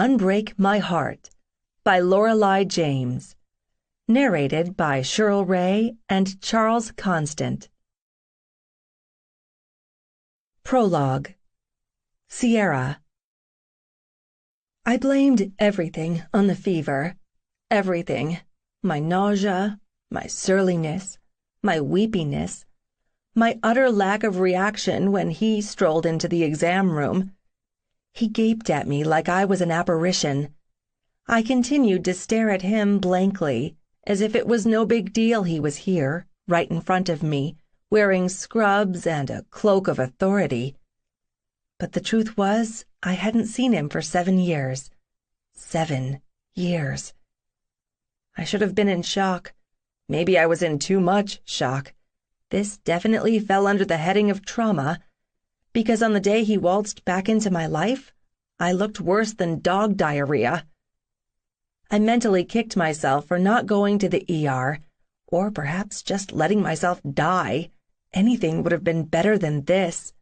Unbreak My Heart by Lorelei James. Narrated by Cheryl Ray and Charles Constant. Prologue. Sierra. I blamed everything on the fever. Everything. My nausea, my surliness, my weepiness, my utter lack of reaction when he strolled into the exam room. He gaped at me like I was an apparition. I continued to stare at him blankly, as if it was no big deal he was here, right in front of me, wearing scrubs and a cloak of authority. But the truth was, I hadn't seen him for 7 years. 7 years. I should have been in shock. Maybe I was in too much shock. This definitely fell under the heading of trauma, because on the day he waltzed back into my life, I looked worse than dog diarrhea. I mentally kicked myself for not going to the ER, or perhaps just letting myself die. Anything would have been better than this.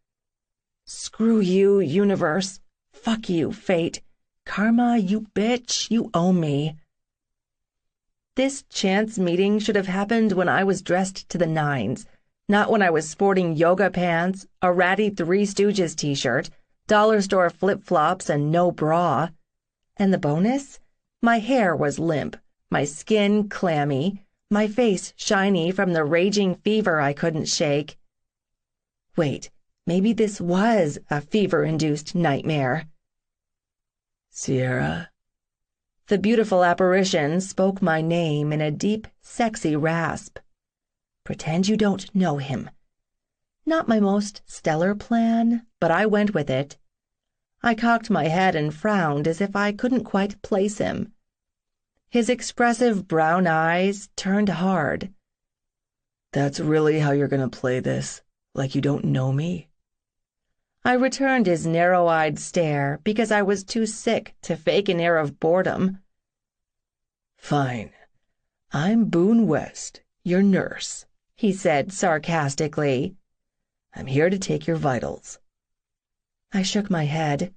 Screw you, universe. Fuck you, fate. Karma, you bitch, you owe me. This chance meeting should have happened when I was dressed to the nines, not when I was sporting yoga pants, a ratty Three Stooges t-shirt, dollar store flip-flops, and no bra. And the bonus? My hair was limp, my skin clammy, my face shiny from the raging fever I couldn't shake. Wait, maybe this was a fever-induced nightmare. Sierra? The beautiful apparition spoke my name in a deep, sexy rasp. Pretend you don't know him. Not my most stellar plan, but I went with it. I cocked my head and frowned as if I couldn't quite place him. His expressive brown eyes turned hard. That's really how you're gonna play this? Like you don't know me? I returned his narrow-eyed stare because I was too sick to fake an air of boredom. Fine. I'm Boone West, your nurse, he said sarcastically. I'm here to take your vitals. I shook my head.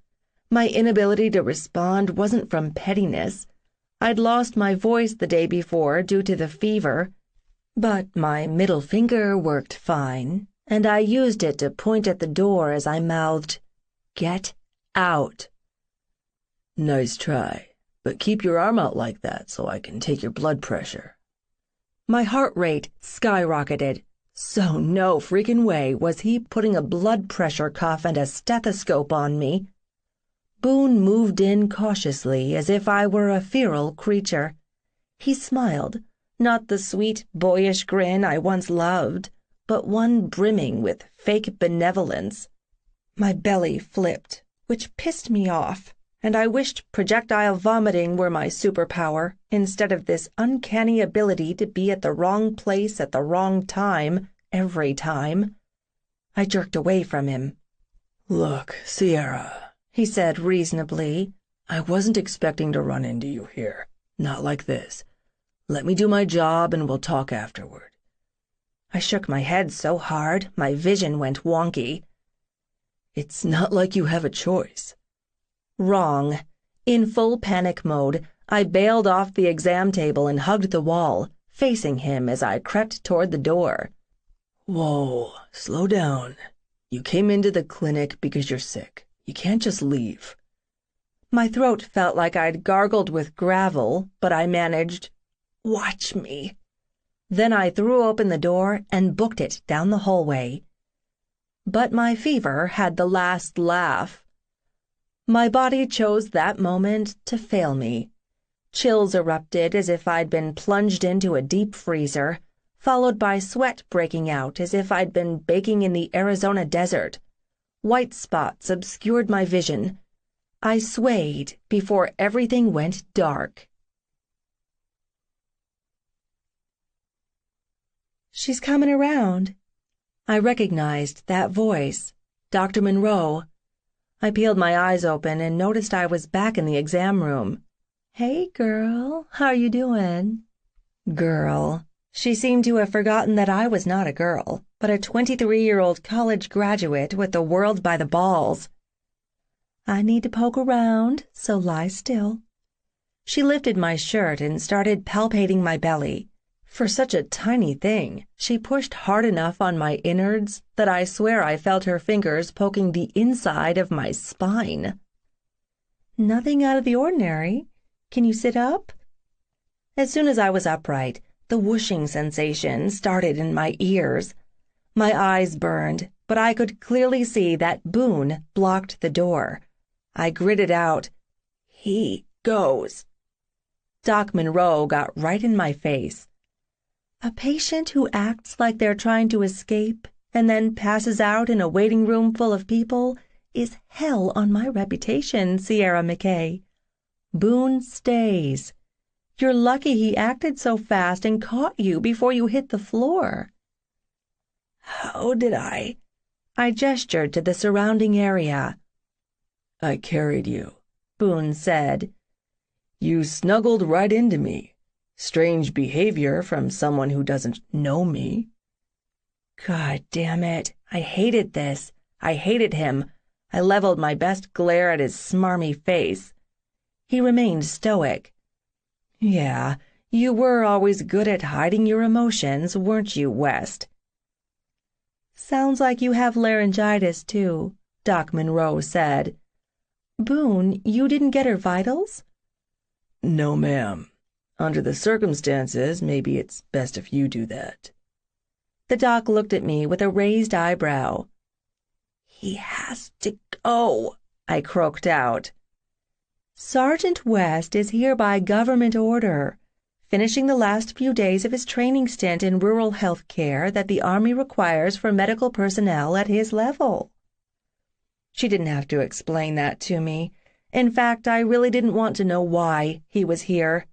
My inability to respond wasn't from pettiness. I'd lost my voice the day before due to the fever, but my middle finger worked fine, and I used it to point at the door as I mouthed, "Get out." Nice try, but keep your arm out like that so I can take your blood pressure. My heart rate skyrocketed. So no freaking way was he putting a blood pressure cuff and a stethoscope on me. Boone moved in cautiously as if I were a feral creature. He smiled, not the sweet, boyish grin I once loved, but one brimming with fake benevolence. My belly flipped, which pissed me off, and I wished projectile vomiting were my superpower, instead of this uncanny ability to be at the wrong place at the wrong time, every time. I jerked away from him. Look, Sierra, he said reasonably, I wasn't expecting to run into you here. Not like this. Let me do my job and we'll talk afterward. I shook my head so hard my vision went wonky. It's not like you have a choice. Wrong. In full panic mode, I bailed off the exam table and hugged the wall, facing him as I crept toward the door. Whoa, slow down. You came into the clinic because you're sick. You can't just leave. My throat felt like I'd gargled with gravel, but I managed, "Watch me." Then I threw open the door and booked it down the hallway. But my fever had the last laugh. My body chose that moment to fail me. Chills erupted as if I'd been plunged into a deep freezer, followed by sweat breaking out as if I'd been baking in the Arizona desert. White spots obscured my vision. I swayed before everything went dark. "She's coming around." I recognized that voice. Dr. Monroe. I peeled my eyes open and noticed I was back in the exam room. "Hey, girl, how you doing?" Girl. She seemed to have forgotten that I was not a girl, but a 23-year-old college graduate with the world by the balls. I need to poke around, so lie still." She lifted my shirt and started palpating my belly. For such a tiny thing, she pushed hard enough on my innards that I swear I felt her fingers poking the inside of my spine. "Nothing out of the ordinary. Can you sit up?" As soon as I was upright, the whooshing sensation started in my ears. My eyes burned, but I could clearly see that Boone blocked the door. I gritted out, "He goes." Doc Monroe got right in my face. "A patient who acts like they're trying to escape and then passes out in a waiting room full of people is hell on my reputation, Sierra McKay. Boone stays. You're lucky he acted so fast and caught you before you hit the floor." "How did I?" I gestured to the surrounding area. "I carried you," Boone said. "You snuggled right into me. Strange behavior from someone who doesn't know me." God damn it. I hated this. I hated him. I leveled my best glare at his smarmy face. He remained stoic. "Yeah, you were always good at hiding your emotions, weren't you, West?" "Sounds like you have laryngitis, too," Doc Monroe said. "Boone, you didn't get her vitals?" "No, ma'am. Under the circumstances, maybe it's best if you do that." The doc looked at me with a raised eyebrow. "He has to go," I croaked out. "Sergeant West is here by government order, finishing the last few days of his training stint in rural health care that the Army requires for medical personnel at his level." She didn't have to explain that to me. In fact, I really didn't want to know why he was here.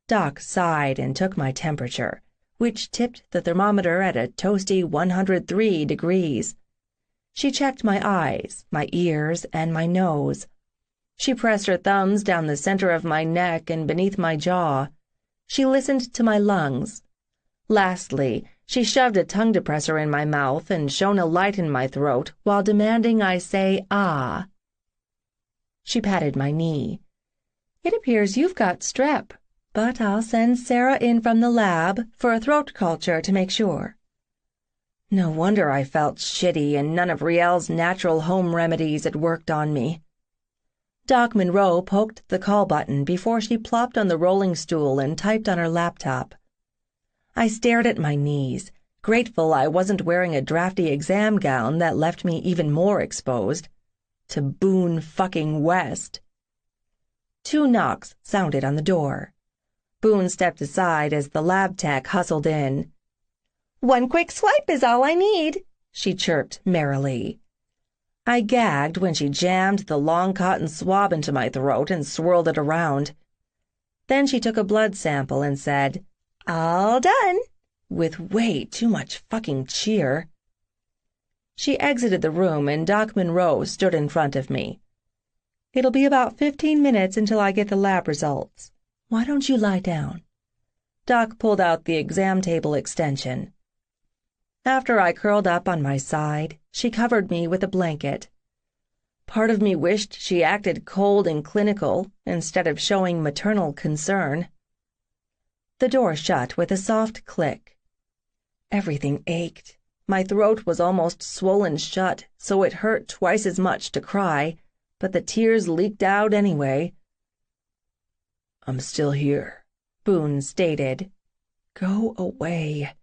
Doc sighed and took my temperature, which tipped the thermometer at a toasty 103 degrees. She checked my eyes, my ears, and my nose. She pressed her thumbs down the center of my neck and beneath my jaw. She listened to my lungs. Lastly, she shoved a tongue depressor in my mouth and shone a light in my throat while demanding I say ah. She patted my knee. "It appears you've got strep, but I'll send Sarah in from the lab for a throat culture to make sure." No wonder I felt shitty and none of Riel's natural home remedies had worked on me. Doc Monroe poked the call button before she plopped on the rolling stool and typed on her laptop. I stared at my knees, grateful I wasn't wearing a drafty exam gown that left me even more exposed. To Boone fucking West. 2 knocks sounded on the door. Boone stepped aside as the lab tech hustled in. "One quick swipe is all I need," she chirped merrily. I gagged when she jammed the long cotton swab into my throat and swirled it around. Then she took a blood sample and said, "All done," with way too much fucking cheer. She exited the room and Doc Monroe stood in front of me. "It'll be about 15 minutes until I get the lab results. Why don't you lie down?" Doc pulled out the exam table extension. After I curled up on my side, she covered me with a blanket. Part of me wished she acted cold and clinical instead of showing maternal concern. The door shut with a soft click. Everything ached. My throat was almost swollen shut, so it hurt twice as much to cry, but the tears leaked out anyway. "I'm still here," Boone stated. "Go away."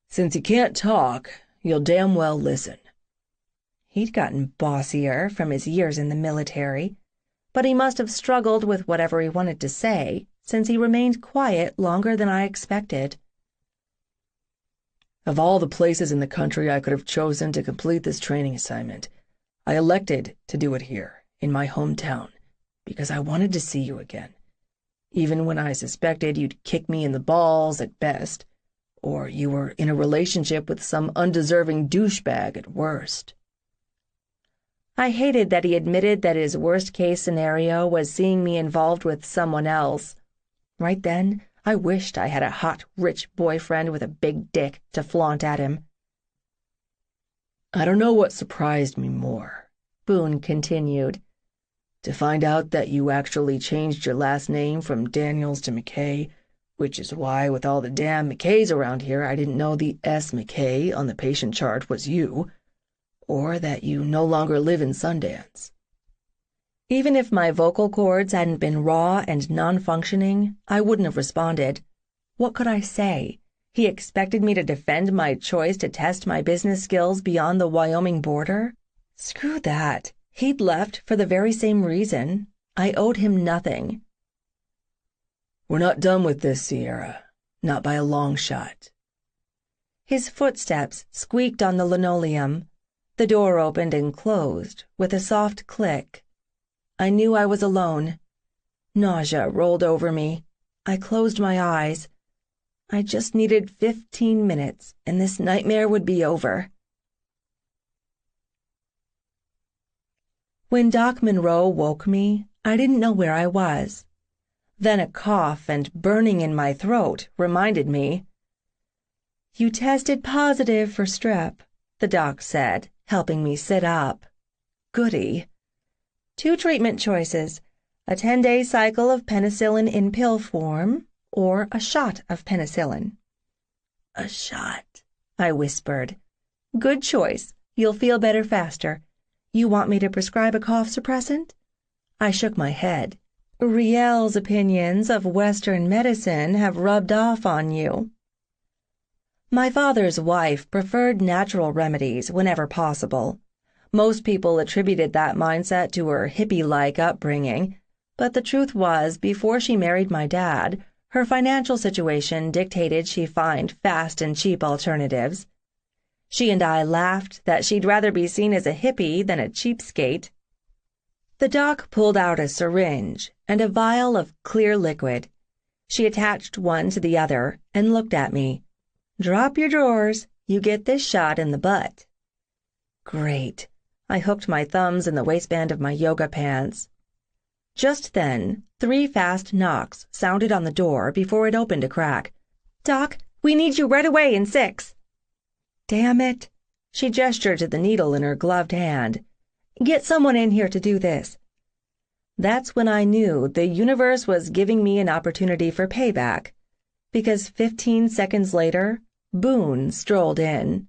"Since you can't talk, you'll damn well listen." He'd gotten bossier from his years in the military, but he must have struggled with whatever he wanted to say, since he remained quiet longer than I expected. "Of all the places in the country I could have chosen to complete this training assignment, I elected to do it here, in my hometown, because I wanted to see you again, even when I suspected you'd kick me in the balls at best, or you were in a relationship with some undeserving douchebag at worst." I hated that he admitted that his worst-case scenario was seeing me involved with someone else. Right then, I wished I had a hot, rich boyfriend with a big dick to flaunt at him. "I don't know what surprised me more, Boone continued. To find out that you actually changed your last name from Daniels to McKay, which is why with all the damn McKays around here I didn't know the S. McKay on the patient chart was you, or that you no longer live in Sundance. Even if my vocal cords hadn't been raw and non-functioning, I wouldn't have responded. What could I say? He expected me to defend my choice to test my business skills beyond the Wyoming border? Screw that. He'd left for the very same reason. I owed him nothing. We're not done with this, Sierra. Not by a long shot. His footsteps squeaked on the linoleum. The door opened and closed with a soft click. I knew I was alone. Nausea rolled over me. I closed my eyes. I just needed 15 minutes, and this nightmare would be over. When Doc Monroe woke me, I didn't know where I was. Then a cough and burning in my throat reminded me. You tested positive for strep, the doc said, helping me sit up. Goody. 2 treatment choices, a 10-day cycle of penicillin in pill form, or a shot of penicillin. A shot, I whispered. Good choice. You'll feel better faster. You want me to prescribe a cough suppressant? I shook my head. Riel's opinions of Western medicine have rubbed off on you. My father's wife preferred natural remedies whenever possible. Most people attributed that mindset to her hippie-like upbringing, but the truth was, before she married my dad, her financial situation dictated she find fast and cheap alternatives. She and I laughed that she'd rather be seen as a hippie than a cheapskate. The doc pulled out a syringe and a vial of clear liquid. She attached one to the other and looked at me. Drop your drawers. You get this shot in the butt. Great. I hooked my thumbs in the waistband of my yoga pants. Just then, 3 fast knocks sounded on the door before it opened a crack. Doc, we need you right away in 6. Damn it. She gestured to the needle in her gloved hand. Get someone in here to do this. That's when I knew the universe was giving me an opportunity for payback, because 15 seconds later, Boone strolled in.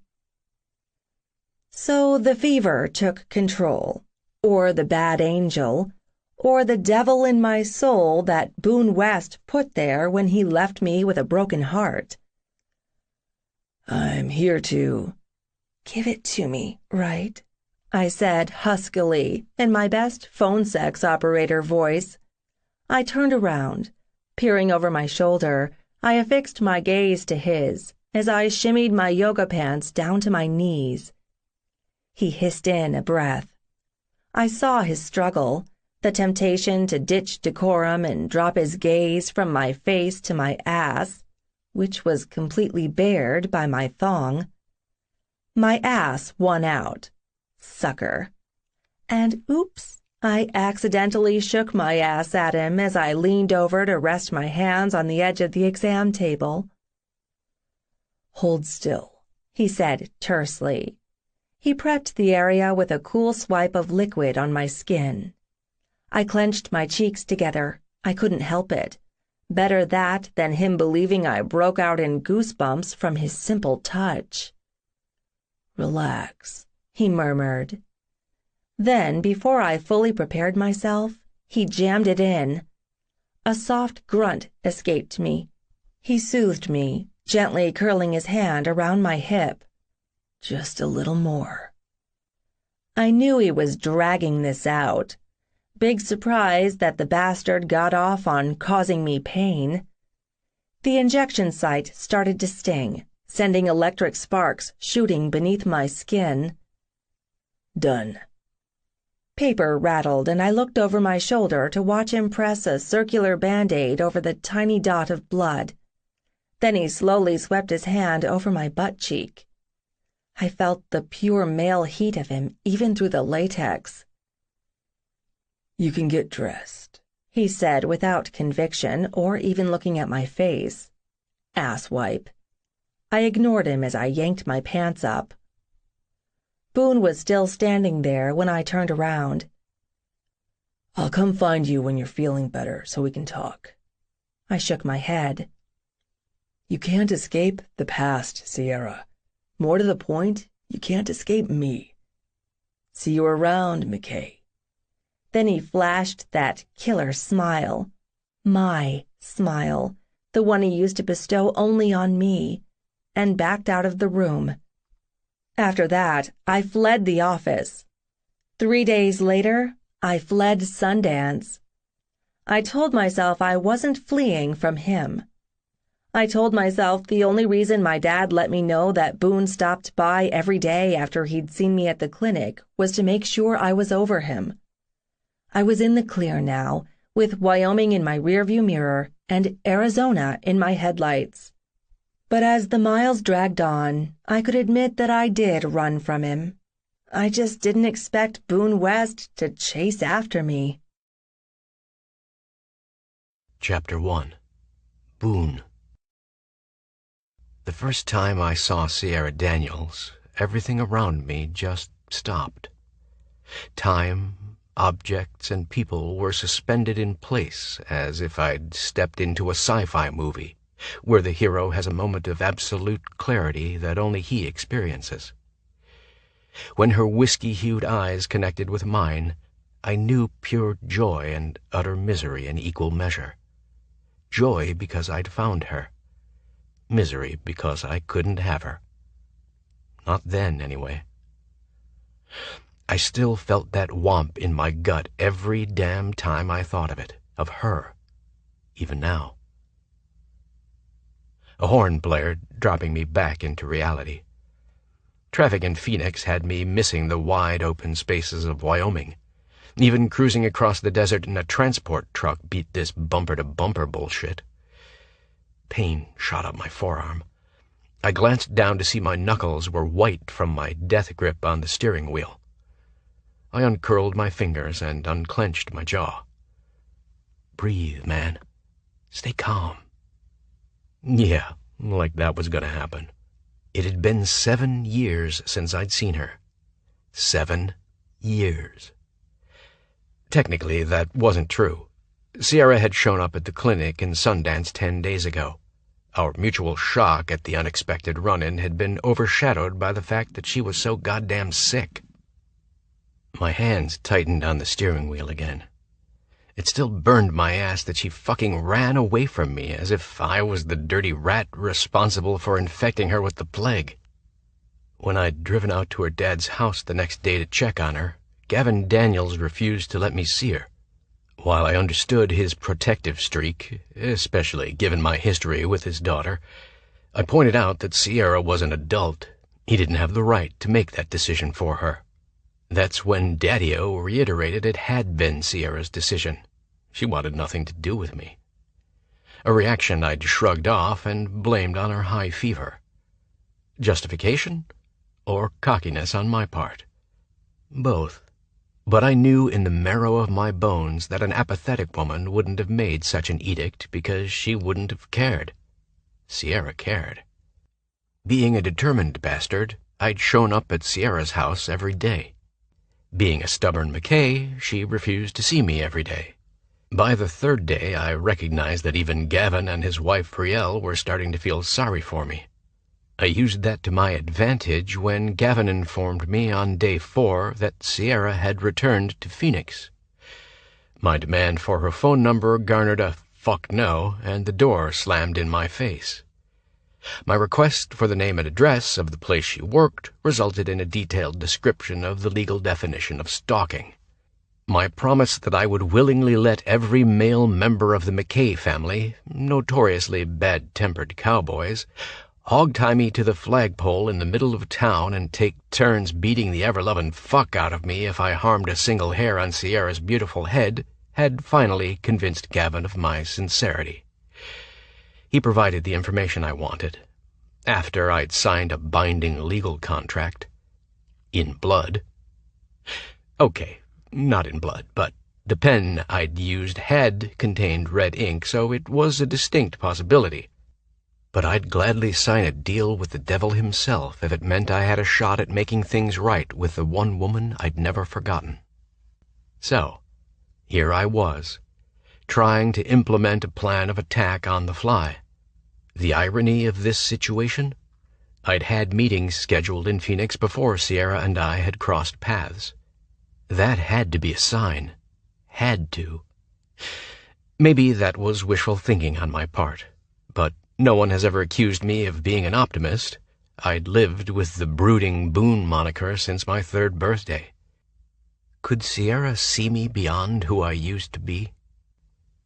So the fever took control, or the bad angel, or the devil in my soul that Boone West put there when he left me with a broken heart. I'm here to... Give it to me, right? I said huskily, in my best phone sex operator voice. I turned around. Peering over my shoulder, I affixed my gaze to his as I shimmied my yoga pants down to my knees. He hissed in a breath. I saw his struggle, the temptation to ditch decorum and drop his gaze from my face to my ass, which was completely bared by my thong. My ass won out. Sucker. And oops, I accidentally shook my ass at him as I leaned over to rest my hands on the edge of the exam table. Hold still, he said tersely. He prepped the area with a cool swipe of liquid on my skin. I clenched my cheeks together. I couldn't help it. Better that than him believing I broke out in goosebumps from his simple touch. Relax, he murmured. Then, before I fully prepared myself, he jammed it in. A soft grunt escaped me. He soothed me, gently curling his hand around my hip. Just a little more. I knew he was dragging this out. Big surprise that the bastard got off on causing me pain. The injection site started to sting, sending electric sparks shooting beneath my skin. Done. Paper rattled, and I looked over my shoulder to watch him press a circular Band-Aid over the tiny dot of blood. Then he slowly swept his hand over my butt cheek. I felt the pure male heat of him even through the latex. You can get dressed, he said without conviction or even looking at my face. Asswipe. I ignored him as I yanked my pants up. Boone was still standing there when I turned around. "I'll come find you when you're feeling better so we can talk." I shook my head. "You can't escape the past, Sierra. More to the point, you can't escape me. See you around, McKay." Then he flashed that killer smile. My smile, the one he used to bestow only on me, and backed out of the room. After that, I fled the office. 3 days later, I fled Sundance. I told myself I wasn't fleeing from him. I told myself the only reason my dad let me know that Boone stopped by every day after he'd seen me at the clinic was to make sure I was over him. I was in the clear now, with Wyoming in my rearview mirror and Arizona in my headlights. But as the miles dragged on, I could admit that I did run from him. I just didn't expect Boone West to chase after me. Chapter 1. Boone. The first time I saw Sierra Daniels, everything around me just stopped. Time, objects, and people were suspended in place as if I'd stepped into a sci-fi movie, where the hero has a moment of absolute clarity that only he experiences. When her whiskey-hued eyes connected with mine, I knew pure joy and utter misery in equal measure. Joy because I'd found her. Misery because I couldn't have her. Not then, anyway. I still felt that whomp in my gut every damn time I thought of her, even now. A horn blared, dropping me back into reality. Traffic in Phoenix had me missing the wide open spaces of Wyoming. Even cruising across the desert in a transport truck beat this bumper-to-bumper bullshit. Pain shot up my forearm. I glanced down to see my knuckles were white from my death grip on the steering wheel. I uncurled my fingers and unclenched my jaw. Breathe, man. Stay calm. Yeah, like that was gonna happen. It had been 7 years since I'd seen her. 7 years. Technically, that wasn't true. Sierra had shown up at the clinic in Sundance 10 days ago. Our mutual shock at the unexpected run-in had been overshadowed by the fact that she was so goddamn sick. My hands tightened on the steering wheel again. It still burned my ass that she fucking ran away from me as if I was the dirty rat responsible for infecting her with the plague. When I'd driven out to her dad's house the next day to check on her, Gavin Daniels refused to let me see her. While I understood his protective streak, especially given my history with his daughter, I pointed out that Sierra was an adult. He didn't have the right to make that decision for her. That's when Daddy-O reiterated it had been Sierra's decision. She wanted nothing to do with me. A reaction I'd shrugged off and blamed on her high fever. Justification? Or cockiness on my part? Both. But I knew in the marrow of my bones that an apathetic woman wouldn't have made such an edict because she wouldn't have cared. Sierra cared. Being a determined bastard, I'd shown up at Sierra's house every day. Being a stubborn McKay, she refused to see me every day. By the 3rd day, I recognized that even Gavin and his wife Priel were starting to feel sorry for me. I used that to my advantage when Gavin informed me on day 4 that Sierra had returned to Phoenix. My demand for her phone number garnered a "fuck no," and the door slammed in my face. My request for the name and address of the place she worked resulted in a detailed description of the legal definition of stalking. My promise that I would willingly let every male member of the McKay family, notoriously bad-tempered cowboys, hog-tie me to the flagpole in the middle of town and take turns beating the ever-loving fuck out of me if I harmed a single hair on Sierra's beautiful head, had finally convinced Gavin of my sincerity. He provided the information I wanted. After I'd signed a binding legal contract. In blood. Okay, not in blood, but the pen I'd used had contained red ink, so it was a distinct possibility. but I'd gladly sign a deal with the devil himself if it meant I had a shot at making things right with the one woman I'd never forgotten. So, here I was, trying to implement a plan of attack on the fly. The irony of this situation? I'd had meetings scheduled in Phoenix before Sierra and I had crossed paths. That had to be a sign. Had to. Maybe that was wishful thinking on my part, but no one has ever accused me of being an optimist. I'd lived with the brooding Boone moniker since my 3rd birthday. Could Sierra see me beyond who I used to be?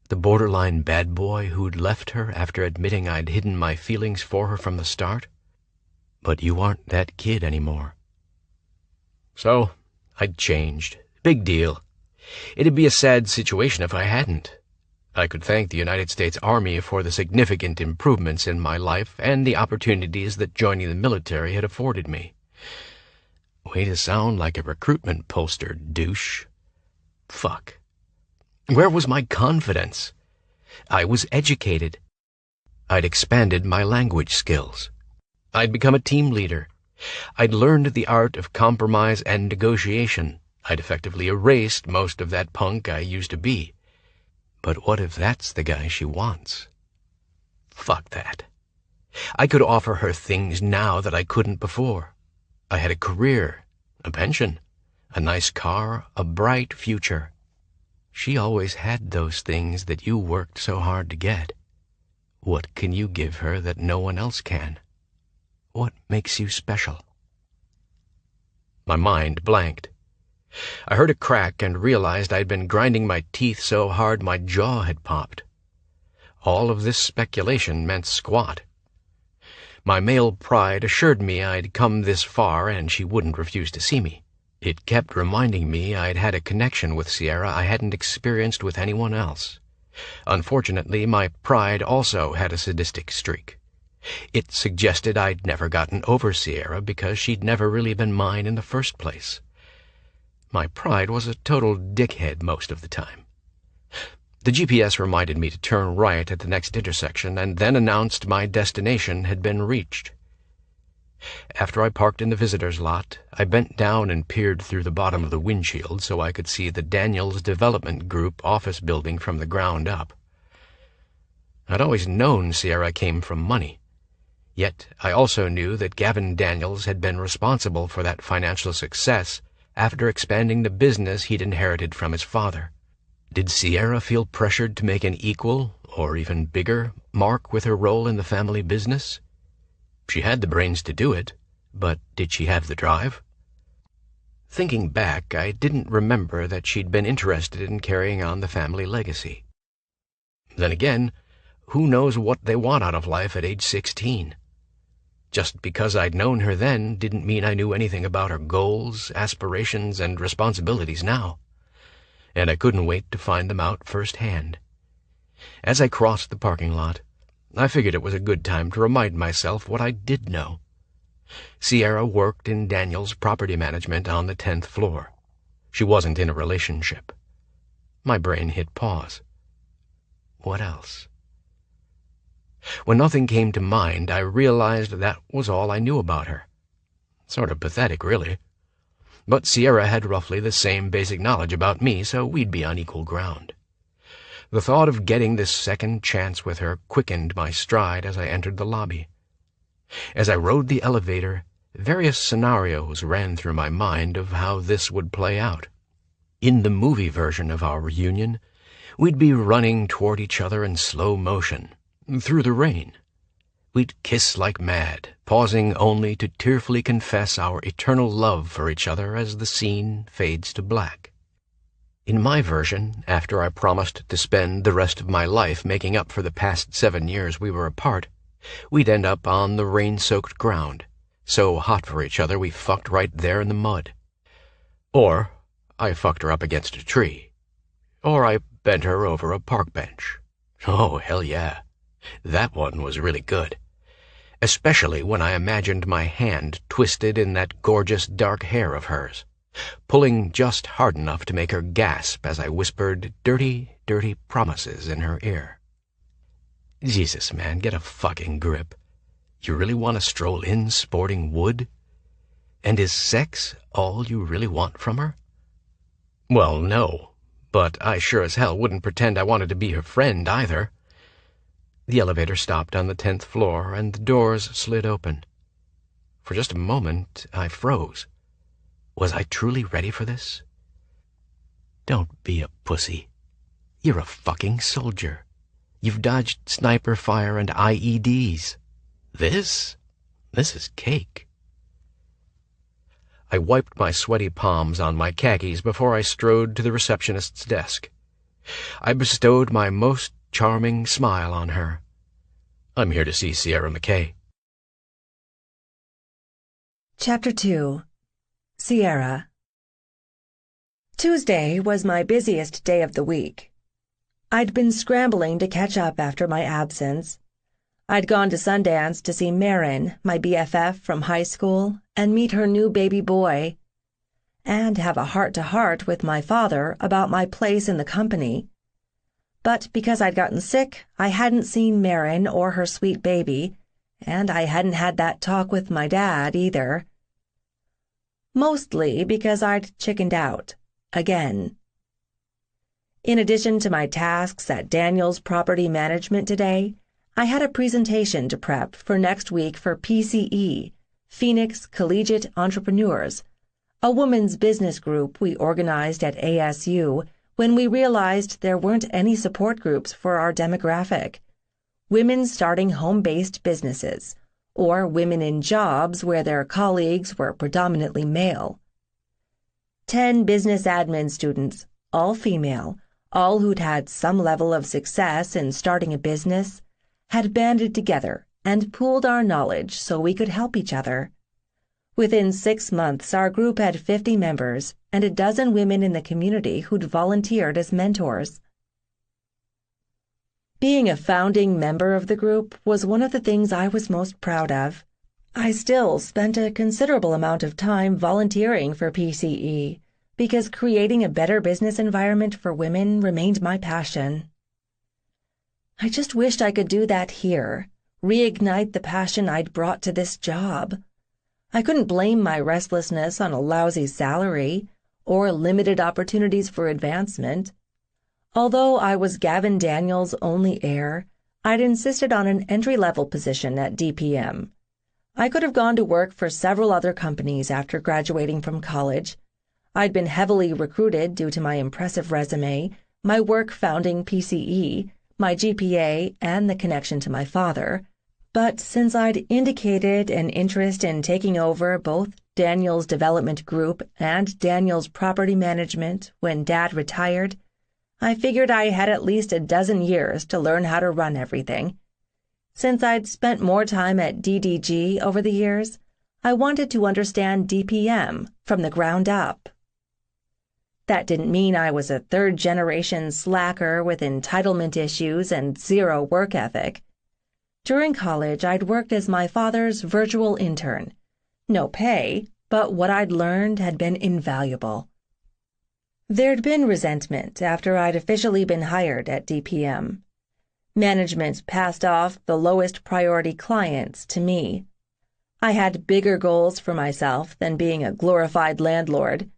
The borderline bad boy who'd left her after admitting I'd hidden my feelings for her from the start? But you aren't that kid anymore. So, I'd changed. Big deal. It'd be a sad situation if I hadn't. I could thank the United States Army for the significant improvements in my life and the opportunities that joining the military had afforded me. Way to sound like a recruitment poster, douche. Fuck. Where was my confidence? I was educated. I'd expanded my language skills. I'd become a team leader. I'd learned the art of compromise and negotiation. I'd effectively erased most of that punk I used to be. But what if that's the guy she wants? Fuck that. I could offer her things now that I couldn't before. I had a career, a pension, a nice car, a bright future. She always had those things that you worked so hard to get. What can you give her that no one else can? What makes you special? My mind blanked. I heard a crack and realized I'd been grinding my teeth so hard my jaw had popped. All of this speculation meant squat. My male pride assured me I'd come this far and she wouldn't refuse to see me. It kept reminding me I'd had a connection with Sierra I hadn't experienced with anyone else. Unfortunately, my pride also had a sadistic streak. It suggested I'd never gotten over Sierra because she'd never really been mine in the first place. My pride was a total dickhead most of the time. The GPS reminded me to turn right at the next intersection and then announced my destination had been reached. After I parked in the visitor's lot, I bent down and peered through the bottom of the windshield so I could see the Daniels Development Group office building from the ground up. I'd always known Sierra came from money. Yet I also knew that Gavin Daniels had been responsible for that financial success after expanding the business he'd inherited from his father. Did Sierra feel pressured to make an equal, or even bigger, mark with her role in the family business? She had the brains to do it, but did she have the drive? Thinking back, I didn't remember that she'd been interested in carrying on the family legacy. Then again, who knows what they want out of life at age 16? Just because I'd known her then didn't mean I knew anything about her goals, aspirations, and responsibilities now. And I couldn't wait to find them out firsthand. As I crossed the parking lot, I figured it was a good time to remind myself what I did know. Sierra worked in Daniels' property management on the 10th floor. She wasn't in a relationship. My brain hit pause. What else? When nothing came to mind, I realized that was all I knew about her. Sort of pathetic, really. But Sierra had roughly the same basic knowledge about me, so we'd be on equal ground. The thought of getting this second chance with her quickened my stride as I entered the lobby. As I rode the elevator, various scenarios ran through my mind of how this would play out. In the movie version of our reunion, we'd be running toward each other in slow motion, through the rain. We'd kiss like mad, pausing only to tearfully confess our eternal love for each other as the scene fades to black. In my version, after I promised to spend the rest of my life making up for the past 7 years we were apart, we'd end up on the rain-soaked ground, so hot for each other we fucked right there in the mud. Or I fucked her up against a tree. Or I bent her over a park bench. Oh, hell yeah. That one was really good. Especially when I imagined my hand twisted in that gorgeous dark hair of hers, pulling just hard enough to make her gasp as I whispered dirty, dirty promises in her ear. Jesus, man, get a fucking grip. You really want to stroll in sporting wood? And is sex all you really want from her? Well, no, but I sure as hell wouldn't pretend I wanted to be her friend either. The elevator stopped on the 10th floor, and the doors slid open. For just a moment, I froze. Was I truly ready for this? Don't be a pussy. You're a fucking soldier. You've dodged sniper fire and IEDs. This is cake. I wiped my sweaty palms on my khakis before I strode to the receptionist's desk. I bestowed my most charming smile on her. I'm here to see Sierra McKay. Chapter 2. Sierra. Tuesday was my busiest day of the week. I'd been scrambling to catch up after my absence. I'd gone to Sundance to see Marin, my BFF from high school, and meet her new baby boy, and have a heart-to-heart with my father about my place in the company. But because I'd gotten sick, I hadn't seen Marin or her sweet baby, and I hadn't had that talk with my dad either. Mostly because I'd chickened out, again. In addition to my tasks at Daniel's Property Management today, I had a presentation to prep for next week for PCE, Phoenix Collegiate Entrepreneurs, a women's business group we organized at ASU when we realized there weren't any support groups for our demographic: women starting home-based businesses, or women in jobs where their colleagues were predominantly male. 10 business admin students, all female, all who'd had some level of success in starting a business, had banded together and pooled our knowledge so we could help each other. Within 6 months, our group had 50 members and a dozen women in the community who'd volunteered as mentors. Being a founding member of the group was one of the things I was most proud of. I still spent a considerable amount of time volunteering for PCE because creating a better business environment for women remained my passion. I just wished I could do that here, reignite the passion I'd brought to this job. I couldn't blame my restlessness on a lousy salary or limited opportunities for advancement. Although I was Gavin Daniels' only heir, I'd insisted on an entry-level position at DPM. I could have gone to work for several other companies after graduating from college. I'd been heavily recruited due to my impressive resume, my work founding PCE, my GPA, and the connection to my father. But since I'd indicated an interest in taking over both Daniel's development group and Daniel's property management when Dad retired, I figured I had at least a dozen years to learn how to run everything. Since I'd spent more time at DDG over the years, I wanted to understand DPM from the ground up. That didn't mean I was a third-generation slacker with entitlement issues and zero work ethic. During college, I'd worked as my father's virtual intern. No pay, but what I'd learned had been invaluable. There'd been resentment after I'd officially been hired at DPM. Management passed off the lowest priority clients to me. I had bigger goals for myself than being a glorified landlord,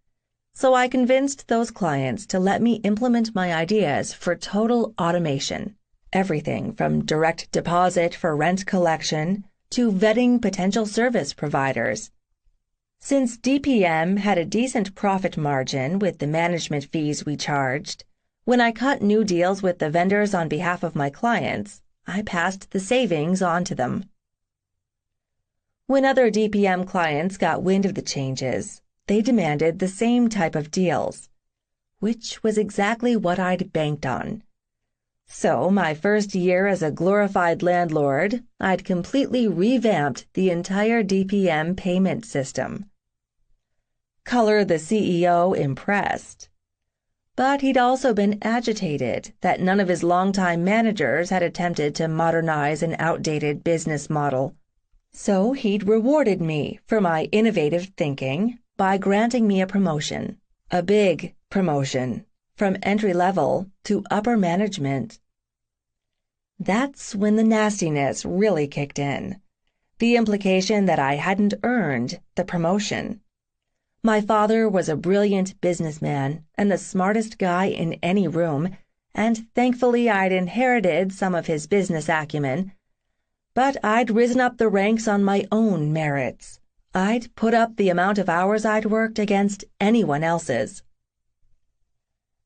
so I convinced those clients to let me implement my ideas for total automation, everything from direct deposit for rent collection to vetting potential service providers. Since DPM had a decent profit margin with the management fees we charged, when I cut new deals with the vendors on behalf of my clients, I passed the savings on to them. When other DPM clients got wind of the changes, they demanded the same type of deals, which was exactly what I'd banked on. So, my first year as a glorified landlord, I'd completely revamped the entire DPM payment system. Color, the CEO, impressed. But he'd also been agitated that none of his longtime managers had attempted to modernize an outdated business model. So he'd rewarded me for my innovative thinking by granting me a promotion, a big promotion, from entry-level to upper management. That's when the nastiness really kicked in. The implication that I hadn't earned the promotion. My father was a brilliant businessman and the smartest guy in any room, and thankfully I'd inherited some of his business acumen. But I'd risen up the ranks on my own merits. I'd put up the amount of hours I'd worked against anyone else's.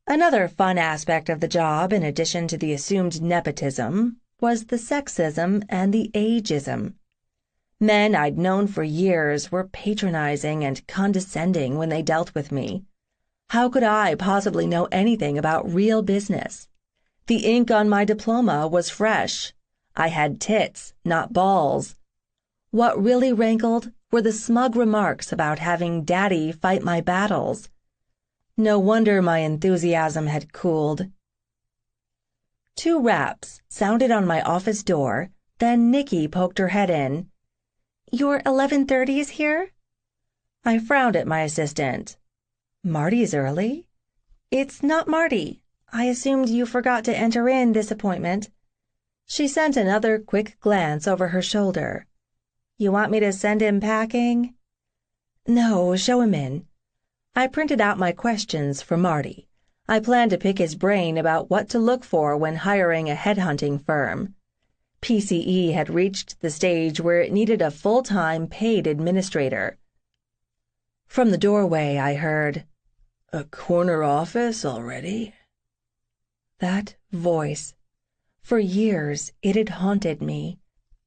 Another fun aspect of the job, in addition to the assumed nepotism, was the sexism and the ageism. Men I'd known for years were patronizing and condescending when they dealt with me. How could I possibly know anything about real business? The ink on my diploma was fresh. I had tits, not balls. What really rankled were the smug remarks about having Daddy fight my battles. No wonder my enthusiasm had cooled. 2 raps sounded on my office door, then Nikki poked her head in. "Your 11:30 is here?" I frowned at my assistant. "Marty's early?" "It's not Marty. I assumed you forgot to enter in this appointment." She sent another quick glance over her shoulder. "You want me to send him packing?" "No, show him in." I printed out my questions for Marty. I planned to pick his brain about what to look for when hiring a headhunting firm. PCE had reached the stage where it needed a full-time paid administrator. From the doorway, I heard, "A corner office already?" That voice. For years, it had haunted me.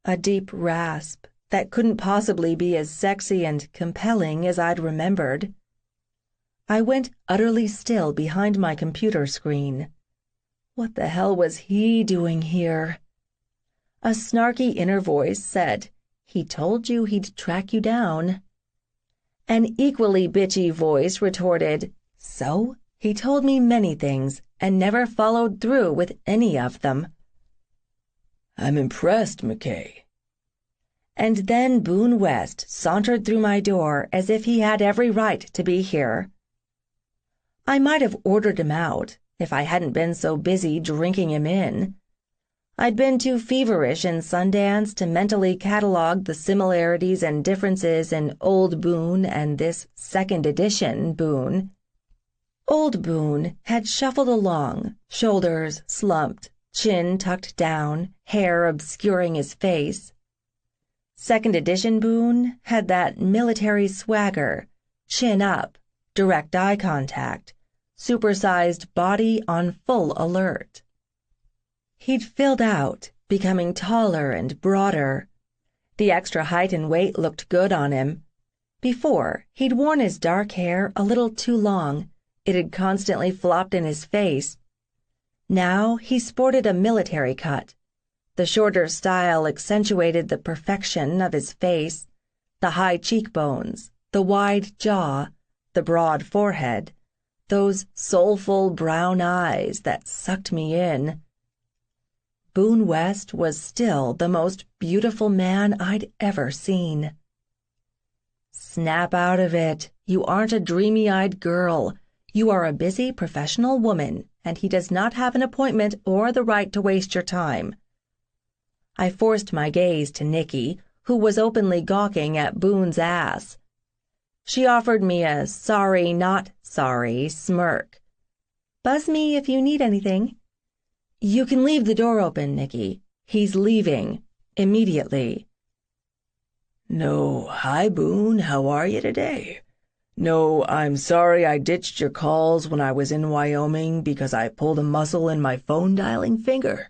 A deep rasp that couldn't possibly be as sexy and compelling as I'd remembered. I went utterly still behind my computer screen. What the hell was he doing here? A snarky inner voice said, "He told you he'd track you down." An equally bitchy voice retorted, "So, he told me many things and never followed through with any of them." "I'm impressed, McKay." And then Boone West sauntered through my door as if he had every right to be here. I might have ordered him out if I hadn't been so busy drinking him in. I'd been too feverish in Sundance to mentally catalog the similarities and differences in old Boone and this second edition Boone. Old Boone had shuffled along, shoulders slumped, chin tucked down, hair obscuring his face. Second edition Boone had that military swagger, chin up, direct eye contact, supersized body on full alert. He'd filled out, becoming taller and broader. The extra height and weight looked good on him. Before, he'd worn his dark hair a little too long. It had constantly flopped in his face. Now he sported a military cut. The shorter style accentuated the perfection of his face, the high cheekbones, the wide jaw, the broad forehead, those soulful brown eyes that sucked me in. Boone West was still the most beautiful man I'd ever seen. Snap out of it. You aren't a dreamy-eyed girl. You are a busy professional woman, and he does not have an appointment or the right to waste your time. I forced my gaze to Nikki, who was openly gawking at Boone's ass. She offered me a sorry, not sorry smirk. "Buzz me if you need anything." "You can leave the door open, Nikki. He's leaving. Immediately." "No, hi, Boone, how are you today? No, I'm sorry I ditched your calls when I was in Wyoming because I pulled a muscle in my phone dialing finger.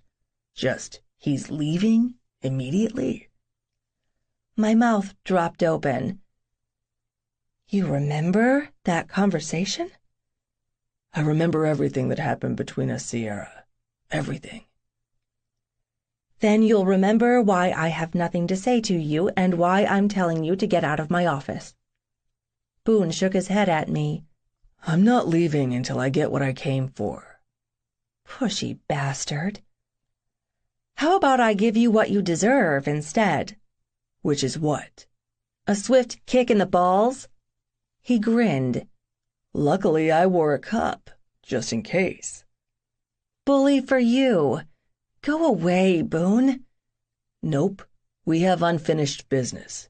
Just, he's leaving immediately." My mouth dropped open. "You remember that conversation?" "I remember everything that happened between us, Sierra. Everything." "Then you'll remember why I have nothing to say to you and why I'm telling you to get out of my office." Boone shook his head at me. "I'm not leaving until I get what I came for." Pushy bastard. "How about I give you what you deserve instead?" "Which is what?" "A swift kick in the balls?" He grinned. "Luckily I wore a cup, just in case." "Bully for you. Go away, Boone. Nope, we have unfinished business.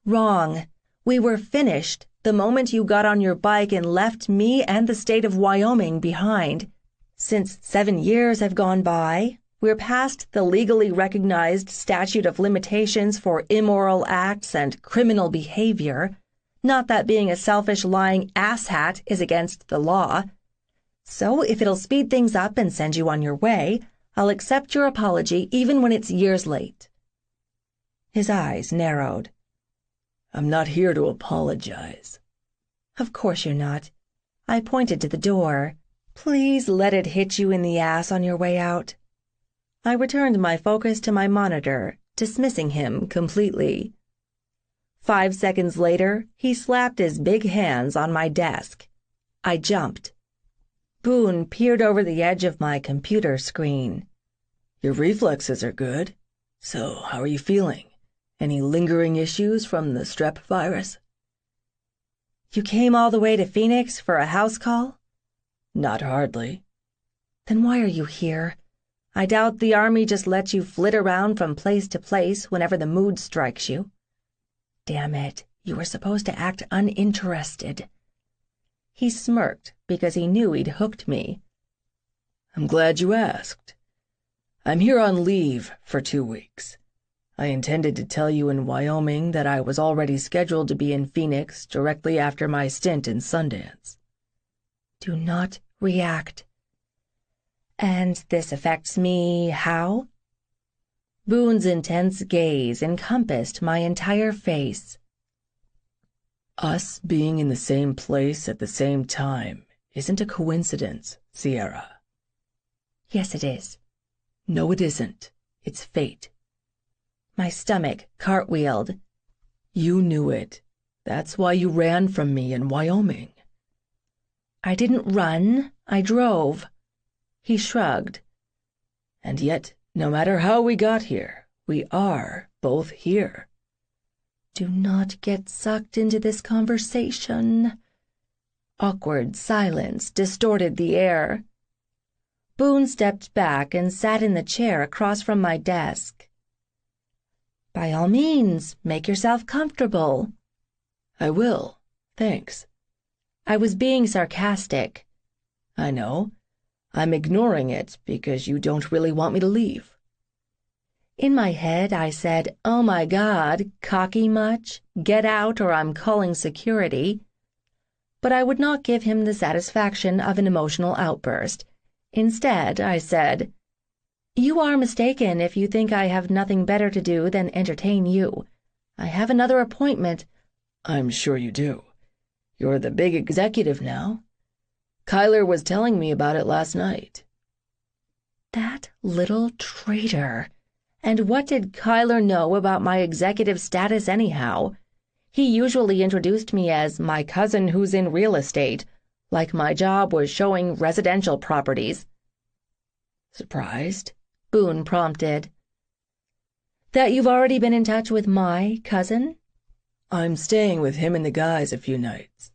Wrong. We were finished the moment you got on your bike and left me and the state of Wyoming behind. Since 7 years have gone by, we're past the legally recognized statute of limitations for immoral acts and criminal behavior. Not that being a selfish, lying asshat is against the law. So if it'll speed things up and send you on your way, I'll accept your apology even when it's years late. His eyes narrowed. I'm not here to apologize. Of course you're not. I pointed to the door. Please let it hit you in the ass on your way out. I returned my focus to my monitor, dismissing him completely. 5 seconds later, he slapped his big hands on my desk. I jumped. Boone peered over the edge of my computer screen. Your reflexes are good. So, how are you feeling? Any lingering issues from the strep virus? You came all the way to Phoenix for a house call? Not hardly. Then why are you here? I doubt the Army just lets you flit around from place to place whenever the mood strikes you. Damn it, you were supposed to act uninterested. He smirked because he knew he'd hooked me. I'm glad you asked. I'm here on leave for 2 weeks. I intended to tell you in Wyoming that I was already scheduled to be in Phoenix directly after my stint in Sundance. Do not react. And this affects me how? Boone's intense gaze encompassed my entire face. Us being in the same place at the same time isn't a coincidence, Sierra. Yes, it is. No, it isn't. It's fate. My stomach cartwheeled. You knew it. That's why you ran from me in Wyoming. I didn't run. I drove. He shrugged. And yet, no matter how we got here, we are both here. Do not get sucked into this conversation. Awkward silence distorted the air. Boone stepped back and sat in the chair across from my desk. By all means, make yourself comfortable. I will, thanks. I was being sarcastic. I know. I'm ignoring it because you don't really want me to leave. In my head, I said, "Oh my God, cocky much? Get out or I'm calling security." But I would not give him the satisfaction of an emotional outburst. Instead, I said, "You are mistaken if you think I have nothing better to do than entertain you. I have another appointment." I'm sure you do. You're the big executive now. Kyler was telling me about it last night. That little traitor. And what did Kyler know about my executive status anyhow? He usually introduced me as my cousin who's in real estate, like my job was showing residential properties. Surprised? Boone prompted. That you've already been in touch with my cousin? I'm staying with him and the guys a few nights.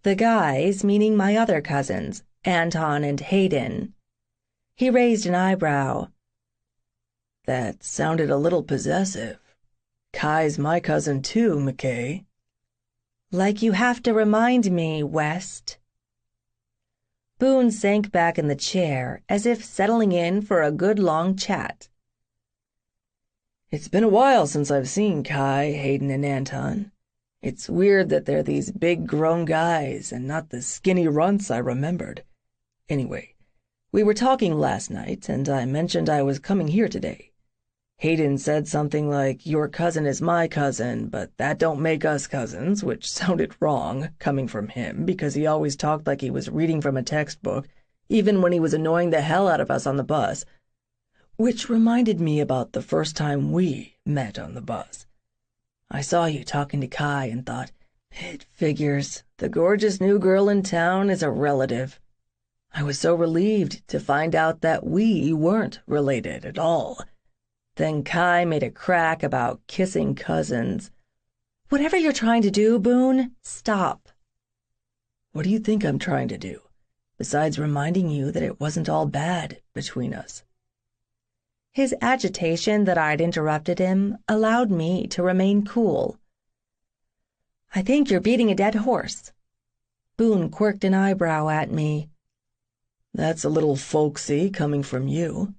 The guys meaning my other cousins, Anton and Hayden. He raised an eyebrow. That sounded a little possessive. Kai's my cousin too, McKay. Like you have to remind me, West. Boone sank back in the chair as if settling in for a good long chat. It's been a while since I've seen Kai, Hayden, and Anton. It's weird that they're these big grown guys and not the skinny runts I remembered. Anyway, we were talking last night and I mentioned I was coming here today. Hayden said something like, "Your cousin is my cousin, but that don't make us cousins," which sounded wrong, coming from him, because he always talked like he was reading from a textbook, even when he was annoying the hell out of us on the bus. Which reminded me about the first time we met on the bus. I saw you talking to Kai and thought, it figures, the gorgeous new girl in town is a relative. I was so relieved to find out that we weren't related at all. Then Kai made a crack about kissing cousins. Whatever you're trying to do, Boone, stop. What do you think I'm trying to do, besides reminding you that it wasn't all bad between us? His agitation that I'd interrupted him allowed me to remain cool. "I think you're beating a dead horse." Boone quirked an eyebrow at me. "That's a little folksy coming from you."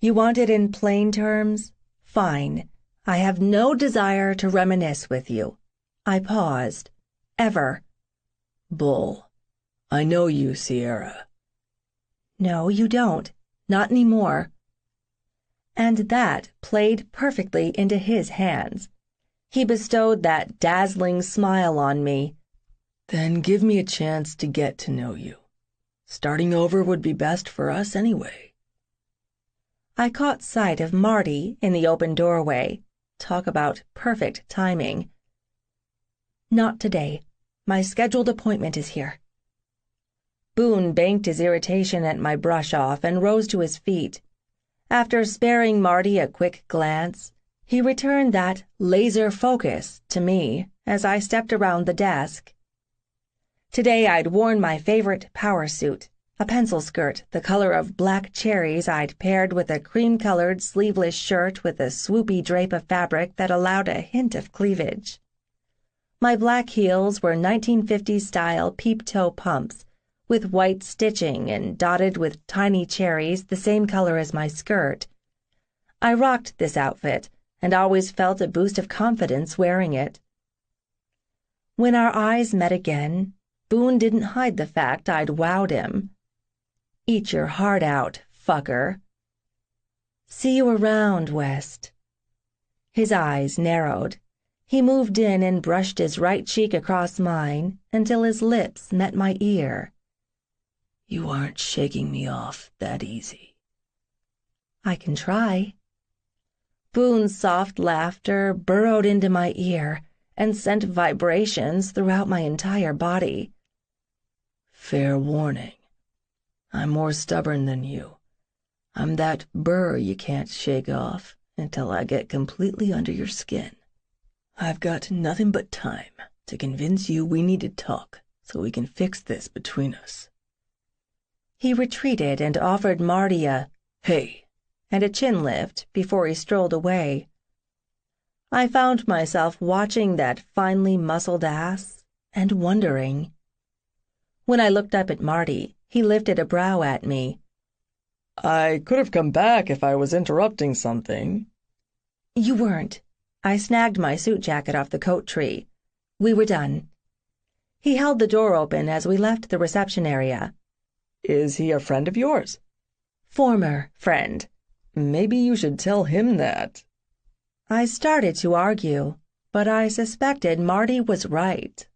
"You want it in plain terms? Fine. I have no desire to reminisce with you." I paused. "Ever." "Bull. I know you, Sierra." "No, you don't. Not anymore." And that played perfectly into his hands. He bestowed that dazzling smile on me. "Then give me a chance to get to know you. Starting over would be best for us anyway." I caught sight of Marty in the open doorway. Talk about perfect timing. "Not today. My scheduled appointment is here." Boone banked his irritation at my brush-off and rose to his feet. After sparing Marty a quick glance, he returned that laser focus to me as I stepped around the desk. Today I'd worn my favorite power suit, a pencil skirt the color of black cherries I'd paired with a cream-colored sleeveless shirt with a swoopy drape of fabric that allowed a hint of cleavage. My black heels were 1950s-style peep-toe pumps, with white stitching and dotted with tiny cherries the same color as my skirt. I rocked this outfit and always felt a boost of confidence wearing it. When our eyes met again, Boone didn't hide the fact I'd wowed him. "Eat your heart out, fucker." "See you around, West." His eyes narrowed. He moved in and brushed his right cheek across mine until his lips met my ear. "You aren't shaking me off that easy." "I can try." Boone's soft laughter burrowed into my ear and sent vibrations throughout my entire body. "Fair warning. I'm more stubborn than you. I'm that burr you can't shake off until I get completely under your skin. I've got nothing but time to convince you we need to talk so we can fix this between us." He retreated and offered Marty a "Hey," and a chin lift before he strolled away. I found myself watching that finely muscled ass and wondering. When I looked up at Marty, he lifted a brow at me. "I could have come back if I was interrupting something." "You weren't." I snagged my suit jacket off the coat tree. We were done. He held the door open as we left the reception area. "Is he a friend of yours?" "Former friend." "Maybe you should tell him that." I started to argue, but I suspected Marty was right.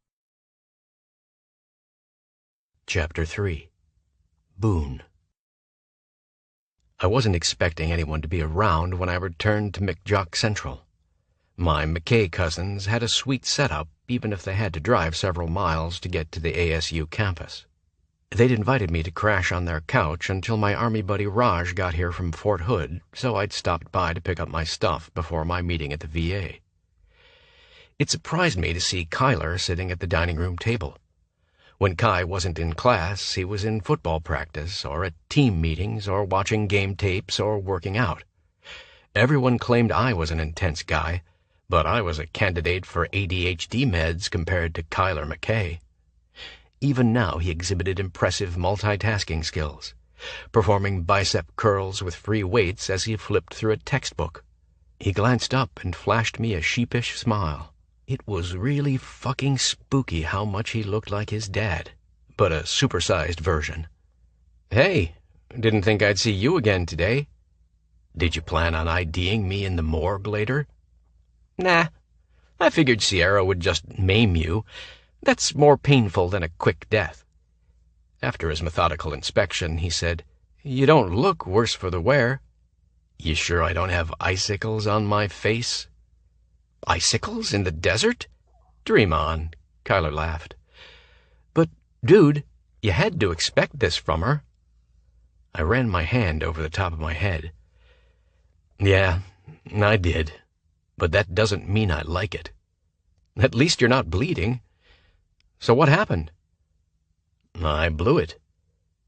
Chapter 3. Boone. I wasn't expecting anyone to be around when I returned to McJock Central. My McKay cousins had a sweet setup, even if they had to drive several miles to get to the ASU campus. They'd invited me to crash on their couch until my Army buddy Raj got here from Fort Hood, so I'd stopped by to pick up my stuff before my meeting at the VA. It surprised me to see Kyler sitting at the dining room table. When Kai wasn't in class, he was in football practice, or at team meetings, or watching game tapes, or working out. Everyone claimed I was an intense guy, but I was a candidate for ADHD meds compared to Kyler McKay. Even now he exhibited impressive multitasking skills, performing bicep curls with free weights as he flipped through a textbook. He glanced up and flashed me a sheepish smile. It was really fucking spooky how much he looked like his dad, but a supersized version. "Hey, didn't think I'd see you again today. Did you plan on IDing me in the morgue later?" "Nah, I figured Sierra would just maim you. That's more painful than a quick death." After his methodical inspection, he said, "You don't look worse for the wear. You sure I don't have icicles on my face?" "Icicles in the desert? Dream on," Kyler laughed. "But, dude, you had to expect this from her." I ran my hand over the top of my head. "Yeah, I did. But that doesn't mean I like it. At least you're not bleeding. So what happened?" "I blew it.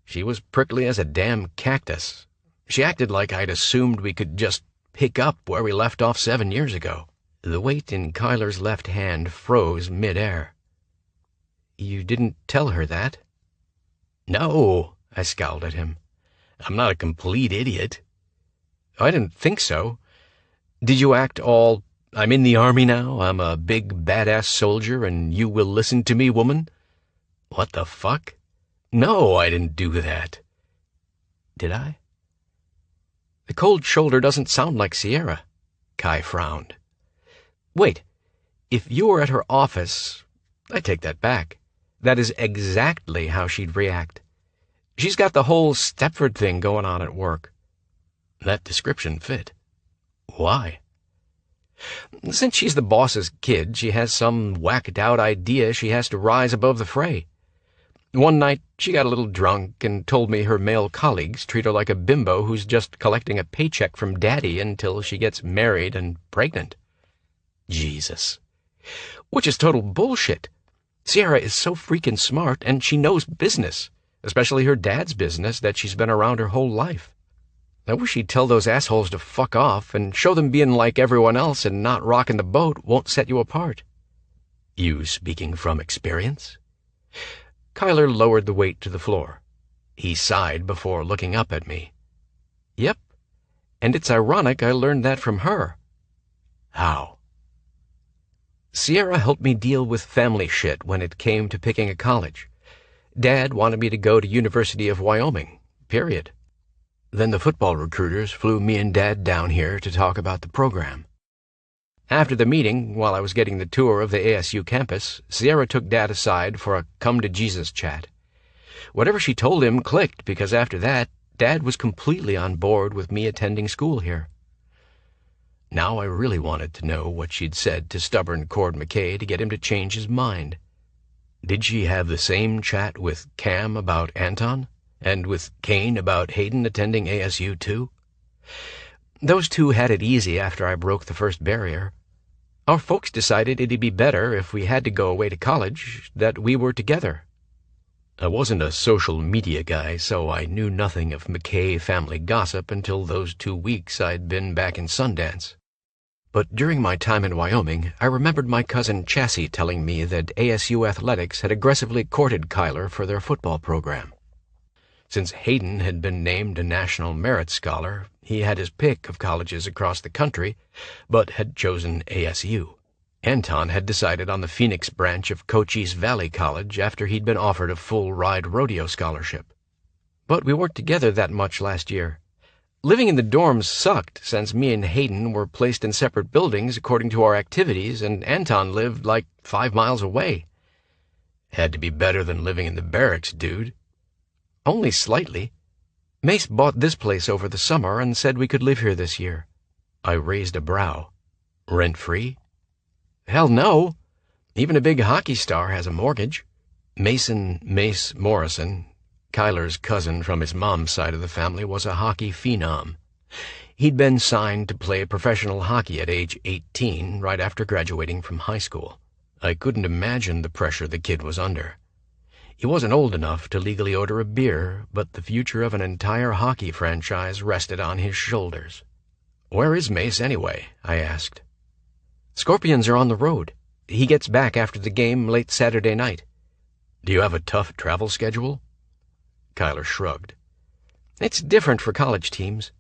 She was prickly as a damn cactus. She acted like I'd assumed we could just pick up where we left off 7 years ago. The weight in Kyler's left hand froze mid-air. "You didn't tell her that?" "No," I scowled at him. "I'm not a complete idiot." "I didn't think so. Did you act all, 'I'm in the army now, I'm a big badass soldier, and you will listen to me, woman'? What the fuck? No, I didn't do that." "Did I?" "The cold shoulder doesn't sound like Sierra." Kai frowned. "Wait, if you were at her office, I take that back. That is exactly how she'd react. She's got the whole Stepford thing going on at work." That description fit. "Why?" "Since she's the boss's kid, she has some whacked-out idea she has to rise above the fray. One night, she got a little drunk and told me her male colleagues treat her like a bimbo who's just collecting a paycheck from daddy until she gets married and pregnant." Jesus. Which is total bullshit. Sierra is so freaking smart, and she knows business, especially her dad's business that she's been around her whole life. I wish she'd tell those assholes to fuck off and show them being like everyone else and not rocking the boat won't set you apart. "You speaking from experience?" Kyler lowered the weight to the floor. He sighed before looking up at me. "Yep, and it's ironic I learned that from her." "How?" "Sierra helped me deal with family shit when it came to picking a college. Dad wanted me to go to University of Wyoming, period. Then the football recruiters flew me and Dad down here to talk about the program. After the meeting, while I was getting the tour of the ASU campus, Sierra took Dad aside for a come-to-Jesus chat. Whatever she told him clicked, because after that, Dad was completely on board with me attending school here. Now I really wanted to know what she'd said to stubborn Cord McKay to get him to change his mind. Did she have the same chat with Cam about Anton? And with Kane about Hayden attending ASU too? Those two had it easy after I broke the first barrier. Our folks decided it'd be better if we had to go away to college that we were together. I wasn't a social media guy, so I knew nothing of McKay family gossip until those 2 weeks I'd been back in Sundance. But during my time in Wyoming, I remembered my cousin Chassie telling me that ASU athletics had aggressively courted Kyler for their football program. Since Hayden had been named a National Merit Scholar, he had his pick of colleges across the country, but had chosen ASU. Anton had decided on the Phoenix branch of Cochise Valley College after he'd been offered a full-ride rodeo scholarship. But we weren't together that much last year. Living in the dorms sucked, since me and Hayden were placed in separate buildings according to our activities, and Anton lived like 5 miles away. Had to be better than living in the barracks, dude. Only slightly. Mace bought this place over the summer and said we could live here this year. I raised a brow. Rent-free? Hell no. Even a big hockey star has a mortgage. Mason Mace Morrison, Kyler's cousin from his mom's side of the family, was a hockey phenom. He'd been signed to play professional hockey at age 18, right after graduating from high school. I couldn't imagine the pressure the kid was under. He wasn't old enough to legally order a beer, but the future of an entire hockey franchise rested on his shoulders. "Where is Mace, anyway?" I asked. "Scorpions are on the road. He gets back after the game late Saturday night." "Do you have a tough travel schedule?" Kyler shrugged. "It's different for college teams.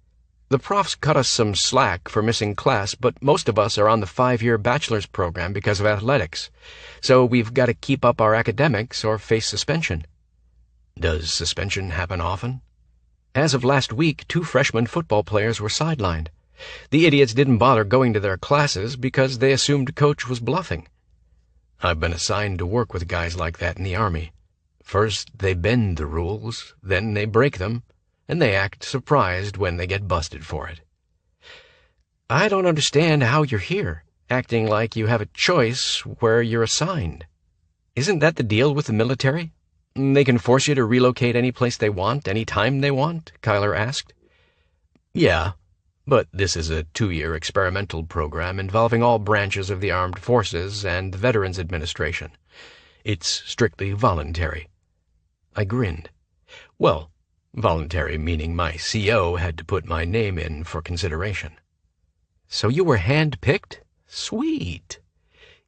The profs cut us some slack for missing class, but most of us are on the 5-year bachelor's program because of athletics, so we've got to keep up our academics or face suspension." "Does suspension happen often?" "As of last week, 2 freshman football players were sidelined. The idiots didn't bother going to their classes because they assumed Coach was bluffing. I've been assigned to work with guys like that in the Army. First they bend the rules, then they break them, and they act surprised when they get busted for it." "I don't understand how you're here, acting like you have a choice where you're assigned. Isn't that the deal with the military? They can force you to relocate any place they want, any time they want?" Kyler asked. "Yeah, but this is a 2-year experimental program involving all branches of the armed forces and the Veterans Administration. It's strictly voluntary." I grinned. "Well, Voluntary meaning my CO had to put my name in for consideration. So you were hand-picked? Sweet.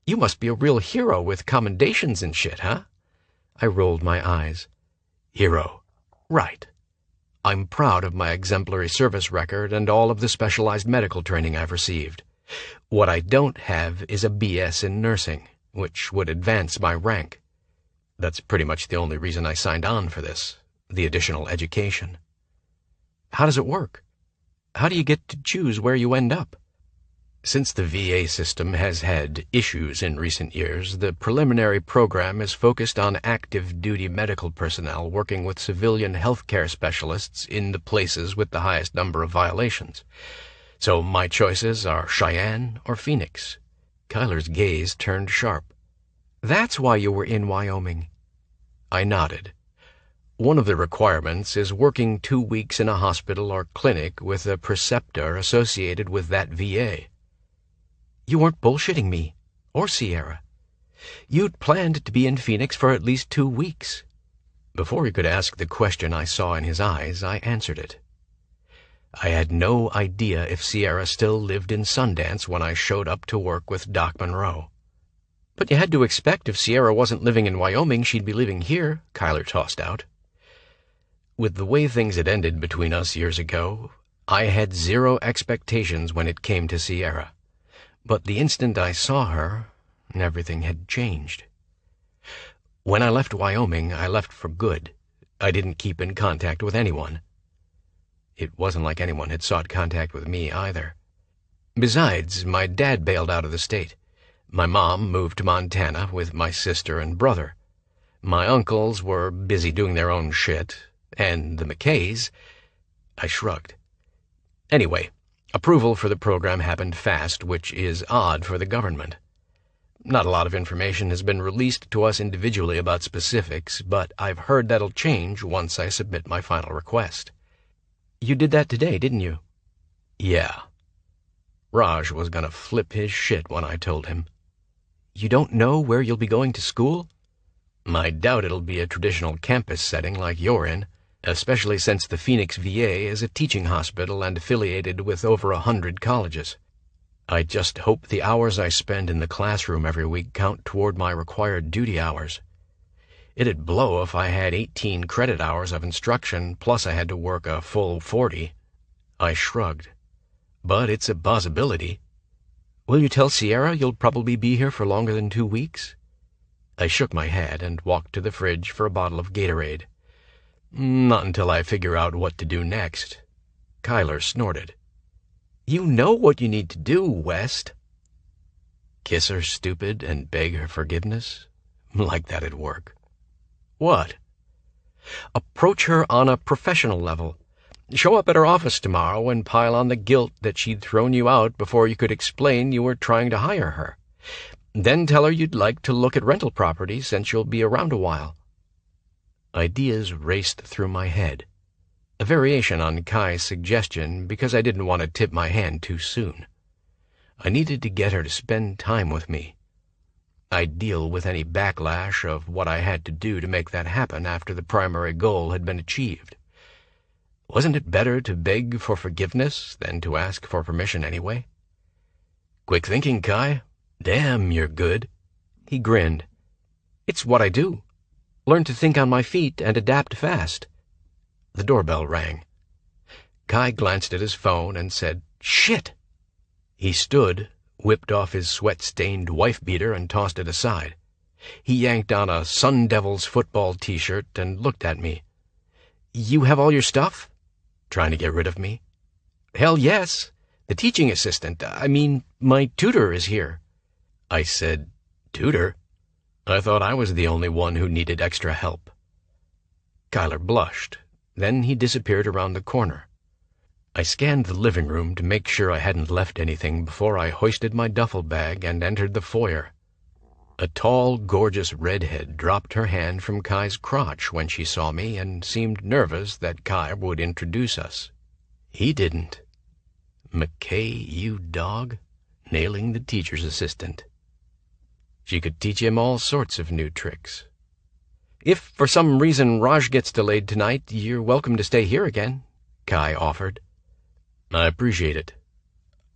You must be a real hero with commendations and shit, huh? I rolled my eyes. Hero. Right. I'm proud of my exemplary service record and all of the specialized medical training I've received. What I don't have is a BS in nursing, which would advance my rank. That's pretty much the only reason I signed on for this, the additional education. How does it work? How do you get to choose where you end up? Since the VA system has had issues in recent years, the preliminary program is focused on active duty medical personnel working with civilian healthcare specialists in the places with the highest number of violations. So my choices are Cheyenne or Phoenix. Kyler's gaze turned sharp. That's why you were in Wyoming. I nodded. One of the requirements is working 2 weeks in a hospital or clinic with a preceptor associated with that VA. You weren't bullshitting me, or Sierra. You'd planned to be in Phoenix for at least 2 weeks. Before he could ask the question I saw in his eyes, I answered it. I had no idea if Sierra still lived in Sundance when I showed up to work with Doc Monroe. But you had to expect if Sierra wasn't living in Wyoming, she'd be living here, Kyler tossed out. With the way things had ended between us years ago, I had zero expectations when it came to Sierra. But the instant I saw her, everything had changed. When I left Wyoming, I left for good. I didn't keep in contact with anyone. It wasn't like anyone had sought contact with me either. Besides, my dad bailed out of the state. My mom moved to Montana with my sister and brother. My uncles were busy doing their own shit, and the McKays... I shrugged. Anyway, approval for the program happened fast, which is odd for the government. Not a lot of information has been released to us individually about specifics, but I've heard that'll change once I submit my final request. You did that today, didn't you? Yeah. Raj was gonna flip his shit when I told him. You don't know where you'll be going to school? I doubt it'll be a traditional campus setting like you're in, especially since the Phoenix VA is a teaching hospital and affiliated with over 100 colleges. I just hope the hours I spend in the classroom every week count toward my required duty hours. It'd blow if I had 18 credit hours of instruction, plus I had to work a full 40. I shrugged. But it's a possibility. Will you tell Sierra you'll probably be here for longer than 2 weeks? I shook my head and walked to the fridge for a bottle of Gatorade. Not until I figure out what to do next. Kyler snorted. You know what you need to do, West. Kiss her stupid and beg her forgiveness? Like that'd work. What? Approach her on a professional level. Show up at her office tomorrow and pile on the guilt that she'd thrown you out before you could explain you were trying to hire her. Then tell her you'd like to look at rental properties since you'll be around a while. Ideas raced through my head. A variation on Kai's suggestion because I didn't want to tip my hand too soon. I needed to get her to spend time with me. I'd deal with any backlash of what I had to do to make that happen after the primary goal had been achieved. Wasn't it better to beg for forgiveness than to ask for permission anyway? Quick thinking, Kai. Damn, you're good. He grinned. It's what I do. Learn to think on my feet and adapt fast. The doorbell rang. Kai glanced at his phone and said, Shit! He stood, whipped off his sweat-stained wife-beater and tossed it aside. He yanked on a Sun Devils football t-shirt and looked at me. You have all your stuff? Trying to get rid of me? Hell yes. The teaching assistant, my tutor is here. I said, Tutor? I thought I was the only one who needed extra help. Kyler blushed. Then he disappeared around the corner. I scanned the living room to make sure I hadn't left anything before I hoisted my duffel bag and entered the foyer. A tall, gorgeous redhead dropped her hand from Kai's crotch when she saw me and seemed nervous that Kai would introduce us. He didn't. McKay, you dog, nailing the teacher's assistant. She could teach him all sorts of new tricks. If for some reason Raj gets delayed tonight, you're welcome to stay here again, Kai offered. I appreciate it.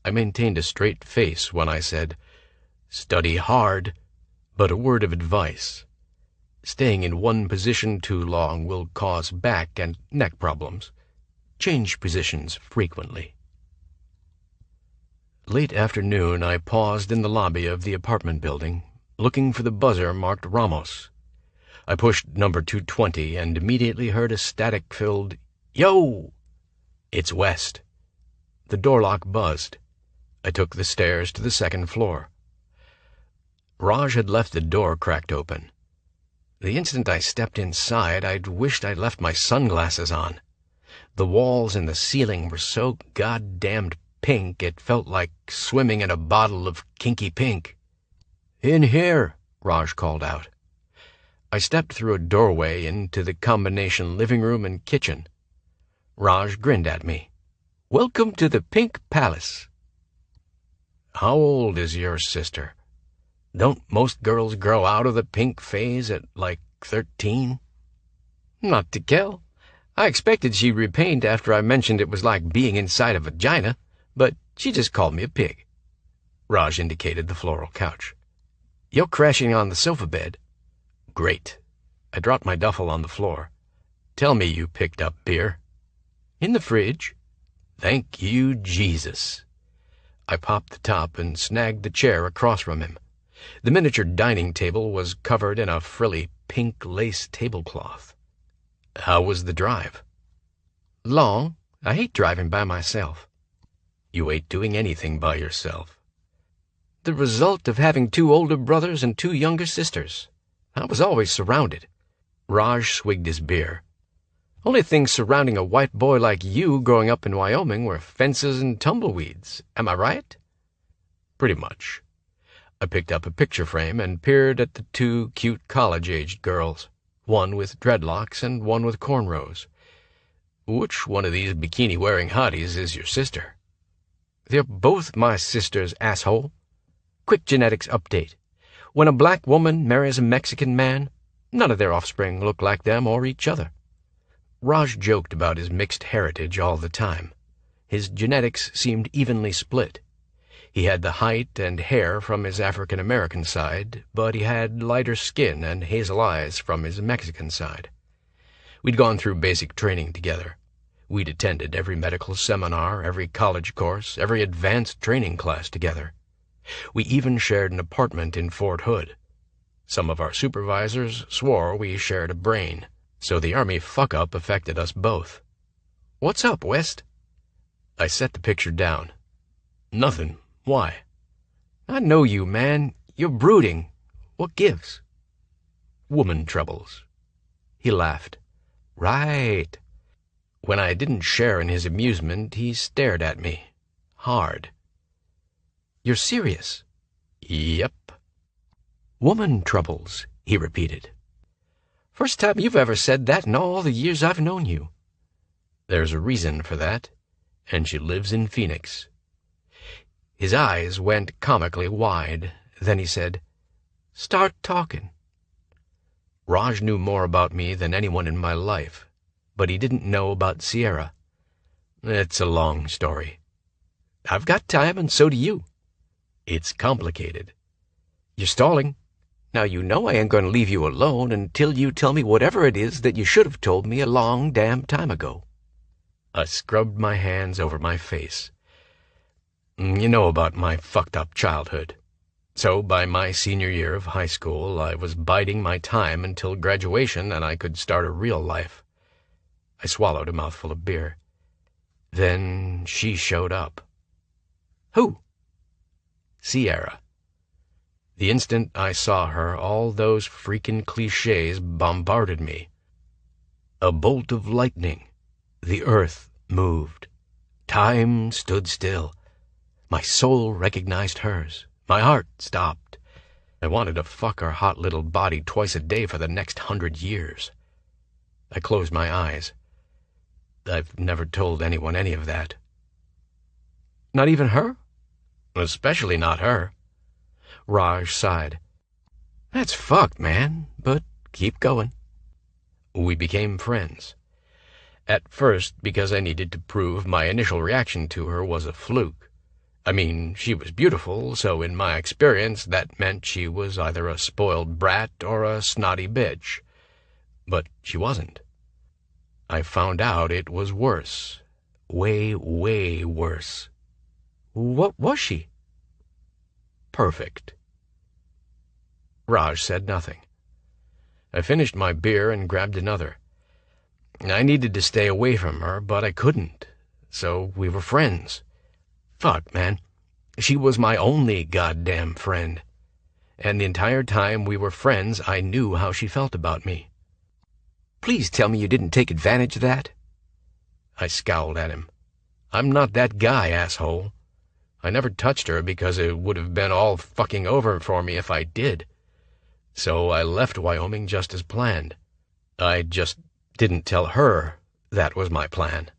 I maintained a straight face when I said, "Study hard, but a word of advice. Staying in one position too long will cause back and neck problems. Change positions frequently." Late afternoon, I paused in the lobby of the apartment building, looking for the buzzer marked Ramos. I pushed number 220 and immediately heard a static-filled, "Yo!" It's West. The door lock buzzed. I took the stairs to the second floor. Raj had left the door cracked open. The instant I stepped inside, I'd wished I'd left my sunglasses on. The walls and the ceiling were so goddamned pink it felt like swimming in a bottle of kinky pink. "In here," Raj called out. I stepped through a doorway into the combination living room and kitchen. Raj grinned at me. "Welcome to the Pink Palace." "How old is your sister? Don't most girls grow out of the pink phase at, like, 13? "Not to kill. I expected she'd repaint after I mentioned it was like being inside a vagina, but she just called me a pig." Raj indicated the floral couch. "You're crashing on the sofa bed." "Great." I dropped my duffel on the floor. "Tell me you picked up beer." "In the fridge." "Thank you, Jesus." I popped the top and snagged the chair across from him. The miniature dining table was covered in a frilly pink lace tablecloth. "How was the drive?" "Long. I hate driving by myself." "You hate doing anything by yourself." "The result of having 2 older brothers and 2 younger sisters. I was always surrounded." Raj swigged his beer. "Only things surrounding a white boy like you growing up in Wyoming were fences and tumbleweeds. Am I right?" "Pretty much." I picked up a picture frame and peered at the 2 cute college-aged girls, one with dreadlocks and one with cornrows. "Which one of these bikini-wearing hotties is your sister?" "They're both my sisters, asshole. Quick genetics update. When a black woman marries a Mexican man, none of their offspring look like them or each other." Raj joked about his mixed heritage all the time. His genetics seemed evenly split. He had the height and hair from his African-American side, but he had lighter skin and hazel eyes from his Mexican side. We'd gone through basic training together. We'd attended every medical seminar, every college course, every advanced training class together. We even shared an apartment in Fort Hood. Some of our supervisors swore we shared a brain, so the Army fuck-up affected us both. "What's up, West?" I set the picture down. "Nothing. Why?" "I know you, man. You're brooding. What gives?" "Woman troubles." He laughed. "Right." When I didn't share in his amusement, he stared at me. Hard. "You're serious?" "Yep." "Woman troubles," he repeated. "First time you've ever said that in all the years I've known you." "There's a reason for that, and she lives in Phoenix." His eyes went comically wide. Then he said, "Start talking." Raj knew more about me than anyone in my life, but he didn't know about Sierra. It's a long story. "I've got time, and so do you." "It's complicated." "You're stalling. Now you know I ain't going to leave you alone until you tell me whatever it is that you should have told me a long damn time ago." I scrubbed my hands over my face. "You know about my fucked-up childhood. So by my senior year of high school, I was biding my time until graduation and I could start a real life." I swallowed a mouthful of beer. "Then she showed up." "Who?" "Sierra. The instant I saw her, all those freaking cliches bombarded me. A bolt of lightning. The earth moved. Time stood still. My soul recognized hers. My heart stopped. I wanted to fuck her hot little body twice a day for the next 100 years. I closed my eyes. I've never told anyone any of that." "Not even her?" "Especially not her." Raj sighed. "That's fucked, man, but keep going." We became friends. At first, because I needed to prove my initial reaction to her was a fluke. I mean, she was beautiful, so in my experience that meant she was either a spoiled brat or a snotty bitch. But she wasn't. I found out it was worse. Way, way worse. What was she? Perfect. Raj said nothing. I finished my beer and grabbed another. I needed to stay away from her, but I couldn't, so we were friends. Fuck, man. She was my only goddamn friend. And the entire time we were friends, I knew how she felt about me. Please tell me you didn't take advantage of that. I scowled at him. I'm not that guy, asshole. I never touched her because it would have been all fucking over for me if I did. So I left Wyoming just as planned. I just didn't tell her that was my plan.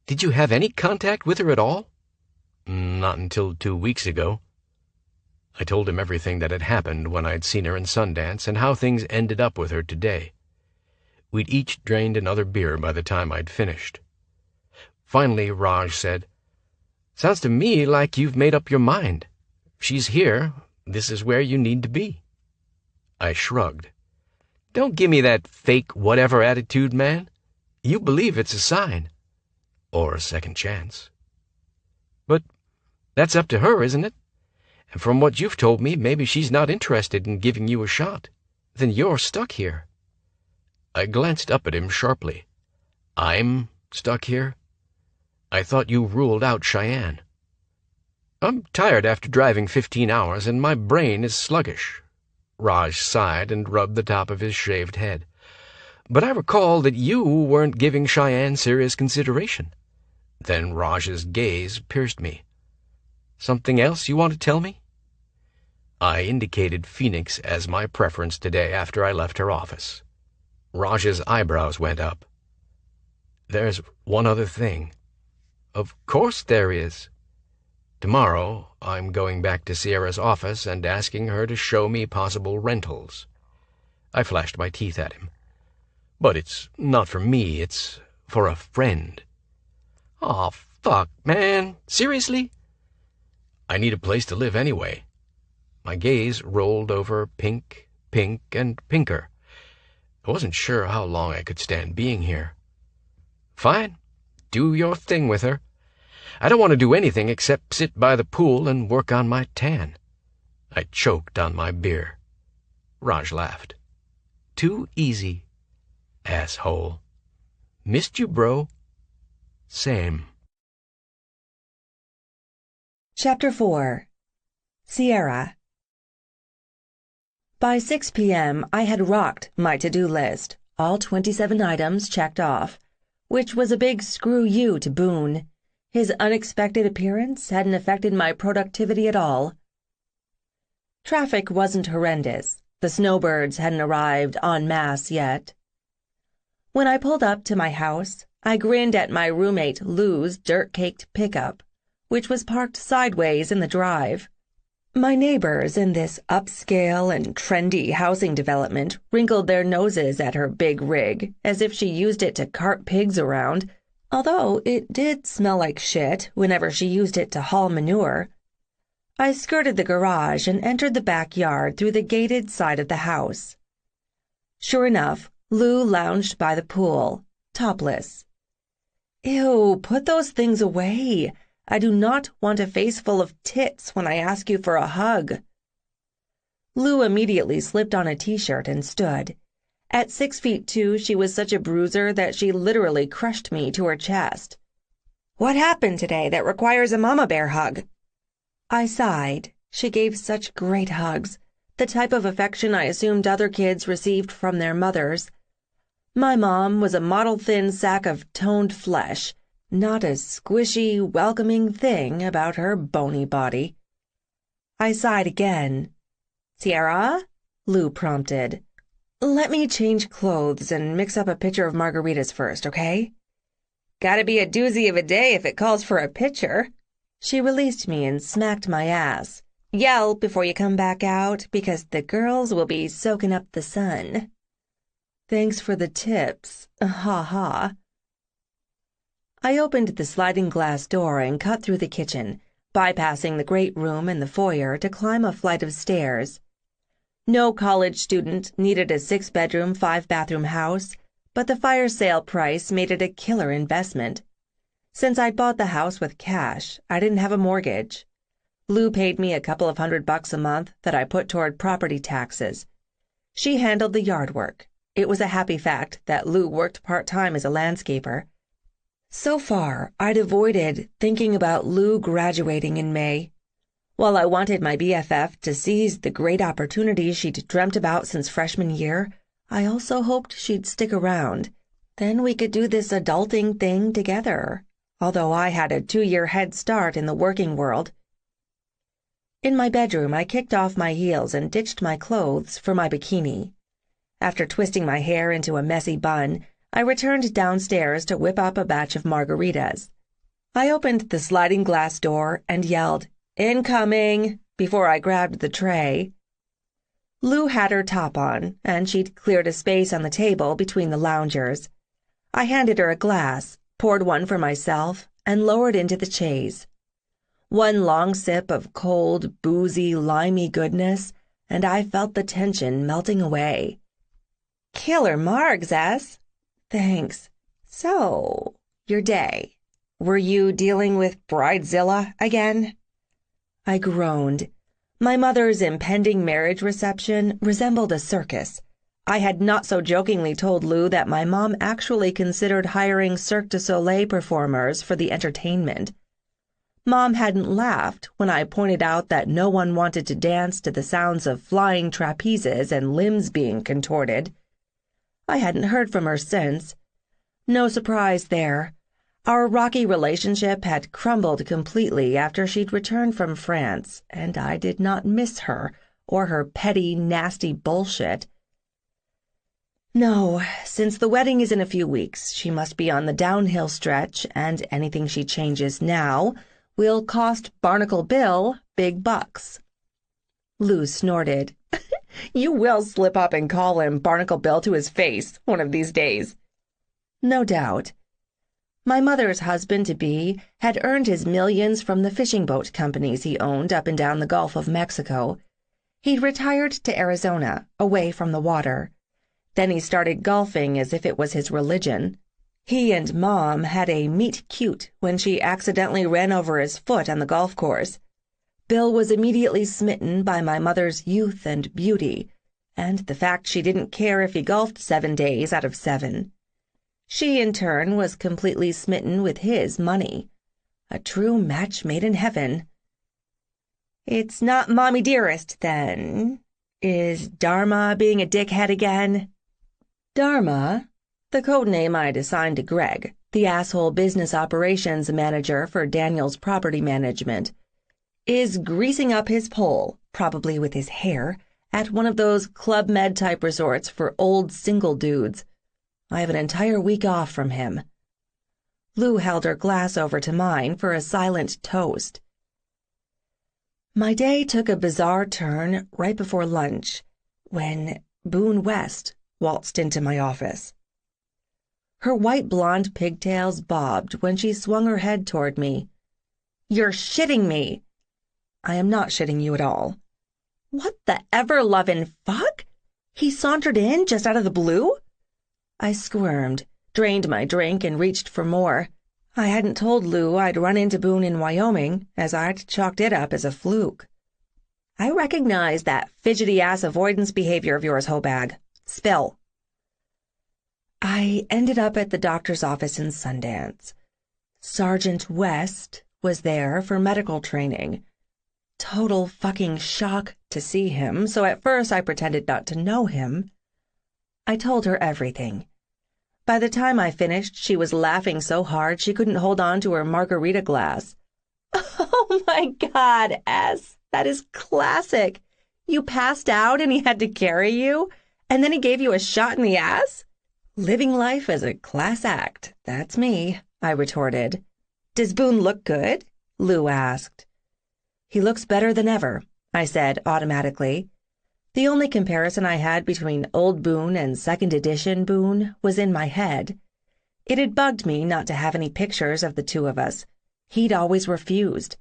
Did you have any contact with her at all? Not until 2 weeks ago. I told him everything that had happened when I'd seen her in Sundance and how things ended up with her today. We'd each drained another beer by the time I'd finished. Finally, Raj said, "Sounds to me like you've made up your mind. She's here. This is where you need to be." I shrugged. Don't give me that fake whatever attitude, man. You believe it's a sign. Or a second chance. But that's up to her, isn't it? And from what you've told me, maybe she's not interested in giving you a shot. Then you're stuck here. I glanced up at him sharply. I'm stuck here? I thought you ruled out Cheyenne. I'm tired after driving 15 hours, and my brain is sluggish. Raj sighed and rubbed the top of his shaved head. But I recall that you weren't giving Cheyenne serious consideration. Then Raj's gaze pierced me. Something else you want to tell me? I indicated Phoenix as my preference today after I left her office. Raj's eyebrows went up. There's one other thing. Of course there is. Tomorrow, I'm going back to Sierra's office and asking her to show me possible rentals. I flashed my teeth at him. But it's not for me, it's for a friend. Aw, fuck, man. Seriously? I need a place to live anyway. My gaze rolled over pink, pink, and pinker. I wasn't sure how long I could stand being here. Fine. Do your thing with her. I don't want to do anything except sit by the pool and work on my tan. I choked on my beer. Raj laughed. Too easy. Asshole. Missed you, bro. Same. Chapter 4. Sierra. By 6 p.m., I had rocked my to-do list, all 27 items checked off, which was a big screw you to Boone. His unexpected appearance hadn't affected my productivity at all. Traffic wasn't horrendous. The snowbirds hadn't arrived en masse yet. When I pulled up to my house, I grinned at my roommate Lou's dirt-caked pickup, which was parked sideways in the drive. My neighbors in this upscale and trendy housing development wrinkled their noses at her big rig, as if she used it to cart pigs around, although it did smell like shit whenever she used it to haul manure. I skirted the garage and entered the backyard through the gated side of the house. Sure enough, Lou lounged by the pool, topless. Ew, put those things away. I do not want a face full of tits when I ask you for a hug. Lou immediately slipped on a t-shirt and stood. At 6'2", she was such a bruiser that she literally crushed me to her chest. What happened today that requires a mama bear hug? I sighed. She gave such great hugs, the type of affection I assumed other kids received from their mothers. My mom was a model-thin sack of toned flesh, not a squishy, welcoming thing about her bony body. I sighed again. Sierra? Lou prompted. Let me change clothes and mix up a pitcher of margaritas first, okay? Gotta be a doozy of a day if it calls for a pitcher. She released me and smacked my ass. Yell before you come back out, because the girls will be soaking up the sun. Thanks for the tips. Ha ha. I opened the sliding glass door and cut through the kitchen, bypassing the great room and the foyer to climb a flight of stairs. No college student needed a 6-bedroom, 5-bathroom house, but the fire sale price made it a killer investment. Since I'd bought the house with cash, I didn't have a mortgage. Lou paid me a couple of $100 a month that I put toward property taxes. She handled the yard work. It was a happy fact that Lou worked part-time as a landscaper. So far, I'd avoided thinking about Lou graduating in May. While I wanted my BFF to seize the great opportunity she'd dreamt about since freshman year, I also hoped she'd stick around. Then we could do this adulting thing together, although I had a 2-year head start in the working world. In my bedroom, I kicked off my heels and ditched my clothes for my bikini. After twisting my hair into a messy bun, I returned downstairs to whip up a batch of margaritas. I opened the sliding glass door and yelled, "Incoming!" before I grabbed the tray. Lou had her top on, and she'd cleared a space on the table between the loungers. I handed her a glass, poured one for myself, and lowered into the chaise. One long sip of cold, boozy, limey goodness, and I felt the tension melting away. "Killer margs, S." "Thanks. So, your day. Were you dealing with Bridezilla again?" I groaned. My mother's impending marriage reception resembled a circus. I had not so jokingly told Lou that my mom actually considered hiring Cirque du Soleil performers for the entertainment. Mom hadn't laughed when I pointed out that no one wanted to dance to the sounds of flying trapezes and limbs being contorted. I hadn't heard from her since. No surprise there. Our rocky relationship had crumbled completely after she'd returned from France, and I did not miss her or her petty, nasty bullshit. No, since the wedding is in a few weeks, she must be on the downhill stretch, and anything she changes now will cost Barnacle Bill big bucks. Lou snorted. "You will slip up and call him Barnacle Bill to his face one of these days." No doubt. My mother's husband-to-be had earned his millions from the fishing boat companies he owned up and down the Gulf of Mexico. He'd retired to Arizona, away from the water. Then he started golfing as if it was his religion. He and Mom had a meet-cute when she accidentally ran over his foot on the golf course. Bill was immediately smitten by my mother's youth and beauty, and the fact she didn't care if he golfed 7 days out of 7. She, in turn, was completely smitten with his money. A true match made in heaven. "It's not Mommy Dearest, then. Is Dharma being a dickhead again?" Dharma, the code name I'd assigned to Greg, the asshole business operations manager for Daniel's property management, is greasing up his pole, probably with his hair, at one of those Club Med-type resorts for old single dudes. I have an entire week off from him. Lou held her glass over to mine for a silent toast. My day took a bizarre turn right before lunch, when Boone West waltzed into my office. Her white blonde pigtails bobbed when she swung her head toward me. "You're shitting me." "I am not shitting you at all." "What the ever-lovin' fuck? He sauntered in just out of the blue?" I squirmed, drained my drink, and reached for more. I hadn't told Lou I'd run into Boone in Wyoming, as I'd chalked it up as a fluke. "I recognize that fidgety-ass avoidance behavior of yours, Hobag. Spill." I ended up at the doctor's office in Sundance. Sergeant West was there for medical training. Total fucking shock to see him, so at first I pretended not to know him. I told her everything. By the time I finished, she was laughing so hard she couldn't hold on to her margarita glass. "Oh my God, S, that is classic. You passed out and he had to carry you, and then he gave you a shot in the ass?" "Living life as a class act, that's me," I retorted. "Does Boone look good?" Lou asked. "He looks better than ever," I said automatically. The only comparison I had between old Boone and second edition Boone was in my head. It had bugged me not to have any pictures of the two of us. He'd always refused.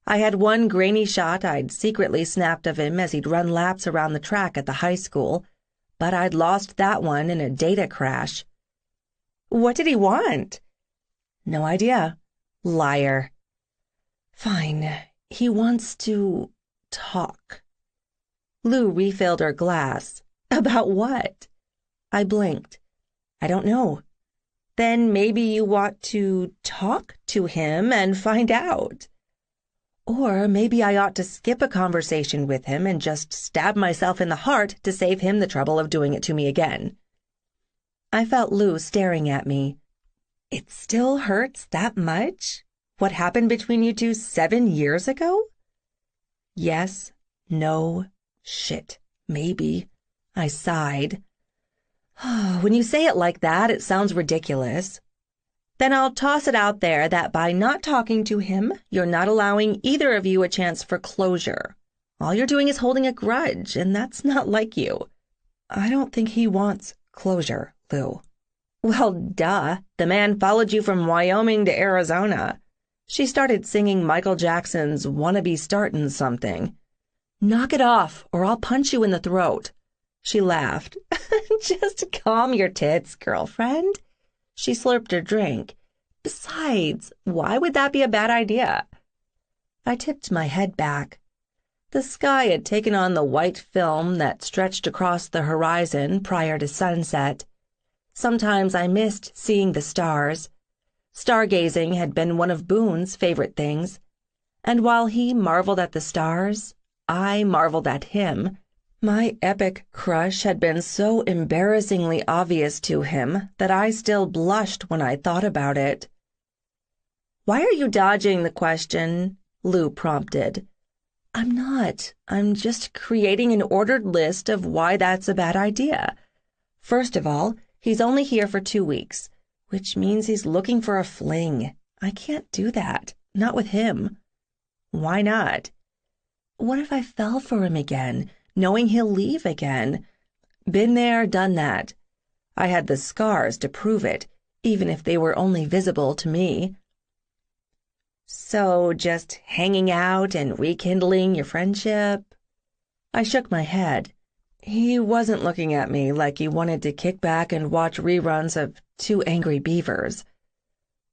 I had one grainy shot I'd secretly snapped of him as he'd run laps around the track at the high school, but I'd lost that one in a data crash. What did he want? No idea. Liar. Fine. He wants to talk. Lou refilled her glass. About what? I blinked. I don't know. Then maybe you want to talk to him and find out. Or maybe I ought to skip a conversation with him and just stab myself in the heart to save him the trouble of doing it to me again. I felt Lou staring at me. It still hurts that much? What happened between you two 7 years ago? Yes, no, shit, maybe. I sighed. When you say it like that, it sounds ridiculous. Then I'll toss it out there that by not talking to him, you're not allowing either of you a chance for closure. All you're doing is holding a grudge, and that's not like you. I don't think he wants closure, Lou. Well, duh. The man followed you from Wyoming to Arizona. She started singing Michael Jackson's Wanna Be Startin' Something. Knock it off, or I'll punch you in the throat. She laughed. Just calm your tits, girlfriend. She slurped her drink. Besides, why would that be a bad idea? I tipped my head back. The sky had taken on the white film that stretched across the horizon prior to sunset. Sometimes I missed seeing the stars. Stargazing had been one of Boone's favorite things, and while he marveled at the stars, I marveled at him. My epic crush had been so embarrassingly obvious to him that I still blushed when I thought about it. Why are you dodging the question? Lou prompted. I'm not. I'm just creating an ordered list of why that's a bad idea. First of all, he's only here for 2 weeks, which means he's looking for a fling. I can't do that. Not with him. Why not? What if I fell for him again, knowing he'll leave again? Been there, done that. I had the scars to prove it, even if they were only visible to me. So, just hanging out and rekindling your friendship? I shook my head. He wasn't looking at me like he wanted to kick back and watch reruns of Two Angry Beavers.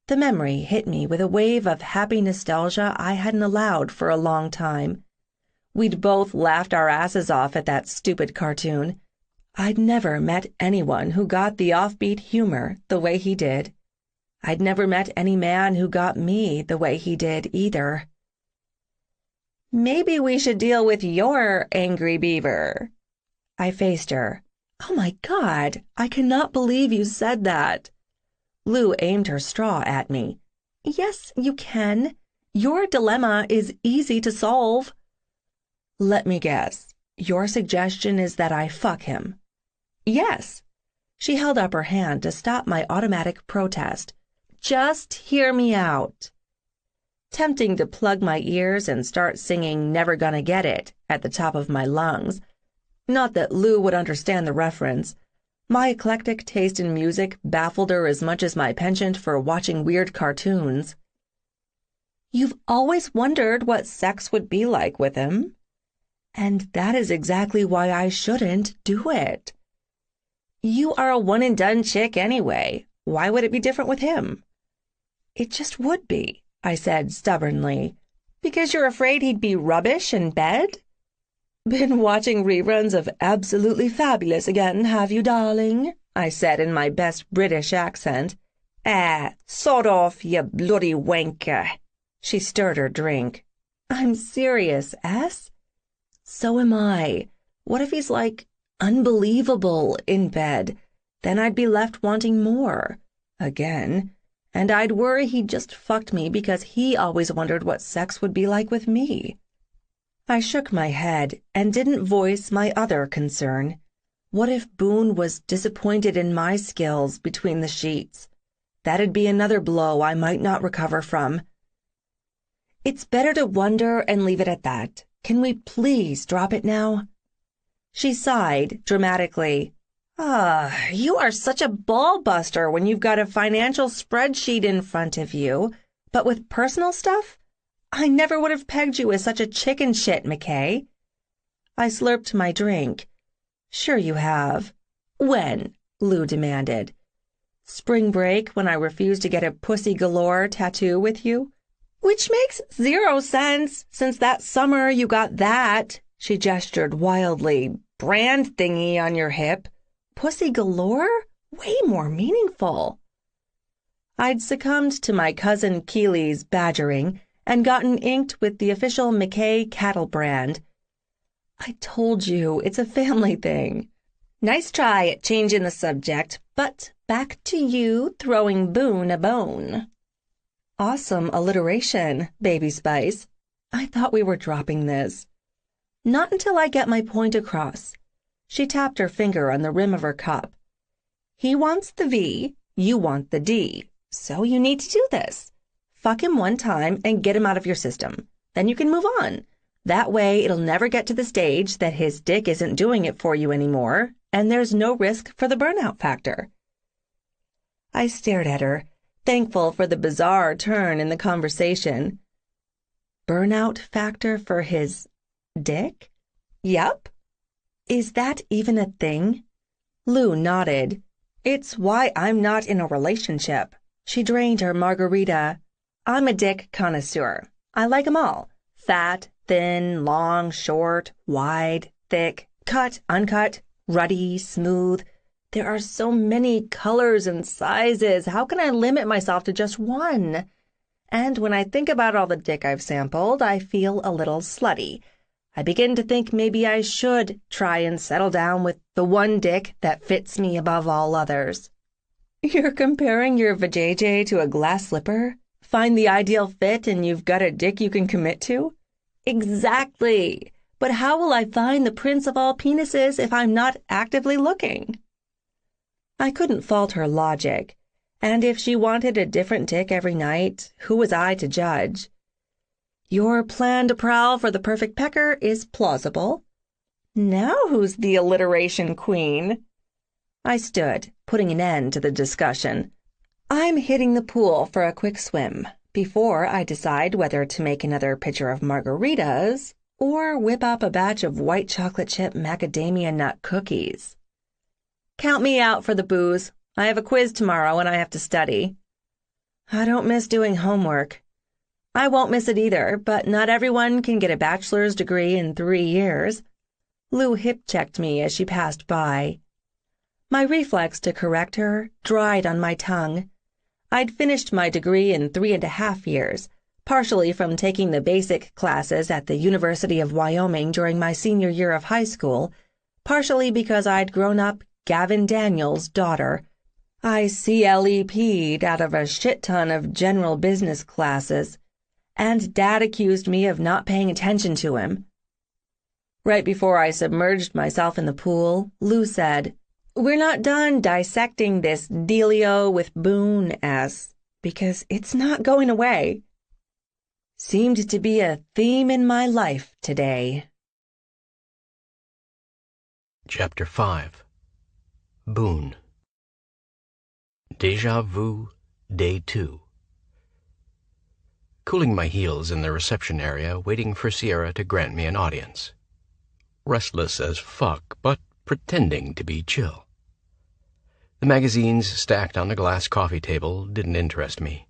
The memory hit me with a wave of happy nostalgia I hadn't allowed for a long time. We'd both laughed our asses off at that stupid cartoon. I'd never met anyone who got the offbeat humor the way he did. I'd never met any man who got me the way he did either. Maybe we should deal with your angry beaver. I faced her. Oh my God, I cannot believe you said that. Lou aimed her straw at me. Yes, you can. Your dilemma is easy to solve. Let me guess. Your suggestion is that I fuck him. Yes. She held up her hand to stop my automatic protest. Just hear me out. Tempting to plug my ears and start singing Never Gonna Get It at the top of my lungs. Not that Lou would understand the reference. My eclectic taste in music baffled her as much as my penchant for watching weird cartoons. You've always wondered what sex would be like with him. And that is exactly why I shouldn't do it. You are a one-and-done chick anyway. Why would it be different with him? It just would be, I said stubbornly. Because you're afraid he'd be rubbish in bed? Been watching reruns of Absolutely Fabulous again, have you, darling? I said in my best British accent. Sod off, you bloody wanker. She stirred her drink. I'm serious, S. So am I. What if he's like unbelievable in bed? Then I'd be left wanting more. Again. And I'd worry he'd just fucked me because he always wondered what sex would be like with me. I shook my head and didn't voice my other concern. What if Boone was disappointed in my skills between the sheets? That'd be another blow I might not recover from. It's better to wonder and leave it at that. Can we please drop it now? She sighed dramatically. You are such a ball buster when you've got a financial spreadsheet in front of you. But with personal stuff, I never would have pegged you as such a chicken shit, McKay. I slurped my drink. Sure you have. When? Lou demanded. Spring break, when I refused to get a pussy galore tattoo with you? Which makes 0 sense, since that summer you got that, she gestured wildly, brand thingy on your hip. Pussy galore? Way more meaningful. I'd succumbed to my cousin Keeley's badgering and gotten inked with the official McKay cattle brand. I told you, it's a family thing. Nice try at changing the subject, but back to you throwing Boone a bone. Awesome alliteration, Baby Spice. I thought we were dropping this. Not until I get my point across. She tapped her finger on the rim of her cup. He wants the V, you want the D, so you need to do this. Fuck him one time and get him out of your system. Then you can move on. That way it'll never get to the stage that his dick isn't doing it for you anymore, and there's no risk for the burnout factor. I stared at her, thankful for the bizarre turn in the conversation. Burnout factor for his dick? Yup. Is that even a thing? Lou nodded. It's why I'm not in a relationship. She drained her margarita. I'm a dick connoisseur. I like 'em all. Fat, thin, long, short, wide, thick, cut, uncut, ruddy, smooth. There are so many colors and sizes. How can I limit myself to just one? And when I think about all the dick I've sampled, I feel a little slutty. I begin to think maybe I should try and settle down with the one dick that fits me above all others. You're comparing your vajayjay to a glass slipper? Find the ideal fit and you've got a dick you can commit to? Exactly. But how will I find the prince of all penises if I'm not actively looking? I couldn't fault her logic, and if she wanted a different dick every night, who was I to judge? Your plan to prowl for the perfect pecker is plausible. Now who's the alliteration queen? I stood, putting an end to the discussion. I'm hitting the pool for a quick swim before I decide whether to make another pitcher of margaritas or whip up a batch of white chocolate chip macadamia nut cookies. Count me out for the booze. I have a quiz tomorrow and I have to study. I don't miss doing homework. I won't miss it either, but not everyone can get a bachelor's degree in 3 years. Lou hip-checked me as she passed by. My reflex to correct her dried on my tongue. I'd finished my degree in 3.5 years, partially from taking the basic classes at the University of Wyoming during my senior year of high school, partially because I'd grown up Gavin Daniels' daughter. I CLEP'd out of a shit ton of general business classes, and Dad accused me of not paying attention to him. Right before I submerged myself in the pool, Lou said, "We're not done dissecting this dealio with Boone S, because it's not going away." Seemed to be a theme in my life today. Chapter 5. Boone. Déjà Vu, Day 2. Cooling my heels in the reception area, waiting for Sierra to grant me an audience. Restless as fuck, but pretending to be chill. The magazines stacked on the glass coffee table didn't interest me.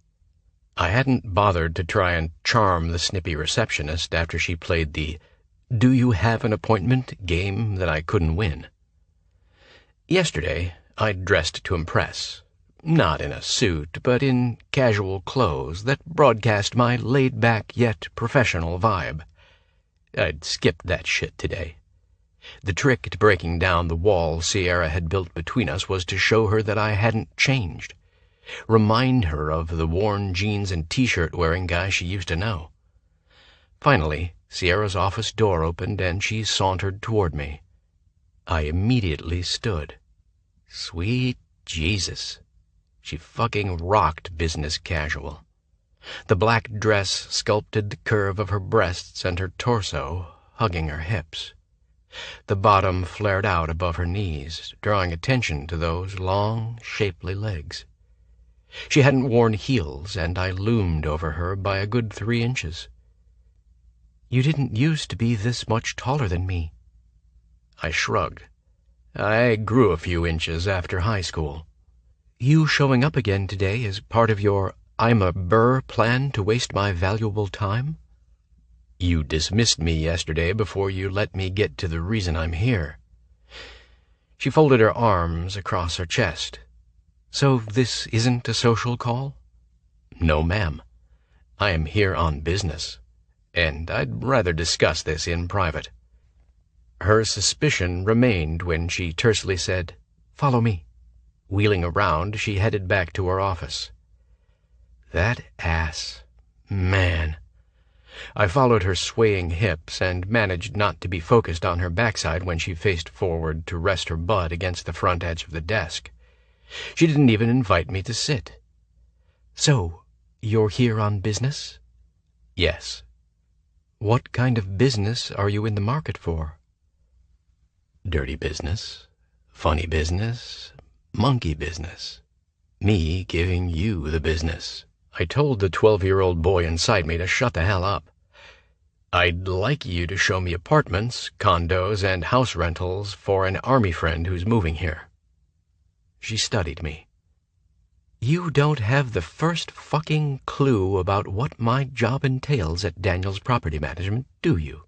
I hadn't bothered to try and charm the snippy receptionist after she played the "Do you have an appointment?" game that I couldn't win. Yesterday, I'd dressed to impress. Not in a suit, but in casual clothes that broadcast my laid-back yet professional vibe. I'd skipped that shit today. The trick to breaking down the wall Sierra had built between us was to show her that I hadn't changed. Remind her of the worn jeans and t-shirt wearing guy she used to know. Finally, Sierra's office door opened and she sauntered toward me. I immediately stood. Sweet Jesus. She fucking rocked business casual. The black dress sculpted the curve of her breasts and her torso, hugging her hips. The bottom flared out above her knees, drawing attention to those long, shapely legs. She hadn't worn heels, and I loomed over her by a good 3 inches. "You didn't used to be this much taller than me." I shrugged. "I grew a few inches after high school." "You showing up again today is part of your I'm a burr plan to waste my valuable time?" "You dismissed me yesterday before you let me get to the reason I'm here." She folded her arms across her chest. "So this isn't a social call?" "No, ma'am. I am here on business, and I'd rather discuss this in private." Her suspicion remained when she tersely said, "Follow me." Wheeling around, she headed back to her office. That ass. Man. I followed her swaying hips and managed not to be focused on her backside when she faced forward to rest her butt against the front edge of the desk. She didn't even invite me to sit. "So, you're here on business?" "Yes." "What kind of business are you in the market for?" "Dirty business, funny business, monkey business. Me giving you the business." I told the 12-year-old boy inside me to shut the hell up. "I'd like you to show me apartments, condos, and house rentals for an army friend who's moving here." She studied me. "You don't have the first fucking clue about what my job entails at Daniels Property Management, do you?"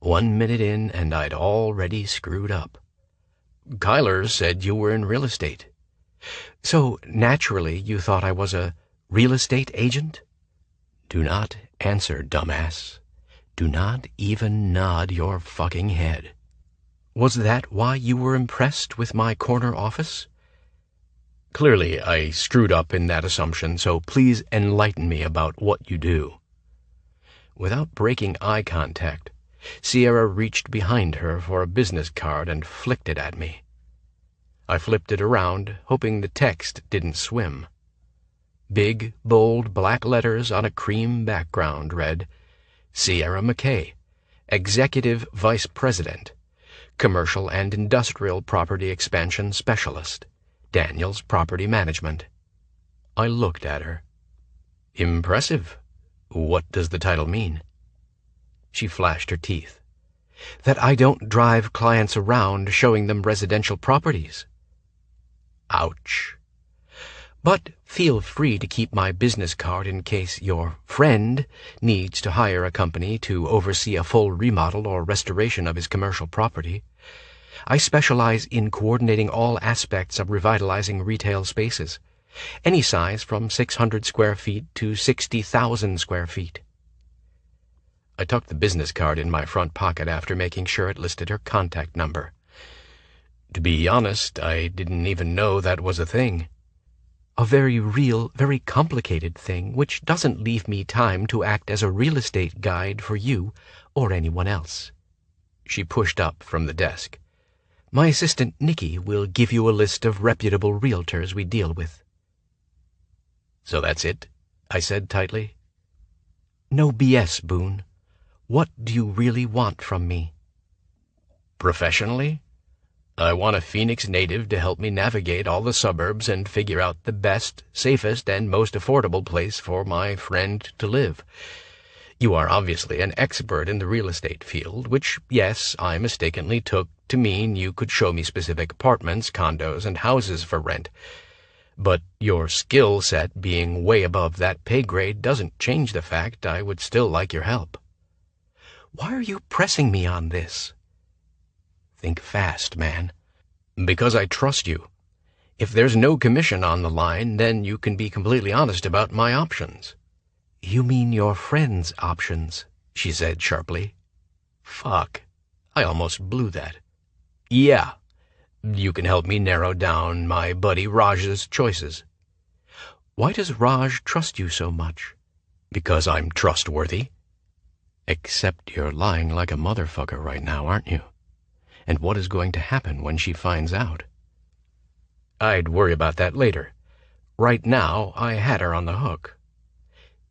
1 minute in, and I'd already screwed up. "Kyler said you were in real estate." "So, naturally, you thought I was a real estate agent?" "Do not answer, dumbass. Do not even nod your fucking head." "Was that why you were impressed with my corner office?" "Clearly, I screwed up in that assumption, so please enlighten me about what you do." Without breaking eye contact, Sierra reached behind her for a business card and flicked it at me. I flipped it around, hoping the text didn't swim. Big, bold, black letters on a cream background read, "Sierra McKay, Executive Vice President, Commercial and Industrial Property Expansion Specialist, Daniels Property Management." I looked at her. "Impressive. What does the title mean?" She flashed her teeth. "That I don't drive clients around showing them residential properties." Ouch. "But feel free to keep my business card in case your friend needs to hire a company to oversee a full remodel or restoration of his commercial property. I specialize in coordinating all aspects of revitalizing retail spaces, any size from 600 square feet to 60,000 square feet. I tucked the business card in my front pocket after making sure it listed her contact number. To be honest, I didn't even know that was a thing. A very real, very complicated thing, which doesn't leave me time to act as a real estate guide for you or anyone else. She pushed up from the desk. My assistant, Nikki, will give you a list of reputable realtors we deal with. So that's it? I said tightly. No BS, Boone. What do you really want from me? Professionally? I want a Phoenix native to help me navigate all the suburbs and figure out the best, safest, and most affordable place for my friend to live. You are obviously an expert in the real estate field, which, yes, I mistakenly took to mean you could show me specific apartments, condos, and houses for rent. But your skill set being way above that pay grade doesn't change the fact I would still like your help. Why are you pressing me on this? Think fast, man. Because I trust you. If there's no commission on the line, then you can be completely honest about my options. You mean your friend's options, she said sharply. Fuck. I almost blew that. Yeah. You can help me narrow down my buddy Raj's choices. Why does Raj trust you so much? Because I'm trustworthy. Except you're lying like a motherfucker right now, aren't you? And what is going to happen when she finds out? I'd worry about that later. Right now, I had her on the hook.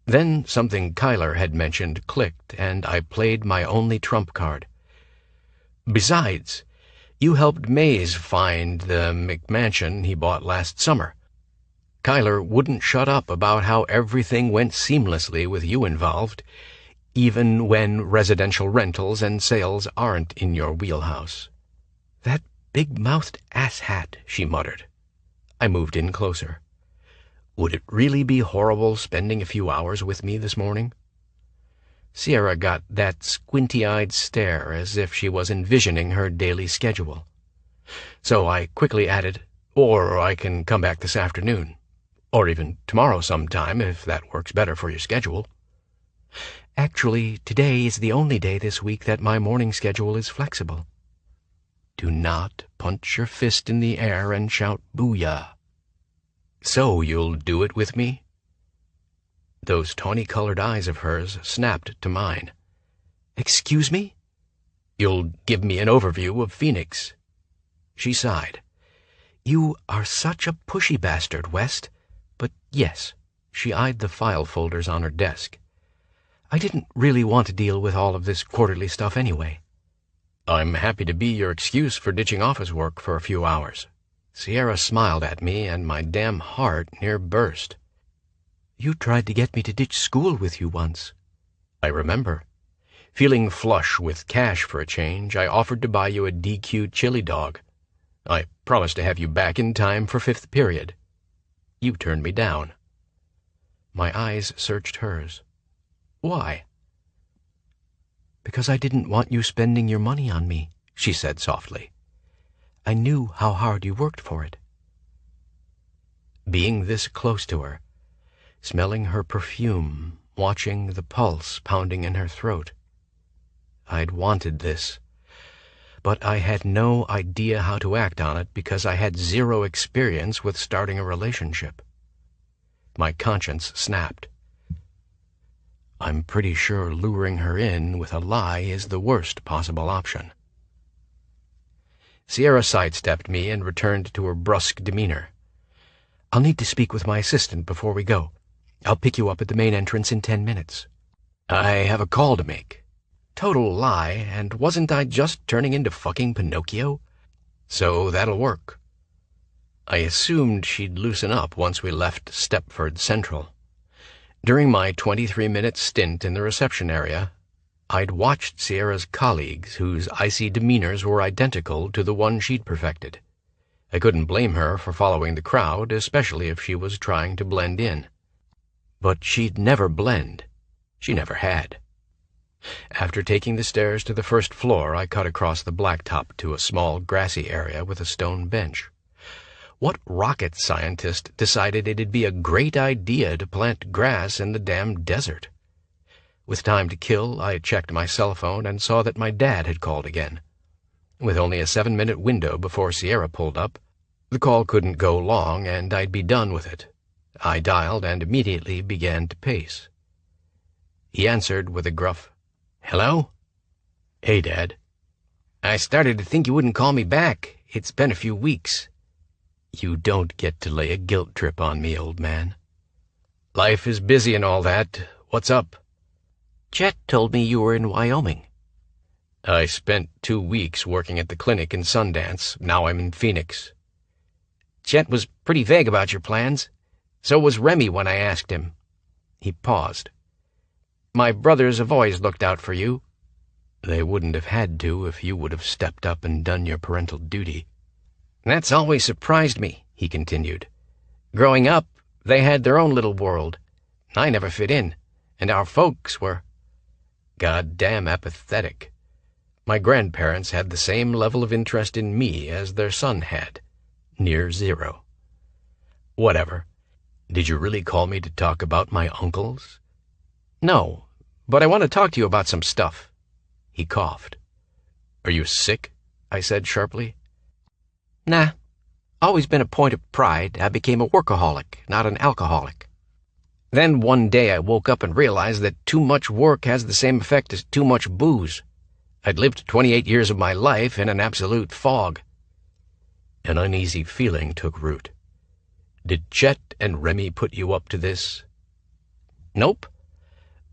Then something Kyler had mentioned clicked, and I played my only trump card. Besides, you helped Maze find the McMansion he bought last summer. Kyler wouldn't shut up about how everything went seamlessly with you involved, even when residential rentals and sales aren't in your wheelhouse. That big-mouthed asshat, she muttered. I moved in closer. Would it really be horrible spending a few hours with me this morning? Sierra got that squinty-eyed stare as if she was envisioning her daily schedule. So I quickly added, or I can come back this afternoon. Or even tomorrow sometime, if that works better for your schedule. Actually, today is the only day this week that my morning schedule is flexible. Do not punch your fist in the air and shout booyah. So you'll do it with me? Those tawny-colored eyes of hers snapped to mine. Excuse me? You'll give me an overview of Phoenix. She sighed. You are such a pushy bastard, West. But yes, she eyed the file folders on her desk. I didn't really want to deal with all of this quarterly stuff anyway. I'm happy to be your excuse for ditching office work for a few hours. Sierra smiled at me, and my damn heart near burst. You tried to get me to ditch school with you once. I remember. Feeling flush with cash for a change, I offered to buy you a DQ chili dog. I promised to have you back in time for 5th period. You turned me down. My eyes searched hers. Why? Because I didn't want you spending your money on me, she said softly. I knew how hard you worked for it. Being this close to her, smelling her perfume, watching the pulse pounding in her throat, I'd wanted this. But I had no idea how to act on it because I had zero experience with starting a relationship. My conscience snapped. I'm pretty sure luring her in with a lie is the worst possible option. Sierra sidestepped me and returned to her brusque demeanor. I'll need to speak with my assistant before we go. I'll pick you up at the main entrance in 10 minutes. I have a call to make. Total lie, and wasn't I just turning into fucking Pinocchio? So that'll work. I assumed she'd loosen up once we left Stepford Central. During my 23-minute stint in the reception area, I'd watched Sierra's colleagues whose icy demeanors were identical to the one she'd perfected. I couldn't blame her for following the crowd, especially if she was trying to blend in. But she'd never blend. She never had. After taking the stairs to the first floor, I cut across the blacktop to a small grassy area with a stone bench. What rocket scientist decided it'd be a great idea to plant grass in the damn desert? With time to kill, I checked my cell phone and saw that my dad had called again. With only a 7-minute window before Sierra pulled up, the call couldn't go long and I'd be done with it. I dialed and immediately began to pace. He answered with a gruff, "Hello?" "Hey, Dad." "I started to think you wouldn't call me back. It's been a few weeks." "You don't get to lay a guilt trip on me, old man." "Life is busy and all that. What's up?" "Chet told me you were in Wyoming." "I spent 2 weeks working at the clinic in Sundance. Now I'm in Phoenix." "Chet was pretty vague about your plans. So was Remy when I asked him." He paused. "My brothers have always looked out for you." "They wouldn't have had to if you would have stepped up and done your parental duty." "That's always surprised me," he continued. "Growing up, they had their own little world. I never fit in, and our folks were goddamn apathetic. My grandparents had the same level of interest in me as their son had. Near zero. Whatever. Did you really call me to talk about my uncles?" "No, but I want to talk to you about some stuff." He coughed. "Are you sick?" I said sharply. "Nah. Always been a point of pride. I became a workaholic, not an alcoholic. Then one day I woke up and realized that too much work has the same effect as too much booze. I'd lived 28 years of my life in an absolute fog." An uneasy feeling took root. "Did Chet and Remy put you up to this?" "Nope.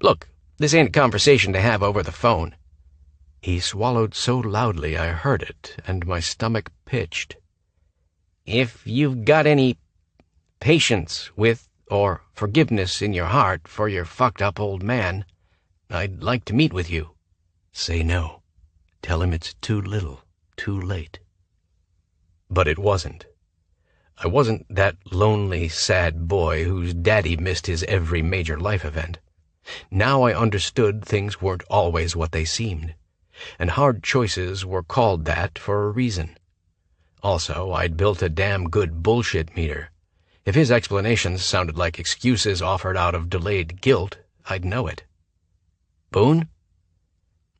Look, this ain't a conversation to have over the phone." He swallowed so loudly I heard it, and my stomach pitched. "If you've got any patience with or forgiveness in your heart for your fucked-up old man, I'd like to meet with you." "Say no. Tell him it's too little, too late." But it wasn't. I wasn't that lonely, sad boy whose daddy missed his every major life event. Now I understood things weren't always what they seemed, and hard choices were called that for a reason. Also, I'd built a damn good bullshit meter. If his explanations sounded like excuses offered out of delayed guilt, I'd know it. "Boone?"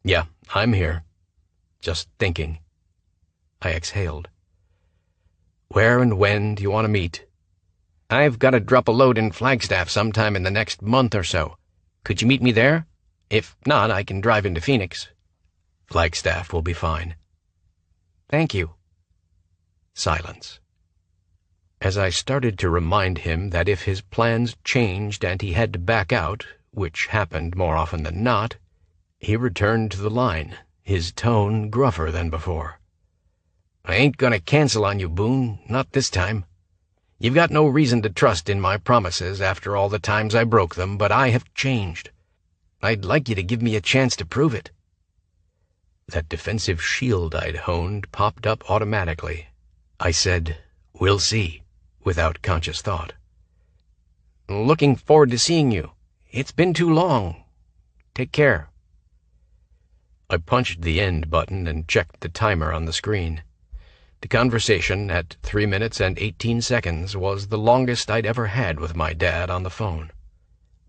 "Yeah, I'm here. Just thinking." I exhaled. "Where and when do you want to meet?" "I've got to drop a load in Flagstaff sometime in the next month or so. Could you meet me there? If not, I can drive into Phoenix." "Flagstaff will be fine." "Thank you." Silence. As I started to remind him that if his plans changed and he had to back out, which happened more often than not, he returned to the line, his tone gruffer than before. "I ain't gonna cancel on you, Boone, not this time. You've got no reason to trust in my promises after all the times I broke them, but I have changed. I'd like you to give me a chance to prove it." That defensive shield I'd honed popped up automatically. I said, "We'll see," without conscious thought. "Looking forward to seeing you. It's been too long. Take care." I punched the end button and checked the timer on the screen. The conversation, at 3 minutes and 18 seconds, was the longest I'd ever had with my dad on the phone.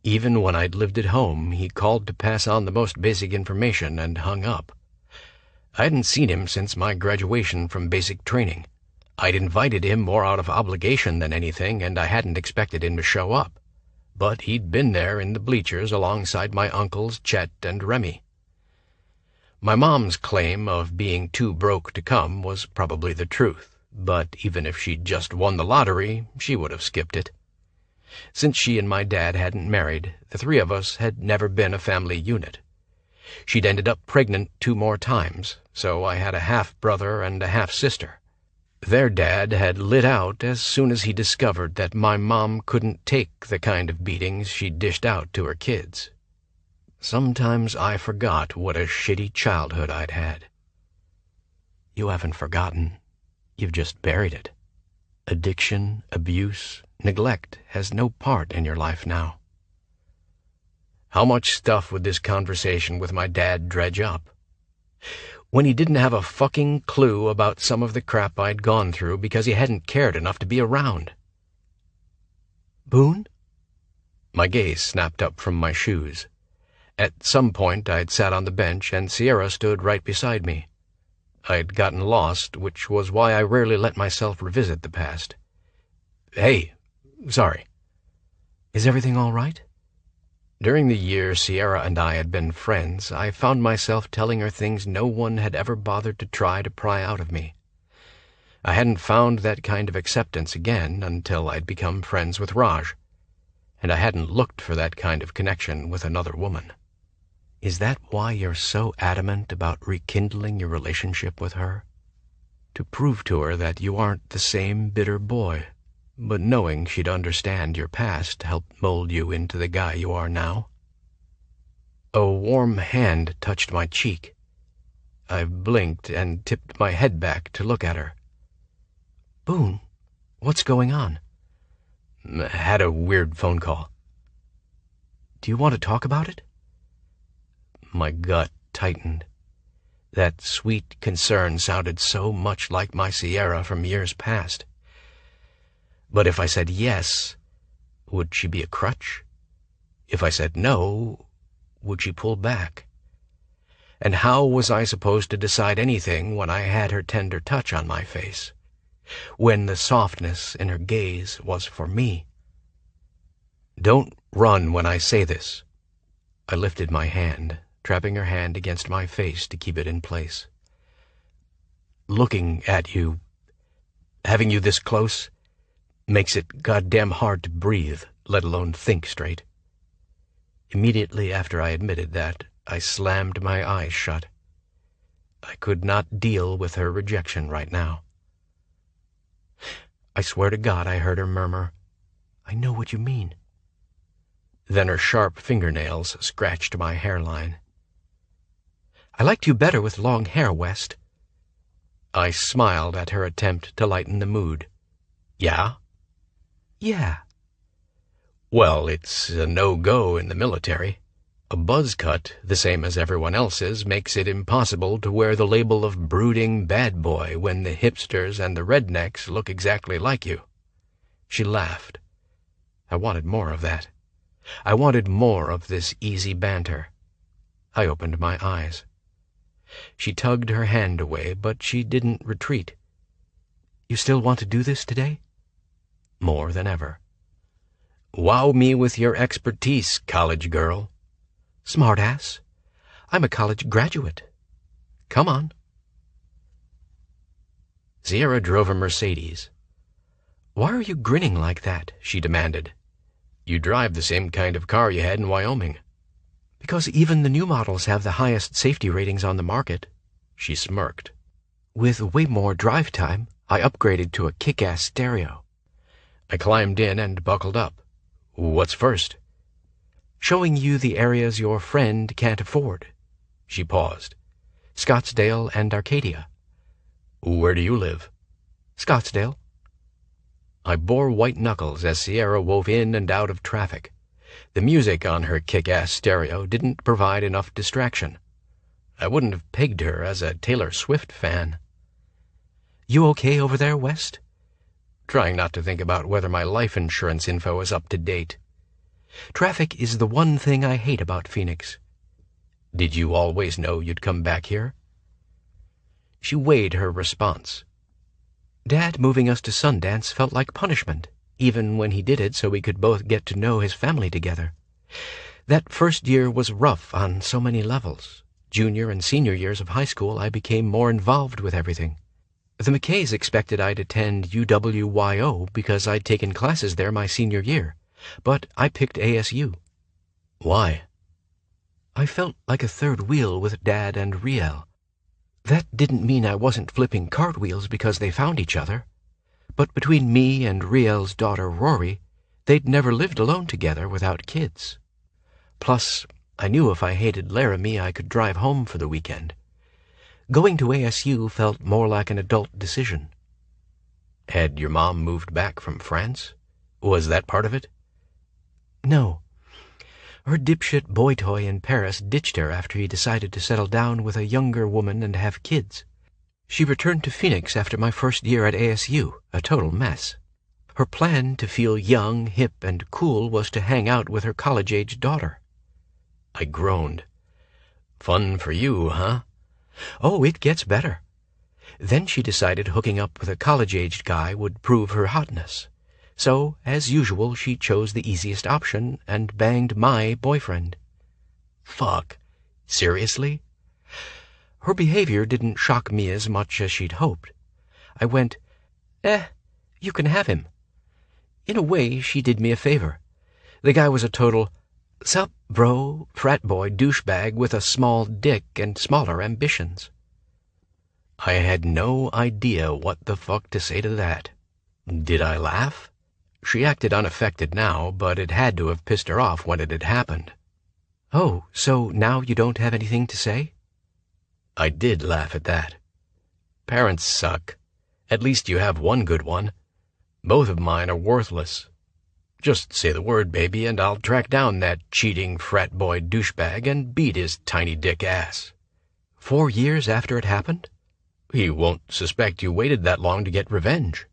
Even when I'd lived at home, he called to pass on the most basic information and hung up. I hadn't seen him since my graduation from basic training. I'd invited him more out of obligation than anything, and I hadn't expected him to show up. But he'd been there in the bleachers alongside my uncles Chet and Remy. My mom's claim of being too broke to come was probably the truth, but even if she'd just won the lottery, she would have skipped it. Since she and my dad hadn't married, the three of us had never been a family unit. She'd ended up pregnant 2 more times, so I had a half-brother and a half-sister. Their dad had lit out as soon as he discovered that my mom couldn't take the kind of beatings she dished out to her kids. Sometimes I forgot what a shitty childhood I'd had. You haven't forgotten. You've just buried it. Addiction, abuse, neglect has no part in your life now. How much stuff would this conversation with my dad dredge up? When he didn't have a fucking clue about some of the crap I'd gone through because he hadn't cared enough to be around. "Boone?" My gaze snapped up from my shoes. At some point I'd sat on the bench and Sierra stood right beside me. I'd gotten lost, which was why I rarely let myself revisit the past. "Hey, sorry. Is everything all right?" During the year Sierra and I had been friends, I found myself telling her things no one had ever bothered to try to pry out of me. I hadn't found that kind of acceptance again until I'd become friends with Raj, and I hadn't looked for that kind of connection with another woman. Is that why you're so adamant about rekindling your relationship with her? To prove to her that you aren't the same bitter boy, but knowing she'd understand your past helped mold you into the guy you are now? A warm hand touched my cheek. I blinked and tipped my head back to look at her. "Boone, what's going on?" "Had a weird phone call." "Do you want to talk about it?" My gut tightened. That sweet concern sounded so much like my Sierra from years past. But if I said yes, would she be a crutch? If I said no, would she pull back? And how was I supposed to decide anything when I had her tender touch on my face? When the softness in her gaze was for me? "Don't run when I say this." I lifted my hand, trapping her hand against my face to keep it in place. "Looking at you, having you this close, makes it goddamn hard to breathe, let alone think straight." Immediately after I admitted that, I slammed my eyes shut. I could not deal with her rejection right now. I swear to God I heard her murmur, "I know what you mean." Then her sharp fingernails scratched my hairline. "I liked you better with long hair, West." I smiled at her attempt to lighten the mood. "Yeah?" "Yeah." "Well, it's a no-go in the military. A buzz cut, the same as everyone else's, makes it impossible to wear the label of brooding bad boy when the hipsters and the rednecks look exactly like you." She laughed. I wanted more of that. I wanted more of this easy banter. I opened my eyes. She tugged her hand away, but she didn't retreat. "You still want to do this today?" More than ever. "Wow me with your expertise, college girl." "Smartass. I'm a college graduate. Come on." Sierra drove a Mercedes. "Why are you grinning like that?" she demanded. "You drive the same kind of car you had in Wyoming." "Because even the new models have the highest safety ratings on the market." She smirked. "With way more drive time, I upgraded to a kick-ass stereo." I climbed in and buckled up. "What's first?" "Showing you the areas your friend can't afford." She paused. "Scottsdale and Arcadia." "Where do you live?" "Scottsdale." I bore white knuckles as Sierra wove in and out of traffic. The music on her kick-ass stereo didn't provide enough distraction. I wouldn't have pegged her as a Taylor Swift fan. "You okay over there, West?" Trying not to think about whether my life insurance info is up to date. "Traffic is the one thing I hate about Phoenix." "Did you always know you'd come back here?" She weighed her response. "Dad moving us to Sundance felt like punishment, even when he did it so we could both get to know his family together. That first year was rough on so many levels. Junior and senior years of high school, I became more involved with everything. The McKays expected I'd attend UWYO because I'd taken classes there my senior year, but I picked ASU. "Why?" "I felt like a third wheel with Dad and Riel. That didn't mean I wasn't flipping cartwheels because they found each other. But between me and Riel's daughter Rory, they'd never lived alone together without kids. Plus, I knew if I hated Laramie, I could drive home for the weekend. Going to ASU felt more like an adult decision." "Had your mom moved back from France? Was that part of it?" "No. Her dipshit boy toy in Paris ditched her after he decided to settle down with a younger woman and have kids. She returned to Phoenix after my first year at ASU, a total mess. Her plan to feel young, hip, and cool was to hang out with her college-age daughter." I groaned. "Fun for you, huh?" "Oh, it gets better. Then she decided hooking up with a college-aged guy would prove her hotness. So, as usual, she chose the easiest option and banged my boyfriend." "Fuck. Seriously?" Her behavior didn't shock me as much as she'd hoped. I went, "You can have him." In a way, she did me a favor. The guy was a total, "Sup, bro, frat boy douchebag with a small dick and smaller ambitions." I had no idea what the fuck to say to that. Did I laugh? She acted unaffected now, but it had to have pissed her off when it had happened. "Oh, so now you don't have anything to say?" I did laugh at that. "Parents suck. At least you have one good one. Both of mine are worthless. Just say the word, baby, and I'll track down that cheating frat boy douchebag and beat his tiny dick ass." 4 years after it happened? "He won't suspect you waited that long to get revenge."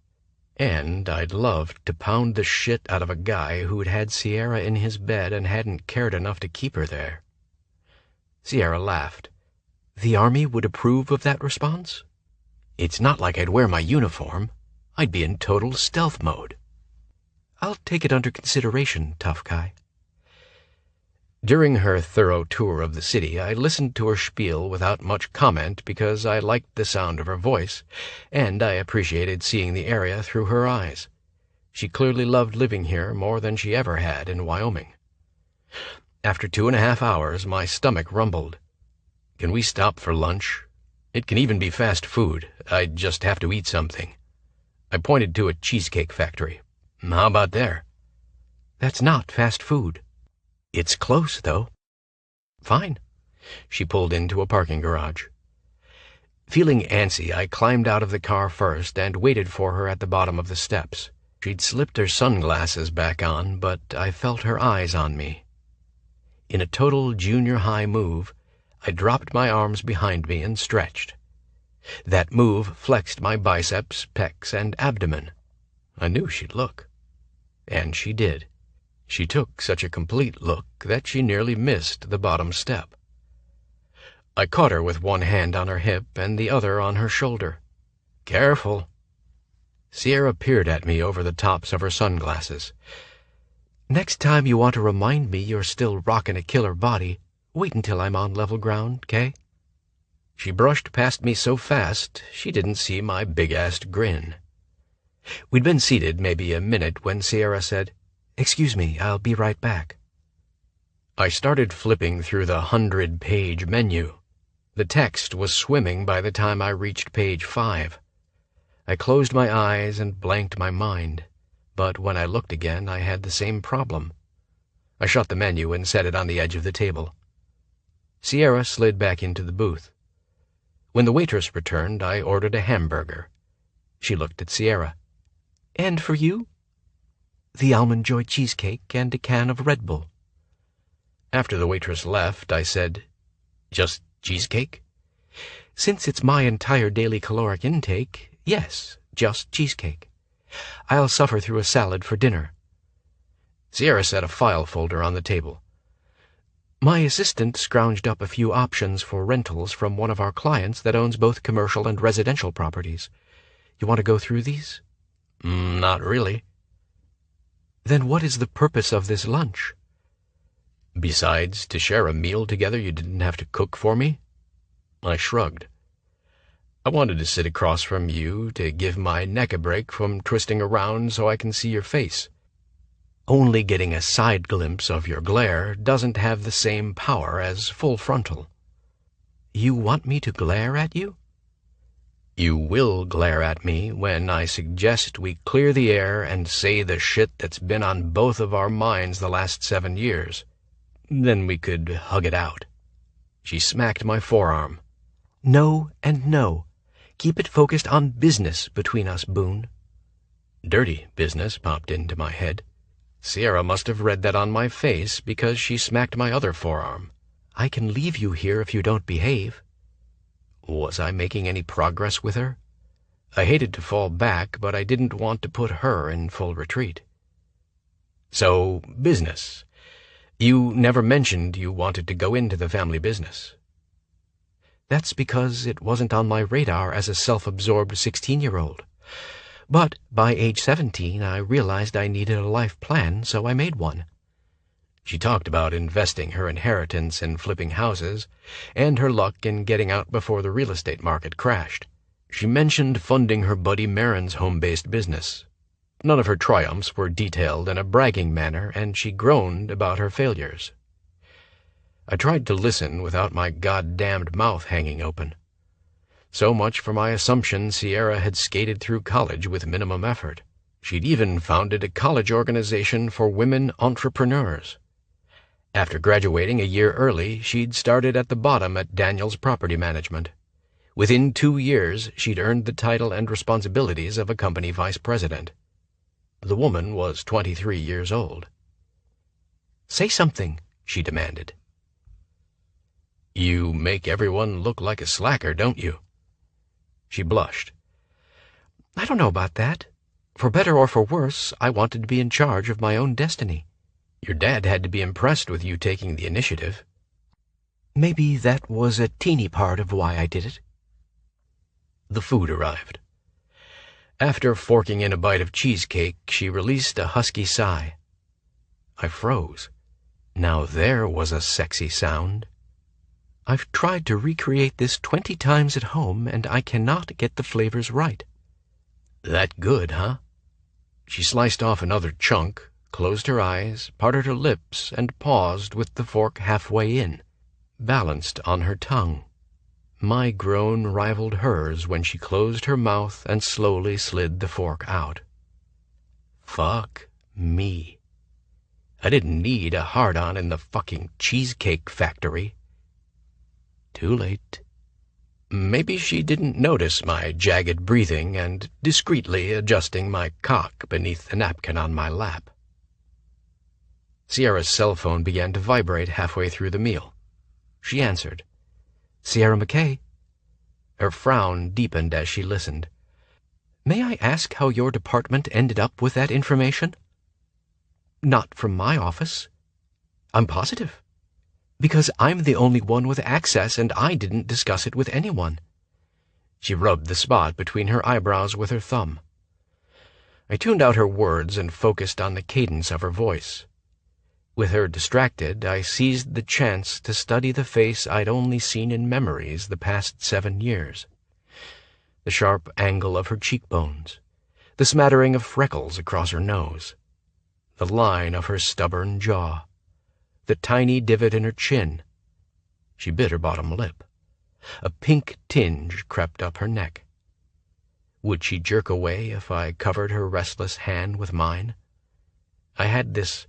And I'd loved to pound the shit out of a guy who'd had Sierra in his bed and hadn't cared enough to keep her there. Sierra laughed. "The Army would approve of that response?" "It's not like I'd wear my uniform. I'd be in total stealth mode." "I'll take it under consideration, tough guy." During her thorough tour of the city, I listened to her spiel without much comment because I liked the sound of her voice, and I appreciated seeing the area through her eyes. She clearly loved living here more than she ever had in Wyoming. After 2.5 hours, my stomach rumbled. "Can we stop for lunch?" It can even be fast food. I just have to eat something. I pointed to a cheesecake factory. How about there? That's not fast food. It's close, though. Fine. She pulled into a parking garage. Feeling antsy, I climbed out of the car first and waited for her at the bottom of the steps. She'd slipped her sunglasses back on, but I felt her eyes on me. In a total junior high move, I dropped my arms behind me and stretched. That move flexed my biceps, pecs, and abdomen. I knew she'd look. And she did. She took such a complete look that she nearly missed the bottom step. I caught her with one hand on her hip and the other on her shoulder. Careful. Sierra peered at me over the tops of her sunglasses. Next time you want to remind me you're still rockin' a killer body, wait until I'm on level ground, Kay? She brushed past me so fast she didn't see my big-assed grin. We'd been seated maybe a minute when Sierra said, "Excuse me, I'll be right back." I started flipping through the 100-page menu. The text was swimming by the time I reached page 5. I closed my eyes and blanked my mind, but when I looked again, I had the same problem. I shut the menu and set it on the edge of the table. Sierra slid back into the booth. When the waitress returned, I ordered a hamburger. She looked at Sierra. "And for you?" "The Almond Joy cheesecake and a can of Red Bull." After the waitress left, I said, "Just cheesecake?" "Since it's my entire daily caloric intake, yes, just cheesecake. I'll suffer through a salad for dinner." Sierra set a file folder on the table. "My assistant scrounged up a few options for rentals from one of our clients that owns both commercial and residential properties. You want to go through these?" Not really." "Then what is the purpose of this lunch?" "Besides, to share a meal together you didn't have to cook for me?" I shrugged. "I wanted to sit across from you to give my neck a break from twisting around so I can see your face. Only getting a side glimpse of your glare doesn't have the same power as full frontal." "You want me to glare at you?" "You will glare at me when I suggest we clear the air and say the shit that's been on both of our minds the last 7 years. Then we could hug it out." She smacked my forearm. "No and no. Keep it focused on business between us, Boone." Dirty business popped into my head. Sierra must have read that on my face because she smacked my other forearm. "I can leave you here if you don't behave." Was I making any progress with her? I hated to fall back, but I didn't want to put her in full retreat. "So, business. You never mentioned you wanted to go into the family business." "That's because it wasn't on my radar as a self-absorbed 16-year-old. But by age 17, I realized I needed a life plan, so I made one." She talked about investing her inheritance in flipping houses and her luck in getting out before the real estate market crashed. She mentioned funding her buddy Marin's home-based business. None of her triumphs were detailed in a bragging manner, and she groaned about her failures. I tried to listen without my goddamned mouth hanging open. So much for my assumption Sierra had skated through college with minimum effort. She'd even founded a college organization for women entrepreneurs. After graduating a year early, she'd started at the bottom at Daniels Property Management. Within 2 years, she'd earned the title and responsibilities of a company vice president. The woman was 23 years old. "Say something," she demanded. "You make everyone look like a slacker, don't you?" She blushed. "I don't know about that. For better or for worse, I wanted to be in charge of my own destiny." "Your dad had to be impressed with you taking the initiative." "Maybe that was a teeny part of why I did it." The food arrived. After forking in a bite of cheesecake, she released a husky sigh. I froze. Now there was a sexy sound. "I've tried to recreate this 20 times at home, and I cannot get the flavors right." "That good, huh?" She sliced off another chunk, closed her eyes, parted her lips, and paused with the fork halfway in, balanced on her tongue. My groan rivaled hers when she closed her mouth and slowly slid the fork out. Fuck me. I didn't need a hard-on in the fucking cheesecake factory. Too late. Maybe she didn't notice my jagged breathing and discreetly adjusting my cock beneath the napkin on my lap. Sierra's cell phone began to vibrate halfway through the meal. She answered. Sierra McKay. Her frown deepened as she listened. May I ask how your department ended up with that information? Not from my office. I'm positive. Because I'm the only one with access and I didn't discuss it with anyone. She rubbed the spot between her eyebrows with her thumb. I tuned out her words and focused on the cadence of her voice. With her distracted, I seized the chance to study the face I'd only seen in memories the past 7 years. The sharp angle of her cheekbones, the smattering of freckles across her nose, the line of her stubborn jaw, the tiny divot in her chin. She bit her bottom lip. A pink tinge crept up her neck. Would she jerk away if I covered her restless hand with mine? I had this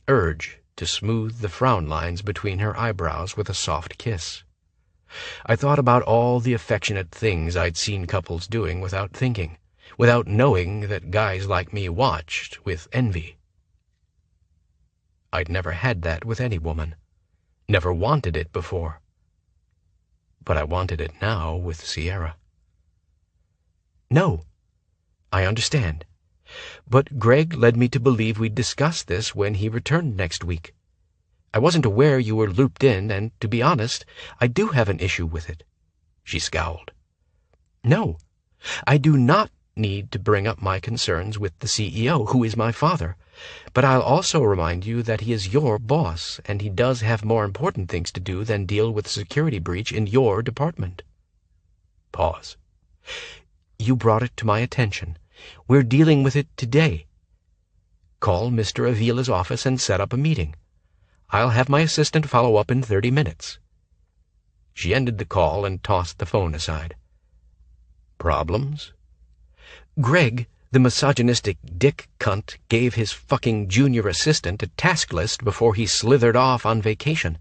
urge to smooth the frown lines between her eyebrows with a soft kiss. I thought about all the affectionate things I'd seen couples doing without thinking, without knowing that guys like me watched with envy. I'd never had that with any woman, never wanted it before. But I wanted it now with Sierra. No, I understand. But Greg led me to believe we'd discuss this when he returned next week. I wasn't aware you were looped in, and to be honest, I do have an issue with it. She scowled. No, I do not need to bring up my concerns with the CEO, who is my father. But I'll also remind you that he is your boss, and he does have more important things to do than deal with a security breach in your department. Pause. You brought it to my attention. We're dealing with it today. Call Mr. Avila's office and set up a meeting. I'll have my assistant follow up in 30 minutes. She ended the call and tossed the phone aside. Problems? Greg, the misogynistic dick cunt, gave his fucking junior assistant a task list before he slithered off on vacation.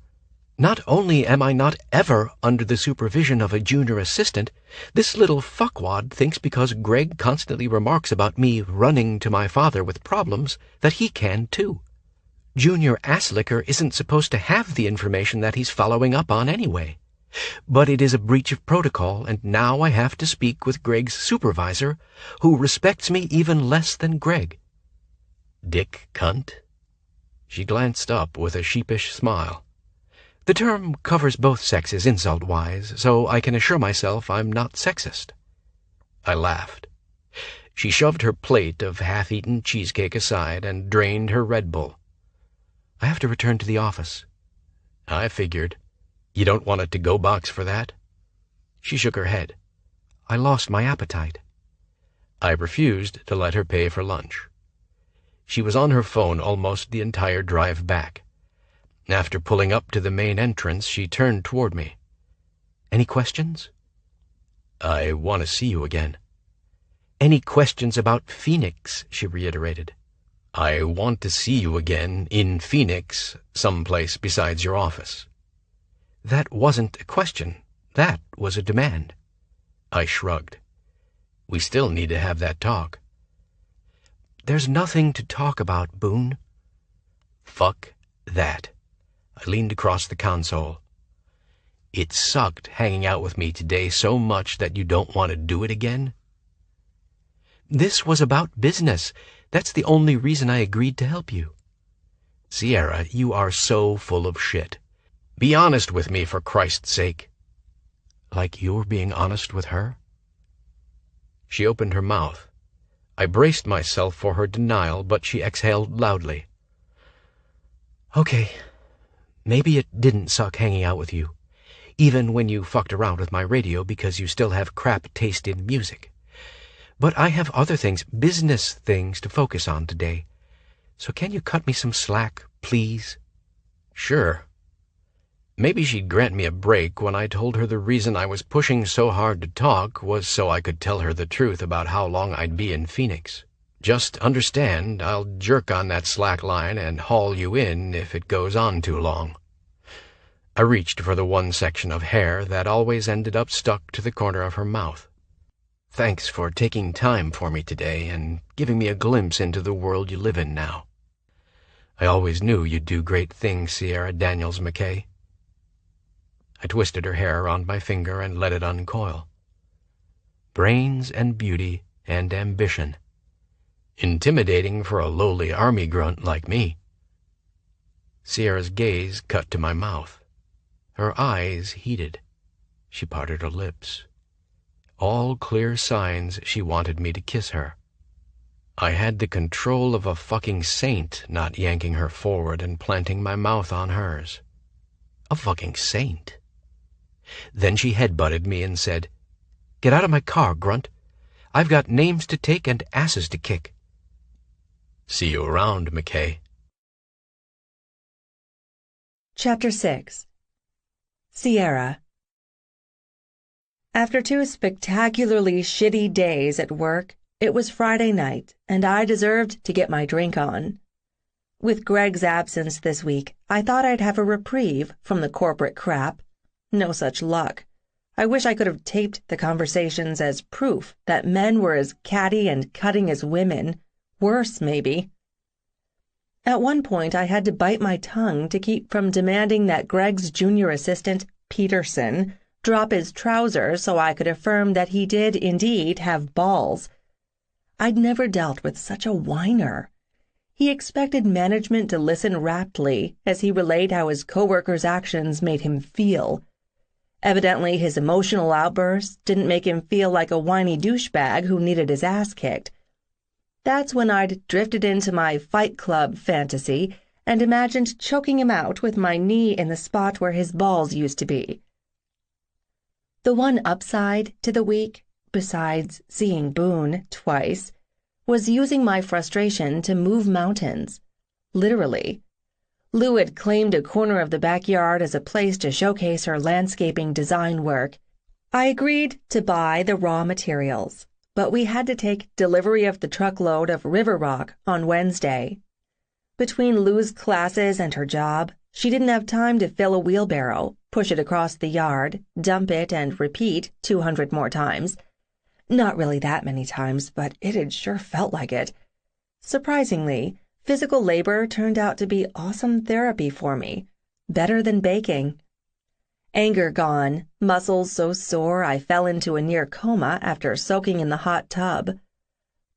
Not only am I not ever under the supervision of a junior assistant, this little fuckwad thinks because Greg constantly remarks about me running to my father with problems that he can too. Junior Asslicker isn't supposed to have the information that he's following up on anyway. But it is a breach of protocol, and now I have to speak with Greg's supervisor, who respects me even less than Greg. Dick cunt? She glanced up with a sheepish smile. The term covers both sexes insult-wise, so I can assure myself I'm not sexist. I laughed. She shoved her plate of half-eaten cheesecake aside and drained her Red Bull. I have to return to the office. I figured. You don't want a to-go box for that? She shook her head. I lost my appetite. I refused to let her pay for lunch. She was on her phone almost the entire drive back. After pulling up to the main entrance, she turned toward me. Any questions? I want to see you again. Any questions about Phoenix? She reiterated. I want to see you again in Phoenix, someplace besides your office. That wasn't a question. That was a demand. I shrugged. We still need to have that talk. There's nothing to talk about, Boone. Fuck that. I leaned across the console. It sucked hanging out with me today so much that you don't want to do it again? This was about business. That's the only reason I agreed to help you. Sierra, you are so full of shit. Be honest with me, for Christ's sake. Like you're being honest with her? She opened her mouth. I braced myself for her denial, but she exhaled loudly. Okay, maybe it didn't suck hanging out with you, even when you fucked around with my radio because you still have crap taste in music. But I have other things, business things, to focus on today. So can you cut me some slack, please? Sure. Maybe she'd grant me a break when I told her the reason I was pushing so hard to talk was so I could tell her the truth about how long I'd be in Phoenix. Just understand, I'll jerk on that slack line and haul you in if it goes on too long. I reached for the one section of hair that always ended up stuck to the corner of her mouth. Thanks for taking time for me today and giving me a glimpse into the world you live in now. I always knew you'd do great things, Sierra Daniels McKay. I twisted her hair around my finger and let it uncoil. Brains and beauty and ambition. Intimidating for a lowly army grunt like me. Sierra's gaze cut to my mouth. Her eyes heated. She parted her lips. All clear signs she wanted me to kiss her. I had the control of a fucking saint not yanking her forward and planting my mouth on hers. A fucking saint. Then she headbutted me and said, "Get out of my car, Grunt. I've got names to take and asses to kick." See you around, McKay. Chapter 6. Sierra. After 2 spectacularly shitty days at work, it was Friday night, and I deserved to get my drink on. With Greg's absence this week, I thought I'd have a reprieve from the corporate crap. No such luck. I wish I could have taped the conversations as proof that men were as catty and cutting as women. Worse, maybe. At one point, I had to bite my tongue to keep from demanding that Greg's junior assistant, Peterson, drop his trousers so I could affirm that he did indeed have balls. I'd never dealt with such a whiner. He expected management to listen raptly as he relayed how his coworkers' actions made him feel. Evidently, his emotional outbursts didn't make him feel like a whiny douchebag who needed his ass kicked. That's when I'd drifted into my Fight Club fantasy and imagined choking him out with my knee in the spot where his balls used to be. The one upside to the week, besides seeing Boone twice, was using my frustration to move mountains. Literally. Lou had claimed a corner of the backyard as a place to showcase her landscaping design work. I agreed to buy the raw materials, but we had to take delivery of the truckload of river rock on Wednesday. Between Lou's classes and her job, she didn't have time to fill a wheelbarrow, push it across the yard, dump it, and repeat 200 more times. Not really that many times, but it had sure felt like it. Surprisingly, physical labor turned out to be awesome therapy for me, better than baking. Anger gone, muscles so sore I fell into a near coma after soaking in the hot tub.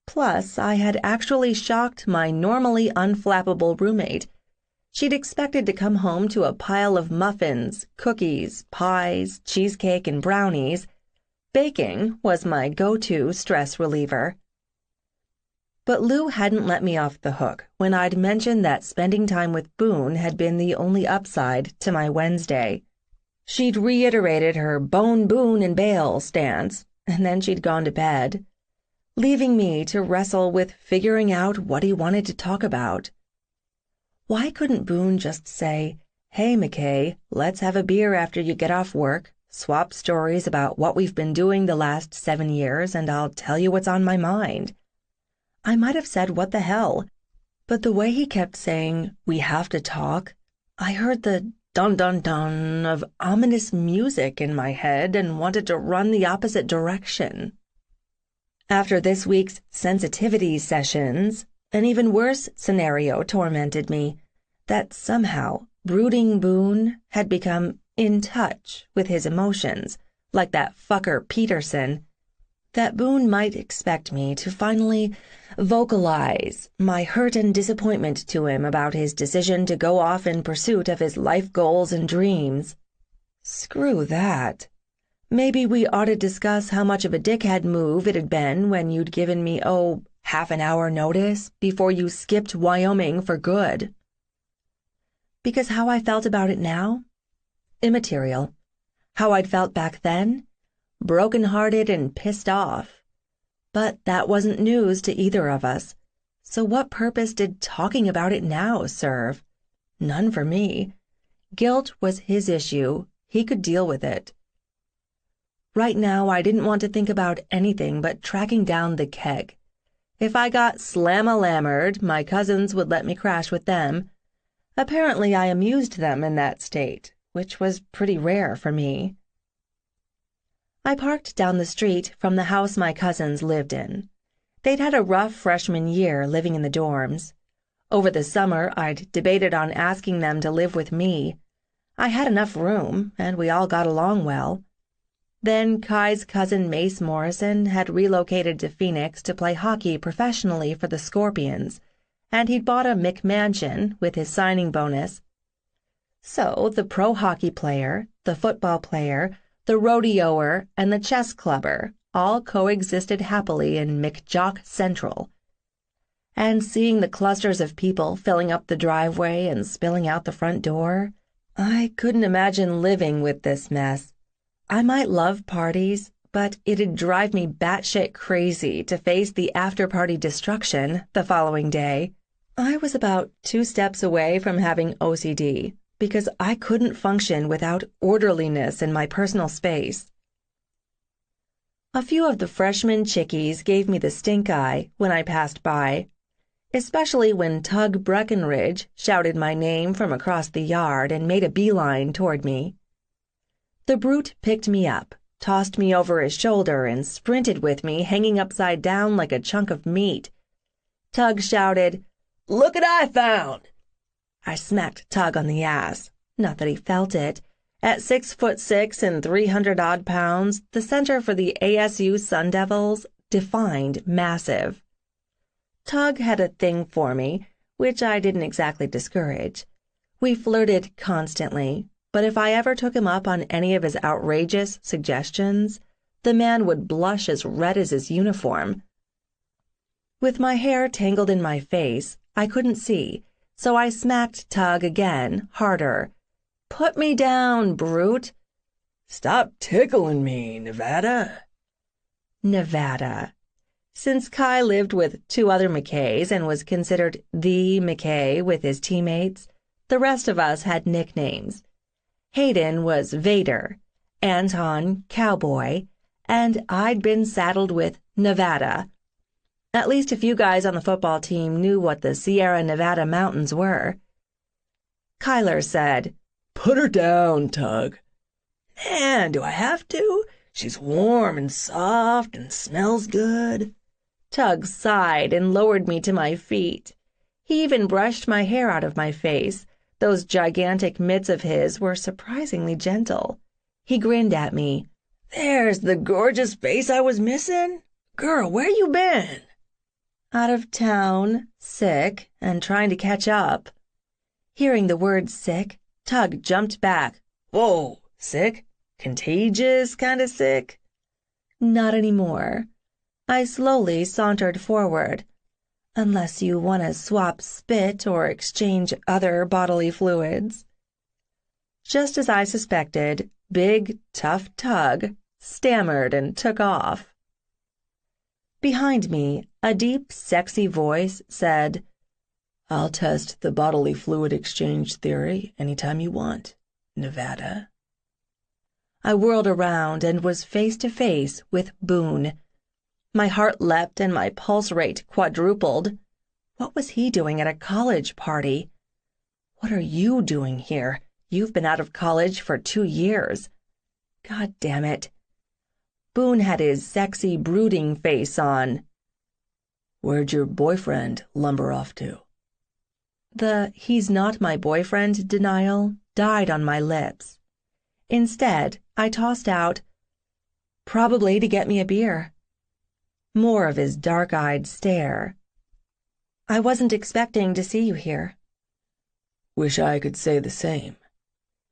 Plus, I had actually shocked my normally unflappable roommate. She'd expected to come home to a pile of muffins, cookies, pies, cheesecake, and brownies. Baking was my go-to stress reliever. But Lou hadn't let me off the hook when I'd mentioned that spending time with Boone had been the only upside to my Wednesday. She'd reiterated her bone Boone and bail stance, and then she'd gone to bed, leaving me to wrestle with figuring out what he wanted to talk about. Why couldn't Boone just say, "Hey, McKay, let's have a beer after you get off work, swap stories about what we've been doing the last 7 years, and I'll tell you what's on my mind"? I might have said what the hell, but the way he kept saying, "we have to talk," I heard the dun-dun-dun of ominous music in my head and wanted to run the opposite direction. After this week's sensitivity sessions, an even worse scenario tormented me, that somehow brooding Boone had become in touch with his emotions, like that fucker Peterson, that Boone might expect me to finally vocalize my hurt and disappointment to him about his decision to go off in pursuit of his life goals and dreams. Screw that. Maybe we ought to discuss how much of a dickhead move it had been when you'd given me, half an hour notice before you skipped Wyoming for good. Because how I felt about it now? Immaterial. How I'd felt back then? Broken-hearted and pissed off. But that wasn't news to either of us. So what purpose did talking about it now serve? None for me. Guilt was his issue. He could deal with it. Right now, I didn't want to think about anything but tracking down the keg. If I got slam-a-lammered, my cousins would let me crash with them. Apparently, I amused them in that state, which was pretty rare for me. I parked down the street from the house my cousins lived in. They'd had a rough freshman year living in the dorms. Over the summer, I'd debated on asking them to live with me. I had enough room, and we all got along well. Then Kai's cousin Mace Morrison had relocated to Phoenix to play hockey professionally for the Scorpions, and he'd bought a McMansion with his signing bonus. So the pro hockey player, the football player, the rodeoer, and the chess clubber all coexisted happily in McJock Central. And seeing the clusters of people filling up the driveway and spilling out the front door, I couldn't imagine living with this mess. I might love parties, but it'd drive me batshit crazy to face the after-party destruction the following day. I was about 2 steps away from having OCD because I couldn't function without orderliness in my personal space. A few of the freshman chickies gave me the stink eye when I passed by, especially when Tug Breckenridge shouted my name from across the yard and made a beeline toward me. The brute picked me up, tossed me over his shoulder, and sprinted with me, hanging upside down like a chunk of meat. Tug shouted, "Look what I found!" I smacked Tug on the ass. Not that he felt it. At 6'6" and 300-odd pounds, the center for the ASU Sun Devils defined massive. Tug had a thing for me, which I didn't exactly discourage. We flirted constantly, but if I ever took him up on any of his outrageous suggestions, the man would blush as red as his uniform. With my hair tangled in my face, I couldn't see, so I smacked Tug again, harder. "Put me down, brute!" "Stop tickling me, Nevada." Nevada. Since Kai lived with 2 other McKays and was considered the McKay with his teammates, the rest of us had nicknames. Hayden was Vader, Anton Cowboy, and I'd been saddled with Nevada. At least a few guys on the football team knew what the Sierra Nevada mountains were. Kyler said, "Put her down, Tug." "Man, do I have to? She's warm and soft and smells good." Tug sighed and lowered me to my feet. He even brushed my hair out of my face. Those gigantic mitts of his were surprisingly gentle. He grinned at me. "There's the gorgeous face I was missing. Girl, where you been?" "Out of town, sick, and trying to catch up." Hearing the word sick, Tug jumped back. "Whoa, sick? Contagious kind of sick?" "Not anymore." I slowly sauntered forward. "Unless you want to swap spit or exchange other bodily fluids." Just as I suspected, big, tough Tug stammered and took off. Behind me, a deep, sexy voice said, "I'll test the bodily fluid exchange theory anytime you want, Nevada." I whirled around and was face to face with Boone. My heart leapt and my pulse rate quadrupled. What was he doing at a college party? "What are you doing here? You've been out of college for 2 years." God damn it. Boone had his sexy, brooding face on. "Where'd your boyfriend lumber off to?" The "he's not my boyfriend" denial died on my lips. Instead, I tossed out, "Probably to get me a beer." More of his dark-eyed stare. "I wasn't expecting to see you here." "Wish I could say the same."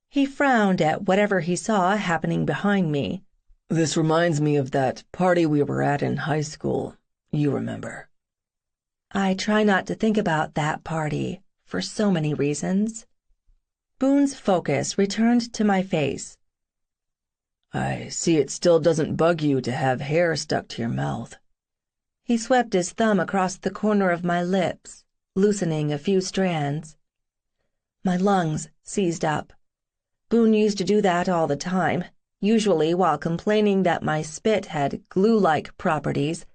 He frowned at whatever he saw happening behind me. "This reminds me of that party we were at in high school. You remember." I try not to think about that party, for so many reasons. Boone's focus returned to my face. "I see it still doesn't bug you to have hair stuck to your mouth." He swept his thumb across the corner of my lips, loosening a few strands. My lungs seized up. Boone used to do that all the time, usually while complaining that my spit had glue-like properties.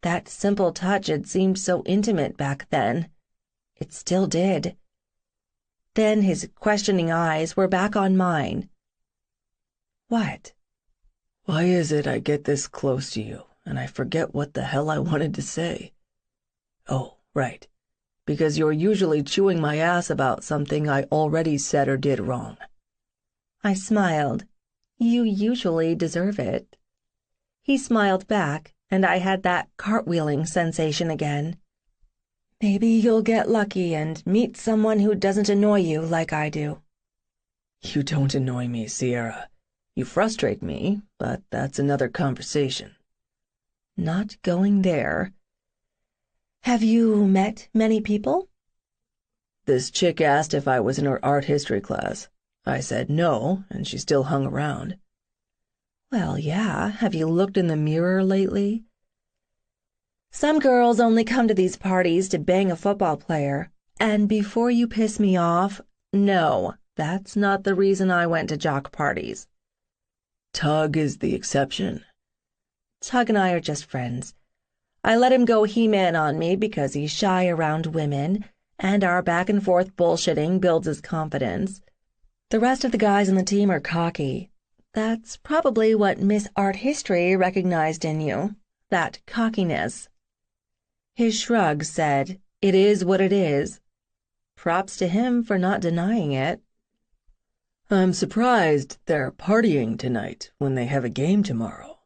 That simple touch had seemed so intimate back then. It still did. Then his questioning eyes were back on mine. What? Why is it I get this close to you, and I forget what the hell I wanted to say? Oh, right. Because you're usually chewing my ass about something I already said or did wrong. I smiled. You usually deserve it. He smiled back, and I had that cartwheeling sensation again. Maybe you'll get lucky and meet someone who doesn't annoy you like I do. You don't annoy me, Sierra. You frustrate me, but that's another conversation. Not going there. Have you met many people? This chick asked if I was in her art history class. I said no, and she still hung around. Well, yeah. Have you looked in the mirror lately? Some girls only come to these parties to bang a football player. And before you piss me off, no, that's not the reason I went to jock parties. Tug is the exception. Tug and I are just friends. I let him go He-Man on me because he's shy around women, and our back-and-forth bullshitting builds his confidence. The rest of the guys on the team are cocky. That's probably what Miss Art History recognized in you, that cockiness. His shrug said, "It is what it is." Props to him for not denying it. I'm surprised they're partying tonight when they have a game tomorrow.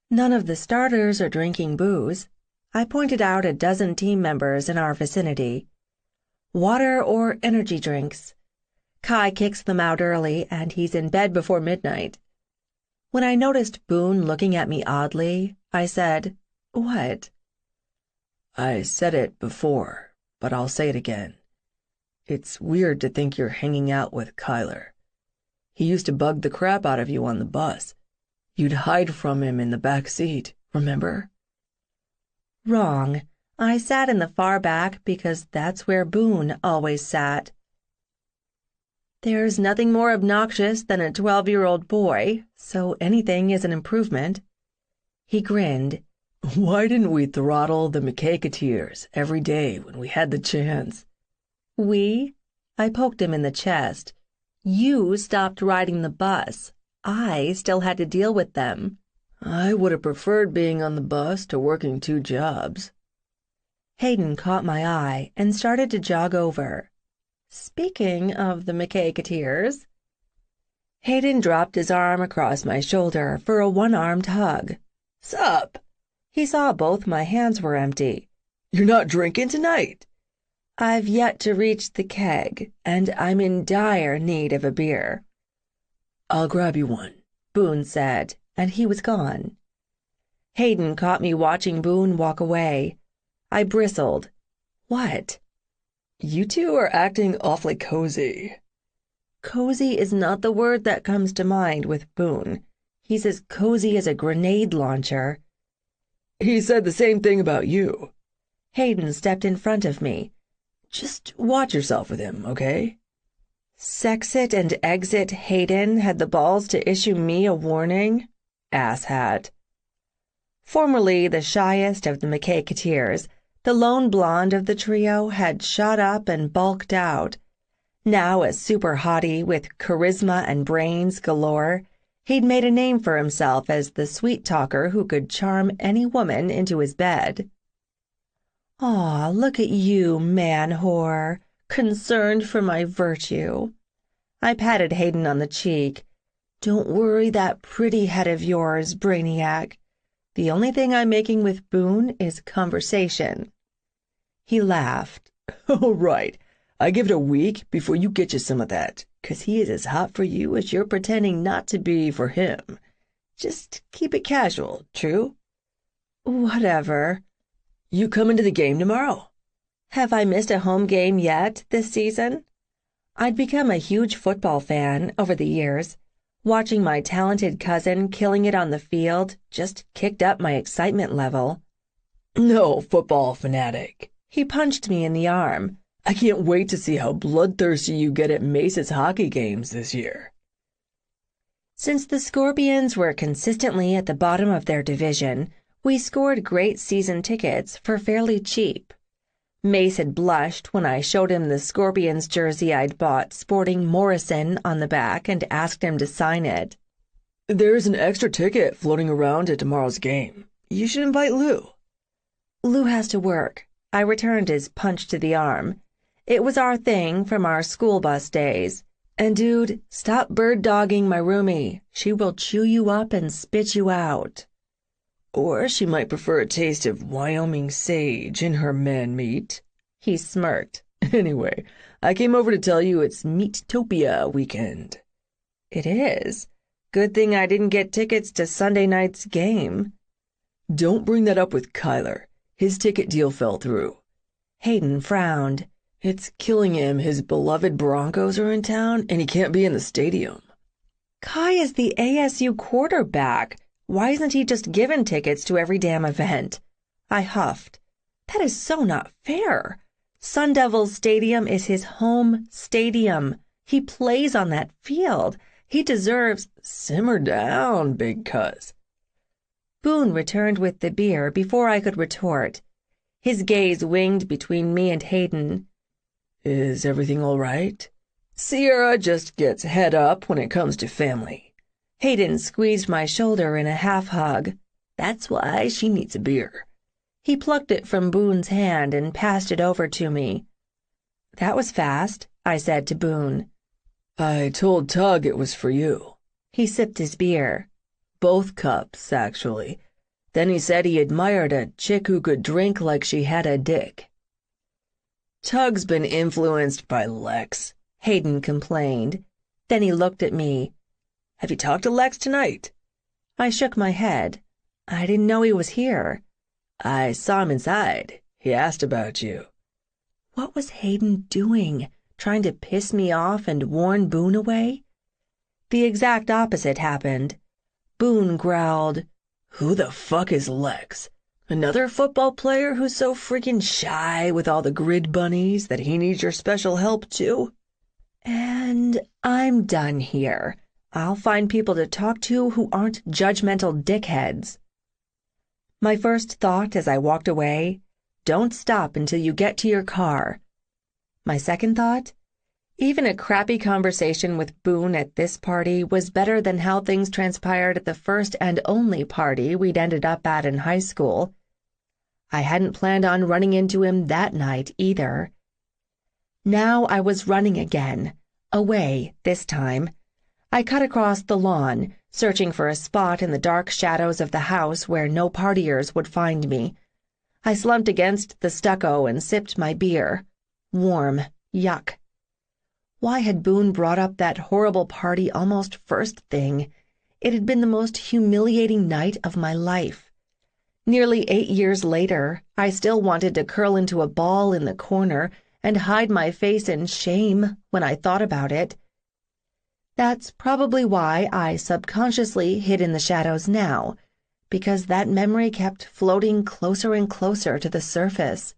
None of the starters are drinking booze. I pointed out a dozen team members in our vicinity. Water or energy drinks. Kai kicks them out early, and he's in bed before midnight. When I noticed Boone looking at me oddly, I said, "What?" I said it before, but I'll say it again. It's weird to think you're hanging out with Kyler. He used to bug the crap out of you on the bus. You'd hide from him in the back seat, remember? Wrong. I sat in the far back because that's where Boone always sat. There's nothing more obnoxious than a 12-year-old boy, so anything is an improvement. He grinned. Why didn't we throttle the McKay-Keteers every day when we had the chance? We? I poked him in the chest. You stopped riding the bus. I still had to deal with them. I would have preferred being on the bus to working 2 jobs. Hayden caught my eye and started to jog over. Speaking of the McKay-Keteers. Hayden dropped his arm across my shoulder for a one-armed hug. Sup? He saw both my hands were empty. You're not drinking tonight? I've yet to reach the keg, and I'm in dire need of a beer. I'll grab you one, Boone said, and he was gone. Hayden caught me watching Boone walk away. I bristled. What? You two are acting awfully cozy. Cozy is not the word that comes to mind with Boone. He's as cozy as a grenade launcher. He said the same thing about you. Hayden stepped in front of me. Just watch yourself with him, okay? Sex-it and exit Hayden had the balls to issue me a warning? Asshat. Formerly the shyest of the McKay-Keteers, the lone blonde of the trio had shot up and bulked out. Now a super hottie with charisma and brains galore, he'd made a name for himself as the sweet talker who could charm any woman into his bed. Aw, look at you, man-whore, concerned for my virtue. I patted Hayden on the cheek. Don't worry that pretty head of yours, Brainiac. The only thing I'm making with Boone is conversation. He laughed. Oh, right. I give it a week before you get you some of that, 'cause he is as hot for you as you're pretending not to be for him. Just keep it casual, true? Whatever. You coming to the game tomorrow? Have I missed a home game yet this season? I'd become a huge football fan over the years. Watching my talented cousin killing it on the field just kicked up my excitement level. No, football fanatic. He punched me in the arm. I can't wait to see how bloodthirsty you get at Mace's hockey games this year. Since the Scorpions were consistently at the bottom of their division, we scored great season tickets for fairly cheap. Mace had blushed when I showed him the Scorpions jersey I'd bought sporting Morrison on the back and asked him to sign it. There's an extra ticket floating around at tomorrow's game. You should invite Lou. Lou has to work. I returned his punch to the arm. It was our thing from our school bus days. And dude, stop bird-dogging my roomie. She will chew you up and spit you out. Or she might prefer a taste of Wyoming sage in her man meat. He smirked. Anyway, I came over to tell you it's Meatopia weekend. It is. Good thing I didn't get tickets to Sunday night's game. Don't bring that up with Kyler. His ticket deal fell through. Hayden frowned. It's killing him. His beloved Broncos are in town, and he can't be in the stadium. Kai is the ASU quarterback. Why isn't he just given tickets to every damn event? I huffed. That is so not fair. Sun Devils Stadium is his home stadium. He plays on that field. He deserves— Simmer down, big cuz. Boone returned with the beer before I could retort. His gaze winged between me and Hayden. Is everything all right? Sierra just gets head up when it comes to family. Hayden squeezed my shoulder in a half-hug. That's why she needs a beer. He plucked it from Boone's hand and passed it over to me. That was fast, I said to Boone. I told Tug it was for you. He sipped his beer. Both cups, actually. Then he said he admired a chick who could drink like she had a dick. Tug's been influenced by Lex, Hayden complained. Then he looked at me. Have you talked to Lex tonight? I shook my head. I didn't know he was here. I saw him inside. He asked about you. What was Hayden doing? Trying to piss me off and warn Boone away? The exact opposite happened. Boone growled, Who the fuck is Lex? Another football player who's so freaking shy with all the grid bunnies that he needs your special help too? And I'm done here. I'll find people to talk to who aren't judgmental dickheads. My first thought as I walked away, don't stop until you get to your car. My second thought, even a crappy conversation with Boone at this party was better than how things transpired at the first and only party we'd ended up at in high school. I hadn't planned on running into him that night either. Now I was running again, away this time. I cut across the lawn, searching for a spot in the dark shadows of the house where no partiers would find me. I slumped against the stucco and sipped my beer. Warm. Yuck. Why had Boone brought up that horrible party almost first thing? It had been the most humiliating night of my life. Nearly 8 years later, I still wanted to curl into a ball in the corner and hide my face in shame when I thought about it. That's probably why I subconsciously hid in the shadows now, because that memory kept floating closer and closer to the surface.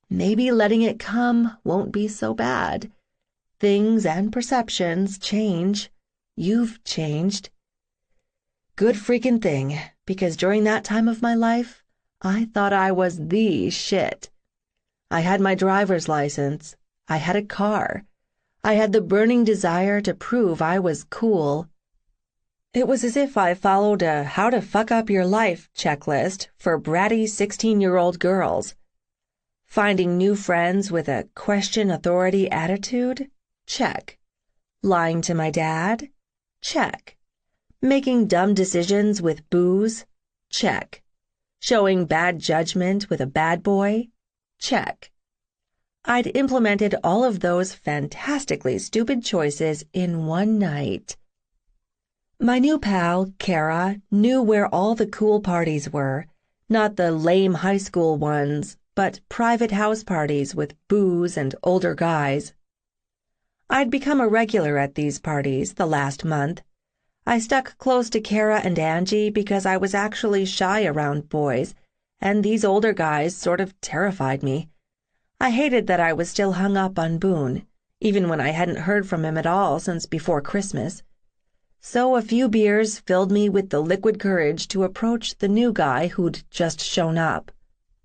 Maybe letting it come won't be so bad. Things and perceptions change. You've changed. Good freaking thing, because during that time of my life, I thought I was the shit. I had my driver's license. I had a car. I had the burning desire to prove I was cool. It was as if I followed a how to fuck up your life checklist for bratty 16-year-old girls. Finding new friends with a question authority attitude? Check. Lying to my dad? Check. Making dumb decisions with booze? Check. Showing bad judgment with a bad boy? Check. I'd implemented all of those fantastically stupid choices in one night. My new pal, Kara, knew where all the cool parties were, not the lame high school ones, but private house parties with booze and older guys. I'd become a regular at these parties the last month. I stuck close to Kara and Angie because I was actually shy around boys, and these older guys sort of terrified me. I hated that I was still hung up on Boone, even when I hadn't heard from him at all since before Christmas. So a few beers filled me with the liquid courage to approach the new guy who'd just shown up.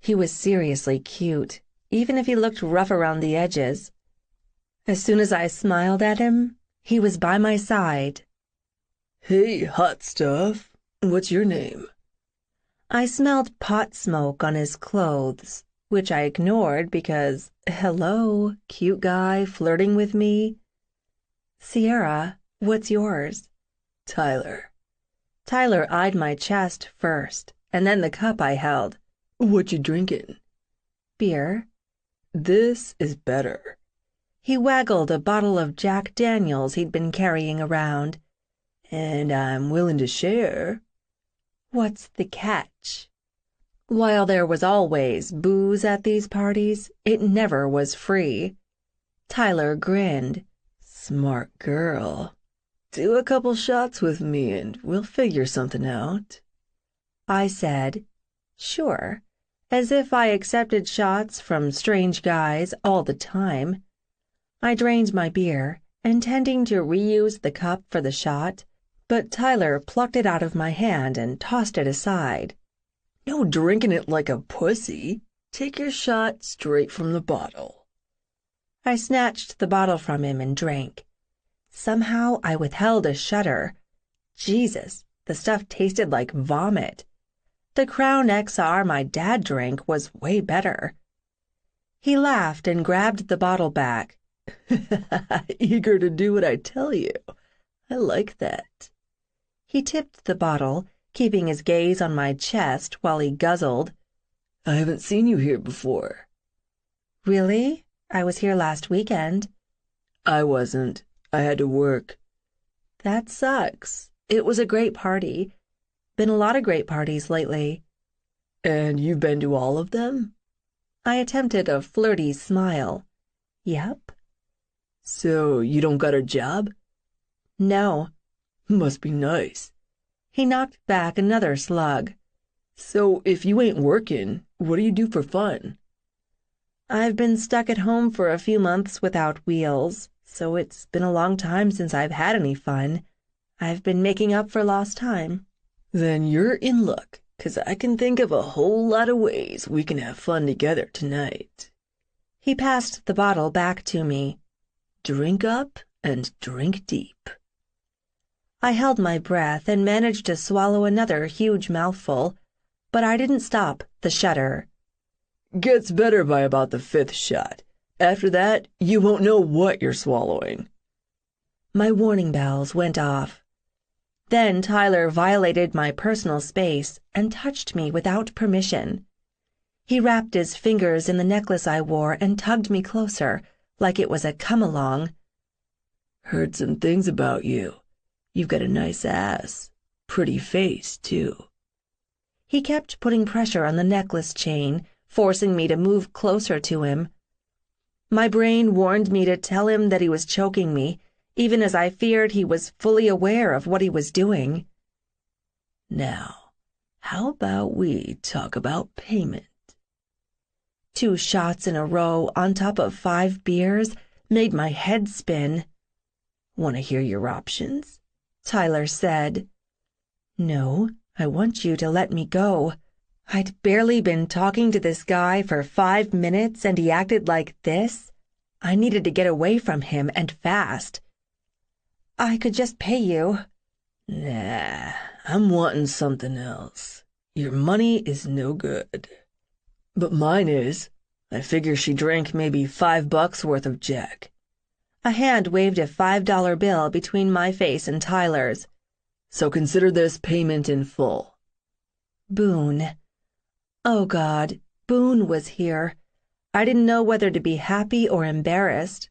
He was seriously cute, even if he looked rough around the edges. As soon as I smiled at him, he was by my side. "Hey, hot stuff. What's your name?" I smelled pot smoke on his clothes, which I ignored because, hello, cute guy flirting with me. "Sierra, what's yours?" "Tyler." Tyler eyed my chest first, and then the cup I held. "What you drinking?" "Beer." "This is better." He waggled a bottle of Jack Daniels he'd been carrying around. "And I'm willing to share." What's the catch? While there was always booze at these parties, it never was free. Tyler grinned. "Smart girl. Do a couple shots with me and we'll figure something out." I said, sure, as if I accepted shots from strange guys all the time. I drained my beer, intending to reuse the cup for the shot, but Tyler plucked it out of my hand and tossed it aside. "No drinking it like a pussy. Take your shot straight from the bottle." I snatched the bottle from him and drank. Somehow I withheld a shudder. Jesus, the stuff tasted like vomit. The Crown XR my dad drank was way better. He laughed and grabbed the bottle back. "Eager to do what I tell you. I like that." He tipped the bottle, keeping his gaze on my chest while he guzzled. "I haven't seen you here before." "Really? I was here last weekend." "I wasn't. I had to work." "That sucks. It was a great party. Been a lot of great parties lately." "And you've been to all of them?" I attempted a flirty smile. "Yep." "So you don't got a job?" "No." "Must be nice." He knocked back another slug. "So if you ain't working, what do you do for fun?" "I've been stuck at home for a few months without wheels, so it's been a long time since I've had any fun. I've been making up for lost time." "Then you're in luck, 'cause I can think of a whole lot of ways we can have fun together tonight." He passed the bottle back to me. "Drink up and drink deep." I held my breath and managed to swallow another huge mouthful, but I didn't stop the shudder. "Gets better by about the 5th shot. After that, you won't know what you're swallowing." My warning bells went off. Then Tyler violated my personal space and touched me without permission. He wrapped his fingers in the necklace I wore and tugged me closer, like it was a come-along. "Heard some things about you. You've got a nice ass. Pretty face, too." He kept putting pressure on the necklace chain, forcing me to move closer to him. My brain warned me to tell him that he was choking me, even as I feared he was fully aware of what he was doing. "Now, how about we talk about payment?" 2 shots in a row on top of 5 beers made my head spin. "Want to hear your options?" Tyler said. "No, I want you to let me go." I'd barely been talking to this guy for 5 minutes and he acted like this. I needed to get away from him and fast. "I could just pay you." "Nah, I'm wanting something else. Your money is no good." "But mine is. I figure she drank maybe $5 worth of Jack." A hand waved a $5 bill between my face and Tyler's. "So consider this payment in full." Boone. Oh God, Boone was here. I didn't know whether to be happy or embarrassed.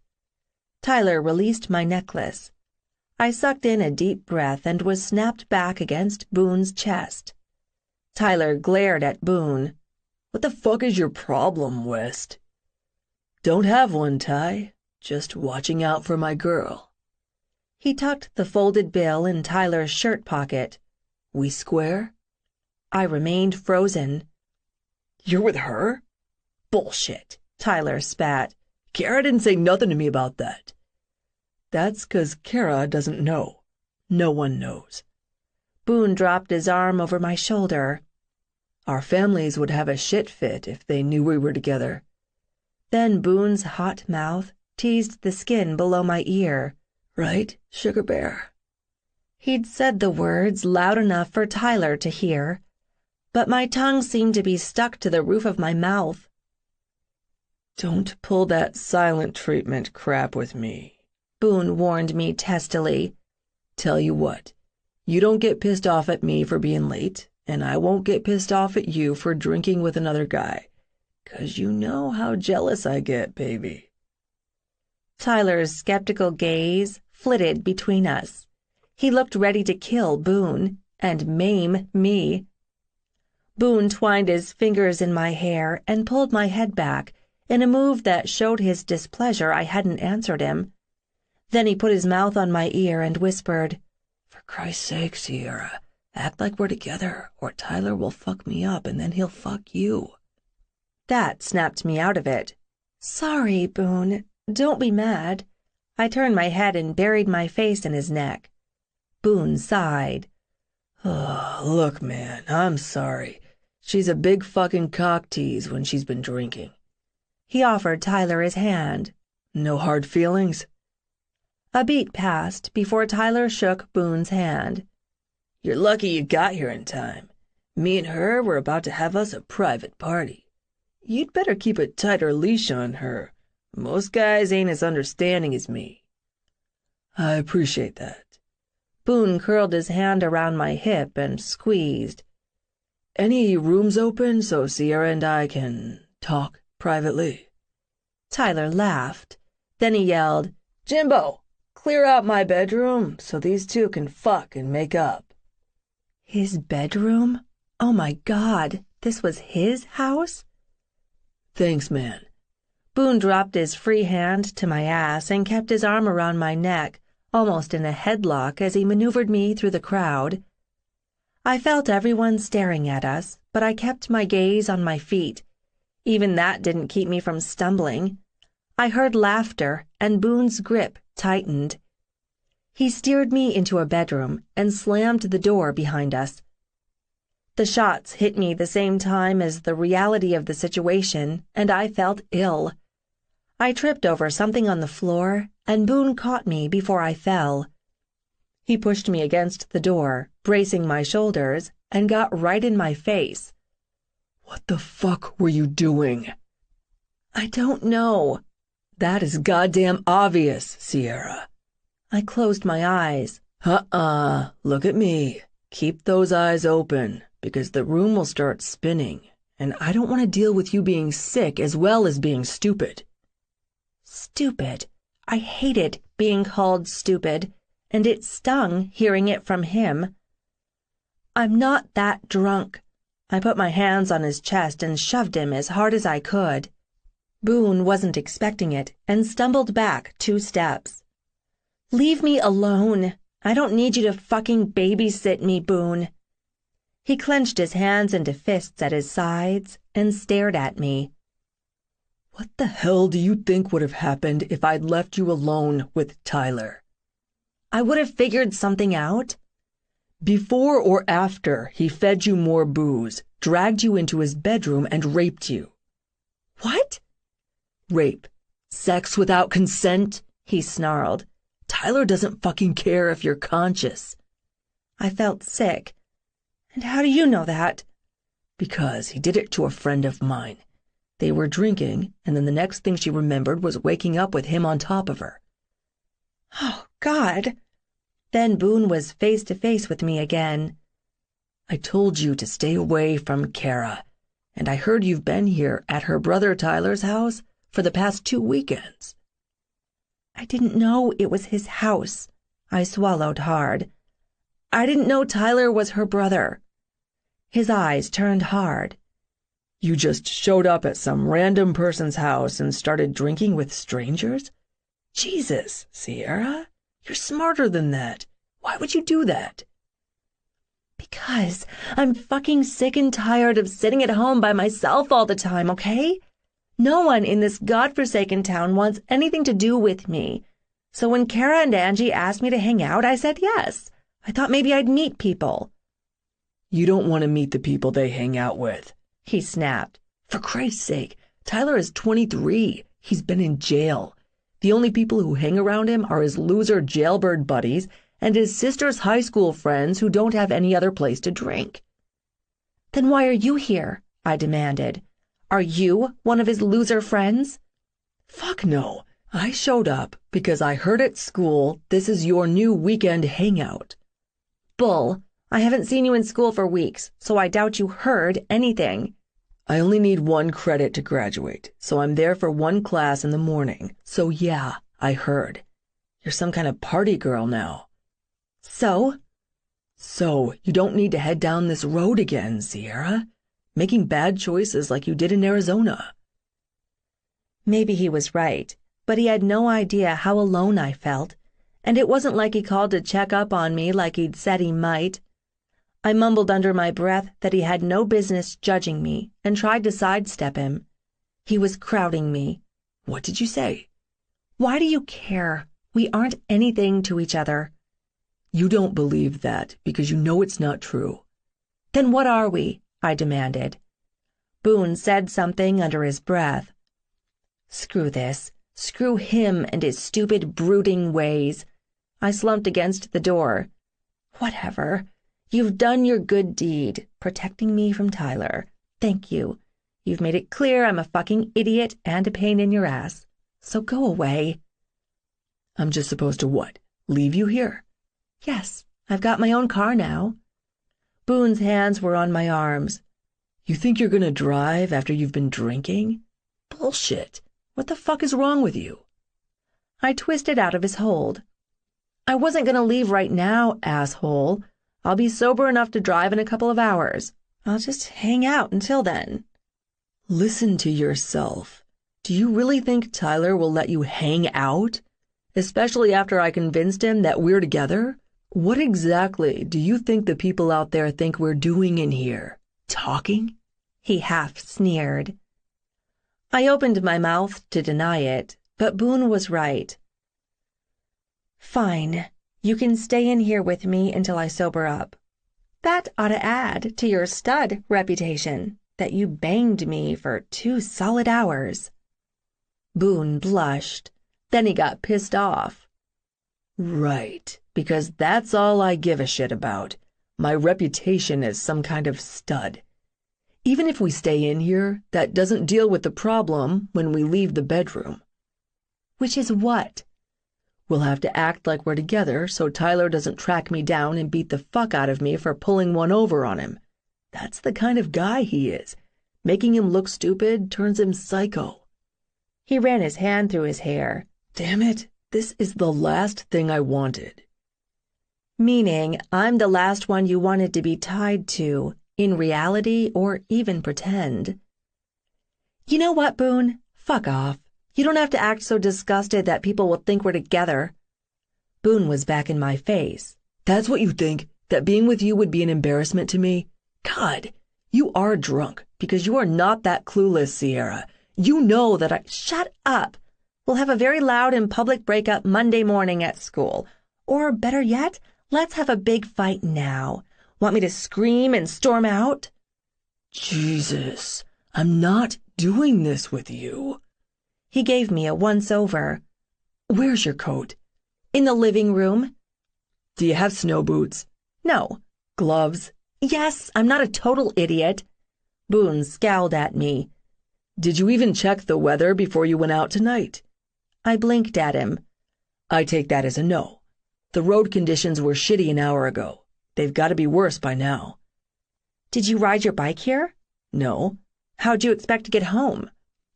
Tyler released my necklace. I sucked in a deep breath and was snapped back against Boone's chest. Tyler glared at Boone. "What the fuck is your problem, West?" "Don't have one, Ty. Just watching out for my girl." He tucked the folded bill in Tyler's shirt pocket. "We square?" I remained frozen. "You're with her?" Bullshit. Tyler spat. Kara didn't say nothing to me about that. That's 'cause Kara doesn't know. No one knows. Boone dropped his arm over my shoulder. Our families would have a shit fit if they knew we were together. Then Boone's hot mouth teased the skin below my ear. Right, Sugar Bear? He'd said the words loud enough for Tyler to hear, but my tongue seemed to be stuck to the roof of my mouth. Don't pull that silent treatment crap with me, Boone warned me testily. Tell you what, you don't get pissed off at me for being late, and I won't get pissed off at you for drinking with another guy, 'cause you know how jealous I get, baby. Tyler's skeptical gaze flitted between us. He looked ready to kill Boone and maim me. Boone twined his fingers in my hair and pulled my head back in a move that showed his displeasure I hadn't answered him. Then he put his mouth on my ear and whispered, "For Christ's sake, Sierra, act like we're together, or Tyler will fuck me up and then he'll fuck you." That snapped me out of it. "Sorry, Boone. Don't be mad." I turned my head and buried my face in his neck. Boone sighed. "Oh, look, man, I'm sorry. She's a big fucking cock tease when she's been drinking." He offered Tyler his hand. "No hard feelings?" A beat passed before Tyler shook Boone's hand. "You're lucky you got here in time. Me and her were about to have us a private party. You'd better keep a tighter leash on her. Most guys ain't as understanding as me." "I appreciate that." Boone curled his hand around my hip and squeezed. "Any rooms open so Sierra and I can talk privately?" Tyler laughed. Then he yelled, "Jimbo, clear out my bedroom so these two can fuck and make up." His bedroom? Oh my God, this was his house? "Thanks, man." Boone dropped his free hand to my ass and kept his arm around my neck, almost in a headlock as he maneuvered me through the crowd. I felt everyone staring at us, but I kept my gaze on my feet. Even that didn't keep me from stumbling. I heard laughter, and Boone's grip tightened. He steered me into a bedroom and slammed the door behind us. The shots hit me the same time as the reality of the situation, and I felt ill. I tripped over something on the floor, and Boone caught me before I fell. He pushed me against the door, bracing my shoulders, and got right in my face. "What the fuck were you doing?" "I don't know." "That is goddamn obvious, Sierra." I closed my eyes. Look at me. Keep those eyes open, because the room will start spinning, and I don't want to deal with you being sick as well as being stupid. Stupid. I hated being called stupid, and it stung hearing it from him. "I'm not that drunk." I put my hands on his chest and shoved him as hard as I could. Boone wasn't expecting it and stumbled back 2 steps. "Leave me alone. I don't need you to fucking babysit me, Boone." He clenched his hands into fists at his sides and stared at me. "What the hell do you think would have happened if I'd left you alone with Tyler?" "I would have figured something out." "Before or after he fed you more booze, dragged you into his bedroom, and raped you." "What?" "Rape. Sex without consent," he snarled. "Tyler doesn't fucking care if you're conscious." I felt sick. "And how do you know that?" "Because he did it to a friend of mine. They were drinking, and then the next thing she remembered was waking up with him on top of her." "Oh, God." Then Boone was face to face with me again. "I told you to stay away from Kara, and I heard you've been here at her brother Tyler's house for the past 2 weekends." I didn't know it was his house. I swallowed hard. I didn't know Tyler was her brother. His eyes turned hard. "You just showed up at some random person's house and started drinking with strangers? Jesus, Sierra, you're smarter than that. Why would you do that?" "Because I'm fucking sick and tired of sitting at home by myself all the time, okay? No one in this godforsaken town wants anything to do with me. So when Kara and Angie asked me to hang out, I said yes. I thought maybe I'd meet people." "You don't want to meet the people they hang out with," he snapped. "For Christ's sake, Tyler is 23. He's been in jail. The only people who hang around him are his loser jailbird buddies and his sister's high school friends who don't have any other place to drink." "Then why are you here?" I demanded. "Are you one of his loser friends?" "Fuck no. I showed up because I heard at school this is your new weekend hangout." "Bull. I haven't seen you in school for weeks, so I doubt you heard anything." "I only need 1 credit to graduate, so I'm there for 1 class in the morning. So yeah, I heard. You're some kind of party girl now." "So?" "So you don't need to head down this road again, Sierra, making bad choices like you did in Arizona." Maybe he was right, but he had no idea how alone I felt, and it wasn't like he called to check up on me like he'd said he might. I mumbled under my breath that he had no business judging me and tried to sidestep him. He was crowding me. "What did you say?" "Why do you care? We aren't anything to each other." "You don't believe that because you know it's not true." "Then what are we?" I demanded. Boone said something under his breath. Screw this. Screw him and his stupid, brooding ways. I slumped against the door. Whatever. You've done your good deed, protecting me from Tyler. Thank you. You've made it clear I'm a fucking idiot and a pain in your ass. So go away." "I'm just supposed to what? Leave you here?" "Yes, I've got my own car now." Boone's hands were on my arms. "You think you're gonna drive after you've been drinking? Bullshit. What the fuck is wrong with you?" I twisted out of his hold. "I wasn't going to leave right now, asshole. I'll be sober enough to drive in a couple of hours. I'll just hang out until then." Listen to yourself. Do you really think Tyler will let you hang out? Especially after I convinced him that we're together? What exactly do you think the people out there think we're doing in here? Talking? He half sneered. I opened my mouth to deny it, but Boone was right. "Fine. You can stay in here with me until I sober up. That ought to add to your stud reputation, that you banged me for 2 solid hours." Boone blushed. Then he got pissed off. "Right, because that's all I give a shit about. My reputation as some kind of stud. Even if we stay in here, that doesn't deal with the problem when we leave the bedroom." "Which is what?" "We'll have to act like we're together so Tyler doesn't track me down and beat the fuck out of me for pulling one over on him. That's the kind of guy he is. Making him look stupid turns him psycho." He ran his hand through his hair. "Damn it, this is the last thing I wanted." "Meaning I'm the last one you wanted to be tied to, in reality or even pretend." "You know what, Boone? Fuck off. You don't have to act so disgusted that people will think we're together." Boone was back in my face. "That's what you think? That being with you would be an embarrassment to me? God, you are drunk, because you are not that clueless, Sierra. You know that I— Shut up. We'll have a very loud and public breakup Monday morning at school. Or better yet, let's have a big fight now. Want me to scream and storm out?" Jesus, I'm not doing this with you. He gave me a once-over. "Where's your coat?" "In the living room." "Do you have snow boots?" "No." "Gloves?" "Yes, I'm not a total idiot." Boone scowled at me. "Did you even check the weather before you went out tonight?" I blinked at him. "I take that as a no. The road conditions were shitty an hour ago. They've got to be worse by now." "Did you ride your bike here?" "No." "How'd you expect to get home?"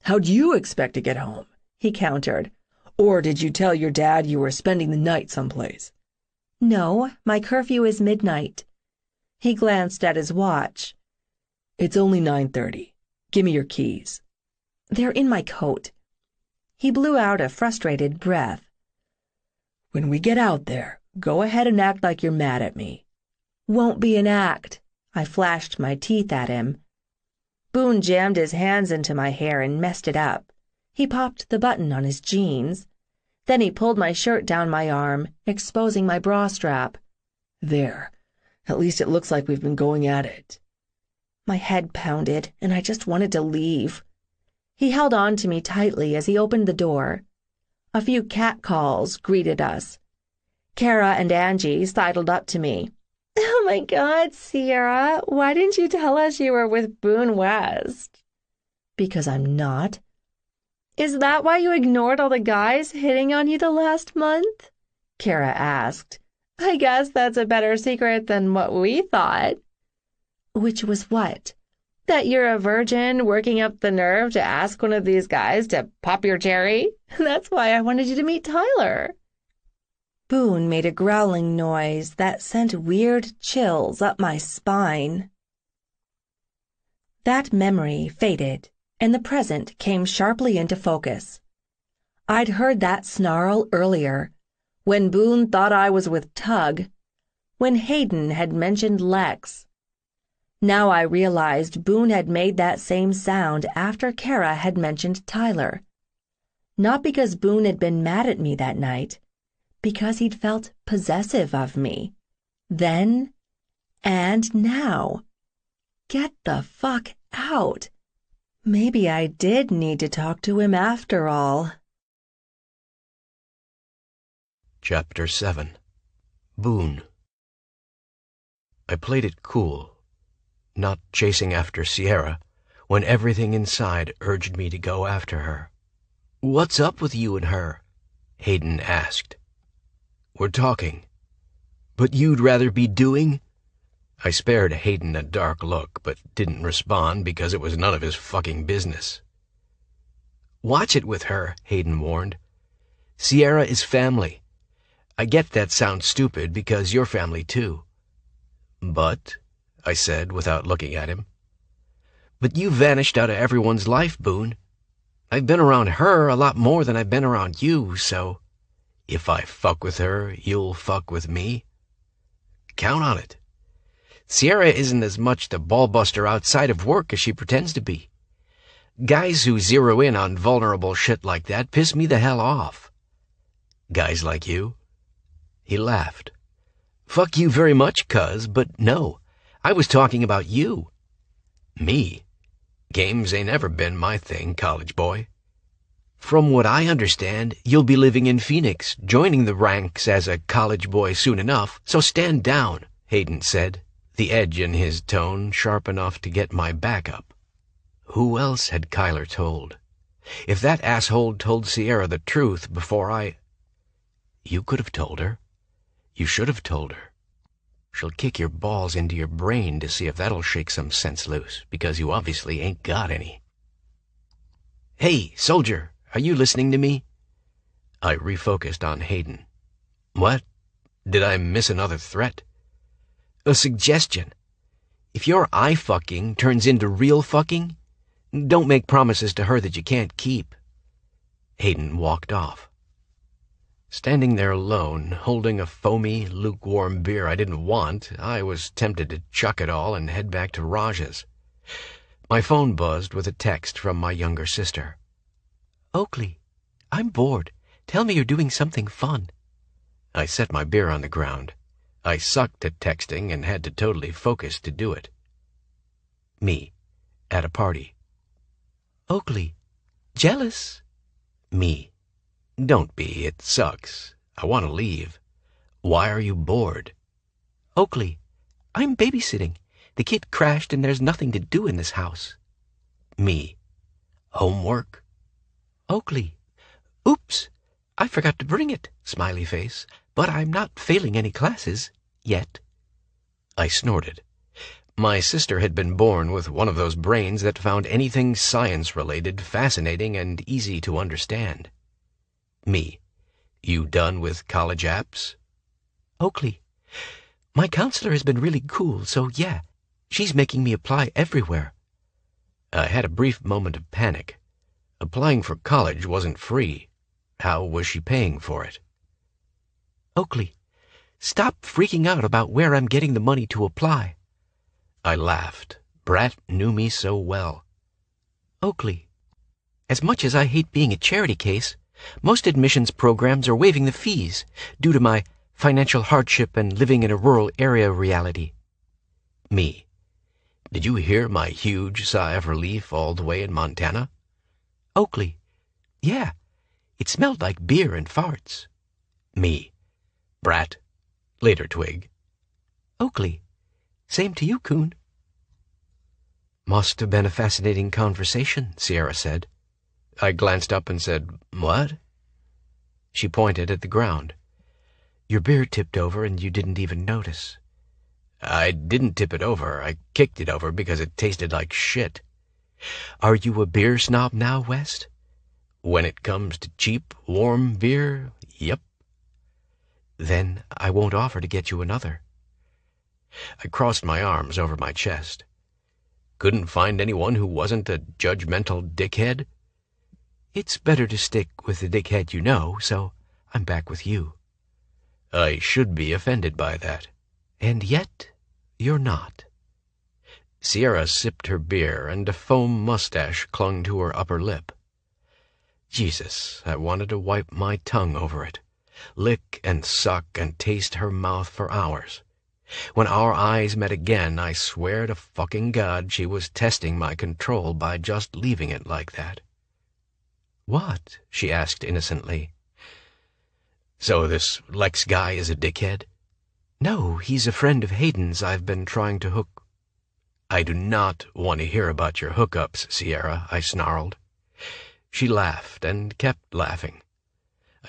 "How'd you expect to get home?" he countered. "Or did you tell your dad you were spending the night someplace?" "No, my curfew is midnight." He glanced at his watch. "It's only 9:30. Give me your keys." "They're in my coat." He blew out a frustrated breath. "When we get out there, go ahead and act like you're mad at me." "Won't be an act." I flashed my teeth at him. Boone jammed his hands into my hair and messed it up. He popped the button on his jeans. Then he pulled my shirt down my arm, exposing my bra strap. There. At least it looks like we've been going at it. My head pounded, and I just wanted to leave. He held on to me tightly as he opened the door. A few catcalls greeted us. Kara and Angie sidled up to me. "Oh my God, Sierra, why didn't you tell us you were with Boone West?" "Because I'm not." "Is that why you ignored all the guys hitting on you the last month?" Kara asked. "I guess that's a better secret than what we thought." "Which was what?" "That you're a virgin working up the nerve to ask one of these guys to pop your cherry. That's why I wanted you to meet Tyler." Boone made a growling noise that sent weird chills up my spine. That memory faded, and the present came sharply into focus. I'd heard that snarl earlier, when Boone thought I was with Tug, when Hayden had mentioned Lex. Now I realized Boone had made that same sound after Kara had mentioned Tyler. Not because Boone had been mad at me that night, because he'd felt possessive of me. Then and now. Get the fuck out. Maybe I did need to talk to him after all. Chapter 7. Boone. I played it cool, not chasing after Sierra, when everything inside urged me to go after her. "What's up with you and her?" Hayden asked. "We're talking." "But you'd rather be doing?" I spared Hayden a dark look, but didn't respond because it was none of his fucking business. "Watch it with her," Hayden warned. "Sierra is family. I get that sounds stupid because you're family too." "But," I said without looking at him. "But you vanished out of everyone's life, Boone. I've been around her a lot more than I've been around you, so if I fuck with her, you'll fuck with me. Count on it. Sierra isn't as much the ballbuster outside of work as she pretends to be. Guys who zero in on vulnerable shit like that piss me the hell off. Guys like you." He laughed. "Fuck you very much, cuz, but no, I was talking about you." "Me? Games ain't ever been my thing, college boy." "From what I understand, you'll be living in Phoenix, joining the ranks as a college boy soon enough, so stand down," Hayden said, the edge in his tone sharp enough to get my back up. Who else had Kyler told? If that asshole told Sierra the truth before You could have told her. You should have told her. She'll kick your balls into your brain to see if that'll shake some sense loose, because you obviously ain't got any. "Hey, soldier, are you listening to me?" I refocused on Hayden. "What? Did I miss another threat?" "A suggestion. If your eye-fucking turns into real fucking, don't make promises to her that you can't keep." Hayden walked off. Standing there alone, holding a foamy, lukewarm beer I didn't want, I was tempted to chuck it all and head back to Raj's. My phone buzzed with a text from my younger sister. "Oakley, I'm bored. Tell me you're doing something fun." I set my beer on the ground. I sucked at texting and had to totally focus to do it. Me, at a party. "Oakley, jealous?" Me. "Don't be, it sucks. I want to leave. Why are you bored?" "Oakley, I'm babysitting. The kid crashed and there's nothing to do in this house." Me. "Homework?" "Oakley, oops, I forgot to bring it, smiley face, but I'm not failing any classes, yet." I snorted. My sister had been born with one of those brains that found anything science-related fascinating and easy to understand. Me. "You done with college apps?" "Oakley, my counselor has been really cool, so yeah, she's making me apply everywhere." I had a brief moment of panic. Applying for college wasn't free. How was she paying for it? "Oakley, stop freaking out about where I'm getting the money to apply." I laughed, Brat knew me so well. Oakley, as much as I hate being a charity case, most admissions programs are waiving the fees due to my financial hardship and living in a rural area reality. Me. Did you hear my huge sigh of relief all the way in Montana? Oakley, yeah, it smelled like beer and farts. Me. Brat. Later, Twig. Oakley, same to you, Coon. Must have been a fascinating conversation, Sierra said. I glanced up and said, "What?" She pointed at the ground. Your beer tipped over and you didn't even notice. I didn't tip it over. I kicked it over because it tasted like shit. Are you a beer snob now, West? When it comes to cheap, warm beer, yep. Then I won't offer to get you another. I crossed my arms over my chest. Couldn't find anyone who wasn't a judgmental dickhead? It's better to stick with the dickhead you know, so I'm back with you. I should be offended by that. And yet, you're not. Sierra sipped her beer, and a foam mustache clung to her upper lip. Jesus, I wanted to wipe my tongue over it, lick and suck and taste her mouth for hours. When our eyes met again, I swear to fucking God she was testing my control by just leaving it like that. What? She asked innocently. So this Lex guy is a dickhead? No, he's a friend of Hayden's I've been trying to hook. I do not want to hear about your hookups, Sierra, I snarled. She laughed and kept laughing.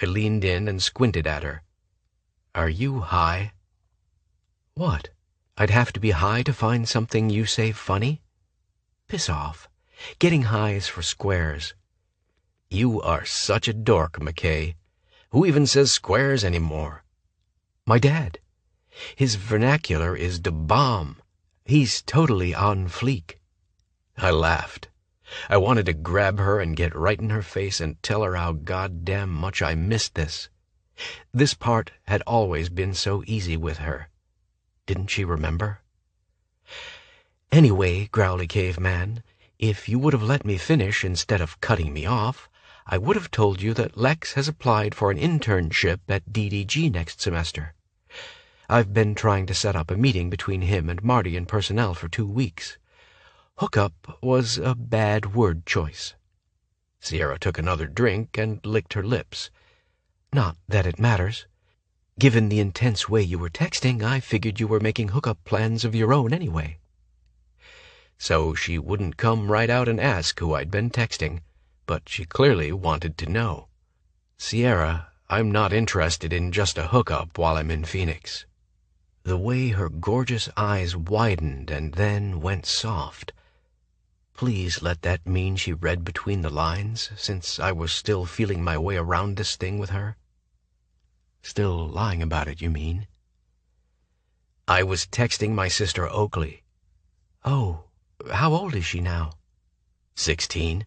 I leaned in and squinted at her. Are you high? What? I'd have to be high to find something you say funny? Piss off. Getting high is for squares. You are such a dork, McKay. Who even says squares anymore? My dad. His vernacular is da bomb. He's totally on fleek. I laughed. I wanted to grab her and get right in her face and tell her how goddamn much I missed this. This part had always been so easy with her. Didn't she remember? Anyway, Growly Caveman, if you would have let me finish instead of cutting me off, I would have told you that Lex has applied for an internship at DDG next semester. I've been trying to set up a meeting between him and Marty in personnel for 2 weeks. Hookup was a bad word choice. Sierra took another drink and licked her lips. Not that it matters. Given the intense way you were texting, I figured you were making hookup plans of your own anyway. So she wouldn't come right out and ask who I'd been texting, but she clearly wanted to know. Sierra, I'm not interested in just a hookup while I'm in Phoenix. The way her gorgeous eyes widened and then went soft. Please let that mean she read between the lines, since I was still feeling my way around this thing with her. Still lying about it, you mean? I was texting my sister Oakley. Oh, how old is she now? 16.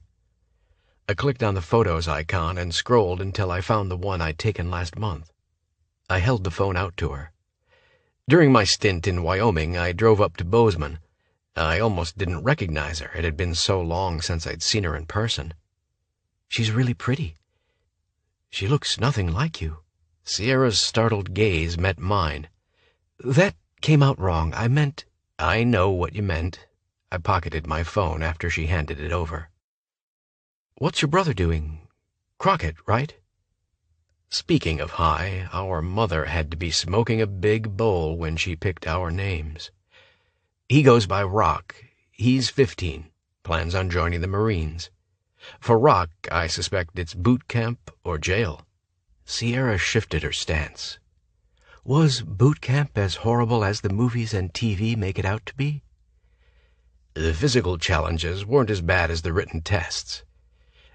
I clicked on the photos icon and scrolled until I found the one I'd taken last month. I held the phone out to her. During my stint in Wyoming, I drove up to Bozeman. I almost didn't recognize her. It had been so long since I'd seen her in person. She's really pretty. She looks nothing like you. Sierra's startled gaze met mine. That came out wrong. I meant... I know what you meant. I pocketed my phone after she handed it over. What's your brother doing? Crockett, right? Speaking of high, our mother had to be smoking a big bowl when she picked our names. He goes by Rock. He's 15, plans on joining the Marines. For Rock, I suspect it's boot camp or jail. Sierra shifted her stance. Was boot camp as horrible as the movies and TV make it out to be? The physical challenges weren't as bad as the written tests.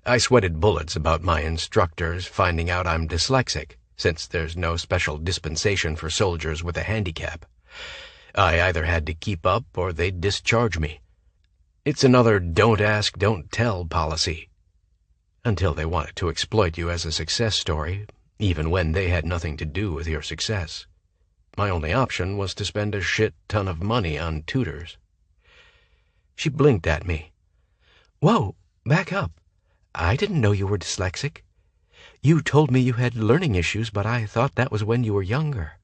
I sweated bullets about my instructors finding out I'm dyslexic, since there's no special dispensation for soldiers with a handicap. I either had to keep up or they'd discharge me. It's another don't ask, don't tell policy. Until they wanted to exploit you as a success story, even when they had nothing to do with your success. My only option was to spend a shit ton of money on tutors. She blinked at me. Whoa, back up. I didn't know you were dyslexic. You told me you had learning issues, but I thought that was when you were younger.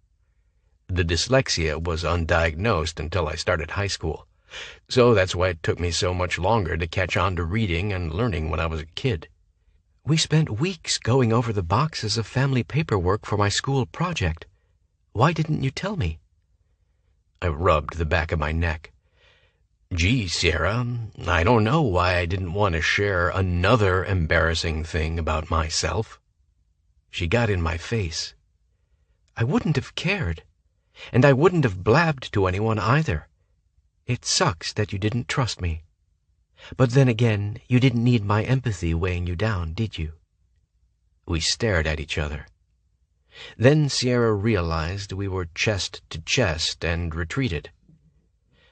The dyslexia was undiagnosed until I started high school, so that's why it took me so much longer to catch on to reading and learning when I was a kid. We spent weeks going over the boxes of family paperwork for my school project. Why didn't you tell me? I rubbed the back of my neck. Gee, Sierra, I don't know why I didn't want to share another embarrassing thing about myself. She got in my face. I wouldn't have cared, and I wouldn't have blabbed to anyone either. It sucks that you didn't trust me. But then again, you didn't need my empathy weighing you down, did you? We stared at each other. Then Sierra realized we were chest to chest and retreated.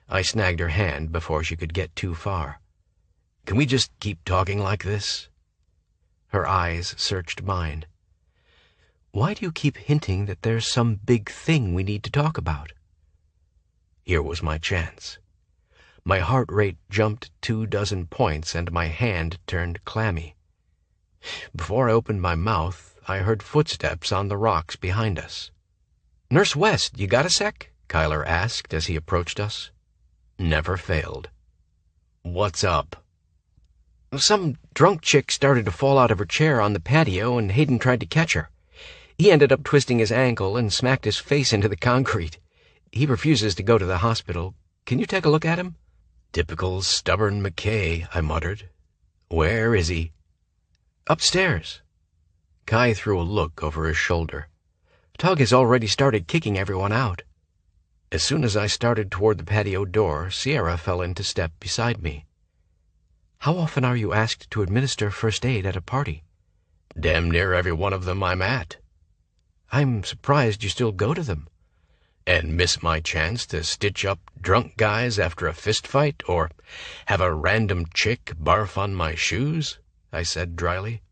I snagged her hand before she could get too far. Can we just keep talking like this? Her eyes searched mine. Why do you keep hinting that there's some big thing we need to talk about? Here was my chance. My heart rate jumped 24 points and my hand turned clammy. Before I opened my mouth, I heard footsteps on the rocks behind us. Nurse West, you got a sec? Kyler asked as he approached us. Never failed. What's up? Some drunk chick started to fall out of her chair on the patio and Hayden tried to catch her. He ended up twisting his ankle and smacked his face into the concrete. He refuses to go to the hospital. Can you take a look at him? Typical stubborn McKay, I muttered. Where is he? Upstairs. Kai threw a look over his shoulder. Tug has already started kicking everyone out. As soon as I started toward the patio door, Sierra fell into step beside me. How often are you asked to administer first aid at a party? Damn near every one of them I'm at. I'm surprised you still go to them. And miss my chance to stitch up drunk guys after a fist fight, or have a random chick barf on my shoes? I said dryly.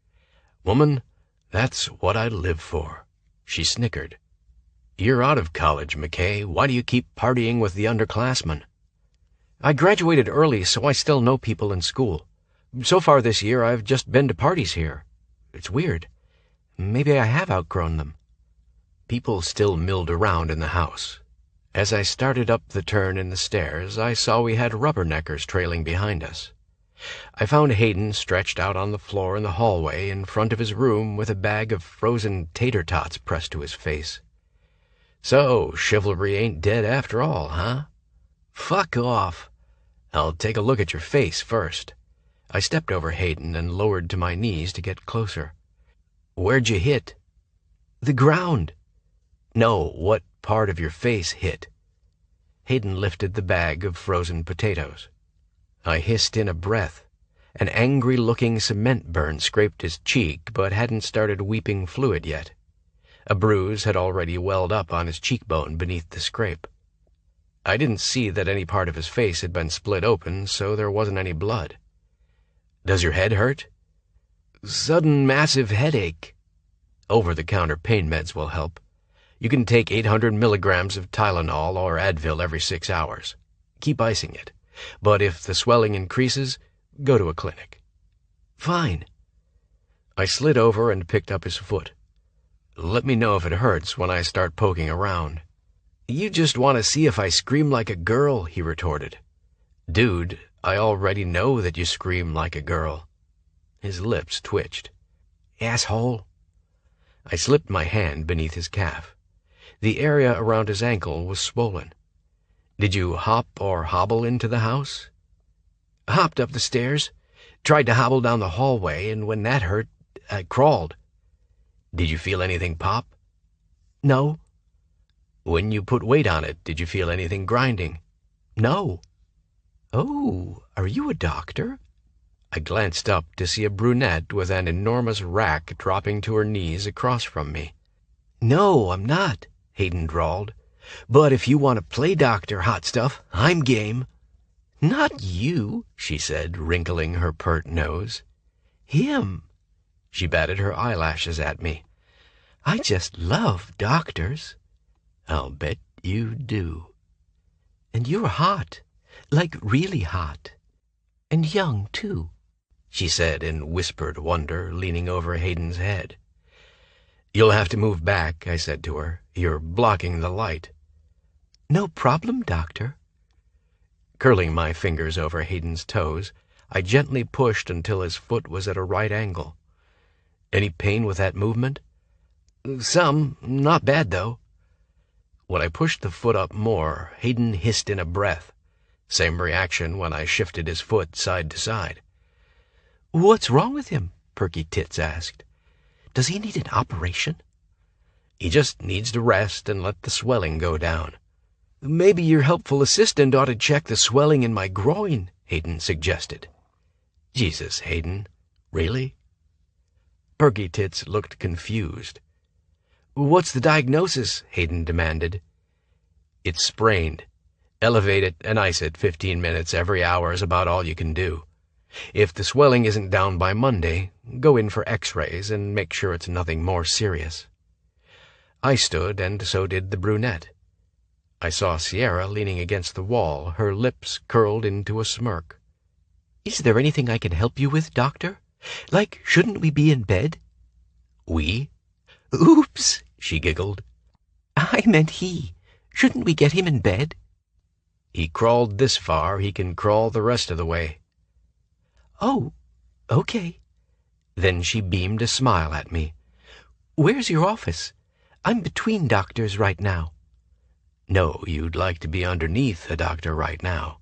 Woman, that's what I live for. She snickered. You're out of college, McKay. Why do you keep partying with the underclassmen? I graduated early, so I still know people in school. So far this year, I've just been to parties here. It's weird. Maybe I have outgrown them. People still milled around in the house. As I started up the turn in the stairs, I saw we had rubberneckers trailing behind us. I found Hayden stretched out on the floor in the hallway in front of his room with a bag of frozen tater tots pressed to his face. So, chivalry ain't dead after all, huh? Fuck off. I'll take a look at your face first. I stepped over Hayden and lowered to my knees to get closer. Where'd you hit? The ground. No, what part of your face hit? Hayden lifted the bag of frozen potatoes. I hissed in a breath. An angry-looking cement burn scraped his cheek, but hadn't started weeping fluid yet. A bruise had already welled up on his cheekbone beneath the scrape. I didn't see that any part of his face had been split open, so there wasn't any blood. Does your head hurt? Sudden massive headache. Over-the-counter pain meds will help. You can take 800 milligrams of Tylenol or Advil every 6 hours. Keep icing it. But if the swelling increases, go to a clinic. Fine. I slid over and picked up his foot. Let me know if it hurts when I start poking around. You just want to see if I scream like a girl, he retorted. Dude, I already know that you scream like a girl. His lips twitched. Asshole. I slipped my hand beneath his calf. The area around his ankle was swollen. Did you hop or hobble into the house? Hopped up the stairs. Tried to hobble down the hallway, and when that hurt, I crawled. Did you feel anything pop? No. When you put weight on it, did you feel anything grinding? No. Oh, are you a doctor? I glanced up to see a brunette with an enormous rack dropping to her knees across from me. No, I'm not, Hayden drawled. But if you want to play doctor, hot stuff, I'm game. Not you, she said, wrinkling her pert nose. Him. She batted her eyelashes at me. I just love doctors. I'll bet you do. And you're hot. Like really hot. And young, too, she said in whispered wonder, leaning over Hayden's head. You'll have to move back, I said to her. You're blocking the light. No problem, Doctor. Curling my fingers over Hayden's toes, I gently pushed until his foot was at a right angle. Any pain with that movement? Some. Not bad, though. When I pushed the foot up more, Hayden hissed in a breath. Same reaction when I shifted his foot side to side. What's wrong with him? Perky Tits asked. Does he need an operation? He just needs to rest and let the swelling go down. Maybe your helpful assistant ought to check the swelling in my groin, Hayden suggested. Jesus, Hayden. Really? Perky Tits looked confused. What's the diagnosis? Hayden demanded. It's sprained. Elevate it and ice it 15 minutes every hour is about all you can do. If the swelling isn't down by Monday, go in for x-rays and make sure it's nothing more serious. I stood, and so did the brunette. I saw Sierra leaning against the wall, her lips curled into a smirk. Is there anything I can help you with, Doctor? Like, shouldn't we be in bed? We? Oops, she giggled. I meant he. Shouldn't we get him in bed? He crawled this far, he can crawl the rest of the way. Oh, okay. Then she beamed a smile at me. Where's your office? I'm between doctors right now. No, you'd like to be underneath a doctor right now.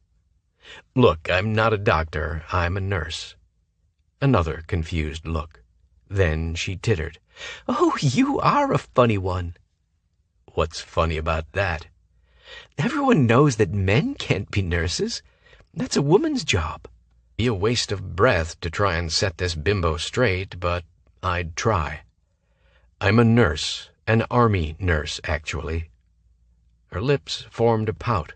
Look, I'm not a doctor, I'm a nurse. Another confused look. Then she tittered. Oh, you are a funny one. What's funny about that? Everyone knows that men can't be nurses. That's a woman's job. Be a waste of breath to try and set this bimbo straight, but I'd try. I'm a nurse, an army nurse, actually. Her lips formed a pout.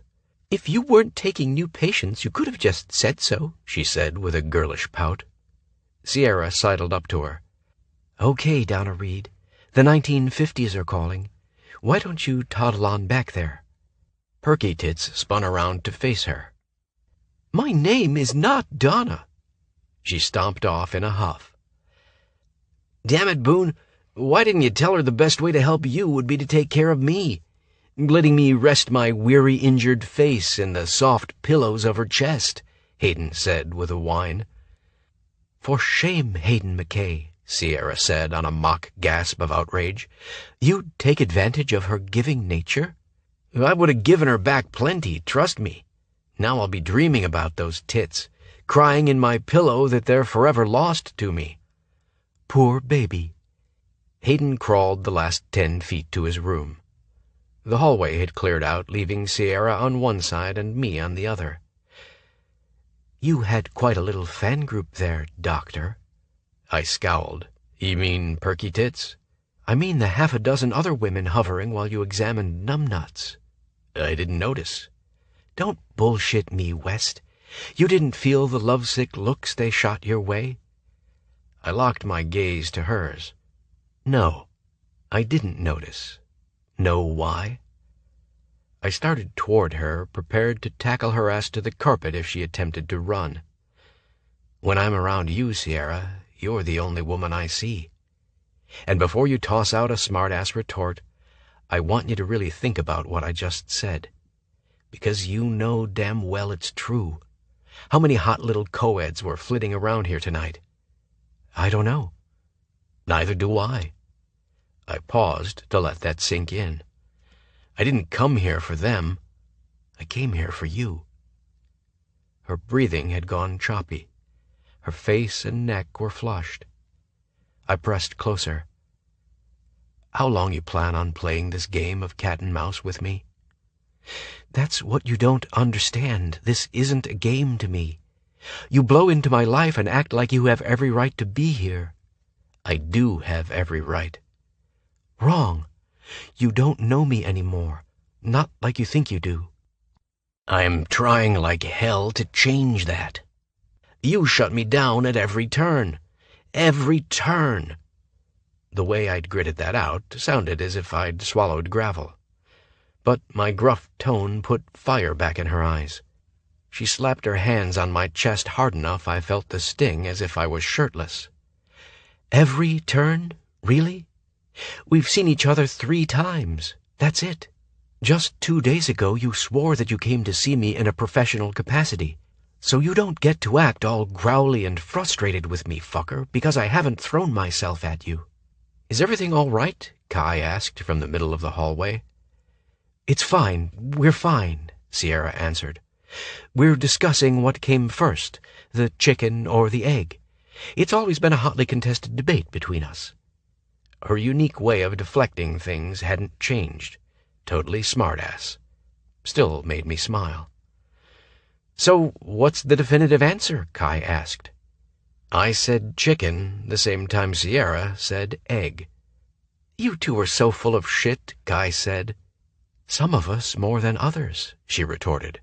If you weren't taking new patients, you could have just said so, she said with a girlish pout. Sierra sidled up to her. Okay, Donna Reed. The 1950s are calling. Why don't you toddle on back there? Perky Tits spun around to face her. My name is not Donna. She stomped off in a huff. Damn it, Boone. Why didn't you tell her the best way to help you would be to take care of me? Letting me rest my weary, injured face in the soft pillows of her chest, Hayden said with a whine. For shame, Hayden McKay, Sierra said on a mock gasp of outrage. You'd take advantage of her giving nature? I would have given her back plenty, trust me. Now I'll be dreaming about those tits, crying in my pillow that they're forever lost to me. Poor baby. Hayden crawled the last 10 feet to his room. The hallway had cleared out, leaving Sierra on one side and me on the other. You had quite a little fan group there, Doctor. I scowled. You mean Perky Tits? I mean the half a dozen other women hovering while you examined numbnuts. I didn't notice. Don't bullshit me, West. You didn't feel the lovesick looks they shot your way? I locked my gaze to hers. No, I didn't notice. Know why? I started toward her, prepared to tackle her ass to the carpet if she attempted to run. When I'm around you, Sierra, you're the only woman I see. And before you toss out a smart-ass retort, I want you to really think about what I just said. Because you know damn well it's true. How many hot little co-eds were flitting around here tonight? I don't know. Neither do I. I paused to let that sink in. I didn't come here for them. I came here for you. Her breathing had gone choppy. Her face and neck were flushed. I pressed closer. How long you plan on playing this game of cat and mouse with me? That's what you don't understand. This isn't a game to me. You blow into my life and act like you have every right to be here. I do have every right. Wrong. You don't know me anymore. Not like you think you do. I'm trying like hell to change that. You shut me down at every turn. Every turn. The way I'd gritted that out sounded as if I'd swallowed gravel. But my gruff tone put fire back in her eyes. She slapped her hands on my chest hard enough I felt the sting as if I was shirtless. "Every turn? Really? We've seen each other 3 times. That's it. Just 2 days ago you swore that you came to see me in a professional capacity. So you don't get to act all growly and frustrated with me, fucker, because I haven't thrown myself at you." "Is everything all right?" Kai asked from the middle of the hallway. "It's fine. We're fine," Sierra answered. "We're discussing what came first, the chicken or the egg. It's always been a hotly contested debate between us." Her unique way of deflecting things hadn't changed. Totally smartass. Still made me smile. "So, what's the definitive answer?" Kai asked. I said chicken the same time Sierra said egg. "You two are so full of shit," Kai said. "Some of us more than others," she retorted.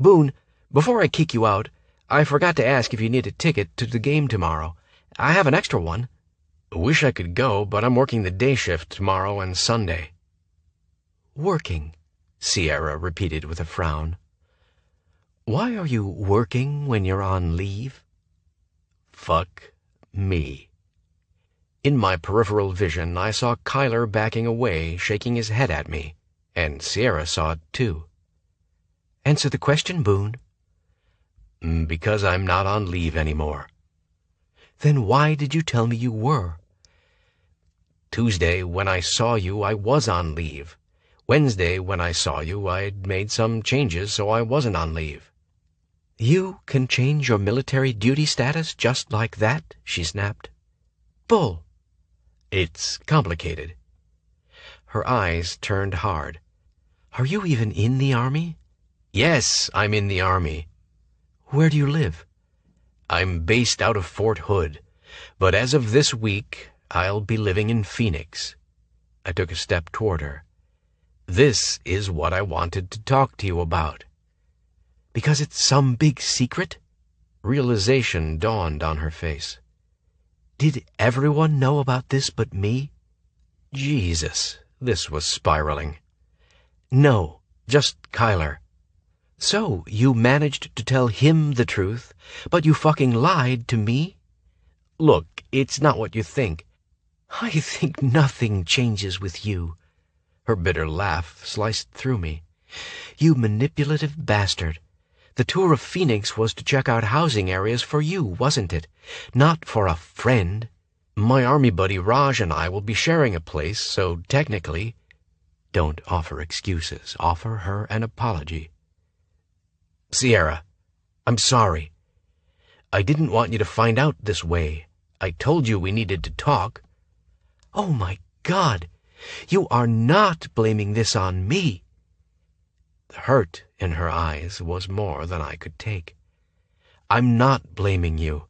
"Boone, before I kick you out, I forgot to ask if you need a ticket to the game tomorrow. I have an extra one." "Wish I could go, but I'm working the day shift tomorrow and Sunday." "Working," Sierra repeated with a frown. "Why are you working when you're on leave?" Fuck me. In my peripheral vision, I saw Kyler backing away, shaking his head at me, and Sierra saw it too. "Answer the question, Boone." "Because I'm not on leave anymore." "Then why did you tell me you were?" "Tuesday, when I saw you, I was on leave. Wednesday, when I saw you, I'd made some changes, so I wasn't on leave." "You can change your military duty status just like that?" she snapped. "Bull." "It's complicated." Her eyes turned hard. "Are you even in the Army?" "Yes, I'm in the Army." "Where do you live?" "I'm based out of Fort Hood, but as of this week, I'll be living in Phoenix." I took a step toward her. "This is what I wanted to talk to you about." "Because it's some big secret?" Realization dawned on her face. "Did everyone know about this but me?" Jesus, this was spiraling. "No, just Kyler." "So you managed to tell him the truth, but you fucking lied to me?" "Look, it's not what you think." "I think nothing changes with you." Her bitter laugh sliced through me. "You manipulative bastard. The tour of Phoenix was to check out housing areas for you, wasn't it? Not for a friend. My army buddy Raj and I will be sharing a place, so technically—" "Don't offer excuses. Offer her an apology." "Sierra, I'm sorry. I didn't want you to find out this way. I told you we needed to talk." "Oh my God! You are not blaming this on me." The hurt in her eyes was more than I could take. "I'm not blaming you.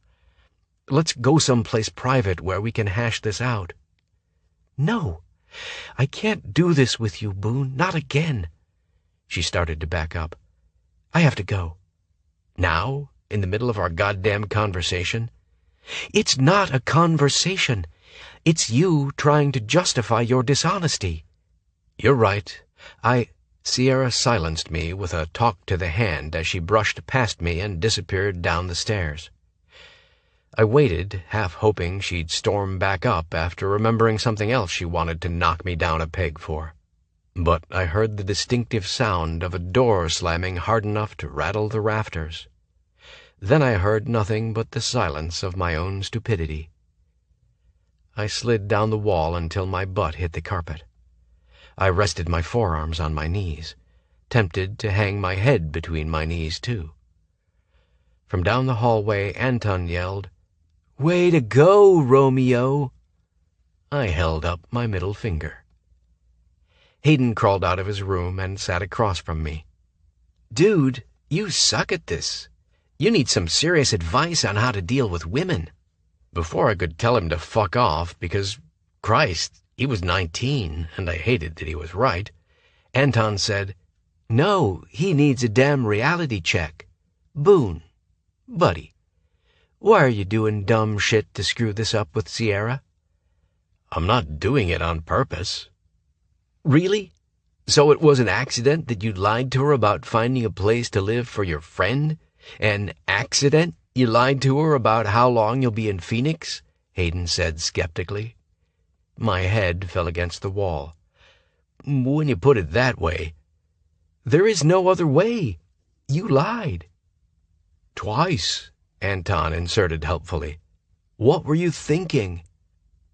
Let's go someplace private where we can hash this out." "No, I can't do this with you, Boone. Not again." She started to back up. "I have to go." "Now? In the middle of our goddamn conversation?" "It's not a conversation. It's you trying to justify your dishonesty." "You're right. Sierra silenced me with a talk to the hand as she brushed past me and disappeared down the stairs. I waited, half hoping she'd storm back up after remembering something else she wanted to knock me down a peg for. But I heard the distinctive sound of a door slamming hard enough to rattle the rafters. Then I heard nothing but the silence of my own stupidity. I slid down the wall until my butt hit the carpet. I rested my forearms on my knees, tempted to hang my head between my knees, too. From down the hallway, Anton yelled, "Way to go, Romeo!" I held up my middle finger. Hayden crawled out of his room and sat across from me. "Dude, you suck at this. You need some serious advice on how to deal with women." Before I could tell him to fuck off, because, Christ, he was 19, and I hated that he was right, Anton said, "No, he needs a damn reality check. Boone, buddy, why are you doing dumb shit to screw this up with Sierra?" "I'm not doing it on purpose." "Really? So it was an accident that you lied to her about finding a place to live for your friend? An accident? You lied to her about how long you'll be in Phoenix? Hayden said skeptically. My head fell against the wall. When you put it that way. There is no other way. You lied. Twice, Anton inserted helpfully. What were you thinking?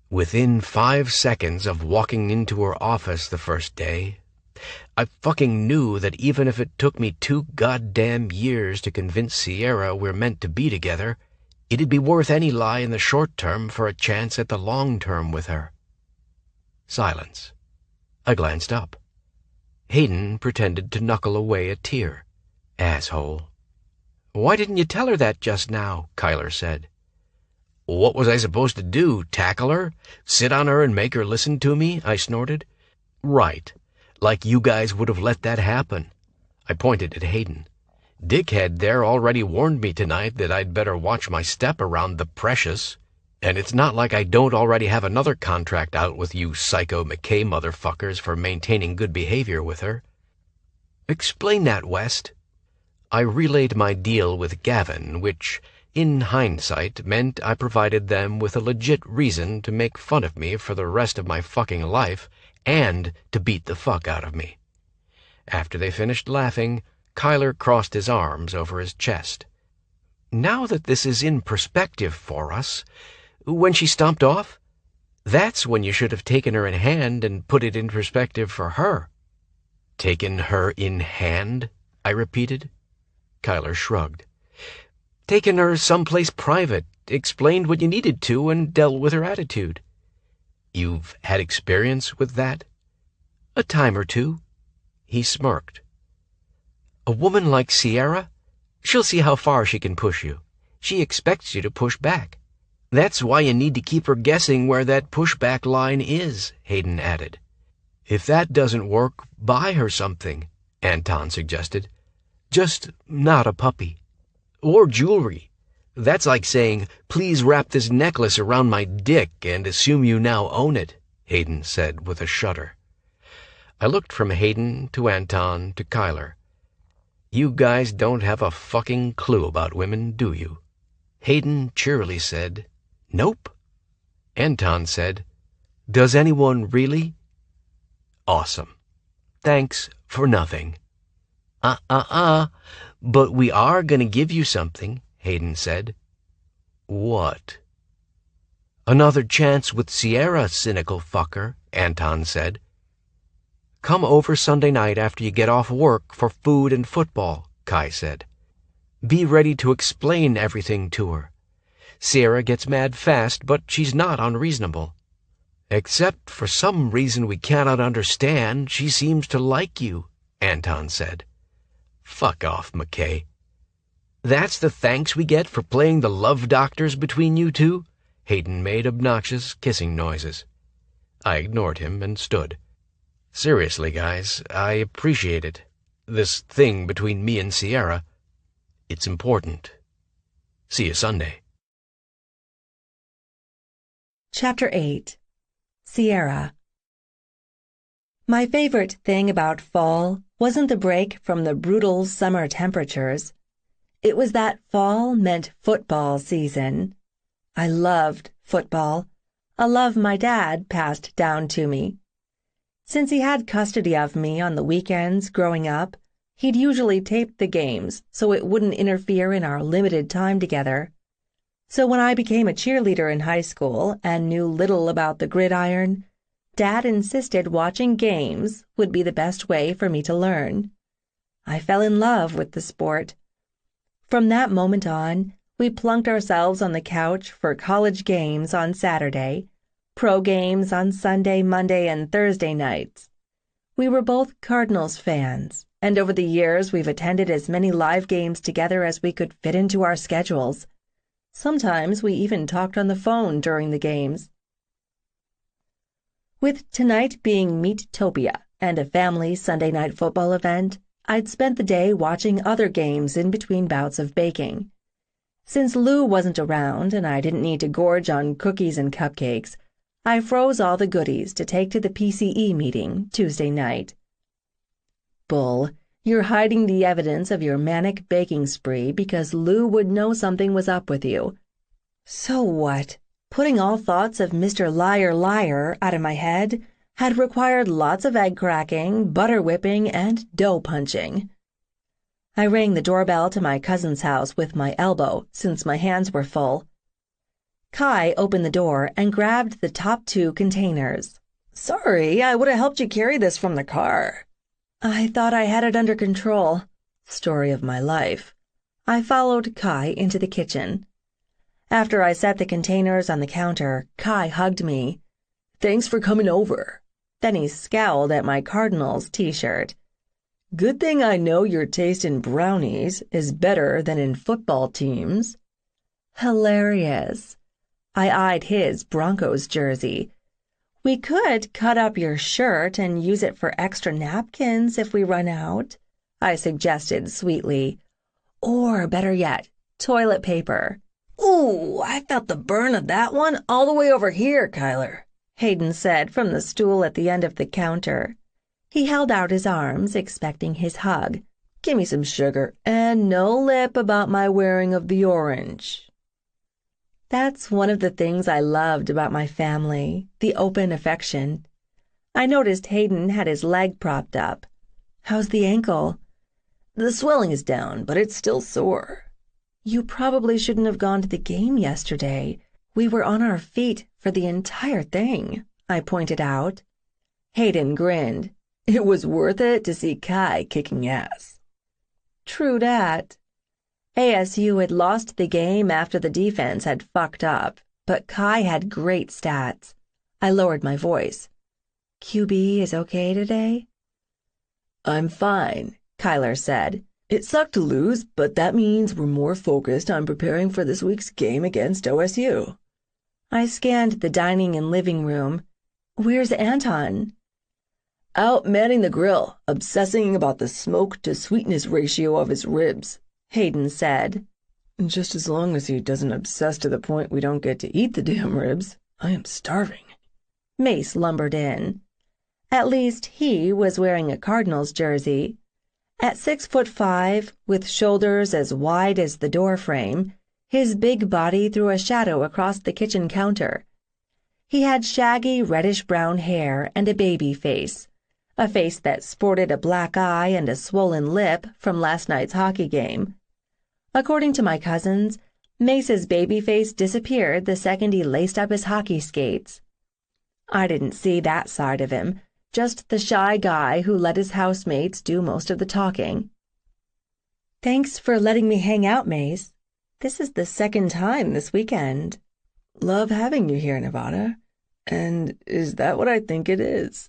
Within 5 seconds of walking into her office the first day, I fucking knew that even if it took me 2 goddamn years to convince Sierra we're meant to be together, it'd be worth any lie in the short term for a chance at the long term with her. Silence. I glanced up. Hayden pretended to knuckle away a tear. Asshole. Why didn't you tell her that just now? Kyler said. What was I supposed to do, tackle her? Sit on her and make her listen to me? I snorted. Right. Like you guys would have let that happen. I pointed at Hayden. Dickhead there already warned me tonight that I'd better watch my step around the precious. And it's not like I don't already have another contract out with you Psycho McKay motherfuckers for maintaining good behavior with her. Explain that, West. I relayed my deal with Gavin, which, in hindsight, meant I provided them with a legit reason to make fun of me for the rest of my fucking life and to beat the fuck out of me. After they finished laughing, Kyler crossed his arms over his chest. Now that this is in perspective for us, when she stomped off, that's when you should have taken her in hand and put it in perspective for her. Taken her in hand? I repeated. Kyler shrugged. Taken her someplace private, explained what you needed to, and dealt with her attitude. You've had experience with that? A time or two. He smirked. A woman like Sierra? She'll see how far she can push you. She expects you to push back. That's why you need to keep her guessing where that pushback line is, Hayden added. If that doesn't work, buy her something, Anton suggested. Just not a puppy. Or jewelry. That's like saying, please wrap this necklace around my dick and assume you now own it, Hayden said with a shudder. I looked from Hayden to Anton to Kyler. You guys don't have a fucking clue about women, do you? Hayden cheerily said, Nope. Anton said, Does anyone really? Awesome. Thanks for nothing. But we are going to give you something, Hayden said. What? Another chance with Sierra, cynical fucker, Anton said. Come over Sunday night after you get off work for food and football, Kai said. Be ready to explain everything to her. Sierra gets mad fast, but she's not unreasonable. Except for some reason we cannot understand, she seems to like you, Anton said. Fuck off, McKay. That's the thanks we get for playing the love doctors between you two? Hayden made obnoxious kissing noises. I ignored him and stood. Seriously, guys, I appreciate it. This thing between me and Sierra, it's important. See you Sunday. Chapter 8. Sierra. My favorite thing about fall wasn't the break from the brutal summer temperatures. It was that fall meant football season. I loved football, a love my dad passed down to me. Since he had custody of me on the weekends growing up, he'd usually tape the games so it wouldn't interfere in our limited time together. So when I became a cheerleader in high school and knew little about the gridiron, Dad insisted watching games would be the best way for me to learn. I fell in love with the sport. From that moment on, we plunked ourselves on the couch for college games on Saturday, pro games on Sunday, Monday, and Thursday nights. We were both Cardinals fans, and over the years we've attended as many live games together as we could fit into our schedules. Sometimes we even talked on the phone during the games. With tonight being Meat-topia and a family Sunday night football event, I'd spent the day watching other games in between bouts of baking. Since Lou wasn't around and I didn't need to gorge on cookies and cupcakes, I froze all the goodies to take to the PCE meeting Tuesday night. Bull, you're hiding the evidence of your manic baking spree because Lou would know something was up with you. So what? Putting all thoughts of Mr. Liar out of my head had required lots of egg cracking, butter whipping, and dough punching. I rang the doorbell to my cousin's house with my elbow, since my hands were full. Kai opened the door and grabbed the top 2 containers. "Sorry, I would have helped you carry this from the car." "I thought I had it under control." Story of my life. I followed Kai into the kitchen. After I set the containers on the counter, Kai hugged me. "Thanks for coming over." Then he scowled at my Cardinals t-shirt. "Good thing I know your taste in brownies is better than in football teams." Hilarious. I eyed his Broncos jersey. "We could cut up your shirt and use it for extra napkins if we run out," I suggested sweetly. "Or, better yet, toilet paper." "Ooh, I felt the burn of that one all the way over here, Kyler," Hayden said from the stool at the end of the counter. He held out his arms, expecting his hug. "Give me some sugar, and no lip about my wearing of the orange." That's one of the things I loved about my family, the open affection. I noticed Hayden had his leg propped up. "How's the ankle?" "The swelling is down, but it's still sore." "You probably shouldn't have gone to the game yesterday. We were on our feet for the entire thing," I pointed out. Hayden grinned. "It was worth it to see Kai kicking ass." True dat. ASU had lost the game after the defense had fucked up, but Kai had great stats. I lowered my voice. "QB is okay today?" "I'm fine," Kyler said. "It sucked to lose, but that means we're more focused on preparing for this week's game against OSU." I scanned the dining and living room. "Where's Anton?" "Out manning the grill, obsessing about the smoke-to-sweetness ratio of his ribs," Hayden said. "Just as long as he doesn't obsess to the point we don't get to eat the damn ribs. I am starving." Mace lumbered in. At least he was wearing a Cardinals jersey. At 6'5", with shoulders as wide as the door frame, his big body threw a shadow across the kitchen counter. He had shaggy reddish-brown hair and a baby face, a face that sported a black eye and a swollen lip from last night's hockey game. According to my cousins, Mace's baby face disappeared the second he laced up his hockey skates. I didn't see that side of him, just the shy guy who let his housemates do most of the talking. "Thanks for letting me hang out, Mace. This is the second time this weekend." "Love having you here, Nevada. And is that what I think it is?"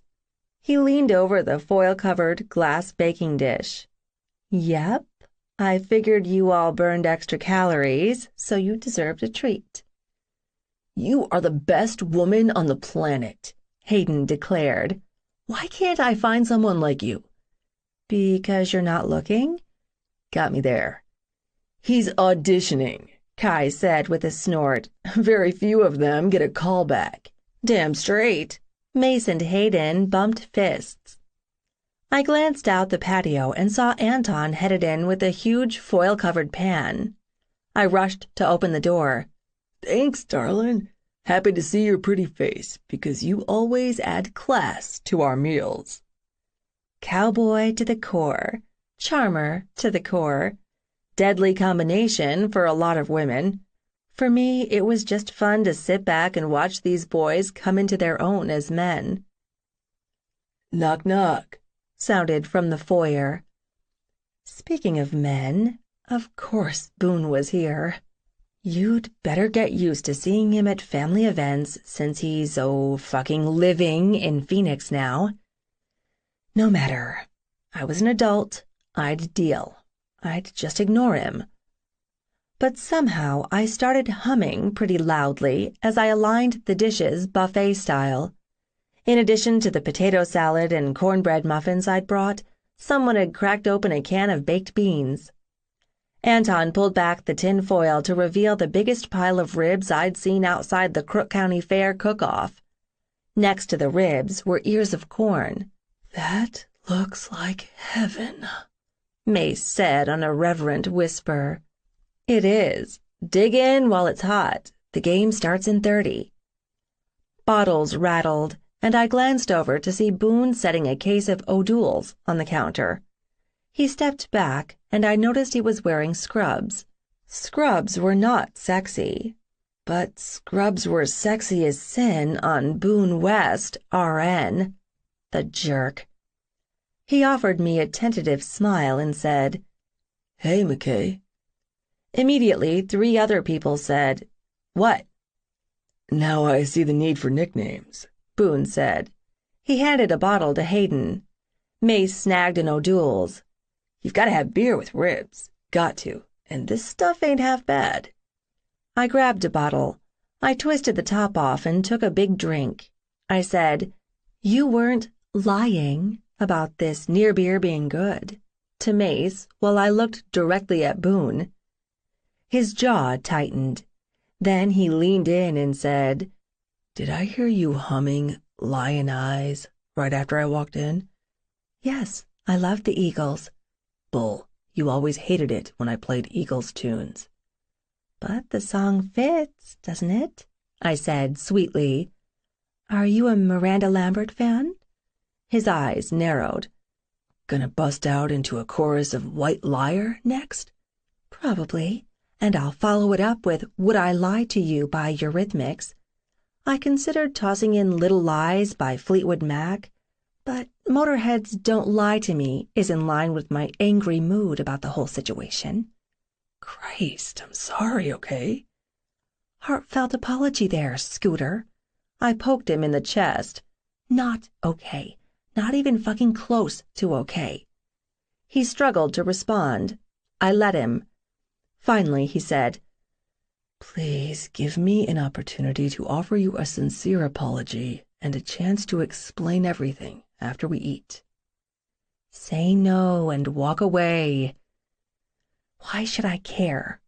He leaned over the foil-covered glass baking dish. "Yep. I figured you all burned extra calories, so you deserved a treat." "You are the best woman on the planet," Hayden declared. "Why can't I find someone like you?" "Because you're not looking?" "Got me there." "He's auditioning," Kai said with a snort. "Very few of them get a call back." "Damn straight." Mace and Hayden bumped fists. I glanced out the patio and saw Anton headed in with a huge foil-covered pan. I rushed to open the door. "Thanks, darling. Happy to see your pretty face, because you always add class to our meals." Cowboy to the core, charmer to the core. Deadly combination for a lot of women. For me, it was just fun to sit back and watch these boys come into their own as men. "Knock, knock," sounded from the foyer. Speaking of men, of course Boone was here. You'd better get used to seeing him at family events since he's fucking living in Phoenix now. No matter. I was an adult. I'd deal. I'd just ignore him. But somehow I started humming pretty loudly as I aligned the dishes buffet style. In addition to the potato salad and cornbread muffins I'd brought, someone had cracked open a can of baked beans. Anton pulled back the tin foil to reveal the biggest pile of ribs I'd seen outside the Crook County Fair cook-off. Next to the ribs were ears of corn. "That "Looks like heaven," Mace said on a reverent whisper. "It is. Dig in while it's hot. The game starts in 30. Bottles rattled, and I glanced over to see Boone setting a case of O'Doul's on the counter. He stepped back, and I noticed he was wearing scrubs. Scrubs were not sexy, but scrubs were sexy as sin on Boone West, RN. The jerk. He offered me a tentative smile and said, "Hey, McKay." Immediately, 3 other people said, "What?" "Now I see the need for nicknames," Boone said. He handed a bottle to Hayden. Mace snagged an O'Doul's. "You've got to have beer with ribs. Got to. And this stuff ain't half bad." I grabbed a bottle. I twisted the top off and took a big drink. I said, "You weren't lying about this near beer being good," to Mace while I looked directly at Boone. His jaw tightened. Then he leaned in and said, "Did I hear you humming Lion Eyes right after I walked in?" "Yes, I loved the Eagles." "Bull, you always hated it when I played Eagles tunes." "But the song fits, doesn't it?" I said sweetly. "Are you a Miranda Lambert fan?" His eyes narrowed. "Gonna bust out into a chorus of White Liar next?" "Probably, and I'll follow it up with Would I Lie to You by Eurythmics. I considered tossing in Little Lies by Fleetwood Mac, but Motorhead's Don't Lie to Me is in line with my angry mood about the whole situation." "Christ, I'm sorry, okay?" "Heartfelt apology there, Scooter." I poked him in the chest. "Not okay. Not even fucking close to okay." He struggled to respond. I let him. Finally, he said, "Please give me an opportunity to offer you a sincere apology and a chance to explain everything after we eat." "Say no and walk away." "Why should I care?"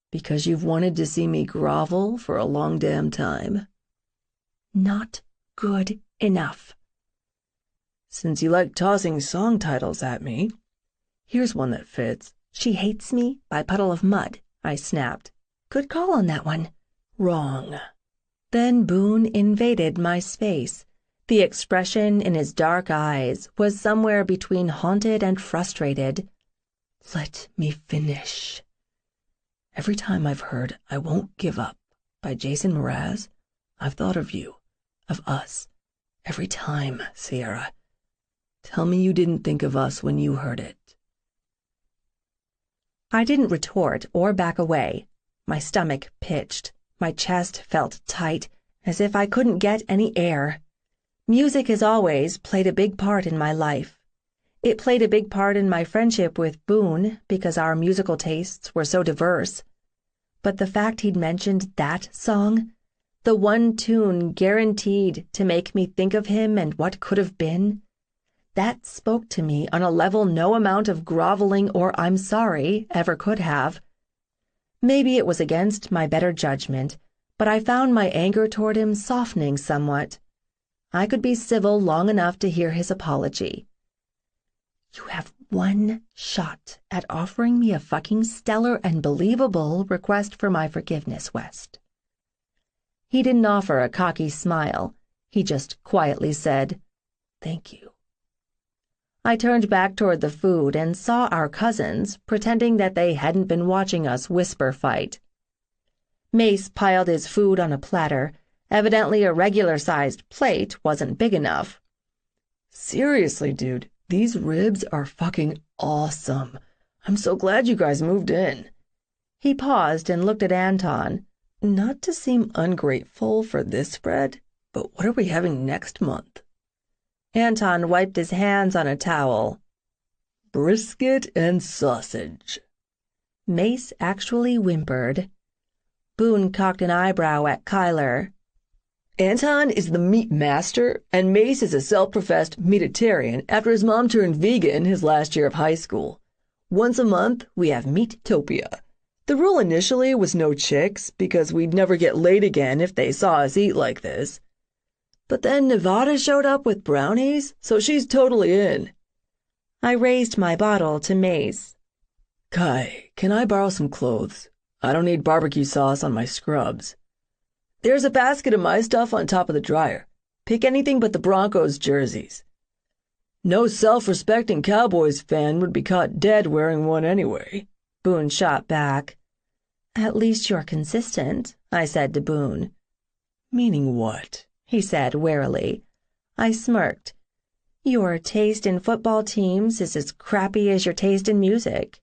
"Because you've wanted to see me grovel for a long damn time." "Not good enough." "Since you like tossing song titles at me, here's one that fits." "She Hates Me" by Puddle of Mudd, I snapped. "Good call on that one." "Wrong." Then Boone invaded my space. The expression in his dark eyes was somewhere between haunted and frustrated. "Let me finish. Every time I've heard I Won't Give Up by Jason Mraz, I've thought of you, of us. Every time, Sierra. Tell me you didn't think of us when you heard it." I didn't retort or back away. My stomach pitched. My chest felt tight, as if I couldn't get any air. Music has always played a big part in my life. It played a big part in my friendship with Boone because our musical tastes were so diverse. But the fact he'd mentioned that song, the one tune guaranteed to make me think of him and what could have been, that spoke to me on a level no amount of groveling or I'm sorry ever could have. Maybe it was against my better judgment, but I found my anger toward him softening somewhat. I could be civil long enough to hear his apology. "You have one shot at offering me a fucking stellar and believable request for my forgiveness, West." He didn't offer a cocky smile. He just quietly said, "Thank you." I turned back toward the food and saw our cousins pretending that they hadn't been watching us whisper fight. Mace piled his food on a platter. Evidently a regular-sized plate wasn't big enough. "Seriously, dude, these ribs are fucking awesome. I'm so glad you guys moved in." He paused and looked at Anton. "Not to seem ungrateful for this spread, but what are we having next month?" Anton wiped his hands on a towel. "Brisket and sausage." Mace actually whimpered. Boone cocked an eyebrow at Kyler. "Anton is the meat master, and Mace is a self-professed meatitarian after his mom turned vegan his last year of high school. Once a month, we have Meatopia. The rule initially was no chicks, because we'd never get laid again if they saw us eat like this. But then Nevada showed up with brownies, so she's totally in. I raised my bottle to Mace. Kai, can I borrow some clothes? I don't need barbecue sauce on my scrubs. There's a basket of my stuff on top of the dryer. Pick anything but the Broncos jerseys. No self-respecting Cowboys fan would be caught dead wearing one anyway, Boone shot back. At least you're consistent, I said to Boone. Meaning what? He said warily. I smirked. Your taste in football teams is as crappy as your taste in music.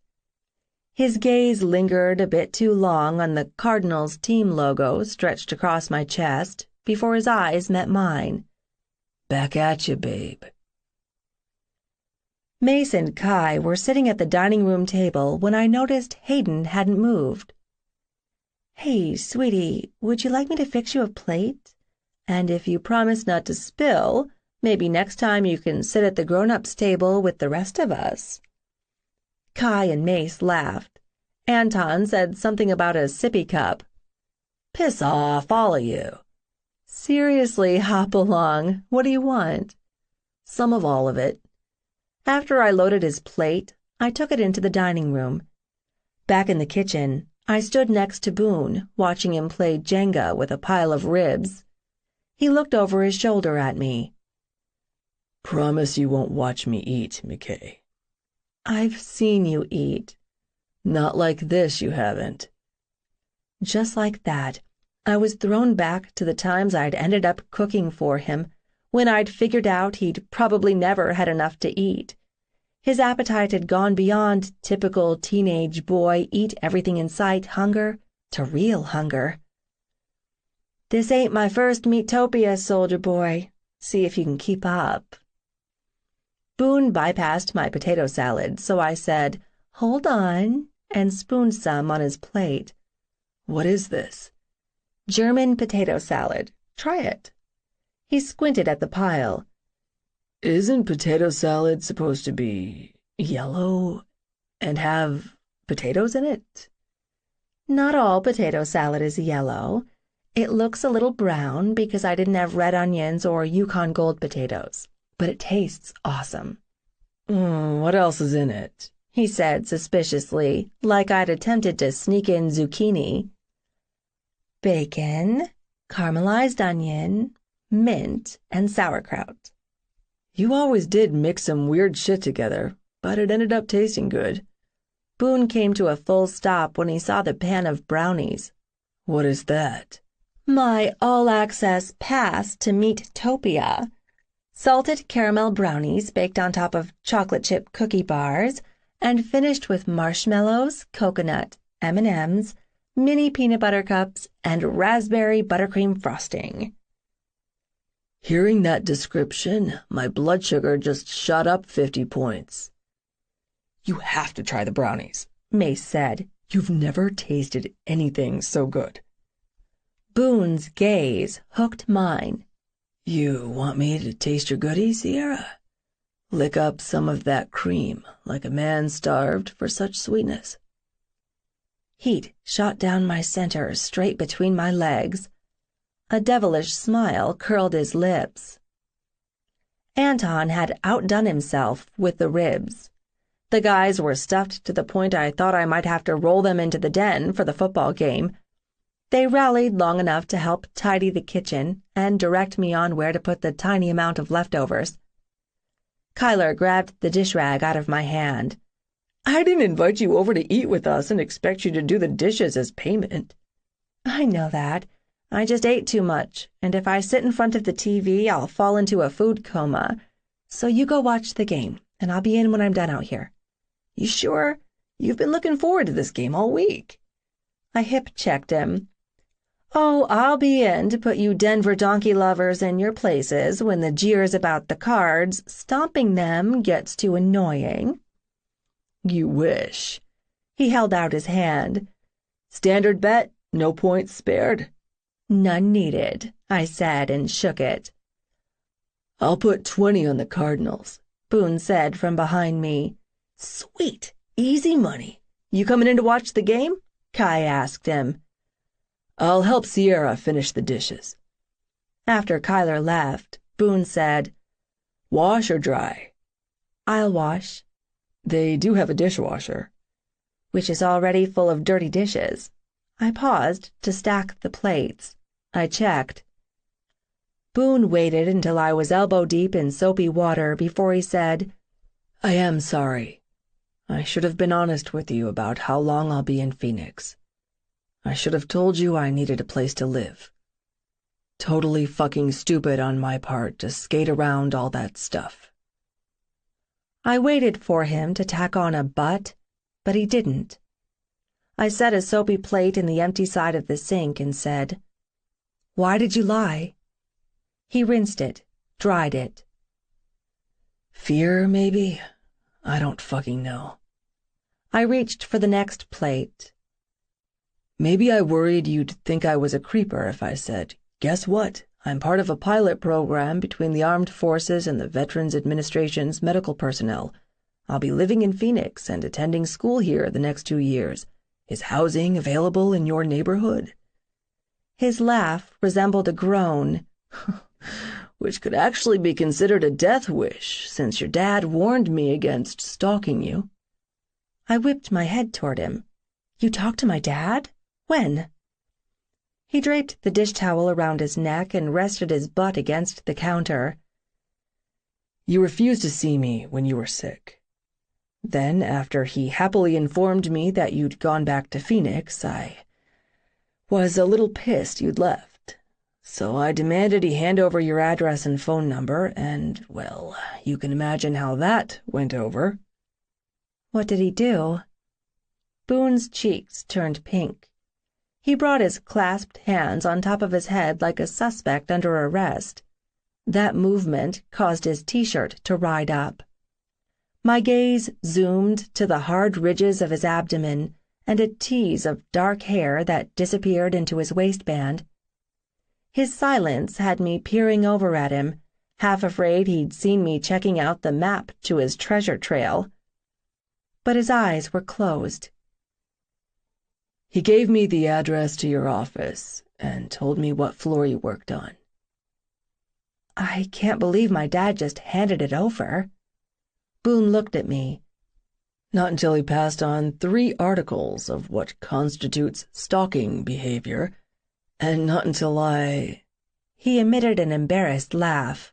His gaze lingered a bit too long on the Cardinals team logo stretched across my chest before his eyes met mine. Back at you, babe. Mace and Kai were sitting at the dining room table when I noticed Hayden hadn't moved. Hey, sweetie, would you like me to fix you a plate? And if you promise not to spill, maybe next time you can sit at the grown-ups table with the rest of us. Kai and Mace laughed. Anton said something about a sippy cup. Piss off, all of you. Seriously, hop along. What do you want? Some of all of it. After I loaded his plate, I took it into the dining room. Back in the kitchen, I stood next to Boone, watching him play Jenga with a pile of ribs. He looked over his shoulder at me. Promise you won't watch me eat, McKay. I've seen you eat. Not like this, you haven't. Just like that, I was thrown back to the times I'd ended up cooking for him, when I'd figured out he'd probably never had enough to eat. His appetite had gone beyond typical teenage boy eat everything in sight hunger to real hunger. This ain't my first Meatopia, soldier boy. See if you can keep up. Boone bypassed my potato salad, so I said, "Hold on," and spooned some on his plate. What is this? German potato salad. Try it. He squinted at the pile. Isn't potato salad supposed to be yellow and have potatoes in it? Not all potato salad is yellow. It looks a little brown because I didn't have red onions or Yukon Gold potatoes, but it tastes awesome. What else is in it? He said suspiciously, like I'd attempted to sneak in zucchini. Bacon, caramelized onion, mint, and sauerkraut. You always did mix some weird shit together, but it ended up tasting good. Boone came to a full stop when he saw the pan of brownies. What is that? My all-access pass to Meatopia. Salted caramel brownies baked on top of chocolate chip cookie bars and finished with marshmallows, coconut, M&Ms, mini peanut butter cups, and raspberry buttercream frosting. Hearing that description, my blood sugar just shot up 50 points. You have to try the brownies, Mace said. You've never tasted anything so good. Boone's gaze hooked mine. You want me to taste your goodies, Sierra? Lick up some of that cream like a man starved for such sweetness. Heat shot down my center straight between my legs. A devilish smile curled his lips. Anton had outdone himself with the ribs. The guys were stuffed to the point I thought I might have to roll them into the den for the football game. They rallied long enough to help tidy the kitchen and direct me on where to put the tiny amount of leftovers. Kyler grabbed the dish rag out of my hand. I didn't invite you over to eat with us and expect you to do the dishes as payment. I know that. I just ate too much, and if I sit in front of the TV, I'll fall into a food coma. So you go watch the game, and I'll be in when I'm done out here. You sure? You've been looking forward to this game all week. I hip-checked him. Oh, I'll be in to put you Denver donkey lovers in your places when the jeers about the Cards stomping them gets too annoying. You wish. He held out his hand. Standard bet, no points spared. None needed, I said and shook it. I'll put 20 on the Cardinals, Boone said from behind me. Sweet, easy money. You coming in to watch the game? Kai asked him. I'll help Sierra finish the dishes. After Kyler left, Boone said, Wash or dry? I'll wash. They do have a dishwasher. Which is already full of dirty dishes. I paused to stack the plates. I checked. Boone waited until I was elbow-deep in soapy water before he said, I am sorry. I should have been honest with you about how long I'll be in Phoenix. I should have told you I needed a place to live. Totally fucking stupid on my part to skate around all that stuff. I waited for him to tack on a but he didn't. I set a soapy plate in the empty side of the sink and said, Why did you lie? He rinsed it, dried it. Fear, maybe? I don't fucking know. I reached for the next plate. Maybe I worried you'd think I was a creeper if I said, guess what? I'm part of a pilot program between the Armed Forces and the Veterans Administration's medical personnel. I'll be living in Phoenix and attending school here the next 2 years. Is housing available in your neighborhood? His laugh resembled a groan. Which could actually be considered a death wish, since your dad warned me against stalking you. I whipped my head toward him. You talked to my dad? When? He draped the dish towel around his neck and rested his butt against the counter. You refused to see me when you were sick. Then, after he happily informed me that you'd gone back to Phoenix, I was a little pissed you'd left. So I demanded he hand over your address and phone number, and, well, you can imagine how that went over. What did he do? Boone's cheeks turned pink. He brought his clasped hands on top of his head like a suspect under arrest. That movement caused his t-shirt to ride up. My gaze zoomed to the hard ridges of his abdomen and a tease of dark hair that disappeared into his waistband. His silence had me peering over at him, half afraid he'd seen me checking out the map to his treasure trail. But his eyes were closed. He gave me the address to your office and told me what floor you worked on. I can't believe my dad just handed it over. Boone looked at me. Not until he passed on 3 articles of what constitutes stalking behavior, and not until He emitted an embarrassed laugh.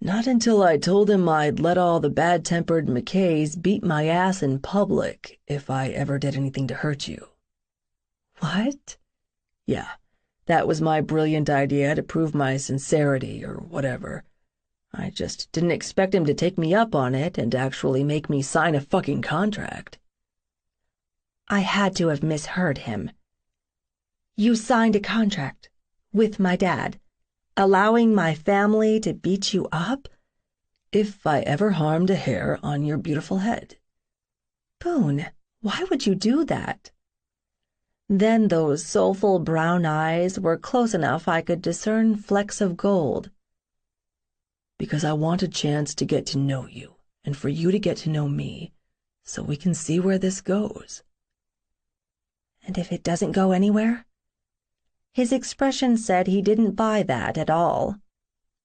Not until I told him I'd let all the bad-tempered McKays beat my ass in public if I ever did anything to hurt you. What? Yeah, that was my brilliant idea to prove my sincerity or whatever. I just didn't expect him to take me up on it and actually make me sign a fucking contract. I had to have misheard him. You signed a contract with my dad, allowing my family to beat you up? If I ever harmed a hair on your beautiful head. Boone, why would you do that? Then those soulful brown eyes were close enough I could discern flecks of gold. Because I want a chance to get to know you, and for you to get to know me, so we can see where this goes. And if it doesn't go anywhere? His expression said he didn't buy that at all.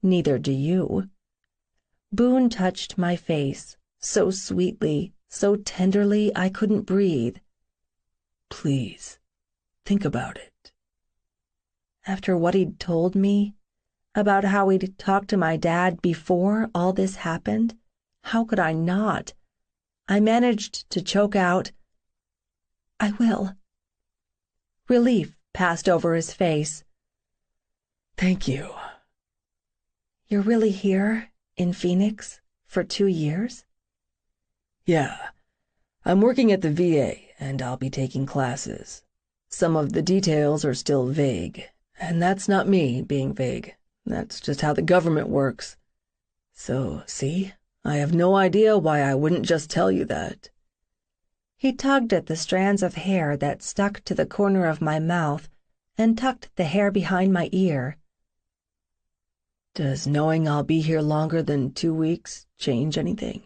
Neither do you. Boone touched my face, so sweetly, so tenderly I couldn't breathe. Please, think about it. After what he'd told me, about how he'd talked to my dad before all this happened, how could I not? I managed to choke out, I will. Relief passed over his face. Thank you. You're really here, in Phoenix, for 2 years? Yeah. I'm working at the VA, and I'll be taking classes. Some of the details are still vague, and that's not me being vague. That's just how the government works. So, see, I have no idea why I wouldn't just tell you that. He tugged at the strands of hair that stuck to the corner of my mouth and tucked the hair behind my ear. Does knowing I'll be here longer than 2 weeks change anything?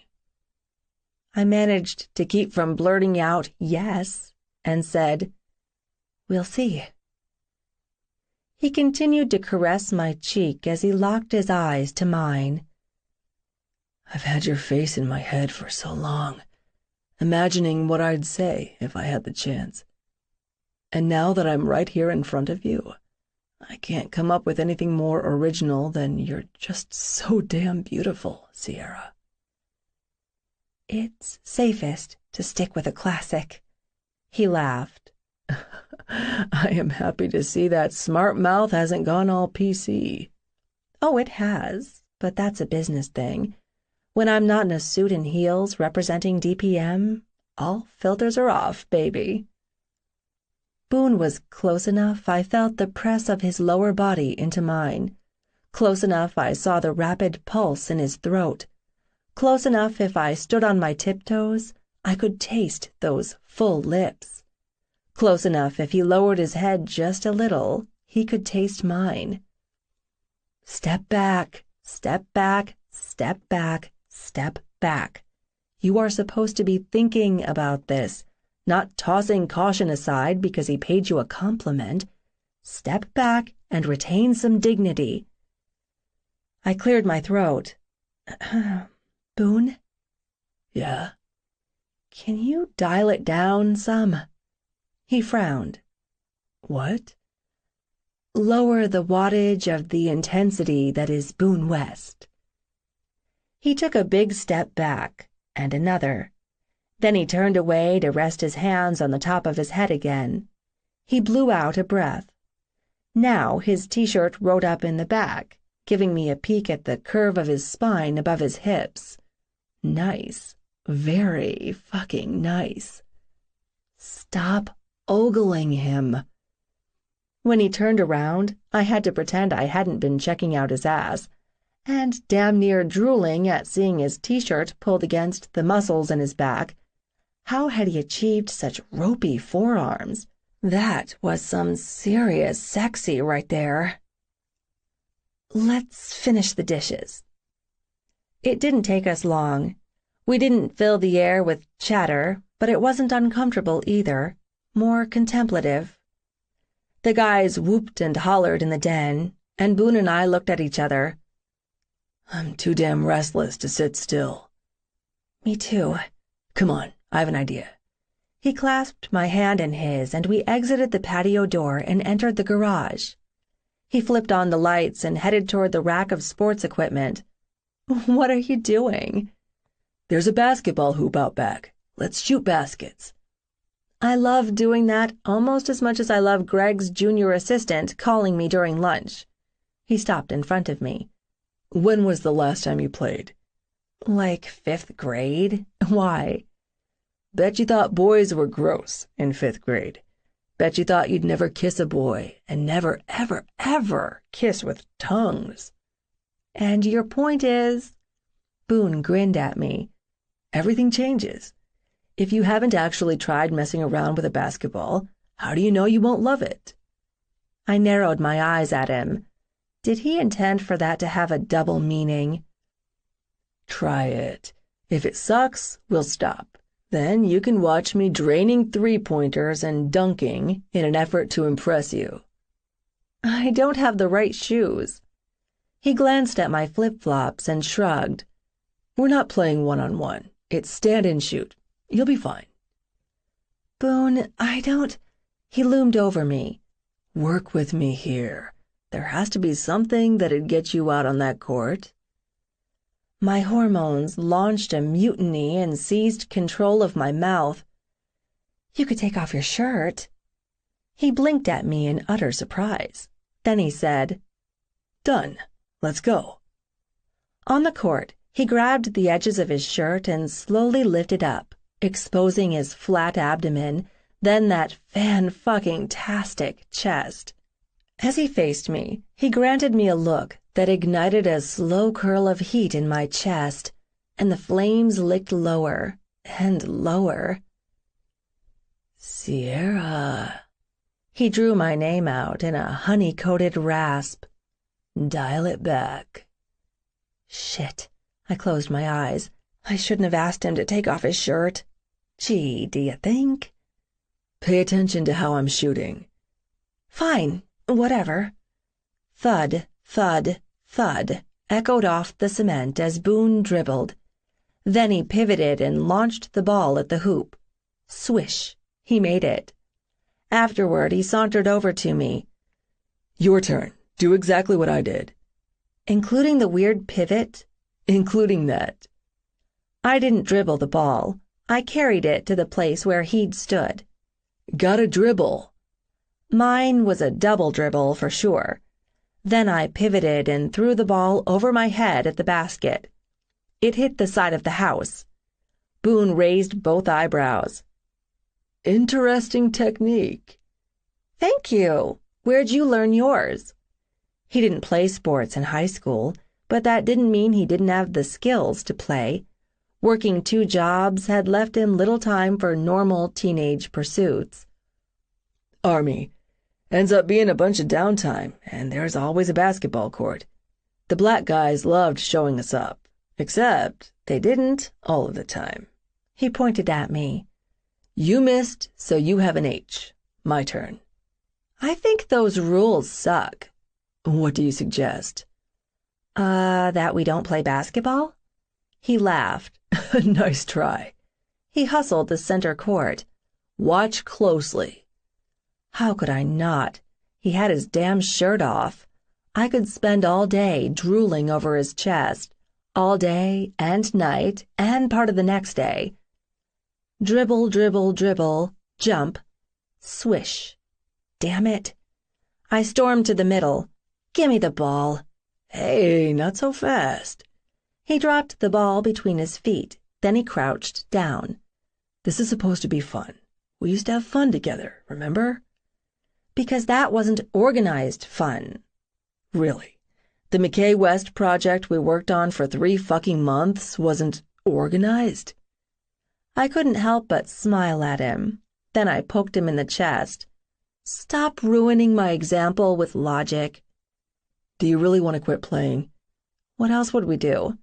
I managed to keep from blurting out yes and said, We'll see. He continued to caress my cheek as he locked his eyes to mine. I've had your face in my head for so long, imagining what I'd say if I had the chance. And now that I'm right here in front of you, I can't come up with anything more original than you're just so damn beautiful, Sierra. It's safest to stick with a classic. He laughed. I am happy to see that smart mouth hasn't gone all PC. Oh, it has, but that's a business thing. When I'm not in a suit and heels representing DPM, all filters are off, baby. Boone was close enough I felt the press of his lower body into mine. Close enough I saw the rapid pulse in his throat. Close enough if I stood on my tiptoes, I could taste those full lips. Close enough if he lowered his head just a little, he could taste mine. Step back, step back, step back, step back. You are supposed to be thinking about this, not tossing caution aside because he paid you a compliment. Step back and retain some dignity. I cleared my throat. Boone? Yeah? Can you dial it down some? He frowned. What? Lower the wattage of the intensity that is Boone West. He took a big step back, and another. Then he turned away to rest his hands on the top of his head again. He blew out a breath. Now his t-shirt rode up in the back, giving me a peek at the curve of his spine above his hips. Nice. Very fucking nice. Stop ogling him. When he turned around, I had to pretend I hadn't been checking out his ass, and damn near drooling at seeing his t-shirt pulled against the muscles in his back. How had he achieved such ropey forearms? That was some serious sexy right there. Let's finish the dishes. It didn't take us long. We didn't fill the air with chatter, but it wasn't uncomfortable either, more contemplative. The guys whooped and hollered in the den, and Boone and I looked at each other. I'm too damn restless to sit still. Me too. Come on, I have an idea. He clasped my hand in his, and we exited the patio door and entered the garage. He flipped on the lights and headed toward the rack of sports equipment. What are you doing? There's a basketball hoop out back. Let's shoot baskets. I love doing that almost as much as I love Greg's junior assistant calling me during lunch. He stopped in front of me. When was the last time you played? Like 5th grade. Why? Bet you thought boys were gross in 5th grade. Bet you thought you'd never kiss a boy and never, ever, ever kiss with tongues. And your point is? Boone grinned at me. Everything changes. If you haven't actually tried messing around with a basketball, how do you know you won't love it? I narrowed my eyes at him. Did he intend for that to have a double meaning? Try it. If it sucks, we'll stop. Then you can watch me draining three-pointers and dunking in an effort to impress you. I don't have the right shoes. He glanced at my flip-flops and shrugged. We're not playing one-on-one. It's stand and shoot. You'll be fine. Boone, I don't... He loomed over me. Work with me here. There has to be something that'd get you out on that court. My hormones launched a mutiny and seized control of my mouth. You could take off your shirt. He blinked at me in utter surprise. Then he said, Done. Let's go. On the court, he grabbed the edges of his shirt and slowly lifted up, exposing his flat abdomen, then that fan-fucking-tastic chest. As he faced me, he granted me a look that ignited a slow curl of heat in my chest, and the flames licked lower and lower. Sierra. He drew my name out in a honey-coated rasp. Dial it back. Shit. I closed my eyes. I shouldn't have asked him to take off his shirt. Gee, do you think? Pay attention to how I'm shooting. Fine. Whatever. Thud, thud, thud. echoed off the cement as Boone dribbled. Then he pivoted and launched the ball at the hoop. Swish! He made it. Afterward, he sauntered over to me. Your turn. Do exactly what I did. Including the weird pivot? Including that. I didn't dribble the ball. I carried it to the place where he'd stood. Gotta dribble. Mine was a double dribble for sure. Then I pivoted and threw the ball over my head at the basket. It hit the side of the house. Boone raised both eyebrows. Interesting technique. Thank you. Where'd you learn yours? He didn't play sports in high school, but that didn't mean he didn't have the skills to play. Working 2 jobs had left him little time for normal teenage pursuits. Army. Ends up being a bunch of downtime, and there's always a basketball court. The black guys loved showing us up, except they didn't all of the time. He pointed at me. You missed, so you have an H. My turn. I think those rules suck. What do you suggest? That we don't play basketball? He laughed. Nice try. He hustled the center court. Watch closely. How could I not? He had his damn shirt off. I could spend all day drooling over his chest, all day and night and part of the next day. Dribble, dribble, dribble, jump, swish. Damn it. I stormed to the middle. Gimme the ball. Hey, not so fast. He dropped the ball between his feet. Then he crouched down. This is supposed to be fun. We used to have fun together, remember? Because that wasn't organized fun. Really? The McKay West project we worked on for 3 fucking months wasn't organized? I couldn't help but smile at him. Then I poked him in the chest. Stop ruining my example with logic. Do you really want to quit playing? What else would we do?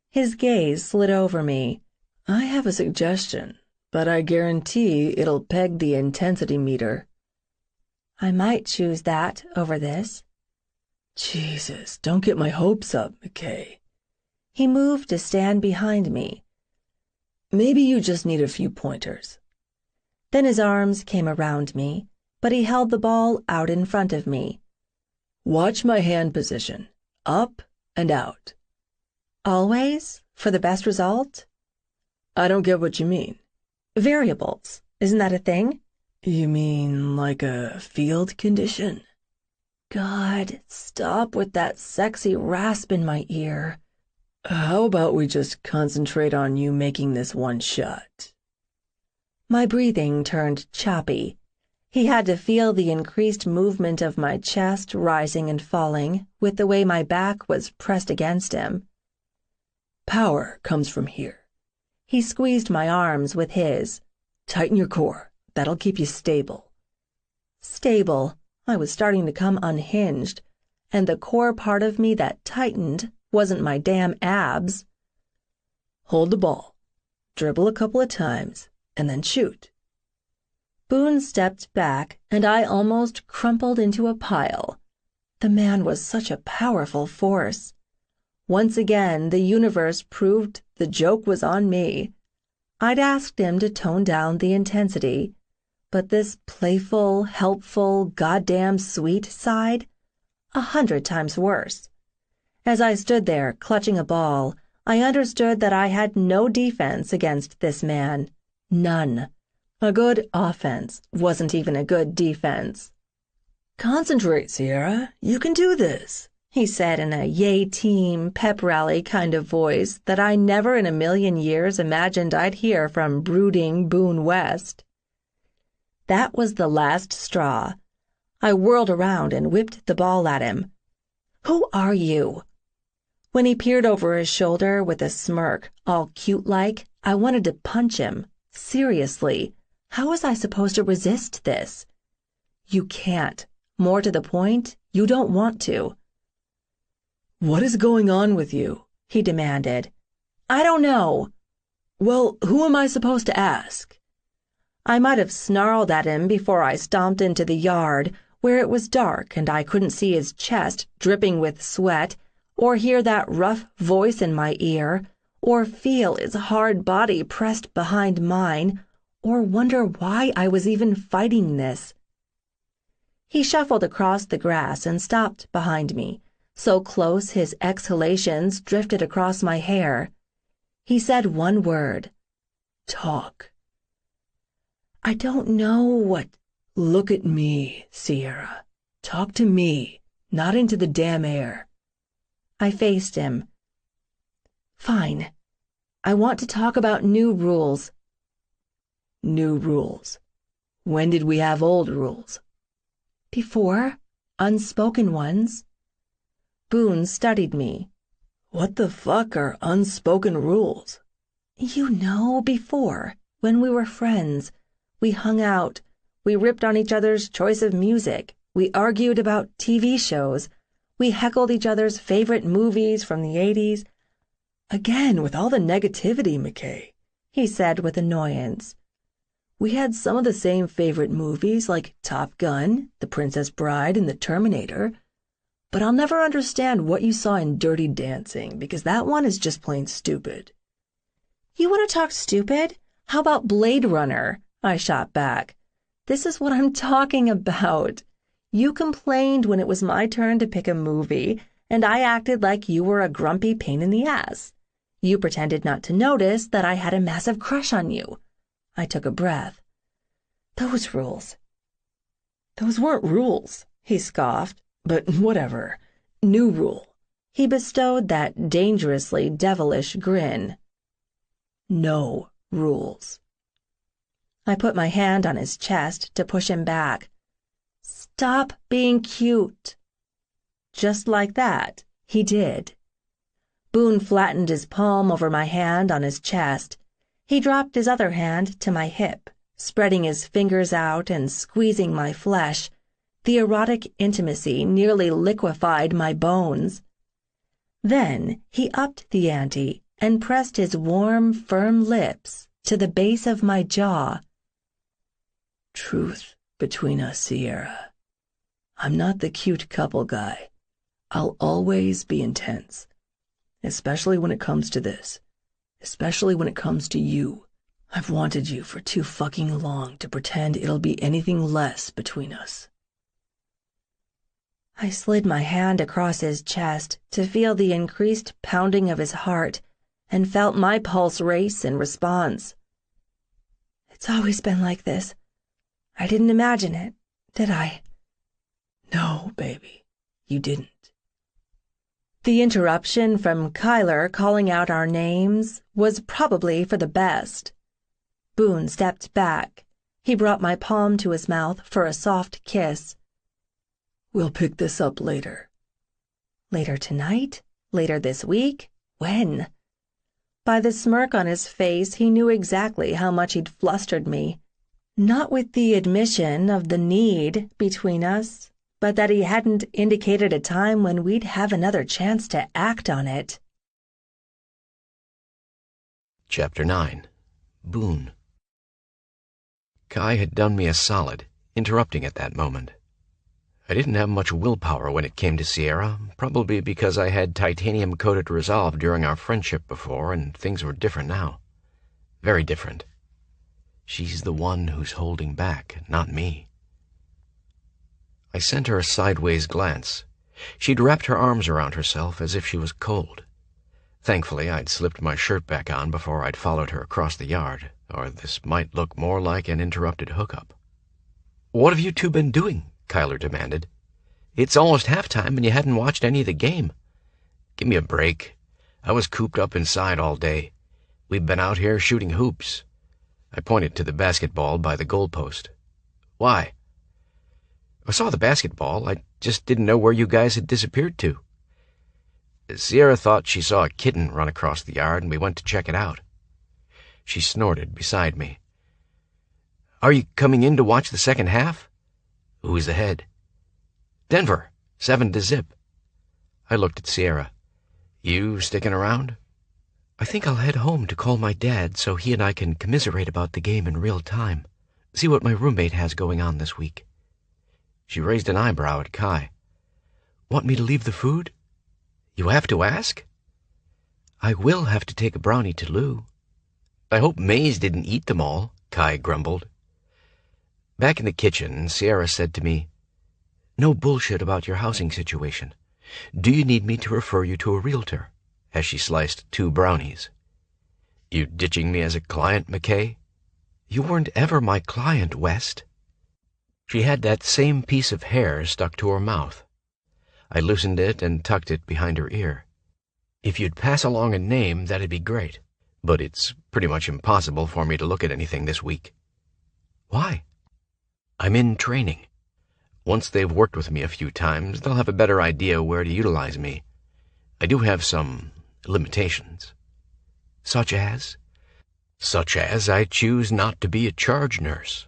His gaze slid over me. I have a suggestion, but I guarantee it'll peg the intensity meter. I might choose that over this. Jesus, don't get my hopes up, McKay. He moved to stand behind me. Maybe you just need a few pointers. Then his arms came around me, but he held the ball out in front of me. Watch my hand position, up and out. Always? For the best result? I don't get what you mean. Variables. Isn't that a thing? You mean like a field condition? God, stop with that sexy rasp in my ear. How about we just concentrate on you making this one shot? My breathing turned choppy. He had to feel the increased movement of my chest rising and falling with the way my back was pressed against him. Power comes from here. He squeezed my arms with his. Tighten your core. That'll keep you stable. Stable. I was starting to come unhinged, and the core part of me that tightened wasn't my damn abs. Hold the ball. Dribble a couple of times, and then shoot. Boone stepped back, and I almost crumpled into a pile. The man was such a powerful force. Once again, the universe proved the joke was on me. I'd asked him to tone down the intensity, but this playful, helpful, goddamn sweet side, 100 times worse. As I stood there, clutching a ball, I understood that I had no defense against this man. None. A good offense wasn't even a good defense. Concentrate, Sierra. You can do this, he said in a yay team, pep rally kind of voice that I never in a million years imagined I'd hear from brooding Boone West. That was the last straw. I whirled around and whipped the ball at him. Who are you? When he peered over his shoulder with a smirk, all cute-like, I wanted to punch him. Seriously, how was I supposed to resist this? You can't. More to the point, you don't want to. What is going on with you? He demanded. I don't know. Well, who am I supposed to ask? I might have snarled at him before I stomped into the yard, where it was dark and I couldn't see his chest dripping with sweat, or hear that rough voice in my ear, or feel his hard body pressed behind mine, or wonder why I was even fighting this. He shuffled across the grass and stopped behind me, so close his exhalations drifted across my hair. He said one word, "Talk." I don't know what. Look at me, Sierra. Talk to me, not into the damn air. I faced him. Fine. I want to talk about new rules. New rules. When did we have old rules? Before, unspoken ones. Boone studied me. What the fuck are unspoken rules? You know, before, when we were friends, we hung out, we ripped on each other's choice of music, we argued about TV shows, we heckled each other's favorite movies from the 80s. Again, with all the negativity, McKay, he said with annoyance. We had some of the same favorite movies like Top Gun, The Princess Bride, and The Terminator, but I'll never understand what you saw in Dirty Dancing, because that one is just plain stupid. You want to talk stupid? How about Blade Runner? I shot back. This is what I'm talking about. You complained when it was my turn to pick a movie, and I acted like you were a grumpy pain in the ass. You pretended not to notice that I had a massive crush on you. I took a breath. Those rules. Those weren't rules, he scoffed, but whatever. New rule. He bestowed that dangerously devilish grin. No rules. I put my hand on his chest to push him back. Stop being cute. Just like that, he did. Boone flattened his palm over my hand on his chest. He dropped his other hand to my hip, spreading his fingers out and squeezing my flesh. The erotic intimacy nearly liquefied my bones. Then he upped the ante and pressed his warm, firm lips to the base of my jaw. Truth between us, Sierra. I'm not the cute couple guy. I'll always be intense, especially when it comes to this. Especially when it comes to you. I've wanted you for too fucking long to pretend it'll be anything less between us. I slid my hand across his chest to feel the increased pounding of his heart and felt my pulse race in response. It's always been like this. I didn't imagine it, did I? No, baby, you didn't. The interruption from Kyler calling out our names was probably for the best. Boone stepped back. He brought my palm to his mouth for a soft kiss. We'll pick this up later. Later tonight? Later this week? When? By the smirk on his face, he knew exactly how much he'd flustered me. Not with the admission of the need between us, but that he hadn't indicated a time when we'd have another chance to act on it. Chapter 9. Boone. Kai had done me a solid, interrupting at that moment. I didn't have much willpower when it came to Sierra, probably because I had titanium-coated resolve during our friendship before, and things were different now. Very different. She's the one who's holding back, not me. I sent her a sideways glance. She'd wrapped her arms around herself as if she was cold. Thankfully, I'd slipped my shirt back on before I'd followed her across the yard, or this might look more like an interrupted hookup. "What have you two been doing?" Kyler demanded. "It's almost halftime and you hadn't watched any of the game." "Give me a break. I was cooped up inside all day. We've been out here shooting hoops." I pointed to the basketball by the goalpost. "Why?" "I saw the basketball. I just didn't know where you guys had disappeared to." "Sierra thought she saw a kitten run across the yard, and we went to check it out." She snorted beside me. "Are you coming in to watch the second half?" "Who's ahead?" "Denver, 7-0. I looked at Sierra. "You sticking around?" "I think I'll head home to call my dad so he and I can commiserate about the game in real time. See what my roommate has going on this week." She raised an eyebrow at Kai. "Want me to leave the food?" You have to ask? I will have to take a brownie to Lou. I hope Maze didn't eat them all, Kai grumbled. Back in the kitchen, Sierra said to me, No bullshit about your housing situation. Do you need me to refer you to a realtor? As she sliced 2 brownies. You ditching me as a client, McKay? You weren't ever my client, West. She had that same piece of hair stuck to her mouth. I loosened it and tucked it behind her ear. If you'd pass along a name, that'd be great. But it's pretty much impossible for me to look at anything this week. Why? I'm in training. Once they've worked with me a few times, they'll have a better idea where to utilize me. I do have some limitations. Such as? Such as I choose not to be a charge nurse.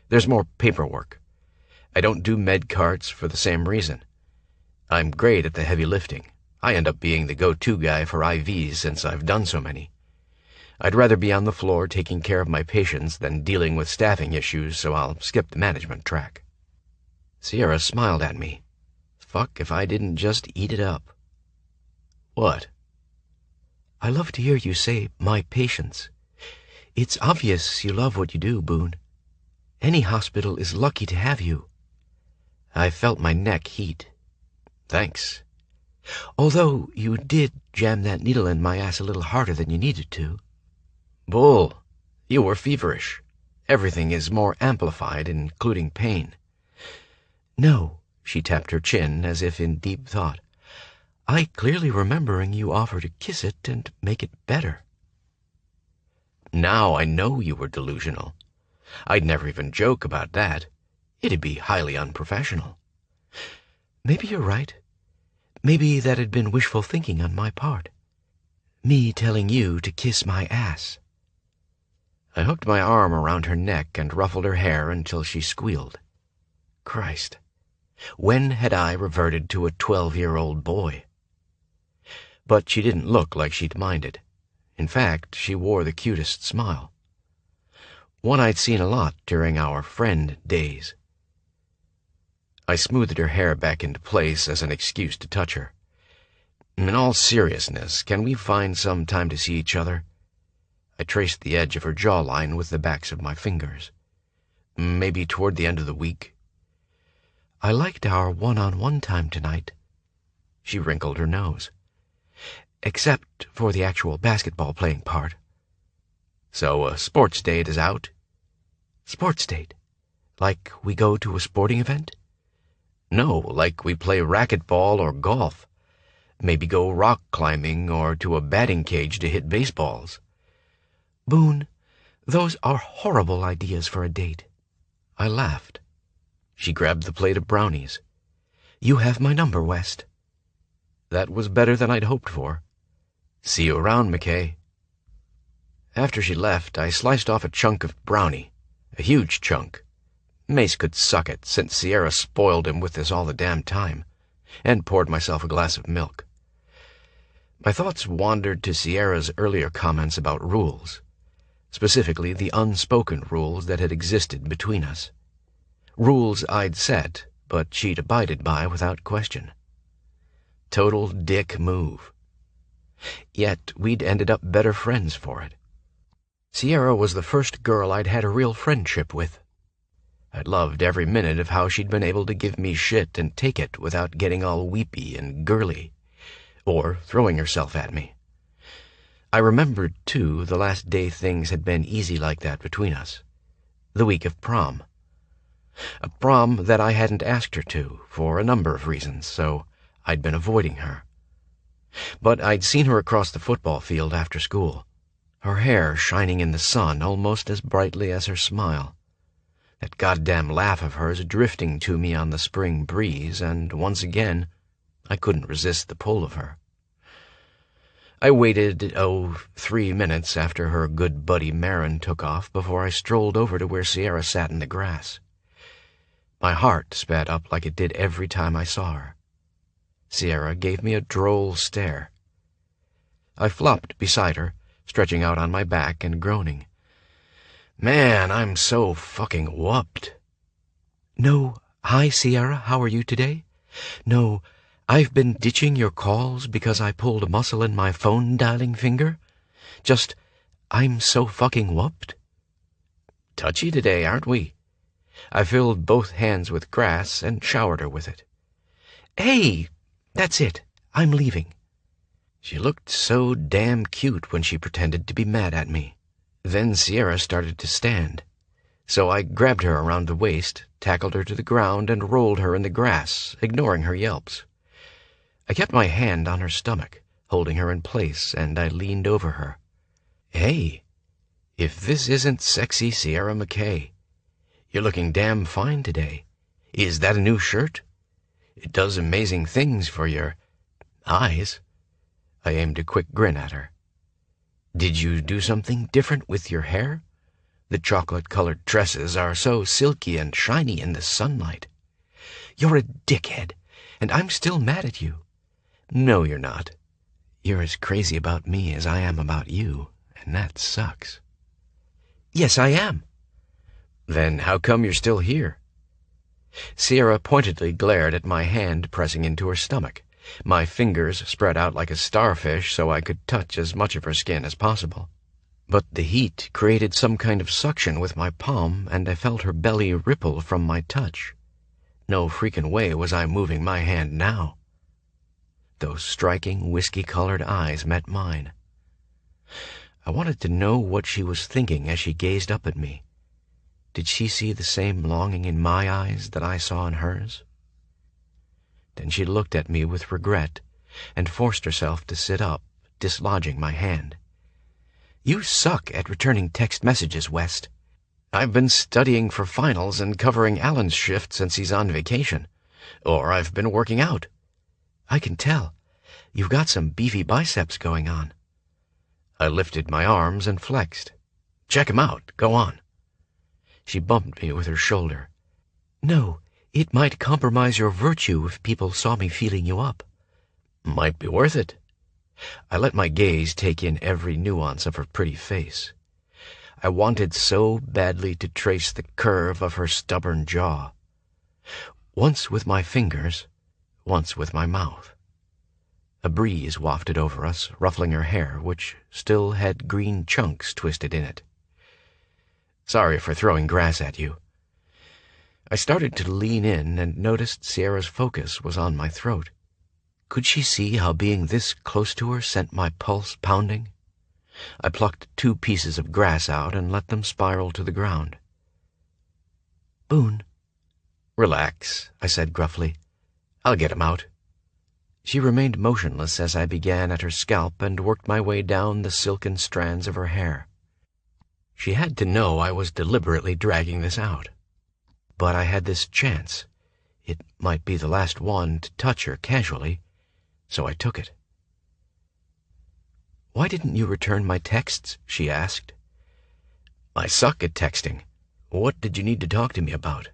There's more paperwork. I don't do med carts for the same reason. I'm great at the heavy lifting. I end up being the go-to guy for IVs since I've done so many. I'd rather be on the floor taking care of my patients than dealing with staffing issues, so I'll skip the management track. Sierra smiled at me. Fuck if I didn't just eat it up. What? I love to hear you say, my patients. It's obvious you love what you do, Boone. Any hospital is lucky to have you. I felt my neck heat. Thanks. Although you did jam that needle in my ass a little harder than you needed to. Bull, you were feverish. Everything is more amplified, including pain. No, she tapped her chin as if in deep thought. I clearly remembering you offer to kiss it and make it better. Now I know you were delusional. I'd never even joke about that. It'd be highly unprofessional. Maybe you're right. Maybe that had been wishful thinking on my part. Me telling you to kiss my ass. I hooked my arm around her neck and ruffled her hair until she squealed. Christ, when had I reverted to a 12-year-old boy? But she didn't look like she'd minded. In fact, she wore the cutest smile. One I'd seen a lot during our friend days. I smoothed her hair back into place as an excuse to touch her. In all seriousness, can we find some time to see each other? I traced the edge of her jawline with the backs of my fingers. Maybe toward the end of the week. I liked our one-on-one time tonight. She wrinkled her nose. Except for the actual basketball playing part. So a sports date is out? Sports date? Like we go to a sporting event? No, like we play racquetball or golf. Maybe go rock climbing or to a batting cage to hit baseballs. Boone, those are horrible ideas for a date. I laughed. She grabbed the plate of brownies. You have my number, West. That was better than I'd hoped for. See you around, McKay. After she left, I sliced off a chunk of brownie, a huge chunk. Mace could suck it, since Sierra spoiled him with this all the damn time, and poured myself a glass of milk. My thoughts wandered to Sierra's earlier comments about rules, specifically the unspoken rules that had existed between us. Rules I'd set, but she'd abided by without question. Total dick move. Yet we'd ended up better friends for it. Sierra was the first girl I'd had a real friendship with. I'd loved every minute of how she'd been able to give me shit and take it without getting all weepy and girly, or throwing herself at me. I remembered, too, the last day things had been easy like that between us. The week of prom. A prom that I hadn't asked her to, for a number of reasons, so I'd been avoiding her. But I'd seen her across the football field after school, her hair shining in the sun almost as brightly as her smile. That goddamn laugh of hers drifting to me on the spring breeze, and once again, I couldn't resist the pull of her. I waited, 3 minutes after her good buddy Marin took off before I strolled over to where Sierra sat in the grass. My heart sped up like it did every time I saw her. Sierra gave me a droll stare. I flopped beside her, stretching out on my back and groaning. Man, I'm so fucking whooped. No, hi, Sierra, how are you today? No, I've been ditching your calls because I pulled a muscle in my phone dialing finger? Just, I'm so fucking whooped? Touchy today, aren't we? I filled both hands with grass and showered her with it. Hey, that's it. I'm leaving. She looked so damn cute when she pretended to be mad at me. Then Sierra started to stand. So I grabbed her around the waist, tackled her to the ground, and rolled her in the grass, ignoring her yelps. I kept my hand on her stomach, holding her in place, and I leaned over her. Hey, if this isn't sexy Sierra McKay. You're looking damn fine today. Is that a new shirt? It does amazing things for your eyes. I aimed a quick grin at her. Did you do something different with your hair? The chocolate-colored tresses are so silky and shiny in the sunlight. You're a dickhead, and I'm still mad at you. No, you're not. You're as crazy about me as I am about you, and that sucks. Yes, I am. Then how come you're still here? Sierra pointedly glared at my hand pressing into her stomach, my fingers spread out like a starfish so I could touch as much of her skin as possible. But the heat created some kind of suction with my palm, and I felt her belly ripple from my touch. No freaking way was I moving my hand now. Those striking, whiskey-colored eyes met mine. I wanted to know what she was thinking as she gazed up at me. Did she see the same longing in my eyes that I saw in hers? Then she looked at me with regret and forced herself to sit up, dislodging my hand. You suck at returning text messages, West. I've been studying for finals and covering Alan's shift since he's on vacation. Or I've been working out. I can tell. You've got some beefy biceps going on. I lifted my arms and flexed. Check 'em out. Go on. She bumped me with her shoulder. No, it might compromise your virtue if people saw me feeling you up. Might be worth it. I let my gaze take in every nuance of her pretty face. I wanted so badly to trace the curve of her stubborn jaw. Once with my fingers, once with my mouth. A breeze wafted over us, ruffling her hair, which still had green chunks twisted in it. Sorry for throwing grass at you. I started to lean in and noticed Sierra's focus was on my throat. Could she see how being this close to her sent my pulse pounding? I plucked 2 pieces of grass out and let them spiral to the ground. Boone. Relax, I said gruffly. I'll get him out. She remained motionless as I began at her scalp and worked my way down the silken strands of her hair. She had to know I was deliberately dragging this out. But I had this chance. It might be the last one to touch her casually, so I took it. Why didn't you return my texts? She asked. I suck at texting. What did you need to talk to me about?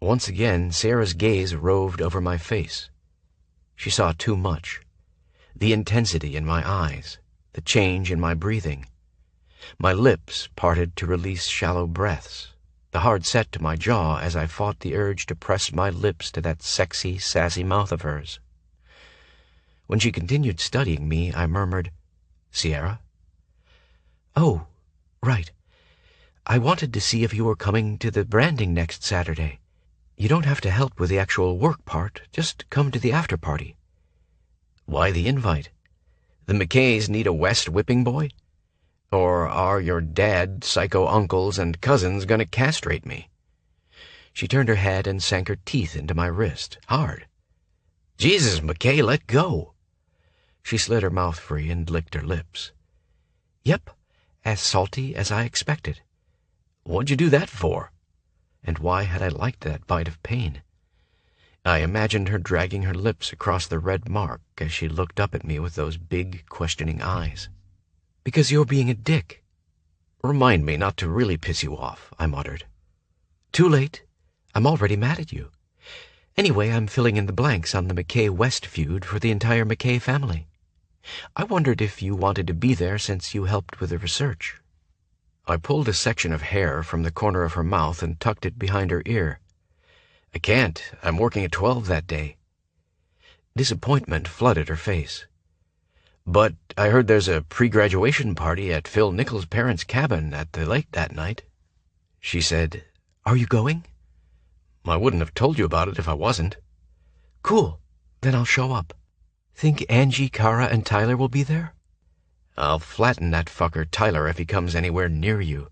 Once again, Sarah's gaze roved over my face. She saw too much. The intensity in my eyes, the change in my breathing. My lips parted to release shallow breaths, the hard set to my jaw as I fought the urge to press my lips to that sexy, sassy mouth of hers. When she continued studying me, I murmured, "Sierra?" "Oh, right. I wanted to see if you were coming to the branding next Saturday. You don't have to help with the actual work part. Just come to the after-party." "Why the invite? The McKays need a West whipping boy? Or are your dad, psycho uncles, and cousins going to castrate me?" She turned her head and sank her teeth into my wrist, hard. "Jesus, McKay, let go!" She slid her mouth free and licked her lips. "Yep, as salty as I expected." "What'd you do that for?" And why had I liked that bite of pain? I imagined her dragging her lips across the red mark as she looked up at me with those big, questioning eyes. "Because you're being a dick." "Remind me not to really piss you off," I muttered. "Too late. I'm already mad at you. Anyway, I'm filling in the blanks on the McKay-West feud for the entire McKay family. I wondered if you wanted to be there since you helped with the research." I pulled a section of hair from the corner of her mouth and tucked it behind her ear. "I can't. I'm working at 12 that day." Disappointment flooded her face. "But I heard there's a pre-graduation party at Phil Nichols' parents' cabin at the lake that night," she said. "Are you going?" "I wouldn't have told you about it if I wasn't." "Cool. Then I'll show up. Think Angie, Kara, and Tyler will be there?" "I'll flatten that fucker Tyler if he comes anywhere near you."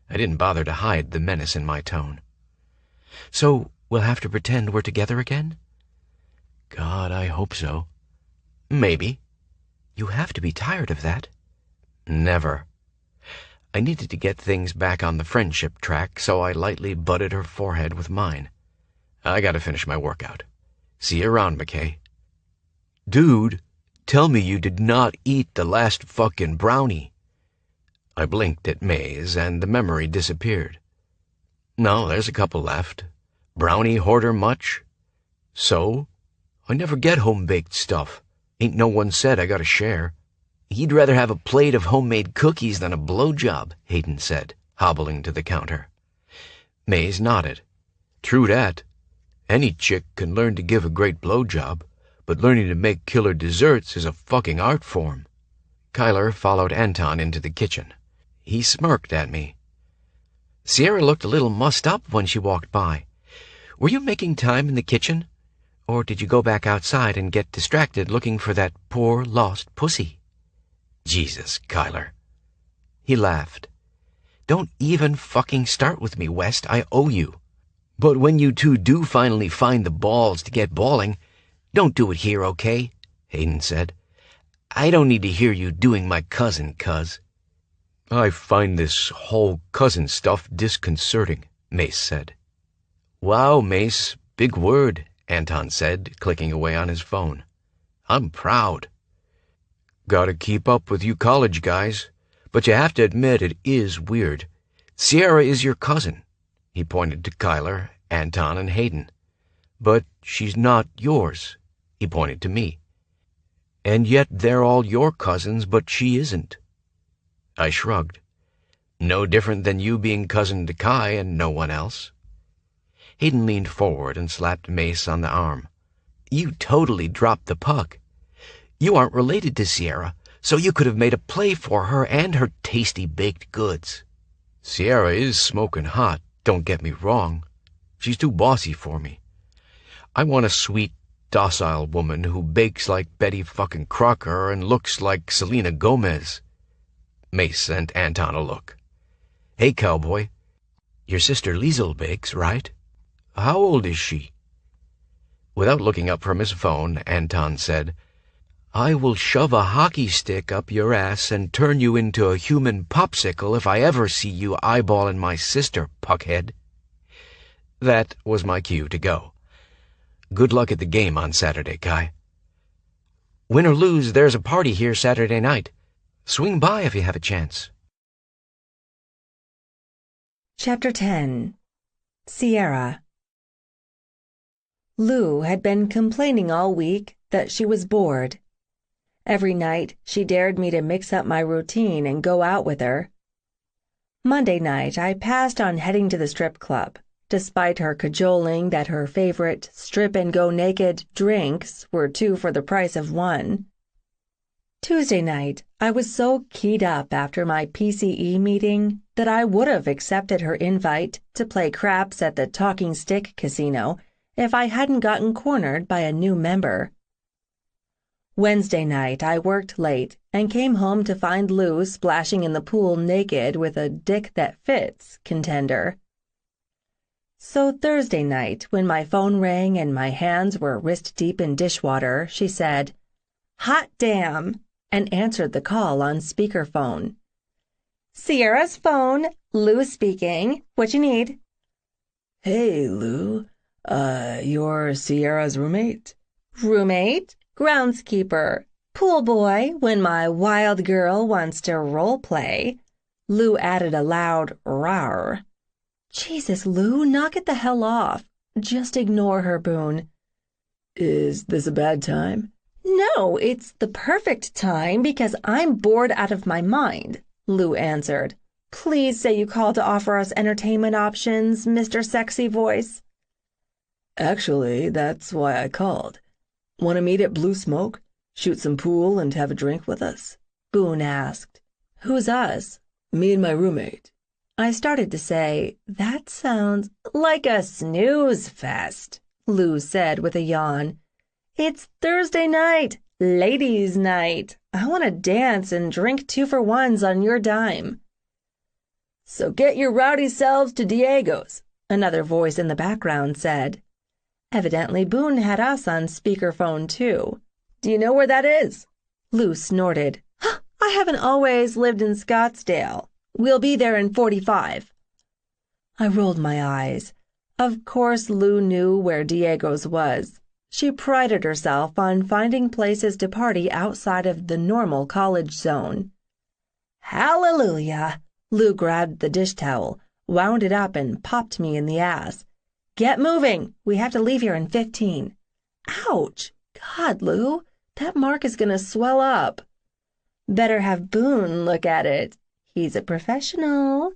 I didn't bother to hide the menace in my tone. "So we'll have to pretend we're together again?" "God, I hope so." "Maybe." "You have to be tired of that." "Never." I needed to get things back on the friendship track, so I lightly butted her forehead with mine. "I gotta finish my workout. See you around, McKay." "Dude, tell me you did not eat the last fucking brownie." I blinked at Maze, and the memory disappeared. "No, there's a couple left. Brownie hoarder much?" "So? I never get home-baked stuff. Ain't no one said I gotta share." "He'd rather have a plate of homemade cookies than a blowjob," Hayden said, hobbling to the counter. Maze nodded. "True that. Any chick can learn to give a great blowjob, but learning to make killer desserts is a fucking art form." Kyler followed Anton into the kitchen. He smirked at me. "Sierra looked a little mussed up when she walked by. Were you making time in the kitchen? Or did you go back outside and get distracted looking for that poor, lost pussy?" "Jesus, Kyler." He laughed. "Don't even fucking start with me, West. I owe you. But when you two do finally find the balls to get balling, don't do it here, okay?" Hayden said. "I don't need to hear you doing my cousin, cuz." "I find this whole cousin stuff disconcerting," Mace said. "Wow, Mace, big word," Anton said, clicking away on his phone. "I'm proud." "Gotta keep up with you college guys, but you have to admit it is weird. Sierra is your cousin." He pointed to Kyler, Anton, and Hayden. "But she's not yours." He pointed to me. "And yet they're all your cousins, but she isn't." I shrugged. "No different than you being cousin to Kai and no one else." Hayden leaned forward and slapped Mace on the arm. "You totally dropped the puck. You aren't related to Sierra, so you could have made a play for her and her tasty baked goods." "Sierra is smoking hot, don't get me wrong. She's too bossy for me. I want a sweet, docile woman who bakes like Betty fucking Crocker and looks like Selena Gomez." Mace sent Anton a look. "Hey, cowboy, your sister Liesel bakes, right? How old is she?" Without looking up from his phone, Anton said, "I will shove a hockey stick up your ass and turn you into a human popsicle if I ever see you eyeballing my sister, puckhead." That was my cue to go. "Good luck at the game on Saturday, Kai." "Win or lose, there's a party here Saturday night. Swing by if you have a chance." Chapter 10. Sierra. Lou had been complaining all week that she was bored. Every night she dared me to mix up my routine and go out with her. Monday night I passed on heading to the strip club, despite her cajoling that her favorite strip-and-go-naked drinks were 2 for the price of 1. Tuesday night I was so keyed up after my PCE meeting that I would have accepted her invite to play craps at the Talking Stick Casino if I hadn't gotten cornered by a new member. Wednesday night I worked late and came home to find Lou splashing in the pool naked with a dick that fits contender. So Thursday night, when my phone rang and my hands were wrist-deep in dishwater, she said, "Hot damn," and answered the call on speakerphone. "Sierra's phone, Lou speaking. What you need?" "Hey, Lou. You're Sierra's roommate?" "Roommate? Groundskeeper. Pool boy when my wild girl wants to role play." Lou added a loud rawr. "Jesus, Lou, knock it the hell off. Just ignore her, Boone." "Is this a bad time?" "No, it's the perfect time because I'm bored out of my mind," Lou answered. "Please say you called to offer us entertainment options, Mr. Sexy Voice." "Actually, that's why I called. Want to meet at Blue Smoke? Shoot some pool and have a drink with us?" Boone asked. "Who's us?" "Me and my roommate." I started to say, "That sounds like a snooze fest," Lou said with a yawn. "It's Thursday night, ladies' night. I want to dance and drink 2-for-1s on your dime." "So get your rowdy selves to Diego's," another voice in the background said. Evidently Boone had us on speakerphone too. "Do you know where that is?" Lou snorted. "I haven't always lived in Scottsdale. We'll be there in 45. I rolled my eyes. Of course Lou knew where Diego's was. She prided herself on finding places to party outside of the normal college zone. "Hallelujah!" Lou grabbed the dish towel, wound it up, and popped me in the ass. "Get moving! We have to leave here in 15. Ouch! God, Lou, that mark is going to swell up. Better have Boone look at it. He's a professional."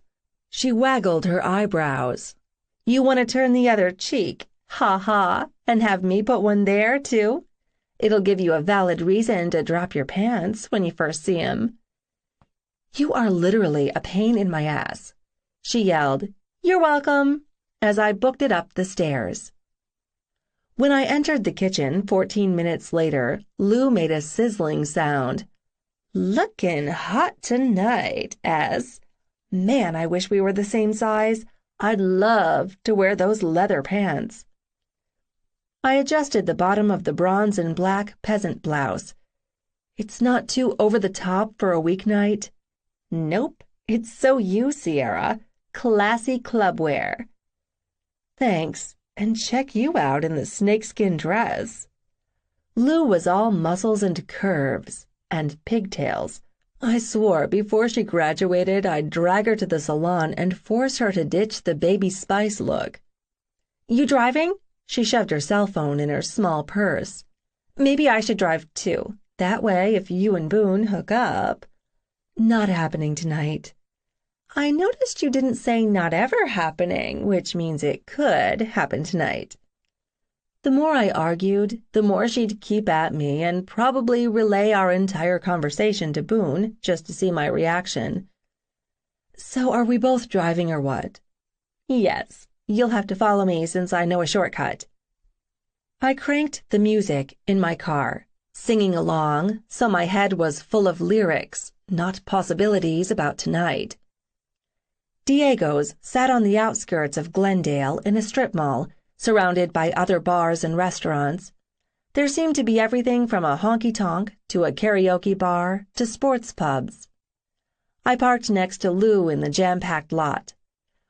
She waggled her eyebrows. "You want to turn the other cheek, ha, and have me put one there, too? It'll give you a valid reason to drop your pants when you first see him." "You are literally a pain in my ass," she yelled. "You're welcome," as I booked it up the stairs. When I entered the kitchen 14 minutes later, Lou made a sizzling sound. "Lookin' hot tonight, S. Man, I wish we were the same size. I'd love to wear those leather pants." I adjusted the bottom of the bronze and black peasant blouse. "It's not too over the top for a weeknight?" "Nope, it's so you, Sierra. Classy club wear." "Thanks, and check you out in the snakeskin dress." Lou was all muscles and curves. And pigtails. I swore before she graduated I'd drag her to the salon and force her to ditch the Baby Spice look. "You driving?" She shoved her cell phone in her small purse. "Maybe I should drive too. That way, if you and Boone hook up." "Not happening tonight." "I noticed you didn't say not ever happening, which means it could happen tonight." The more I argued, the more she'd keep at me and probably relay our entire conversation to Boone just to see my reaction. "So are we both driving or what?" "Yes. You'll have to follow me since I know a shortcut." I cranked the music in my car, singing along, so my head was full of lyrics, not possibilities about tonight. Diego's sat on the outskirts of Glendale in a strip mall, surrounded by other bars and restaurants. There seemed to be everything from a honky-tonk to a karaoke bar to sports pubs. I parked next to Lou in the jam-packed lot.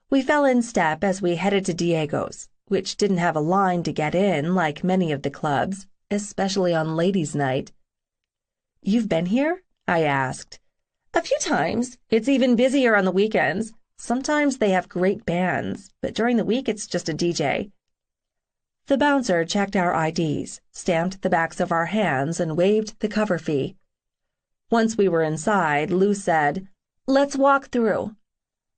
We fell in step as we headed to Diego's, which didn't have a line to get in like many of the clubs, especially on ladies' night. "You've been here?" I asked. "A few times. It's even busier on the weekends. Sometimes they have great bands, but during the week it's just a DJ." The bouncer checked our IDs, stamped the backs of our hands, and waived the cover fee. Once we were inside, Lou said, "Let's walk through."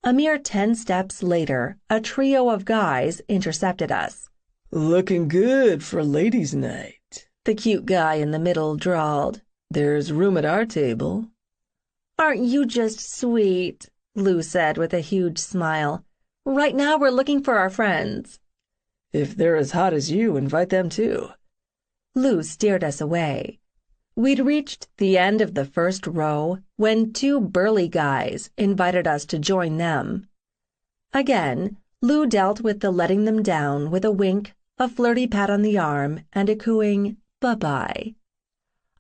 A mere 10 steps later, a trio of guys intercepted us. "Looking good for ladies' night," the cute guy in the middle drawled. "There's room at our table." "Aren't you just sweet?" Lou said with a huge smile. "Right now we're looking for our friends." "If they're as hot as you, invite them too." Lou steered us away. We'd reached the end of the first row when 2 burly guys invited us to join them. Again, Lou dealt with the letting them down with a wink, a flirty pat on the arm, and a cooing bye-bye.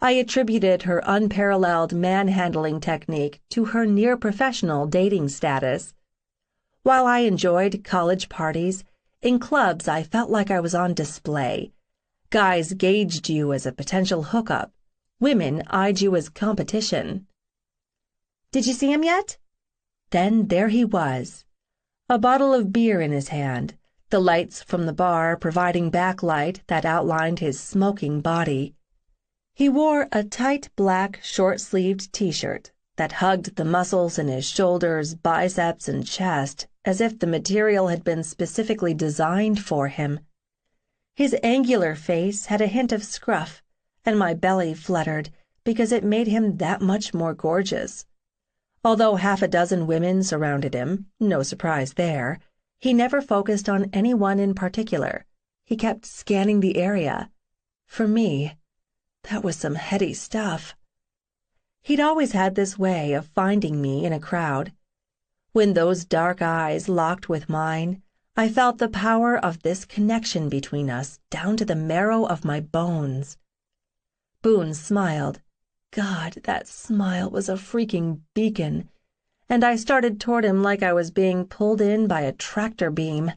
I attributed her unparalleled manhandling technique to her near-professional dating status. While I enjoyed college parties, in clubs I felt like I was on display. Guys gauged you as a potential hookup. Women eyed you as competition. "Did you see him yet?" Then there he was, a bottle of beer in his hand, the lights from the bar providing backlight that outlined his smoking body. He wore a tight black short-sleeved t-shirt that hugged the muscles in his shoulders, biceps, and chest as if the material had been specifically designed for him. His angular face had a hint of scruff, and my belly fluttered because it made him that much more gorgeous. Although half a dozen women surrounded him, no surprise there, he never focused on anyone in particular. He kept scanning the area. For me, that was some heady stuff. He'd always had this way of finding me in a crowd. When those dark eyes locked with mine, I felt the power of this connection between us down to the marrow of my bones. Boone smiled. God, that smile was a freaking beacon, and I started toward him like I was being pulled in by a tractor beam.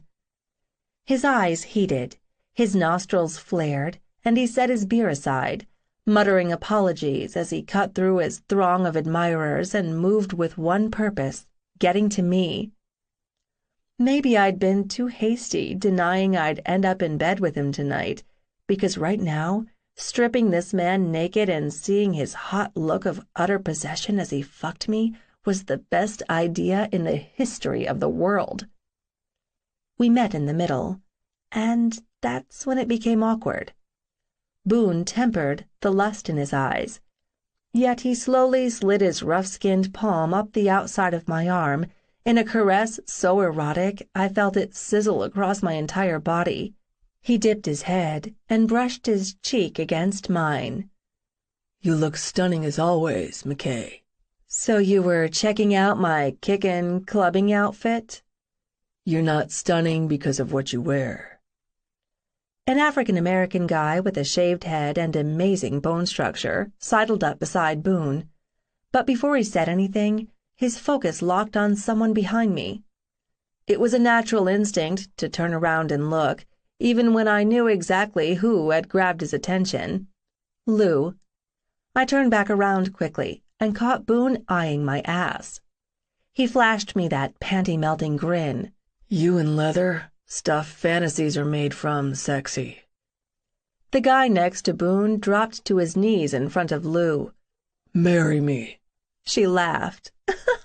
His eyes heated, his nostrils flared, and he set his beer aside, muttering apologies as he cut through his throng of admirers and moved with one purpose, getting to me. Maybe I'd been too hasty, denying I'd end up in bed with him tonight, because right now, stripping this man naked and seeing his hot look of utter possession as he fucked me was the best idea in the history of the world. We met in the middle, and that's when it became awkward. Boone tempered the lust in his eyes, yet he slowly slid his rough-skinned palm up the outside of my arm in a caress so erotic I felt it sizzle across my entire body. He dipped his head and brushed his cheek against mine. You look stunning as always, McKay. So you were checking out my kickin' clubbing outfit? You're not stunning because of what you wear. An African-American guy with a shaved head and amazing bone structure sidled up beside Boone, but before he said anything, his focus locked on someone behind me. It was a natural instinct to turn around and look, even when I knew exactly who had grabbed his attention. Lou. I turned back around quickly and caught Boone eyeing my ass. He flashed me that panty-melting grin. You and leather? Stuff fantasies are made from, sexy. The guy next to Boone dropped to his knees in front of Lou. Marry me. She laughed.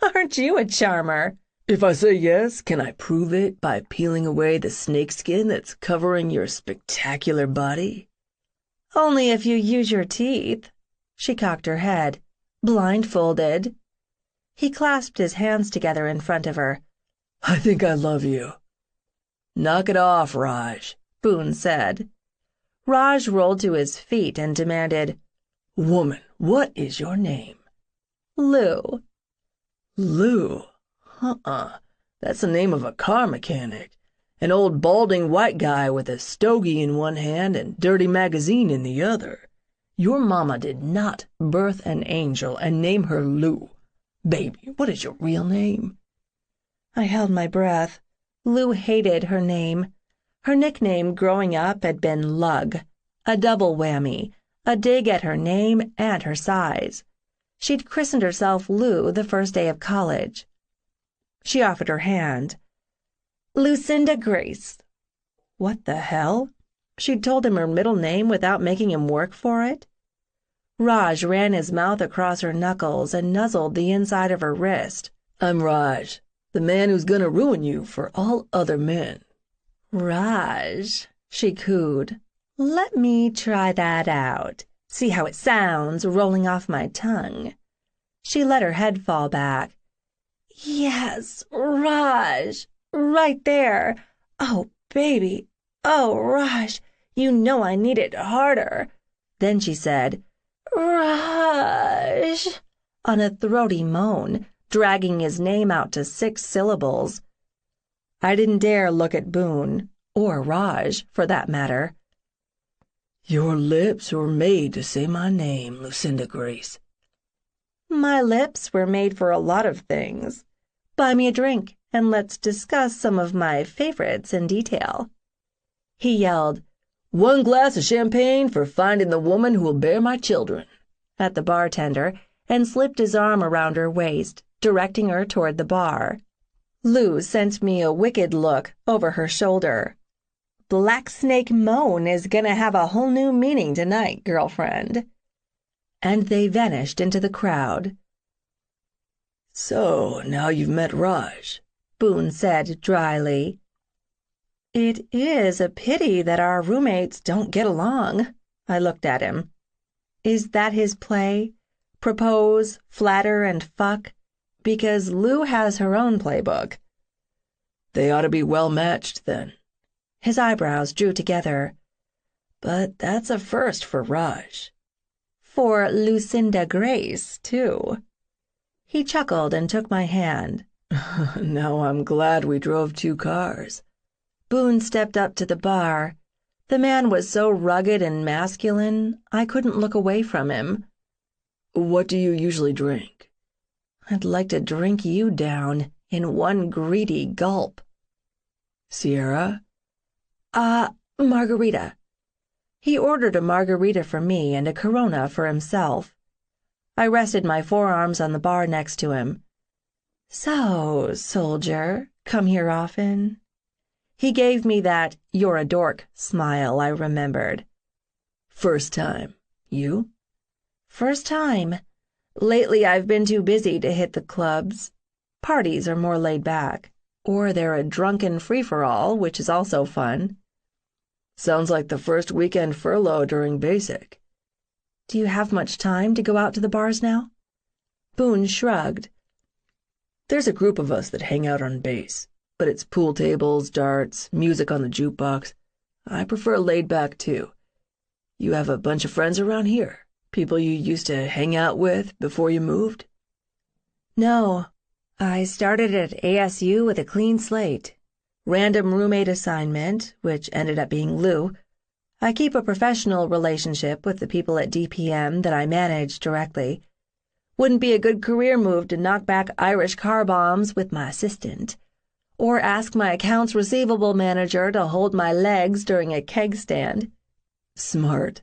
Aren't you a charmer? If I say yes, can I prove it by peeling away the snakeskin that's covering your spectacular body? Only if you use your teeth. She cocked her head, blindfolded. He clasped his hands together in front of her. I think I love you. Knock it off, Raj, Boone said. Raj rolled to his feet and demanded, Woman, what is your name? Lou. Lou? That's the name of a car mechanic. An old balding white guy with a stogie in one hand and dirty magazine in the other. Your mama did not birth an angel and name her Lou. Baby, what is your real name? I held my breath. Lou hated her name. Her nickname growing up had been Lug, a double whammy, a dig at her name and her size. She'd christened herself Lou the first day of college. She offered her hand. Lucinda Grace. What the hell? She'd told him her middle name without making him work for it? Raj ran his mouth across her knuckles and nuzzled the inside of her wrist. I'm Raj, the man who's gonna ruin you for all other men. Raj, she cooed. Let me try that out. See how it sounds rolling off my tongue. She let her head fall back. Yes, Raj, right there. Oh, baby. Oh, Raj, you know I need it harder. Then she said, Raj, on a throaty moan, dragging his name out to 6 syllables. I didn't dare look at Boone, or Raj, for that matter. Your lips were made to say my name, Lucinda Grace. My lips were made for a lot of things. Buy me a drink, and let's discuss some of my favorites in detail. He yelled, 1 glass of champagne for finding the woman who will bear my children, at the bartender, and slipped his arm around her waist, directing her toward the bar. Lou sent me a wicked look over her shoulder. Black Snake Moan is gonna have a whole new meaning tonight, girlfriend. And they vanished into the crowd. So, now you've met Raj, Boone said dryly. It is a pity that our roommates don't get along. I looked at him. Is that his play? Propose, flatter, and fuck? Because Lou has her own playbook. They ought to be well matched, then. His eyebrows drew together. But that's a first for Raj. For Lucinda Grace, too. He chuckled and took my hand. Now I'm glad we drove 2 cars. Boone stepped up to the bar. The man was so rugged and masculine, I couldn't look away from him. What do you usually drink? I'd like to drink you down in one greedy gulp. Sierra? Margarita. He ordered a margarita for me and a Corona for himself. I rested my forearms on the bar next to him. So, soldier, come here often? He gave me that "you're a dork" smile I remembered. First time. You? First time. Lately I've been too busy to hit the clubs. Parties are more laid back. Or they're a drunken free-for-all, which is also fun. Sounds like the first weekend furlough during basic. Do you have much time to go out to the bars now? Boone shrugged. There's a group of us that hang out on base, but it's pool tables, darts, music on the jukebox. I prefer laid back, too. You have a bunch of friends around here? People you used to hang out with before you moved? No. I started at ASU with a clean slate. Random roommate assignment, which ended up being Lou. I keep a professional relationship with the people at DPM that I manage directly. Wouldn't be a good career move to knock back Irish car bombs with my assistant, or ask my accounts receivable manager to hold my legs during a keg stand. Smart.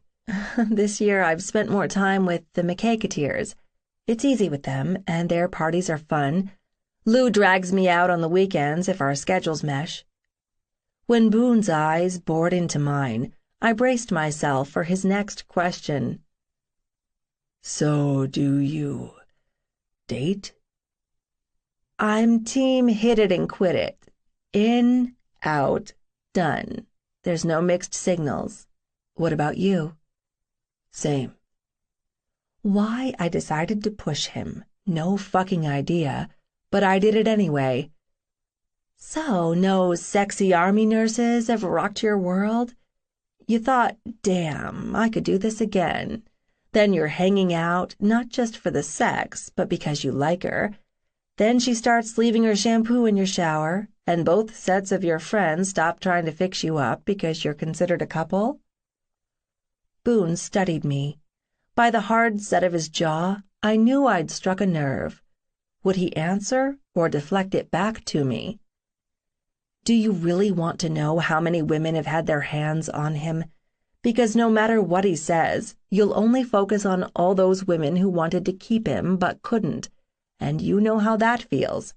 This year I've spent more time with the McKay-Keteers. It's easy with them, and their parties are fun. Lou drags me out on the weekends if our schedules mesh. When Boone's eyes bored into mine, I braced myself for his next question. So, do you date? I'm team hit it and quit it. In, out, done. There's no mixed signals. What about you? Same. Why I decided to push him, no fucking idea, but I did it anyway. So, no sexy army nurses ever rocked your world? You thought, damn, I could do this again. Then you're hanging out, not just for the sex, but because you like her. Then she starts leaving her shampoo in your shower, and both sets of your friends stop trying to fix you up because you're considered a couple? Boone studied me. By the hard set of his jaw, I knew I'd struck a nerve. Would he answer or deflect it back to me? Do you really want to know how many women have had their hands on him? Because no matter what he says, you'll only focus on all those women who wanted to keep him but couldn't, and you know how that feels.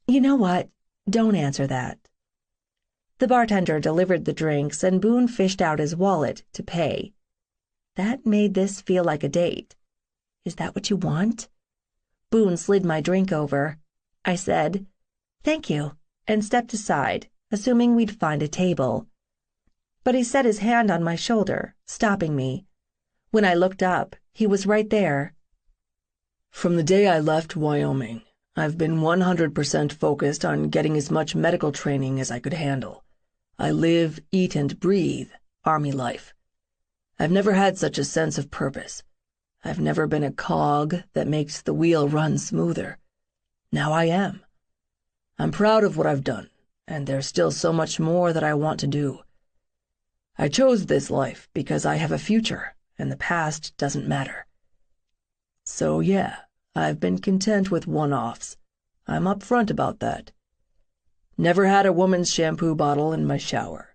You know what? Don't answer that. The bartender delivered the drinks, and Boone fished out his wallet to pay. That made this feel like a date. Is that what you want? Boone slid my drink over. I said, "Thank you," and stepped aside, assuming we'd find a table. But he set his hand on my shoulder, stopping me. When I looked up, he was right there. From the day I left Wyoming, I've been 100% focused on getting as much medical training as I could handle. I live, eat, and breathe Army life. I've never had such a sense of purpose. I've never been a cog that makes the wheel run smoother. Now I am. I'm proud of what I've done, and there's still so much more that I want to do. I chose this life because I have a future, and the past doesn't matter. So yeah, I've been content with one-offs. I'm upfront about that. Never had a woman's shampoo bottle in my shower.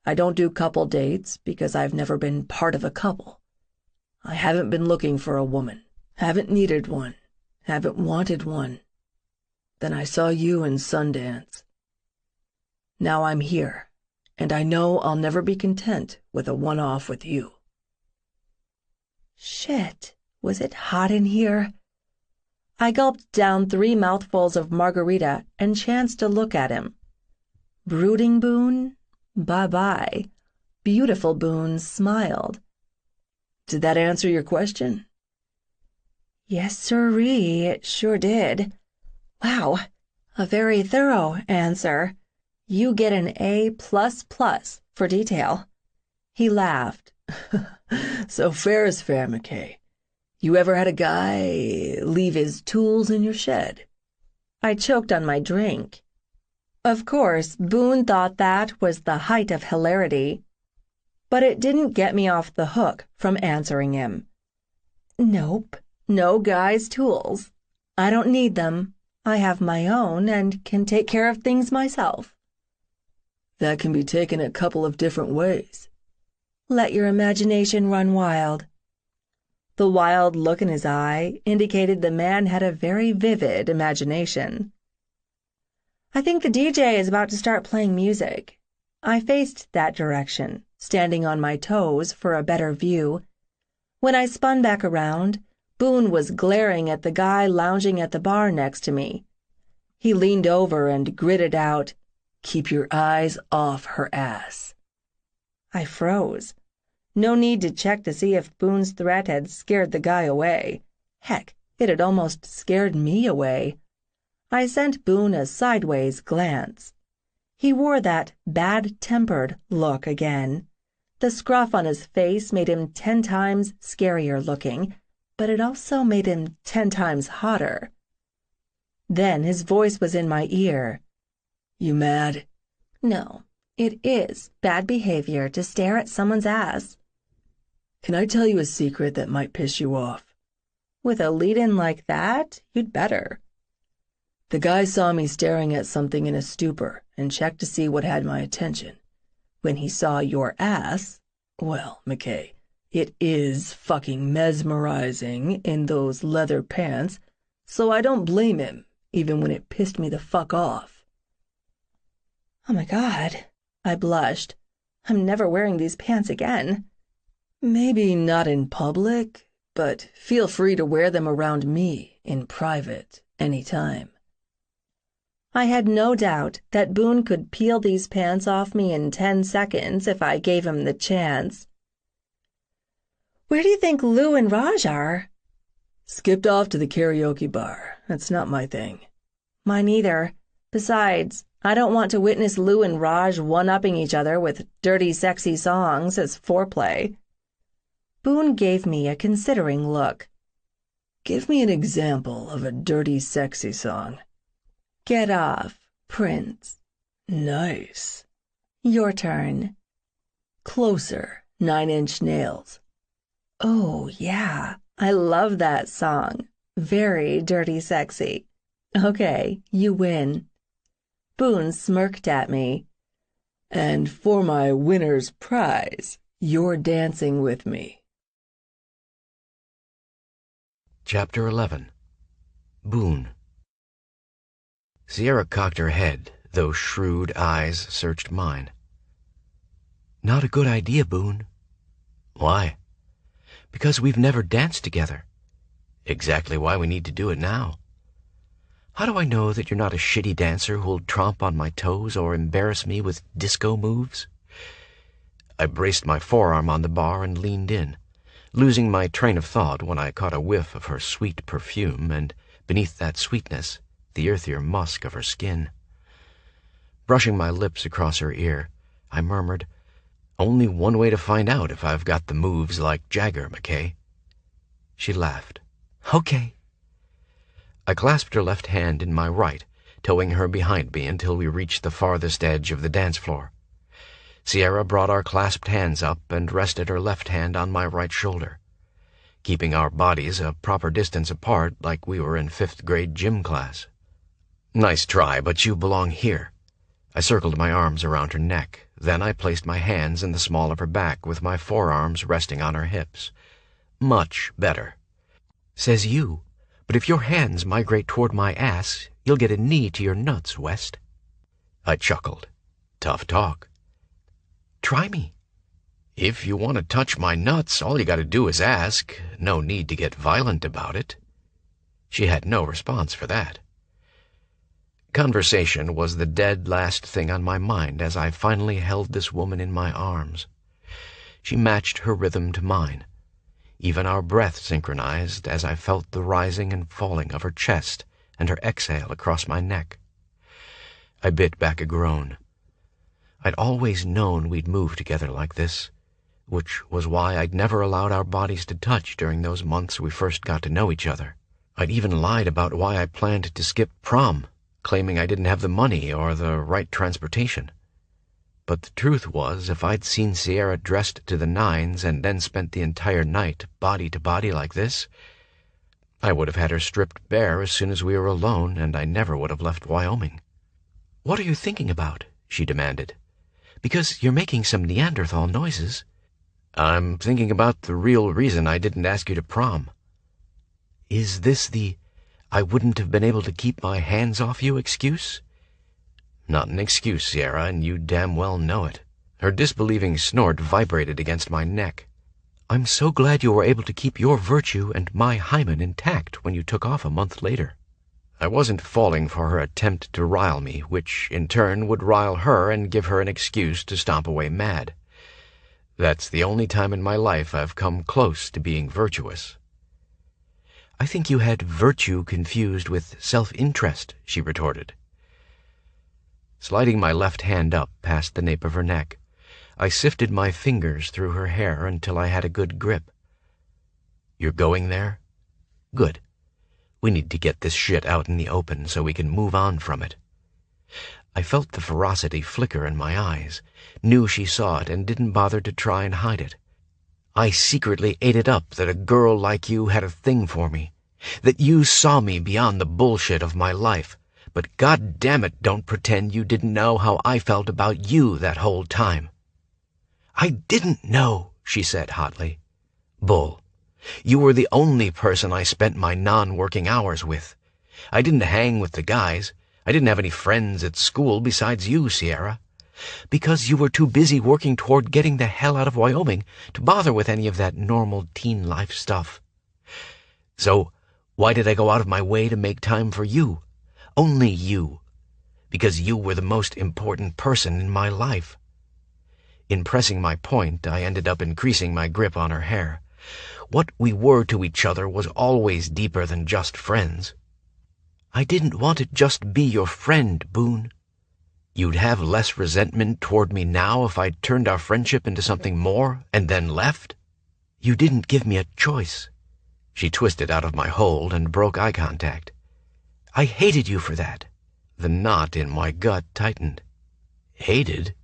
I don't do couple dates because I've never been part of a couple. I haven't been looking for a woman, haven't needed one, haven't wanted one. Then I saw you in Sundance. Now I'm here, and I know I'll never be content with a one-off with you. Shit, was it hot in here? I gulped down 3 mouthfuls of margarita and chanced to look at him. Brooding Boone? Bye-bye. Beautiful Boone smiled. Did that answer your question? Yes, sirree, it sure did. Wow, a very thorough answer. You get an A++ for detail. He laughed. So fair is fair, McKay. You ever had a guy leave his tools in your shed? I choked on my drink. Of course, Boone thought that was the height of hilarity, but it didn't get me off the hook from answering him. Nope, no guy's tools. I don't need them. I have my own and can take care of things myself. That can be taken a couple of different ways. Let your imagination run wild. The wild look in his eye indicated the man had a very vivid imagination. I think the DJ is about to start playing music. I faced that direction, standing on my toes for a better view. When I spun back around, Boone was glaring at the guy lounging at the bar next to me. He leaned over and gritted out, "Keep your eyes off her ass." I froze. No need to check to see if Boone's threat had scared the guy away. Heck, it had almost scared me away. I sent Boone a sideways glance. He wore that bad-tempered look again. The scruff on his face made him 10 times scarier looking, but it also made him 10 times hotter. Then his voice was in my ear. "You mad?" "No, it is bad behavior to stare at someone's ass." "Can I tell you a secret that might piss you off?" "With a lead-in like that, you'd better." "The guy saw me staring at something in a stupor and checked to see what had my attention. When he saw your ass, well, McKay, it is fucking mesmerizing in those leather pants, so I don't blame him, even when it pissed me the fuck off." "Oh my God," I blushed. "I'm never wearing these pants again." "Maybe not in public, but feel free to wear them around me in private anytime." I had no doubt that Boone could peel these pants off me in 10 seconds if I gave him the chance. "Where do you think Lou and Raj are?" "Skipped off to the karaoke bar. That's not my thing." "Mine either. Besides, I don't want to witness Lou and Raj one-upping each other with dirty, sexy songs as foreplay." Boone gave me a considering look. "Give me an example of a dirty, sexy song." "Get Off, Prince." "Nice." "Your turn." "Closer, 9 Inch Nails." "Oh, yeah, I love that song. Very dirty sexy." "Okay, you win." Boone smirked at me. "And for my winner's prize, you're dancing with me." Chapter 11. Boone. Sierra cocked her head, those shrewd eyes searched mine. "Not a good idea, Boone." "Why?" "Because we've never danced together." "Exactly why we need to do it now." "How do I know that you're not a shitty dancer who'll tromp on my toes or embarrass me with disco moves?" I braced my forearm on the bar and leaned in, losing my train of thought when I caught a whiff of her sweet perfume, and beneath that sweetness, the earthier musk of her skin. Brushing my lips across her ear, I murmured, "Only one way to find out if I've got the moves like Jagger, McKay." She laughed. "Okay." I clasped her left hand in my right, towing her behind me until we reached the farthest edge of the dance floor. Sierra brought our clasped hands up and rested her left hand on my right shoulder, keeping our bodies a proper distance apart like we were in 5th grade gym class. "Nice try, but you belong here." I circled my arms around her neck. Then I placed my hands in the small of her back with my forearms resting on her hips. "Much better." "Says you. But if your hands migrate toward my ass, you'll get a knee to your nuts, West." I chuckled. "Tough talk." "Try me." "If you want to touch my nuts, all you got to do is ask. No need to get violent about it." She had no response for that. Conversation was the dead last thing on my mind as I finally held this woman in my arms. She matched her rhythm to mine. Even our breath synchronized as I felt the rising and falling of her chest and her exhale across my neck. I bit back a groan. I'd always known we'd move together like this, which was why I'd never allowed our bodies to touch during those months we first got to know each other. I'd even lied about why I planned to skip prom, claiming I didn't have the money or the right transportation. But the truth was, if I'd seen Sierra dressed to the nines and then spent the entire night body to body like this, I would have had her stripped bare as soon as we were alone, and I never would have left Wyoming. "What are you thinking about?" she demanded. "Because you're making some Neanderthal noises." "I'm thinking about the real reason I didn't ask you to prom." "Is this the 'I wouldn't have been able to keep my hands off you' excuse?" "Not an excuse, Sierra, and you damn well know it." Her disbelieving snort vibrated against my neck. "I'm so glad you were able to keep your virtue and my hymen intact when you took off a month later." I wasn't falling for her attempt to rile me, which in turn would rile her and give her an excuse to stomp away mad. That's the only time in my life I've come close to being virtuous. "I think you had virtue confused with self-interest," she retorted. Sliding my left hand up past the nape of her neck, I sifted my fingers through her hair until I had a good grip. "You're going there? Good. We need to get this shit out in the open so we can move on from it." I felt the ferocity flicker in my eyes, knew she saw it and didn't bother to try and hide it. "I secretly ate it up that a girl like you had a thing for me, that you saw me beyond the bullshit of my life, but God damn it, don't pretend you didn't know how I felt about you that whole time." "I didn't know," she said hotly. "Bull. You were the only person I spent my non-working hours with. I didn't hang with the guys. I didn't have any friends at school besides you, Sierra. Because you were too busy working toward getting the hell out of Wyoming to bother with any of that normal teen life stuff. So why did I go out of my way to make time for you? Only you. Because you were the most important person in my life." In pressing my point, I ended up increasing my grip on her hair. What we were to each other was always deeper than just friends. "I didn't want to just be your friend, Boone." "You'd have less resentment toward me now if I'd turned our friendship into something more and then left?" "You didn't give me a choice." She twisted out of my hold and broke eye contact. "I hated you for that." The knot in my gut tightened. "Hated?"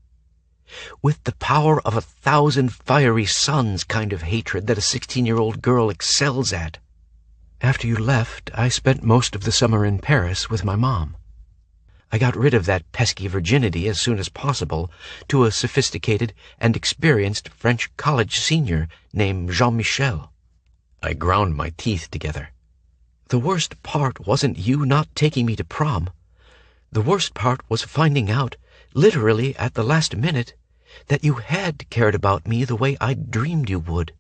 "With the power of 1,000 fiery suns kind of hatred that a 16-year-old girl excels at. After you left, I spent most of the summer in Paris with my mom. I got rid of that pesky virginity as soon as possible to a sophisticated and experienced French college senior named Jean-Michel." I ground my teeth together. "The worst part wasn't you not taking me to prom. The worst part was finding out, literally at the last minute, that you had cared about me the way I'd dreamed you would."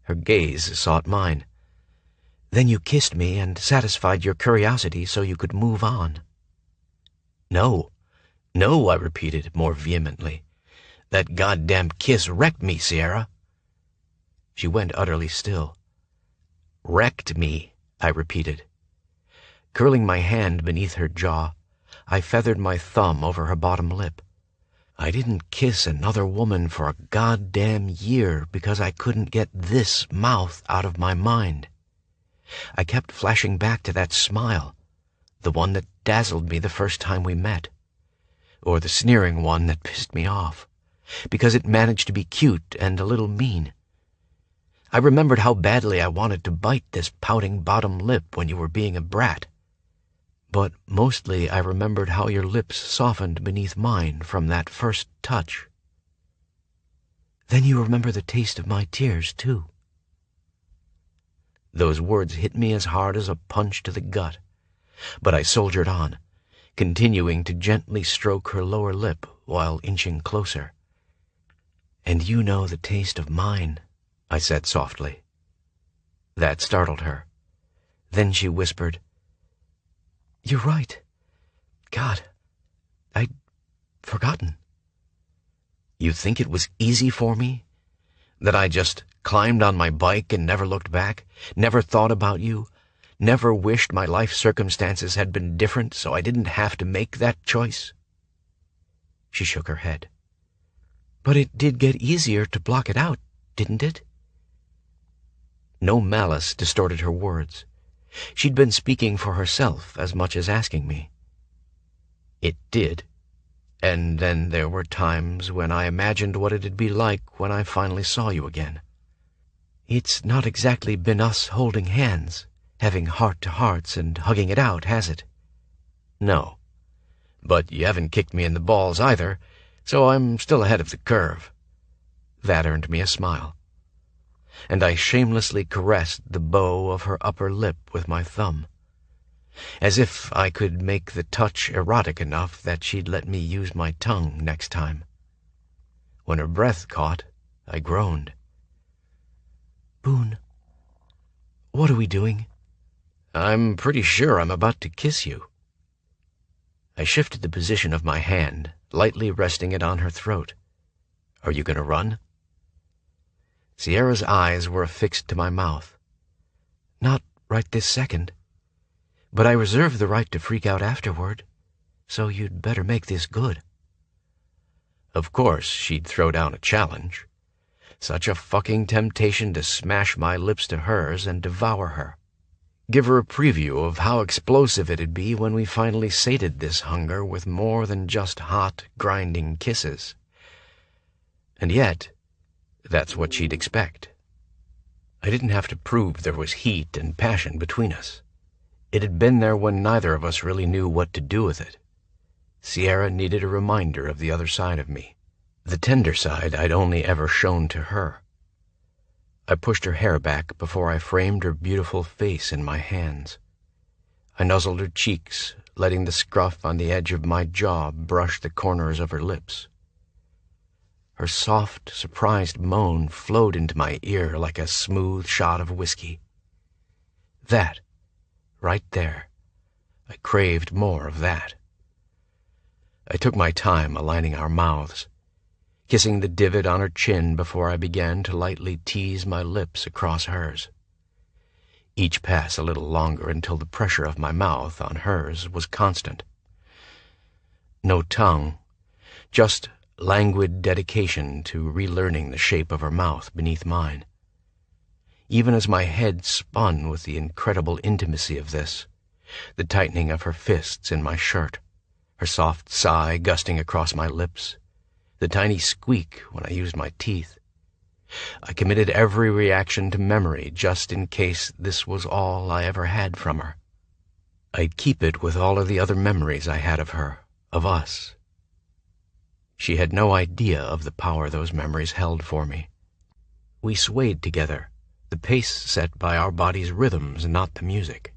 Her gaze sought mine. "Then you kissed me and satisfied your curiosity so you could move on." "No, no," I repeated more vehemently. "That goddamn kiss wrecked me, Sierra." She went utterly still. "Wrecked me," I repeated. Curling my hand beneath her jaw, I feathered my thumb over her bottom lip. I didn't kiss another woman for a goddamn year because I couldn't get this mouth out of my mind. I kept flashing back to that smile, the one that dazzled me the first time we met, or the sneering one that pissed me off, because it managed to be cute and a little mean. I remembered how badly I wanted to bite this pouting bottom lip when you were being a brat. But mostly I remembered how your lips softened beneath mine from that first touch. Then you remember the taste of my tears, too. Those words hit me as hard as a punch to the gut, but I soldiered on, continuing to gently stroke her lower lip while inching closer. And you know the taste of mine, I said softly. That startled her. Then she whispered, You're right. God, I'd forgotten. You think it was easy for me? That I just climbed on my bike and never looked back, never thought about you, never wished my life circumstances had been different so I didn't have to make that choice? She shook her head. But it did get easier to block it out, didn't it? No malice distorted her words. She'd been speaking for herself as much as asking me. It did. And then there were times when I imagined what it'd be like when I finally saw you again. It's not exactly been us holding hands, having heart-to-hearts and hugging it out, has it? No. But you haven't kicked me in the balls either, so I'm still ahead of the curve. That earned me a smile. And I shamelessly caressed the bow of her upper lip with my thumb, as if I could make the touch erotic enough that she'd let me use my tongue next time. When her breath caught, I groaned. Boone, what are we doing? I'm pretty sure I'm about to kiss you. I shifted the position of my hand, lightly resting it on her throat. Are you going to run? Sierra's eyes were affixed to my mouth. Not right this second. But I reserve the right to freak out afterward, so you'd better make this good. Of course, she'd throw down a challenge. Such a fucking temptation to smash my lips to hers and devour her. Give her a preview of how explosive it'd be when we finally sated this hunger with more than just hot, grinding kisses. And yet, that's what she'd expect. I didn't have to prove there was heat and passion between us. It had been there when neither of us really knew what to do with it. Sierra needed a reminder of the other side of me, the tender side I'd only ever shown to her. I pushed her hair back before I framed her beautiful face in my hands. I nuzzled her cheeks, letting the scruff on the edge of my jaw brush the corners of her lips. Her soft, surprised moan flowed into my ear like a smooth shot of whiskey. That, right there, I craved more of that. I took my time aligning our mouths, kissing the divot on her chin before I began to lightly tease my lips across hers. Each pass a little longer until the pressure of my mouth on hers was constant. No tongue, just languid dedication to relearning the shape of her mouth beneath mine. Even as my head spun with the incredible intimacy of this, the tightening of her fists in my shirt, her soft sigh gusting across my lips, the tiny squeak when I used my teeth, I committed every reaction to memory just in case this was all I ever had from her. I'd keep it with all of the other memories I had of her, of us. She had no idea of the power those memories held for me. We swayed together, the pace set by our bodies' rhythms, not the music.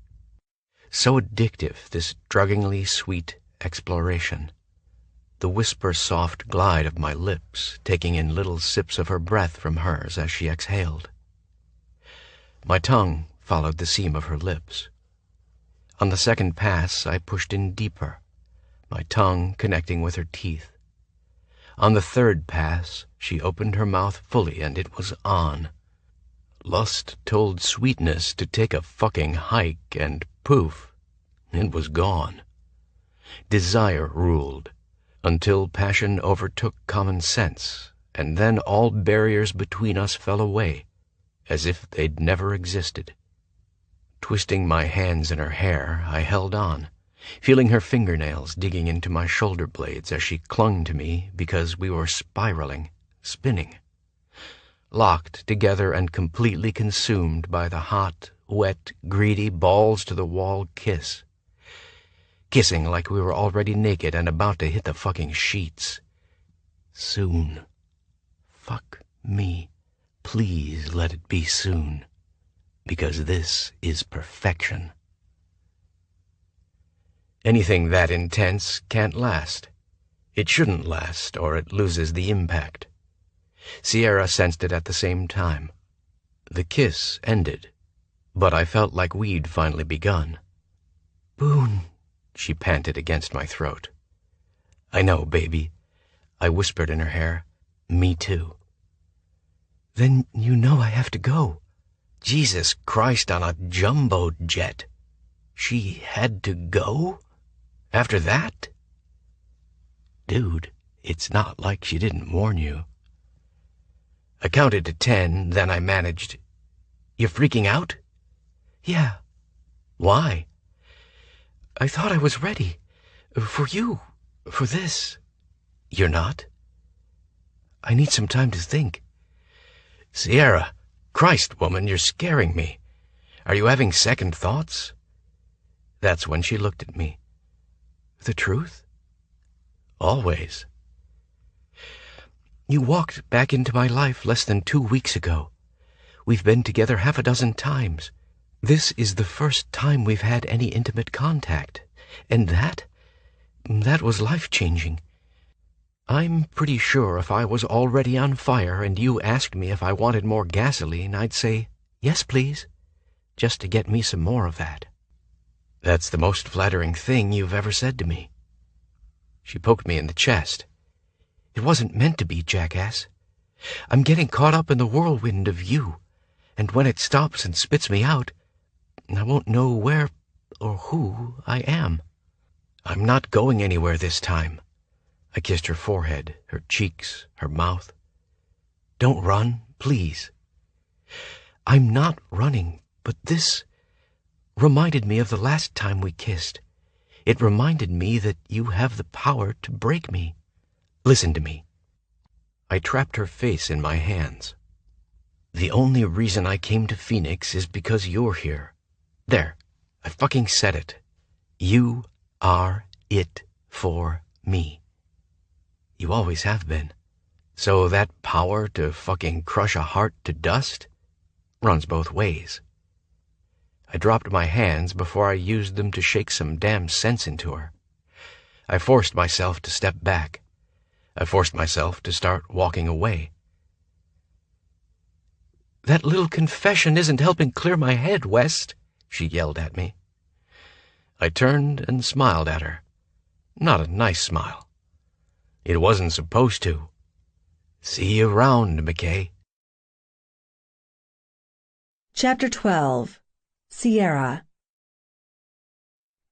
So addictive, this druggingly sweet exploration. The whisper-soft glide of my lips, taking in little sips of her breath from hers as she exhaled. My tongue followed the seam of her lips. On the second pass, I pushed in deeper, my tongue connecting with her teeth. On the third pass, she opened her mouth fully, and it was on. Lust told sweetness to take a fucking hike, and poof, it was gone. Desire ruled, until passion overtook common sense, and then all barriers between us fell away, as if they'd never existed. Twisting my hands in her hair, I held on, feeling her fingernails digging into my shoulder blades as she clung to me because we were spiraling, spinning, locked together and completely consumed by the hot, wet, greedy, balls-to-the-wall kiss. Kissing like we were already naked and about to hit the fucking sheets. Soon. Fuck me. Please let it be soon. Because this is perfection. Anything that intense can't last. It shouldn't last, or it loses the impact. Sierra sensed it at the same time. The kiss ended, but I felt like we'd finally begun. Boone, she panted against my throat. I know, baby, I whispered in her hair. Me too. Then you know I have to go. Jesus Christ on a jumbo jet. She had to go? After that? Dude, it's not like she didn't warn you. I counted to 10, then I managed. You're freaking out? Yeah. Why? I thought I was ready. For you. For this. You're not? I need some time to think. Sierra, Christ, woman, you're scaring me. Are you having second thoughts? That's when she looked at me. The truth? Always. You walked back into my life less than 2 weeks ago. We've been together half a dozen times. This is the first time we've had any intimate contact. And that was life-changing. I'm pretty sure if I was already on fire and you asked me if I wanted more gasoline, I'd say, yes, please, just to get me some more of that. That's the most flattering thing you've ever said to me. She poked me in the chest. It wasn't meant to be, jackass. I'm getting caught up in the whirlwind of you, and when it stops and spits me out, I won't know where or who I am. I'm not going anywhere this time. I kissed her forehead, her cheeks, her mouth. Don't run, please. I'm not running, but this reminded me of the last time we kissed. It reminded me that you have the power to break me. Listen to me. I trapped her face in my hands. The only reason I came to Phoenix is because you're here. There, I fucking said it. You are it for me. You always have been. So that power to fucking crush a heart to dust runs both ways. I dropped my hands before I used them to shake some damn sense into her. I forced myself to step back. I forced myself to start walking away. That little confession isn't helping clear my head, West, she yelled at me. I turned and smiled at her. Not a nice smile. It wasn't supposed to. See you around, McKay. Chapter 12. Sierra.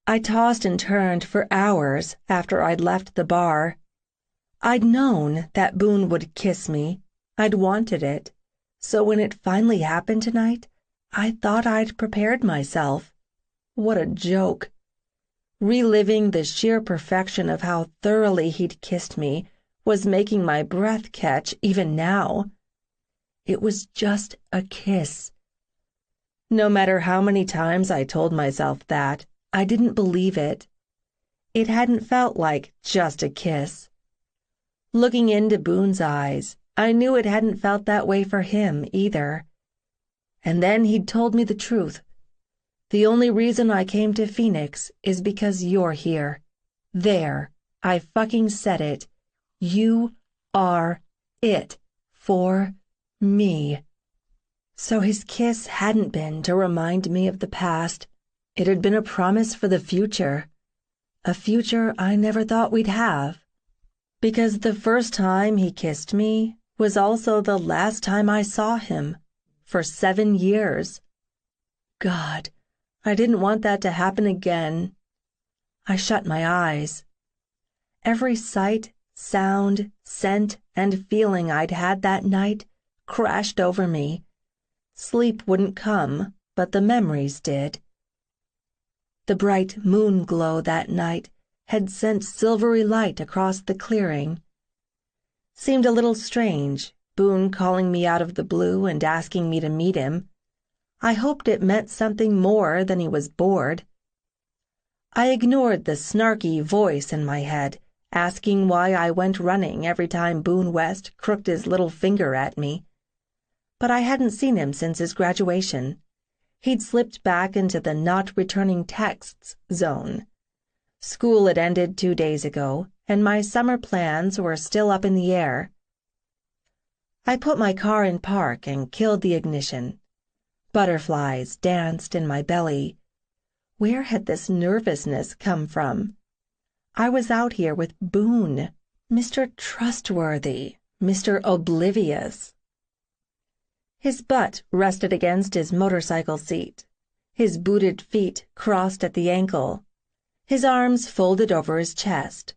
I tossed and turned for hours after I'd left the bar. I'd known that Boone would kiss me. I'd wanted it. So when it finally happened tonight, I thought I'd prepared myself. What a joke. Reliving the sheer perfection of how thoroughly he'd kissed me was making my breath catch even now. It was just a kiss. No matter how many times I told myself that, I didn't believe it. It hadn't felt like just a kiss. Looking into Boone's eyes, I knew it hadn't felt that way for him either. And then he'd told me the truth. The only reason I came to Phoenix is because you're here. There, I fucking said it. You are it for me. So his kiss hadn't been to remind me of the past. It had been a promise for the future. A future I never thought we'd have. Because the first time he kissed me was also the last time I saw him, for 7 years. God, I didn't want that to happen again. I shut my eyes. Every sight, sound, scent, and feeling I'd had that night crashed over me. Sleep wouldn't come, but the memories did. The bright moon glow that night had sent silvery light across the clearing. Seemed a little strange, Boone calling me out of the blue and asking me to meet him. I hoped it meant something more than he was bored. I ignored the snarky voice in my head, asking why I went running every time Boone West crooked his little finger at me. But I hadn't seen him since his graduation. He'd slipped back into the not returning texts zone. School had ended 2 days ago, and my summer plans were still up in the air. I put my car in park and killed the ignition. Butterflies danced in my belly. Where had this nervousness come from? I was out here with Boone, Mr. Trustworthy, Mr. Oblivious. His butt rested against his motorcycle seat, his booted feet crossed at the ankle, his arms folded over his chest.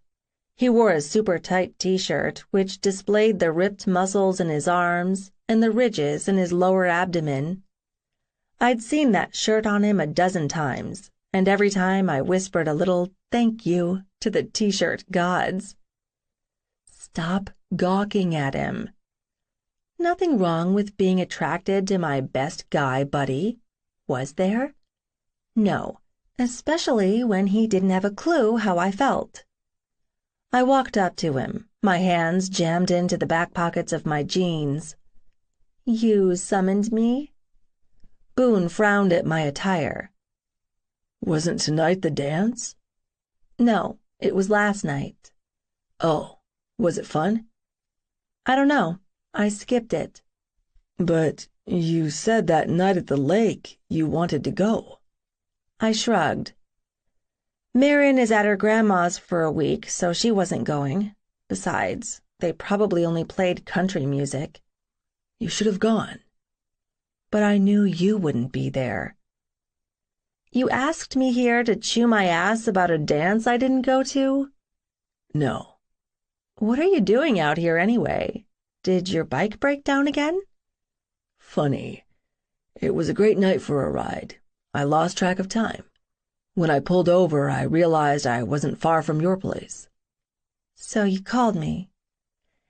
He wore a super tight t-shirt which displayed the ripped muscles in his arms and the ridges in his lower abdomen. I'd seen that shirt on him a dozen times, and every time I whispered a little thank you to the t-shirt gods. Stop gawking at him. Nothing wrong with being attracted to my best guy buddy, was there? No, especially when he didn't have a clue how I felt. I walked up to him, my hands jammed into the back pockets of my jeans. You summoned me? Boone frowned at my attire. Wasn't tonight the dance? No, it was last night. Oh, was it fun? I don't know. I skipped it. But you said that night at the lake you wanted to go. I shrugged. Marion is at her grandma's for a week, so she wasn't going. Besides, they probably only played country music. You should have gone. But I knew you wouldn't be there. You asked me here to chew my ass about a dance I didn't go to? No. What are you doing out here anyway? Did your bike break down again? Funny. It was a great night for a ride. I lost track of time. When I pulled over, I realized I wasn't far from your place. So you called me.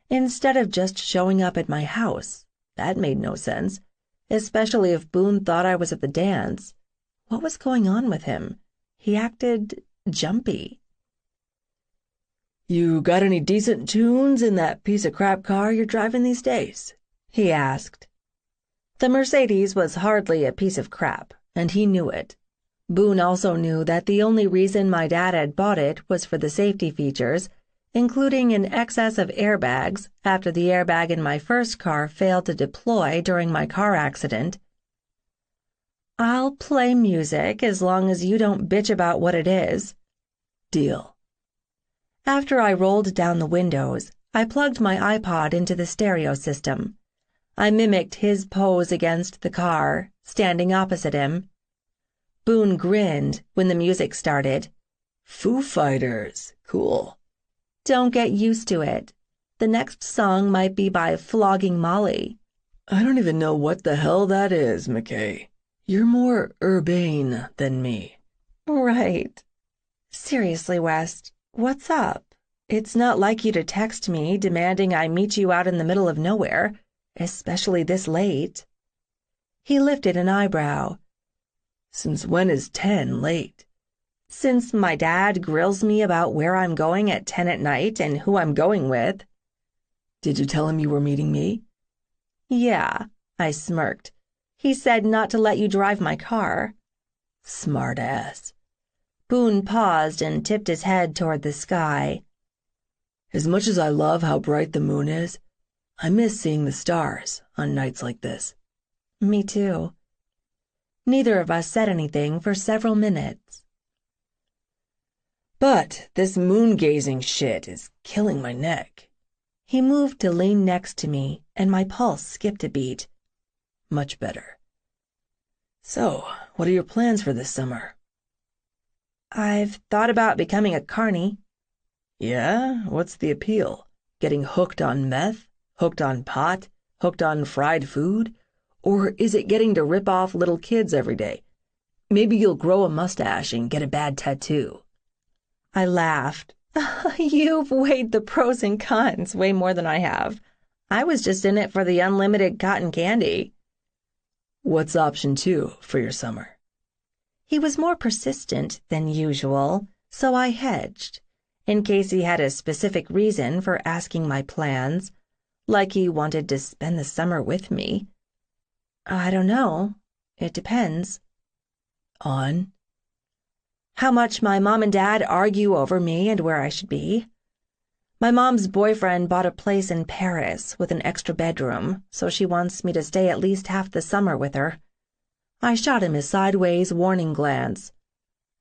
Instead of just showing up at my house. That made no sense, especially if Boone thought I was at the dance. What was going on with him? He acted jumpy. You got any decent tunes in that piece of crap car you're driving these days? He asked. The Mercedes was hardly a piece of crap, and he knew it. Boone also knew that the only reason my dad had bought it was for the safety features, including an excess of airbags after the airbag in my first car failed to deploy during my car accident. I'll play music as long as you don't bitch about what it is. Deal. After I rolled down the windows, I plugged my iPod into the stereo system. I mimicked his pose against the car, standing opposite him. Boone grinned when the music started. Foo Fighters. Cool. Don't get used to it. The next song might be by Flogging Molly. I don't even know what the hell that is, McKay. You're more urbane than me. Right. Seriously, West, what's up? It's not like you to text me demanding I meet you out in the middle of nowhere, especially this late. He lifted an eyebrow. Since when is 10 late? Since my dad grills me about where I'm going at 10 at night and who I'm going with. Did you tell him you were meeting me? Yeah, I smirked. He said not to let you drive my car. Smart ass. Boone paused and tipped his head toward the sky. As much as I love how bright the moon is, I miss seeing the stars on nights like this. Me too. Neither of us said anything for several minutes. But this moon-gazing shit is killing my neck. He moved to lean next to me, and my pulse skipped a beat. Much better. So, what are your plans for this summer? I've thought about becoming a carny. Yeah? What's the appeal? Getting hooked on meth? Hooked on pot? Hooked on fried food? Or is it getting to rip off little kids every day? Maybe you'll grow a mustache and get a bad tattoo. I laughed. You've weighed the pros and cons way more than I have. I was just in it for the unlimited cotton candy. What's option 2 for your summer? He was more persistent than usual, so I hedged, in case he had a specific reason for asking my plans, like he wanted to spend the summer with me. I don't know. It depends. On? How much my mom and dad argue over me and where I should be. My mom's boyfriend bought a place in Paris with an extra bedroom, so she wants me to stay at least half the summer with her. I shot him a sideways warning glance.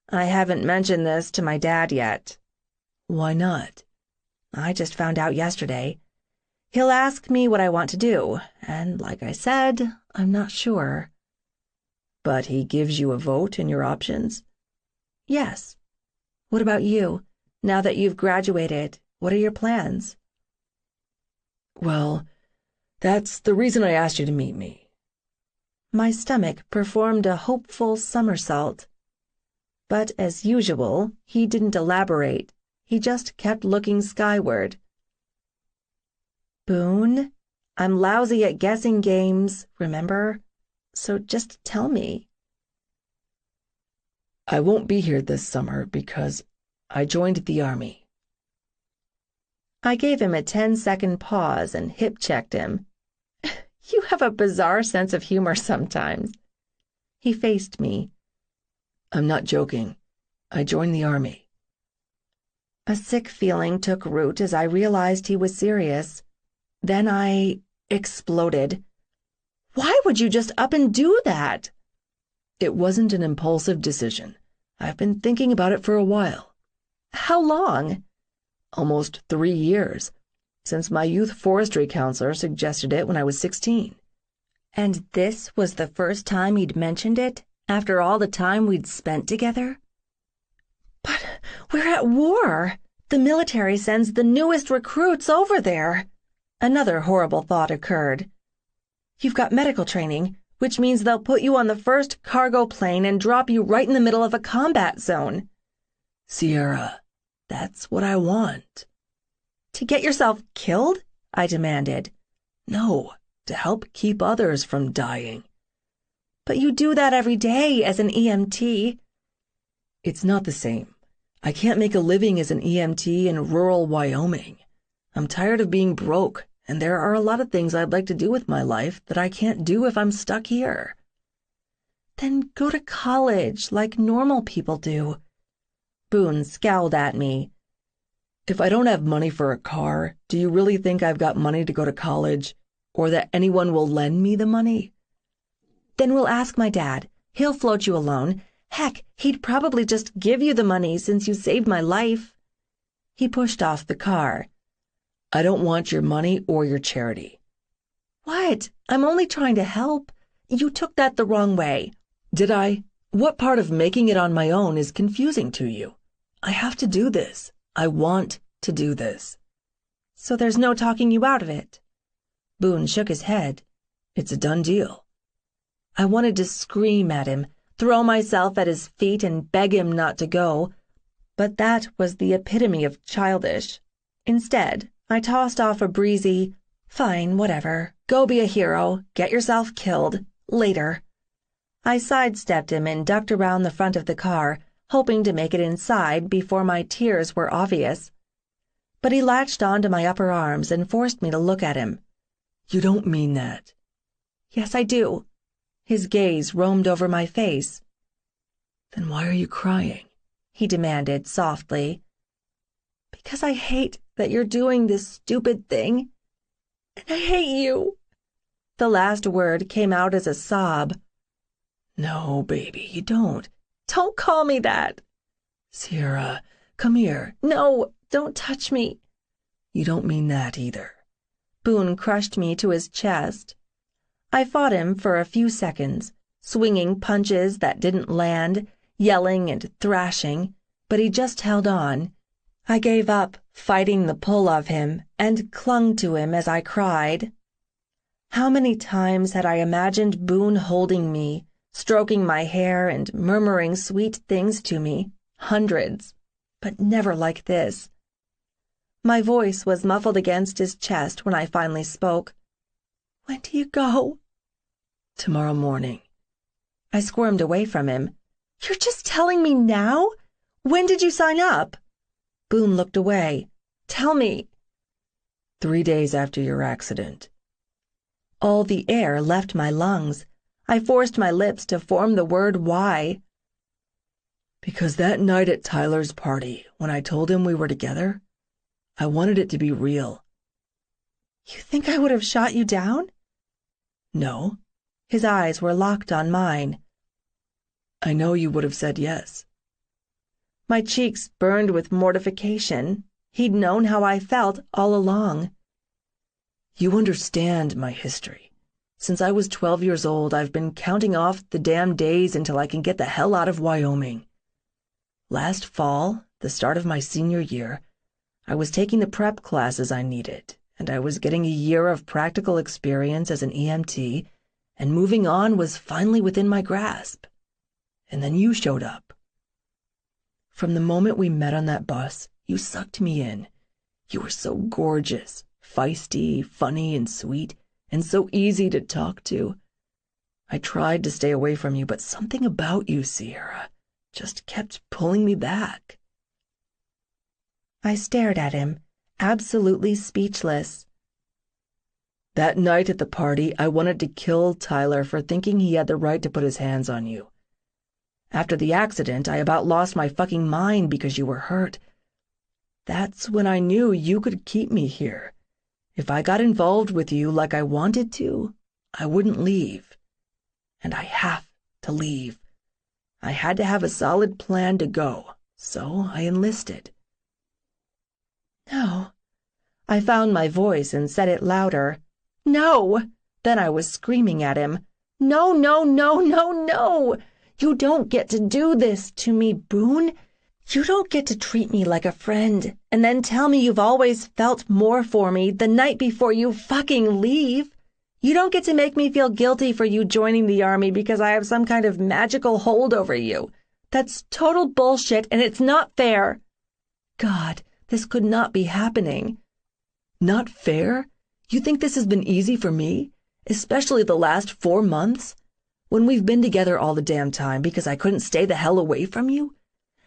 I haven't mentioned this to my dad yet. Why not? I just found out yesterday. He'll ask me what I want to do, and like I said, I'm not sure. But he gives you a vote in your options? Yes. What about you? Now that you've graduated, what are your plans? Well, that's the reason I asked you to meet me. My stomach performed a hopeful somersault. But as usual, he didn't elaborate. He just kept looking skyward. Boone, I'm lousy at guessing games, remember? So just tell me. I won't be here this summer because I joined the Army. I gave him a 10-second pause and hip-checked him. You have a bizarre sense of humor sometimes. He faced me. I'm not joking. I joined the Army. A sick feeling took root as I realized he was serious. Then I exploded. Why would you just up and do that? It wasn't an impulsive decision. I've been thinking about it for a while. How long? Almost 3 years, since my youth forestry counselor suggested it when I was 16. And this was the first time he'd mentioned it, after all the time we'd spent together? But we're at war. The military sends the newest recruits over there. Another horrible thought occurred. You've got medical training, which means they'll put you on the first cargo plane and drop you right in the middle of a combat zone. Sierra, that's what I want. To get yourself killed? I demanded. No, to help keep others from dying. But you do that every day as an EMT. It's not the same. I can't make a living as an EMT in rural Wyoming. I'm tired of being broke, and there are a lot of things I'd like to do with my life that I can't do if I'm stuck here. Then go to college like normal people do. Boone scowled at me. If I don't have money for a car, do you really think I've got money to go to college, or that anyone will lend me the money? Then we'll ask my dad. He'll float you a loan. Heck, he'd probably just give you the money since you saved my life. He pushed off the car. I don't want your money or your charity. What? I'm only trying to help. You took that the wrong way. Did I? What part of making it on my own is confusing to you? I have to do this. I want to do this. So there's no talking you out of it? Boone shook his head. It's a done deal. I wanted to scream at him, throw myself at his feet and beg him not to go, but that was the epitome of childish. Instead, I tossed off a breezy, "Fine, whatever. Go be a hero. Get yourself killed. Later." I sidestepped him and ducked around the front of the car, hoping to make it inside before my tears were obvious. But he latched onto my upper arms and forced me to look at him. You don't mean that. Yes, I do. His gaze roamed over my face. Then why are you crying? He demanded softly. Because I hate that you're doing this stupid thing. And I hate you. The last word came out as a sob. No, baby, you don't. Don't call me that. Sierra, come here. No, don't touch me. You don't mean that either. Boone crushed me to his chest. I fought him for a few seconds, swinging punches that didn't land, yelling and thrashing, but he just held on. I gave up fighting the pull of him and clung to him as I cried. How many times had I imagined Boone holding me, stroking my hair and murmuring sweet things to me? Hundreds, but never like this. My voice was muffled against his chest when I finally spoke. When do you go? Tomorrow morning. I squirmed away from him. You're just telling me now? When did you sign up? Boone looked away. Tell me. 3 days after your accident. All the air left my lungs. I forced my lips to form the word why. Because that night at Tyler's party, when I told him we were together, I wanted it to be real. You think I would have shot you down? No. His eyes were locked on mine. I know you would have said yes. My cheeks burned with mortification. He'd known how I felt all along. You understand my history. Since I was 12 years old, I've been counting off the damn days until I can get the hell out of Wyoming. Last fall, the start of my senior year, I was taking the prep classes I needed, and I was getting a year of practical experience as an EMT, and moving on was finally within my grasp. And then you showed up. From the moment we met on that bus, you sucked me in. You were so gorgeous, feisty, funny, and sweet, and so easy to talk to. I tried to stay away from you, but something about you, Sierra, just kept pulling me back. I stared at him, absolutely speechless. That night at the party, I wanted to kill Tyler for thinking he had the right to put his hands on you. After the accident, I about lost my fucking mind because you were hurt. That's when I knew you could keep me here. If I got involved with you like I wanted to, I wouldn't leave. And I have to leave. I had to have a solid plan to go, so I enlisted. No. I found my voice and said it louder. No! Then I was screaming at him. No, no, no, no, no! You don't get to do this to me, Boone. You don't get to treat me like a friend and then tell me you've always felt more for me the night before you fucking leave. You don't get to make me feel guilty for you joining the Army because I have some kind of magical hold over you. That's total bullshit and it's not fair. God, this could not be happening. Not fair? You think this has been easy for me? Especially the last 4 months? When we've been together all the damn time because I couldn't stay the hell away from you?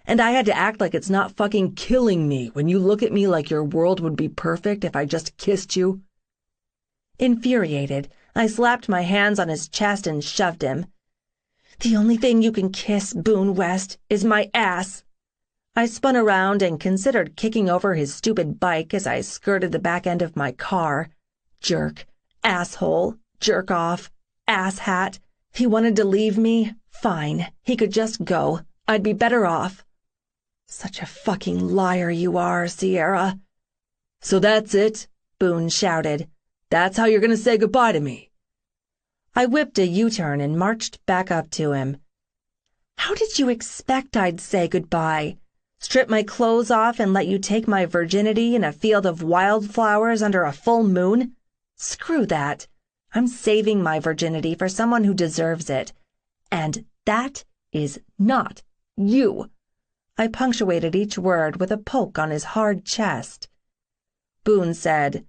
And I had to act like it's not fucking killing me when you look at me like your world would be perfect if I just kissed you? Infuriated, I slapped my hands on his chest and shoved him. The only thing you can kiss, Boone West, is my ass. I spun around and considered kicking over his stupid bike as I skirted the back end of my car. Jerk, asshole, jerk off, asshat. He wanted to leave me? Fine, he could just go. I'd be better off. Such a fucking liar you are, Sierra. So that's it, Boone shouted. That's how you're going to say goodbye to me. I whipped a U-turn and marched back up to him. How did you expect I'd say goodbye? Strip my clothes off and let you take my virginity in a field of wildflowers under a full moon? Screw that. I'm saving my virginity for someone who deserves it. And that is not you. I punctuated each word with a poke on his hard chest. Boone said,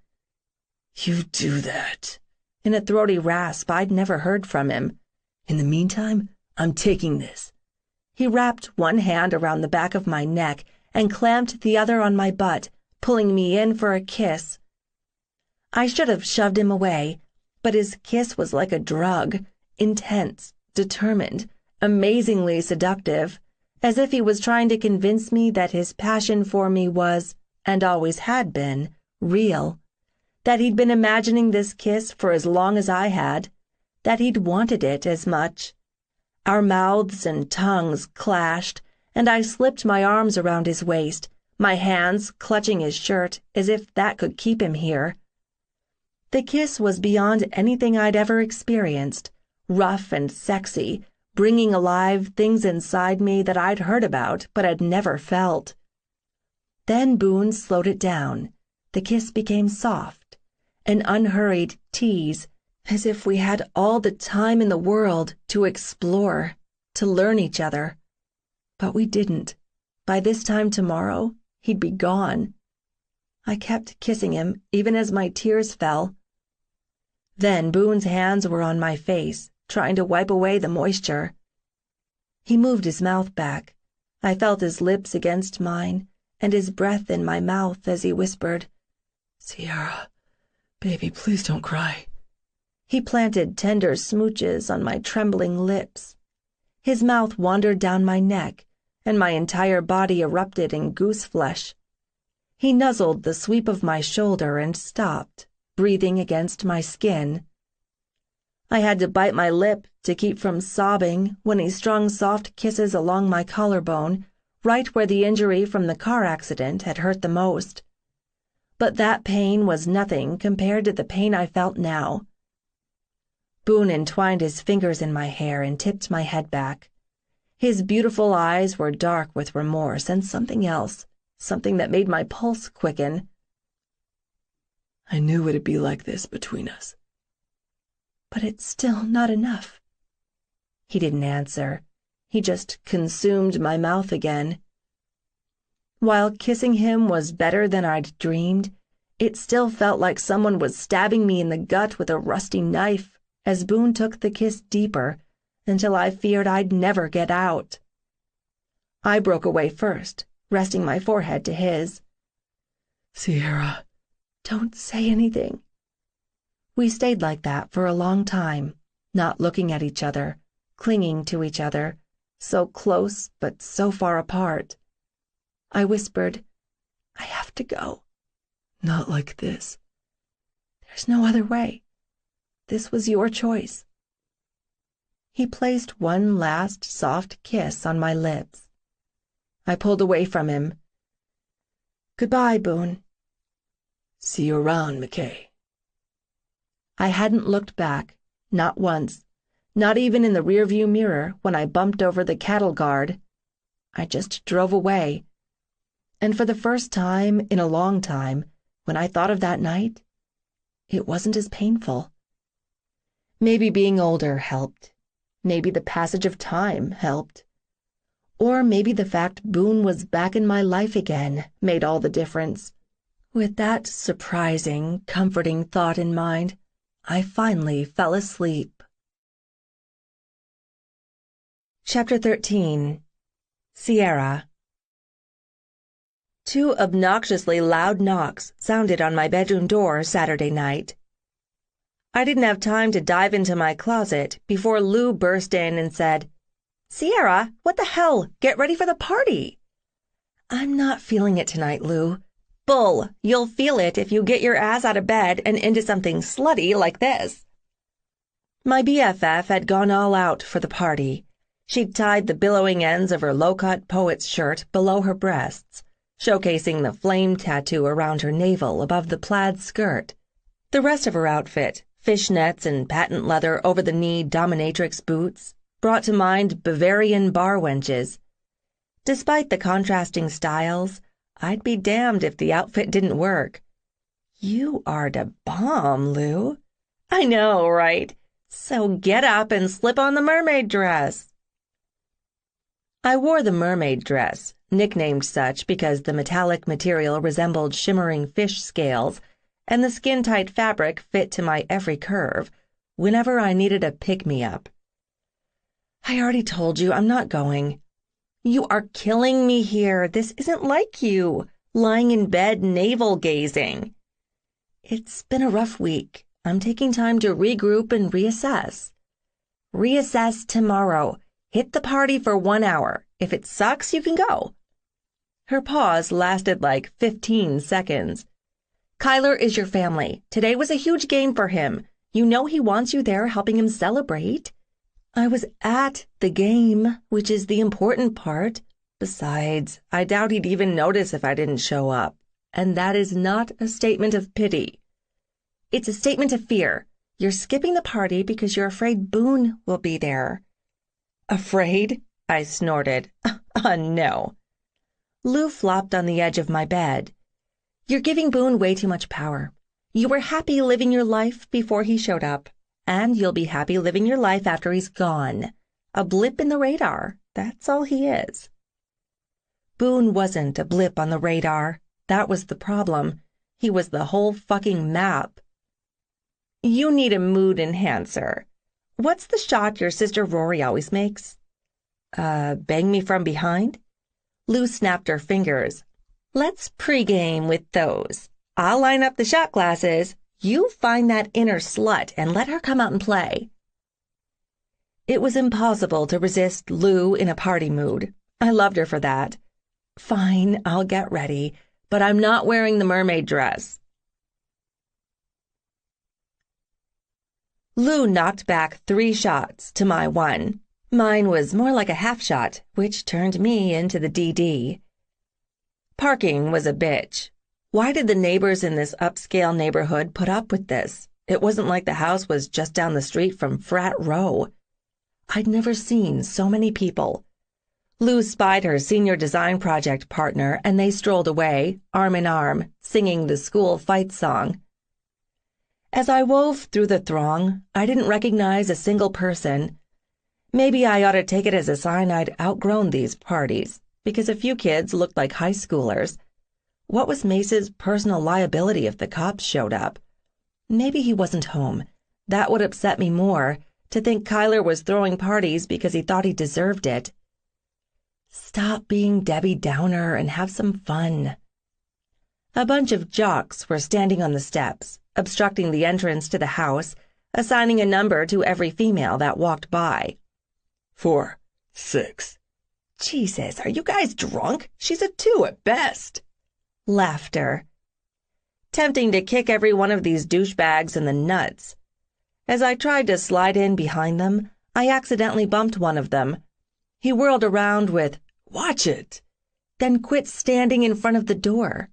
You do that, in a throaty rasp I'd never heard from him. In the meantime, I'm taking this. He wrapped one hand around the back of my neck and clamped the other on my butt, pulling me in for a kiss. I should have shoved him away, but his kiss was like a drug, intense, determined, amazingly seductive, as if he was trying to convince me that his passion for me was, and always had been, real, that he'd been imagining this kiss for as long as I had, that he'd wanted it as much. Our mouths and tongues clashed, and I slipped my arms around his waist, my hands clutching his shirt as if that could keep him here. The kiss was beyond anything I'd ever experienced, rough and sexy, bringing alive things inside me that I'd heard about but had never felt. Then Boone slowed it down. The kiss became soft, an unhurried tease, as if we had all the time in the world to explore, to learn each other. But we didn't. By this time tomorrow, he'd be gone. I kept kissing him, even as my tears fell. Then Boone's hands were on my face, trying to wipe away the moisture. He moved his mouth back. I felt his lips against mine, and his breath in my mouth as he whispered, Sierra, baby, please don't cry. He planted tender smooches on my trembling lips. His mouth wandered down my neck, and my entire body erupted in goose flesh. He nuzzled the sweep of my shoulder and stopped, breathing against my skin. I had to bite my lip to keep from sobbing when he strung soft kisses along my collarbone, right where the injury from the car accident had hurt the most. but that pain was nothing compared to the pain I felt now. Boone entwined his fingers in my hair and tipped my head back. His beautiful eyes were dark with remorse and something else, something that made my pulse quicken. I knew it'd be like this between us. But it's still not enough. He didn't answer. He just consumed my mouth again. While kissing him was better than I'd dreamed, it still felt like someone was stabbing me in the gut with a rusty knife as Boone took the kiss deeper until I feared I'd never get out. I broke away first, resting my forehead to his. Sierra. Don't say anything. We stayed like that for a long time, not looking at each other, clinging to each other, so close but so far apart. I whispered, I have to go. Not like this. There's no other way. This was your choice. He placed one last soft kiss on my lips. I pulled away from him. Goodbye, Boone. See you around, McKay. I hadn't looked back, not once, not even in the rearview mirror when I bumped over the cattle guard. I just drove away. And for the first time in a long time, when I thought of that night, it wasn't as painful. Maybe being older helped. Maybe the passage of time helped. Or maybe the fact Boone was back in my life again made all the difference. With that surprising, comforting thought in mind, I finally fell asleep. Chapter 13. Sierra. 2 obnoxiously loud knocks sounded on my bedroom door Saturday night. I didn't have time to dive into my closet before Lou burst in and said, Sierra, what the hell? Get ready for the party. I'm not feeling it tonight, Lou. Bull, you'll feel it if you get your ass out of bed and into something slutty like this. My BFF had gone all out for the party. She'd tied the billowing ends of her low-cut poet's shirt below her breasts, showcasing the flame tattoo around her navel above the plaid skirt. The rest of her outfit, fishnets and patent leather over-the-knee dominatrix boots, brought to mind Bavarian bar wenches. Despite the contrasting styles, I'd be damned if the outfit didn't work. You are the bomb, Lou. I know, right? So get up and slip on the mermaid dress. I wore the mermaid dress, nicknamed such because the metallic material resembled shimmering fish scales, and the skin-tight fabric fit to my every curve, whenever I needed a pick-me-up. I already told you I'm not going. You are killing me here. This isn't like you, lying in bed navel-gazing. It's been a rough week. I'm taking time to regroup and reassess. Reassess tomorrow. Hit the party for 1 hour. If it sucks, you can go. Her pause lasted like 15 seconds. Kyler is your family. Today was a huge game for him. You know he wants you there helping him celebrate. I was at the game, which is the important part. Besides, I doubt he'd even notice if I didn't show up. And that is not a statement of pity. It's a statement of fear. You're skipping the party because you're afraid Boone will be there. Afraid? I snorted. No. Lou flopped on the edge of my bed. You're giving Boone way too much power. You were happy living your life before he showed up, and you'll be happy living your life after he's gone. A blip in the radar. That's all he is. Boone wasn't a blip on the radar. That was the problem. He was the whole fucking map. You need a mood enhancer. What's the shot your sister Rory always makes? Bang me from behind? Lou snapped her fingers. Let's pregame with those. I'll line up the shot glasses. You find that inner slut and let her come out and play. It was impossible to resist Lou in a party mood. I loved her for that. Fine, I'll get ready, but I'm not wearing the mermaid dress. Lou knocked back 3 shots to my 1. Mine was more like a half shot, which turned me into the DD. Parking was a bitch. Why did the neighbors in this upscale neighborhood put up with this? It wasn't like the house was just down the street from Frat Row. I'd never seen so many people. Lou spied her senior design project partner, and they strolled away, arm in arm, singing the school fight song. As I wove through the throng, I didn't recognize a single person. Maybe I ought to take it as a sign I'd outgrown these parties, because a few kids looked like high schoolers. What was Mace's personal liability if the cops showed up? Maybe he wasn't home. That would upset me more, to think Kyler was throwing parties because he thought he deserved it. Stop being Debbie Downer and have some fun. A bunch of jocks were standing on the steps, obstructing the entrance to the house, assigning a number to every female that walked by. 4, 6. Jesus, are you guys drunk? She's a 2 at best. Laughter. Tempting to kick every one of these douchebags in the nuts. As I tried to slide in behind them, I accidentally bumped one of them. He whirled around with, "Watch it," then quit standing in front of the door.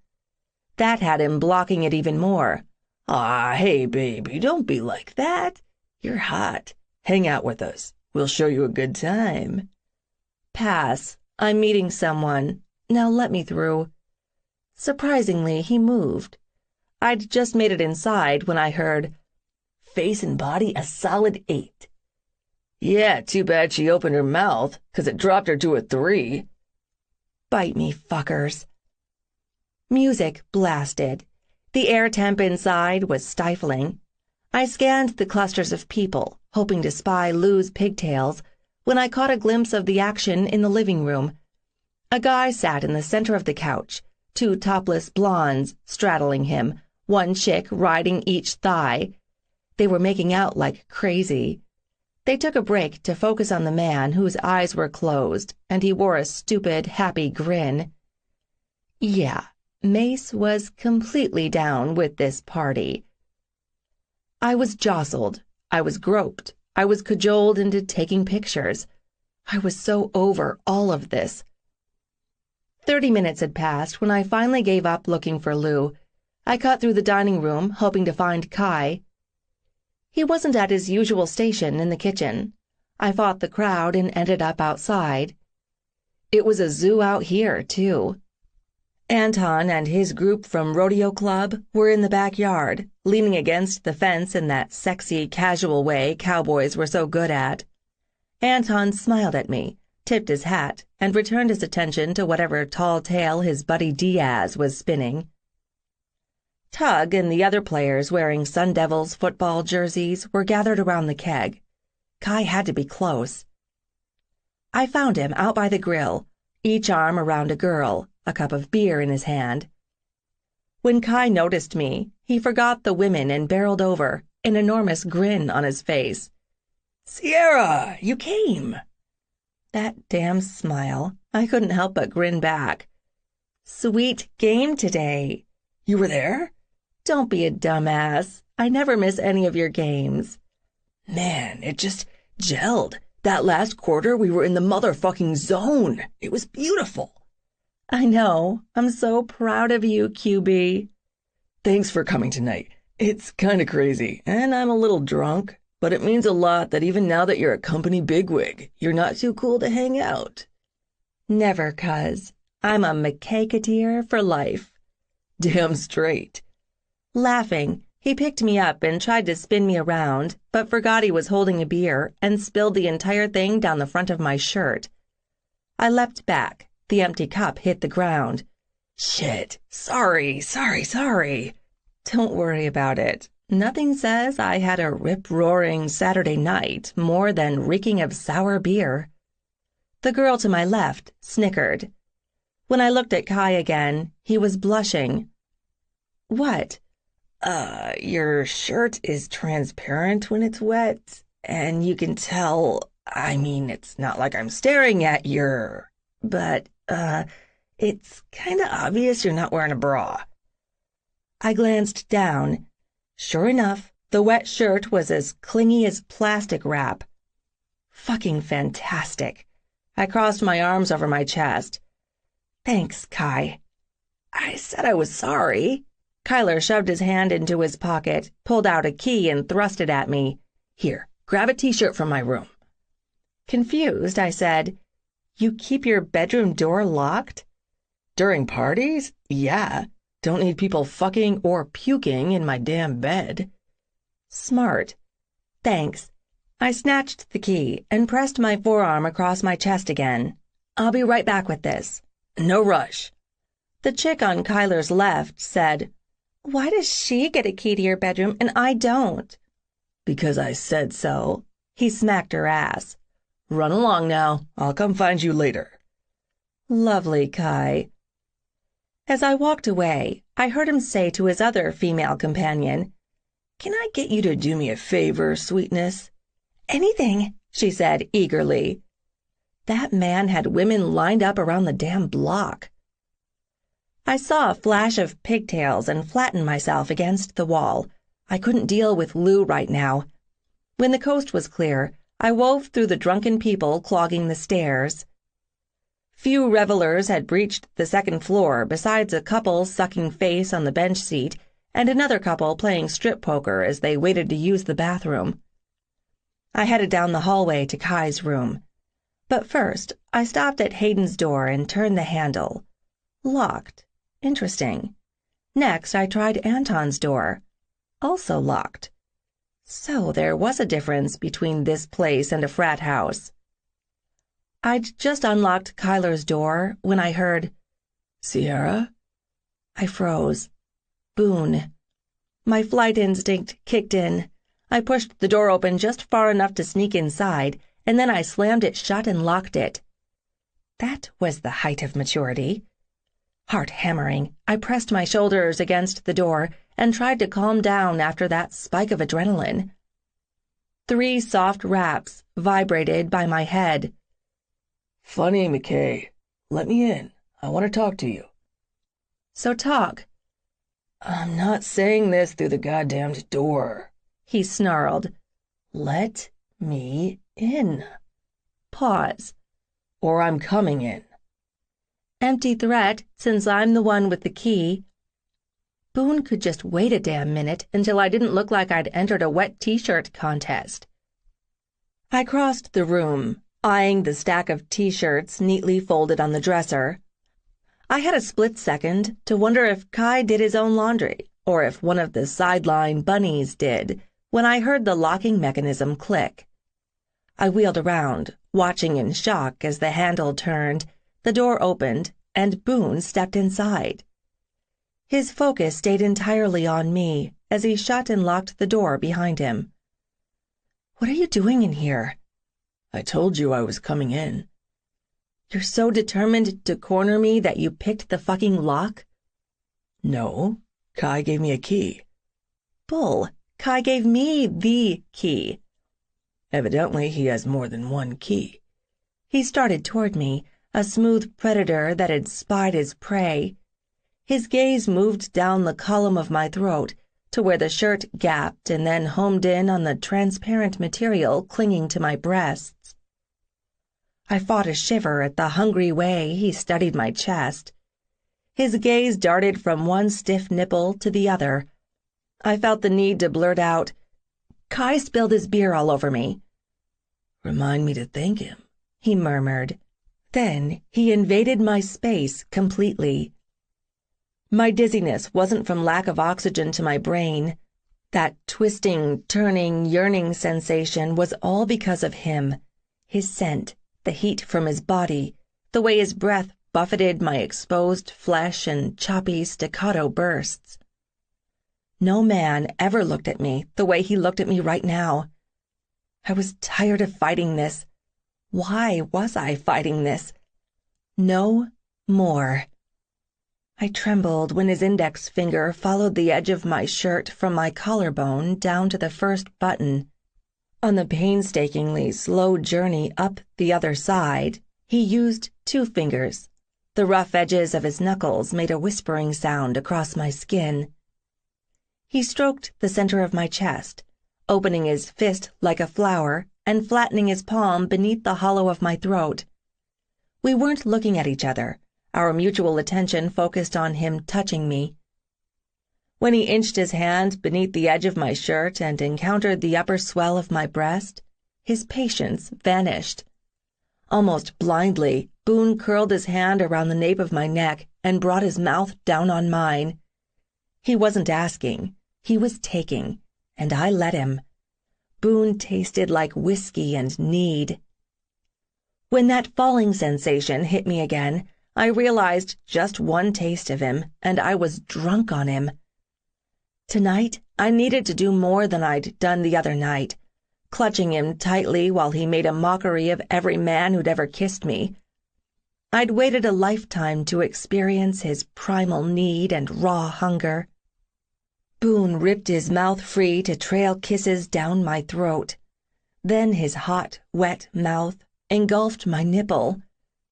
That had him blocking it even more. "Ah, hey, baby, don't be like that. You're hot. Hang out with us. We'll show you a good time." Pass. I'm meeting someone. Now let me through. Surprisingly, he moved. I'd just made it inside when I heard, "Face and body a solid 8. "Yeah, too bad she opened her mouth, 'cause it dropped her to a 3. Bite me, fuckers. Music blasted. The air temp inside was stifling. I scanned the clusters of people, hoping to spy Lou's pigtails, when I caught a glimpse of the action in the living room. A guy sat in the center of the couch, 2 topless blondes straddling him, one chick riding each thigh. They were making out like crazy. They took a break to focus on the man whose eyes were closed, and he wore a stupid, happy grin. Yeah, Mace was completely down with this party. I was jostled. I was groped. I was cajoled into taking pictures. I was so over all of this. 30 minutes had passed when I finally gave up looking for Lou. I cut through the dining room, hoping to find Kai. He wasn't at his usual station in the kitchen. I fought the crowd and ended up outside. It was a zoo out here, too. Anton and his group from Rodeo Club were in the backyard, leaning against the fence in that sexy, casual way cowboys were so good at. Anton smiled at me, tipped his hat, and returned his attention to whatever tall tale his buddy Diaz was spinning. Tug and the other players wearing Sun Devils football jerseys were gathered around the keg. Kai had to be close. I found him out by the grill, each arm around a girl, a cup of beer in his hand. When Kai noticed me, he forgot the women and barreled over, an enormous grin on his face. "Sierra, you came." That damn smile. I couldn't help but grin back. Sweet game today. "You were there?" Don't be a dumbass. I never miss any of your games. "Man, it just gelled. That last quarter we were in the motherfucking zone. It was beautiful." I know. I'm so proud of you, QB. "Thanks for coming tonight. It's kind of crazy, and I'm a little drunk, but it means a lot that even now that you're a company bigwig, you're not too cool to hang out." Never, cuz. I'm a McCaketeer for life. "Damn straight." Laughing, he picked me up and tried to spin me around, but forgot he was holding a beer and spilled the entire thing down the front of my shirt. I leapt back. The empty cup hit the ground. "Shit. Sorry. Don't worry about it. Nothing says I had a rip-roaring Saturday night more than reeking of sour beer." The girl to my left snickered. When I looked at Kai again, he was blushing. "What?" Your shirt is transparent when it's wet, and you can tell, I mean, it's not like I'm staring at your, but, it's kinda obvious you're not wearing a bra." I glanced down. Sure enough, the wet shirt was as clingy as plastic wrap. Fucking fantastic. I crossed my arms over my chest. Thanks, Kai. I said I was sorry. Kyler shoved his hand into his pocket, pulled out a key, and thrust it at me. Here, grab a t-shirt from my room. Confused, I said, "You keep your bedroom door locked?" During parties? Yeah. Don't need people fucking or puking in my damn bed. Smart. Thanks. I snatched the key and pressed my forearm across my chest again. "I'll be right back with this." No rush. The chick on Kyler's left said, "Why does she get a key to your bedroom and I don't?" Because I said so. He smacked her ass. Run along now. I'll come find you later. Lovely, Kai. As I walked away, I heard him say to his other female companion, "Can I get you to do me a favor, sweetness?" "Anything," she said eagerly. That man had women lined up around the damn block. I saw a flash of pigtails and flattened myself against the wall. I couldn't deal with Lou right now. When the coast was clear, I wove through the drunken people clogging the stairs. Few revelers had breached the second floor besides a couple sucking face on the bench seat and another couple playing strip poker as they waited to use the bathroom. I headed down the hallway to Kai's room. But first, I stopped at Hayden's door and turned the handle. Locked. Interesting. Next, I tried Anton's door. Also locked. So there was a difference between this place and a frat house. I'd just unlocked Kyler's door when I heard, "Sierra?" I froze. Boone. My flight instinct kicked in. I pushed the door open just far enough to sneak inside, and then I slammed it shut and locked it. That was the height of maturity. Heart hammering, I pressed my shoulders against the door and tried to calm down after that spike of adrenaline. 3 soft raps vibrated by my head. "Funny, McKay. Let me in. I want to talk to you." "So talk." "I'm not saying this through the goddamned door," he snarled. "Let me in." Pause. "Or I'm coming in." Empty threat, since I'm the one with the key. Boone could just wait a damn minute until I didn't look like I'd entered a wet t-shirt contest. I crossed the room, eyeing the stack of t-shirts neatly folded on the dresser. I had a split second to wonder if Kai did his own laundry, or if one of the sideline bunnies did, when I heard the locking mechanism click. I wheeled around, watching in shock as the handle turned, the door opened, and Boone stepped inside. His focus stayed entirely on me as he shut and locked the door behind him. "What are you doing in here?" "I told you I was coming in." "You're so determined to corner me that you picked the fucking lock?" "No. Kai gave me a key." "Bull. Kai gave me the key." "Evidently he has more than one key." He started toward me, a smooth predator that had spied his prey. His gaze moved down the column of my throat to where the shirt gapped and then homed in on the transparent material clinging to my breasts. I fought a shiver at the hungry way he studied my chest. His gaze darted from one stiff nipple to the other. I felt the need to blurt out, "Kai spilled his beer all over me." "Remind me to thank him," he murmured. Then he invaded my space completely. My dizziness wasn't from lack of oxygen to my brain. That twisting, turning, yearning sensation was all because of him, his scent, the heat from his body, the way his breath buffeted my exposed flesh in choppy staccato bursts. No man ever looked at me the way he looked at me right now. I was tired of fighting this. Why was I fighting this? No more. I trembled when his index finger followed the edge of my shirt from my collarbone down to the first button. On the painstakingly slow journey up the other side, he used 2 fingers. The rough edges of his knuckles made a whispering sound across my skin. He stroked the center of my chest, opening his fist like a flower and flattening his palm beneath the hollow of my throat. We weren't looking at each other. our mutual attention focused on him touching me. When he inched his hand beneath the edge of my shirt and encountered the upper swell of my breast, his patience vanished. Almost blindly, Boone curled his hand around the nape of my neck and brought his mouth down on mine. He wasn't asking, he was taking, and I let him. Boone tasted like whiskey and need. When that falling sensation hit me again, I realized just one taste of him, and I was drunk on him. Tonight, I needed to do more than I'd done the other night, clutching him tightly while he made a mockery of every man who'd ever kissed me. I'd waited a lifetime to experience his primal need and raw hunger. Boone ripped his mouth free to trail kisses down my throat. Then his hot, wet mouth engulfed my nipple,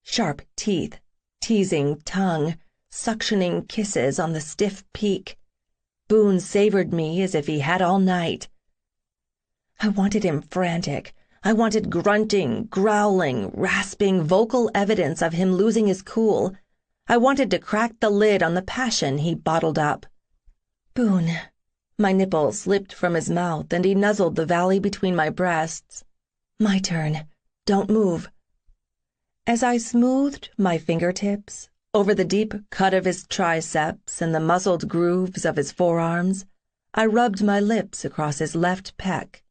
sharp teeth, teasing tongue, suctioning kisses on the stiff peak. Boone savored me as if he had all night. I wanted him frantic. I wanted grunting, growling, rasping vocal evidence of him losing his cool. I wanted to crack the lid on the passion he bottled up. Boone. My nipple slipped from his mouth and he nuzzled the valley between my breasts. My turn. Don't move. As I smoothed my fingertips over the deep cut of his triceps and the muscled grooves of his forearms, I rubbed my lips across his left pec.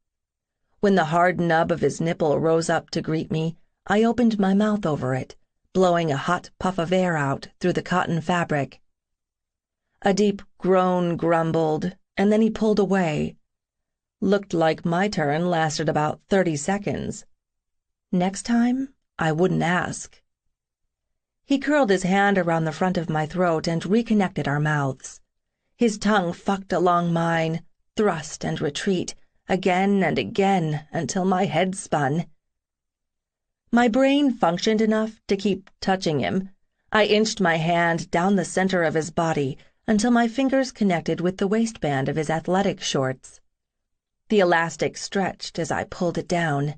When the hard nub of his nipple rose up to greet me, I opened my mouth over it, blowing a hot puff of air out through the cotton fabric. A deep groan grumbled, and then he pulled away. Looked like my turn lasted about 30 seconds. Next time, I wouldn't ask. He curled his hand around the front of my throat and reconnected our mouths. His tongue fucked along mine, thrust and retreat, again and again until my head spun. My brain functioned enough to keep touching him. I inched my hand down the center of his body until my fingers connected with the waistband of his athletic shorts. The elastic stretched as I pulled it down.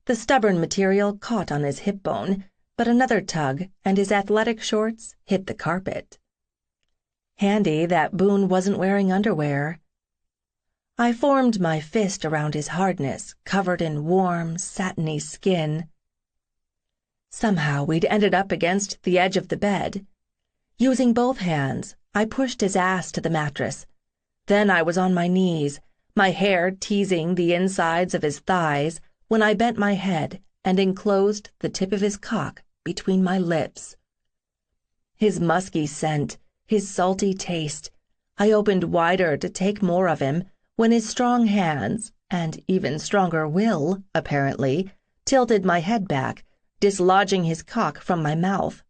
The stubborn material caught on his hip bone, but another tug and his athletic shorts hit the carpet. Handy that Boone wasn't wearing underwear. I formed my fist around his hardness, covered in warm, satiny skin. Somehow we'd ended up against the edge of the bed. Using both hands, I pushed his ass to the mattress. Then I was on my knees, my hair teasing the insides of his thighs, when I bent my head and enclosed the tip of his cock between my lips. His musky scent, his salty taste. I opened wider to take more of him when his strong hands, and even stronger will, apparently, tilted my head back, dislodging his cock from my mouth.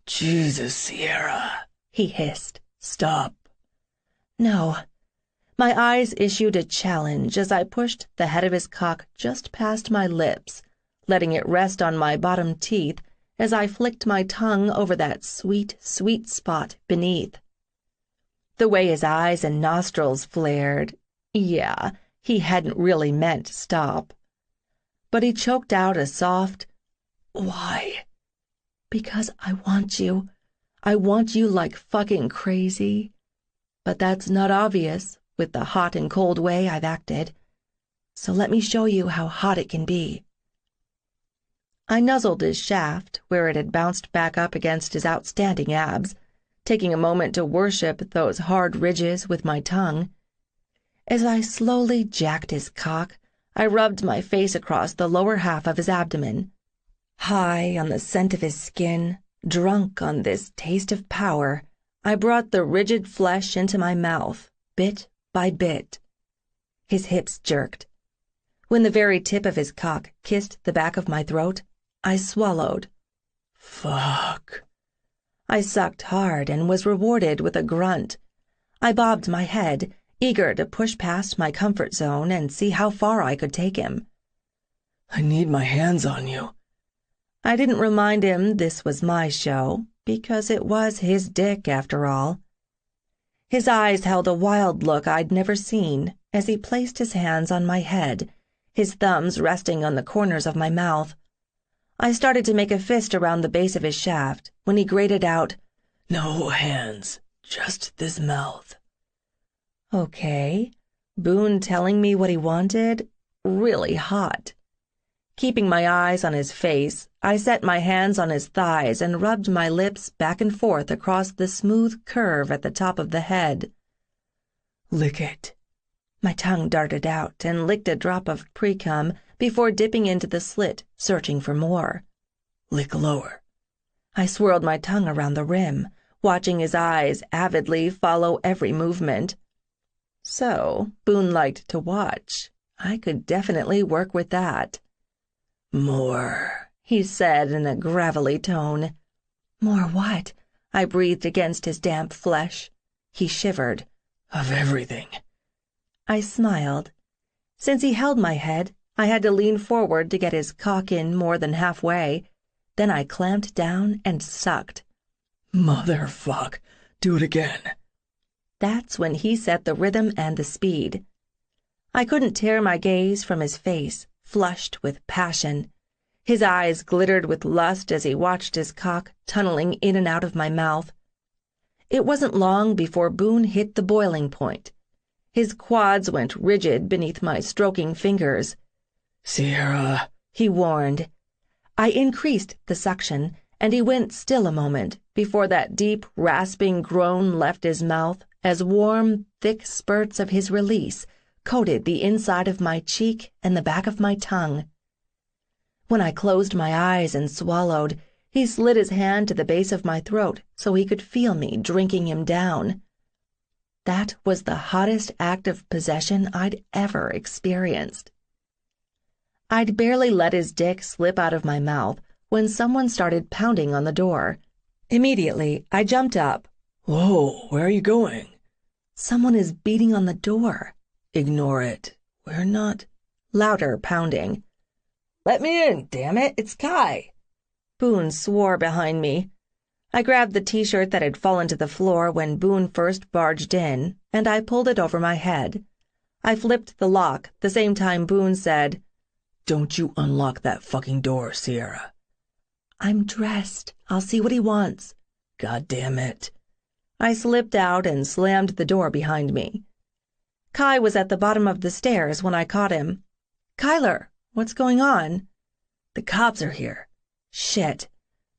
"Jesus, Sierra," he hissed. "Stop." No. My eyes issued a challenge as I pushed the head of his cock just past my lips, letting it rest on my bottom teeth as I flicked my tongue over that sweet, sweet spot beneath. The way his eyes and nostrils flared, yeah, he hadn't really meant stop. But he choked out a soft, "Why?" "Because I want you. I want you like fucking crazy. But that's not obvious with the hot and cold way I've acted. So let me show you how hot it can be." I nuzzled his shaft where it had bounced back up against his outstanding abs, taking a moment to worship those hard ridges with my tongue. As I slowly jacked his cock, I rubbed my face across the lower half of his abdomen. High on the scent of his skin, drunk on this taste of power, I brought the rigid flesh into my mouth, bit by bit. His hips jerked. When the very tip of his cock kissed the back of my throat, I swallowed. "Fuck." I sucked hard and was rewarded with a grunt. I bobbed my head, eager to push past my comfort zone and see how far I could take him. "I need my hands on you." I didn't remind him this was my show, because it was his dick after all. His eyes held a wild look I'd never seen as he placed his hands on my head, his thumbs resting on the corners of my mouth. I started to make a fist around the base of his shaft when he grated out, "No hands, just this mouth." Okay, Boone telling me what he wanted? Really hot. Keeping my eyes on his face, I set my hands on his thighs and rubbed my lips back and forth across the smooth curve at the top of the head. "Lick it." My tongue darted out and licked a drop of pre-cum before dipping into the slit, searching for more. "Lick lower." I swirled my tongue around the rim, watching his eyes avidly follow every movement. So, Boone liked to watch. I could definitely work with that. "More," he said in a gravelly tone. More what? I breathed against his damp flesh. He shivered. "Of everything." I smiled. Since he held my head, I had to lean forward to get his cock in more than halfway. Then I clamped down and sucked. "Motherfuck, do it again." That's when he set the rhythm and the speed. I couldn't tear my gaze from his face, flushed with passion. His eyes glittered with lust as he watched his cock tunneling in and out of my mouth. It wasn't long before Boone hit the boiling point. His quads went rigid beneath my stroking fingers. "Sierra," he warned. I increased the suction, and he went still a moment before that deep, rasping groan left his mouth as warm, thick spurts of his release coated the inside of my cheek and the back of my tongue. When I closed my eyes and swallowed, he slid his hand to the base of my throat so he could feel me drinking him down. That was the hottest act of possession I'd ever experienced. I'd barely let his dick slip out of my mouth when someone started pounding on the door. Immediately, I jumped up. "Whoa, where are you going?" Someone is beating on the door. "Ignore it. We're not—" Louder pounding. "Let me in, damn it, it's Kai." Boone swore behind me. I grabbed the t-shirt that had fallen to the floor when Boone first barged in, and I pulled it over my head. I flipped the lock the same time Boone said, "Don't you unlock that fucking door, Sierra." "I'm dressed. I'll see what he wants." "God damn it." I slipped out and slammed the door behind me. Kai was at the bottom of the stairs when I caught him. "Kyler, what's going on?" "The cops are here." "Shit."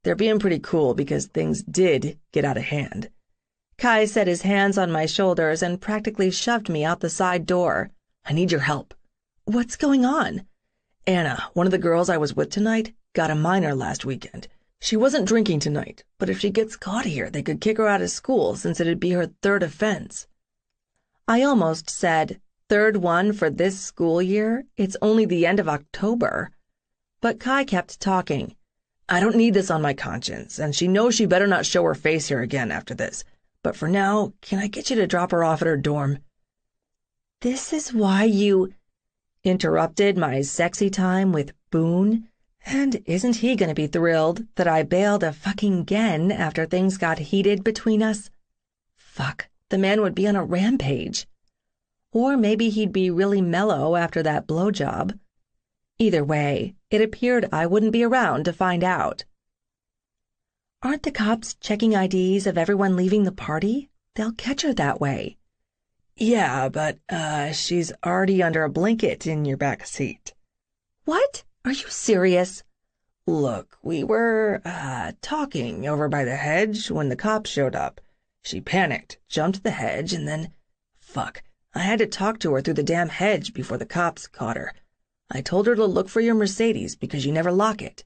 "They're being pretty cool because things did get out of hand." Kai set his hands on my shoulders and practically shoved me out the side door. "I need your help." "What's going on?" "Anna, one of the girls I was with tonight, got a minor last weekend. She wasn't drinking tonight, but if she gets caught here, they could kick her out of school since it'd be her third offense." I almost said, "Third one for this school year? It's only the end of October." But Kai kept talking. "I don't need this on my conscience, and she knows she better not show her face here again after this. But for now, can I get you to drop her off at her dorm?" "This is why you—" interrupted my sexy time with Boone. And isn't he gonna be thrilled that I bailed a fucking gen after things got heated between us? Fuck, the man would be on a rampage. Or maybe he'd be really mellow after that blowjob. Either way, it appeared I wouldn't be around to find out. "Aren't the cops checking IDs of everyone leaving the party? They'll catch her that way." "Yeah, but, she's already under a blanket in your back seat." "What? Are you serious?" "Look, we were, talking over by the hedge when the cops showed up. She panicked, jumped the hedge, and then— Fuck, I had to talk to her through the damn hedge before the cops caught her. I told her to look for your Mercedes because you never lock it."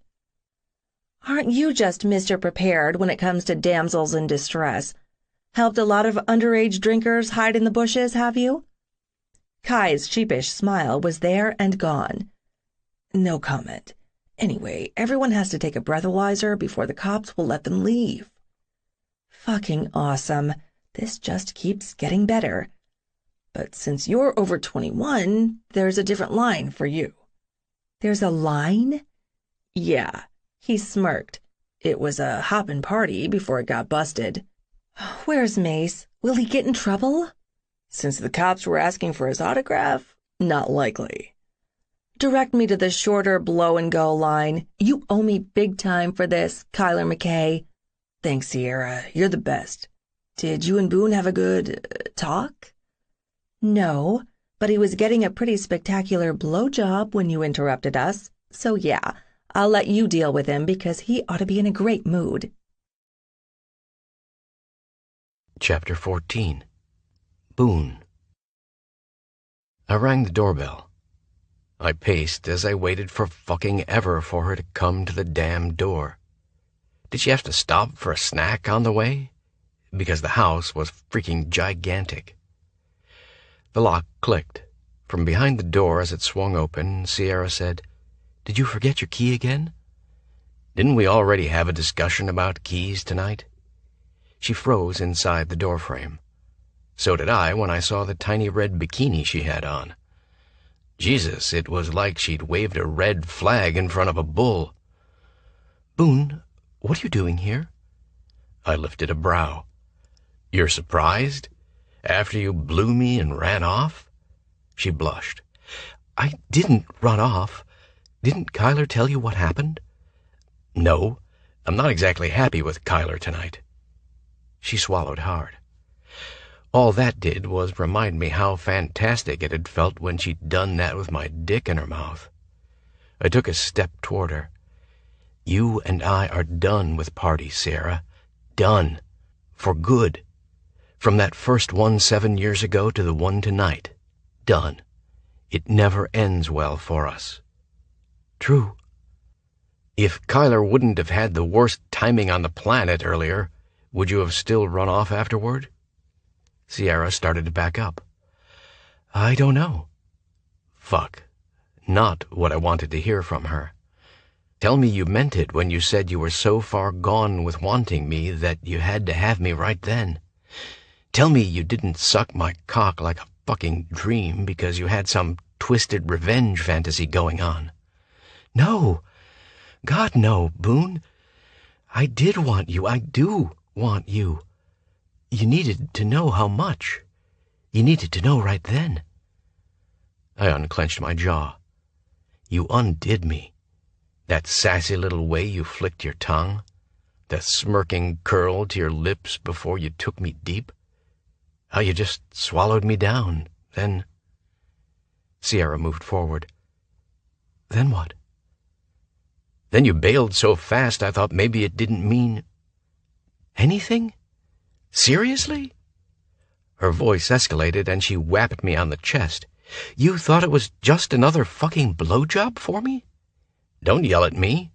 "Aren't you just Mr. Prepared when it comes to damsels in distress? Helped a lot of underage drinkers hide in the bushes, have you?" Kai's sheepish smile was there and gone. "No comment. Anyway, everyone has to take a breathalyzer before the cops will let them leave." Fucking awesome. This just keeps getting better. "But since you're over 21, there's a different line for you." "There's a line?" "Yeah," he smirked. "It was a hoppin' party before it got busted." "Where's Mace? Will he get in trouble?" "Since the cops were asking for his autograph, not likely." Direct me to the shorter blow-and-go line. You owe me big time for this, Kyler McKay. Thanks, Sierra. You're the best. Did you and Boone have a good talk? No, but he was getting a pretty spectacular blowjob when you interrupted us. So yeah, I'll let you deal with him because he ought to be in a great mood. Chapter 14. Boone. I rang the doorbell. I paced as I waited for fucking ever for her to come to the damn door. Did she have to stop for a snack on the way? Because the house was freaking gigantic. The lock clicked. From behind the door as it swung open, Sierra said, "Did you forget your key again?" Didn't we already have a discussion about keys tonight? She froze inside the doorframe. So did I when I saw the tiny red bikini she had on. Jesus, it was like she'd waved a red flag in front of a bull. "Boone, what are you doing here?" I lifted a brow. "You're surprised? After you blew me and ran off?" She blushed. "I didn't run off. Didn't Kyler tell you what happened?" "No, I'm not exactly happy with Kyler tonight." She swallowed hard. All that did was remind me how fantastic it had felt when she'd done that with my dick in her mouth. I took a step toward her. "You and I are done with parties, Sarah. Done. For good. From that first one 7 years ago to the one tonight. Done. It never ends well for us." "True." "If Kyler wouldn't have had the worst timing on the planet earlier, would you have still run off afterward?" Sierra started to back up. "I don't know." Fuck. Not what I wanted to hear from her. Tell me you meant it when you said you were so far gone with wanting me that you had to have me right then. Tell me you didn't suck my cock like a fucking dream because you had some twisted revenge fantasy going on. "No. God, no, Boone. I did want you. I do want you. You needed to know how much. You needed to know right then." I unclenched my jaw. You undid me. That sassy little way you flicked your tongue. The smirking curl to your lips before you took me deep. How you just swallowed me down, then... Sierra moved forward. "Then what?" "Then you bailed so fast I thought maybe it didn't mean..." "Anything? Seriously?" Her voice escalated and she whapped me on the chest. You thought it was just another fucking blowjob for me?" "Don't yell at me.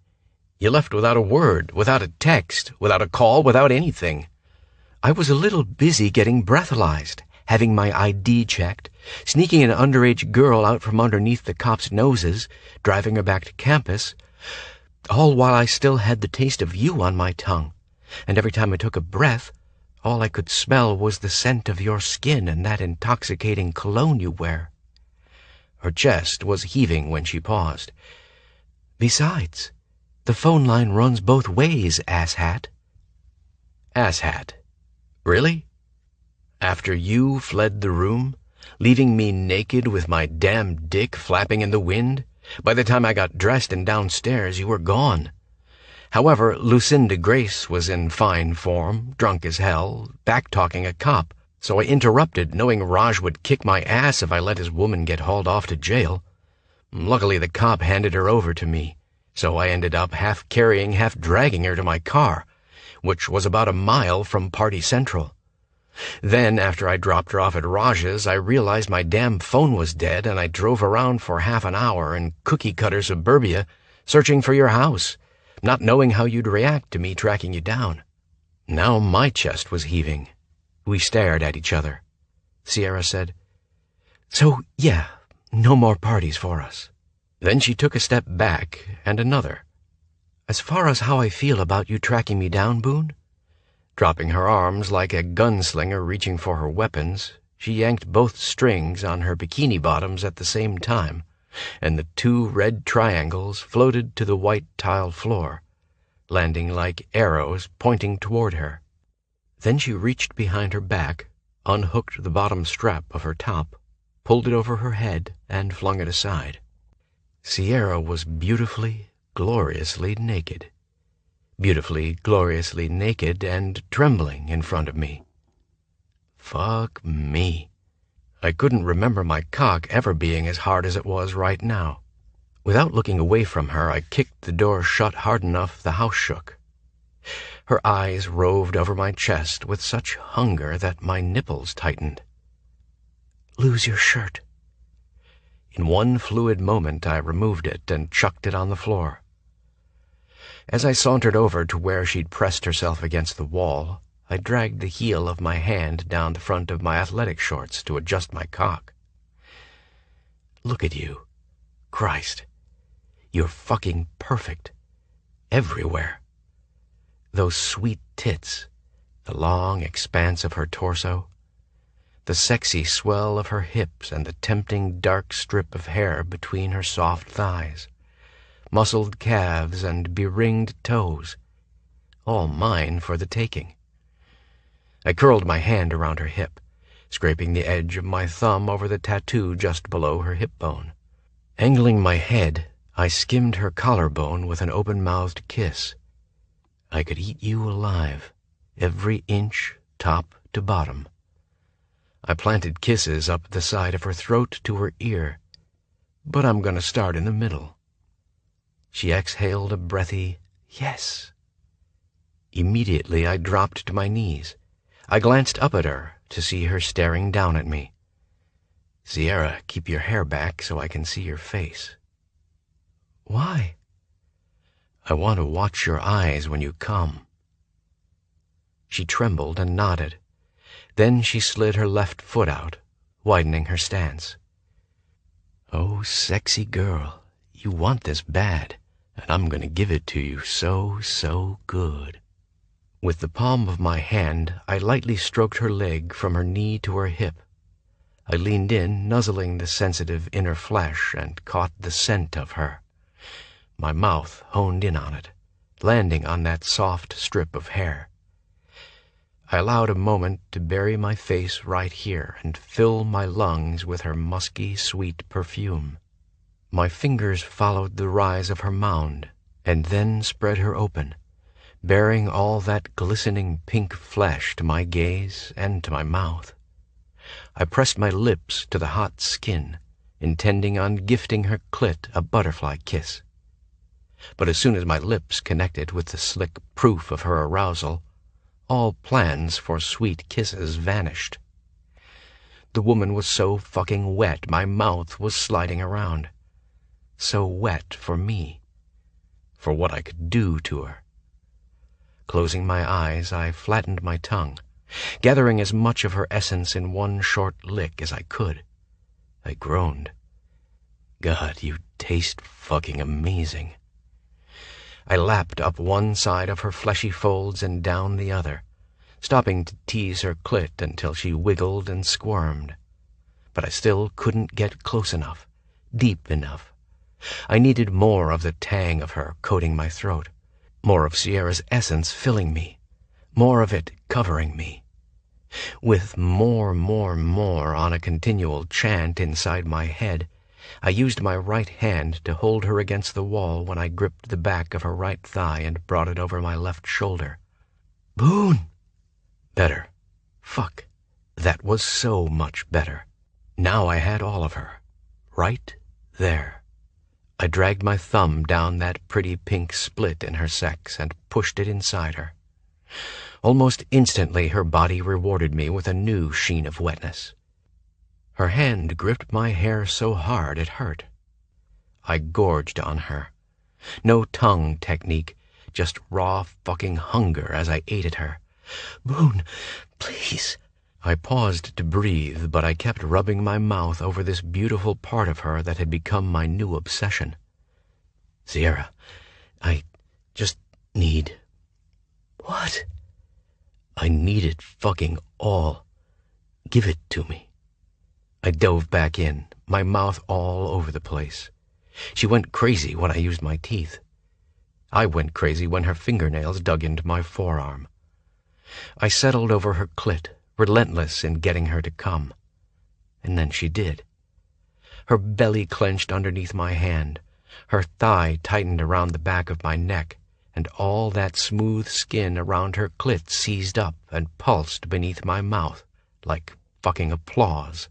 You left without a word, without a text, without a call, without anything." "I was a little busy getting breathalyzed, having my ID checked, sneaking an underage girl out from underneath the cops' noses, driving her back to campus, all while I still had the taste of you on my tongue, and every time I took a breath, all I could smell was the scent of your skin and that intoxicating cologne you wear." Her chest was heaving when she paused. "Besides, the phone line runs both ways, asshat." Asshat? Really? After you fled the room, leaving me naked with my damn dick flapping in the wind, by the time I got dressed and downstairs, you were gone. However, Lucinda Grace was in fine form, drunk as hell, back-talking a cop, so I interrupted, knowing Raj would kick my ass if I let his woman get hauled off to jail. Luckily, the cop handed her over to me, so I ended up half carrying, half dragging her to my car, which was about a mile from Party Central. Then, after I dropped her off at Raj's, I realized my damn phone was dead, and I drove around for half an hour in cookie-cutter suburbia, searching for your house, not knowing how you'd react to me tracking you down. Now my chest was heaving. We stared at each other. Sierra said, "So, yeah, no more parties for us." Then she took a step back, and another. "As far as how I feel about you tracking me down, Boone?" Dropping her arms like a gunslinger reaching for her weapons, she yanked both strings on her bikini bottoms at the same time, and the two red triangles floated to the white tile floor, landing like arrows pointing toward her. Then she reached behind her back, unhooked the bottom strap of her top, pulled it over her head, and flung it aside. Sierra was beautifully, gloriously naked. Beautifully, gloriously naked and trembling in front of me. Fuck me. I couldn't remember my cock ever being as hard as it was right now. Without looking away from her, I kicked the door shut hard enough the house shook. Her eyes roved over my chest with such hunger that my nipples tightened. "Lose your shirt." In one fluid moment I removed it and chucked it on the floor. As I sauntered over to where she'd pressed herself against the wall, I dragged the heel of my hand down the front of my athletic shorts to adjust my cock. "Look at you. Christ. You're fucking perfect. Everywhere. Those sweet tits, the long expanse of her torso, the sexy swell of her hips and the tempting dark strip of hair between her soft thighs, muscled calves and beringed toes, all mine for the taking." I curled my hand around her hip, scraping the edge of my thumb over the tattoo just below her hip bone. Angling my head, I skimmed her collarbone with an open-mouthed kiss. I could eat you alive, every inch, top to bottom. I planted kisses up the side of her throat to her ear, but I'm going to start in the middle. She exhaled a breathy yes. Immediately I dropped to my knees. I glanced up at her to see her staring down at me. "Sierra, keep your hair back so I can see your face." "Why?" "I want to watch your eyes when you come." She trembled and nodded. Then she slid her left foot out, widening her stance. "Oh, sexy girl, you want this bad, and I'm going to give it to you so good." With the palm of my hand, I lightly stroked her leg from her knee to her hip. I leaned in, nuzzling the sensitive inner flesh, and caught the scent of her. My mouth honed in on it, landing on that soft strip of hair. I allowed a moment to bury my face right here and fill my lungs with her musky, sweet perfume. My fingers followed the rise of her mound, and then spread her open, bearing all that glistening pink flesh to my gaze and to my mouth. I pressed my lips to the hot skin, intending on gifting her clit a butterfly kiss. But as soon as my lips connected with the slick proof of her arousal, all plans for sweet kisses vanished. The woman was so fucking wet my mouth was sliding around. So wet for me, for what I could do to her. Closing my eyes, I flattened my tongue, gathering as much of her essence in one short lick as I could. I groaned. "God, you taste fucking amazing." I lapped up one side of her fleshy folds and down the other, stopping to tease her clit until she wiggled and squirmed. But I still couldn't get close enough, deep enough. I needed more of the tang of her coating my throat, more of Sierra's essence filling me, more of it covering me. With more on a continual chant inside my head, I used my right hand to hold her against the wall when I gripped the back of her right thigh and brought it over my left shoulder. "Boone!" Better. Fuck. That was so much better. Now I had all of her. Right there. I dragged my thumb down that pretty pink split in her sex and pushed it inside her. Almost instantly her body rewarded me with a new sheen of wetness. Her hand gripped my hair so hard it hurt. I gorged on her. No tongue technique, just raw fucking hunger as I ate at her. "Boone, please." I paused to breathe, but I kept rubbing my mouth over this beautiful part of her that had become my new obsession. "Sierra, I just need..." "What?" "I need it fucking all. Give it to me." I dove back in, my mouth all over the place. She went crazy when I used my teeth. I went crazy when her fingernails dug into my forearm. I settled over her clit, relentless in getting her to come. And then she did. Her belly clenched underneath my hand, Her thigh tightened around the back of my neck, and all that smooth skin around her clit seized up and pulsed beneath my mouth like fucking applause.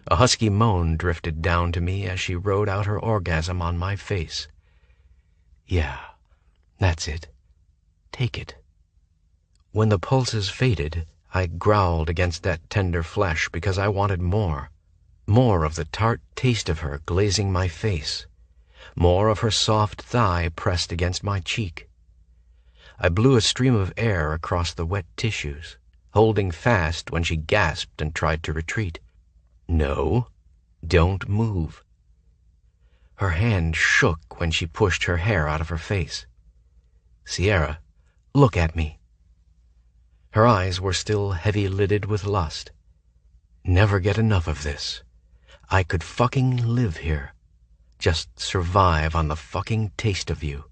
A husky moan drifted down to me as she rode out her orgasm on my face. Yeah, that's it. Take it. When the pulses faded, I growled against that tender flesh because I wanted more. More of the tart taste of her glazing my face. More of her soft thigh pressed against my cheek. I blew a stream of air across the wet tissues, holding fast when she gasped and tried to retreat. No, don't move. Her hand shook when she pushed her hair out of her face. Sierra, look at me. Her eyes were still heavy-lidded with lust. Never get enough of this. I could fucking live here. Just survive on the fucking taste of you.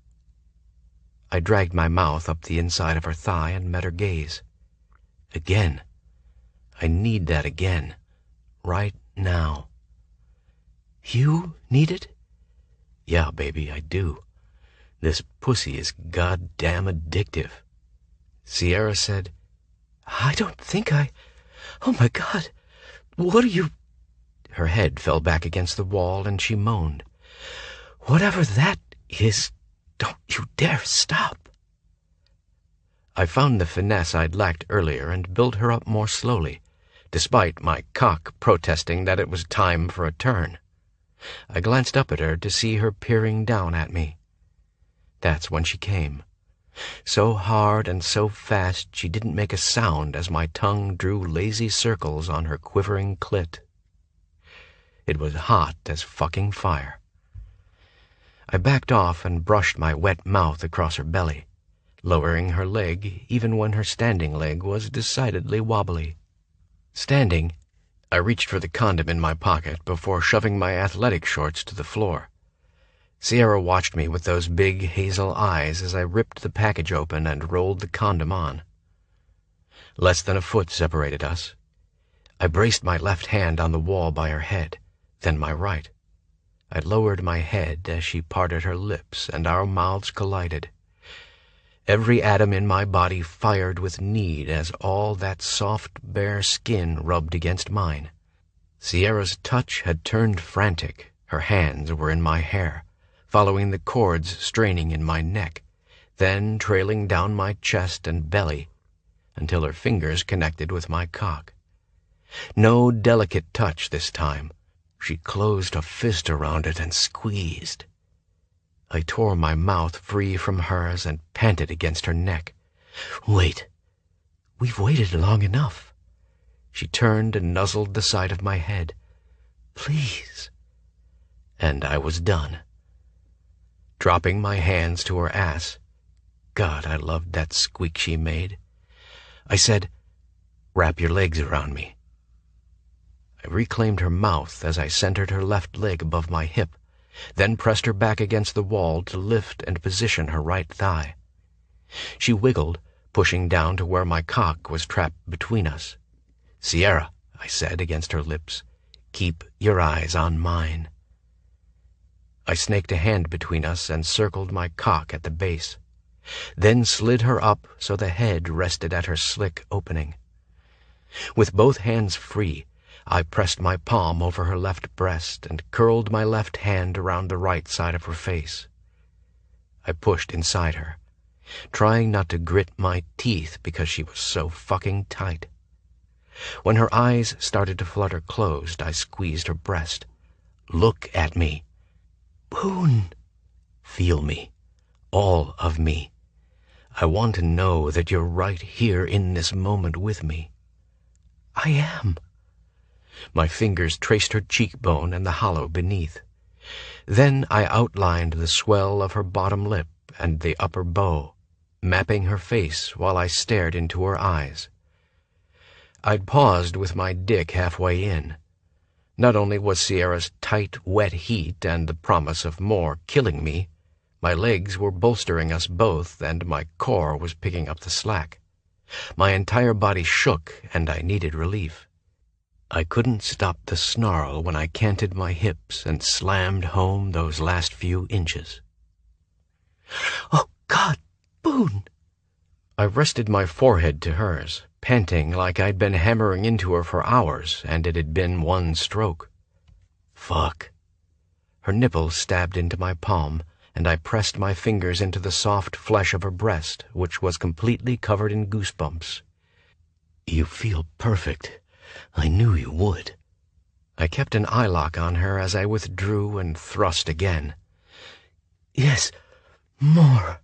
I dragged my mouth up the inside of her thigh and met her gaze. Again. I need that again. Right now. You need it? Yeah, baby, I do. This pussy is goddamn addictive. Sierra said, I don't think I... Oh my God, what are you... Her head fell back against the wall and she moaned. Whatever that is, don't you dare stop. I found the finesse I'd lacked earlier and built her up more slowly, despite my cock protesting that it was time for a turn. I glanced up at her to see her peering down at me. That's when she came. So hard and so fast she didn't make a sound as my tongue drew lazy circles on her quivering clit. It was hot as fucking fire. I backed off and brushed my wet mouth across her belly, lowering her leg even when her standing leg was decidedly wobbly. Standing, I reached for the condom in my pocket before shoving my athletic shorts to the floor. Sierra watched me with those big hazel eyes as I ripped the package open and rolled the condom on. Less than a foot separated us. I braced my left hand on the wall by her head, then my right. I lowered my head as she parted her lips and our mouths collided. Every atom in my body fired with need as all that soft, bare skin rubbed against mine. Sierra's touch had turned frantic. Her hands were in my hair, following the cords straining in my neck, then trailing down my chest and belly until her fingers connected with my cock. No delicate touch this time. She closed a fist around it and squeezed. I tore my mouth free from hers and panted against her neck. Wait. We've waited long enough. She turned and nuzzled the side of my head. Please. And I was done. Dropping my hands to her ass, God, I loved that squeak she made. I said, wrap your legs around me. I reclaimed her mouth as I centered her left leg above my hip, then pressed her back against the wall to lift and position her right thigh. She wiggled, pushing down to where my cock was trapped between us. Sierra, I said against her lips, keep your eyes on mine. I snaked a hand between us and circled my cock at the base, then slid her up so the head rested at her slick opening. With both hands free, I pressed my palm over her left breast and curled my left hand around the right side of her face. I pushed inside her, trying not to grit my teeth because she was so fucking tight. When her eyes started to flutter closed, I squeezed her breast. Look at me. Boone. Feel me. All of me. I want to know that you're right here in this moment with me. I am. My fingers traced her cheekbone and the hollow beneath. Then I outlined the swell of her bottom lip and the upper bow, mapping her face while I stared into her eyes. I'd paused with my dick halfway in. Not only was Sierra's tight, wet heat and the promise of more killing me, my legs were bolstering us both and my core was picking up the slack. My entire body shook and I needed relief. I couldn't stop the snarl when I canted my hips and slammed home those last few inches. "Oh, God, Boone!" I rested my forehead to hers, panting like I'd been hammering into her for hours and it had been one stroke. Fuck. Her nipple stabbed into my palm, and I pressed my fingers into the soft flesh of her breast, which was completely covered in goosebumps. "You feel perfect. I knew you would." I kept an eye lock on her as I withdrew and thrust again. "Yes, more."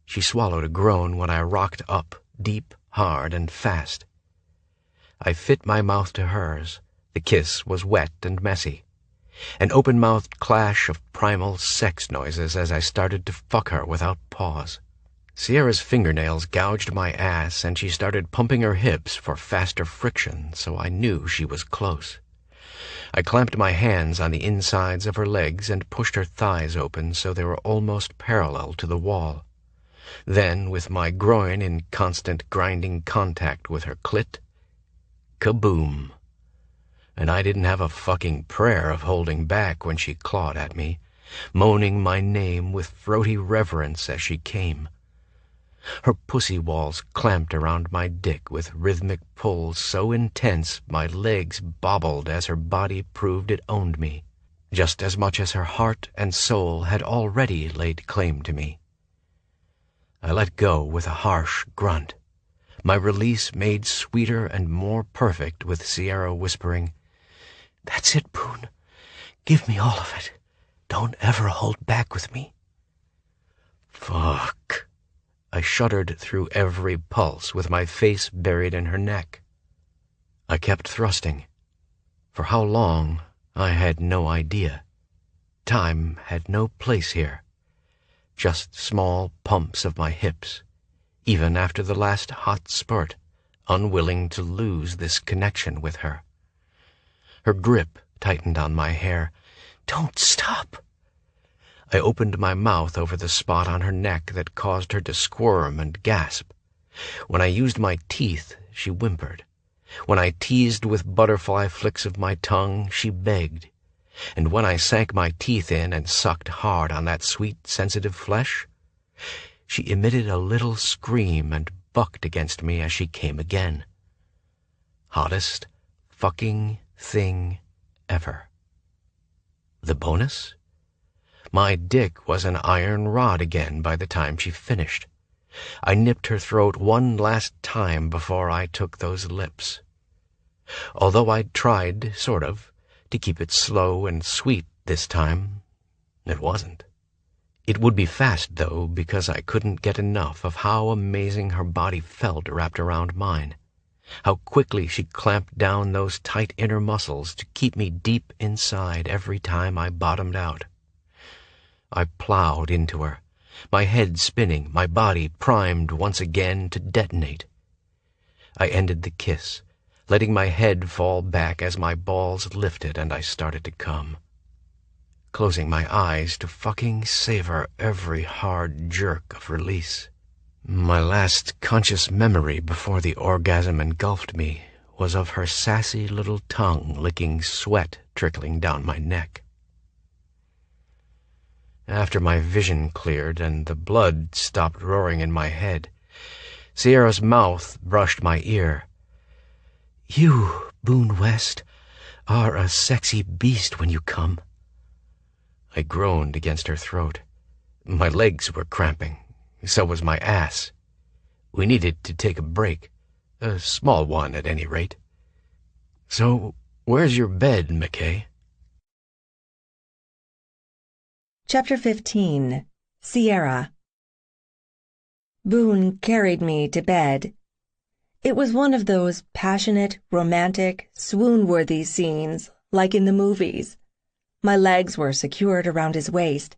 She swallowed a groan when I rocked up, deep, hard, and fast. I fit my mouth to hers. The kiss was wet and messy. An open-mouthed clash of primal sex noises as I started to fuck her without pause. Sierra's fingernails gouged my ass, and she started pumping her hips for faster friction, so I knew she was close. I clamped my hands on the insides of her legs and pushed her thighs open so they were almost parallel to the wall. Then, with my groin in constant grinding contact with her clit, kaboom! And I didn't have a fucking prayer of holding back when she clawed at me, moaning my name with throaty reverence as she came. Her pussy walls clamped around my dick with rhythmic pulls so intense my legs bobbled as her body proved it owned me, just as much as her heart and soul had already laid claim to me. I let go with a harsh grunt, my release made sweeter and more perfect with Sierra whispering, "That's it, Boone. Give me all of it. Don't ever hold back with me." Fuck. I shuddered through every pulse with my face buried in her neck. I kept thrusting. For how long, I had no idea. Time had no place here. Just small pumps of my hips, even after the last hot spurt, unwilling to lose this connection with her. Her grip tightened on my hair. "Don't stop." I opened my mouth over the spot on her neck that caused her to squirm and gasp. When I used my teeth, she whimpered. When I teased with butterfly flicks of my tongue, she begged. And when I sank my teeth in and sucked hard on that sweet, sensitive flesh, she emitted a little scream and bucked against me as she came again. Hottest fucking thing ever. The bonus? My dick was an iron rod again by the time she finished. I nipped her throat one last time before I took those lips. Although I'd tried, sort of, to keep it slow and sweet this time, it wasn't. It would be fast, though, because I couldn't get enough of how amazing her body felt wrapped around mine. How quickly she clamped down those tight inner muscles to keep me deep inside every time I bottomed out. I plowed into her, my head spinning, my body primed once again to detonate. I ended the kiss, letting my head fall back as my balls lifted and I started to come. Closing my eyes to fucking savor every hard jerk of release. My last conscious memory before the orgasm engulfed me was of her sassy little tongue licking sweat trickling down my neck. After my vision cleared and the blood stopped roaring in my head, Sierra's mouth brushed my ear. "You, Boone West, are a sexy beast when you come." I groaned against her throat. My legs were cramping. So was my ass. We needed to take a break. A small one, at any rate. So, where's your bed, McKay? Chapter 15. Sierra. Boone carried me to bed. It was one of those passionate, romantic, swoon-worthy scenes, like in the movies. My legs were secured around his waist.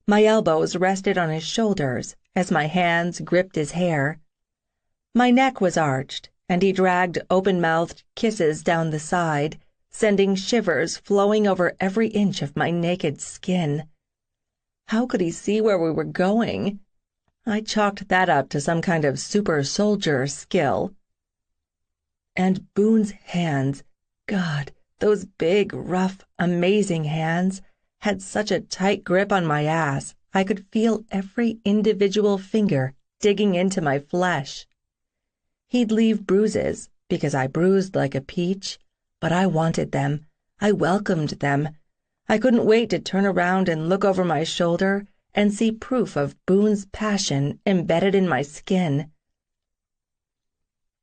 My elbows rested on his shoulders as my hands gripped his hair. My neck was arched, and he dragged open-mouthed kisses down the side, sending shivers flowing over every inch of my naked skin. How could he see where we were going? I chalked that up to some kind of super soldier skill. And Boone's hands God, those big, rough, amazing hands had such a tight grip on my ass, I could feel every individual finger digging into my flesh. He'd leave bruises, because I bruised like a peach, but I wanted them. I welcomed them. I couldn't wait to turn around and look over my shoulder and see proof of Boone's passion embedded in my skin.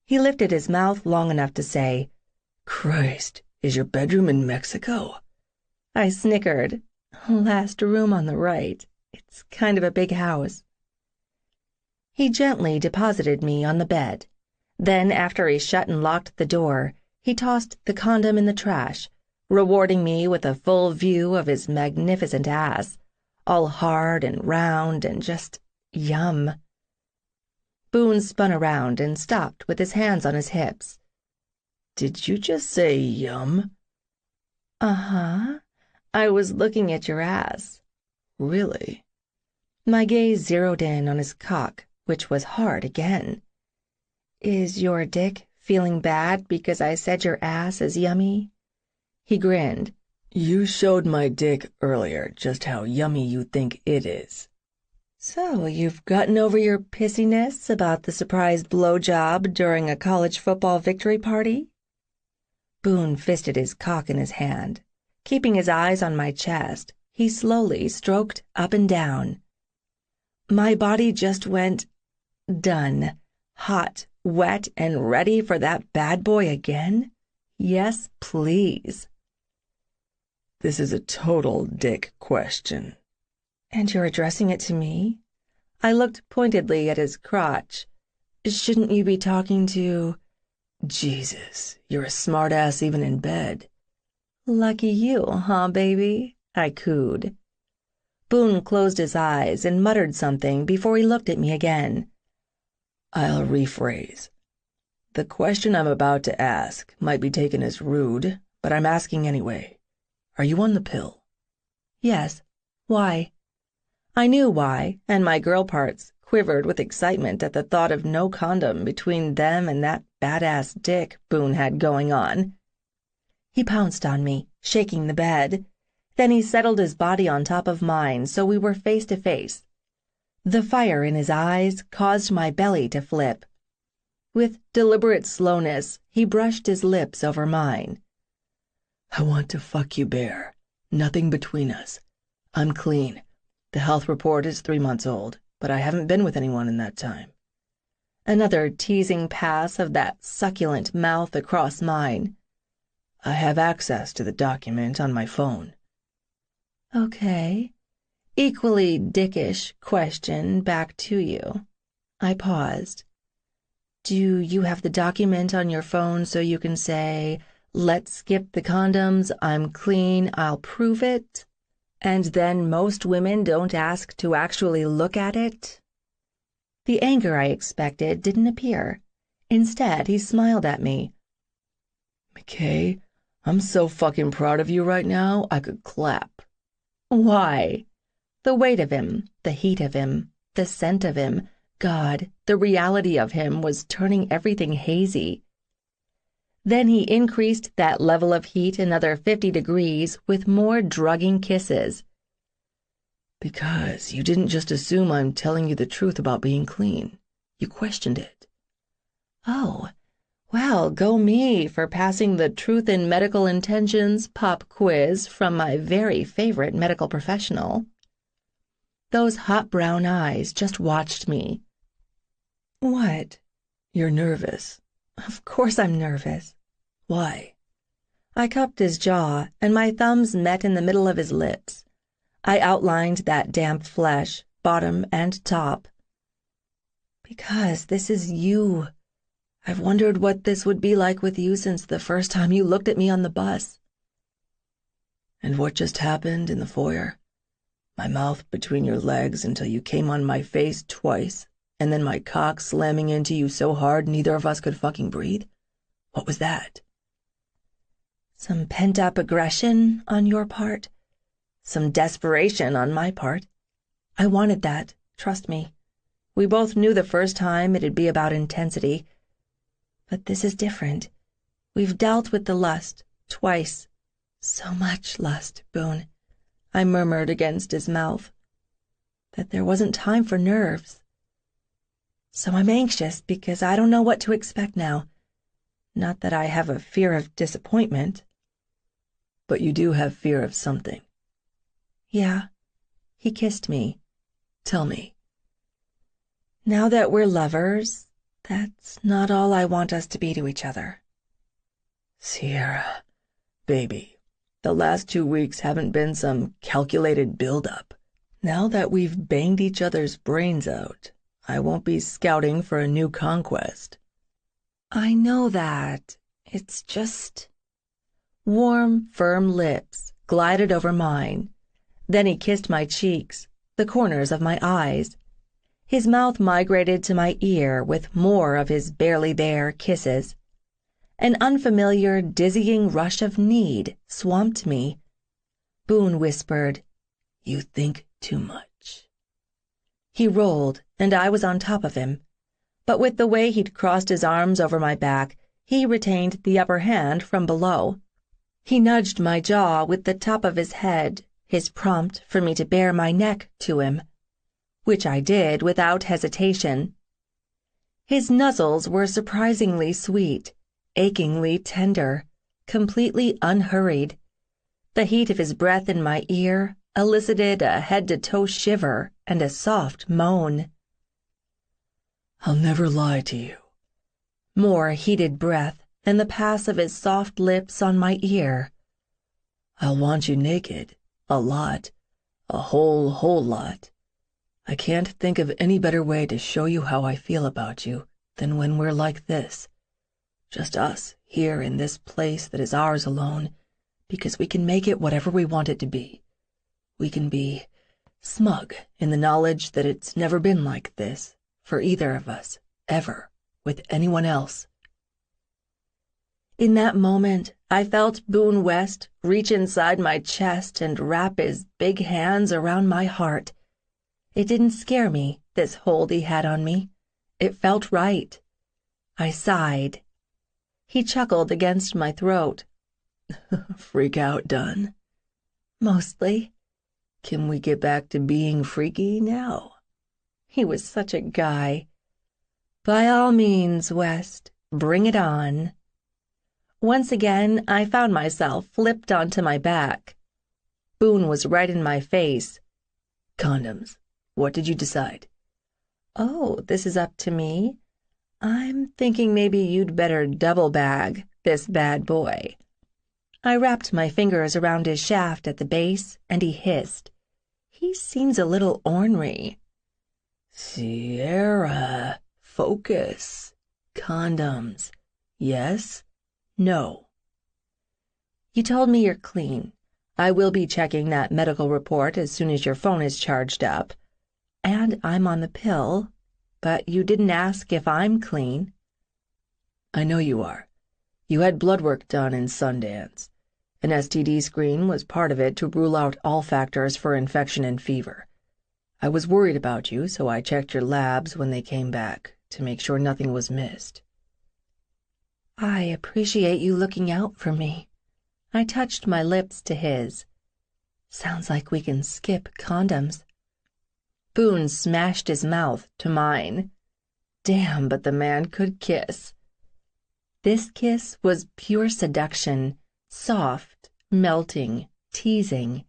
He lifted his mouth long enough to say, "Christ, is your bedroom in Mexico?" I snickered. "Last room on the right. It's kind of a big house." He gently deposited me on the bed. Then, after he shut and locked the door, he tossed the condom in the trash, rewarding me with a full view of his magnificent ass, all hard and round and just yum. Boone spun around and stopped with his hands on his hips. "Did you just say yum?" "Uh-huh. I was looking at your ass." "Really?" My gaze zeroed in on his cock, which was hard again. "Is your dick feeling bad because I said your ass is yummy?" He grinned. "You showed my dick earlier just how yummy you think it is." "So you've gotten over your pissiness about the surprise blowjob during a college football victory party?" Boone fisted his cock in his hand. Keeping his eyes on my chest, he slowly stroked up and down. My body just went done, hot, wet, and ready for that bad boy again. Yes, please. "This is a total dick question." "And you're addressing it to me?" I looked pointedly at his crotch. "Shouldn't you be talking to—" "Jesus, you're a smartass even in bed." "Lucky you, huh, baby?" I cooed. Boone closed his eyes and muttered something before he looked at me again. "I'll rephrase. The question I'm about to ask might be taken as rude, but I'm asking anyway. Are you on the pill?" "Yes. Why?" I knew why, and my girl parts quivered with excitement at the thought of no condom between them and that badass dick Boone had going on. He pounced on me, shaking the bed. Then he settled his body on top of mine so we were face to face. The fire in his eyes caused my belly to flip. With deliberate slowness, he brushed his lips over mine. "I want to fuck you bare. Nothing between us. I'm clean. The health report is 3 months old, but I haven't been with anyone in that time." Another teasing pass of that succulent mouth across mine. "I have access to the document on my phone." "Okay. Equally dickish question back to you." I paused. "Do you have the document on your phone so you can say, 'Let's skip the condoms, I'm clean, I'll prove it'? And then most women don't ask to actually look at it?" The anger I expected didn't appear. Instead, he smiled at me. "McKay, I'm so fucking proud of you right now, I could clap." "Why?" The weight of him, the heat of him, the scent of him, God, the reality of him was turning everything hazy. Then he increased that level of heat another 50 degrees with more drugging kisses. "Because you didn't just assume I'm telling you the truth about being clean. You questioned it." "Oh, well, go me for passing the truth in medical intentions pop quiz from my very favorite medical professional." Those hot brown eyes just watched me. "What?" "You're nervous." "Of course I'm nervous." "Why?" I cupped his jaw, and my thumbs met in the middle of his lips. I outlined that damp flesh, bottom and top. "Because this is you. I've wondered what this would be like with you since the first time you looked at me on the bus." "And what just happened in the foyer? My mouth between your legs until you came on my face twice, and then my cock slamming into you so hard neither of us could fucking breathe? What was that?" "Some pent-up aggression on your part. Some desperation on my part. I wanted that, trust me. We both knew the first time it'd be about intensity. But this is different. We've dealt with the lust, twice. So much lust, Boone, I murmured against his mouth, that there wasn't time for nerves. So I'm anxious because I don't know what to expect now. Not that I have a fear of disappointment. But you do have fear of something. Yeah. He kissed me. Tell me. Now that we're lovers, that's not all I want us to be to each other. Sierra, baby, the last 2 weeks haven't been some calculated build-up. Now that we've banged each other's brains out, I won't be scouting for a new conquest. I know that. It's just... Warm, firm lips glided over mine. Then he kissed my cheeks, the corners of my eyes. His mouth migrated to my ear with more of his barely there kisses. An unfamiliar, dizzying rush of need swamped me. Boone whispered, "You think too much." He rolled, and I was on top of him. But with the way he'd crossed his arms over my back, he retained the upper hand from below. He nudged my jaw with the top of his head, his prompt for me to bare my neck to him, which I did without hesitation. His nuzzles were surprisingly sweet, achingly tender, completely unhurried. The heat of his breath in my ear elicited a head-to-toe shiver and a soft moan. "I'll never lie to you." More heated breath and the pass of his soft lips on my ear. "I'll want you naked, a lot, a whole lot. I can't think of any better way to show you how I feel about you than when we're like this. Just us, here in this place that is ours alone, because we can make it whatever we want it to be. We can be smug in the knowledge that it's never been like this, for either of us, ever, with anyone else." In that moment, I felt Boone West reach inside my chest and wrap his big hands around my heart. It didn't scare me, this hold he had on me. It felt right. I sighed. He chuckled against my throat. "Freak out done?" "Mostly." "Can we get back to being freaky now?" He was such a guy. "By all means, West, bring it on." Once again, I found myself flipped onto my back. Boone was right in my face. "Condoms. What did you decide?" "Oh, this is up to me? I'm thinking maybe you'd better double bag this bad boy." I wrapped my fingers around his shaft at the base, and he hissed. He seems a little ornery. "Sierra, focus. Condoms. Yes? No?" "You told me you're clean. I will be checking that medical report as soon as your phone is charged up. And I'm on the pill, but you didn't ask if I'm clean." "I know you are. You had blood work done in Sundance. An STD screen was part of it to rule out all factors for infection and fever. I was worried about you, so I checked your labs when they came back to make sure nothing was missed." "I appreciate you looking out for me." I touched my lips to his. "Sounds like we can skip condoms." Boone smashed his mouth to mine. Damn, but the man could kiss. This kiss was pure seduction, soft, melting, teasing,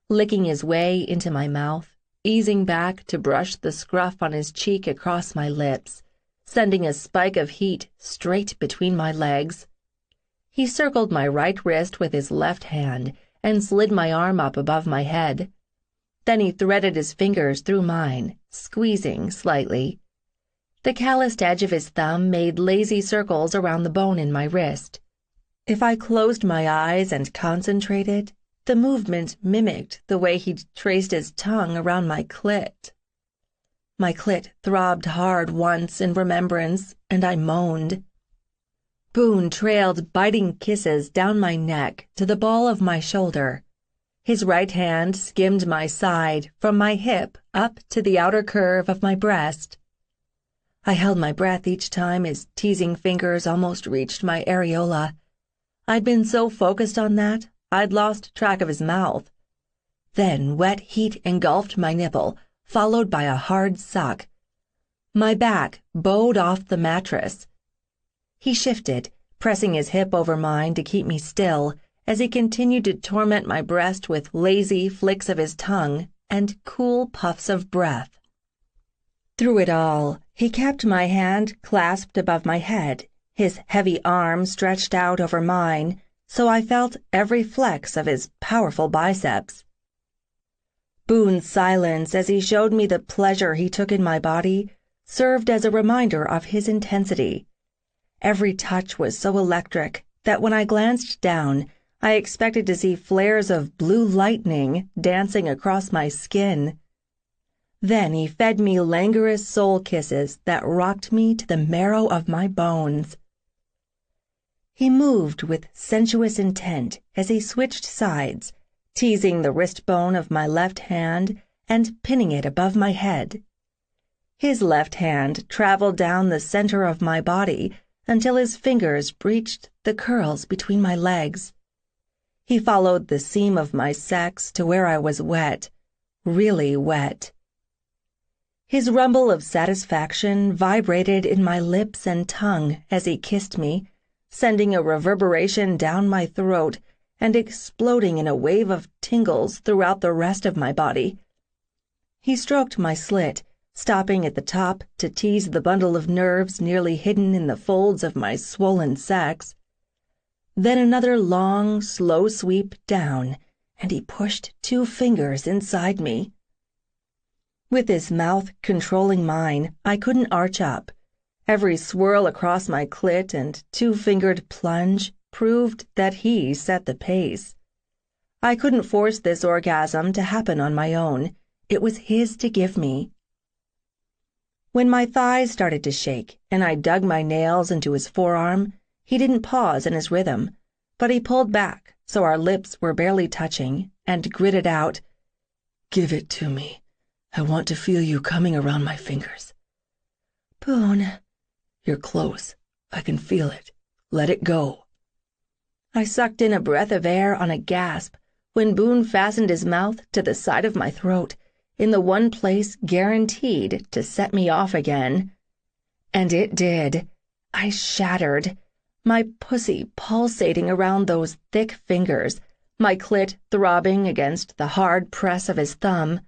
licking his way into my mouth, easing back to brush the scruff on his cheek across my lips, sending a spike of heat straight between my legs. He circled my right wrist with his left hand and slid my arm up above my head. Then he threaded his fingers through mine, squeezing slightly. The calloused edge of his thumb made lazy circles around the bone in my wrist. If I closed my eyes and concentrated, the movement mimicked the way he'd traced his tongue around my clit. My clit throbbed hard once in remembrance, and I moaned. Boone trailed biting kisses down my neck to the ball of my shoulder. His right hand skimmed my side from my hip up to the outer curve of my breast. I held my breath each time his teasing fingers almost reached my areola. I'd been so focused on that, I'd lost track of his mouth. Then wet heat engulfed my nipple, followed by a hard suck. My back bowed off the mattress. He shifted, pressing his hip over mine to keep me still, as he continued to torment my breast with lazy flicks of his tongue and cool puffs of breath. Through it all, he kept my hand clasped above my head, his heavy arm stretched out over mine, so I felt every flex of his powerful biceps. Boone's silence as he showed me the pleasure he took in my body served as a reminder of his intensity. Every touch was so electric that when I glanced down, I expected to see flares of blue lightning dancing across my skin. Then he fed me languorous soul kisses that rocked me to the marrow of my bones. He moved with sensuous intent as he switched sides, teasing the wrist bone of my left hand and pinning it above my head. His left hand traveled down the center of my body until his fingers breached the curls between my legs. He followed the seam of my sex to where I was wet, really wet. His rumble of satisfaction vibrated in my lips and tongue as he kissed me, sending a reverberation down my throat and exploding in a wave of tingles throughout the rest of my body. He stroked my slit, stopping at the top to tease the bundle of nerves nearly hidden in the folds of my swollen sex. Then another long, slow sweep down, and he pushed 2 fingers inside me. With his mouth controlling mine, I couldn't arch up. Every swirl across my clit and 2-fingered plunge proved that he set the pace. I couldn't force this orgasm to happen on my own. It was his to give me. When my thighs started to shake and I dug my nails into his forearm, he didn't pause in his rhythm, but he pulled back so our lips were barely touching and gritted out, "Give it to me. I want to feel you coming around my fingers." "Boone." "You're close. I can feel it. Let it go." I sucked in a breath of air on a gasp when Boone fastened his mouth to the side of my throat, in the one place guaranteed to set me off again. And it did. I shattered, my pussy pulsating around those thick fingers, my clit throbbing against the hard press of his thumb.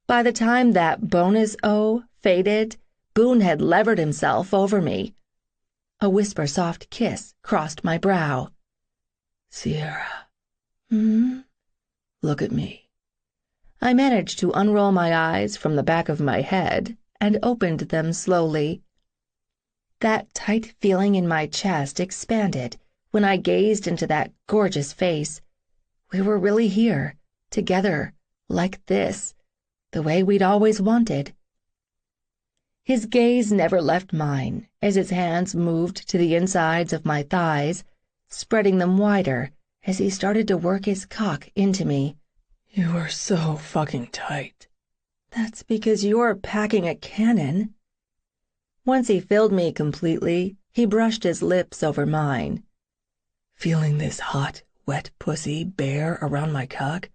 By the time that bonus O faded, Boone had levered himself over me. A whisper-soft kiss crossed my brow. "Sierra." "Hmm?" "Look at me." I managed to unroll my eyes from the back of my head and opened them slowly. That tight feeling in my chest expanded when I gazed into that gorgeous face. We were really here, together, like this, the way we'd always wanted. His gaze never left mine as his hands moved to the insides of my thighs, spreading them wider as he started to work his cock into me. "You are so fucking tight." "That's because you're packing a cannon." Once he filled me completely, he brushed his lips over mine. "Feeling this hot, wet pussy bare around my cock?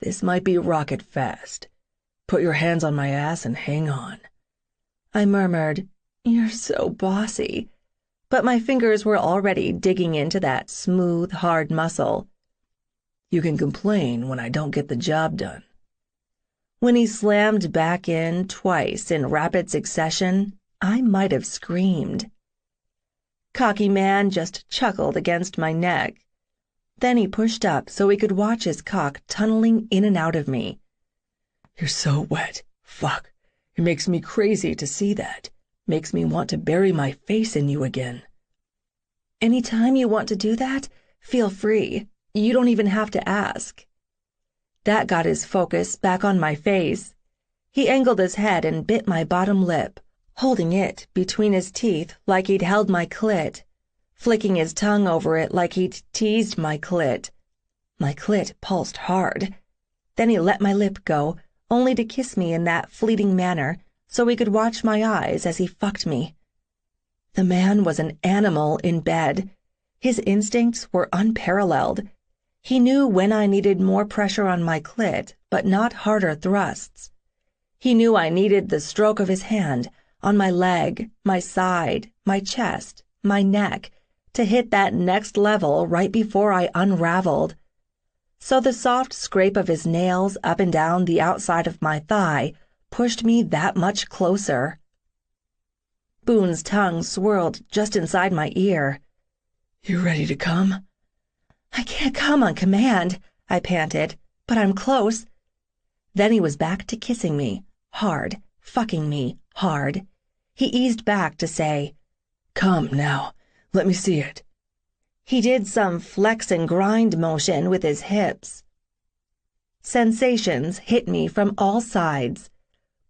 This might be rocket fast. Put your hands on my ass and hang on." I murmured, "You're so bossy," but my fingers were already digging into that smooth, hard muscle. "You can complain when I don't get the job done." When he slammed back in twice in rapid succession, I might have screamed. Cocky Man just chuckled against my neck. Then he pushed up so we could watch his cock tunneling in and out of me. "You're so wet. Fuck. It makes me crazy to see that. Makes me want to bury my face in you again." "Anytime you want to do that, feel free. You don't even have to ask." That got his focus back on my face. He angled his head and bit my bottom lip, holding it between his teeth like he'd held my clit, flicking his tongue over it like he'd teased my clit. My clit pulsed hard. Then he let my lip go, only to kiss me in that fleeting manner so he could watch my eyes as he fucked me. The man was an animal in bed. His instincts were unparalleled. He knew when I needed more pressure on my clit, but not harder thrusts. He knew I needed the stroke of his hand on my leg, my side, my chest, my neck, to hit that next level right before I unraveled. So the soft scrape of his nails up and down the outside of my thigh pushed me that much closer. Boone's tongue swirled just inside my ear. "You ready to come?" "I can't come on command," I panted, "but I'm close." Then he was back to kissing me, hard, fucking me, hard. He eased back to say, "Come now, let me see it." He did some flex and grind motion with his hips. Sensations hit me from all sides.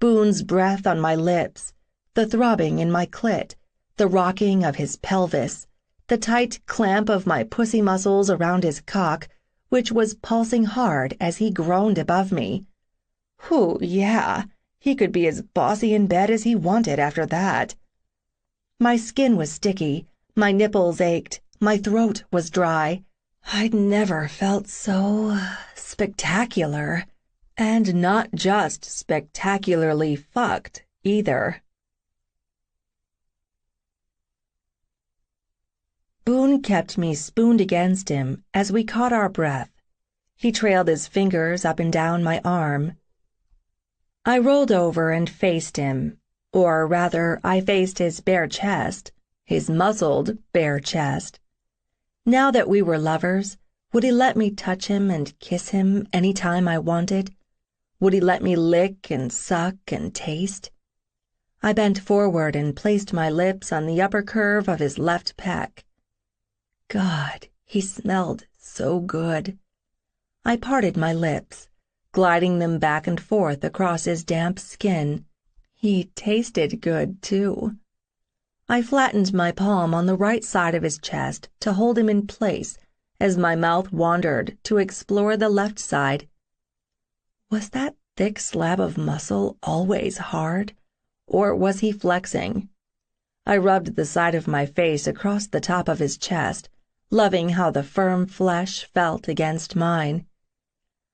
Boone's breath on my lips, the throbbing in my clit, the rocking of his pelvis, the tight clamp of my pussy muscles around his cock, which was pulsing hard as he groaned above me. Whew, yeah, he could be as bossy in bed as he wanted after that. My skin was sticky, my nipples ached, my throat was dry. I'd never felt so spectacular. And not just spectacularly fucked, either. Boone kept me spooned against him as we caught our breath. He trailed his fingers up and down my arm. I rolled over and faced him, or rather, I faced his bare chest, his muscled bare chest. Now that we were lovers, would he let me touch him and kiss him any time I wanted? Would he let me lick and suck and taste? I bent forward and placed my lips on the upper curve of his left pec. God, he smelled so good. I parted my lips, gliding them back and forth across his damp skin. He tasted good, too. I flattened my palm on the right side of his chest to hold him in place as my mouth wandered to explore the left side. Was that thick slab of muscle always hard, or was he flexing? I rubbed the side of my face across the top of his chest, loving how the firm flesh felt against mine.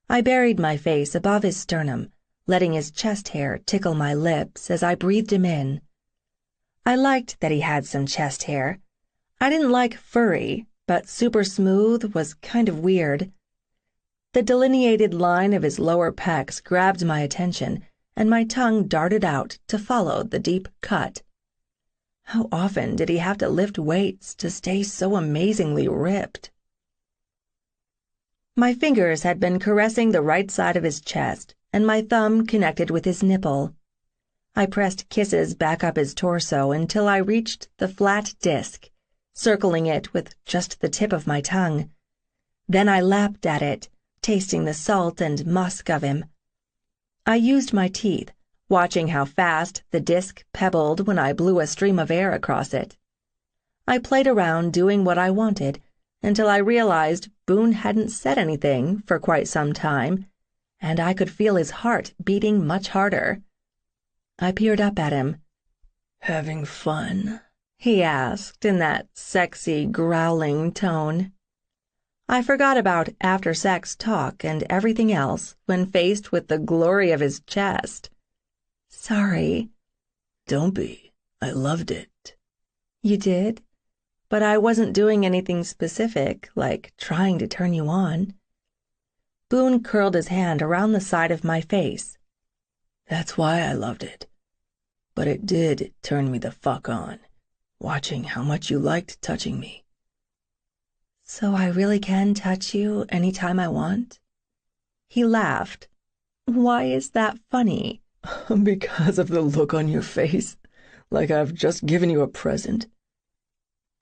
I buried my face above his sternum, letting his chest hair tickle my lips as I breathed him in. I liked that he had some chest hair. I didn't like furry, but super smooth was kind of weird. The delineated line of his lower pecs grabbed my attention, and my tongue darted out to follow the deep cut. How often did he have to lift weights to stay so amazingly ripped? My fingers had been caressing the right side of his chest, and my thumb connected with his nipple. I pressed kisses back up his torso until I reached the flat disc, circling it with just the tip of my tongue. Then I lapped at it, tasting the salt and musk of him. I used my teeth, watching how fast the disc pebbled when I blew a stream of air across it. I played around doing what I wanted until I realized Boone hadn't said anything for quite some time, and I could feel his heart beating much harder. I peered up at him. "Having fun?" he asked in that sexy, growling tone. I forgot about after-sex talk and everything else when faced with the glory of his chest. Sorry. "Don't be. I loved it." You did? But I wasn't doing anything specific, like trying to turn you on. Boone curled his hand around the side of my face. "That's why I loved it. But it did turn me the fuck on, watching how much you liked touching me." So I really can touch you any time I want? He laughed. Why is that funny? "Because of the look on your face, like I've just given you a present."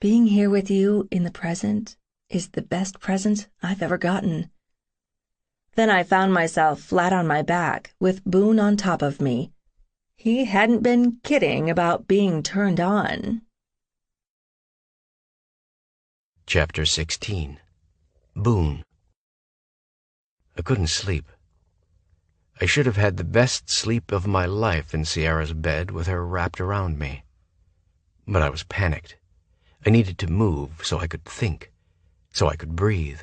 Being here with you in the present is the best present I've ever gotten. Then I found myself flat on my back with Boone on top of me. He hadn't been kidding about being turned on. Chapter 16. Boone. I couldn't sleep. I should have had the best sleep of my life in Sierra's bed with her wrapped around me. But I was panicked. I needed to move so I could think, so I could breathe.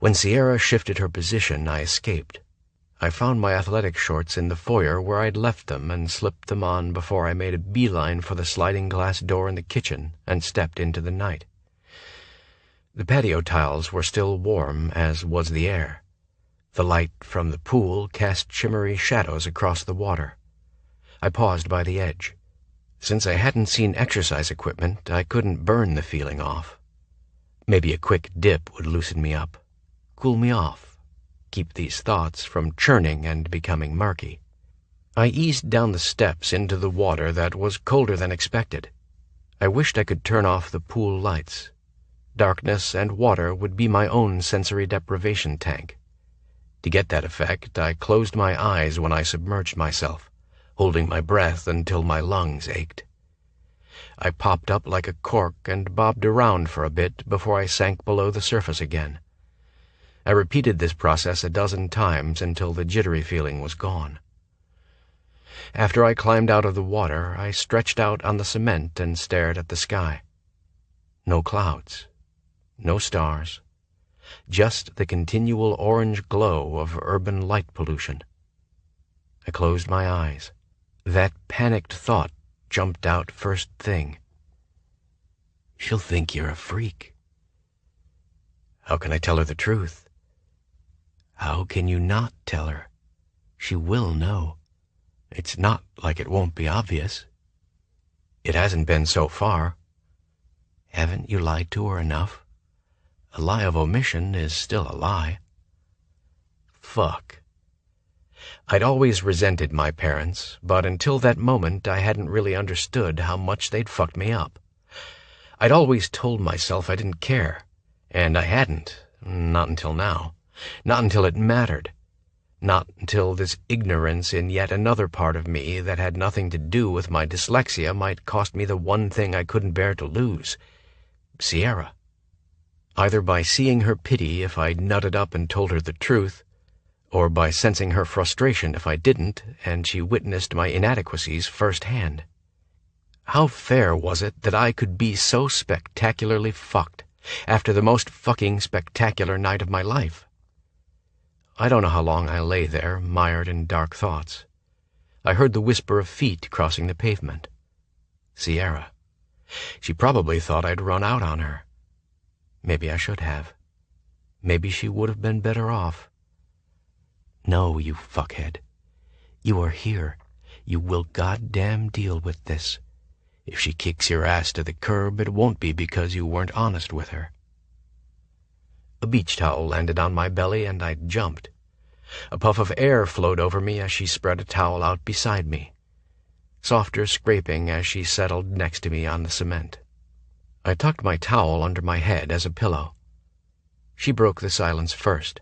When Sierra shifted her position, I escaped. I found my athletic shorts in the foyer where I'd left them and slipped them on before I made a beeline for the sliding glass door in the kitchen and stepped into the night. The patio tiles were still warm, as was the air. The light from the pool cast shimmery shadows across the water. I paused by the edge. Since I hadn't seen exercise equipment, I couldn't burn the feeling off. Maybe a quick dip would loosen me up, cool me off, keep these thoughts from churning and becoming murky. I eased down the steps into the water that was colder than expected. I wished I could turn off the pool lights. Darkness and water would be my own sensory deprivation tank. To get that effect, I closed my eyes when I submerged myself, holding my breath until my lungs ached. I popped up like a cork and bobbed around for a bit before I sank below the surface again. I repeated this process a dozen times until the jittery feeling was gone. After I climbed out of the water, I stretched out on the cement and stared at the sky. No clouds, no stars, just the continual orange glow of urban light pollution. I closed my eyes. That panicked thought jumped out first thing. She'll think you're a freak. How can I tell her the truth? How can you not tell her? She will know. It's not like it won't be obvious. It hasn't been so far. Haven't you lied to her enough? A lie of omission is still a lie. Fuck. I'd always resented my parents, but until that moment I hadn't really understood how much they'd fucked me up. I'd always told myself I didn't care, and I hadn't, not until now, not until it mattered, not until this ignorance in yet another part of me that had nothing to do with my dyslexia might cost me the one thing I couldn't bear to lose, Sierra. Either by seeing her pity if I nutted up and told her the truth, or by sensing her frustration if I didn't, and she witnessed my inadequacies firsthand. How fair was it that I could be so spectacularly fucked after the most fucking spectacular night of my life? I don't know how long I lay there, mired in dark thoughts. I heard the whisper of feet crossing the pavement. Sierra. She probably thought I'd run out on her. Maybe I should have. Maybe she would have been better off. No, you fuckhead. You are here. You will goddamn deal with this. If she kicks your ass to the curb, it won't be because you weren't honest with her. A beach towel landed on my belly and I jumped. A puff of air flowed over me as she spread a towel out beside me. Softer scraping as she settled next to me on the cement. I tucked my towel under my head as a pillow. She broke the silence first.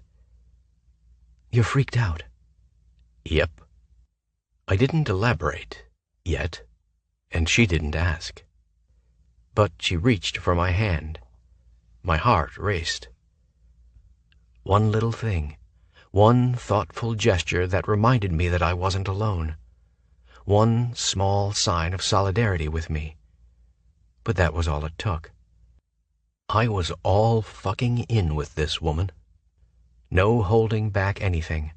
You're freaked out. Yep. I didn't elaborate, yet, and she didn't ask. But she reached for my hand. My heart raced. One little thing, one thoughtful gesture that reminded me that I wasn't alone. One small sign of solidarity with me. But that was all it took. I was all fucking in with this woman. No holding back anything.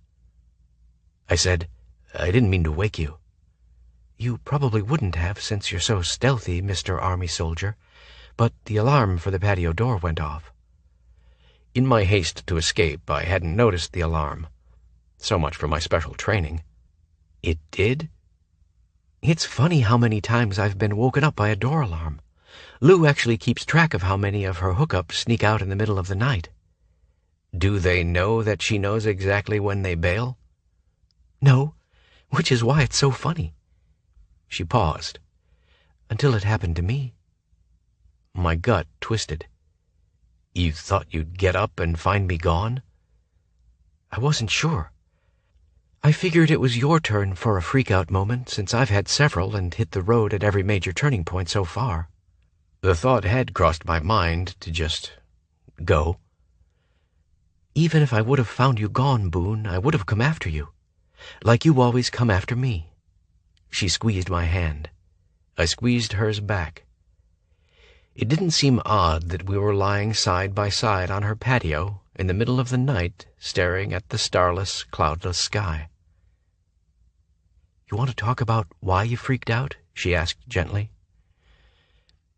I said, I didn't mean to wake you. You probably wouldn't have since you're so stealthy, Mr. Army Soldier, but the alarm for the patio door went off. In my haste to escape, I hadn't noticed the alarm. So much for my special training. It did? It's funny how many times I've been woken up by a door alarm. Lou actually keeps track of how many of her hookups sneak out in the middle of the night. Do they know that she knows exactly when they bail? No, which is why it's so funny. She paused. Until it happened to me. My gut twisted. You thought you'd get up and find me gone? I wasn't sure. I figured it was your turn for a freak-out moment, since I've had several and hit the road at every major turning point so far. The thought had crossed my mind to just go. Even if I would have found you gone, Boone, I would have come after you, like you always come after me. She squeezed my hand. I squeezed hers back. It didn't seem odd that we were lying side by side on her patio in the middle of the night, staring at the starless, cloudless sky. "You want to talk about why you freaked out?" she asked gently.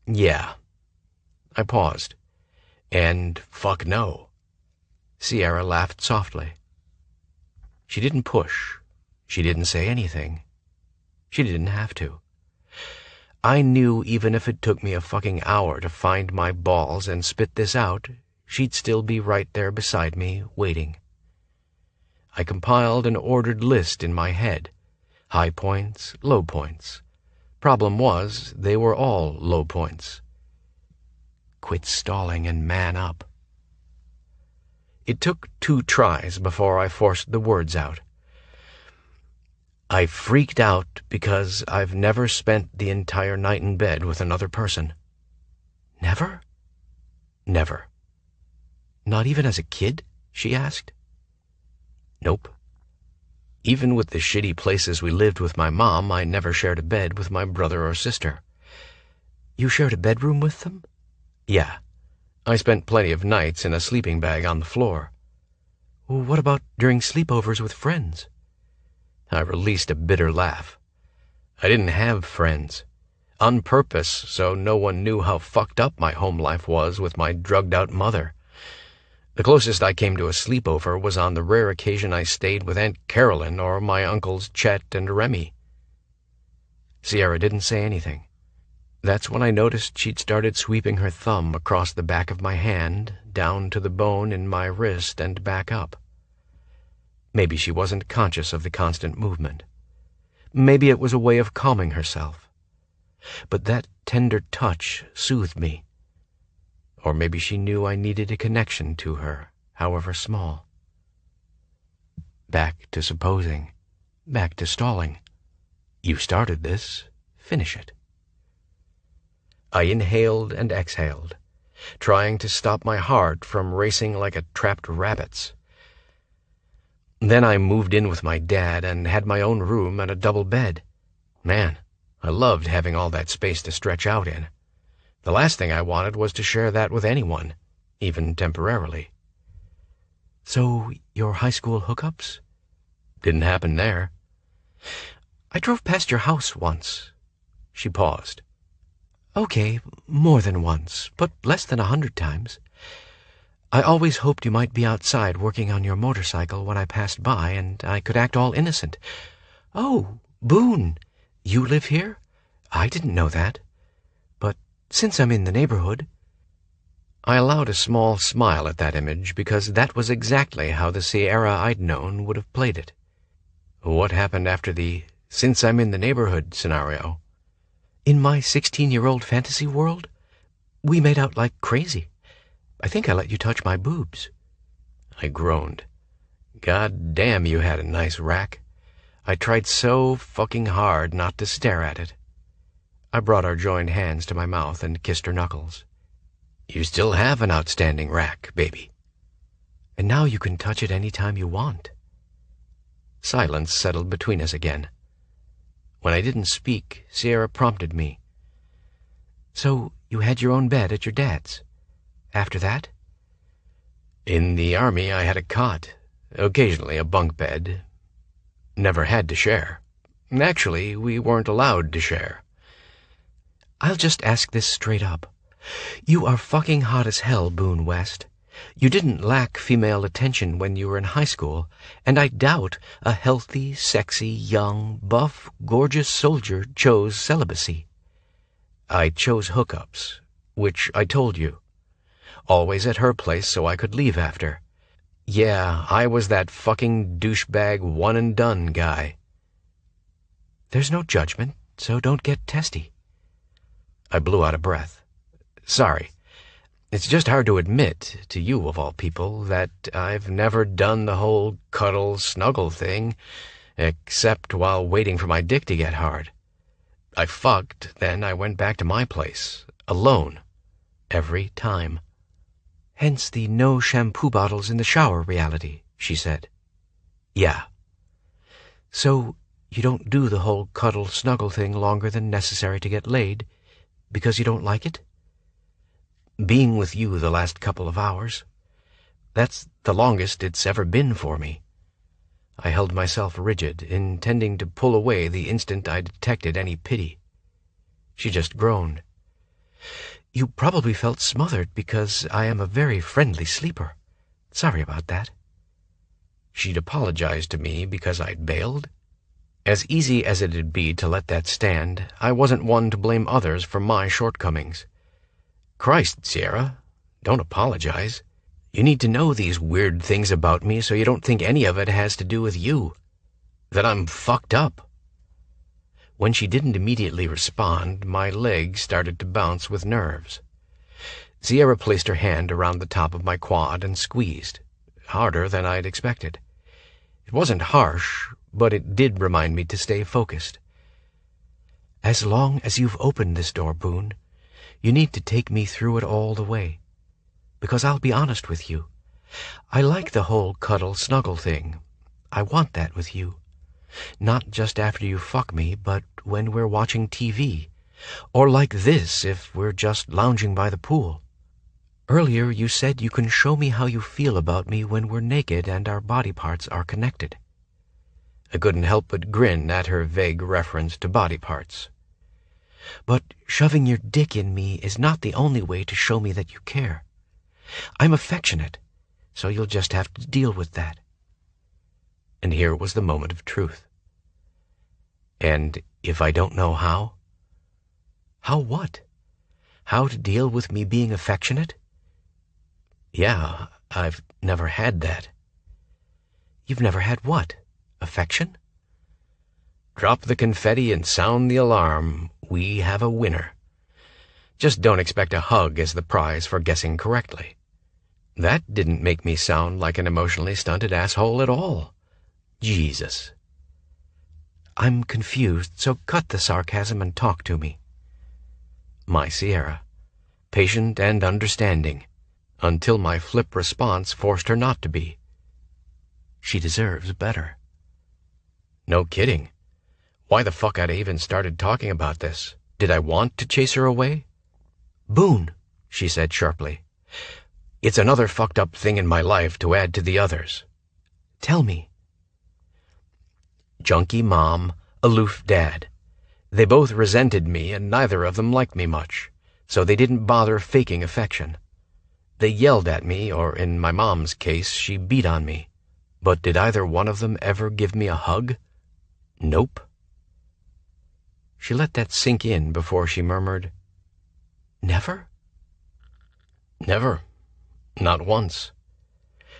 "Yeah." I paused. "And fuck no." Sierra laughed softly. She didn't push. She didn't say anything. She didn't have to. I knew even if it took me a fucking hour to find my balls and spit this out, she'd still be right there beside me, waiting. I compiled an ordered list in my head. High points, low points. Problem was, they were all low points. Quit stalling and man up. It took 2 tries before I forced the words out. I freaked out because I've never spent the entire night in bed with another person. Never? Never. Not even as a kid? She asked. Nope. Even with the shitty places we lived with my mom, I never shared a bed with my brother or sister. You shared a bedroom with them? Yeah. I spent plenty of nights in a sleeping bag on the floor. What about during sleepovers with friends? I released a bitter laugh. I didn't have friends. On purpose, so no one knew how fucked up my home life was with my drugged-out mother. The closest I came to a sleepover was on the rare occasion I stayed with Aunt Carolyn or my uncles Chet and Remy. Sierra didn't say anything. That's when I noticed she'd started sweeping her thumb across the back of my hand, down to the bone in my wrist and back up. Maybe she wasn't conscious of the constant movement. Maybe it was a way of calming herself. But that tender touch soothed me. Or maybe she knew I needed a connection to her, however small. Back to supposing. Back to stalling. You started this. Finish it. I inhaled and exhaled, trying to stop my heart from racing like a trapped rabbit's. Then I moved in with my dad and had my own room and a double bed. Man, I loved having all that space to stretch out in. The last thing I wanted was to share that with anyone, even temporarily. So, your high school hookups? Didn't happen there. I drove past your house once. She paused. Okay, more than once, but less than 100 times. I always hoped you might be outside working on your motorcycle when I passed by, and I could act all innocent. Oh, Boone, you live here? I didn't know that. But since I'm in the neighborhood... I allowed a small smile at that image, because that was exactly how the Sierra I'd known would have played it. What happened after the "since I'm in the neighborhood" scenario? In my 16-year-old fantasy world, we made out like crazy. I think I let you touch my boobs. I groaned. God damn, you had a nice rack. I tried so fucking hard not to stare at it. I brought our joined hands to my mouth and kissed her knuckles. You still have an outstanding rack, baby. And now you can touch it any time you want. Silence settled between us again. When I didn't speak, Sierra prompted me. So you had your own bed at your dad's. After that? In the Army, I had a cot, occasionally a bunk bed. Never had to share. Actually, we weren't allowed to share. I'll just ask this straight up. You are fucking hot as hell, Boone West. You didn't lack female attention when you were in high school, and I doubt a healthy, sexy, young, buff, gorgeous soldier chose celibacy. I chose hookups, which I told you. Always at her place so I could leave after. Yeah, I was that fucking douchebag one-and-done guy. There's no judgment, so don't get testy. I blew out a breath. Sorry. It's just hard to admit, to you of all people, that I've never done the whole cuddle-snuggle thing, except while waiting for my dick to get hard. I fucked, then I went back to my place, alone, every time. Hence the no shampoo bottles in the shower reality, she said. Yeah. So you don't do the whole cuddle-snuggle thing longer than necessary to get laid, because you don't like it? being with you the last couple of hours. That's the longest it's ever been for me." I held myself rigid, intending to pull away the instant I detected any pity. She just groaned. "You probably felt smothered because I am a very friendly sleeper. Sorry about that." She'd apologized to me because I'd bailed? As easy as it'd be to let that stand, I wasn't one to blame others for my shortcomings. Christ, Sierra, don't apologize. You need to know these weird things about me so you don't think any of it has to do with you. That I'm fucked up. When she didn't immediately respond, my legs started to bounce with nerves. Sierra placed her hand around the top of my quad and squeezed, harder than I'd expected. It wasn't harsh, but it did remind me to stay focused. "As long as you've opened this door, Boone, you need to take me through it all the way. Because I'll be honest with you, I like the whole cuddle-snuggle thing. I want that with you. Not just after you fuck me, but when we're watching TV. Or like this if we're just lounging by the pool. Earlier you said you can show me how you feel about me when we're naked and our body parts are connected." I couldn't help but grin at her vague reference to body parts. "But shoving your dick in me is not the only way to show me that you care. I'm affectionate, so you'll just have to deal with that." And here was the moment of truth. "And if I don't know how?" "How what? How to deal with me being affectionate?" "Yeah, I've never had that." "You've never had what? Affection?" "Drop the confetti and sound the alarm. We have a winner. Just don't expect a hug as the prize for guessing correctly." That didn't make me sound like an emotionally stunted asshole at all. Jesus. "I'm confused, so cut the sarcasm and talk to me." My Sierra, patient and understanding, until my flip response forced her not to be. She deserves better. No kidding. Why the fuck I'd even started talking about this? Did I want to chase her away? "Boone," she said sharply. "It's another fucked up thing in my life to add to the others." "Tell me." Junkie mom, aloof dad. They both resented me and neither of them liked me much, so they didn't bother faking affection. They yelled at me, or in my mom's case, she beat on me. But did either one of them ever give me a hug? Nope. She let that sink in before she murmured, "Never?" "Never. Not once.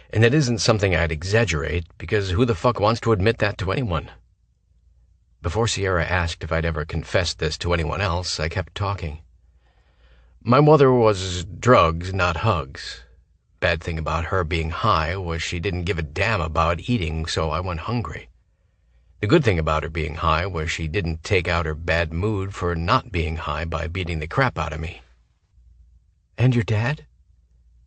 And it isn't something I'd exaggerate, because who the fuck wants to admit that to anyone?" Before Sierra asked if I'd ever confessed this to anyone else, I kept talking. "My mother was drugs, not hugs. Bad thing about her being high was she didn't give a damn about eating, so I went hungry. The good thing about her being high was she didn't take out her bad mood for not being high by beating the crap out of me." "And your dad?"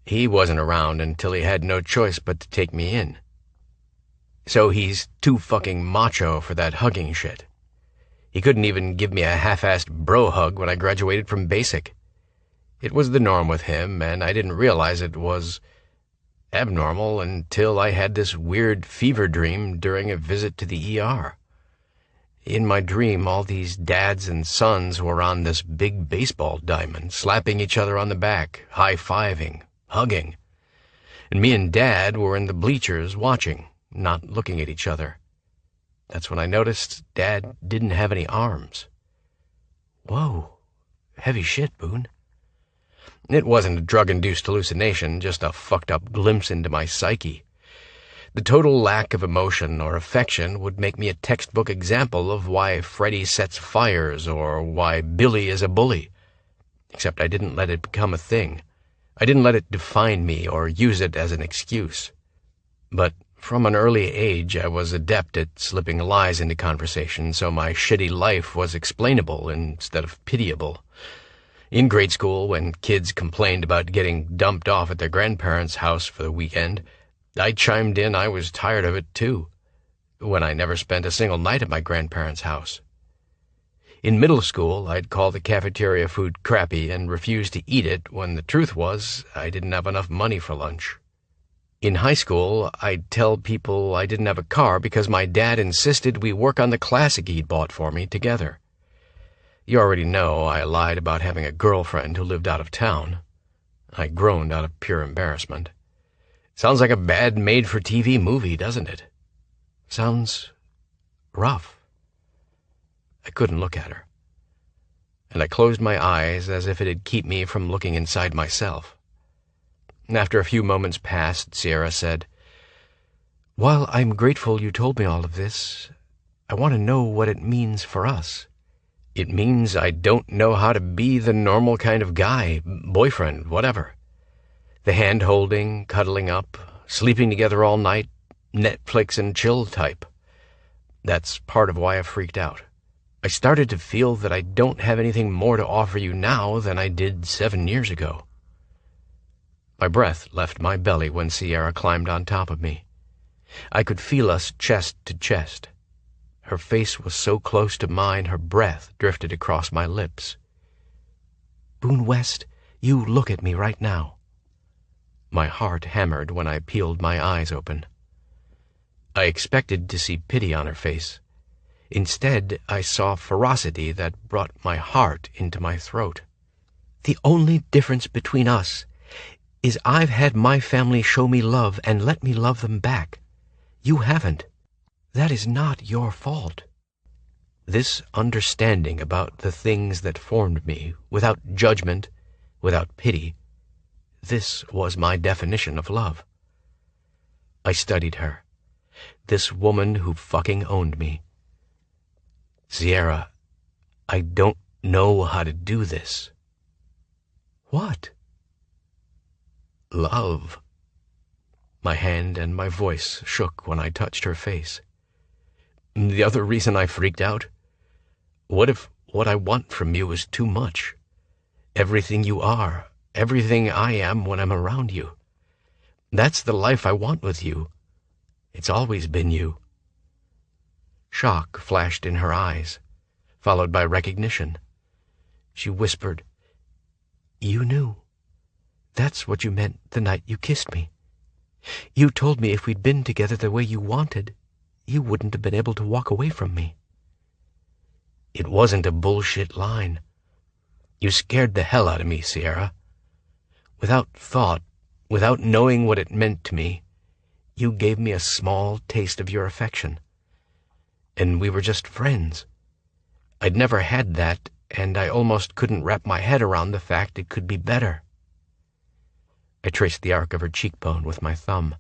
"He wasn't around until he had no choice but to take me in. So he's too fucking macho for that hugging shit. He couldn't even give me a half-assed bro hug when I graduated from basic. It was the norm with him, and I didn't realize it was abnormal until I had this weird fever dream during a visit to the ER. In my dream, all these dads and sons were on this big baseball diamond, slapping each other on the back, high-fiving, hugging. And me and Dad were in the bleachers watching, not looking at each other. That's when I noticed Dad didn't have any arms." "Whoa, heavy shit, Boone." It wasn't a drug-induced hallucination, just a fucked-up glimpse into my psyche. The total lack of emotion or affection would make me a textbook example of why Freddy sets fires or why Billy is a bully. Except I didn't let it become a thing. I didn't let it define me or use it as an excuse. But from an early age, I was adept at slipping lies into conversation, so my shitty life was explainable instead of pitiable. In grade school, when kids complained about getting dumped off at their grandparents' house for the weekend, I chimed in I was tired of it too, when I never spent a single night at my grandparents' house. In middle school, I'd call the cafeteria food crappy and refuse to eat it when the truth was I didn't have enough money for lunch. In high school, I'd tell people I didn't have a car because my dad insisted we work on the classic he'd bought for me together. You already know I lied about having a girlfriend who lived out of town. I groaned out of pure embarrassment. Sounds like a bad made-for-TV movie, doesn't it? Sounds rough. I couldn't look at her, and I closed my eyes as if it'd keep me from looking inside myself. After a few moments passed, Sierra said, "While I'm grateful you told me all of this, I want to know what it means for us." "It means I don't know how to be the normal kind of guy, boyfriend, whatever. The hand-holding, cuddling up, sleeping together all night, Netflix and chill type. That's part of why I freaked out. I started to feel that I don't have anything more to offer you now than I did 7 years ago." My breath left my belly when Sierra climbed on top of me. I could feel us chest to chest. Her face was so close to mine, her breath drifted across my lips. "Boone West, you look at me right now." My heart hammered when I peeled my eyes open. I expected to see pity on her face. Instead, I saw ferocity that brought my heart into my throat. "The only difference between us is I've had my family show me love and let me love them back. You haven't. That is not your fault." This understanding about the things that formed me, without judgment, without pity, this was my definition of love. I studied her, this woman who fucking owned me. "Sierra, I don't know how to do this." "What?" "Love." My hand and my voice shook when I touched her face. "The other reason I freaked out? What if what I want from you is too much? Everything you are, everything I am when I'm around you. That's the life I want with you. It's always been you." Shock flashed in her eyes, followed by recognition. She whispered, "You knew. That's what you meant the night you kissed me. You told me if we'd been together the way you wanted, you wouldn't have been able to walk away from me." "It wasn't a bullshit line. You scared the hell out of me, Sierra. Without thought, without knowing what it meant to me, you gave me a small taste of your affection. And we were just friends. I'd never had that, and I almost couldn't wrap my head around the fact it could be better." I traced the arc of her cheekbone with my thumb.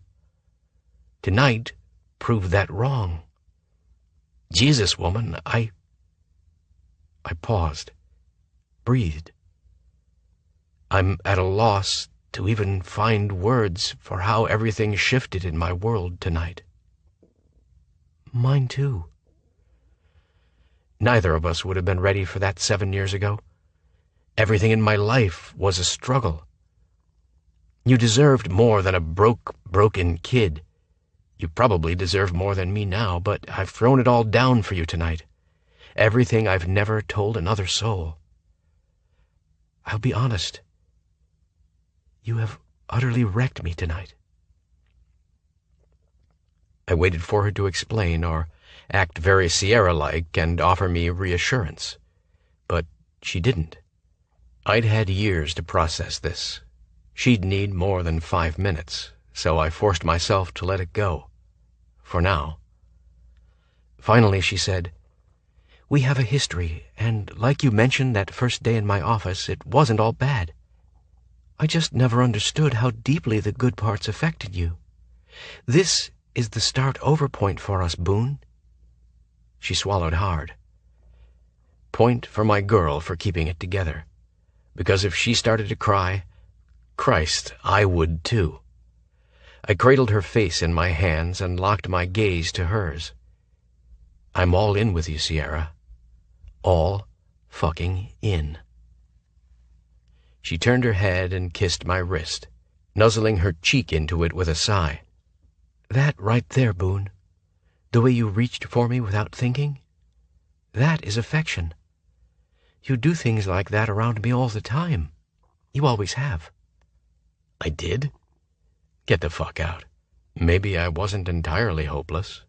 "Tonight proved that wrong. Jesus, woman, I paused, breathed. I'm at a loss to even find words for how everything shifted in my world tonight." "Mine too." Neither of us would have been ready for that 7 years ago. Everything in my life was a struggle. You deserved more than a broken kid. You probably deserve more than me now, but I've thrown it all down for you tonight. Everything I've never told another soul. I'll be honest. You have utterly wrecked me tonight." I waited for her to explain or act very Sierra-like and offer me reassurance, but she didn't. I'd had years to process this. She'd need more than 5 minutes, so I forced myself to let it go. For now. Finally, she said, "We have a history, and like you mentioned that first day in my office, it wasn't all bad. I just never understood how deeply the good parts affected you. This is the start-over point for us, Boone." She swallowed hard. Point for my girl for keeping it together. Because if she started to cry, Christ, I would too. I cradled her face in my hands and locked my gaze to hers. "I'm all in with you, Sierra. All fucking in." She turned her head and kissed my wrist, nuzzling her cheek into it with a sigh. "That right there, Boone, the way you reached for me without thinking, that is affection. You do things like that around me all the time. You always have. I did? Get the fuck out. Maybe I wasn't entirely hopeless.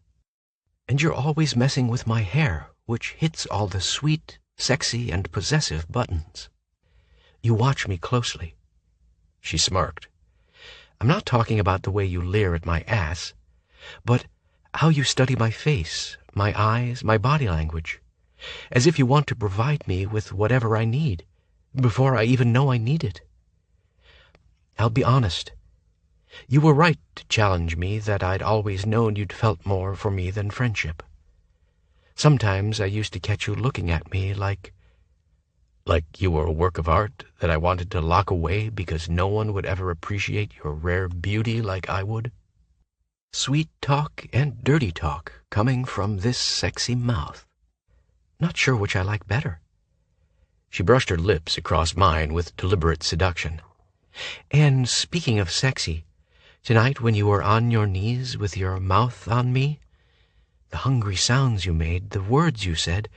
And you're always messing with my hair, which hits all the sweet, sexy, and possessive buttons. You watch me closely. She smirked. I'm not talking about the way you leer at my ass, but how you study my face, my eyes, my body language, as if you want to provide me with whatever I need, before I even know I need it. I'll be honest. You were right to challenge me that I'd always known you'd felt more for me than friendship. Sometimes I used to catch you looking at me like you were a work of art that I wanted to lock away because no one would ever appreciate your rare beauty like I would. Sweet talk and dirty talk coming from this sexy mouth. Not sure which I like better. She brushed her lips across mine with deliberate seduction. And speaking of sexy, tonight when you were on your knees with your mouth on me, the hungry sounds you made, the words you said,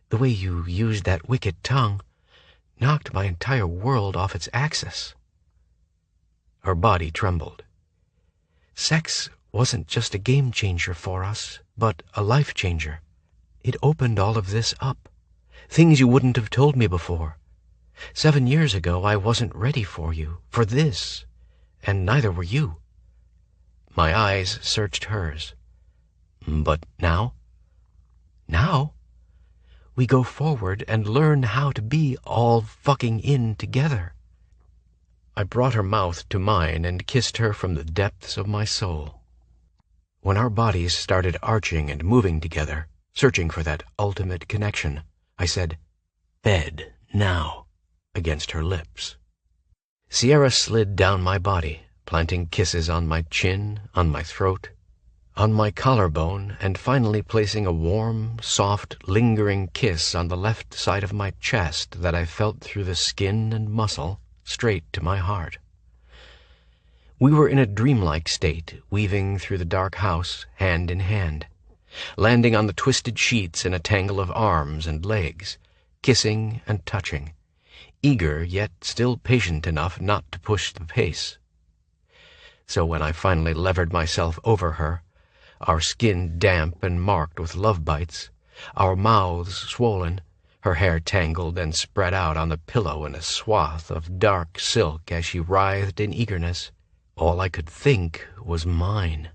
the way you used that wicked tongue, knocked my entire world off its axis. Her body trembled. Sex wasn't just a game changer for us, but a life changer. It opened all of this up, things you wouldn't have told me before. 7 years ago, I wasn't ready for you, for this, and neither were you. My eyes searched hers. But now? Now? We go forward and learn how to be all fucking in together. I brought her mouth to mine and kissed her from the depths of my soul. When our bodies started arching and moving together, searching for that ultimate connection, I said, "Bed, now," against her lips. Sierra slid down my body, planting kisses on my chin, on my throat, on my collarbone, and finally placing a warm, soft, lingering kiss on the left side of my chest that I felt through the skin and muscle, straight to my heart. We were in a dreamlike state, weaving through the dark house, hand in hand, landing on the twisted sheets in a tangle of arms and legs, kissing and touching, eager yet still patient enough not to push the pace. So when I finally levered myself over her, our skin damp and marked with love bites, our mouths swollen, her hair tangled and spread out on the pillow in a swath of dark silk as she writhed in eagerness, all I could think was mine.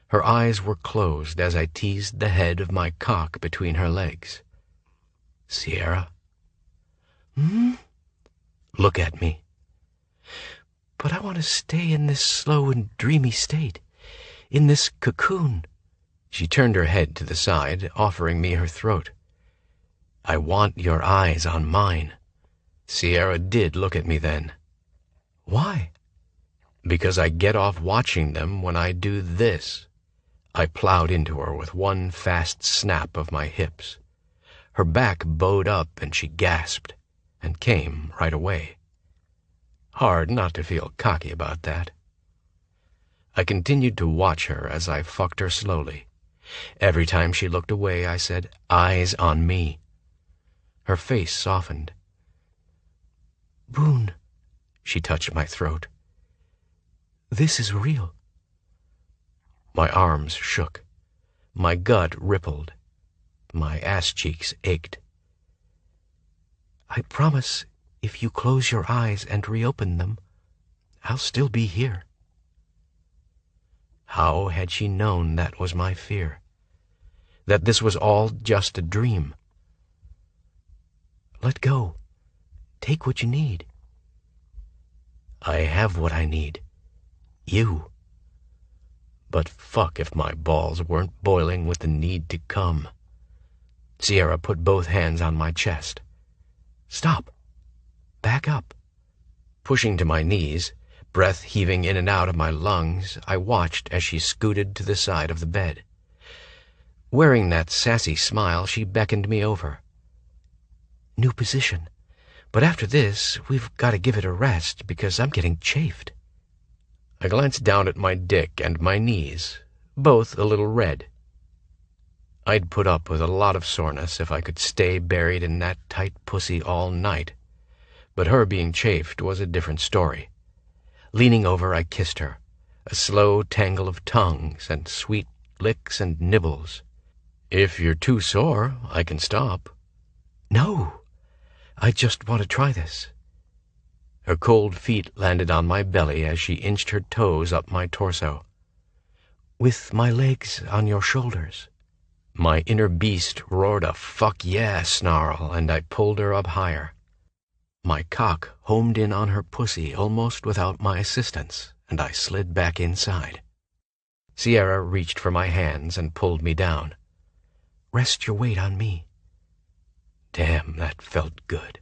Her eyes were closed as I teased the head of my cock between her legs. "Sierra?" "Hmm?" "Look at me." "But I want to stay in this slow and dreamy state, in this cocoon." She turned her head to the side, offering me her throat. "I want your eyes on mine." Sierra did look at me then. "Why?" "Because I get off watching them when I do this." I plowed into her with one fast snap of my hips. Her back bowed up and she gasped, and came right away. Hard not to feel cocky about that. I continued to watch her as I fucked her slowly. Every time she looked away, I said, "Eyes on me." Her face softened. "Boone," she touched my throat. "This is real." My arms shook. My gut rippled. My ass cheeks ached. "I promise, if you close your eyes and reopen them, I'll still be here." How had she known that was my fear? That this was all just a dream? "Let go. Take what you need." I have what I need. You. But fuck if my balls weren't boiling with the need to come. Sierra put both hands on my chest. "Stop. Back up." Pushing to my knees, breath heaving in and out of my lungs, I watched as she scooted to the side of the bed. Wearing that sassy smile, she beckoned me over. "New position. But after this, we've got to give it a rest because I'm getting chafed." I glanced down at my dick and my knees, both a little red. I'd put up with a lot of soreness if I could stay buried in that tight pussy all night, but her being chafed was a different story. Leaning over, I kissed her, a slow tangle of tongues and sweet licks and nibbles. "If you're too sore, I can stop." "No, I just want to try this." Her cold feet landed on my belly as she inched her toes up my torso. "With my legs on your shoulders." My inner beast roared a "fuck yeah" snarl, and I pulled her up higher. My cock homed in on her pussy almost without my assistance, and I slid back inside. Sierra reached for my hands and pulled me down. "Rest your weight on me." Damn, that felt good.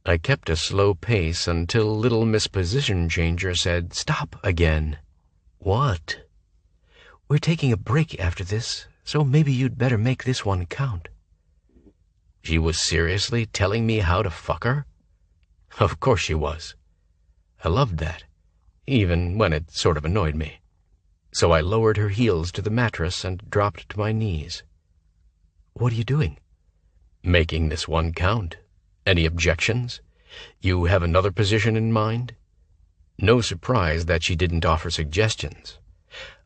I kept a slow pace until little Miss Position Changer said, "Stop again." "What?" "We're taking a break after this, so maybe you'd better make this one count." She was seriously telling me how to fuck her? Of course she was. I loved that, even when it sort of annoyed me. So I lowered her heels to the mattress and dropped to my knees. "What are you doing?" "Making this one count. Any objections? You have another position in mind?" No surprise that she didn't offer suggestions.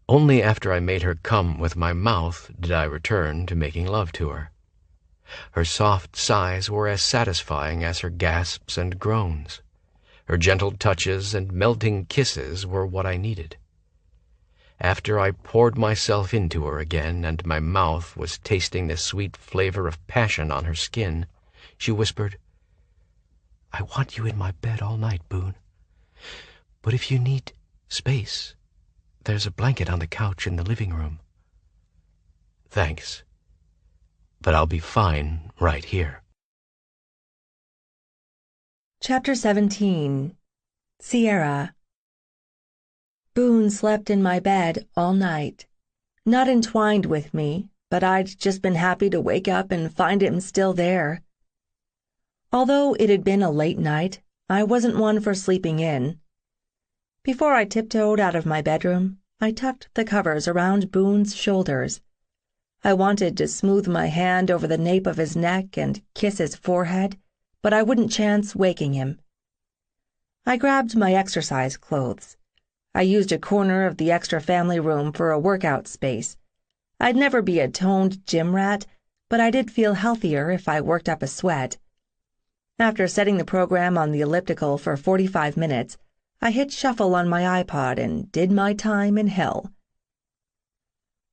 Only after I made her come with my mouth did I return to making love to her. Her soft sighs were as satisfying as her gasps and groans. Her gentle touches and melting kisses were what I needed. After I poured myself into her again and my mouth was tasting the sweet flavor of passion on her skin, she whispered, "I want you in my bed all night, Boone. But if you need space, there's a blanket on the couch in the living room." "Thanks. But I'll be fine right here." Chapter 17. Sierra. Boone slept in my bed all night. Not entwined with me, but I'd just been happy to wake up and find him still there. Although it had been a late night, I wasn't one for sleeping in. Before I tiptoed out of my bedroom, I tucked the covers around Boone's shoulders. I wanted to smooth my hand over the nape of his neck and kiss his forehead, but I wouldn't chance waking him. I grabbed my exercise clothes. I used a corner of the extra family room for a workout space. I'd never be a toned gym rat, but I did feel healthier if I worked up a sweat. After setting the program on the elliptical for 45 minutes, I hit shuffle on my iPod and did my time in hell.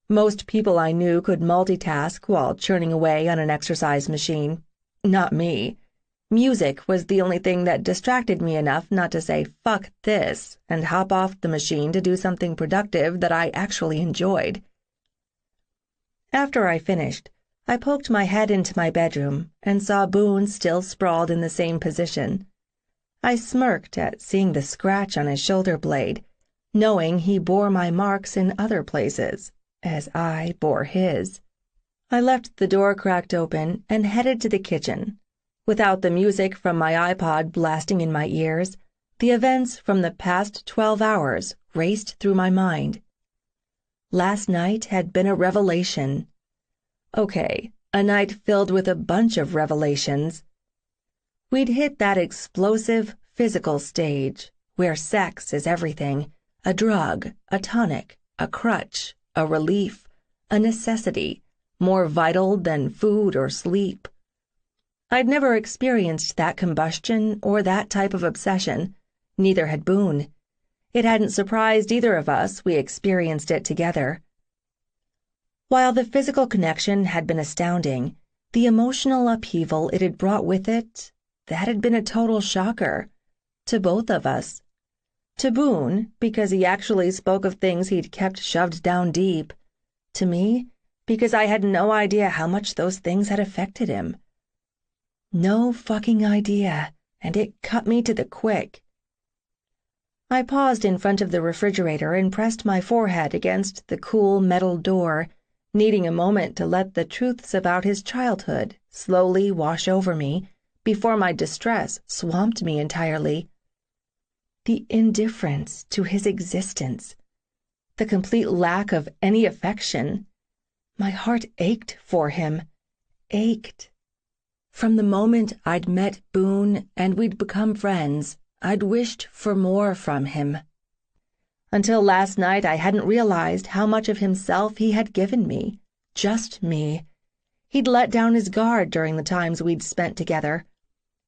Most people I knew could multitask while churning away on an exercise machine. Not me. Music was the only thing that distracted me enough not to say "fuck this" and hop off the machine to do something productive that I actually enjoyed. After I finished, I poked my head into my bedroom and saw Boone still sprawled in the same position. I smirked at seeing the scratch on his shoulder blade, knowing he bore my marks in other places, as I bore his. I left the door cracked open and headed to the kitchen. Without the music from my iPod blasting in my ears, the events from the past 12 hours raced through my mind. Last night had been a revelation. Okay, a night filled with a bunch of revelations. We'd hit that explosive physical stage where sex is everything, a drug, a tonic, a crutch, a relief, a necessity, more vital than food or sleep. I'd never experienced that combustion or that type of obsession. Neither had Boone. It hadn't surprised either of us we experienced it together. While the physical connection had been astounding, the emotional upheaval it had brought with it, that had been a total shocker. To both of us. To Boone, because he actually spoke of things he'd kept shoved down deep. To me, because I had no idea how much those things had affected him. No fucking idea, and it cut me to the quick. I paused in front of the refrigerator and pressed my forehead against the cool metal door, needing a moment to let the truths about his childhood slowly wash over me before my distress swamped me entirely. The indifference to his existence, the complete lack of any affection, My heart ached for him. Ached. From the moment I'd met Boone and we'd become friends, I'd wished for more from him. Until last night, I hadn't realized how much of himself he had given me. Just me. He'd let down his guard during the times we'd spent together.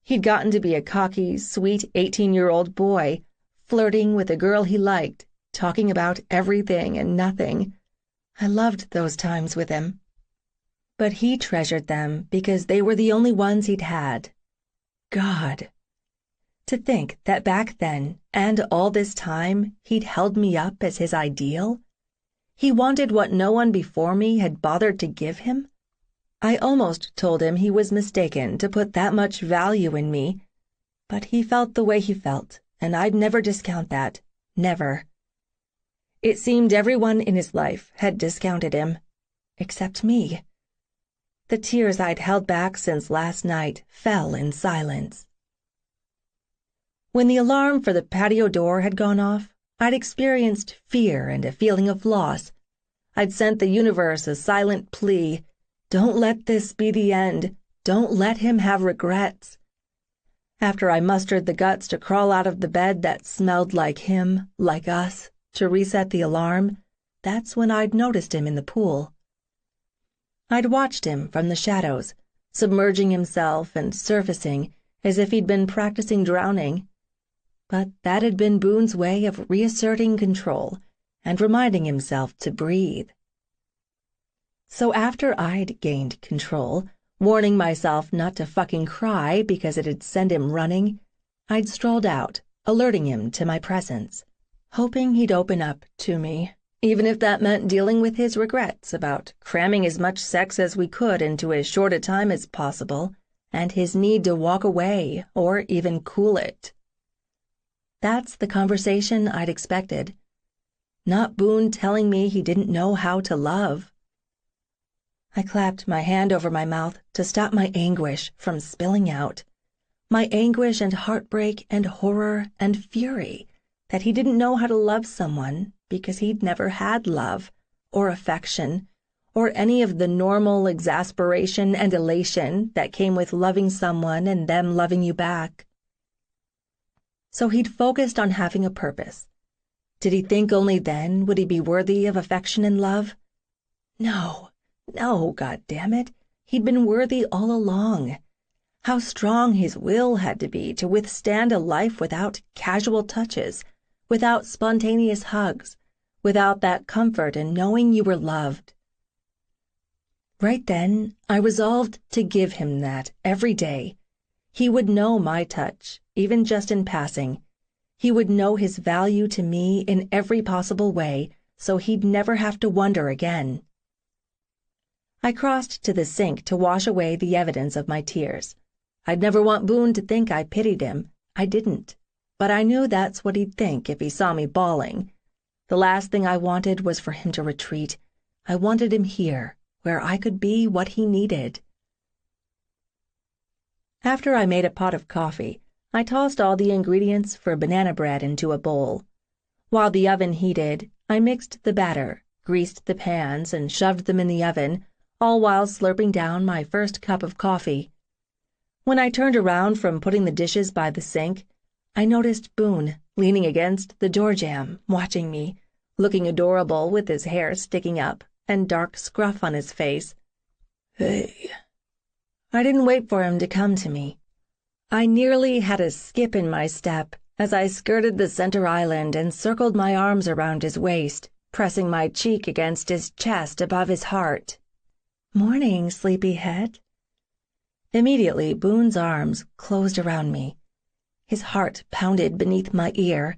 He'd gotten to be a cocky, sweet 18-year-old boy, flirting with a girl he liked, talking about everything and nothing. I loved those times with him. But he treasured them because they were the only ones he'd had. God. To think that back then, and all this time, he'd held me up as his ideal? He wanted what no one before me had bothered to give him? I almost told him he was mistaken to put that much value in me, but he felt the way he felt, and I'd never discount that. Never. It seemed everyone in his life had discounted him, except me. The tears I'd held back since last night fell in silence. When the alarm for the patio door had gone off, I'd experienced fear and a feeling of loss. I'd sent the universe a silent plea. Don't let this be the end. Don't let him have regrets. After I mustered the guts to crawl out of the bed that smelled like him, like us, to reset the alarm, that's when I'd noticed him in the pool. I'd watched him from the shadows, submerging himself and surfacing as if he'd been practicing drowning. But that had been Boone's way of reasserting control and reminding himself to breathe. So after I'd gained control, warning myself not to fucking cry because it'd send him running, I'd strolled out, alerting him to my presence, hoping he'd open up to me, even if that meant dealing with his regrets about cramming as much sex as we could into as short a time as possible, and his need to walk away or even cool it. That's the conversation I'd expected. Not Boone telling me he didn't know how to love. I clapped my hand over my mouth to stop my anguish from spilling out. My anguish and heartbreak and horror and fury that he didn't know how to love someone because he'd never had love or affection or any of the normal exasperation and elation that came with loving someone and them loving you back. So he'd focused on having a purpose. Did he think only then would he be worthy of affection and love? No, goddammit. He'd been worthy all along. How strong his will had to be to withstand a life without casual touches, without spontaneous hugs, without that comfort in knowing you were loved. Right then, I resolved to give him that every day. He would know my touch, even just in passing. He would know his value to me in every possible way, so he'd never have to wonder again. I crossed to the sink to wash away the evidence of my tears. I'd never want Boone to think I pitied him. I didn't. But I knew that's what he'd think if he saw me bawling. The last thing I wanted was for him to retreat. I wanted him here, where I could be what he needed. After I made a pot of coffee, I tossed all the ingredients for banana bread into a bowl. While the oven heated, I mixed the batter, greased the pans, and shoved them in the oven, all while slurping down my first cup of coffee. When I turned around from putting the dishes by the sink, I noticed Boone leaning against the door jamb, watching me, looking adorable with his hair sticking up and dark scruff on his face. Hey. I didn't wait for him to come to me. I nearly had a skip in my step as I skirted the center island and circled my arms around his waist, pressing my cheek against his chest above his heart. Morning, sleepyhead. Immediately, Boone's arms closed around me. His heart pounded beneath my ear,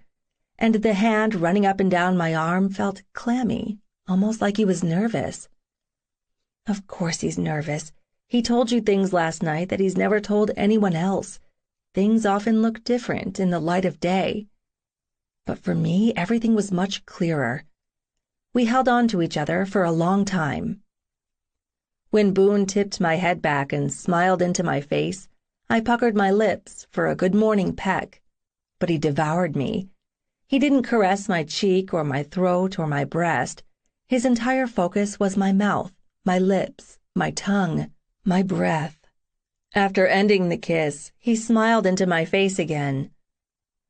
and the hand running up and down my arm felt clammy, almost like he was nervous. Of course he's nervous. He told you things last night that he's never told anyone else. Things often look different in the light of day. But for me, everything was much clearer. We held on to each other for a long time. When Boone tipped my head back and smiled into my face, I puckered my lips for a good morning peck. But he devoured me. He didn't caress my cheek or my throat or my breast. His entire focus was my mouth, my lips, my tongue, my breath. After ending the kiss, he smiled into my face again.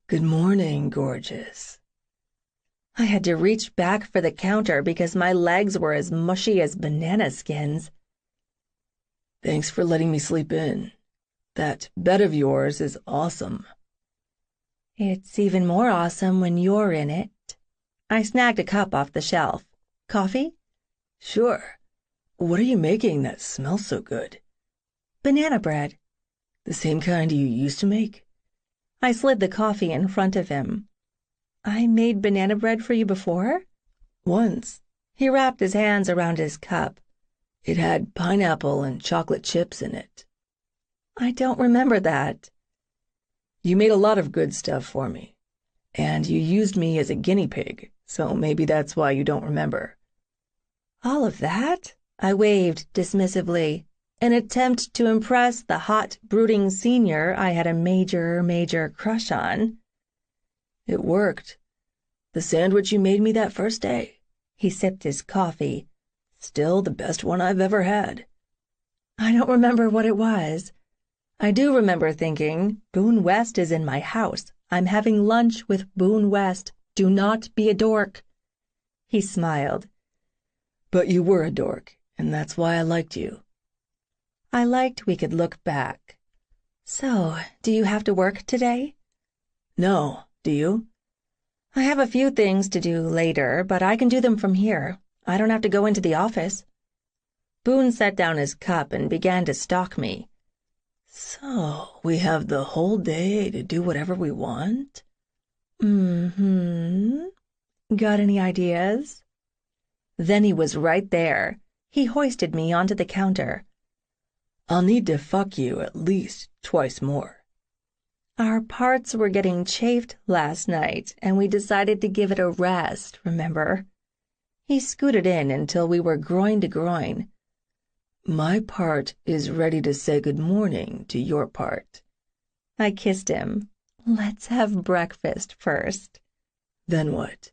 "Good morning, gorgeous." I had to reach back for the counter because my legs were as mushy as banana skins. "Thanks for letting me sleep in. That bed of yours is awesome." "It's even more awesome when you're in it." I snagged a cup off the shelf. "Coffee?" "Sure. What are you making that smells so good?" "Banana bread." "The same kind you used to make?" I slid the coffee in front of him. "I made banana bread for you before?" "Once." He wrapped his hands around his cup. "It had pineapple and chocolate chips in it." "I don't remember that." "You made a lot of good stuff for me, and you used me as a guinea pig, so maybe that's why you don't remember." "All of that?" I waved dismissively, an attempt to impress the hot, brooding senior I had a major crush on. "It worked. The sandwich you made me that first day." He sipped his coffee. "Still the best one I've ever had." I don't remember what it was. I do remember thinking, Boone West is in my house. I'm having lunch with Boone West. Do not be a dork. He smiled. "But you were a dork, and that's why I liked you." I liked we could look back. "So, do you have to work today?" "No. Do you?" "I have a few things to do later, but I can do them from here. I don't have to go into the office." Boone set down his cup and began to stalk me. "So, we have the whole day to do whatever we want?" "Mm-hmm. Got any ideas?" Then he was right there. He hoisted me onto the counter. "I'll need to fuck you at least twice more." Our parts were getting chafed last night, and we decided to give it a rest, remember? He scooted in until we were groin to groin. "My part is ready to say good morning to your part." I kissed him. "Let's have breakfast first." "Then what?"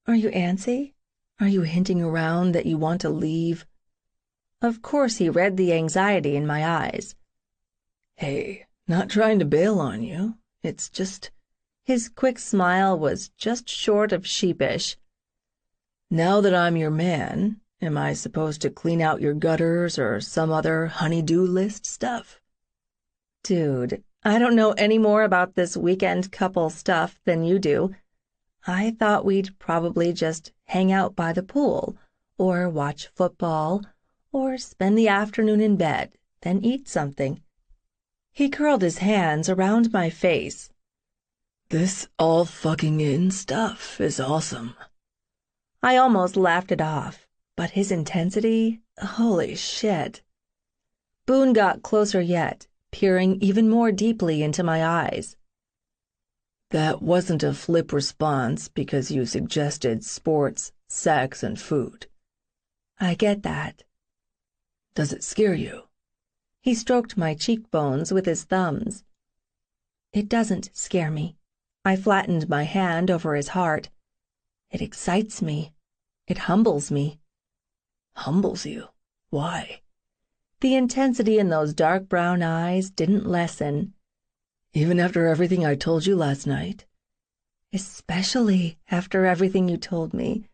"Are you antsy? Are you hinting around that you want to leave?" Of course he read the anxiety in my eyes. "Hey, not trying to bail on you. It's just—" His quick smile was just short of sheepish. "Now that I'm your man, am I supposed to clean out your gutters or some other honey-do list stuff?" Dude, I don't know any more about this weekend couple stuff than you do. I thought we'd probably just hang out by the pool, or watch football, or spend the afternoon in bed, then eat something. He curled his hands around my face. "This all fucking in stuff is awesome." I almost laughed it off, but his intensity, holy shit. Boone got closer yet, peering even more deeply into my eyes. "That wasn't a flip response because you suggested sports, sex, and food." I get that. "Does it scare you?" He stroked my cheekbones with his thumbs. It doesn't scare me. I flattened my hand over his heart. It excites me. It humbles me. "Humbles you? Why?" The intensity in those dark brown eyes didn't lessen. "Even after everything I told you last night?" "Especially after everything you told me.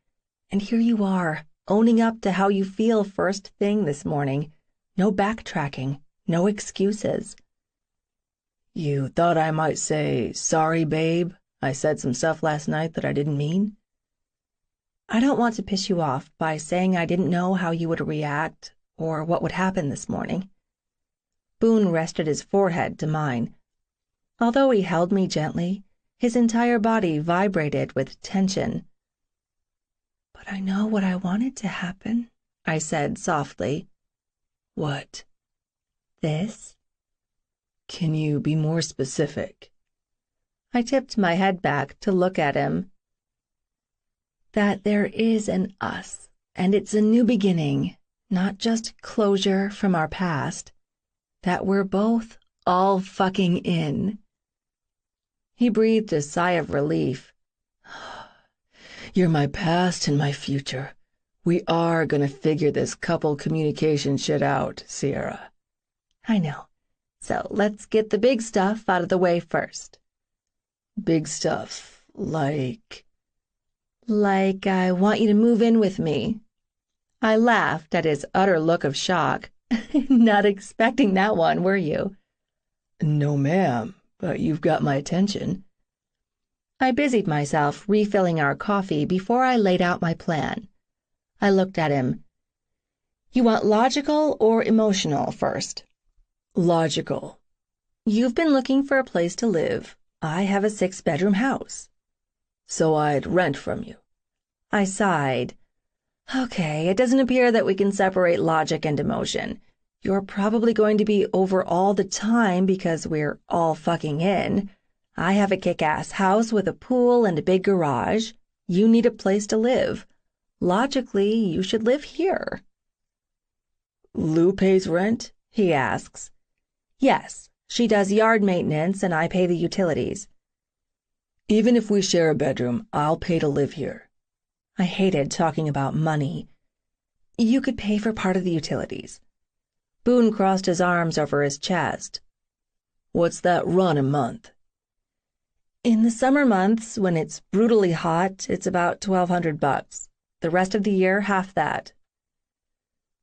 And here you are, owning up to how you feel first thing this morning. No backtracking, no excuses." "You thought I might say, 'Sorry, babe, I said some stuff last night that I didn't mean'?" I don't want to piss you off by saying I didn't know how you would react or what would happen this morning. Boone rested his forehead to mine. Although he held me gently, his entire body vibrated with tension. "But I know what I wanted to happen," I said softly. "What?" "This." "Can you be more specific?" I tipped my head back to look at him. "That there is an us, and it's a new beginning, not just closure from our past. That we're both all fucking in." He breathed a sigh of relief. "You're my past and my future. We are gonna figure this couple communication shit out, Sierra. I know. So let's get the big stuff out of the way first. Big stuff, like... Like I want you to move in with me. I laughed at his utter look of shock. Not expecting that one, were you? No, ma'am, but you've got my attention. I busied myself refilling our coffee before I laid out my plan. I looked at him. You want logical or emotional first? Logical. You've been looking for a place to live. I have a 6-bedroom house. So I'd rent from you. I sighed. Okay, it doesn't appear that we can separate logic and emotion. You're probably going to be over all the time because we're all fucking in. I have a kick-ass house with a pool and a big garage. You need a place to live. Logically, you should live here. Lou pays rent? He asks. Yes, she does yard maintenance and I pay the utilities. Even if we share a bedroom, I'll pay to live here. I hated talking about money. You could pay for part of the utilities. Boone crossed his arms over his chest. What's that run a month? In the summer months, when it's brutally hot, it's about $1,200. The rest of the year, half that.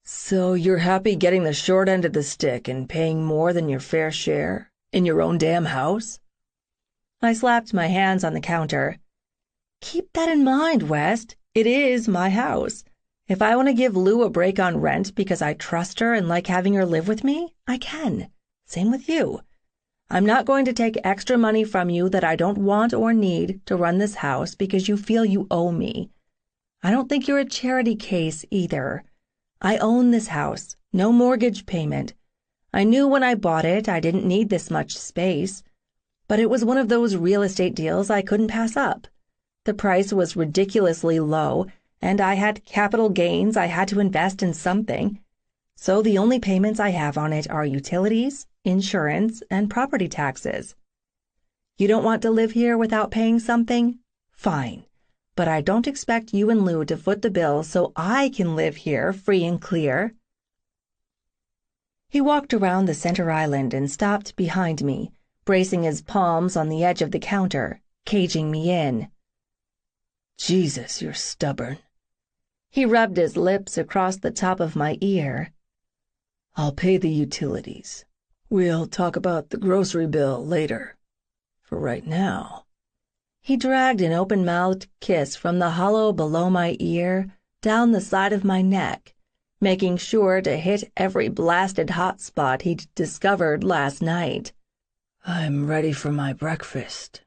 So you're happy getting the short end of the stick and paying more than your fair share in your own damn house? I slapped my hands on the counter. Keep that in mind, West. It is my house. If I want to give Lou a break on rent because I trust her and like having her live with me, I can. Same with you. I'm not going to take extra money from you that I don't want or need to run this house because you feel you owe me. I don't think you're a charity case either. I own this house, no mortgage payment. I knew when I bought it I didn't need this much space, but it was one of those real estate deals I couldn't pass up. The price was ridiculously low, and I had capital gains I had to invest in something. So the only payments I have on it are utilities, insurance, and property taxes. You don't want to live here without paying something? Fine. But I don't expect you and Lou to foot the bill so I can live here free and clear. He walked around the center island and stopped behind me, bracing his palms on the edge of the counter, caging me in. Jesus, you're stubborn. He rubbed his lips across the top of my ear. I'll pay the utilities. We'll talk about the grocery bill later. For right now... He dragged an open-mouthed kiss from the hollow below my ear down the side of my neck, making sure to hit every blasted hot spot he'd discovered last night. I'm ready for my breakfast.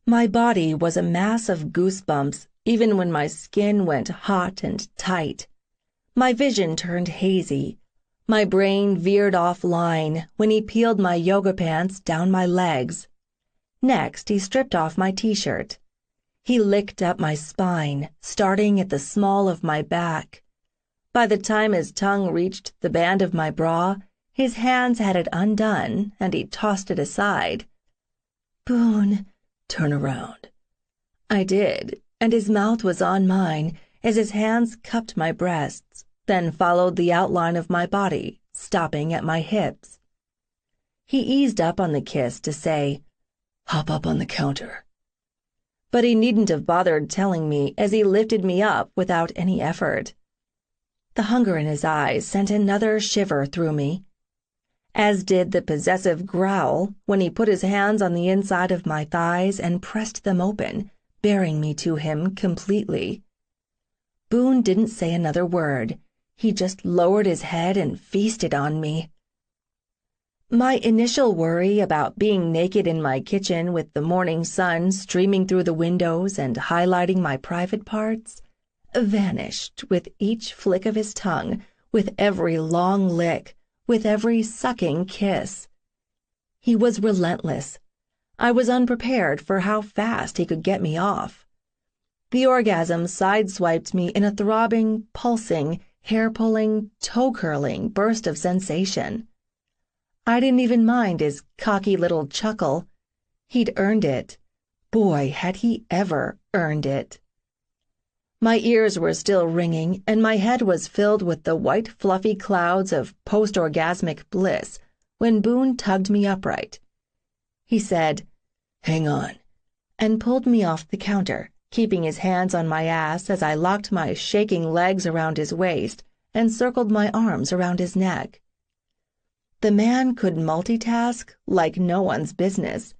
My body was a mass of goosebumps even when my skin went hot and tight. My vision turned hazy. My brain veered offline when he peeled my yoga pants down my legs. Next, he stripped off my t-shirt. He licked up my spine, starting at the small of my back. By the time his tongue reached the band of my bra, his hands had it undone, and he tossed it aside. Boone, turn around. I did, and his mouth was on mine as his hands cupped my breasts, then followed the outline of my body, stopping at my hips. He eased up on the kiss to say, Hop up on the counter. But he needn't have bothered telling me as he lifted me up without any effort. The hunger in his eyes sent another shiver through me, as did the possessive growl when he put his hands on the inside of my thighs and pressed them open, bearing me to him completely. Boone didn't say another word. He just lowered his head and feasted on me. My initial worry about being naked in my kitchen with the morning sun streaming through the windows and highlighting my private parts vanished with each flick of his tongue, with every long lick, with every sucking kiss. He was relentless. I was unprepared for how fast he could get me off. The orgasm sideswiped me in a throbbing, pulsing, hair-pulling, toe-curling burst of sensation. I didn't even mind his cocky little chuckle. He'd earned it. Boy, had he ever earned it. My ears were still ringing, and my head was filled with the white fluffy clouds of post-orgasmic bliss when Boone tugged me upright. He said, "Hang on," and pulled me off the counter, keeping his hands on my ass as I locked my shaking legs around his waist and circled my arms around his neck. The man could multitask like no one's business.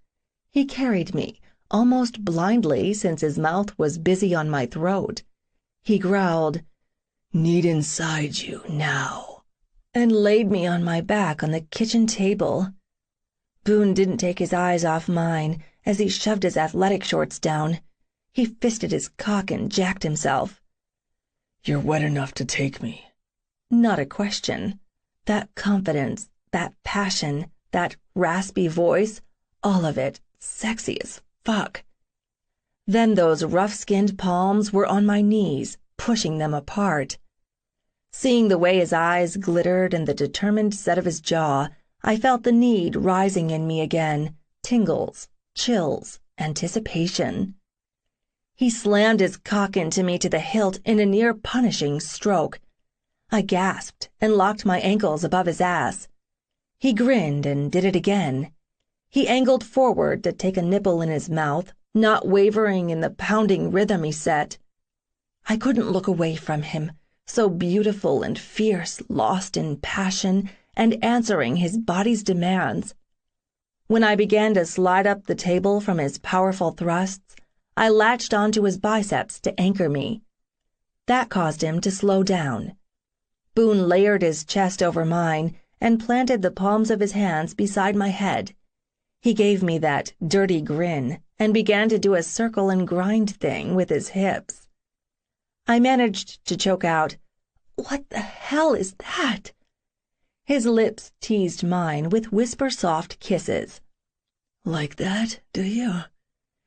He carried me, almost blindly since his mouth was busy on my throat. He growled, "Need inside you now," and laid me on my back on the kitchen table. Boone didn't take his eyes off mine as he shoved his athletic shorts down. He fisted his cock and jacked himself. "You're wet enough to take me." Not a question. That confidence, that passion, that raspy voice, all of it sexy as fuck. Then those rough-skinned palms were on my knees, pushing them apart. Seeing the way his eyes glittered and the determined set of his jaw, I felt the need rising in me again, tingles, chills, anticipation. He slammed his cock into me to the hilt in a near-punishing stroke. I gasped and locked my ankles above his ass. He grinned and did it again. He angled forward to take a nipple in his mouth, not wavering in the pounding rhythm he set. I couldn't look away from him, so beautiful and fierce, lost in passion and answering his body's demands. When I began to slide up the table from his powerful thrusts, I latched onto his biceps to anchor me. That caused him to slow down. Boone layered his chest over mine and planted the palms of his hands beside my head. He gave me that dirty grin and began to do a circle and grind thing with his hips. I managed to choke out, "What the hell is that?" His lips teased mine with whisper-soft kisses. "Like that, do you?"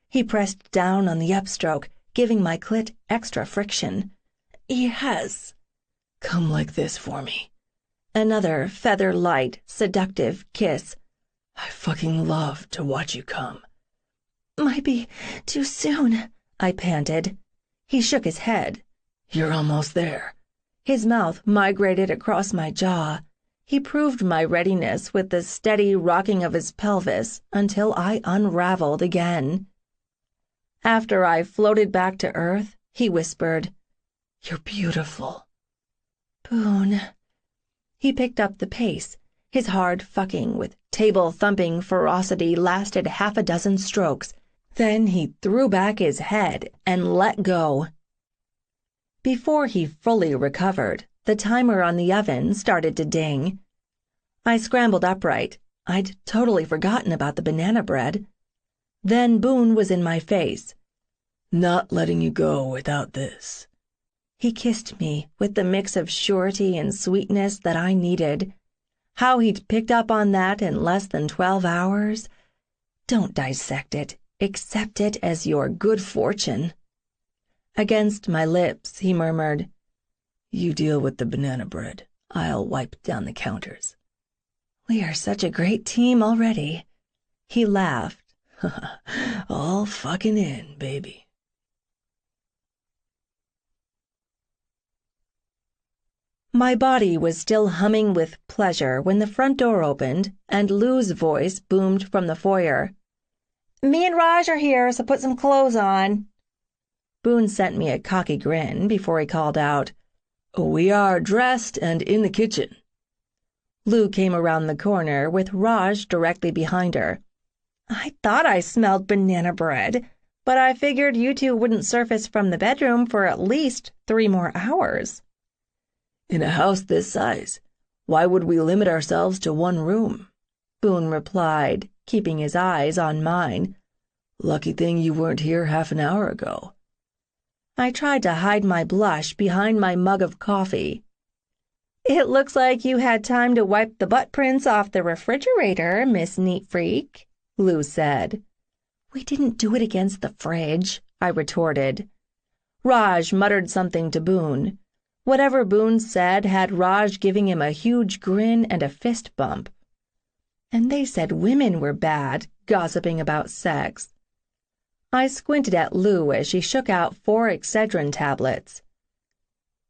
He pressed down on the upstroke, giving my clit extra friction. "Yes." "Come like this for me." Another feather-light, seductive kiss. "I fucking love to watch you come." "Might be too soon," I panted. He shook his head. "You're almost there." His mouth migrated across my jaw. He proved my readiness with the steady rocking of his pelvis until I unraveled again. After I floated back to earth, he whispered, "You're beautiful." "Boone." He picked up the pace. His hard fucking with table-thumping ferocity lasted half a dozen strokes. Then he threw back his head and let go. Before he fully recovered, the timer on the oven started to ding. I scrambled upright. I'd totally forgotten about the banana bread. Then Boone was in my face. "Not letting you go without this." He kissed me with the mix of surety and sweetness that I needed. How he'd picked up on that in less than 12 hours? Don't dissect it. Accept it as your good fortune. Against my lips, he murmured, "You deal with the banana bread. I'll wipe down the counters." "We are such a great team already." He laughed. "All fucking in, baby." My body was still humming with pleasure when the front door opened and Lou's voice boomed from the foyer. "Me and Raj are here, so put some clothes on." Boone sent me a cocky grin before he called out, "We are dressed and in the kitchen." Lou came around the corner with Raj directly behind her. "I thought I smelled banana bread, but I figured you two wouldn't surface from the bedroom for at least 3 more hours." "In a house this size, why would we limit ourselves to one room?" Boone replied, keeping his eyes on mine. "Lucky thing you weren't here half an hour ago." I tried to hide my blush behind my mug of coffee. "It looks like you had time to wipe the butt prints off the refrigerator, Miss Neat Freak," Lou said. "We didn't do it against the fridge," I retorted. Raj muttered something to Boone. Whatever Boone said had Raj giving him a huge grin and a fist bump. And they said women were bad, gossiping about sex. I squinted at Lou as she shook out 4 Excedrin tablets.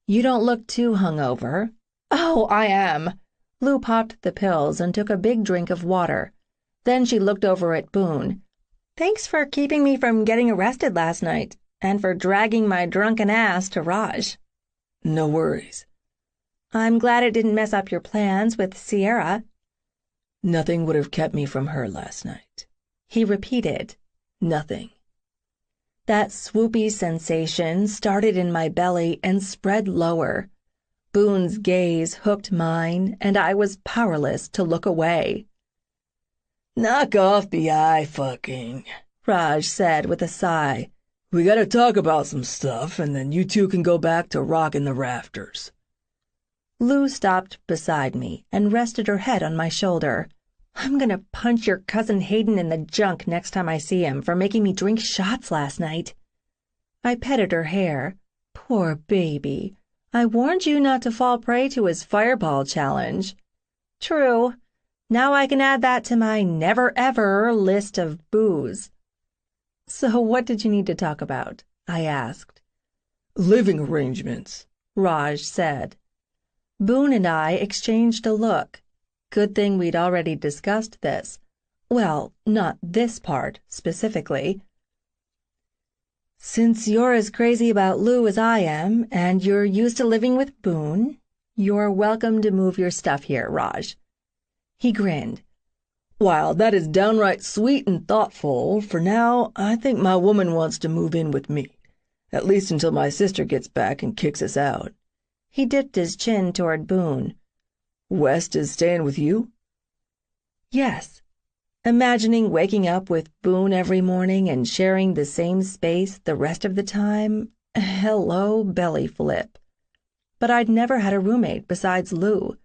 "You don't look too hungover." "Oh, I am." Lou popped the pills and took a big drink of water. Then she looked over at Boone. "Thanks for keeping me from getting arrested last night, and for dragging my drunken ass to Raj." "No worries." "I'm glad it didn't mess up your plans with Sierra." "Nothing would have kept me from her last night." He repeated, "Nothing." That swoopy sensation started in my belly and spread lower. Boone's gaze hooked mine, and I was powerless to look away. "Knock off the eye fucking," Raj said with a sigh. "We gotta talk about some stuff, and then you two can go back to rocking the rafters." Lou stopped beside me and rested her head on my shoulder. "I'm gonna punch your cousin Hayden in the junk next time I see him for making me drink shots last night." I petted her hair. "Poor baby. I warned you not to fall prey to his fireball challenge." "True. Now I can add that to my never-ever list of booze." "So what did you need to talk about?" I asked. "Living arrangements," Raj said. Boone and I exchanged a look. Good thing we'd already discussed this. Well, not this part, specifically. "Since you're as crazy about Lou as I am, and you're used to living with Boone, you're welcome to move your stuff here, Raj." He grinned. "While that is downright sweet and thoughtful, for now I think my woman wants to move in with me, at least until my sister gets back and kicks us out." He dipped his chin toward Boone. "West is staying with you?" "Yes." Imagining waking up with Boone every morning and sharing the same space the rest of the time, hello, belly flip. But I'd never had a roommate besides Lou.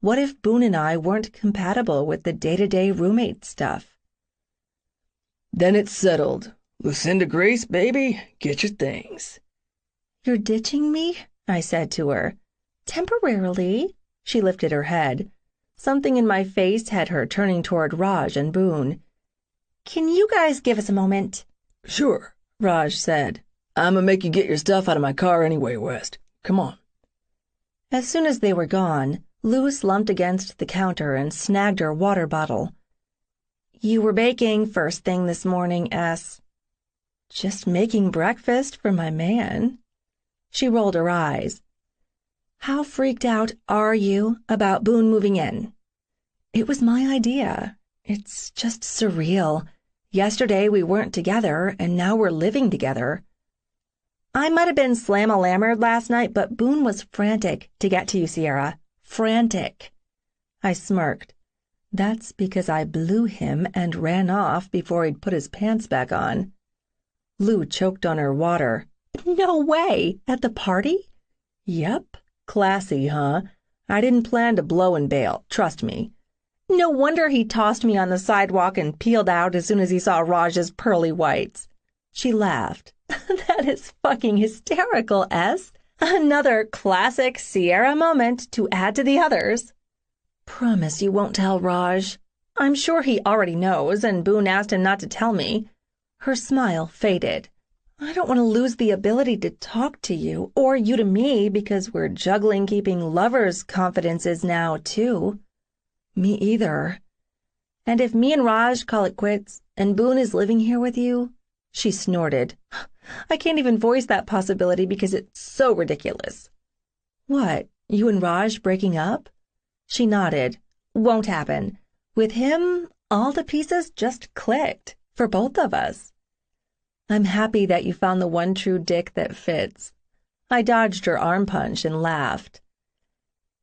What if Boone and I weren't compatible with the day-to-day roommate stuff? "Then it's settled. Lucinda Grace, baby, get your things." "You're ditching me?" I said to her. "Temporarily." She lifted her head. Something in my face had her turning toward Raj and Boone. "Can you guys give us a moment?" "Sure," Raj said. "I'ma make you get your stuff out of my car anyway, West. Come on." As soon as they were gone, Lou slumped against the counter and snagged her water bottle. "You were baking first thing this morning, S." "Just making breakfast for my man." She rolled her eyes. "How freaked out are you about Boone moving in?" "It was my idea. It's just surreal. Yesterday we weren't together, and now we're living together." "I might have been slam-a-lammered last night, but Boone was frantic to get to you, Sierra. Frantic." I smirked. "That's because I blew him and ran off before he'd put his pants back on." Lou choked on her water. "No way! At the party?" "Yep. Classy, huh? I didn't plan to blow and bail, trust me." "No wonder he tossed me on the sidewalk and peeled out as soon as he saw Raj's pearly whites." She laughed. "That is fucking hysterical, S. Another classic Sierra moment to add to the others." "Promise you won't tell Raj." "I'm sure he already knows, and Boone asked him not to tell me." Her smile faded. "I don't want to lose the ability to talk to you, or you to me, because we're juggling keeping lovers' confidences now, too." "Me either." "And if me and Raj call it quits, and Boone is living here with you," she snorted. "I can't even voice that possibility because it's so ridiculous." "What, you and Raj breaking up?" She nodded. "Won't happen. With him, all the pieces just clicked, for both of us." "I'm happy that you found the one true dick that fits." I dodged her arm punch and laughed.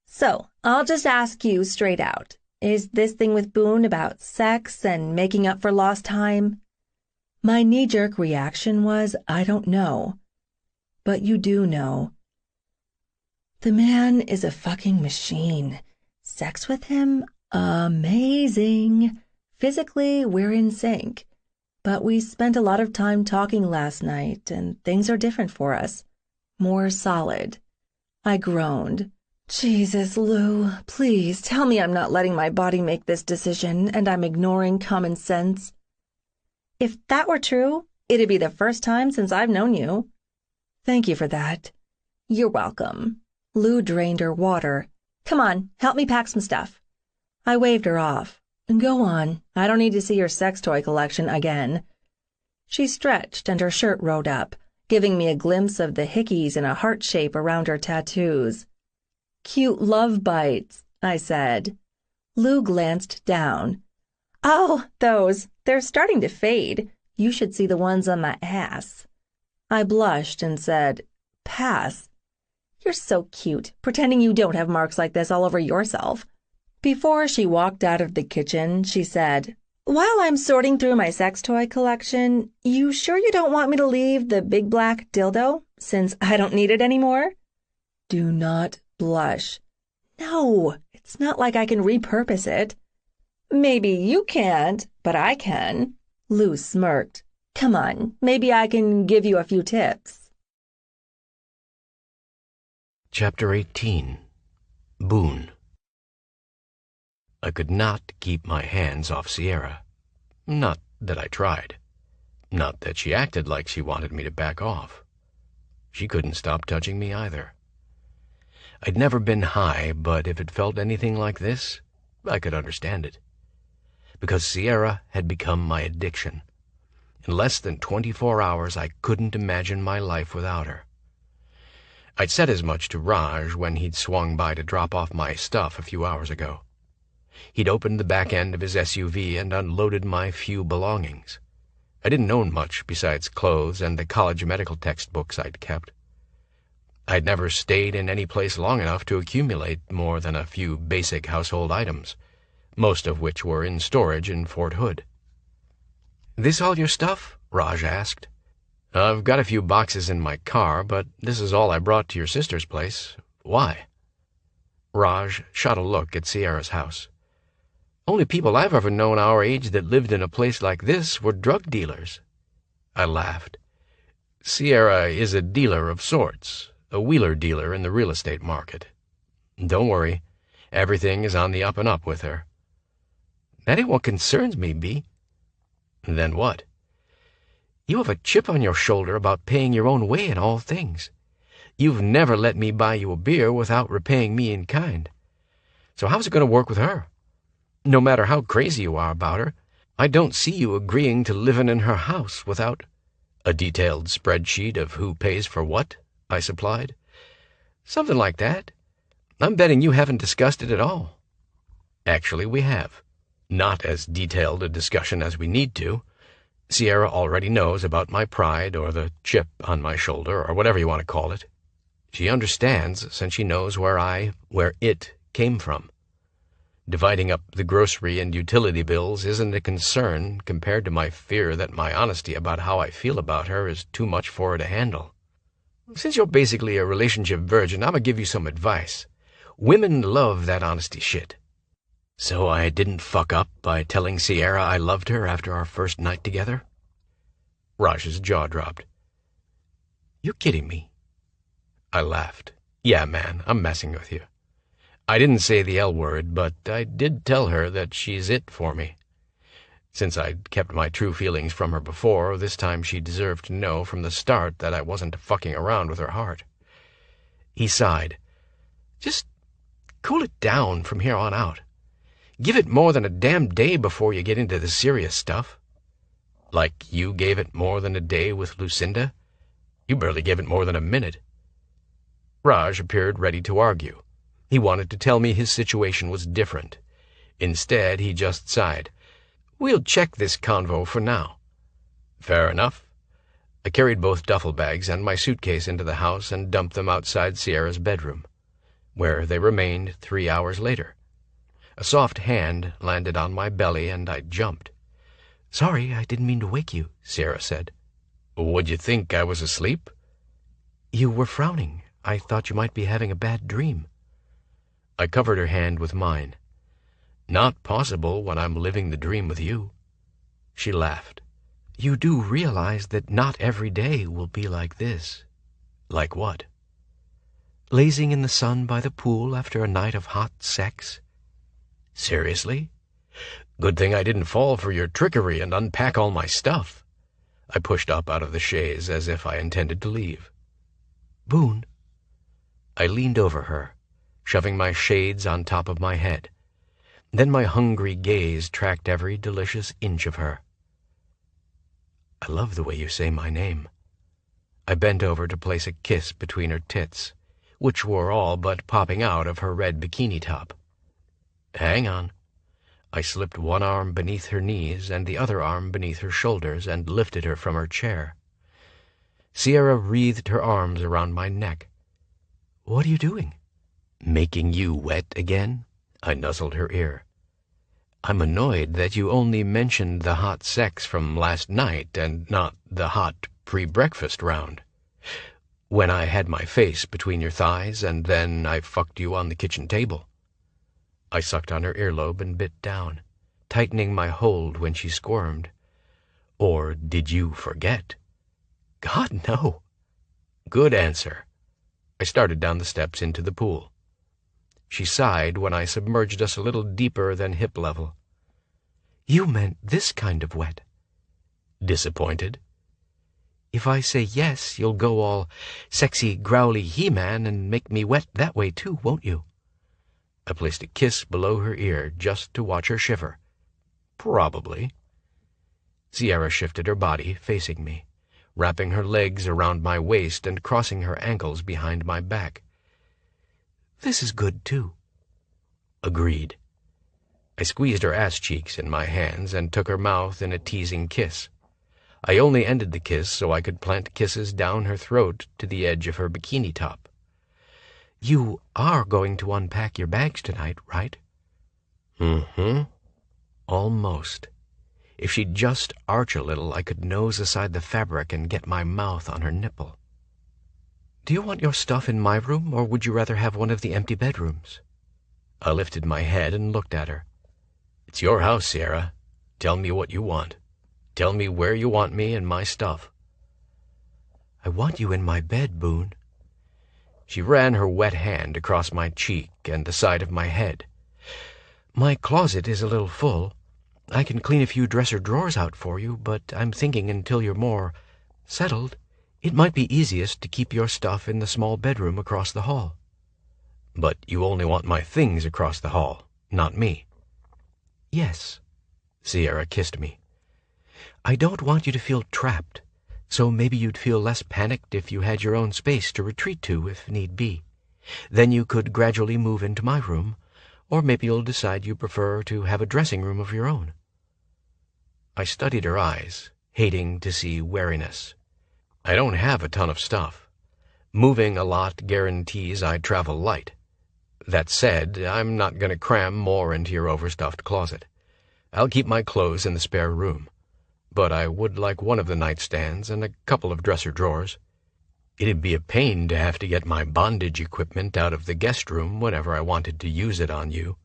"So, I'll just ask you straight out. Is this thing with Boone about sex and making up for lost time?" My knee-jerk reaction was, I don't know. But you do know. The man is a fucking machine. Sex with him? Amazing. Physically, we're in sync. But we spent a lot of time talking last night, and things are different for us. More solid. I groaned. Jesus, Lou, please tell me I'm not letting my body make this decision and I'm ignoring common sense. If that were true, It'd be the first time since I've known you." "Thank you for that." "You're welcome." Lou drained her water. "Come on, help me pack some stuff." I waved her off. "Go on. I don't need to see your sex toy collection again." She stretched and her shirt rode up, giving me a glimpse of the hickeys in a heart shape around her tattoos. "Cute love bites," I said. Lou glanced down. "Oh, those. They're starting to fade. You should see the ones on my ass." I blushed and said, "Pass." "You're so cute, pretending you don't have marks like this all over yourself." Before she walked out of the kitchen, she said, "While I'm sorting through my sex toy collection, you sure you don't want me to leave the big black dildo, since I don't need it anymore?" "Do not blush." "No, it's not like I can repurpose it." "Maybe you can't, but I can." Lou smirked. "Come on, maybe I can give you a few tips." Chapter 18. Boone. I could not keep my hands off Sierra. Not that I tried. Not that she acted like she wanted me to back off. She couldn't stop touching me either. I'd never been high, but if it felt anything like this, I could understand it. Because Sierra had become my addiction. In less than 24 hours, I couldn't imagine my life without her. I'd said as much to Raj when he'd swung by to drop off my stuff a few hours ago. He'd opened the back end of his SUV and unloaded my few belongings. I didn't own much besides clothes and the college medical textbooks I'd kept. I'd never stayed in any place long enough to accumulate more than a few basic household items, most of which were in storage in Fort Hood. "This all your stuff?" Raj asked. "I've got a few boxes in my car, but this is all I brought to your sister's place. Why?" Raj shot a look at Sierra's house. "Only people I've ever known our age that lived in a place like this were drug dealers." I laughed. "Sierra is a dealer of sorts, a wheeler dealer in the real estate market. Don't worry, everything is on the up and up with her." "That ain't what concerns me, B." "Then what?" "You have a chip on your shoulder about paying your own way in all things. You've never let me buy you a beer without repaying me in kind. So how's it going to work with her? No matter how crazy you are about her, I don't see you agreeing to living in her house without—" "A detailed spreadsheet of who pays for what?" I supplied. "Something like that. I'm betting you haven't discussed it at all." "Actually, we have. Not as detailed a discussion as we need to. Sierra already knows about my pride or the chip on my shoulder or whatever you want to call it. She understands since she knows where it came from. Dividing up the grocery and utility bills isn't a concern compared to my fear that my honesty about how I feel about her is too much for her to handle. Since you're basically a relationship virgin, I'm gonna give you some advice. Women love that honesty shit." "So I didn't fuck up by telling Sierra I loved her after our first night together?" Raj's jaw dropped. "You're kidding me." I laughed. "Yeah, man, I'm messing with you. I didn't say the L word, but I did tell her that she's it for me. Since I'd kept my true feelings from her before, this time she deserved to know from the start that I wasn't fucking around with her heart." He sighed. "Just cool it down from here on out. Give it more than a damn day before you get into the serious stuff. Like you gave it more than a day with Lucinda? You barely gave it more than a minute." Raj appeared ready to argue. He wanted to tell me his situation was different. Instead, he just sighed. "We'll check this convo for now." "Fair enough." I carried both duffel bags and my suitcase into the house and dumped them outside Sierra's bedroom, where they remained 3 hours later. A soft hand landed on my belly and I jumped. "Sorry, I didn't mean to wake you," Sierra said. "Would you think I was asleep?" "You were frowning. I thought you might be having a bad dream." I covered her hand with mine. "Not possible when I'm living the dream with you." She laughed. "You do realize that not every day will be like this." "Like what?" "Lazing in the sun by the pool after a night of hot sex." "Seriously? Good thing I didn't fall for your trickery and unpack all my stuff." I pushed up out of the chaise as if I intended to leave. Boone. I leaned over her, shoving my shades on top of my head. Then my hungry gaze tracked every delicious inch of her. I love the way you say my name. I bent over to place a kiss between her tits, which were all but popping out of her red bikini top. Hang on. I slipped one arm beneath her knees and the other arm beneath her shoulders and lifted her from her chair. Sierra wreathed her arms around my neck. What are you doing? Making you wet again? I nuzzled her ear. I'm annoyed that you only mentioned the hot sex from last night and not the hot pre-breakfast round. When I had my face between your thighs and then I fucked you on the kitchen table. I sucked on her earlobe and bit down, tightening my hold when she squirmed. Or did you forget? God, no. Good answer. I started down the steps into the pool. She sighed when I submerged us a little deeper than hip level. You meant this kind of wet. Disappointed? If I say yes, you'll go all sexy, growly He-Man and make me wet that way too, won't you? I placed a kiss below her ear just to watch her shiver. Probably. Sierra shifted her body, facing me, wrapping her legs around my waist and crossing her ankles behind my back. This is good, too. Agreed. I squeezed her ass cheeks in my hands and took her mouth in a teasing kiss. I only ended the kiss so I could plant kisses down her throat to the edge of her bikini top. You are going to unpack your bags tonight, right? Mm-hmm. Almost. If she'd just arch a little, I could nose aside the fabric and get my mouth on her nipple. Do you want your stuff in my room, or would you rather have one of the empty bedrooms? I lifted my head and looked at her. It's your house, Sierra. Tell me what you want. Tell me where you want me and my stuff. I want you in my bed, Boone. She ran her wet hand across my cheek and the side of my head. My closet is a little full. I can clean a few dresser drawers out for you, but I'm thinking until you're more settled, it might be easiest to keep your stuff in the small bedroom across the hall. But you only want my things across the hall, not me. Yes. Sierra kissed me. I don't want you to feel trapped, so maybe you'd feel less panicked if you had your own space to retreat to if need be. Then you could gradually move into my room, or maybe you'll decide you prefer to have a dressing room of your own. I studied her eyes, hating to see wariness. I don't have a ton of stuff. Moving a lot guarantees I travel light. That said, I'm not going to cram more into your overstuffed closet. I'll keep my clothes in the spare room. But I would like one of the nightstands and a couple of dresser drawers. It'd be a pain to have to get my bondage equipment out of the guest room whenever I wanted to use it on you.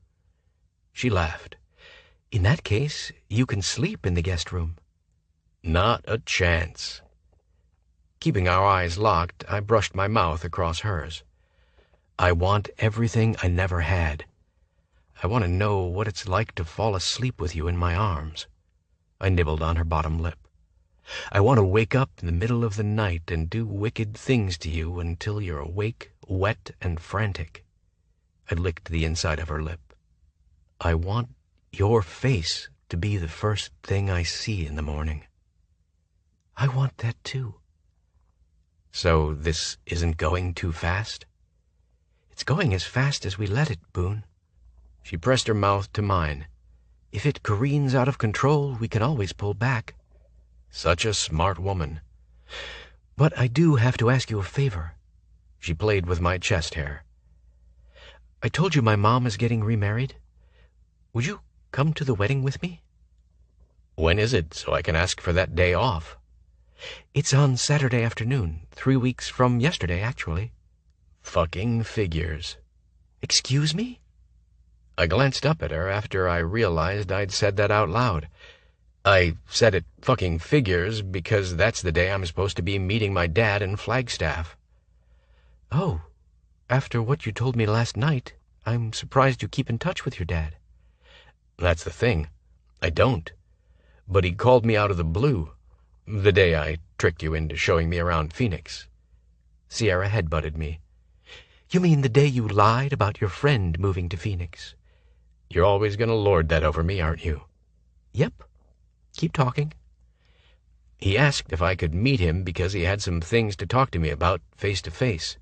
She laughed. In that case, you can sleep in the guest room. Not a chance. Keeping our eyes locked, I brushed my mouth across hers. I want everything I never had. I want to know what it's like to fall asleep with you in my arms. I nibbled on her bottom lip. I want to wake up in the middle of the night and do wicked things to you until you're awake, wet, and frantic. I licked the inside of her lip. I want your face to be the first thing I see in the morning. I want that too. So this isn't going too fast? It's going as fast as we let it, Boone. She pressed her mouth to mine. If it careens out of control, we can always pull back. Such a smart woman. But I do have to ask you a favor. She played with my chest hair. I told you my mom is getting remarried. Would you come to the wedding with me? When is it, so I can ask for that day off? It's on Saturday afternoon, 3 weeks from yesterday, actually. Fucking figures. Excuse me? I glanced up at her after I realized I'd said that out loud. I said it fucking figures because that's the day I'm supposed to be meeting my dad in Flagstaff. Oh, after what you told me last night, I'm surprised you keep in touch with your dad. That's the thing. I don't. But he called me out of the blue. The day I tricked you into showing me around Phoenix. Sierra headbutted me. You mean the day you lied about your friend moving to Phoenix? You're always going to lord that over me, aren't you? Yep. Keep talking. He asked if I could meet him because he had some things to talk to me about face to face.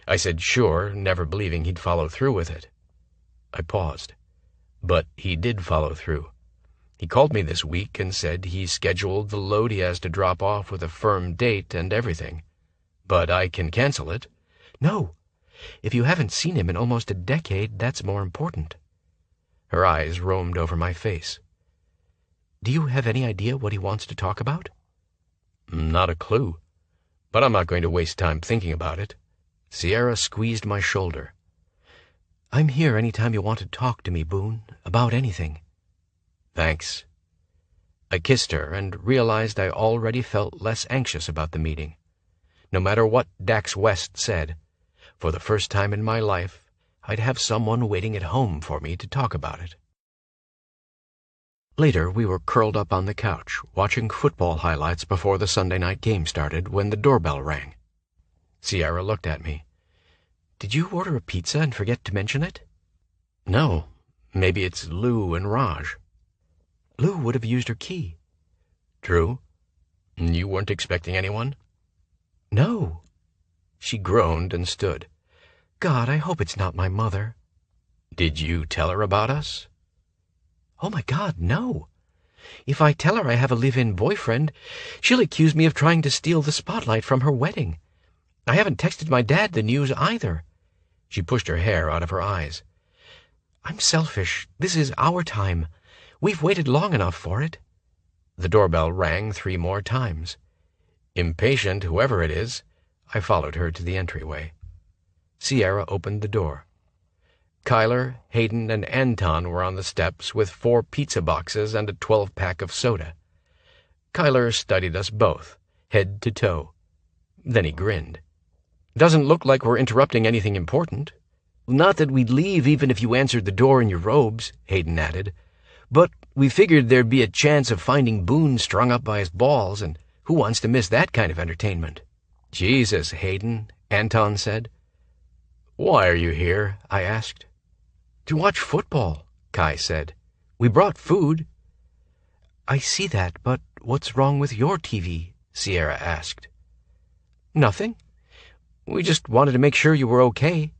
I said sure, never believing he'd follow through with it. I paused. But he did follow through. He called me this week and said he scheduled the load he has to drop off with a firm date and everything. But I can cancel it. No. If you haven't seen him in almost a decade, that's more important. Her eyes roamed over my face. Do you have any idea what he wants to talk about? Not a clue. But I'm not going to waste time thinking about it. Sierra squeezed my shoulder. I'm here any time you want to talk to me, Boone, about anything. Thanks. I kissed her and realized I already felt less anxious about the meeting. No matter what Dax West said, for the first time in my life, I'd have someone waiting at home for me to talk about it. Later, we were curled up on the couch, watching football highlights before the Sunday night game started when the doorbell rang. Sierra looked at me. Did you order a pizza and forget to mention it? No. Maybe it's Lou and Raj. Lou would have used her key. True. You weren't expecting anyone? No. She groaned and stood. God, I hope it's not my mother. Did you tell her about us? Oh, my God, no. If I tell her I have a live-in boyfriend, she'll accuse me of trying to steal the spotlight from her wedding. I haven't texted my dad the news either. She pushed her hair out of her eyes. I'm selfish. This is our time. We've waited long enough for it. The doorbell rang 3 more times. Impatient, whoever it is, I followed her to the entryway. Sierra opened the door. Kyler, Hayden, and Anton were on the steps with 4 pizza boxes and a 12-pack of soda. Kyler studied us both, head to toe. Then he grinned. Doesn't look like we're interrupting anything important. Not that we'd leave even if you answered the door in your robes, Hayden added. But we figured there'd be a chance of finding Boone strung up by his balls, and who wants to miss that kind of entertainment? Jesus, Hayden, Anton said. Why are you here? I asked. To watch football, Kai said. We brought food. I see that, but what's wrong with your TV? Sierra asked. Nothing. We just wanted to make sure you were okay.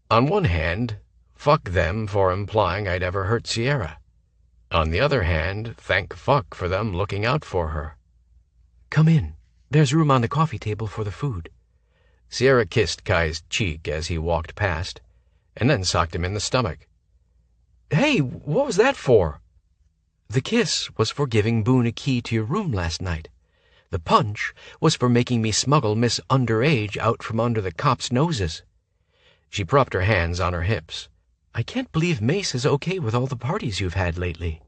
On one hand, fuck them for implying I'd ever hurt Sierra. On the other hand, thank fuck for them looking out for her. Come in. There's room on the coffee table for the food. Sierra kissed Kai's cheek as he walked past, and then socked him in the stomach. Hey, what was that for? The kiss was for giving Boone a key to your room last night. The punch was for making me smuggle Miss Underage out from under the cops' noses. She propped her hands on her hips. I can't believe Mace is okay with all the parties you've had lately.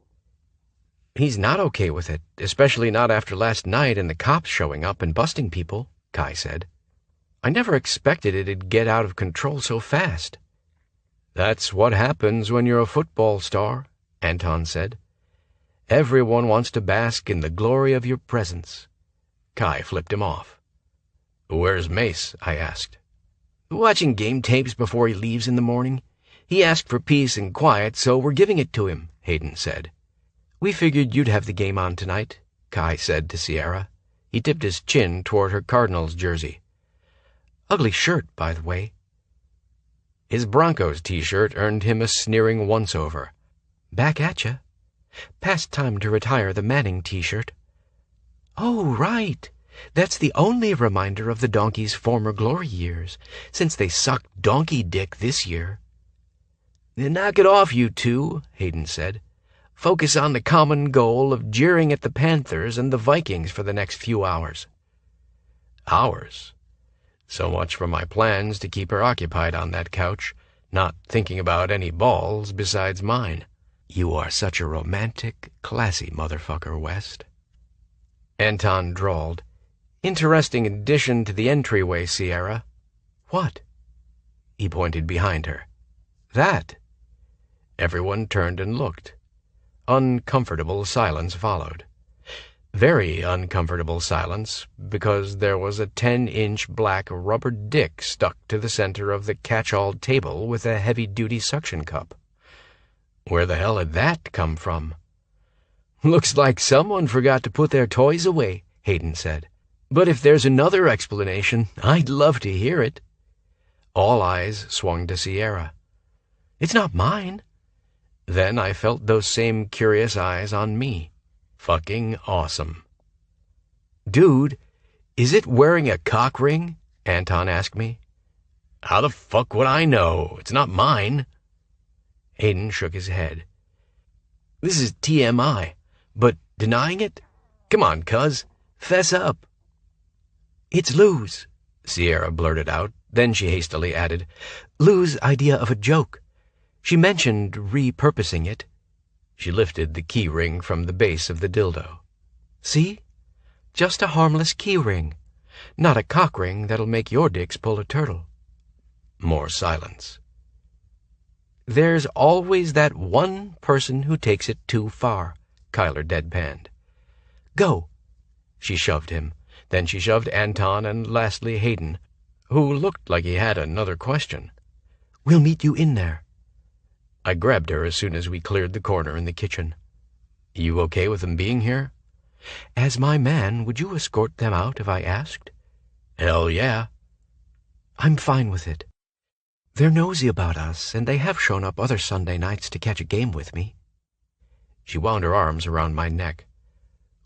He's not okay with it, especially not after last night and the cops showing up and busting people, Kai said. I never expected it'd get out of control so fast. That's what happens when you're a football star, Anton said. Everyone wants to bask in the glory of your presence. Kai flipped him off. Where's Mace? I asked. Watching game tapes before he leaves in the morning. He asked for peace and quiet, so we're giving it to him, Hayden said. We figured you'd have the game on tonight, Kai said to Sierra. He tipped his chin toward her Cardinals jersey. Ugly shirt, by the way. His Broncos t-shirt earned him a sneering once-over. Back at ya. Past time to retire the Manning t-shirt. Oh, right. That's the only reminder of the Donkey's former glory years, since they sucked donkey dick this year. Knock it off, you two, Hayden said. Focus on the common goal of jeering at the Panthers and the Vikings for the next few hours. Hours? So much for my plans to keep her occupied on that couch, not thinking about any balls besides mine. You are such a romantic, classy motherfucker, West. Anton drawled. Interesting addition to the entryway, Sierra. What? He pointed behind her. That. Everyone turned and looked. Uncomfortable silence followed. Very uncomfortable silence, because there was a 10-inch black rubber dick stuck to the center of the catch-all table with a heavy-duty suction cup. Where the hell had that come from? "Looks like someone forgot to put their toys away," Hayden said. "But if there's another explanation, I'd love to hear it." All eyes swung to Sierra. "It's not mine." Then I felt those same curious eyes on me. Fucking awesome. "Dude, is it wearing a cock ring?" Anton asked me. "How the fuck would I know? It's not mine." Hayden shook his head. "This is TMI, but denying it? Come on, cuz. Fess up." "It's Lou's," Sierra blurted out. Then she hastily added, "Lou's idea of a joke. She mentioned repurposing it." She lifted the key ring from the base of the dildo. "See? Just a harmless key ring. Not a cock ring that'll make your dicks pull a turtle." More silence. "There's always that one person who takes it too far," Kyler deadpanned. "Go." She shoved him. Then she shoved Anton and lastly Hayden, who looked like he had another question. "We'll meet you in there." I grabbed her as soon as we cleared the corner in the kitchen. "You okay with them being here?" "As my man, would you escort them out if I asked?" "Hell yeah." "I'm fine with it. They're nosy about us, and they have shown up other Sunday nights to catch a game with me." She wound her arms around my neck.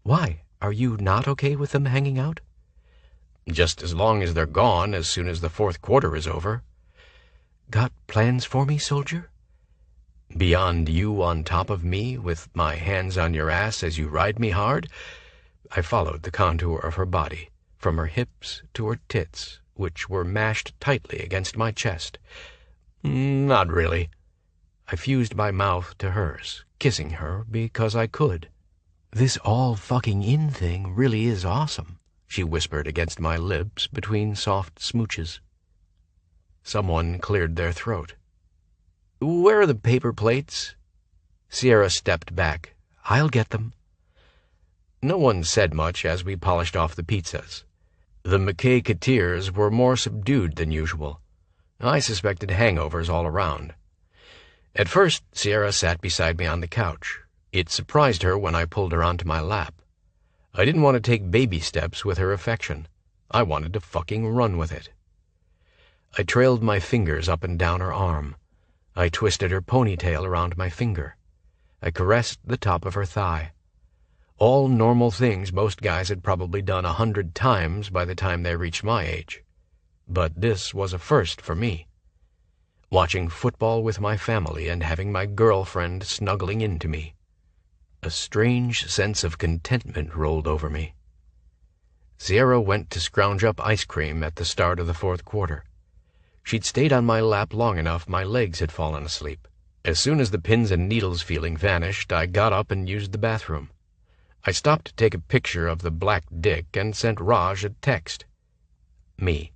"Why, are you not okay with them hanging out?" "Just as long as they're gone as soon as the fourth quarter is over." "Got plans for me, soldier?" "Beyond you on top of me, with my hands on your ass as you ride me hard?" I followed the contour of her body, from her hips to her tits, which were mashed tightly against my chest. "Not really." I fused my mouth to hers, kissing her because I could. "This all-fucking-in thing really is awesome," she whispered against my lips between soft smooches. Someone cleared their throat. "Where are the paper plates?" Sierra stepped back. "I'll get them." No one said much as we polished off the pizzas. The McKay-Kateers were more subdued than usual. I suspected hangovers all around. At first, Sierra sat beside me on the couch. It surprised her when I pulled her onto my lap. I didn't want to take baby steps with her affection. I wanted to fucking run with it. I trailed my fingers up and down her arm. I twisted her ponytail around my finger. I caressed the top of her thigh. All normal things most guys had probably done 100 times by the time they reached my age. But this was a first for me. Watching football with my family and having my girlfriend snuggling into me. A strange sense of contentment rolled over me. Sierra went to scrounge up ice cream at the start of the fourth quarter. She'd stayed on my lap long enough my legs had fallen asleep. As soon as the pins and needles feeling vanished, I got up and used the bathroom. I stopped to take a picture of the black dick and sent Raj a text. Me.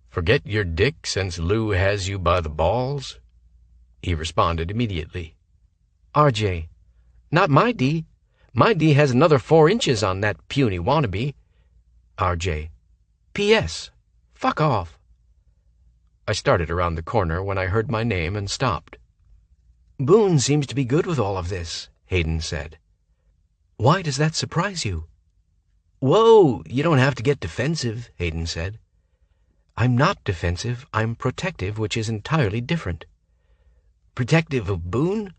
"Forget your dick since Lou has you by the balls?" He responded immediately. "RJ, not my D. My D has another 4 inches on that puny wannabe." RJ. "P.S. Fuck off." I started around the corner when I heard my name and stopped. "Boone seems to be good with all of this," Hayden said. "Why does that surprise you?" "Whoa, you don't have to get defensive," Hayden said. "I'm not defensive, I'm protective, which is entirely different." "Protective of Boone?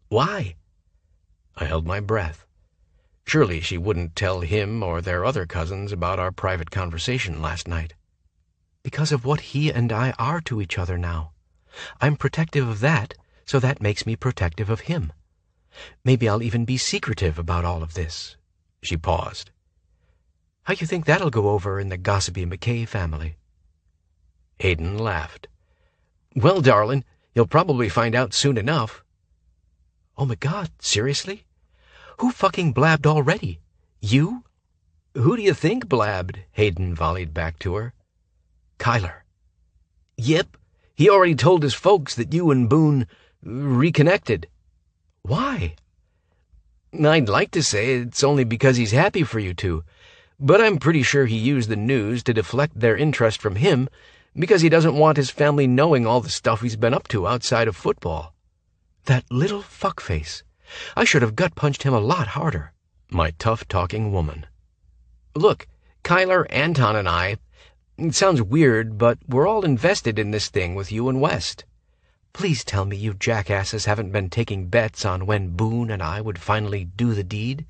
Why?" I held my breath. Surely she wouldn't tell him or their other cousins about our private conversation last night. "Because of what he and I are to each other now. I'm protective of that, so that makes me protective of him. Maybe I'll even be secretive about all of this." She paused. "How you think that'll go over in the gossipy McKay family?" Hayden laughed. "Well, darling, you'll probably find out soon enough." "Oh my God, seriously? Who fucking blabbed already? You?" "Who do you think blabbed?" Hayden volleyed back to her. "Kyler." "Yep, he already told his folks that you and Boone reconnected." "Why?" I'd like to say it's only because he's happy for you two, but I'm pretty sure he used the news to deflect their interest from him because he doesn't want his family knowing all the stuff he's been up to outside of football. That little fuckface. I should have gut-punched him a lot harder. My tough-talking woman. Look, Kyler, Anton, and I, it sounds weird, but we're all invested in this thing with you and West. Please tell me you jackasses haven't been taking bets on when Boone and I would finally do the deed.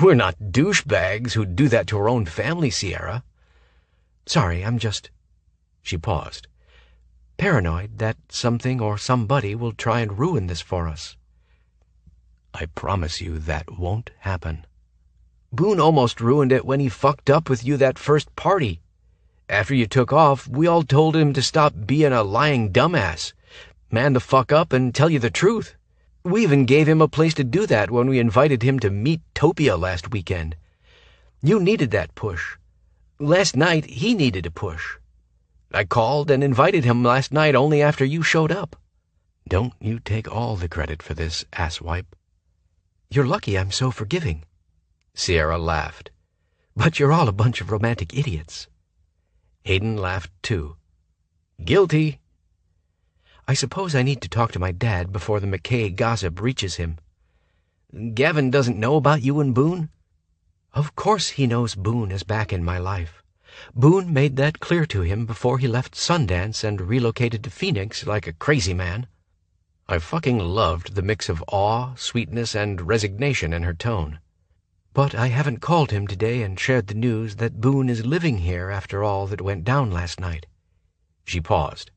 We're not douchebags who'd do that to our own family, Sierra. Sorry, I'm just... She paused. Paranoid that something or somebody will try and ruin this for us. I promise you that won't happen. Boone almost ruined it when he fucked up with you that first party. After you took off, we all told him to stop being a lying dumbass, man the fuck up and tell you the truth. We even gave him a place to do that when we invited him to meet Topia last weekend. You needed that push. Last night, he needed a push. I called and invited him last night only after you showed up. Don't you take all the credit for this, asswipe. You're lucky I'm so forgiving. Sierra laughed. But you're all a bunch of romantic idiots. Hayden laughed too. Guilty. I suppose I need to talk to my dad before the McKay gossip reaches him. Gavin doesn't know about you and Boone? Of course he knows Boone is back in my life. Boone made that clear to him before he left Sundance and relocated to Phoenix like a crazy man. I fucking loved the mix of awe, sweetness, and resignation in her tone. But I haven't called him today and shared the news that Boone is living here after all that went down last night. She paused.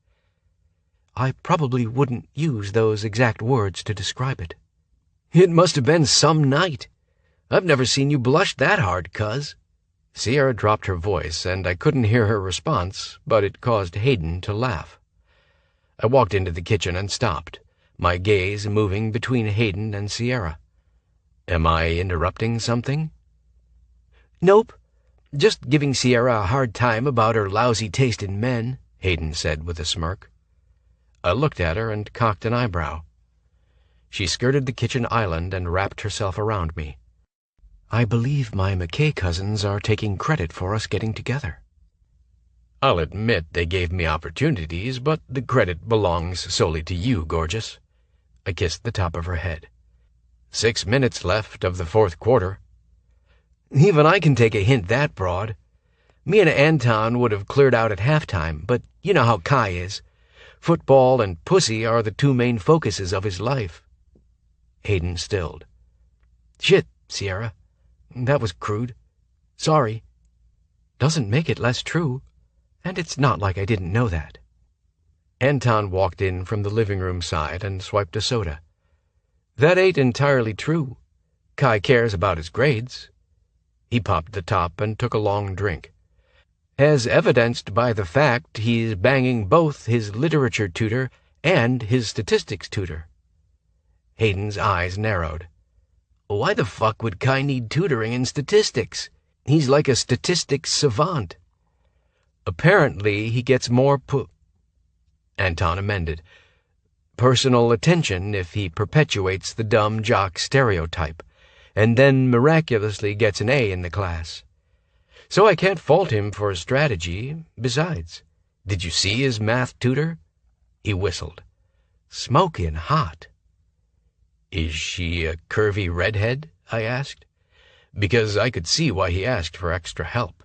I probably wouldn't use those exact words to describe it. It must have been some night. I've never seen you blush that hard, cuz. Sierra dropped her voice, and I couldn't hear her response, but it caused Hayden to laugh. I walked into the kitchen and stopped, my gaze moving between Hayden and Sierra. Am I interrupting something? Nope. Just giving Sierra a hard time about her lousy taste in men, Hayden said with a smirk. I looked at her and cocked an eyebrow. She skirted the kitchen island and wrapped herself around me. I believe my McKay cousins are taking credit for us getting together. I'll admit they gave me opportunities, but the credit belongs solely to you, gorgeous. I kissed the top of her head. 6 minutes left of the fourth quarter. Even I can take a hint that broad. Me and Anton would have cleared out at halftime, but you know how Kai is. Football and pussy are the two main focuses of his life. Hayden stilled. Shit, Sierra. That was crude. Sorry. Doesn't make it less true, and it's not like I didn't know that. Anton walked in from the living room side and swiped a soda. That ain't entirely true. Kai cares about his grades. He popped the top and took a long drink. As evidenced by the fact he's banging both his literature tutor and his statistics tutor. Hayden's eyes narrowed. Why the fuck would Kai need tutoring in statistics? He's like a statistics savant. Apparently, he gets more Anton amended. Personal attention if he perpetuates the dumb jock stereotype, and then miraculously gets an A in the class. So I can't fault him for his strategy. Besides, did you see his math tutor? He whistled. Smoking hot. Is she a curvy redhead? I asked, because I could see why he asked for extra help.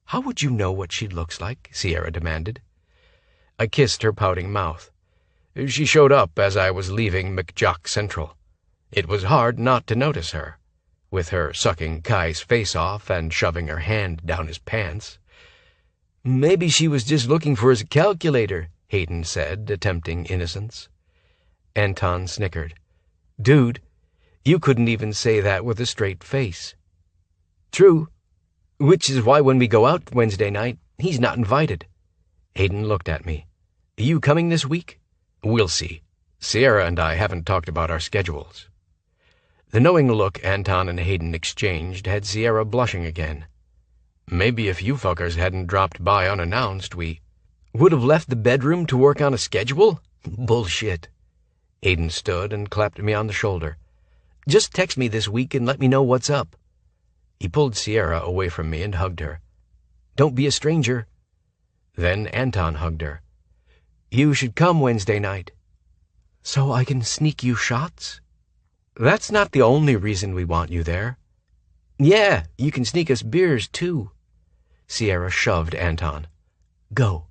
How would you know what she looks like? Sierra demanded. I kissed her pouting mouth. She showed up as I was leaving McJock Central. It was hard not to notice her, with her sucking Kai's face off and shoving her hand down his pants. Maybe she was just looking for his calculator, Hayden said, attempting innocence. Anton snickered. Dude, you couldn't even say that with a straight face. True, which is why when we go out Wednesday night, he's not invited. Hayden looked at me. You coming this week? We'll see. Sierra and I haven't talked about our schedules. The knowing look Anton and Hayden exchanged had Sierra blushing again. Maybe if you fuckers hadn't dropped by unannounced, we would have left the bedroom to work on a schedule? Bullshit. Hayden stood and clapped me on the shoulder. Just text me this week and let me know what's up." He pulled Sierra away from me and hugged her. "Don't be a stranger." Then Anton hugged her. "You should come Wednesday night." "So I can sneak you shots?" "That's not the only reason we want you there." "Yeah, you can sneak us beers, too." Sierra shoved Anton. "Go."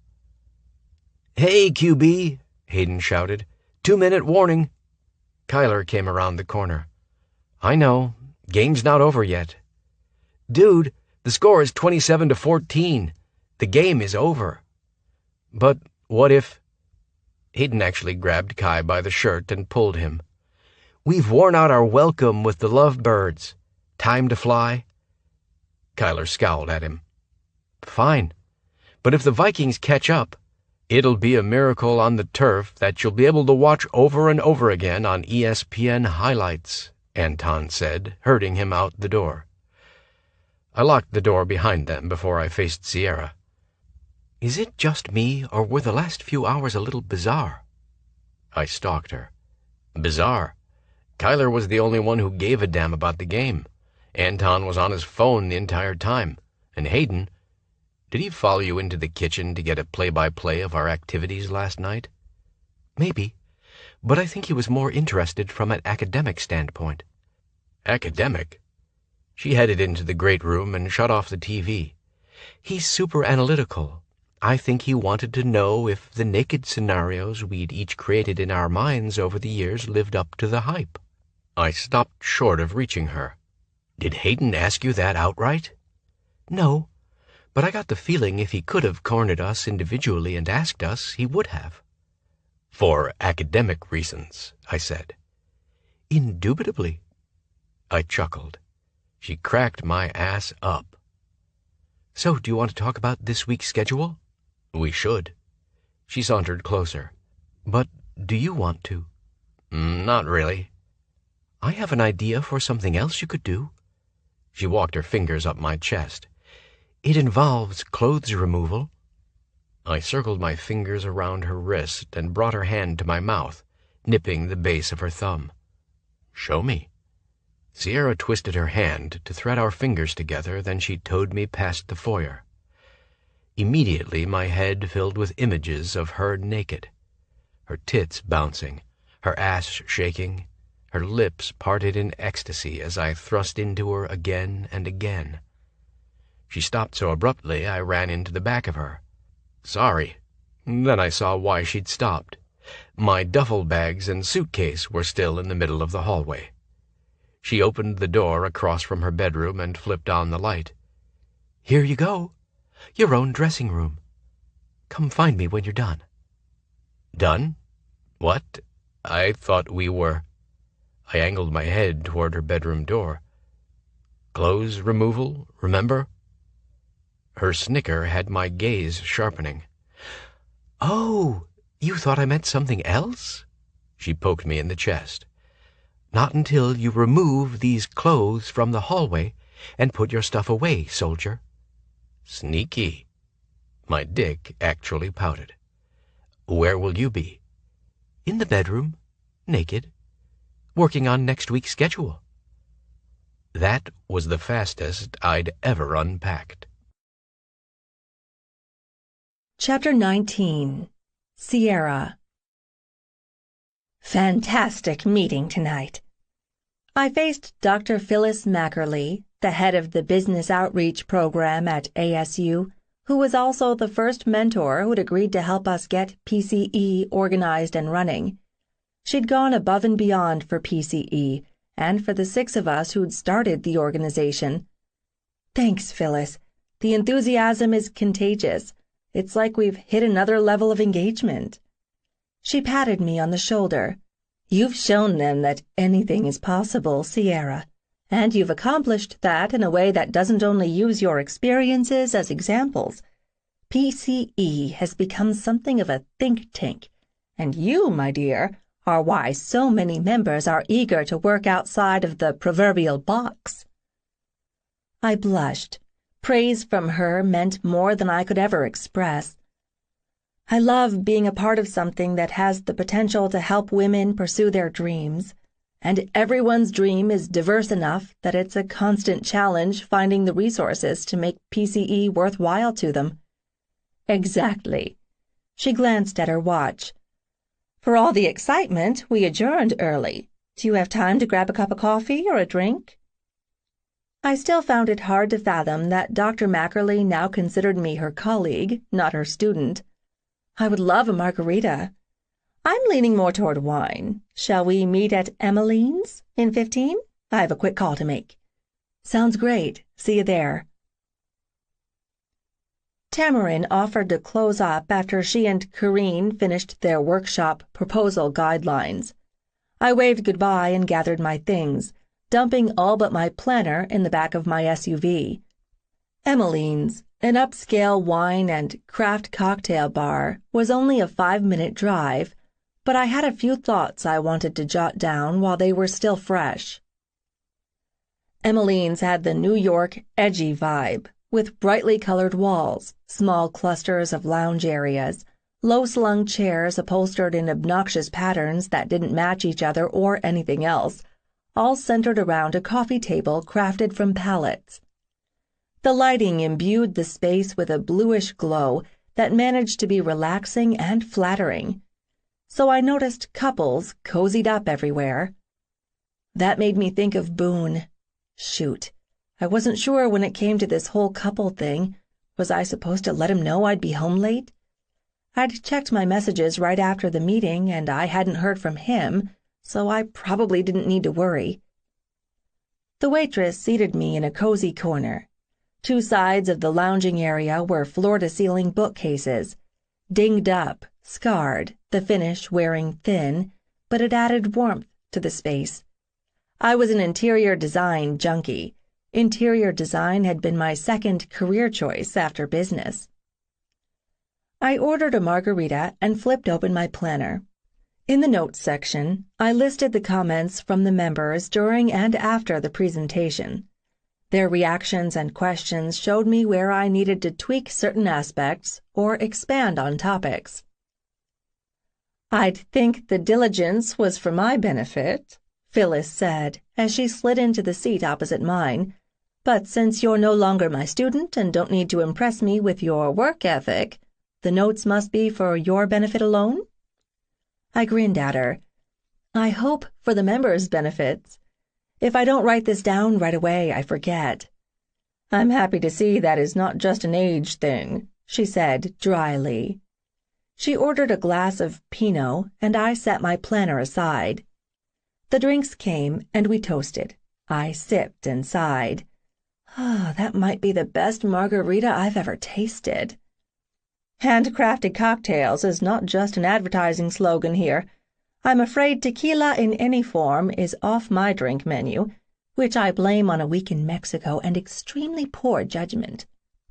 "Hey, QB," Hayden shouted. 2-minute warning." Kyler came around the corner. "I know. Game's not over yet." "Dude, the score is 27-14. The game is over." "But what if—" Hayden actually grabbed Kai by the shirt and pulled him. "We've worn out our welcome with the lovebirds. Time to fly?" Kyler scowled at him. "Fine. But if the Vikings catch up, it'll be a miracle on the turf that you'll be able to watch over and over again on ESPN highlights," Anton said, herding him out the door. I locked the door behind them before I faced Sierra. "Is it just me, or were the last few hours a little bizarre?" I stalked her. "Bizarre? Kyler was the only one who gave a damn about the game. Anton was on his phone the entire time. And Hayden, did he follow you into the kitchen to get a play-by-play of our activities last night?" "Maybe, but I think he was more interested from an academic standpoint." "Academic?" She headed into the great room and shut off the TV. "He's super analytical. I think he wanted to know if the naked scenarios we'd each created in our minds over the years lived up to the hype." I stopped short of reaching her. "Did Hayden ask you that outright?" "No, but I got the feeling if he could have cornered us individually and asked us, he would have." "For academic reasons," I said. "Indubitably." I chuckled. She cracked my ass up. "So, do you want to talk about this week's schedule?" "We should." She sauntered closer. "But do you want to?" "Not really." "I have an idea for something else you could do." She walked her fingers up my chest. "It involves clothes removal." I circled my fingers around her wrist and brought her hand to my mouth, nipping the base of her thumb. "Show me." Sierra twisted her hand to thread our fingers together, then she towed me past the foyer. Immediately my head filled with images of her naked, her tits bouncing, her ass shaking, her lips parted in ecstasy as I thrust into her again and again. She stopped so abruptly I ran into the back of her. "Sorry." Then I saw why she'd stopped. My duffel bags and suitcase were still in the middle of the hallway. She opened the door across from her bedroom and flipped on the light. "Here you go. Your own dressing room. Come find me when you're done." "Done? What? I thought we were—" I angled my head toward her bedroom door. "Clothes removal, remember?" Her snicker had my gaze sharpening. "Oh, you thought I meant something else?" She poked me in the chest. "Not until you remove these clothes from the hallway and put your stuff away, soldier." Sneaky. My dick actually pouted. "Where will you be?" "In the bedroom, naked, working on next week's schedule." That was the fastest I'd ever unpacked. Chapter 19. Sierra. Fantastic meeting tonight. I faced Dr. Phyllis Mackerly, the head of the Business Outreach Program at ASU, who was also the first mentor who'd agreed to help us get PCE organized and running. She'd gone above and beyond for PCE and for the 6 of us who'd started the organization. Thanks, Phyllis. The enthusiasm is contagious. It's like we've hit another level of engagement. She patted me on the shoulder. You've shown them that anything is possible, Sierra, and you've accomplished that in a way that doesn't only use your experiences as examples. PCE has become something of a think tank, and you, my dear, are why so many members are eager to work outside of the proverbial box. I blushed. Praise from her meant more than I could ever express. I love being a part of something that has the potential to help women pursue their dreams, and everyone's dream is diverse enough that it's a constant challenge finding the resources to make PCE worthwhile to them." "Exactly." She glanced at her watch. "For all the excitement, we adjourned early. Do you have time to grab a cup of coffee or a drink?" I still found it hard to fathom that Dr. Mackerly now considered me her colleague, not her student. "I would love a margarita." "I'm leaning more toward wine. Shall we meet at Emmeline's in 15? I have a quick call to make." "Sounds great. See you there." Tamarin offered to close up after she and Corrine finished their workshop proposal guidelines. I waved goodbye and gathered my things, dumping all but my planner in the back of my SUV. Emmeline's, an upscale wine and craft cocktail bar, was only a 5-minute drive, but I had a few thoughts I wanted to jot down while they were still fresh. Emmeline's had the New York edgy vibe, with brightly colored walls, small clusters of lounge areas, low-slung chairs upholstered in obnoxious patterns that didn't match each other or anything else, all centered around a coffee table crafted from pallets. The lighting imbued the space with a bluish glow that managed to be relaxing and flattering, so I noticed couples cozied up everywhere. That made me think of Boone. Shoot, I wasn't sure when it came to this whole couple thing. Was I supposed to let him know I'd be home late? I'd checked my messages right after the meeting, and I hadn't heard from him, so I probably didn't need to worry. The waitress seated me in a cozy corner. 2 sides of the lounging area were floor-to-ceiling bookcases, dinged up, scarred, the finish wearing thin, but it added warmth to the space. I was an interior design junkie. Interior design had been my second career choice after business. I ordered a margarita and flipped open my planner. In the notes section, I listed the comments from the members during and after the presentation. Their reactions and questions showed me where I needed to tweak certain aspects or expand on topics. "I'd think the diligence was for my benefit," Phyllis said as she slid into the seat opposite mine. "But since you're no longer my student and don't need to impress me with your work ethic, the notes must be for your benefit alone?" I grinned at her. "I hope for the members' benefits. If I don't write this down right away, I forget." "I'm happy to see that is not just an age thing," she said dryly. She ordered a glass of Pinot, and I set my planner aside. The drinks came, and we toasted. I sipped and sighed. That might be the best margarita I've ever tasted. "Handcrafted cocktails is not just an advertising slogan here. I'm afraid tequila in any form is off my drink menu, which I blame on a week in Mexico and extremely poor judgment."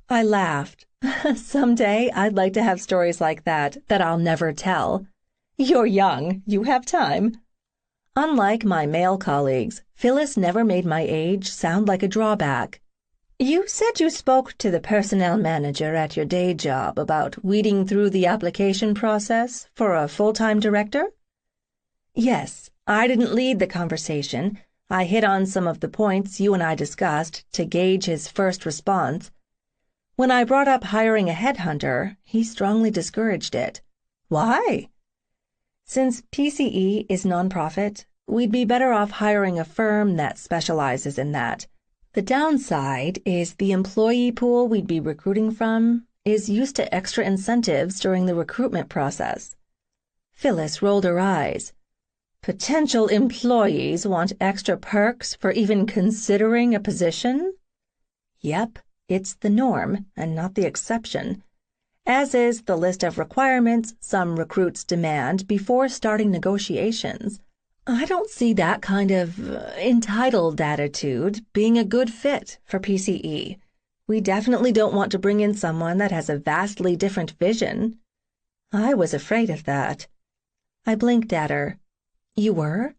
I laughed. "Someday I'd like to have stories like that I'll never tell." "You're young. You have time." Unlike my male colleagues, Phyllis never made my age sound like a drawback. "You said you spoke to the personnel manager at your day job about weeding through the application process for a full-time director?" "Yes, I didn't lead the conversation. I hit on some of the points you and I discussed to gauge his first response. When I brought up hiring a headhunter, he strongly discouraged it." "Why?" "Since PCE is nonprofit, we'd be better off hiring a firm that specializes in that. The downside is the employee pool we'd be recruiting from is used to extra incentives during the recruitment process." Phyllis rolled her eyes. "Potential employees want extra perks for even considering a position?" "Yep, it's the norm and not the exception, as is the list of requirements some recruits demand before starting negotiations. I don't see that kind of entitled attitude being a good fit for PCE. We definitely don't want to bring in someone that has a vastly different vision." I was afraid of that. I blinked at her. "You were?"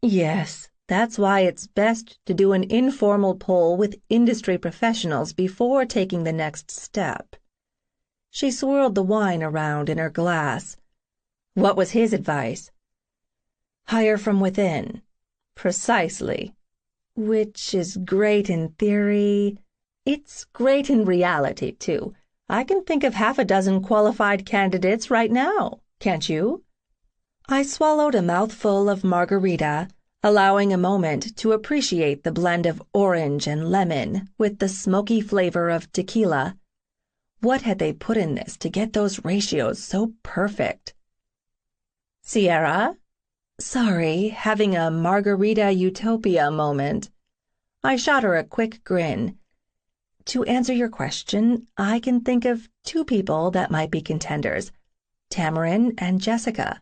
"Yes, that's why it's best to do an informal poll with industry professionals before taking the next step." She swirled the wine around in her glass. "What was his advice?" "Hire from within. Precisely. Which is great in theory. It's great in reality, too. I can think of 6 qualified candidates right now, can't you? I swallowed a mouthful of margarita, allowing a moment to appreciate the blend of orange and lemon with the smoky flavor of tequila. What had they put in this to get those ratios so perfect? Sierra? Sorry, having a margarita utopia moment. I shot her a quick grin. To answer your question, I can think of 2 people that might be contenders, Tamarin and Jessica.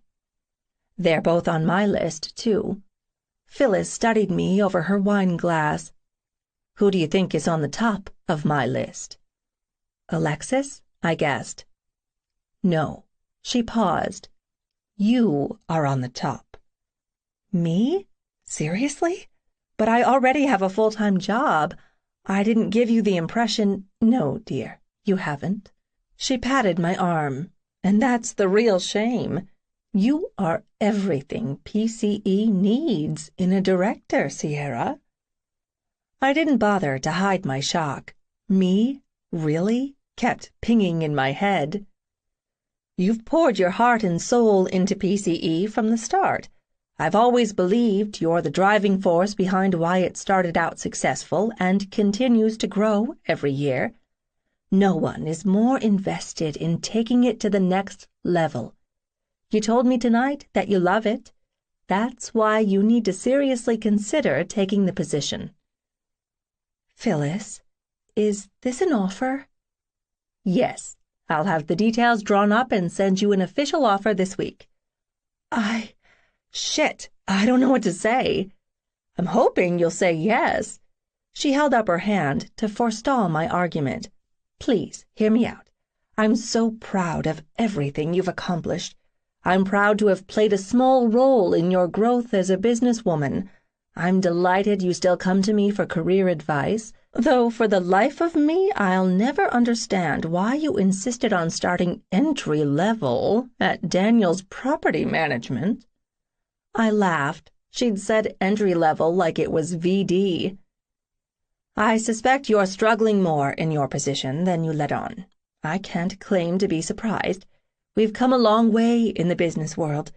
They're both on my list, too. Phyllis studied me over her wine glass. Who do you think is on the top of my list? Alexis, I guessed. No. She paused. You are on the top. Me? Seriously? But I already have a full-time job. I didn't give you the impression— No, dear, you haven't. She patted my arm. And that's the real shame. You are everything PCE needs in a director, Sierra. I didn't bother to hide my shock. Me? Really? Kept pinging in my head. You've poured your heart and soul into PCE from the start. I've always believed you're the driving force behind why it started out successful and continues to grow every year. No one is more invested in taking it to the next level. You told me tonight that you love it. That's why you need to seriously consider taking the position. Phyllis, is this an offer? Yes. I'll have the details drawn up and send you an official offer this week. Shit, I don't know what to say. I'm hoping you'll say yes. She held up her hand to forestall my argument. Please, hear me out. I'm so proud of everything you've accomplished. I'm proud to have played a small role in your growth as a businesswoman. I'm delighted you still come to me for career advice, though for the life of me I'll never understand why you insisted on starting entry level at Daniel's property management. I laughed. She'd said entry level like it was VD. I suspect you're struggling more in your position than you let on. I can't claim to be surprised. We've come a long way in the business world,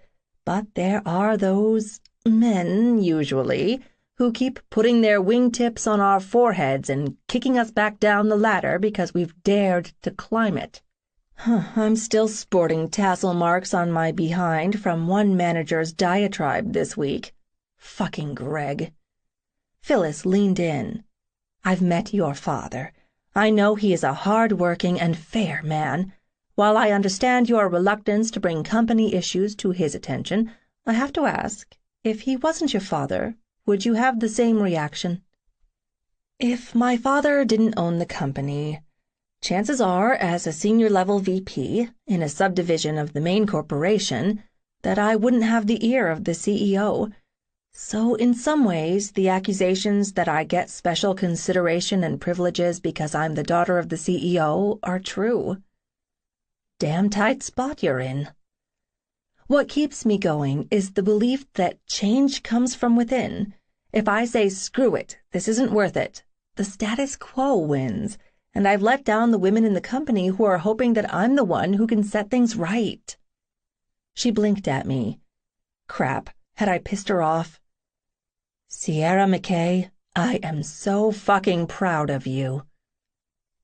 but there are those men, usually, who keep putting their wingtips on our foreheads and kicking us back down the ladder because we've dared to climb it. I'm still sporting tassel marks on my behind from one manager's diatribe this week. Fucking Greg. Phyllis leaned in. I've met your father. I know he is a hard-working and fair man. While I understand your reluctance to bring company issues to his attention, I have to ask, if he wasn't your father, would you have the same reaction? If my father didn't own the company, chances are, as a senior-level VP in a subdivision of the main corporation, that I wouldn't have the ear of the CEO. So in some ways, the accusations that I get special consideration and privileges because I'm the daughter of the CEO are true. Damn tight spot you're in. What keeps me going is the belief that change comes from within. If I say, screw it, this isn't worth it, the status quo wins, and I've let down the women in the company who are hoping that I'm the one who can set things right. She blinked at me. Crap, had I pissed her off? Sierra McKay, I am so fucking proud of you.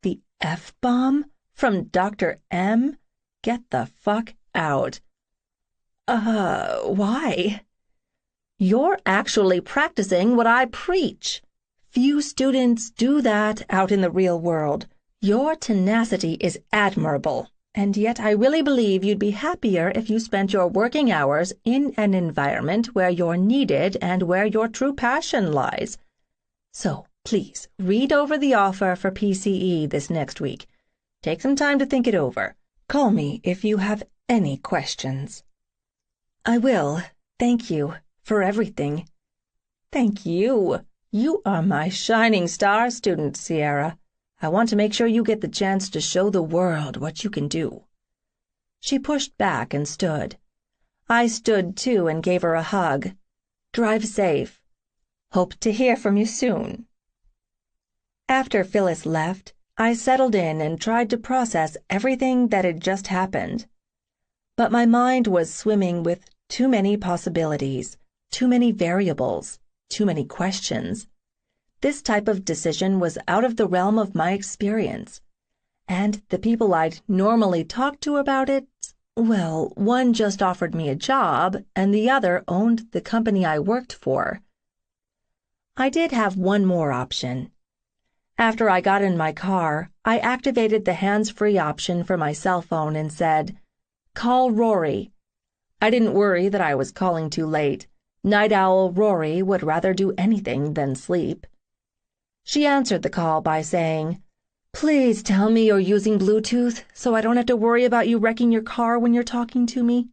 The F-bomb? From Dr. M? Get the fuck out. Why? You're actually practicing what I preach. Few students do that out in the real world. Your tenacity is admirable, and yet I really believe you'd be happier if you spent your working hours in an environment where you're needed and where your true passion lies. So, please, read over the offer for PCE this next week. Take some time to think it over. Call me if you have any questions. I will. Thank you for everything. Thank you. You are my shining star student, Sierra. I want to make sure you get the chance to show the world what you can do. She pushed back and stood. I stood too and gave her a hug. Drive safe. Hope to hear from you soon." After Phyllis left, I settled in and tried to process everything that had just happened. But my mind was swimming with too many possibilities, too many variables, too many questions. This type of decision was out of the realm of my experience, and the people I'd normally talk to about it, well, one just offered me a job, and the other owned the company I worked for. I did have one more option. After I got in my car, I activated the hands-free option for my cell phone and said, "Call Rory." I didn't worry that I was calling too late. Night owl Rory would rather do anything than sleep. She answered the call by saying, "Please tell me you're using Bluetooth so I don't have to worry about you wrecking your car when you're talking to me."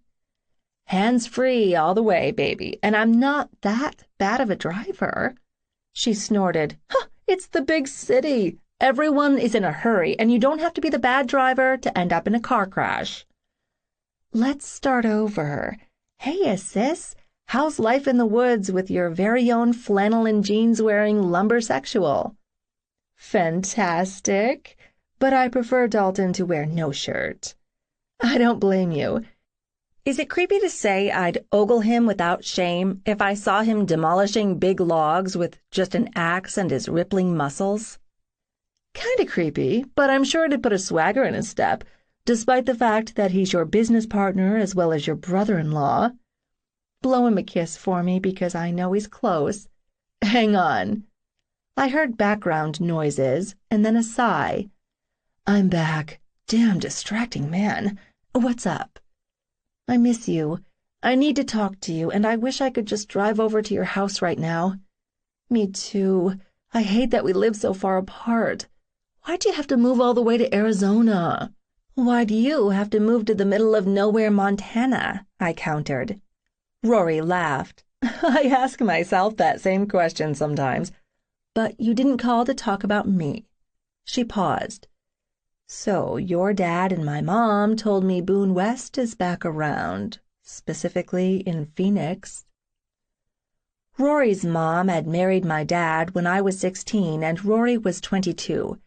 "Hands-free all the way, baby, and I'm not that bad of a driver." She snorted. "Huh, it's the big city. Everyone is in a hurry, and you don't have to be the bad driver to end up in a car crash." "Let's start over. Hey, sis, how's life in the woods with your very own flannel and jeans-wearing lumbersexual?" "Fantastic, but I prefer Dalton to wear no shirt." "I don't blame you. Is it creepy to say I'd ogle him without shame if I saw him demolishing big logs with just an axe and his rippling muscles?" "Kinda creepy, but I'm sure it'd put a swagger in his step, despite the fact that he's your business partner as well as your brother-in-law. Blow him a kiss for me because I know he's close. Hang on." I heard background noises and then a sigh. "I'm back. Damn distracting man. What's up?" "I miss you. I need to talk to you, and I wish I could just drive over to your house right now." "Me too. I hate that we live so far apart. Why'd you have to move all the way to Arizona?" "Why'd you have to move to the middle of nowhere, Montana?" I countered. Rory laughed. "I ask myself that same question sometimes. But you didn't call to talk about me." She paused. "So your dad and my mom told me Boone West is back around, specifically in Phoenix." Rory's mom had married my dad when I was 16 and Rory was 22.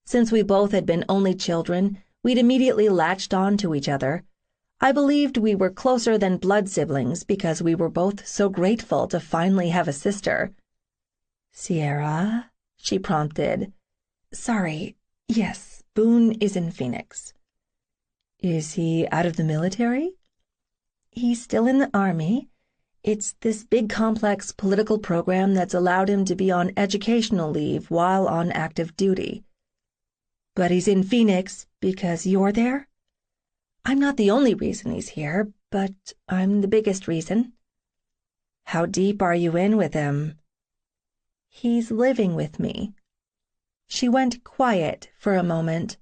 Since we both had been only children, we'd immediately latched on to each other. I believed we were closer than blood siblings because we were both so grateful to finally have a sister. "Sierra?" she prompted. "Sorry, yes, Boone is in Phoenix." "Is he out of the military?" "He's still in the Army. It's this big complex political program that's allowed him to be on educational leave while on active duty." "But he's in Phoenix because you're there?" "I'm not the only reason he's here, but I'm the biggest reason." "How deep are you in with him?" "He's living with me." She went quiet for a moment.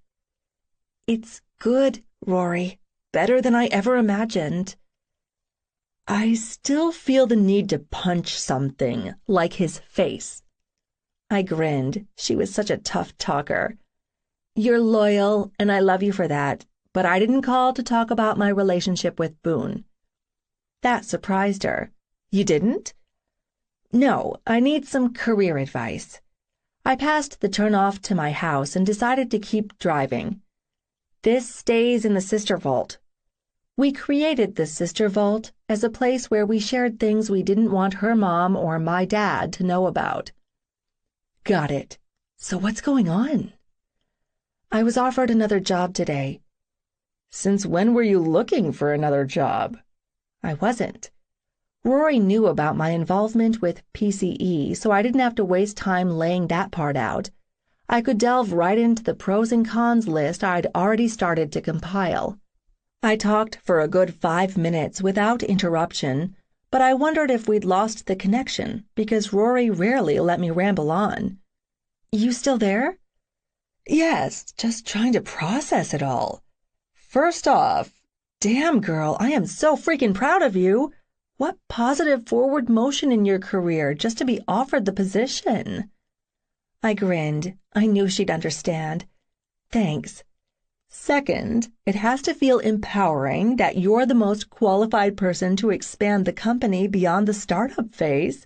"It's good, Rory. Better than I ever imagined." I still feel the need to punch something, like his face. I grinned. She was such a tough talker. "You're loyal, and I love you for that, but I didn't call to talk about my relationship with Boone." That surprised her. "You didn't?" "No, I need some career advice." I passed the turnoff to my house and decided to keep driving. "This stays in the sister vault." We created the sister vault as a place where we shared things we didn't want her mom or my dad to know about. "Got it. So what's going on?" "I was offered another job today." "Since when were you looking for another job?" "I wasn't. Rory knew about my involvement with PCE, so I didn't have to waste time laying that part out. I could delve right into the pros and cons list I'd already started to compile. I talked for a good 5 minutes without interruption, but I wondered if we'd lost the connection because Rory rarely let me ramble on. "You still there?" "Yes, just trying to process it all. First off, damn girl, I am so freaking proud of you. What positive forward motion in your career just to be offered the position." I grinned. I knew she'd understand. "Thanks. Second, it has to feel empowering that you're the most qualified person to expand the company beyond the startup phase."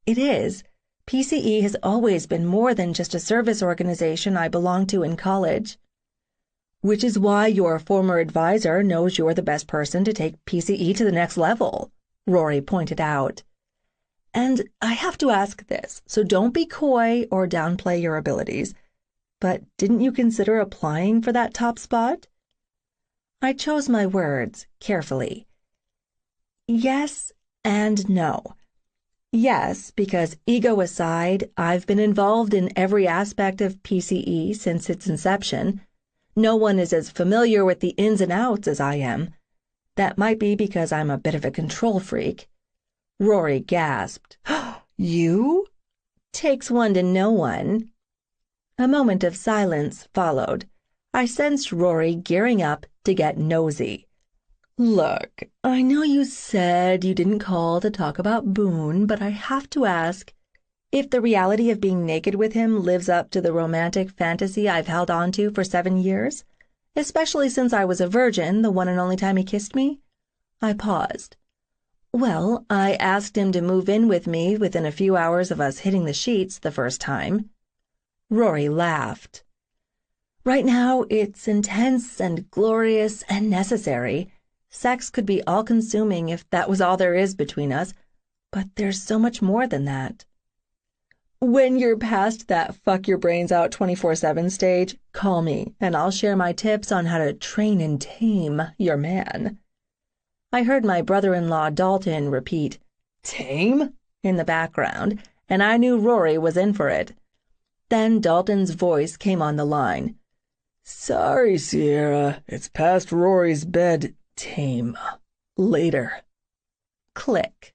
It is. PCE has always been more than just a service organization I belonged to in college. Which is why your former advisor knows you're the best person to take PCE to the next level, Rory pointed out. And I have to ask this, so don't be coy or downplay your abilities, but didn't you consider applying for that top spot? I chose my words carefully. Yes and no. Yes, because ego aside, I've been involved in every aspect of PCE since its inception. No one is as familiar with the ins and outs as I am. That might be because I'm a bit of a control freak. Rory gasped. You? Takes one to know one. A moment of silence followed. I sensed Rory gearing up to get nosy. Look, I know you said you didn't call to talk about Boone, but I have to ask, if the reality of being naked with him lives up to the romantic fantasy I've held on to for 7 years, especially since I was a virgin the one and only time he kissed me. I paused. Well, I asked him to move in with me within a few hours of us hitting the sheets the first time. Rory laughed. Right now, it's intense and glorious and necessary. Sex could be all-consuming if that was all there is between us, but there's so much more than that. When you're past that fuck-your-brains-out 24/7 stage, call me, and I'll share my tips on how to train and tame your man. I heard my brother-in-law Dalton repeat, "Tame?" in the background, and I knew Rory was in for it. Then Dalton's voice came on the line. "Sorry, Sierra, it's past Rory's bed. Tame. Later." Click.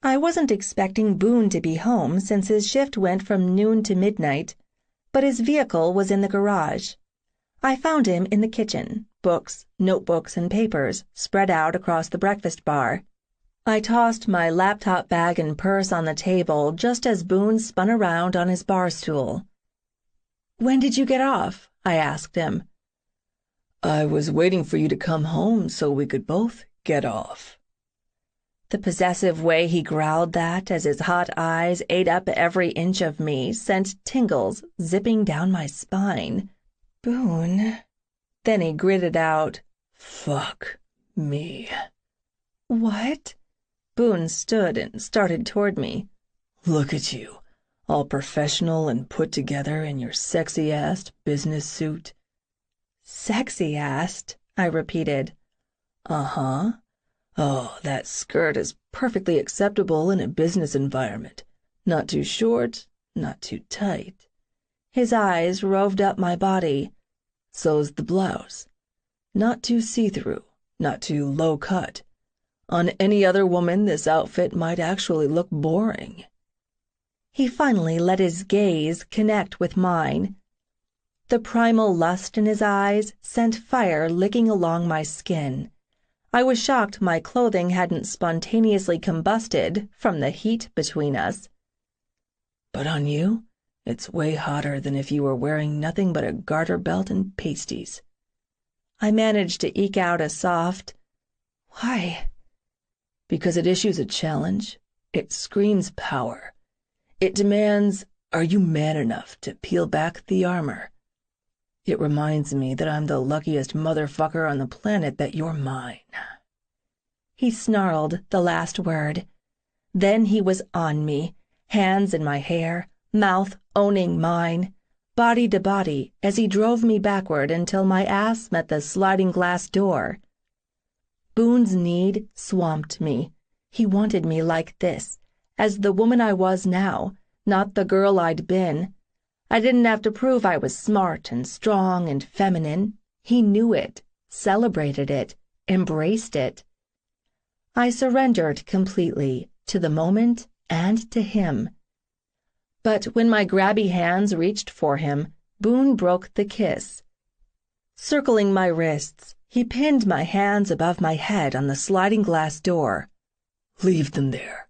I wasn't expecting Boone to be home since his shift went from noon to midnight, but his vehicle was in the garage. I found him in the kitchen, books, notebooks, and papers spread out across the breakfast bar. I tossed my laptop bag and purse on the table just as Boone spun around on his bar stool. "When did you get off?" I asked him. "I was waiting for you to come home so we could both get off." The possessive way he growled that as his hot eyes ate up every inch of me sent tingles zipping down my spine. "Boone." Then he gritted out, "Fuck me." "What?" Boone stood and started toward me. "Look at you, all professional and put together in your sexy-ass business suit." "Sexy-ass," I repeated. "Uh-huh. Oh, that skirt is perfectly acceptable in a business environment. Not too short, not too tight." His eyes roved up my body. "So's the blouse. Not too see-through, not too low-cut. On any other woman, this outfit might actually look boring." He finally let his gaze connect with mine. The primal lust in his eyes sent fire licking along my skin. I was shocked my clothing hadn't spontaneously combusted from the heat between us. "But on you, it's way hotter than if you were wearing nothing but a garter belt and pasties." I managed to eke out a soft, "Why?" "Because it issues a challenge. It screams power. It demands, are you man enough to peel back the armor? It reminds me that I'm the luckiest motherfucker on the planet that you're mine." He snarled the last word. Then he was on me, hands in my hair, mouth owning mine, body to body, as he drove me backward until my ass met the sliding glass door. Boone's need swamped me. He wanted me like this, as the woman I was now, not the girl I'd been. I didn't have to prove I was smart and strong and feminine. He knew it, celebrated it, embraced it. I surrendered completely to the moment and to him. But when my grabby hands reached for him, Boone broke the kiss. Circling my wrists, he pinned my hands above my head on the sliding glass door. "Leave them there."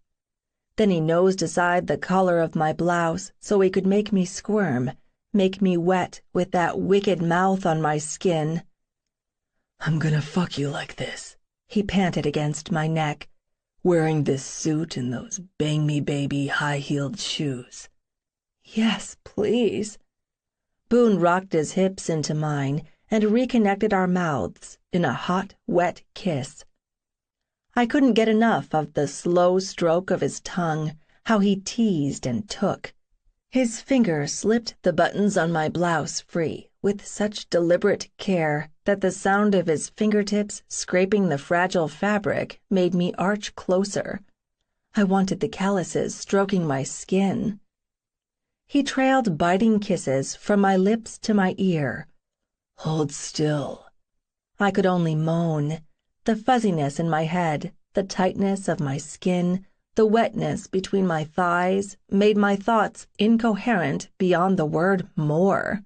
Then he nosed aside the collar of my blouse so he could make me squirm, make me wet with that wicked mouth on my skin. "I'm gonna fuck you like this," he panted against my neck. wearing this suit and those Bang Me Baby high-heeled shoes. Yes, please. Boone rocked his hips into mine and reconnected our mouths in a hot, wet kiss. I couldn't get enough of the slow stroke of his tongue, how he teased and took. His fingers slipped the buttons on my blouse free with such deliberate care that the sound of his fingertips scraping the fragile fabric made me arch closer. I wanted the calluses stroking my skin. He trailed biting kisses from my lips to my ear. Hold still. I could only moan. The fuzziness in my head, the tightness of my skin, the wetness between my thighs made my thoughts incoherent beyond the word more.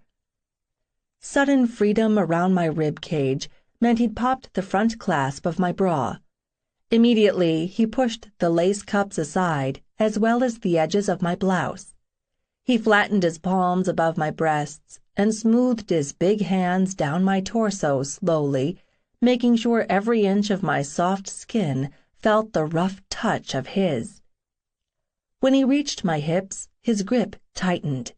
Sudden freedom around my rib cage meant he'd popped the front clasp of my bra. Immediately, he pushed the lace cups aside, as well as the edges of my blouse. He flattened his palms above my breasts and smoothed his big hands down my torso slowly, making sure every inch of my soft skin felt the rough touch of his. When he reached my hips, his grip tightened.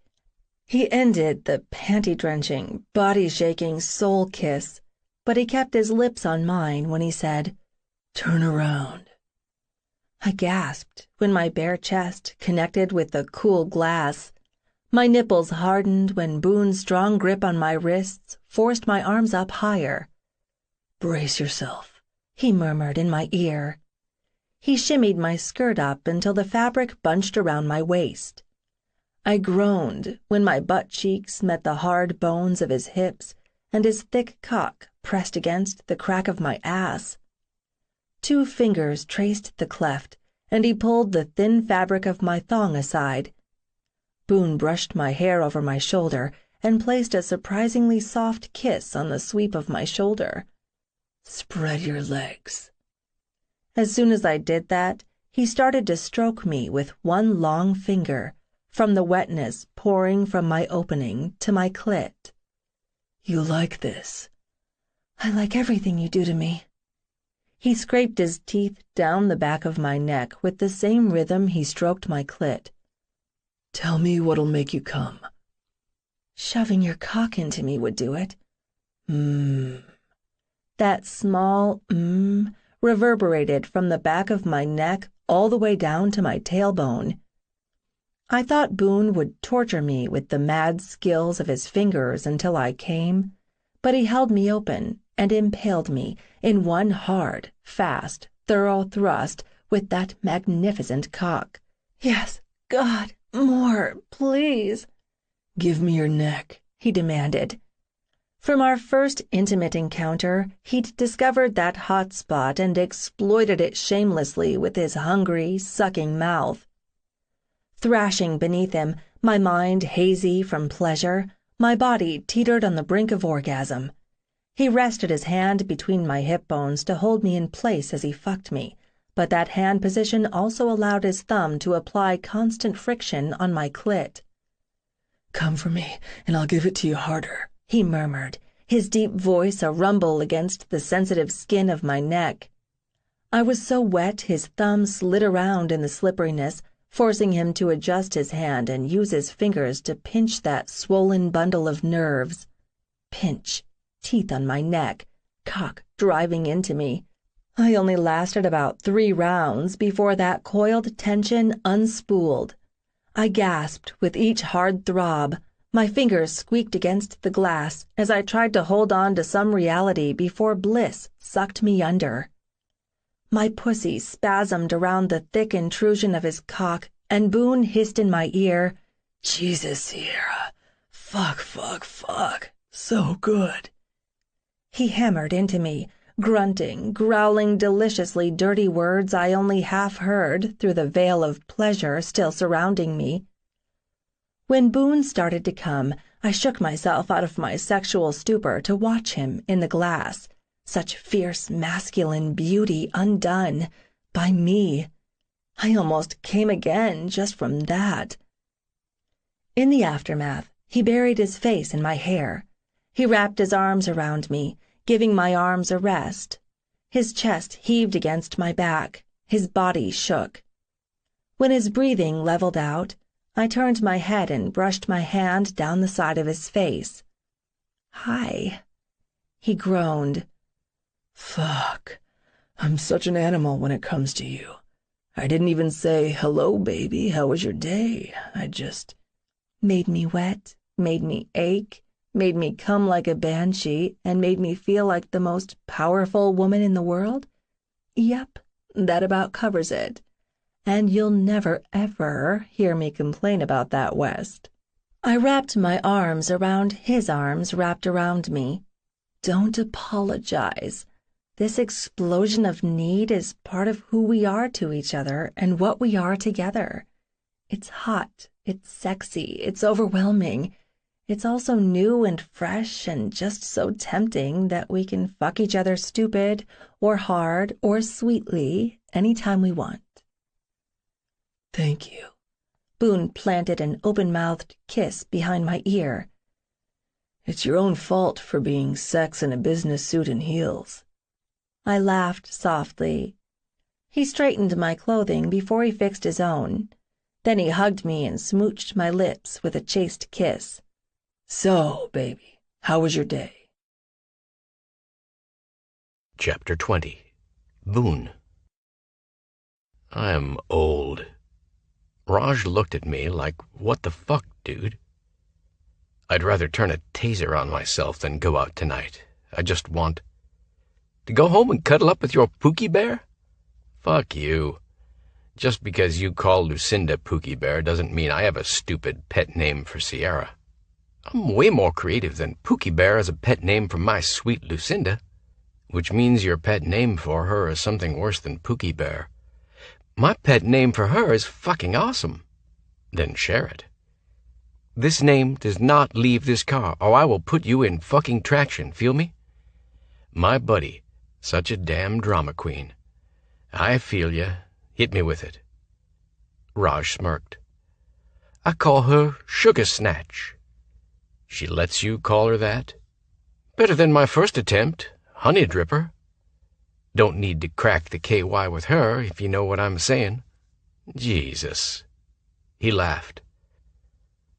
He ended the panty-drenching, body-shaking soul kiss, but he kept his lips on mine when he said, "Turn around." I gasped when my bare chest connected with the cool glass. My nipples hardened when Boone's strong grip on my wrists forced my arms up higher. "Brace yourself," he murmured in my ear. He shimmied my skirt up until the fabric bunched around my waist. I groaned when my butt cheeks met the hard bones of his hips and his thick cock pressed against the crack of my ass. 2 fingers traced the cleft, and he pulled the thin fabric of my thong aside. Boone brushed my hair over my shoulder and placed a surprisingly soft kiss on the sweep of my shoulder. "Spread your legs." As soon as I did that, he started to stroke me with one long finger, from the wetness pouring from my opening to my clit. "You like this?" "I like everything you do to me." He scraped his teeth down the back of my neck with the same rhythm he stroked my clit. "Tell me what'll make you come." "Shoving your cock into me would do it." That small reverberated from the back of my neck all the way down to my tailbone. I thought Boone would torture me with the mad skills of his fingers until I came, but he held me open and impaled me in one hard, fast, thorough thrust with that magnificent cock. "Yes, God, more, please." "Give me your neck," he demanded. From our first intimate encounter, he'd discovered that hot spot and exploited it shamelessly with his hungry, sucking mouth. Thrashing beneath him, my mind hazy from pleasure, my body teetered on the brink of orgasm. He rested his hand between my hip bones to hold me in place as he fucked me, but that hand position also allowed his thumb to apply constant friction on my clit. "Come for me, and I'll give it to you harder," he murmured, his deep voice a rumble against the sensitive skin of my neck. I was so wet his thumb slid around in the slipperiness, forcing him to adjust his hand and use his fingers to pinch that swollen bundle of nerves. Pinch, teeth on my neck, cock driving into me. I only lasted about 3 rounds before that coiled tension unspooled. I gasped with each hard throb. My fingers squeaked against the glass as I tried to hold on to some reality before bliss sucked me under. My pussy spasmed around the thick intrusion of his cock, and Boone hissed in my ear, "Jesus, Sierra. Fuck. So good." He hammered into me, grunting, growling deliciously dirty words I only half heard through the veil of pleasure still surrounding me. When Boone started to come, I shook myself out of my sexual stupor to watch him in the glass. Such fierce masculine beauty undone by me. I almost came again just from that. In the aftermath, he buried his face in my hair. He wrapped his arms around me, giving my arms a rest. His chest heaved against my back, His body shook. When his breathing leveled out, I turned my head and brushed my hand down the side of his face. "Hi," he groaned. Fuck. I'm such an animal when it comes to you. I didn't even say, hello, baby, how was your day? I just... Made me wet, made me ache, made me come like a banshee, and made me feel like the most powerful woman in the world? Yep, that about covers it. And you'll never, ever hear me complain about that, West. I wrapped my arms around his arms wrapped around me. Don't apologize. This explosion of need is part of who we are to each other and what we are together. It's hot, it's sexy, it's overwhelming. It's also new and fresh and just so tempting that we can fuck each other stupid or hard or sweetly anytime we want. Thank you. Boone planted an open-mouthed kiss behind my ear. It's your own fault for being sex in a business suit and heels. I laughed softly. He straightened my clothing before he fixed his own. Then he hugged me and smooched my lips with a chaste kiss. So, baby, how was your day? Chapter 20. Boone. I'm old. Raj looked at me like, what the fuck, dude? I'd rather turn a taser on myself than go out tonight. I just want to go home and cuddle up with your Pookie Bear? Fuck you. Just because you call Lucinda Pookie Bear doesn't mean I have a stupid pet name for Sierra. I'm way more creative than Pookie Bear as a pet name for my sweet Lucinda, which means your pet name for her is something worse than Pookie Bear. My pet name for her is fucking awesome. Then share it. This name does not leave this car, or I will put you in fucking traction, feel me? My buddy, such a damn drama queen. I feel ya. Hit me with it. Raj smirked. I call her Sugar Snatch. She lets you call her that? Better than my first attempt, Honey Dripper. Don't need to crack the KY with her, if you know what I'm saying. Jesus. He laughed.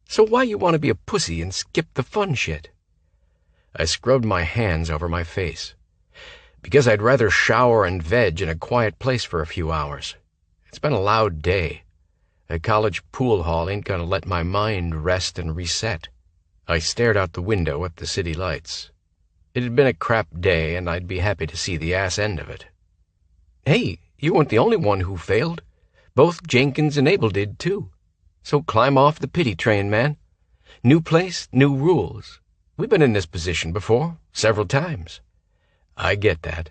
So why you want to be a pussy and skip the fun shit? I scrubbed my hands over my face. Because I'd rather shower and veg in a quiet place for a few hours. It's been a loud day. A college pool hall ain't gonna let my mind rest and reset. I stared out the window at the city lights. It had been a crap day, and I'd be happy to see the ass end of it. Hey, you weren't the only one who failed. Both Jenkins and Abel did, too. So climb off the pity train, man. New place, new rules. We've been in this position before, several times. I get that.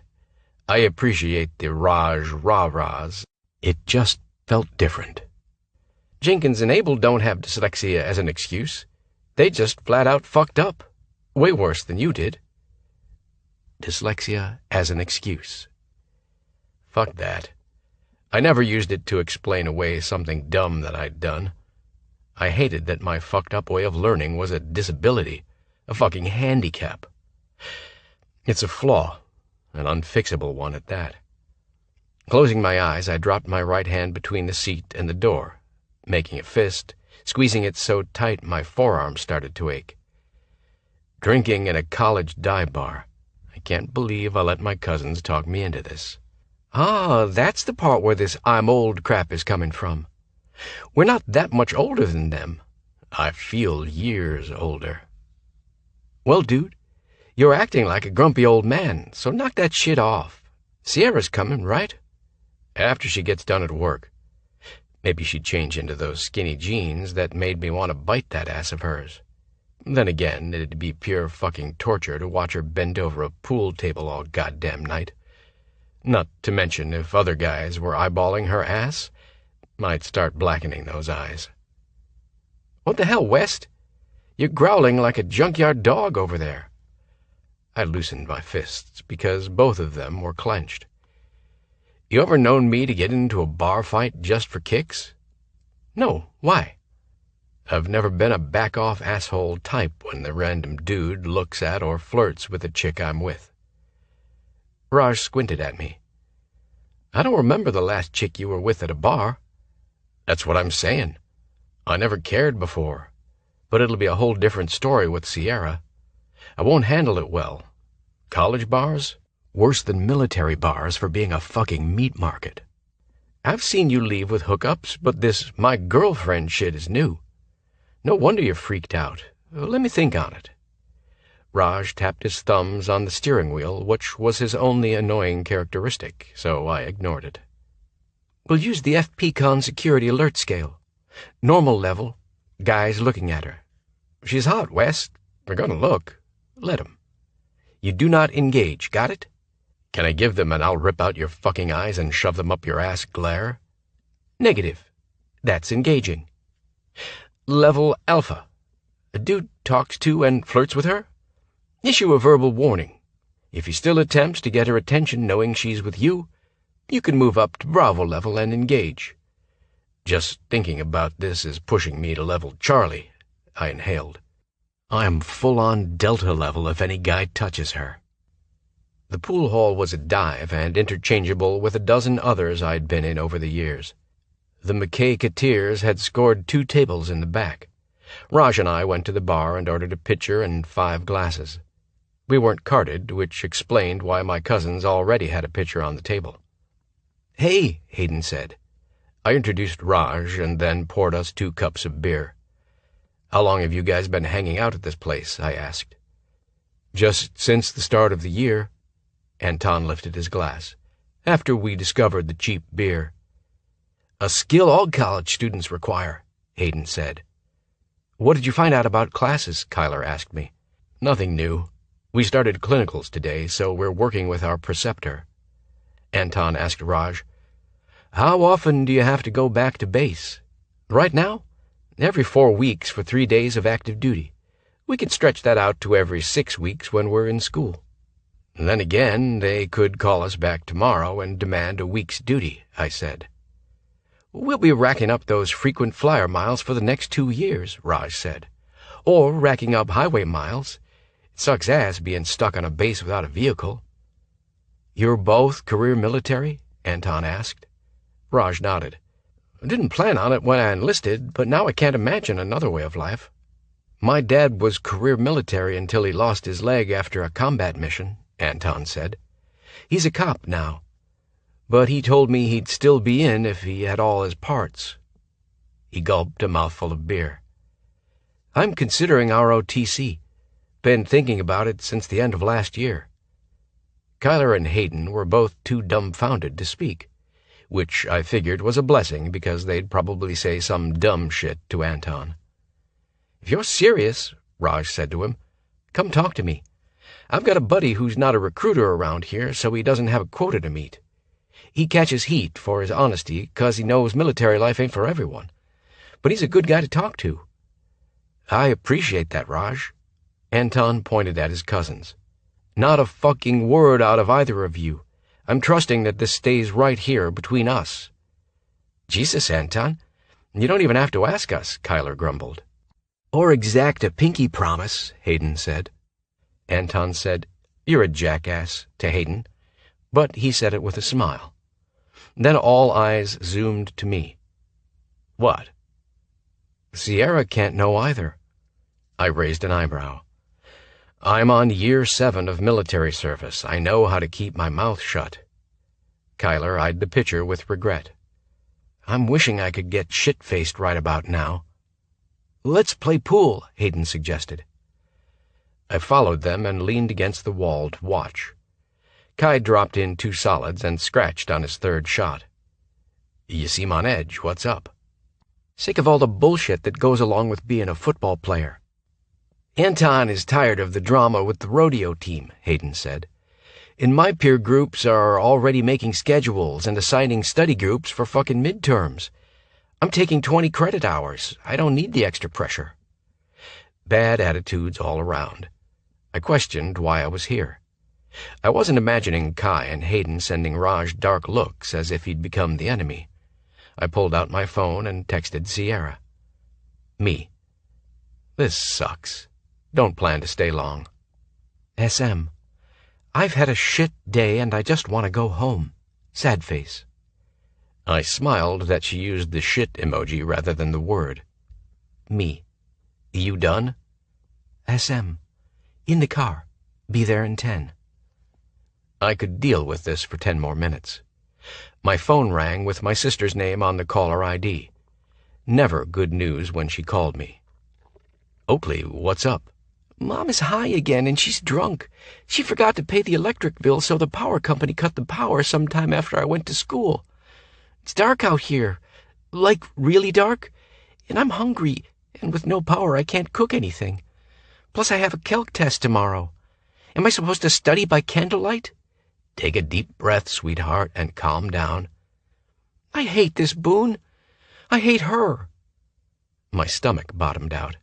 I appreciate the Raj rah-rahs. It just felt different. Jenkins and Abel don't have dyslexia as an excuse. They just flat-out fucked up. Way worse than you did. Dyslexia as an excuse. Fuck that. I never used it to explain away something dumb that I'd done. I hated that my fucked-up way of learning was a disability, a fucking handicap. It's a flaw, an unfixable one at that. Closing my eyes, I dropped my right hand between the seat and the door, making a fist, squeezing it so tight my forearm started to ache. Drinking in a college dive bar. I can't believe I let my cousins talk me into this. Ah, that's the part where this I'm old crap is coming from. We're not that much older than them. I feel years older. Well, dude, you're acting like a grumpy old man, so knock that shit off. Sierra's coming, right? After she gets done at work. Maybe she'd change into those skinny jeans that made me want to bite that ass of hers. Then again, it'd be pure fucking torture to watch her bend over a pool table all goddamn night. Not to mention if other guys were eyeballing her ass, I'd start blackening those eyes. What the hell, West? You're growling like a junkyard dog over there. I loosened my fists because both of them were clenched. You ever known me to get into a bar fight just for kicks? No, why? I've never been a back-off asshole type when the random dude looks at or flirts with the chick I'm with. Raj squinted at me. I don't remember the last chick you were with at a bar. That's what I'm saying. I never cared before, but it'll be a whole different story with Sierra. I won't handle it well. College bars? Worse than military bars for being a fucking meat market. I've seen you leave with hookups, but this my girlfriend shit is new. No wonder you're freaked out. Let me think on it. Raj tapped his thumbs on the steering wheel, which was his only annoying characteristic, so I ignored it. We'll use the FPCon security alert scale. Normal level, guys looking at her. She's hot, Wes. They're gonna look. Let 'em. You do not engage, got it? Can I give them an I'll rip out your fucking eyes and shove them up your ass glare? Negative. That's engaging. Level Alpha. A dude talks to and flirts with her? Issue a verbal warning. If he still attempts to get her attention knowing she's with you, you can move up to Bravo level and engage. Just thinking about this is pushing me to level Charlie, I inhaled. I'm full-on Delta level if any guy touches her. The pool hall was a dive and interchangeable with a dozen others I'd been in over the years. The McKay Kateers had scored 2 tables in the back. Raj and I went to the bar and ordered a pitcher and 5 glasses. We weren't carded, which explained why my cousins already had a pitcher on the table. Hey, Hayden said. I introduced Raj and then poured us 2 cups of beer. How long have you guys been hanging out at this place? I asked. Just since the start of the year. Anton lifted his glass. After we discovered the cheap beer. A skill all college students require, Hayden said. What did you find out about classes? Kyler asked me. Nothing new. We started clinicals today, so we're working with our preceptor. Anton asked Raj, How often do you have to go back to base? Right now? Every 4 weeks for 3 days of active duty. We could stretch that out to every 6 weeks when we're in school. And then again, they could call us back tomorrow and demand a week's duty, I said. We'll be racking up those frequent flyer miles for the next 2 years, Raj said. Or racking up highway miles. It sucks ass being stuck on a base without a vehicle. You're both career military? Anton asked. Raj nodded. I didn't plan on it when I enlisted, but now I can't imagine another way of life. My dad was career military until he lost his leg after a combat mission, Anton said. He's a cop now. But he told me he'd still be in if he had all his parts. He gulped a mouthful of beer. I'm considering ROTC. Been thinking about it since the end of last year. Kyler and Hayden were both too dumbfounded to speak, which I figured was a blessing because they'd probably say some dumb shit to Anton. If you're serious, Raj said to him, come talk to me. I've got a buddy who's not a recruiter around here, so he doesn't have a quota to meet. He catches heat for his honesty 'cause he knows military life ain't for everyone. But he's a good guy to talk to. I appreciate that, Raj. Anton pointed at his cousins. Not a fucking word out of either of you. I'm trusting that this stays right here between us. Jesus, Anton, you don't even have to ask us, Kyler grumbled. Or exact a pinky promise, Hayden said. Anton said, You're a jackass, to Hayden, but he said it with a smile. Then all eyes zoomed to me. What? Sierra can't know either. I raised an eyebrow. I'm on year 7 of military service. I know how to keep my mouth shut. Kyler eyed the pitcher with regret. I'm wishing I could get shit-faced right about now. Let's play pool, Hayden suggested. I followed them and leaned against the wall to watch. Kai dropped in 2 solids and scratched on his 3rd shot. You seem on edge. What's up? Sick of all the bullshit that goes along with being a football player. Anton is tired of the drama with the rodeo team, Hayden said. And my peer groups are already making schedules and assigning study groups for fucking midterms. I'm taking 20 credit hours. I don't need the extra pressure. Bad attitudes all around. I questioned why I was here. I wasn't imagining Kai and Hayden sending Raj dark looks as if he'd become the enemy. I pulled out my phone and texted Sierra. Me. This sucks. Don't plan to stay long. SM. I've had a shit day and I just want to go home. Sad face. I smiled that she used the shit emoji rather than the word. Me. You done? SM. In the car. Be there in 10. I could deal with this for 10 more minutes. My phone rang with my sister's name on the caller ID. Never good news when she called me. Oakley, what's up? Mom is high again and she's drunk. She forgot to pay the electric bill, so the power company cut the power sometime after I went to school. It's dark out here. Like, really dark. And I'm hungry, and with no power I can't cook anything. Plus I have a calc test tomorrow. Am I supposed to study by candlelight? Take a deep breath, sweetheart, and calm down. I hate this, Boone. I hate her. My stomach bottomed out.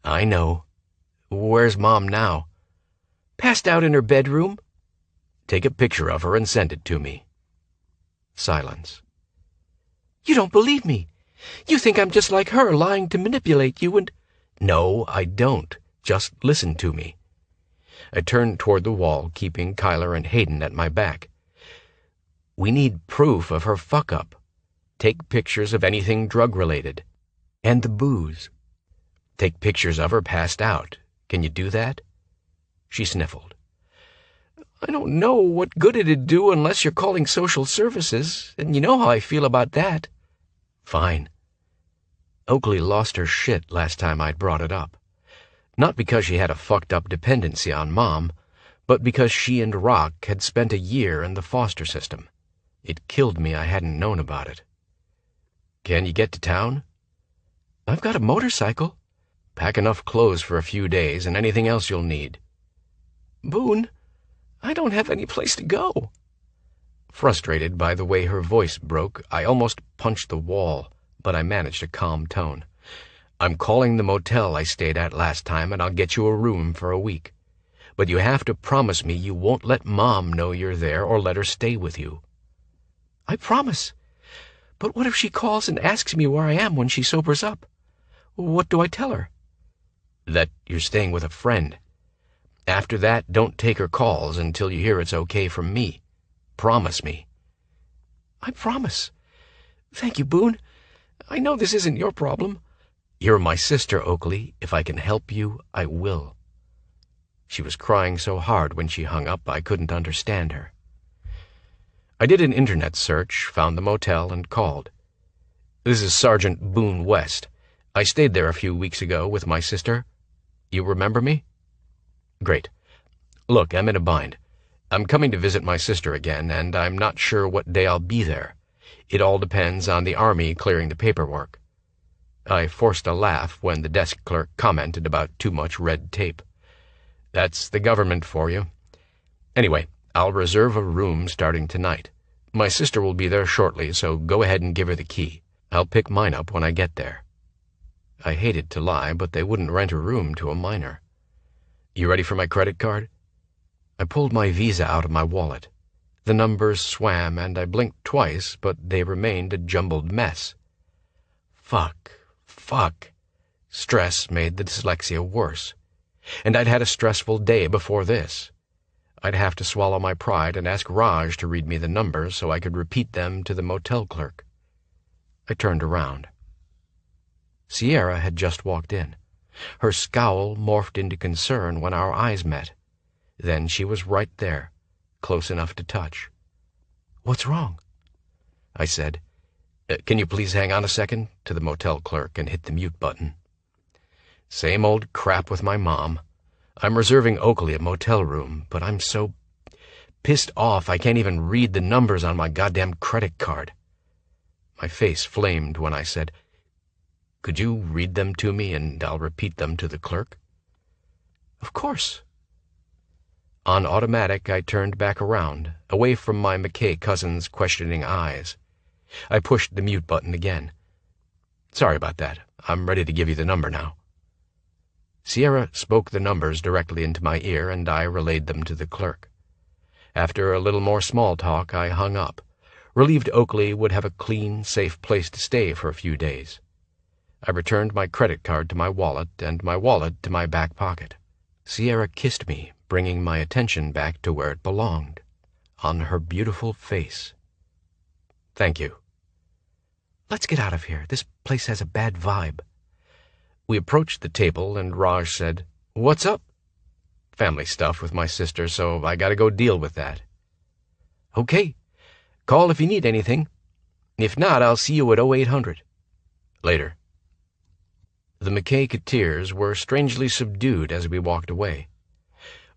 I know. Where's Mom now? Passed out in her bedroom. Take a picture of her and send it to me. Silence. You don't believe me. You think I'm just like her, lying to manipulate you and... No, I don't. Just listen to me. I turned toward the wall, keeping Kyler and Hayden at my back. We need proof of her fuck-up. Take pictures of anything drug-related. And the booze. Take pictures of her passed out. Can you do that? She sniffled. I don't know what good it'd do unless you're calling social services, and you know how I feel about that. Fine. Oakley lost her shit last time I'd brought it up. Not because she had a fucked-up dependency on Mom, but because she and Rock had spent a year in the foster system. It killed me I hadn't known about it. Can you get to town? I've got a motorcycle. Pack enough clothes for a few days and anything else you'll need. Boone, I don't have any place to go. Frustrated by the way her voice broke, I almost punched the wall, but I managed a calm tone. I'm calling the motel I stayed at last time, and I'll get you a room for a week. But you have to promise me you won't let Mom know you're there or let her stay with you. I promise. But what if she calls and asks me where I am when she sobers up? What do I tell her? That you're staying with a friend. After that, don't take her calls until you hear it's okay from me. Promise me. I promise. Thank you, Boone. I know this isn't your problem. You're my sister, Oakley. If I can help you, I will. She was crying so hard when she hung up I couldn't understand her. I did an internet search, found the motel, and called. This is Sergeant Boone West. I stayed there a few weeks ago with my sister. You remember me? Great. Look, I'm in a bind. I'm coming to visit my sister again, and I'm not sure what day I'll be there. It all depends on the Army clearing the paperwork. I forced a laugh when the desk clerk commented about too much red tape. That's the government for you. Anyway, I'll reserve a room starting tonight. My sister will be there shortly, so go ahead and give her the key. I'll pick mine up when I get there. I hated to lie, but they wouldn't rent a room to a minor. You ready for my credit card? I pulled my Visa out of my wallet. The numbers swam, and I blinked twice, but they remained a jumbled mess. Fuck. Stress made the dyslexia worse. And I'd had a stressful day before this. I'd have to swallow my pride and ask Raj to read me the numbers so I could repeat them to the motel clerk. I turned around. Sierra had just walked in. Her scowl morphed into concern when our eyes met. Then she was right there, close enough to touch. What's wrong? I said, Can you please hang on a second, to the motel clerk and hit the mute button. Same old crap with my mom. I'm reserving Oakley a motel room, but I'm so pissed off I can't even read the numbers on my goddamn credit card. My face flamed when I said, Could you read them to me and I'll repeat them to the clerk? Of course. On automatic, I turned back around, away from my McKay cousin's questioning eyes. I pushed the mute button again. Sorry about that. I'm ready to give you the number now. Sierra spoke the numbers directly into my ear, and I relayed them to the clerk. After a little more small talk, I hung up, relieved Oakley would have a clean, safe place to stay for a few days. I returned my credit card to my wallet, and my wallet to my back pocket. Sierra kissed me, bringing my attention back to where it belonged, on her beautiful face. Thank you. Let's get out of here. This place has a bad vibe. We approached the table, and Raj said, "What's up?" "Family stuff with my sister, so I gotta go deal with that." Okay. Call if you need anything. If not, I'll see you at 0800. Later. The McKay-Kateers were strangely subdued as we walked away.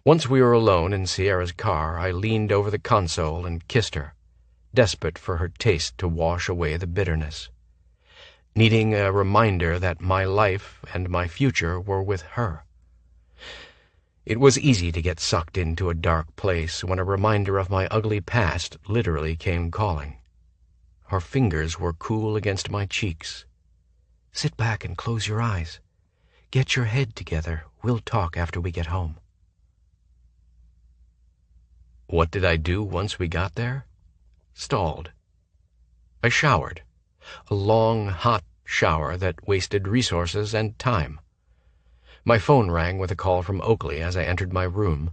Once we were alone in Sierra's car, I leaned over the console and kissed her, desperate for her taste to wash away the bitterness, needing a reminder that my life and my future were with her. It was easy to get sucked into a dark place when a reminder of my ugly past literally came calling. Her fingers were cool against my cheeks. Sit back and close your eyes. Get your head together. We'll talk after we get home. What did I do once we got there? Stalled. I showered. A long, hot shower that wasted resources and time. My phone rang with a call from Oakley as I entered my room,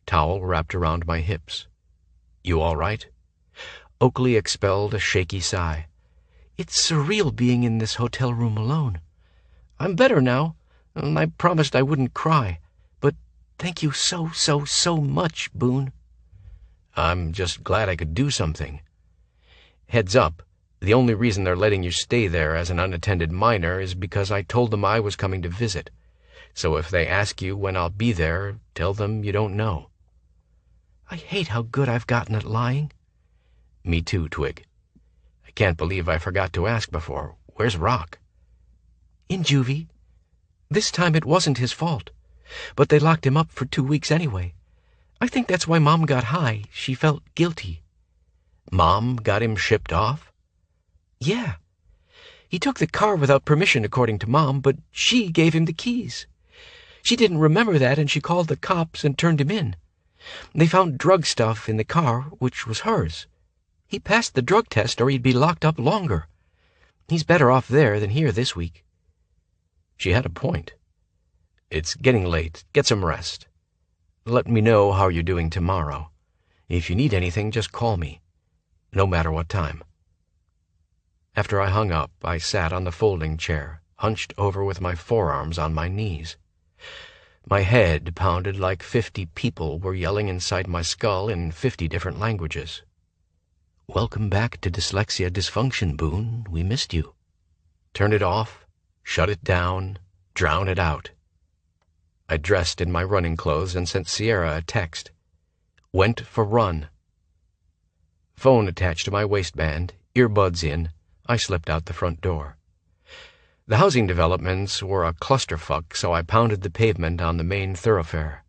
towel wrapped around my hips. "You all right?" Oakley expelled a shaky sigh. It's surreal being in this hotel room alone. I'm better now, and I promised I wouldn't cry. But thank you so much, Boone. I'm just glad I could do something. Heads up, the only reason they're letting you stay there as an unattended minor is because I told them I was coming to visit. So if they ask you when I'll be there, tell them you don't know. I hate how good I've gotten at lying. Me too, Twig. I can't believe I forgot to ask before. Where's Rock? In juvie. This time it wasn't his fault, but they locked him up for 2 weeks anyway. I think that's why Mom got high. She felt guilty. Mom got him shipped off? Yeah. He took the car without permission, according to Mom, but she gave him the keys. She didn't remember that, and she called the cops and turned him in. They found drug stuff in the car, which was hers. He passed the drug test, or he'd be locked up longer. He's better off there than here this week. She had a point. It's getting late. Get some rest. Let me know how you're doing tomorrow. If you need anything, just call me, no matter what time. After I hung up, I sat on the folding chair, hunched over with my forearms on my knees. My head pounded like 50 people were yelling inside my skull in 50 different languages. Welcome back to Dyslexia Dysfunction, Boone. We missed you. Turn it off, shut it down, drown it out. I dressed in my running clothes and sent Sierra a text. Went for run. Phone attached to my waistband, earbuds in, I slipped out the front door. The housing developments were a clusterfuck, so I pounded the pavement on the main thoroughfare.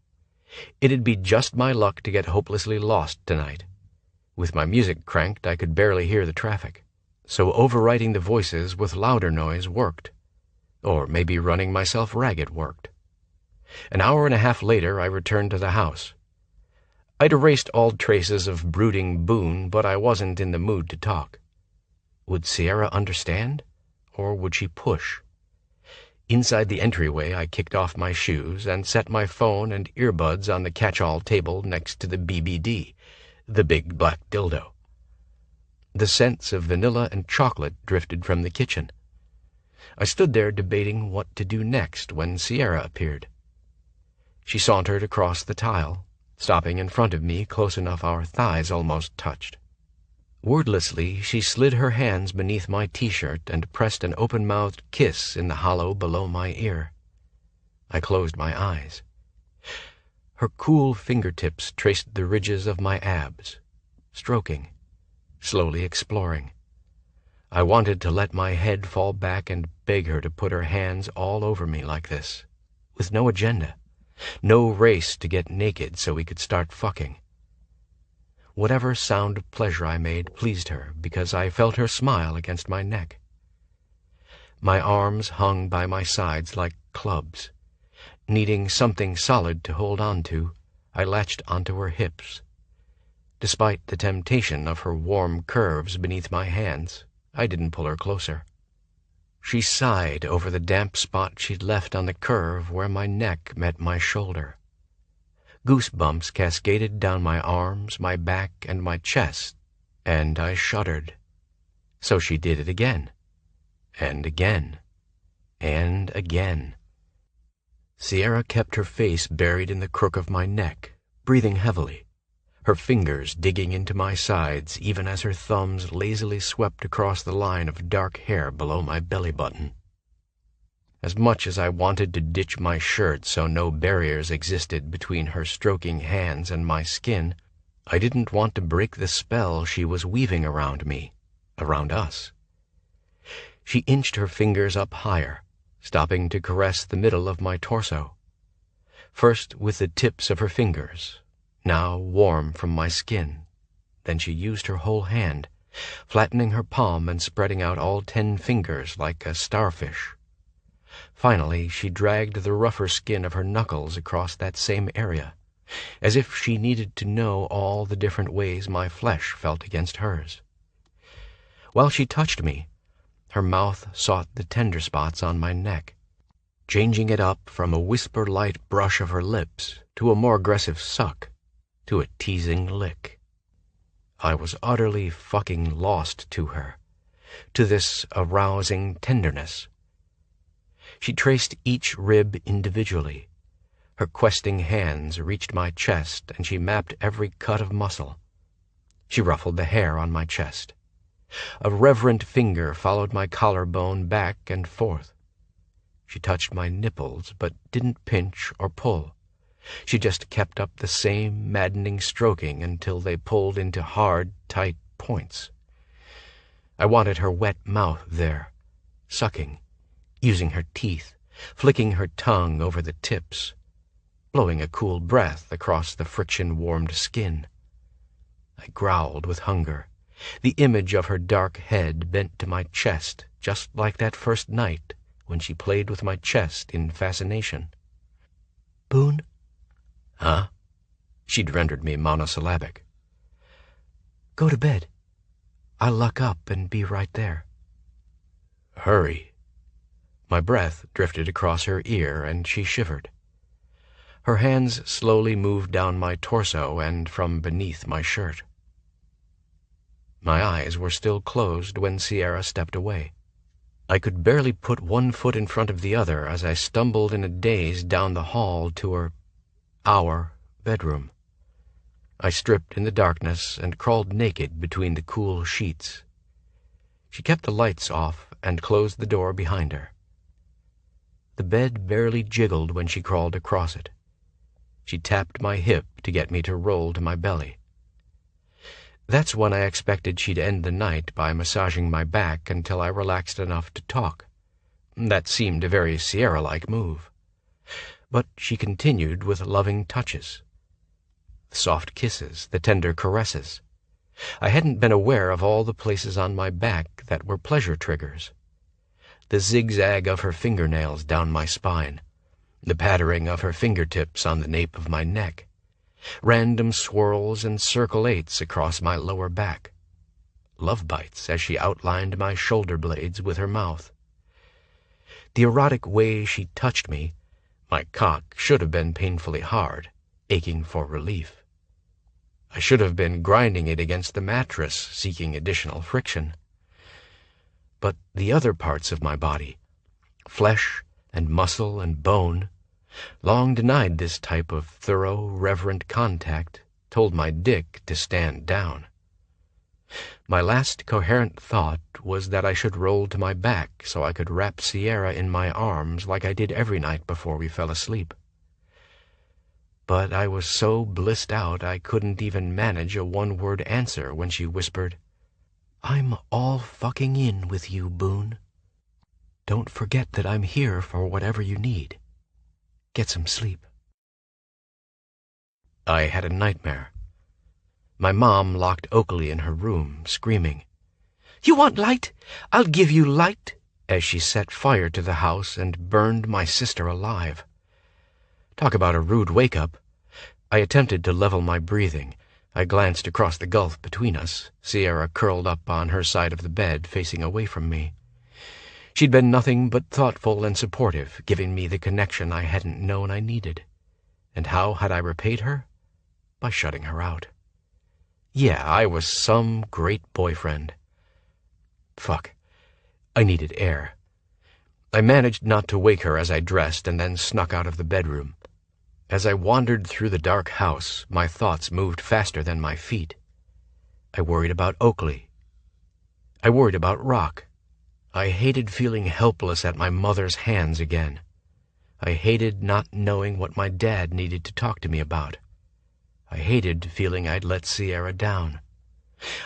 It'd be just my luck to get hopelessly lost tonight. With my music cranked, I could barely hear the traffic, so overwriting the voices with louder noise worked. Or maybe running myself ragged worked. An hour and a half later, I returned to the house. I'd erased all traces of brooding Boone, but I wasn't in the mood to talk. Would Sierra understand, or would she push? Inside the entryway, I kicked off my shoes and set my phone and earbuds on the catch-all table next to the BBD, the big black dildo. The scents of vanilla and chocolate drifted from the kitchen. I stood there debating what to do next when Sierra appeared. She sauntered across the tile, stopping in front of me close enough our thighs almost touched. Wordlessly, she slid her hands beneath my t-shirt and pressed an open-mouthed kiss in the hollow below my ear. I closed my eyes. Her cool fingertips traced the ridges of my abs, stroking, slowly exploring. I wanted to let my head fall back and beg her to put her hands all over me like this, with no agenda, no race to get naked so we could start fucking. Whatever sound of pleasure I made pleased her because I felt her smile against my neck. My arms hung by my sides like clubs. Needing something solid to hold on to, I latched onto her hips. Despite the temptation of her warm curves beneath my hands, I didn't pull her closer. She sighed over the damp spot she'd left on the curve where my neck met my shoulder. Goosebumps cascaded down my arms, my back, and my chest, and I shuddered. So she did it again, and again, and again. Sierra kept her face buried in the crook of my neck, breathing heavily, her fingers digging into my sides even as her thumbs lazily swept across the line of dark hair below my belly button. As much as I wanted to ditch my shirt so no barriers existed between her stroking hands and my skin, I didn't want to break the spell she was weaving around me, around us. She inched her fingers up higher, stopping to caress the middle of my torso. First with the tips of her fingers, now warm from my skin. Then she used her whole hand, flattening her palm and spreading out all 10 fingers like a starfish. Finally, she dragged the rougher skin of her knuckles across that same area, as if she needed to know all the different ways my flesh felt against hers. While she touched me, her mouth sought the tender spots on my neck, changing it up from a whisper-light brush of her lips to a more aggressive suck, to a teasing lick. I was utterly fucking lost to her, to this arousing tenderness. She traced each rib individually. Her questing hands reached my chest, and she mapped every cut of muscle. She ruffled the hair on my chest. A reverent finger followed my collarbone back and forth. She touched my nipples, but didn't pinch or pull. She just kept up the same maddening stroking until they pulled into hard, tight points. I wanted her wet mouth there, sucking, using her teeth, flicking her tongue over the tips, blowing a cool breath across the friction-warmed skin. I growled with hunger, the image of her dark head bent to my chest, just like that first night when she played with my chest in fascination. "Boone?" "Huh?" She'd rendered me monosyllabic. "Go to bed. I'll lock up and be right there." "Hurry." My breath drifted across her ear, and she shivered. Her hands slowly moved down my torso and from beneath my shirt. My eyes were still closed when Sierra stepped away. I could barely put one foot in front of the other as I stumbled in a daze down the hall to our bedroom. I stripped in the darkness and crawled naked between the cool sheets. She kept the lights off and closed the door behind her. The bed barely jiggled when she crawled across it. She tapped my hip to get me to roll to my belly. That's when I expected she'd end the night by massaging my back until I relaxed enough to talk. That seemed a very Sierra-like move. But she continued with loving touches. The soft kisses, the tender caresses. I hadn't been aware of all the places on my back that were pleasure triggers. The zigzag of her fingernails down my spine, the pattering of her fingertips on the nape of my neck, random swirls and circle 8s across my lower back, love bites as she outlined my shoulder blades with her mouth. The erotic way she touched me, my cock should have been painfully hard, aching for relief. I should have been grinding it against the mattress, seeking additional friction. But the other parts of my body, flesh and muscle and bone, long denied this type of thorough, reverent contact, told my dick to stand down. My last coherent thought was that I should roll to my back so I could wrap Sierra in my arms like I did every night before we fell asleep. But I was so blissed out I couldn't even manage a one-word answer when she whispered, "I'm all fucking in with you, Boone. Don't forget that I'm here for whatever you need. Get some sleep." I had a nightmare. My mom locked Oakley in her room, screaming, "You want light? I'll give you light," as she set fire to the house and burned my sister alive. Talk about a rude wake-up. I attempted to level my breathing. I glanced across the gulf between us, Sierra curled up on her side of the bed, facing away from me. She'd been nothing but thoughtful and supportive, giving me the connection I hadn't known I needed. And how had I repaid her? By shutting her out. Yeah, I was some great boyfriend. Fuck. I needed air. I managed not to wake her as I dressed and then snuck out of the bedroom. As I wandered through the dark house, my thoughts moved faster than my feet. I worried about Oakley. I worried about Rock. I hated feeling helpless at my mother's hands again. I hated not knowing what my dad needed to talk to me about. I hated feeling I'd let Sierra down.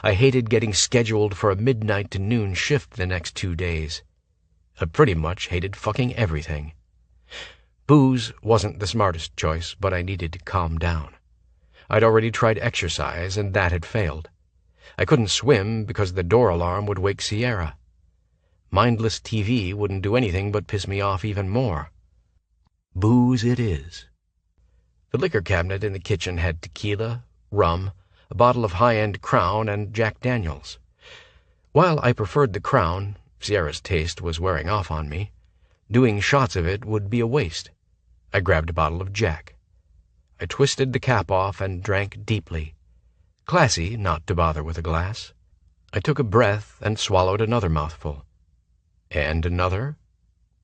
I hated getting scheduled for a midnight to noon shift the next 2 days. I pretty much hated fucking everything. Booze wasn't the smartest choice, but I needed to calm down. I'd already tried exercise, and that had failed. I couldn't swim because the door alarm would wake Sierra. Mindless TV wouldn't do anything but piss me off even more. Booze it is. The liquor cabinet in the kitchen had tequila, rum, a bottle of high-end Crown, and Jack Daniels. While I preferred the Crown, Sierra's taste was wearing off on me. Doing shots of it would be a waste. I grabbed a bottle of Jack. I twisted the cap off and drank deeply. Classy not to bother with a glass. I took a breath and swallowed another mouthful. And another,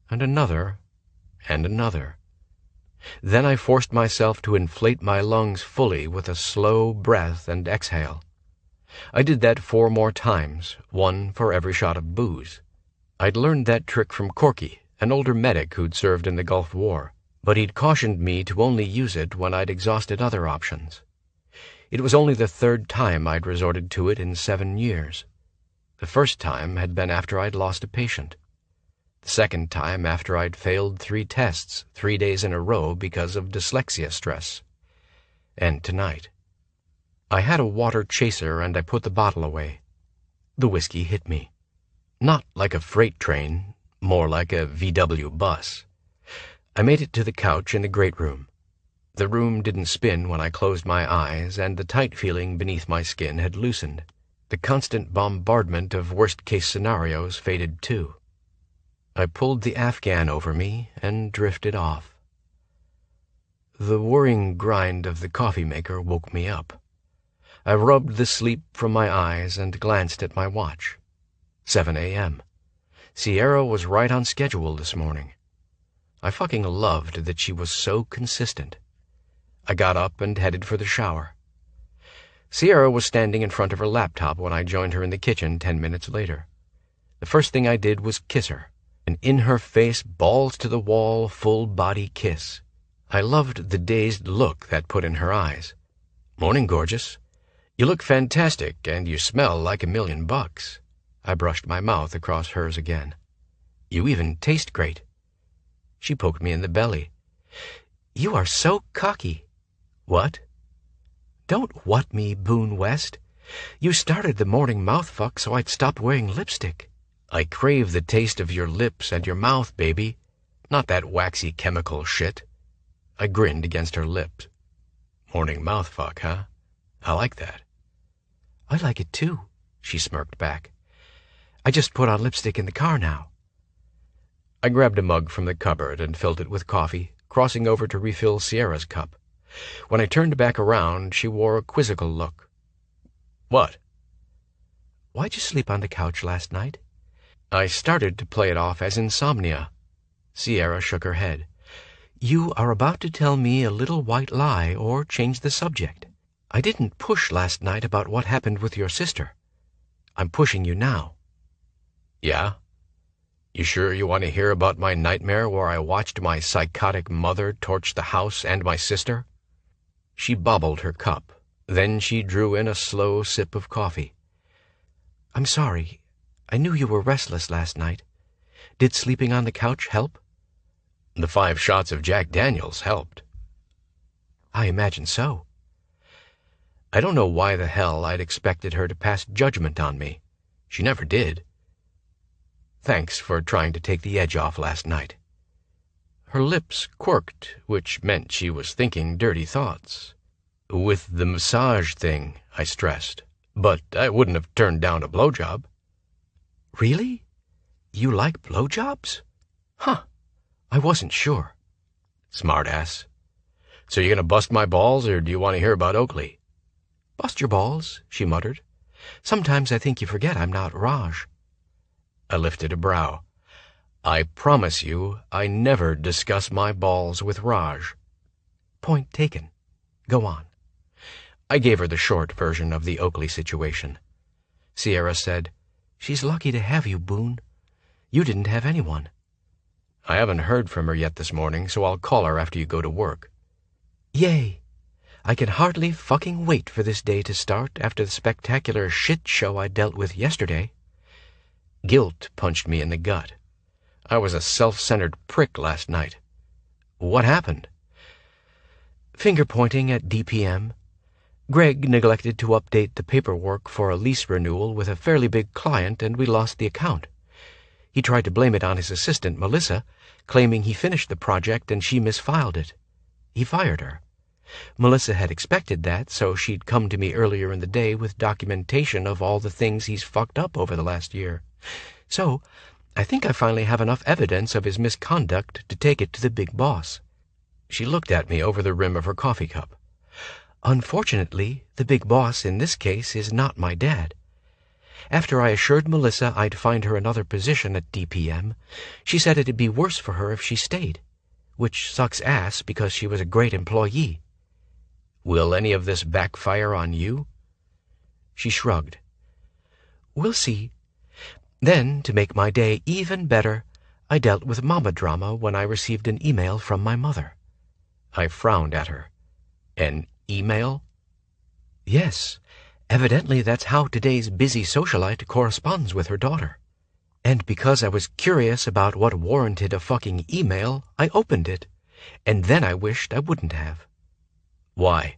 and another, and another. Then I forced myself to inflate my lungs fully with a slow breath and exhale. I did that 4 more times, 1 for every shot of booze. I'd learned that trick from Corky, an older medic who'd served in the Gulf War, but he'd cautioned me to only use it when I'd exhausted other options. It was only the 3rd time I'd resorted to it in 7 years. The first time had been after I'd lost a patient. The second time after I'd failed 3 tests 3 days in a row because of dyslexia stress. And tonight. I had a water chaser and I put the bottle away. The whiskey hit me. Not like a freight train, more like a VW bus. I made it to the couch in the great room. The room didn't spin when I closed my eyes, and the tight feeling beneath my skin had loosened. The constant bombardment of worst-case scenarios faded too. I pulled the Afghan over me and drifted off. The whirring grind of the coffee maker woke me up. I rubbed the sleep from my eyes and glanced at my watch. 7 a.m. Sierra was right on schedule this morning. I fucking loved that she was so consistent. I got up and headed for the shower. Sierra was standing in front of her laptop when I joined her in the kitchen 10 minutes later. The first thing I did was kiss her, an in-her-face, balls-to-the-wall, full-body kiss. I loved the dazed look that put in her eyes. "Morning, gorgeous. You look fantastic, and you smell like $1,000,000. I brushed my mouth across hers again. "You even taste great." She poked me in the belly. "You are so cocky." "What?" "Don't what me, Boone West. You started the morning mouthfuck so I'd stop wearing lipstick." "I crave the taste of your lips and your mouth, baby. Not that waxy chemical shit." I grinned against her lips. "Morning mouthfuck, huh? I like that." "I like it too," she smirked back. "I just put on lipstick in the car now." I grabbed a mug from the cupboard and filled it with coffee, crossing over to refill Sierra's cup. When I turned back around, she wore a quizzical look. "What?" "Why'd you sleep on the couch last night?" I started to play it off as insomnia. Sierra shook her head. "You are about to tell me a little white lie or change the subject. I didn't push last night about what happened with your sister. I'm pushing you now." "Yeah? You sure you want to hear about my nightmare where I watched my psychotic mother torch the house and my sister?" She bobbled her cup. Then she drew in a slow sip of coffee. "I'm sorry. I knew you were restless last night. Did sleeping on the couch help?" "The 5 shots of Jack Daniels helped." "I imagine so." I don't know why the hell I'd expected her to pass judgment on me. She never did. "Thanks for trying to take the edge off last night." Her lips quirked, which meant she was thinking dirty thoughts. "With the massage thing," I stressed. "But I wouldn't have turned down a blowjob." "Really? You like blowjobs? Huh. I wasn't sure." "Smartass. So you gonna bust my balls, or do you want to hear about Oakley?" "Bust your balls," she muttered. "Sometimes I think you forget I'm not Raj." I lifted a brow. I promise you I never discuss my balls with Raj. Point taken. Go on. I gave her the short version of the Oakley situation. Sierra said, "She's lucky to have you, Boone. You didn't have anyone." I haven't heard from her yet this morning, so I'll call her after you go to work. Yay! I can hardly fucking wait for this day to start after the spectacular shit show I dealt with yesterday. Guilt punched me in the gut. I was a self-centered prick last night. What happened? Finger-pointing at DPM. Greg neglected to update the paperwork for a lease renewal with a fairly big client, and we lost the account. He tried to blame it on his assistant, Melissa, claiming he finished the project and she misfiled it. He fired her. Melissa had expected that, so she'd come to me earlier in the day with documentation of all the things he's fucked up over the last year. So, I think I finally have enough evidence of his misconduct to take it to the big boss. She looked at me over the rim of her coffee cup. Unfortunately, the big boss in this case is not my dad. After I assured Melissa I'd find her another position at DPM, she said it'd be worse for her if she stayed, which sucks ass because she was a great employee. Will any of this backfire on you? She shrugged. We'll see. Then, to make my day even better, I dealt with mama drama when I received an email from my mother. I frowned at her. An email? Yes. Evidently that's how today's busy socialite corresponds with her daughter. And because I was curious about what warranted a fucking email, I opened it, and then I wished I wouldn't have. Why?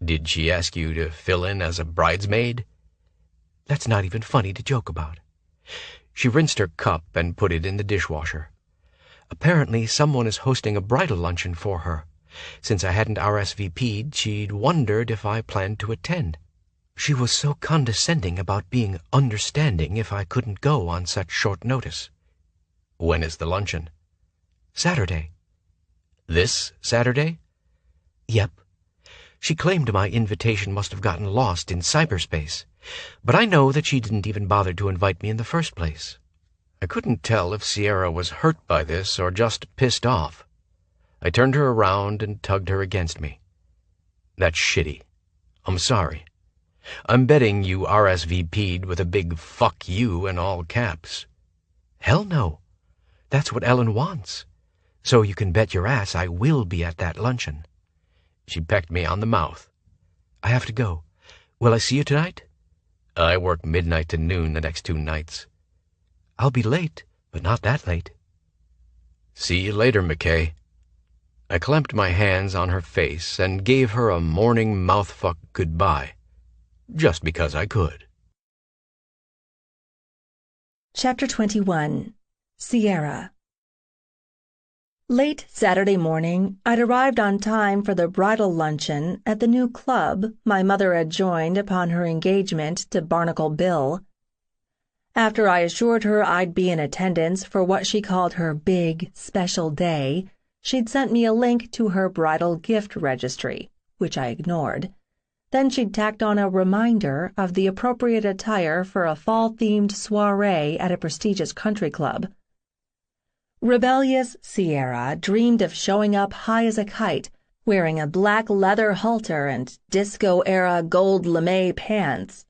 Did she ask you to fill in as a bridesmaid? That's not even funny to joke about. She rinsed her cup and put it in the dishwasher. Apparently someone is hosting a bridal luncheon for her. Since I hadn't RSVP'd, she'd wondered if I planned to attend. She was so condescending about being understanding if I couldn't go on such short notice. When is the luncheon? Saturday. This Saturday? Yep. She claimed my invitation must have gotten lost in cyberspace, but I know that she didn't even bother to invite me in the first place. I couldn't tell if Sierra was hurt by this or just pissed off. I turned her around and tugged her against me. That's shitty. I'm sorry. I'm betting you RSVP'd with a big fuck you in all caps. Hell no. That's what Ellen wants. So you can bet your ass I will be at that luncheon. She pecked me on the mouth. I have to go. Will I see you tonight? I work midnight to noon the next 2 nights. I'll be late, but not that late. See you later, McKay. I clamped my hands on her face and gave her a morning mouthfuck goodbye, just because I could. Chapter 21. Sierra. Late Saturday morning, I'd arrived on time for the bridal luncheon at the new club my mother had joined upon her engagement to Barnacle Bill. After I assured her I'd be in attendance for what she called her big, special day, she'd sent me a link to her bridal gift registry, which I ignored. Then she'd tacked on a reminder of the appropriate attire for a fall-themed soiree at a prestigious country club. Rebellious Sierra dreamed of showing up high as a kite, wearing a black leather halter and disco-era gold lame pants.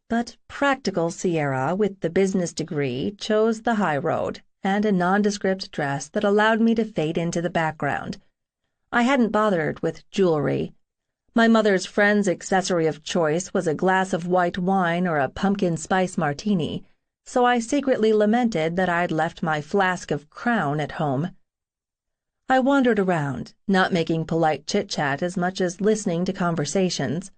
But practical Sierra, with the business degree, chose the high road and a nondescript dress that allowed me to fade into the background. I hadn't bothered with jewelry. My mother's friend's accessory of choice was a glass of white wine or a pumpkin spice martini, so I secretly lamented that I'd left my flask of Crown at home. I wandered around, not making polite chit-chat as much as listening to conversations,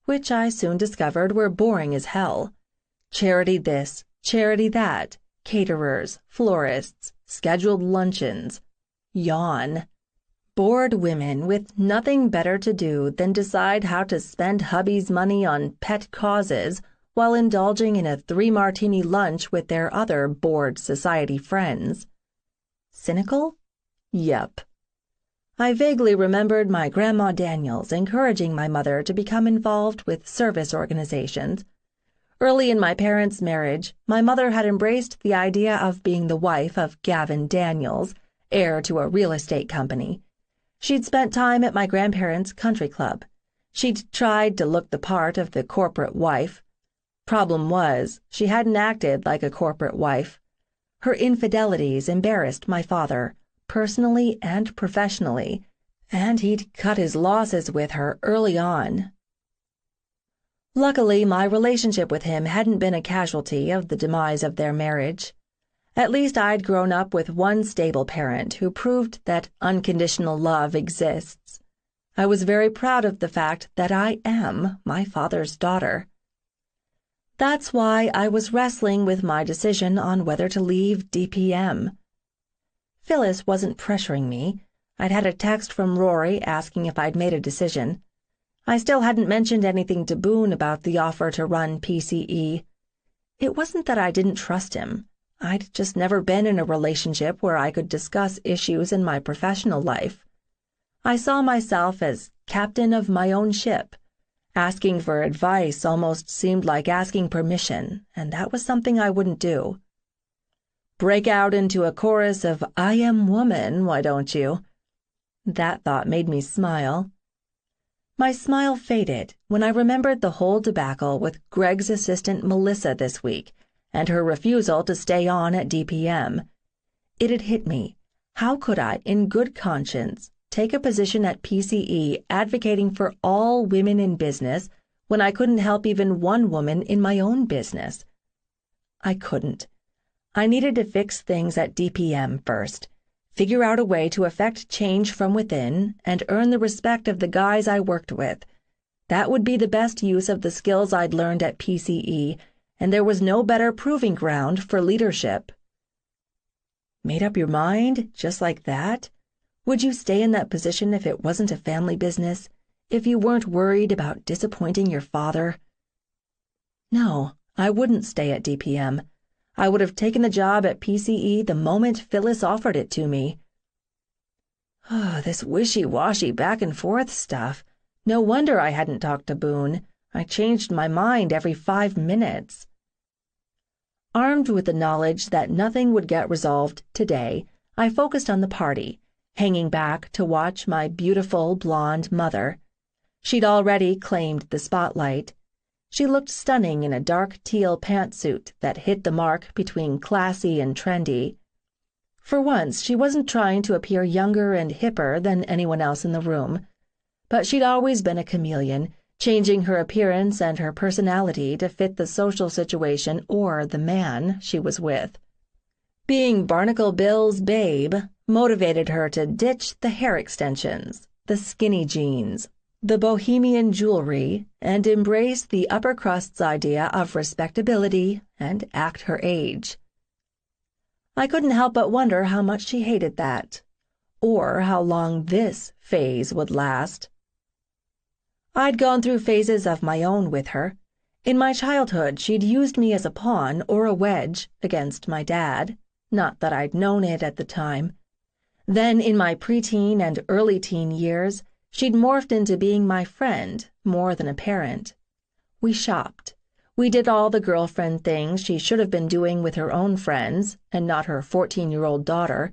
which I soon discovered were boring as hell. Charity this, charity that, caterers, florists, scheduled luncheons. Yawn. Bored women with nothing better to do than decide how to spend hubby's money on pet causes while indulging in a 3-martini lunch with their other bored society friends. Cynical? Yep. I vaguely remembered my Grandma Daniels encouraging my mother to become involved with service organizations. Early in my parents' marriage, my mother had embraced the idea of being the wife of Gavin Daniels, heir to a real estate company. She'd spent time at my grandparents' country club. She'd tried to look the part of the corporate wife. Problem was, she hadn't acted like a corporate wife. Her infidelities embarrassed my father, personally and professionally, and he'd cut his losses with her early on. Luckily, my relationship with him hadn't been a casualty of the demise of their marriage. At least I'd grown up with one stable parent who proved that unconditional love exists. I was very proud of the fact that I am my father's daughter. That's why I was wrestling with my decision on whether to leave DPM. Phyllis wasn't pressuring me. I'd had a text from Rory asking if I'd made a decision. I still hadn't mentioned anything to Boone about the offer to run PCE. It wasn't that I didn't trust him. I'd just never been in a relationship where I could discuss issues in my professional life. I saw myself as captain of my own ship. Asking for advice almost seemed like asking permission, and that was something I wouldn't do. Break out into a chorus of "I am woman, why don't you?" That thought made me smile. My smile faded when I remembered the whole debacle with Greg's assistant Melissa this week and her refusal to stay on at DPM. It had hit me. How could I, in good conscience, take a position at PCE advocating for all women in business when I couldn't help even one woman in my own business? I couldn't. I needed to fix things at DPM first, figure out a way to effect change from within, and earn the respect of the guys I worked with. That would be the best use of the skills I'd learned at PCE, and there was no better proving ground for leadership. Made up your mind, just like that? Would you stay in that position if it wasn't a family business? If you weren't worried about disappointing your father? No, I wouldn't stay at DPM. I would have taken the job at PCE the moment Phyllis offered it to me. This wishy-washy back-and-forth stuff. No wonder I hadn't talked to Boone. I changed my mind every 5 minutes. Armed with the knowledge that nothing would get resolved today, I focused on the party, hanging back to watch my beautiful blonde mother. She'd already claimed the spotlight. She looked stunning in a dark teal pantsuit that hit the mark between classy and trendy. For once, she wasn't trying to appear younger and hipper than anyone else in the room, but she'd always been a chameleon, changing her appearance and her personality to fit the social situation or the man she was with. Being Barnacle Bill's babe motivated her to ditch the hair extensions, the skinny jeans, the bohemian jewelry, and embrace the upper crust's idea of respectability and act her age. I couldn't help but wonder how much she hated that, or how long this phase would last. I'd gone through phases of my own with her. In my childhood, she'd used me as a pawn or a wedge against my dad, not that I'd known it at the time. Then, in my preteen and early teen years, she'd morphed into being my friend more than a parent. We shopped. We did all the girlfriend things she should have been doing with her own friends and not her 14-year-old daughter.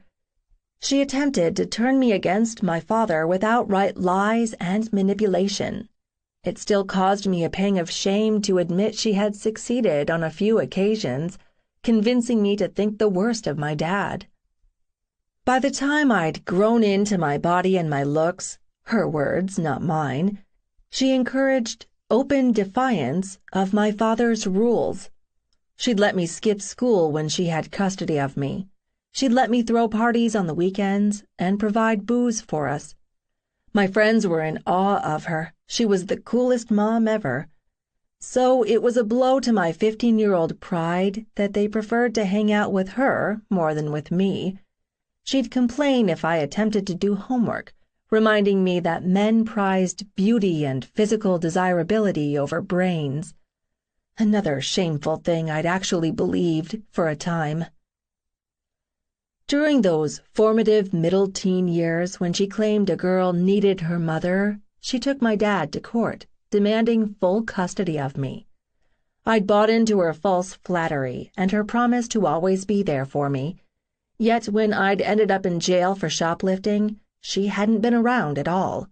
She attempted to turn me against my father with outright lies and manipulation. It still caused me a pang of shame to admit she had succeeded on a few occasions, convincing me to think the worst of my dad. By the time I'd grown into my body and my looks, her words, not mine, she encouraged open defiance of my father's rules. She'd let me skip school when she had custody of me. She'd let me throw parties on the weekends and provide booze for us. My friends were in awe of her. She was the coolest mom ever. So it was a blow to my 15-year-old pride that they preferred to hang out with her more than with me. She'd complain if I attempted to do homework, reminding me that men prized beauty and physical desirability over brains. Another shameful thing I'd actually believed for a time. During those formative middle-teen years when she claimed a girl needed her mother, she took my dad to court, demanding full custody of me. I'd bought into her false flattery and her promise to always be there for me. Yet when I'd ended up in jail for shoplifting, she hadn't been around at all.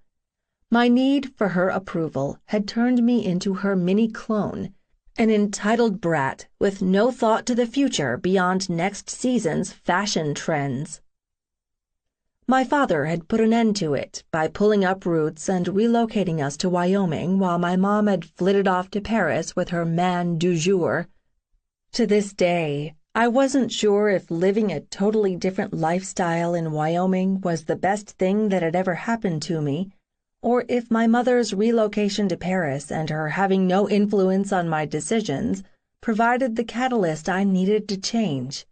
My need for her approval had turned me into her mini-clone, an entitled brat with no thought to the future beyond next season's fashion trends. My father had put an end to it by pulling up roots and relocating us to Wyoming while my mom had flitted off to Paris with her man du jour. To this day, I wasn't sure if living a totally different lifestyle in Wyoming was the best thing that had ever happened to me, or if my mother's relocation to Paris and her having no influence on my decisions provided the catalyst I needed to change.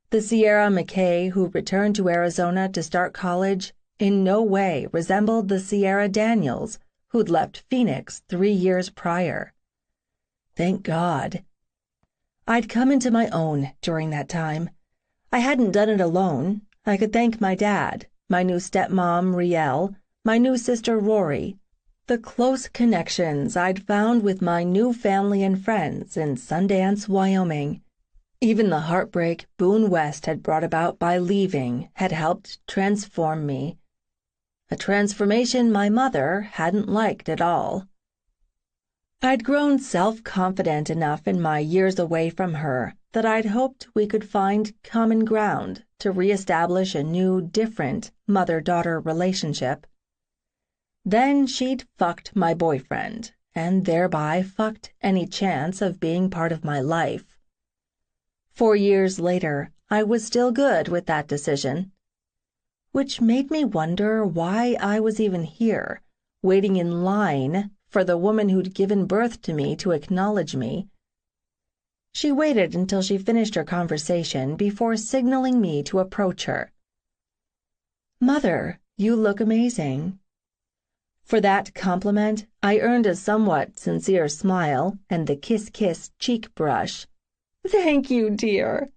The Sierra McKay who returned to Arizona to start college in no way resembled the Sierra Daniels who'd left Phoenix 3 years prior. Thank God. I'd come into my own during that time. I hadn't done it alone. I could thank my dad, my new stepmom, Riel, my new sister, Rory, the close connections I'd found with my new family and friends in Sundance, Wyoming. Even the heartbreak Boone West had brought about by leaving had helped transform me. A transformation my mother hadn't liked at all. I'd grown self-confident enough in my years away from her that I'd hoped we could find common ground to reestablish a new, different mother-daughter relationship. Then she'd fucked my boyfriend, and thereby fucked any chance of being part of my life. 4 years later, I was still good with that decision, which made me wonder why I was even here, waiting in line for the woman who'd given birth to me to acknowledge me. She waited until she finished her conversation before signaling me to approach her. "Mother, you look amazing." For that compliment, I earned a somewhat sincere smile and the kiss-kiss cheek brush. "Thank you, dear."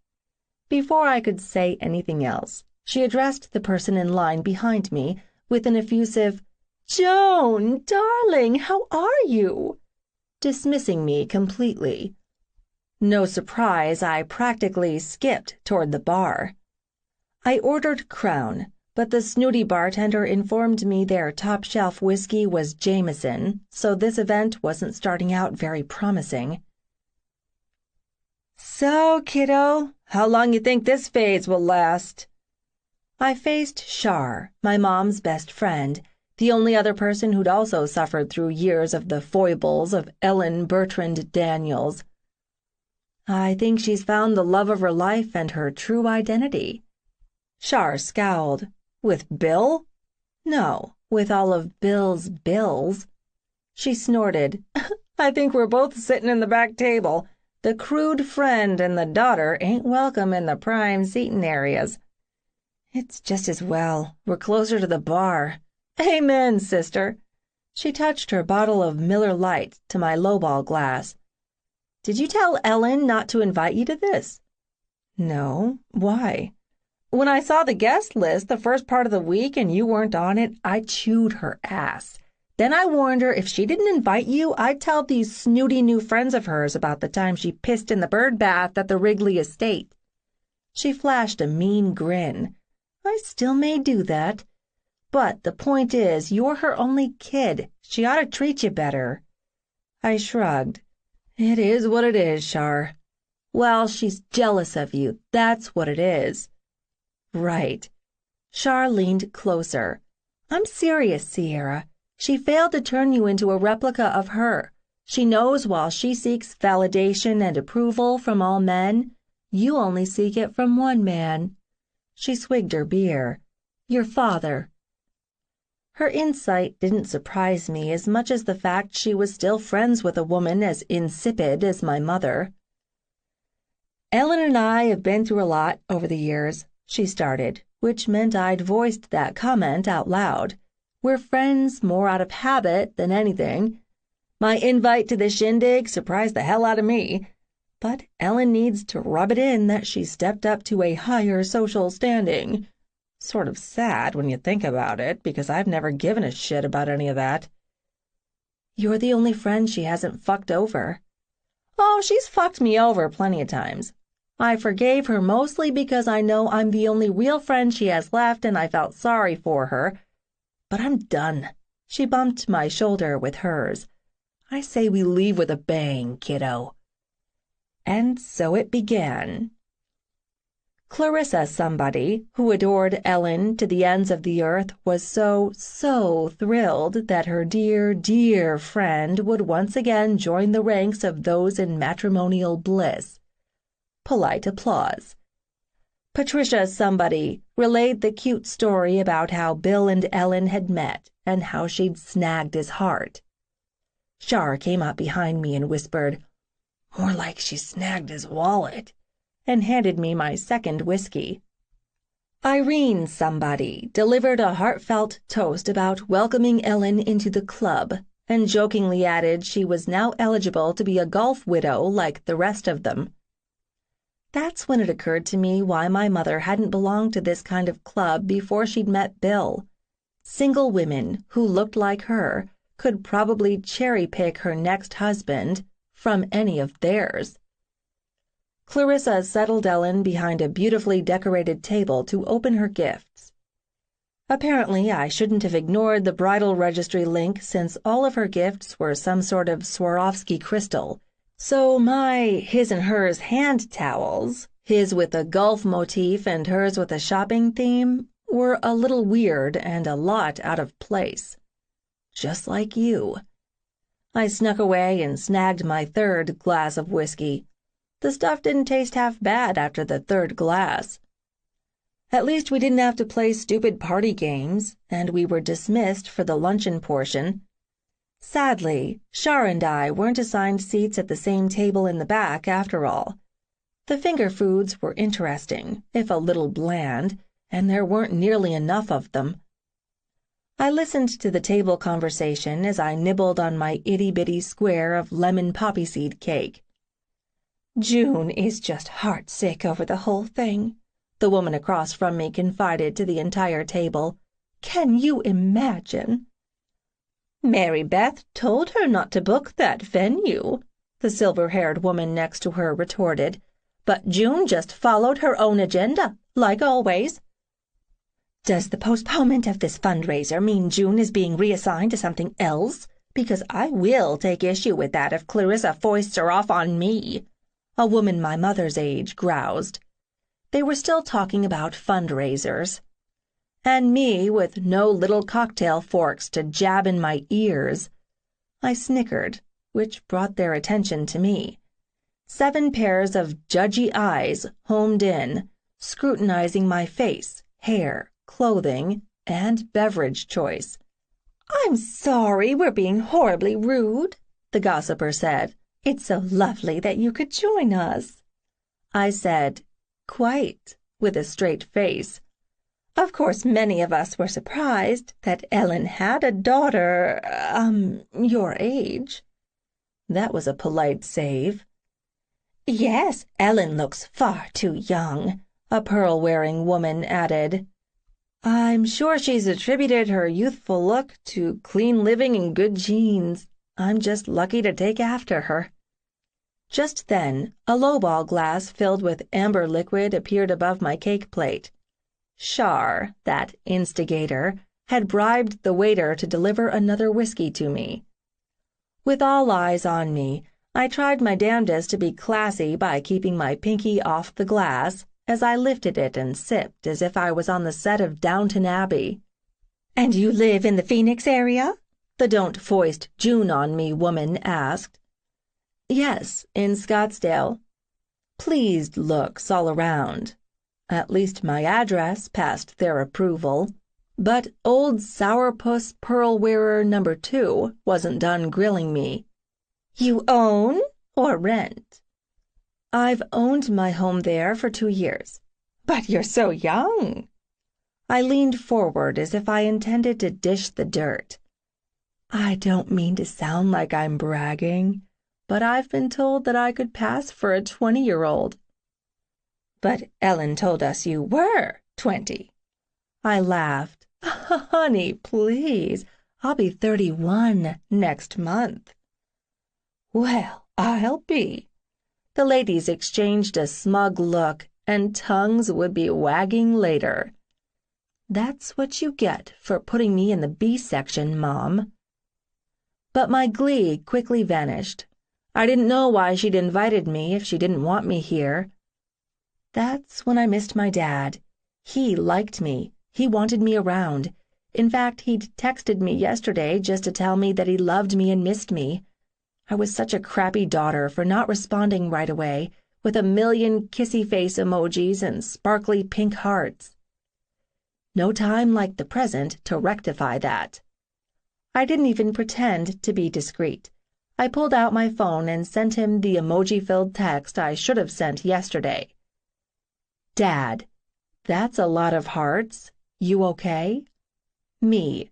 Before I could say anything else, she addressed the person in line behind me with an effusive, "Joan, darling, how are you?" dismissing me completely. No surprise, I practically skipped toward the bar. I ordered Crown, but the snooty bartender informed me their top-shelf whiskey was Jameson, so this event wasn't starting out very promising. "So, kiddo, how long you think this phase will last?" I faced Shar, my mom's best friend, the only other person who'd also suffered through years of the foibles of Ellen Bertrand Daniels. "I think she's found the love of her life and her true identity." Shar scowled. "With Bill?" "No, with all of Bill's bills." She snorted. "I think we're both sitting in the back table. The crude friend and the daughter ain't welcome in the prime seating areas." "It's just as well. We're closer to the bar." "Amen, sister." She touched her bottle of Miller Lite to my lowball glass. "Did you tell Ellen not to invite you to this?" "No. Why?" "When I saw the guest list the first part of the week and you weren't on it, I chewed her ass. Then I warned her if she didn't invite you, I'd tell these snooty new friends of hers about the time she pissed in the bird bath at the Wrigley estate." She flashed a mean grin. "I still may do that. But the point is, you're her only kid. She ought to treat you better." I shrugged. "It is what it is, Shar." "Well, she's jealous of you. That's what it is." "Right." Shar leaned closer. "I'm serious, Sierra. She failed to turn you into a replica of her. She knows while she seeks validation and approval from all men, you only seek it from one man." She swigged her beer. "Your father." Her insight didn't surprise me as much as the fact she was still friends with a woman as insipid as my mother. "Ellen and I have been through a lot over the years," she started, which meant I'd voiced that comment out loud. "We're friends more out of habit than anything. My invite to the shindig surprised the hell out of me, but Ellen needs to rub it in that she stepped up to a higher social standing. Sort of sad when you think about it, because I've never given a shit about any of that." "You're the only friend she hasn't fucked over." Oh, she's fucked me over plenty of times. I forgave her mostly because I know I'm the only real friend she has left and I felt sorry for her. But I'm done. She bumped my shoulder with hers. I say we leave with a bang, kiddo. And so it began. Clarissa somebody, who adored Ellen to the ends of the earth, was so thrilled that her dear, dear friend would once again join the ranks of those in matrimonial bliss. Polite applause. Patricia somebody relayed the cute story about how Bill and Ellen had met and how she'd snagged his heart. Char came up behind me and whispered, "More like she snagged his wallet," and handed me my second whiskey. Irene somebody delivered a heartfelt toast about welcoming Ellen into the club and jokingly added she was now eligible to be a golf widow like the rest of them. That's when it occurred to me why my mother hadn't belonged to this kind of club before she'd met Bill. Single women who looked like her could probably cherry-pick her next husband from any of theirs. Clarissa settled Ellen behind a beautifully decorated table to open her gifts. Apparently, I shouldn't have ignored the bridal registry link since all of her gifts were some sort of Swarovski crystal. So my his and hers hand towels, his with a golf motif and hers with a shopping theme, were a little weird and a lot out of place. Just like you. I snuck away and snagged my third glass of whiskey. The stuff didn't taste half bad after the third glass. At least we didn't have to play stupid party games, and we were dismissed for the luncheon portion. Sadly, Char and I weren't assigned seats at the same table in the back after all. The finger foods were interesting, if a little bland, and there weren't nearly enough of them. I listened to the table conversation as I nibbled on my itty-bitty square of lemon poppy seed cake. "June is just heartsick over the whole thing," the woman across from me confided to the entire table. "Can you imagine?" "Mary Beth told her not to book that venue," the silver-haired woman next to her retorted, "but June just followed her own agenda, like always." "Does the postponement of this fundraiser mean June is being reassigned to something else? Because I will take issue with that if Clarissa foists her off on me," a woman my mother's age groused. They were still talking about fundraisers. And me with no little cocktail forks to jab in my ears. I snickered, which brought their attention to me. 7 pairs of judgy eyes homed in, scrutinizing my face, hair, clothing, and beverage choice. "I'm sorry we're being horribly rude," the gossiper said. "It's so lovely that you could join us." I said, "Quite," with a straight face. Of course, many of us were surprised that Ellen had a daughter, your age. That was a polite save. "Yes, Ellen looks far too young," a pearl-wearing woman added. "I'm sure she's attributed her youthful look to clean living and good genes. I'm just lucky to take after her." Just then, a lowball glass filled with amber liquid appeared above my cake plate. Char, that instigator, had bribed the waiter to deliver another whiskey to me. With all eyes on me, I tried my damnedest to be classy by keeping my pinky off the glass as I lifted it and sipped as if I was on the set of Downton Abbey. "And you live in the Phoenix area?" the don't foist June on me woman asked. "Yes, in Scottsdale." Pleased looks all around. At least my address passed their approval. But old sourpuss pearl-wearer number 2 wasn't done grilling me. "You own or rent?" "I've owned my home there for 2 years." "But you're so young." I leaned forward as if I intended to dish the dirt. I don't mean to sound like I'm bragging, but I've been told that I could pass for a 20-year-old. "But Ellen told us you were 20. I laughed. "Honey, please. I'll be 31 next month." "Well, I'll be," The ladies exchanged a smug look, and tongues would be wagging later. That's what you get for putting me in the B section, Mom. But my glee quickly vanished. I didn't know why she'd invited me if she didn't want me here. That's when I missed my dad. He liked me. He wanted me around. In fact, he'd texted me yesterday just to tell me that he loved me and missed me. I was such a crappy daughter for not responding right away, with a million kissy face emojis and sparkly pink hearts. No time like the present to rectify that. I didn't even pretend to be discreet. I pulled out my phone and sent him the emoji-filled text I should have sent yesterday. Dad, that's a lot of hearts. You okay? Me.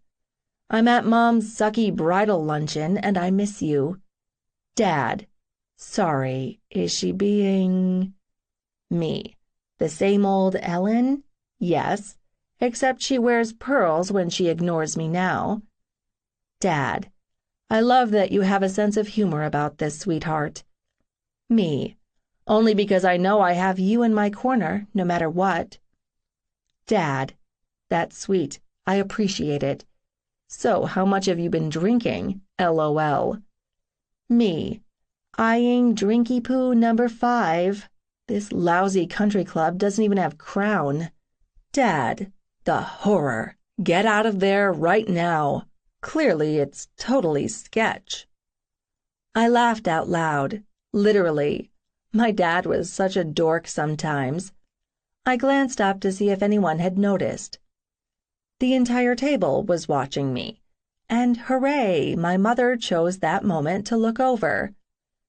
I'm at Mom's sucky bridal luncheon and I miss you. Dad. Sorry, is she being... Me. The same old Ellen? Yes, except she wears pearls when she ignores me now. Dad. I love that you have a sense of humor about this, sweetheart. Me. Only because I know I have you in my corner, no matter what. Dad. That's sweet. I appreciate it. So, how much have you been drinking? LOL. Me. Eyeing Drinky Poo number 5. This lousy country club doesn't even have Crown. Dad. The horror. Get out of there right now. Clearly, it's totally sketch. I laughed out loud. Literally. My dad was such a dork sometimes. I glanced up to see if anyone had noticed. The entire table was watching me. And hooray, my mother chose that moment to look over.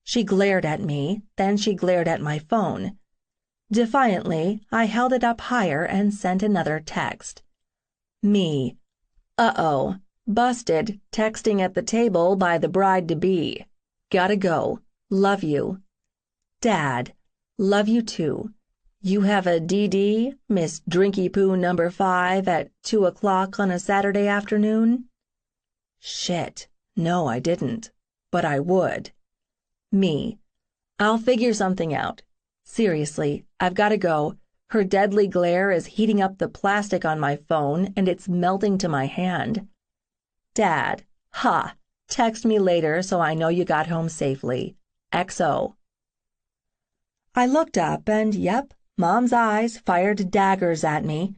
She glared at me, then she glared at my phone. Defiantly, I held it up higher and sent another text. Me. Uh-oh. Busted texting at the table by the bride-to-be. Gotta go. Love you. Dad. Love you too. You have a DD, Miss Drinky Poo number 5, at 2 o'clock on a Saturday afternoon? Shit. No, I didn't. But I would. Me. I'll figure something out. Seriously, I've gotta go. Her deadly glare is heating up the plastic on my phone, and it's melting to my hand. Dad. Ha. Text me later so I know you got home safely. XO. I looked up and, yep, Mom's eyes fired daggers at me.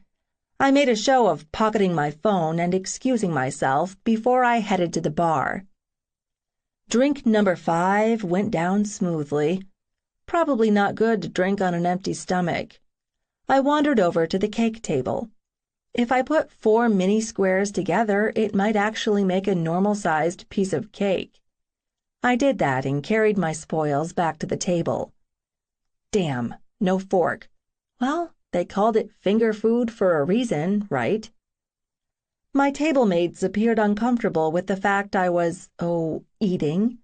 I made a show of pocketing my phone and excusing myself before I headed to the bar. Drink number 5 went down smoothly. Probably not good to drink on an empty stomach. I wandered over to the cake table. If I put 4 mini squares together, it might actually make a normal-sized piece of cake. I did that and carried my spoils back to the table. Damn, no fork. Well, they called it finger food for a reason, right? My table mates appeared uncomfortable with the fact I was, eating.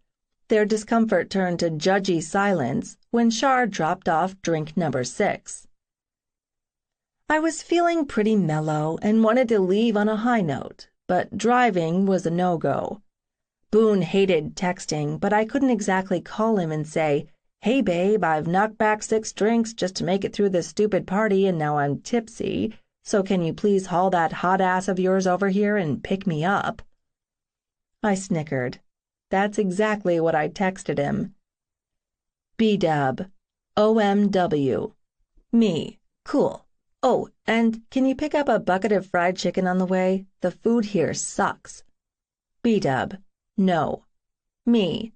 Their discomfort turned to judgy silence when Char dropped off drink number 6. I was feeling pretty mellow and wanted to leave on a high note, but driving was a no-go. Boone hated texting, but I couldn't exactly call him and say, "Hey, babe, I've knocked back 6 drinks just to make it through this stupid party and now I'm tipsy, so can you please haul that hot ass of yours over here and pick me up?" I snickered. That's exactly what I texted him. B-dub. OMW. Me. Cool. Oh, and can you pick up a bucket of fried chicken on the way? The food here sucks. B-dub. No. Me.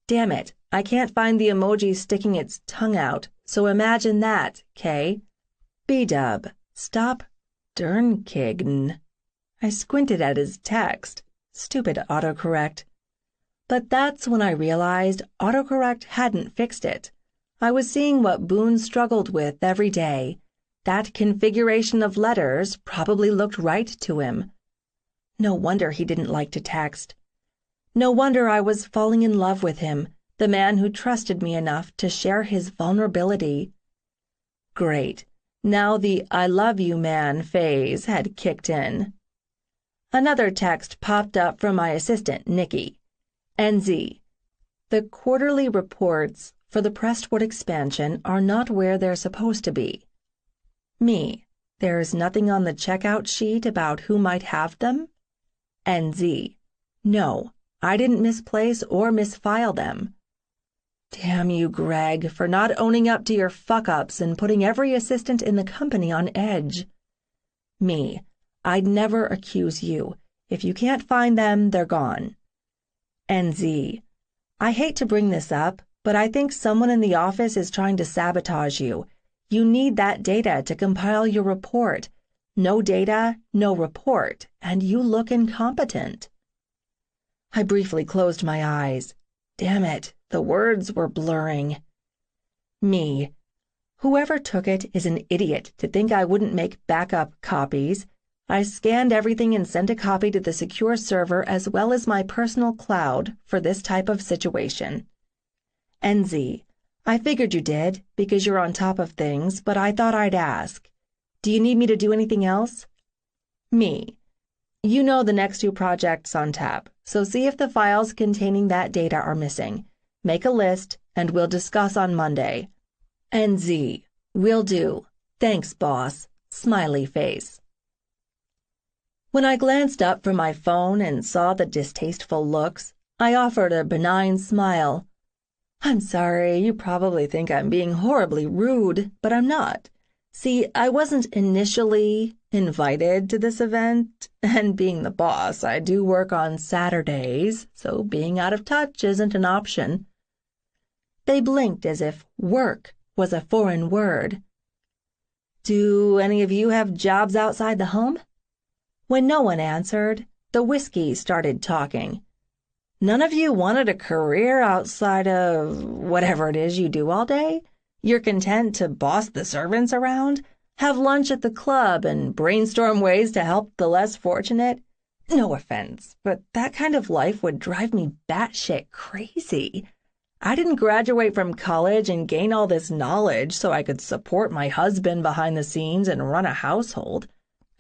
Damn it, I can't find the emoji sticking its tongue out, so imagine that, Kay. B-dub. Stop dernkign. I squinted at his text. Stupid autocorrect. But that's when I realized autocorrect hadn't fixed it. I was seeing what Boone struggled with every day. That configuration of letters probably looked right to him. No wonder he didn't like to text. No wonder I was falling in love with him, the man who trusted me enough to share his vulnerability. Great. Now the I love you man phase had kicked in. Another text popped up from my assistant, Nikki. NZ. The quarterly reports for the Prestwood expansion are not where they're supposed to be. Me, there's nothing on the checkout sheet about who might have them? NZ, no, I didn't misplace or misfile them. Damn you, Greg, for not owning up to your fuck-ups and putting every assistant in the company on edge. Me, I'd never accuse you. If you can't find them, they're gone. NZ, I hate to bring this up, but I think someone in the office is trying to sabotage you. You need that data to compile your report. No data, no report, and you look incompetent. I briefly closed my eyes. Damn it, the words were blurring. Me, whoever took it is an idiot to think I wouldn't make backup copies. I scanned everything and sent a copy to the secure server as well as my personal cloud for this type of situation. NZ, I figured you did, because you're on top of things, but I thought I'd ask. Do you need me to do anything else? Me, you know the next 2 projects on tap, so see if the files containing that data are missing. Make a list, and we'll discuss on Monday. NZ, will do. Thanks, boss. Smiley face. When I glanced up from my phone and saw the distasteful looks, I offered a benign smile. I'm sorry, you probably think I'm being horribly rude, but I'm not. See, I wasn't initially invited to this event, and being the boss, I do work on Saturdays, so being out of touch isn't an option. They blinked as if work was a foreign word. Do any of you have jobs outside the home? When no one answered, the whiskey started talking. None of you wanted a career outside of whatever it is you do all day? You're content to boss the servants around, have lunch at the club, and brainstorm ways to help the less fortunate? No offense, but that kind of life would drive me batshit crazy. I didn't graduate from college and gain all this knowledge so I could support my husband behind the scenes and run a household.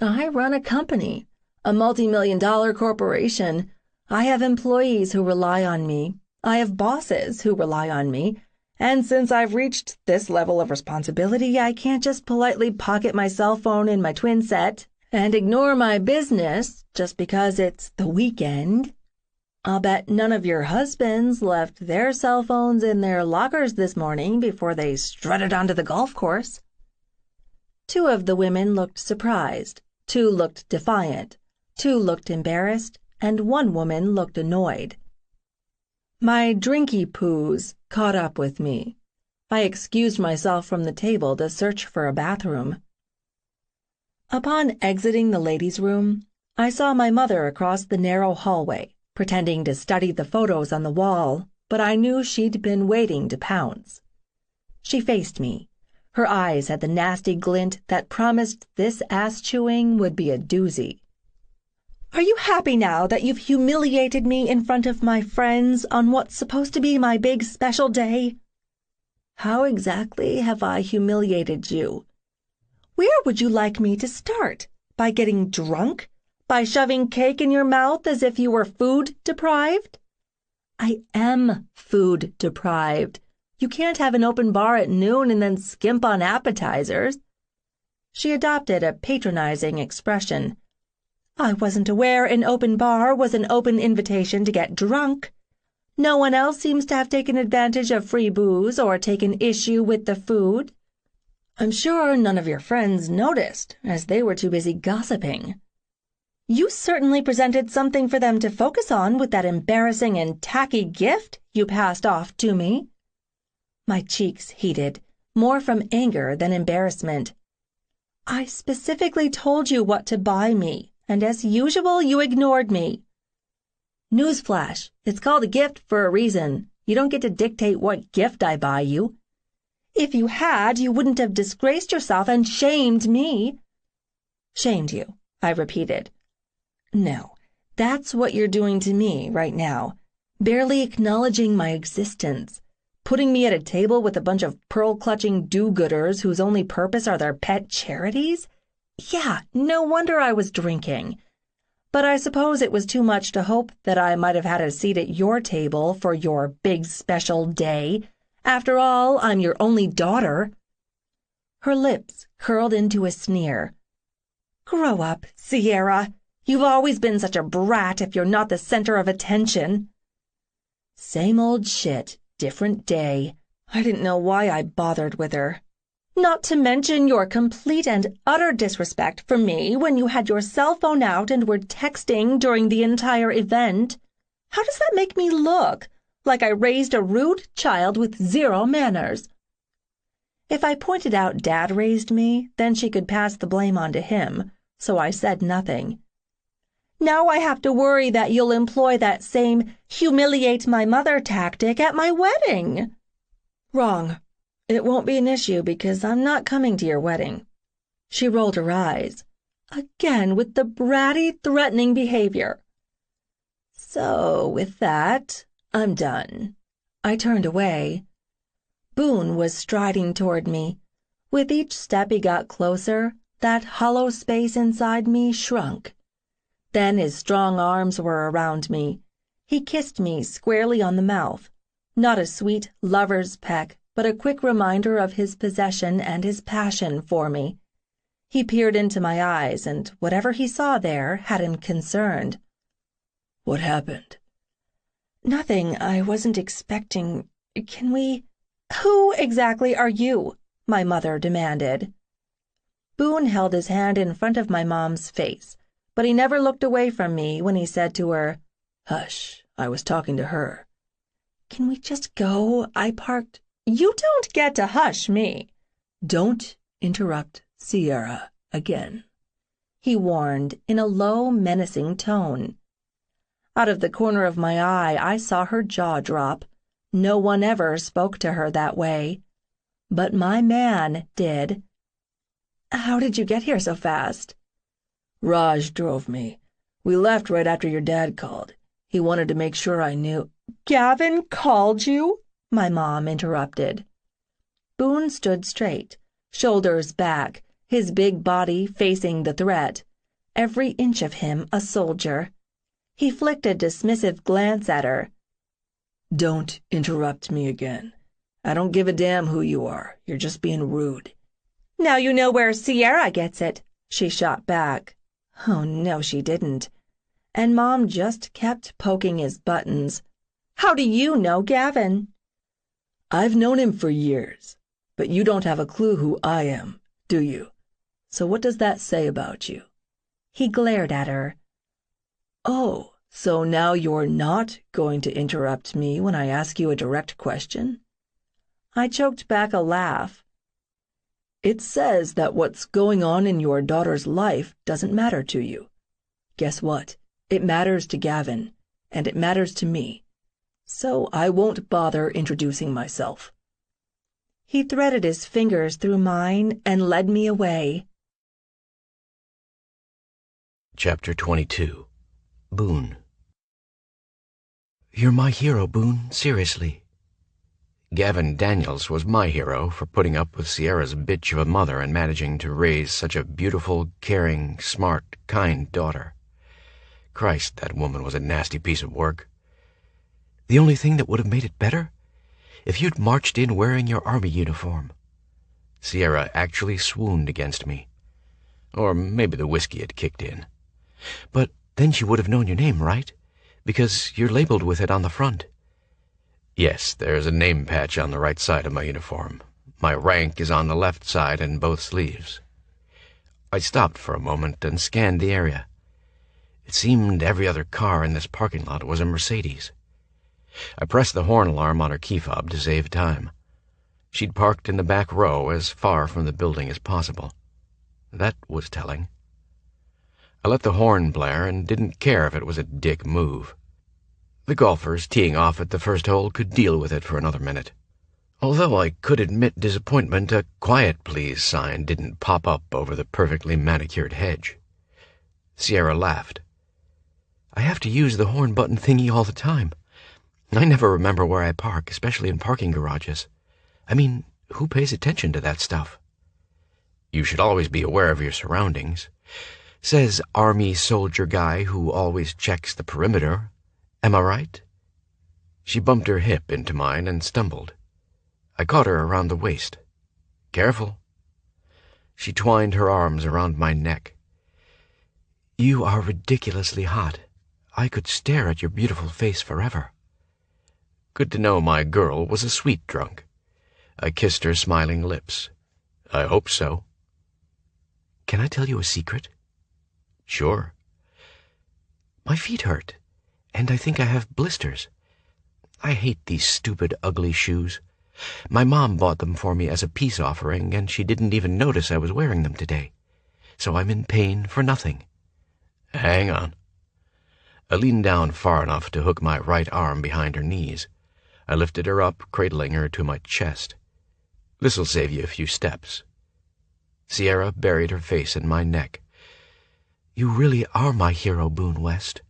I run a company, a multi-million-dollar corporation. I have employees who rely on me. I have bosses who rely on me. And since I've reached this level of responsibility, I can't just politely pocket my cell phone in my twin set and ignore my business just because it's the weekend. I'll bet none of your husbands left their cell phones in their lockers this morning before they strutted onto the golf course. 2 of the women looked surprised, 2 looked defiant, 2 looked embarrassed, and 1 woman looked annoyed. My drinky poos caught up with me. I excused myself from the table to search for a bathroom. Upon exiting the ladies' room, I saw my mother across the narrow hallway, pretending to study the photos on the wall, but I knew she'd been waiting to pounce. She faced me. Her eyes had the nasty glint that promised this ass-chewing would be a doozy. Are you happy now that you've humiliated me in front of my friends on what's supposed to be my big special day? How exactly have I humiliated you? Where would you like me to start? By getting drunk? By shoving cake in your mouth as if you were food deprived? I am food deprived. You can't have an open bar at noon and then skimp on appetizers. She adopted a patronizing expression. I wasn't aware an open bar was an open invitation to get drunk. No one else seems to have taken advantage of free booze or taken issue with the food. I'm sure none of your friends noticed, as they were too busy gossiping. You certainly presented something for them to focus on with that embarrassing and tacky gift you passed off to me. My cheeks heated, more from anger than embarrassment. I specifically told you what to buy me, and as usual, you ignored me. Newsflash, it's called a gift for a reason. You don't get to dictate what gift I buy you. If you had, you wouldn't have disgraced yourself and shamed me. Shamed you, I repeated. No, that's what you're doing to me right now, barely acknowledging my existence, putting me at a table with a bunch of pearl-clutching do-gooders whose only purpose are their pet charities. Yeah, no wonder I was drinking. But I suppose it was too much to hope that I might have had a seat at your table for your big special day, After all, I'm your only daughter." Her lips curled into a sneer. "Grow up, Sierra. You've always been such a brat if you're not the center of attention." Same old shit, different day. I didn't know why I bothered with her. "Not to mention your complete and utter disrespect for me when you had your cell phone out and were texting during the entire event. How does that make me look? Like I raised a rude child with zero manners." If I pointed out Dad raised me, then she could pass the blame on to him, so I said nothing. "Now I have to worry that you'll employ that same humiliate my mother tactic at my wedding." "Wrong. It won't be an issue because I'm not coming to your wedding." She rolled her eyes, again with the bratty, threatening behavior. So, with that, I'm done. I turned away. Boone was striding toward me. With each step he got closer, that hollow space inside me shrunk. Then his strong arms were around me. He kissed me squarely on the mouth. Not a sweet lover's peck, but a quick reminder of his possession and his passion for me. He peered into my eyes, and whatever he saw there had him concerned. "What happened?" "Nothing. I wasn't expecting. Can we—" "Who exactly are you?" my mother demanded. Boone held his hand in front of my mom's face, but he never looked away from me when he said to her, "Hush, I was talking to her." "Can we just go? I parked—" "You don't get to hush me." "Don't interrupt Sierra again," he warned in a low, menacing tone. Out of the corner of my eye, I saw her jaw drop. No one ever spoke to her that way. But my man did. "How did you get here so fast?" "Raj drove me. We left right after your dad called. He wanted to make sure I knew—" "Gavin called you?" my mom interrupted. Boone stood straight, shoulders back, his big body facing the threat, every inch of him a soldier. He flicked a dismissive glance at her. "Don't interrupt me again. I don't give a damn who you are. You're just being rude." "Now you know where Sierra gets it," she shot back. Oh, no, she didn't. And Mom just kept poking his buttons. "How do you know Gavin?" "I've known him for years, but you don't have a clue who I am, do you? So what does that say about you?" He glared at her. "Oh, so now you're not going to interrupt me when I ask you a direct question?" I choked back a laugh. "It says that what's going on in your daughter's life doesn't matter to you. Guess what? It matters to Gavin, and it matters to me. So I won't bother introducing myself." He threaded his fingers through mine and led me away. Chapter 22. Boone. "You're my hero, Boone, seriously." Gavin Daniels was my hero for putting up with Sierra's bitch of a mother and managing to raise such a beautiful, caring, smart, kind daughter. Christ, that woman was a nasty piece of work. "The only thing that would have made it better? If you'd marched in wearing your army uniform." Sierra actually swooned against me. Or maybe the whiskey had kicked in. "But then she would have known your name, right? Because you're labeled with it on the front." "Yes, there's a name patch on the right side of my uniform. My rank is on the left side in both sleeves." I stopped for a moment and scanned the area. It seemed every other car in this parking lot was a Mercedes. I pressed the horn alarm on her key fob to save time. She'd parked in the back row as far from the building as possible. That was telling. I let the horn blare and didn't care if it was a dick move. The golfers teeing off at the first hole could deal with it for another minute. Although I could admit disappointment, a "Quiet Please" sign didn't pop up over the perfectly manicured hedge. Sierra laughed. "I have to use the horn button thingy all the time. I never remember where I park, especially in parking garages. I mean, who pays attention to that stuff?" "You should always be aware of your surroundings." Says Army soldier guy who always checks the perimeter. Am I right? She bumped her hip into mine and stumbled. I caught her around the waist. Careful. She twined her arms around my neck. You are ridiculously hot. I could stare at your beautiful face forever. Good to know my girl was a sweet drunk. I kissed her smiling lips. I hope so. Can I tell you a secret? Sure. My feet hurt, and I think I have blisters. I hate these stupid, ugly shoes. My mom bought them for me as a peace offering, and she didn't even notice I was wearing them today. So I'm in pain for nothing. Hang on. I leaned down far enough to hook my right arm behind her knees. I lifted her up, cradling her to my chest. This'll save you a few steps. Sierra buried her face in my neck. You really are my hero, Boone West.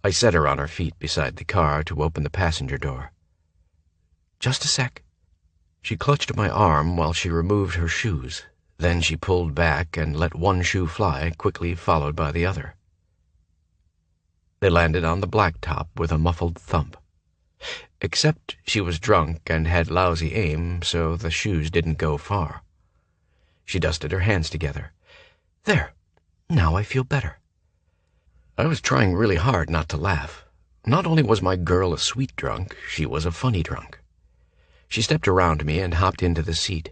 I set her on her feet beside the car to open the passenger door. Just a sec. She clutched my arm while she removed her shoes. Then she pulled back and let one shoe fly, quickly followed by the other. They landed on the blacktop with a muffled thump. Except she was drunk and had lousy aim, so the shoes didn't go far. She dusted her hands together. There. Now I feel better. I was trying really hard not to laugh. Not only was my girl a sweet drunk, she was a funny drunk. She stepped around me and hopped into the seat.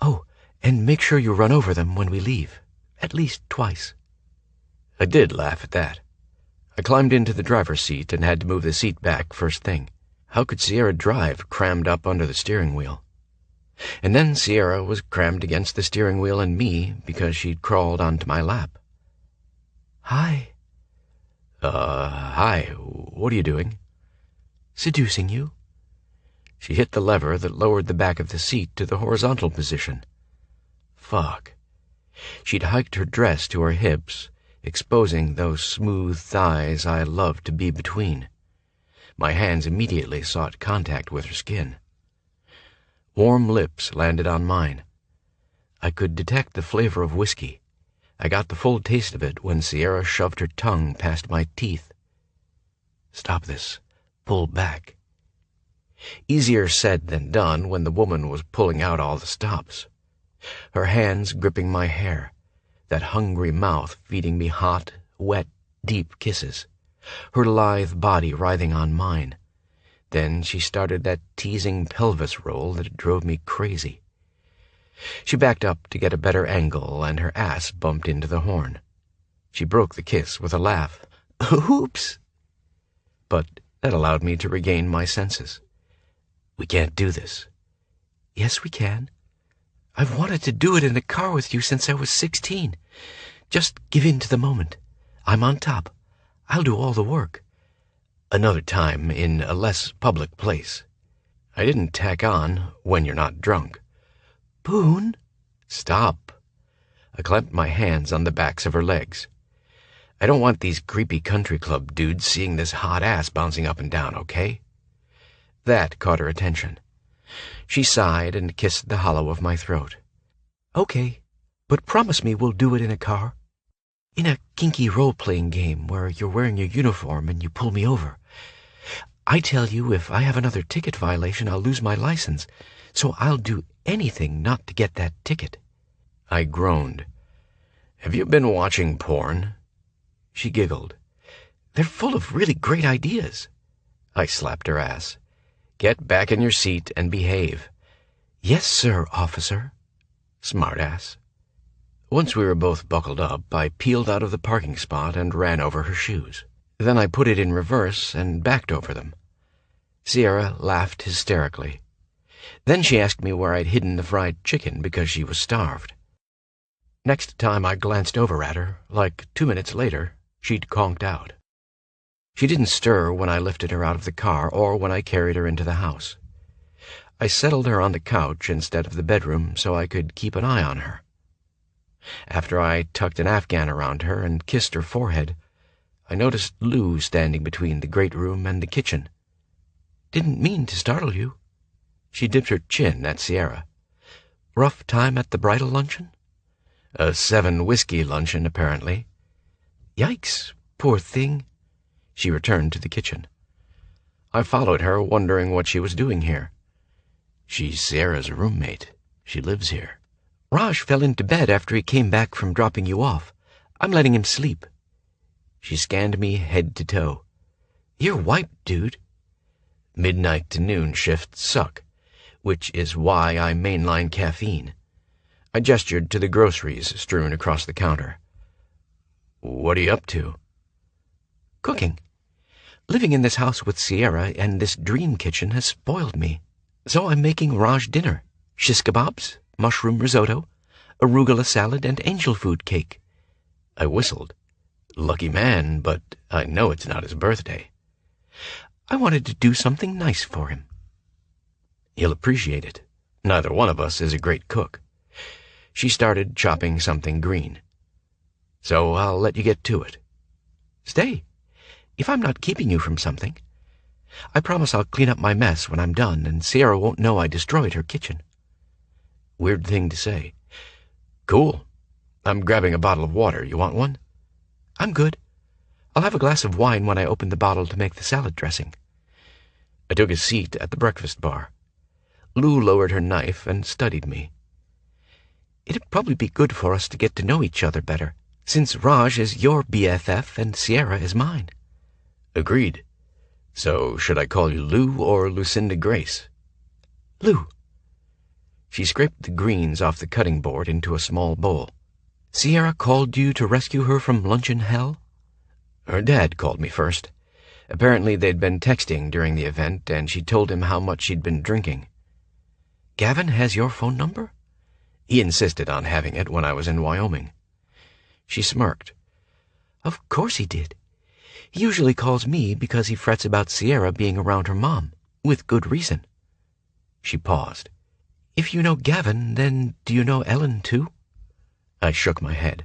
Oh, and make sure you run over them when we leave. At least twice. I did laugh at that. I climbed into the driver's seat and had to move the seat back first thing. How could Sierra drive crammed up under the steering wheel? And then Sierra was crammed against the steering wheel and me because she'd crawled onto my lap. Hi. Hi. What are you doing? Seducing you. She hit the lever that lowered the back of the seat to the horizontal position. Fuck. She'd hiked her dress to her hips, exposing those smooth thighs I loved to be between. My hands immediately sought contact with her skin. Warm lips landed on mine. I could detect the flavor of whiskey. I got the full taste of it when Sierra shoved her tongue past my teeth. Stop this. Pull back. Easier said than done when the woman was pulling out all the stops. Her hands gripping my hair, that hungry mouth feeding me hot, wet, deep kisses, her lithe body writhing on mine. Then she started that teasing pelvis roll that drove me crazy. She backed up to get a better angle, and her ass bumped into the horn. She broke the kiss with a laugh. Oops! But that allowed me to regain my senses. We can't do this. Yes, we can. I've wanted to do it in a car with you since I was 16. Just give in to the moment. I'm on top. I'll do all the work. Another time, in a less public place. I didn't tack on when you're not drunk. Boone? Stop. I clamped my hands on the backs of her legs. I don't want these creepy country club dudes seeing this hot ass bouncing up and down, okay? That caught her attention. She sighed and kissed the hollow of my throat. Okay, but promise me we'll do it in a car. In a kinky role-playing game where you're wearing your uniform and you pull me over. I tell you, if I have another ticket violation, I'll lose my license, so I'll do anything not to get that ticket. I groaned. Have you been watching porn? She giggled. They're full of really great ideas. I slapped her ass. Get back in your seat and behave. Yes, sir, officer. Smartass. Once we were both buckled up, I peeled out of the parking spot and ran over her shoes. Then I put it in reverse and backed over them. Sierra laughed hysterically. Then she asked me where I'd hidden the fried chicken because she was starved. Next time I glanced over at her, like 2 minutes later, she'd conked out. She didn't stir when I lifted her out of the car or when I carried her into the house. I settled her on the couch instead of the bedroom so I could keep an eye on her. After I tucked an Afghan around her and kissed her forehead, I noticed Lou standing between the great room and the kitchen. Didn't mean to startle you. She dipped her chin at Sierra. Rough time at the bridal luncheon? A 7 whiskey luncheon, apparently. Yikes, poor thing. She returned to the kitchen. I followed her, wondering what she was doing here. She's Sierra's roommate. She lives here. Raj fell into bed after he came back from dropping you off. I'm letting him sleep. She scanned me head to toe. You're wiped, dude. Midnight to noon shifts suck, which is why I mainline caffeine. I gestured to the groceries strewn across the counter. What are you up to? Cooking. Living in this house with Sierra and this dream kitchen has spoiled me. So I'm making Raj dinner. Shish kebabs, mushroom risotto, arugula salad, and angel food cake. I whistled. Lucky man, but I know it's not his birthday. I wanted to do something nice for him. He'll appreciate it. Neither one of us is a great cook. She started chopping something green. So I'll let you get to it. Stay, if I'm not keeping you from something. I promise I'll clean up my mess when I'm done, and Sierra won't know I destroyed her kitchen. Weird thing to say. Cool. I'm grabbing a bottle of water. You want one? I'm good. I'll have a glass of wine when I open the bottle to make the salad dressing. I took a seat at the breakfast bar. Lou lowered her knife and studied me. It'd probably be good for us to get to know each other better, since Raj is your BFF and Sierra is mine. Agreed. So, should I call you Lou or Lucinda Grace? Lou. She scraped the greens off the cutting board into a small bowl. Sierra called you to rescue her from luncheon hell? Her dad called me first. Apparently they'd been texting during the event, and she told him how much she'd been drinking. Gavin has your phone number? He insisted on having it when I was in Wyoming. She smirked. Of course he did. He usually calls me because he frets about Sierra being around her mom, with good reason. She paused. If you know Gavin, then do you know Ellen, too? I shook my head.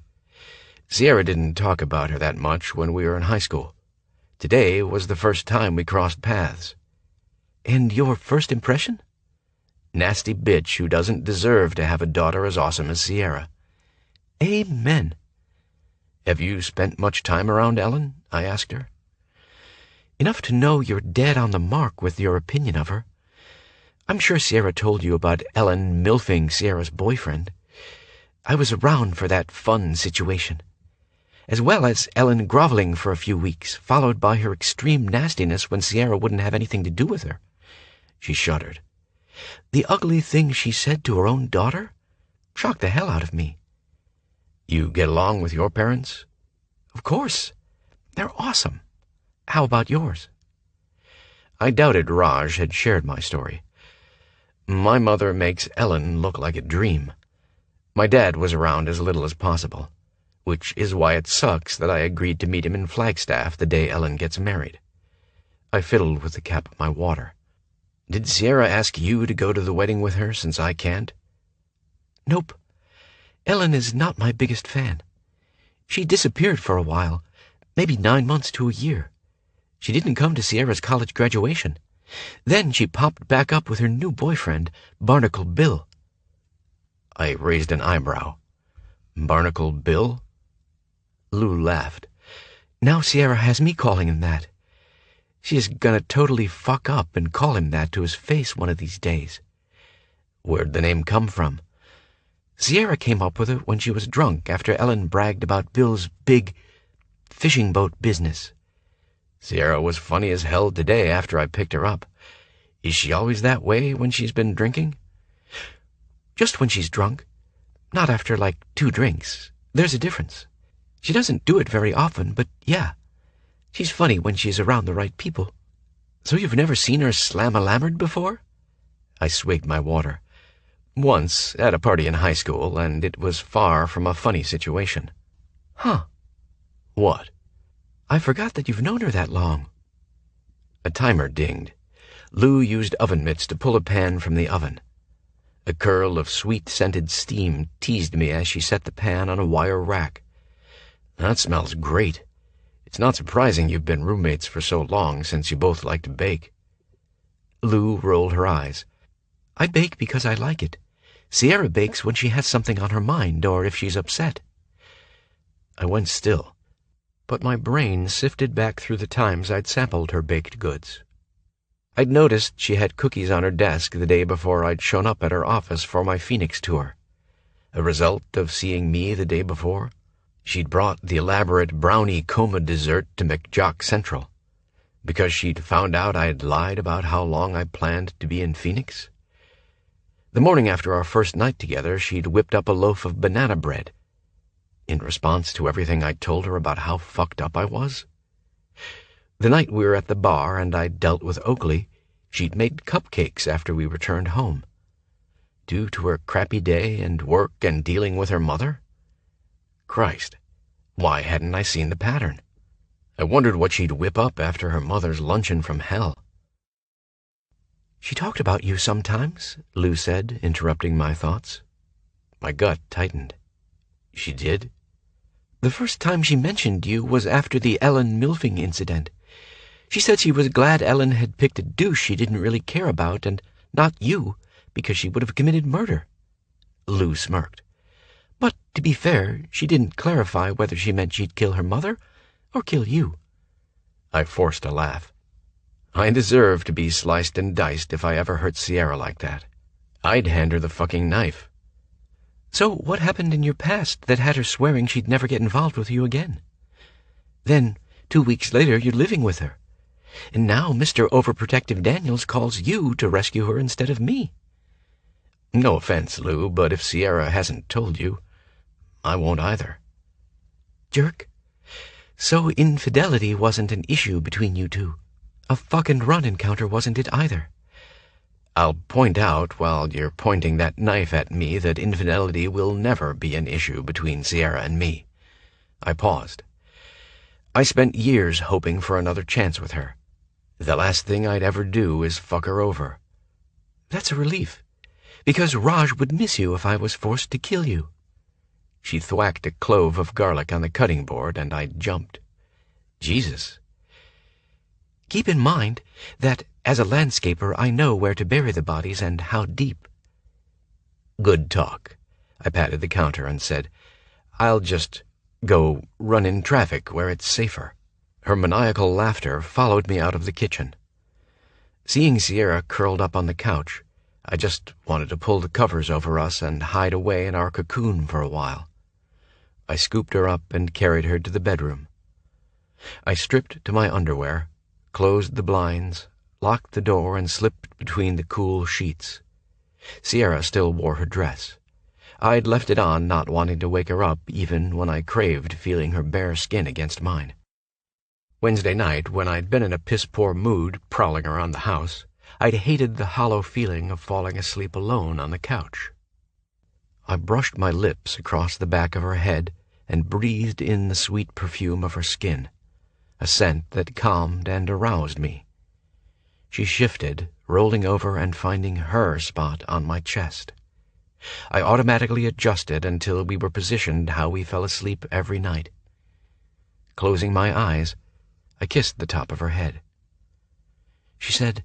Sierra didn't talk about her that much when we were in high school. Today was the first time we crossed paths. And your first impression? Nasty bitch who doesn't deserve to have a daughter as awesome as Sierra. Amen. Have you spent much time around Ellen? I asked her. Enough to know you're dead on the mark with your opinion of her. I'm sure Sierra told you about Ellen milfing Sierra's boyfriend. I was around for that fun situation, as well as Ellen groveling for a few weeks, followed by her extreme nastiness when Sierra wouldn't have anything to do with her. She shuddered. The ugly things she said to her own daughter shocked the hell out of me. You get along with your parents? Of course. They're awesome. How about yours? I doubted Raj had shared my story. My mother makes Ellen look like a dream. My dad was around as little as possible, which is why it sucks that I agreed to meet him in Flagstaff the day Ellen gets married. I fiddled with the cap of my water. Did Sierra ask you to go to the wedding with her since I can't? Nope. Ellen is not my biggest fan. She disappeared for a while, maybe 9 months to a year. She didn't come to Sierra's college graduation. Then she popped back up with her new boyfriend, Barnacle Bill. I raised an eyebrow. Barnacle Bill? Lou laughed. Now Sierra has me calling him that. She is gonna totally fuck up and call him that to his face one of these days. Where'd the name come from? Sierra came up with it when she was drunk after Ellen bragged about Bill's big fishing boat business. Sierra was funny as hell today after I picked her up. Is she always that way when she's been drinking? Just when she's drunk. Not after, 2 drinks. There's a difference. She doesn't do it very often, but yeah. She's funny when she's around the right people. So you've never seen her slam-a-lammered before? I swigged my water. Once, at a party in high school, and it was far from a funny situation. Huh. What? I forgot that you've known her that long. A timer dinged. Lou used oven mitts to pull a pan from the oven. A curl of sweet-scented steam teased me as she set the pan on a wire rack. That smells great. It's not surprising you've been roommates for so long since you both like to bake. Lou rolled her eyes. I bake because I like it. Sierra bakes when she has something on her mind or if she's upset. I went still, but my brain sifted back through the times I'd sampled her baked goods. I'd noticed she had cookies on her desk the day before I'd shown up at her office for my Phoenix tour. A result of seeing me the day before? She'd brought the elaborate brownie coma dessert to McJock Central. Because she'd found out I'd lied about how long I planned to be in Phoenix? The morning after our first night together, she'd whipped up a loaf of banana bread. In response to everything I'd told her about how fucked up I was? The night we were at the bar and I'd dealt with Oakley, she'd made cupcakes after we returned home. Due to her crappy day and work and dealing with her mother? Christ, why hadn't I seen the pattern? I wondered what she'd whip up after her mother's luncheon from hell. "She talked about you sometimes," Lou said, interrupting my thoughts. My gut tightened. She did? "The first time she mentioned you was after the Ellen Milfing incident. She said she was glad Ellen had picked a douche she didn't really care about, and not you, because she would have committed murder." Lou smirked. "But, to be fair, she didn't clarify whether she meant she'd kill her mother or kill you." I forced a laugh. I deserve to be sliced and diced if I ever hurt Sierra like that. I'd hand her the fucking knife. "So what happened in your past that had her swearing she'd never get involved with you again? Then, 2 weeks later, you're living with her. And now Mr. Overprotective Daniels calls you to rescue her instead of me." No offense, Lou, but if Sierra hasn't told you, I won't either. Jerk. So infidelity wasn't an issue between you two. A fuck and run encounter wasn't it either. I'll point out while you're pointing that knife at me that infidelity will never be an issue between Sierra and me. I paused. I spent years hoping for another chance with her. The last thing I'd ever do is fuck her over. That's a relief, because Raj would miss you if I was forced to kill you. She thwacked a clove of garlic on the cutting board, and I jumped. Jesus. Keep in mind that, as a landscaper, I know where to bury the bodies and how deep. Good talk. I patted the counter and said, I'll just go run in traffic where it's safer. Her maniacal laughter followed me out of the kitchen. Seeing Sierra curled up on the couch, I just wanted to pull the covers over us and hide away in our cocoon for a while. I scooped her up and carried her to the bedroom. I stripped to my underwear, closed the blinds, locked the door, and slipped between the cool sheets. Sierra still wore her dress. I'd left it on, not wanting to wake her up even when I craved feeling her bare skin against mine. Wednesday night, when I'd been in a piss-poor mood prowling around the house, I'd hated the hollow feeling of falling asleep alone on the couch. I brushed my lips across the back of her head and breathed in the sweet perfume of her skin, a scent that calmed and aroused me. She shifted, rolling over and finding her spot on my chest. I automatically adjusted until we were positioned how we fell asleep every night. Closing my eyes, I kissed the top of her head. She said,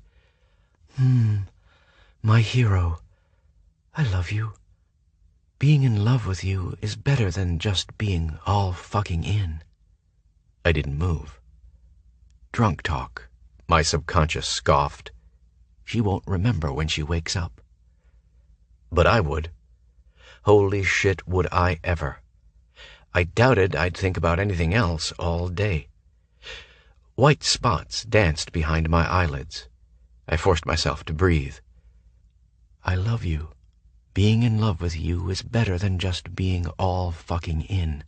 my hero, I love you. Being in love with you is better than just being all fucking in." I didn't move. Drunk talk, my subconscious scoffed. She won't remember when she wakes up. But I would. Holy shit, would I ever. I doubted I'd think about anything else all day. White spots danced behind my eyelids. I forced myself to breathe. I love you. Being in love with you is better than just being all fucking in.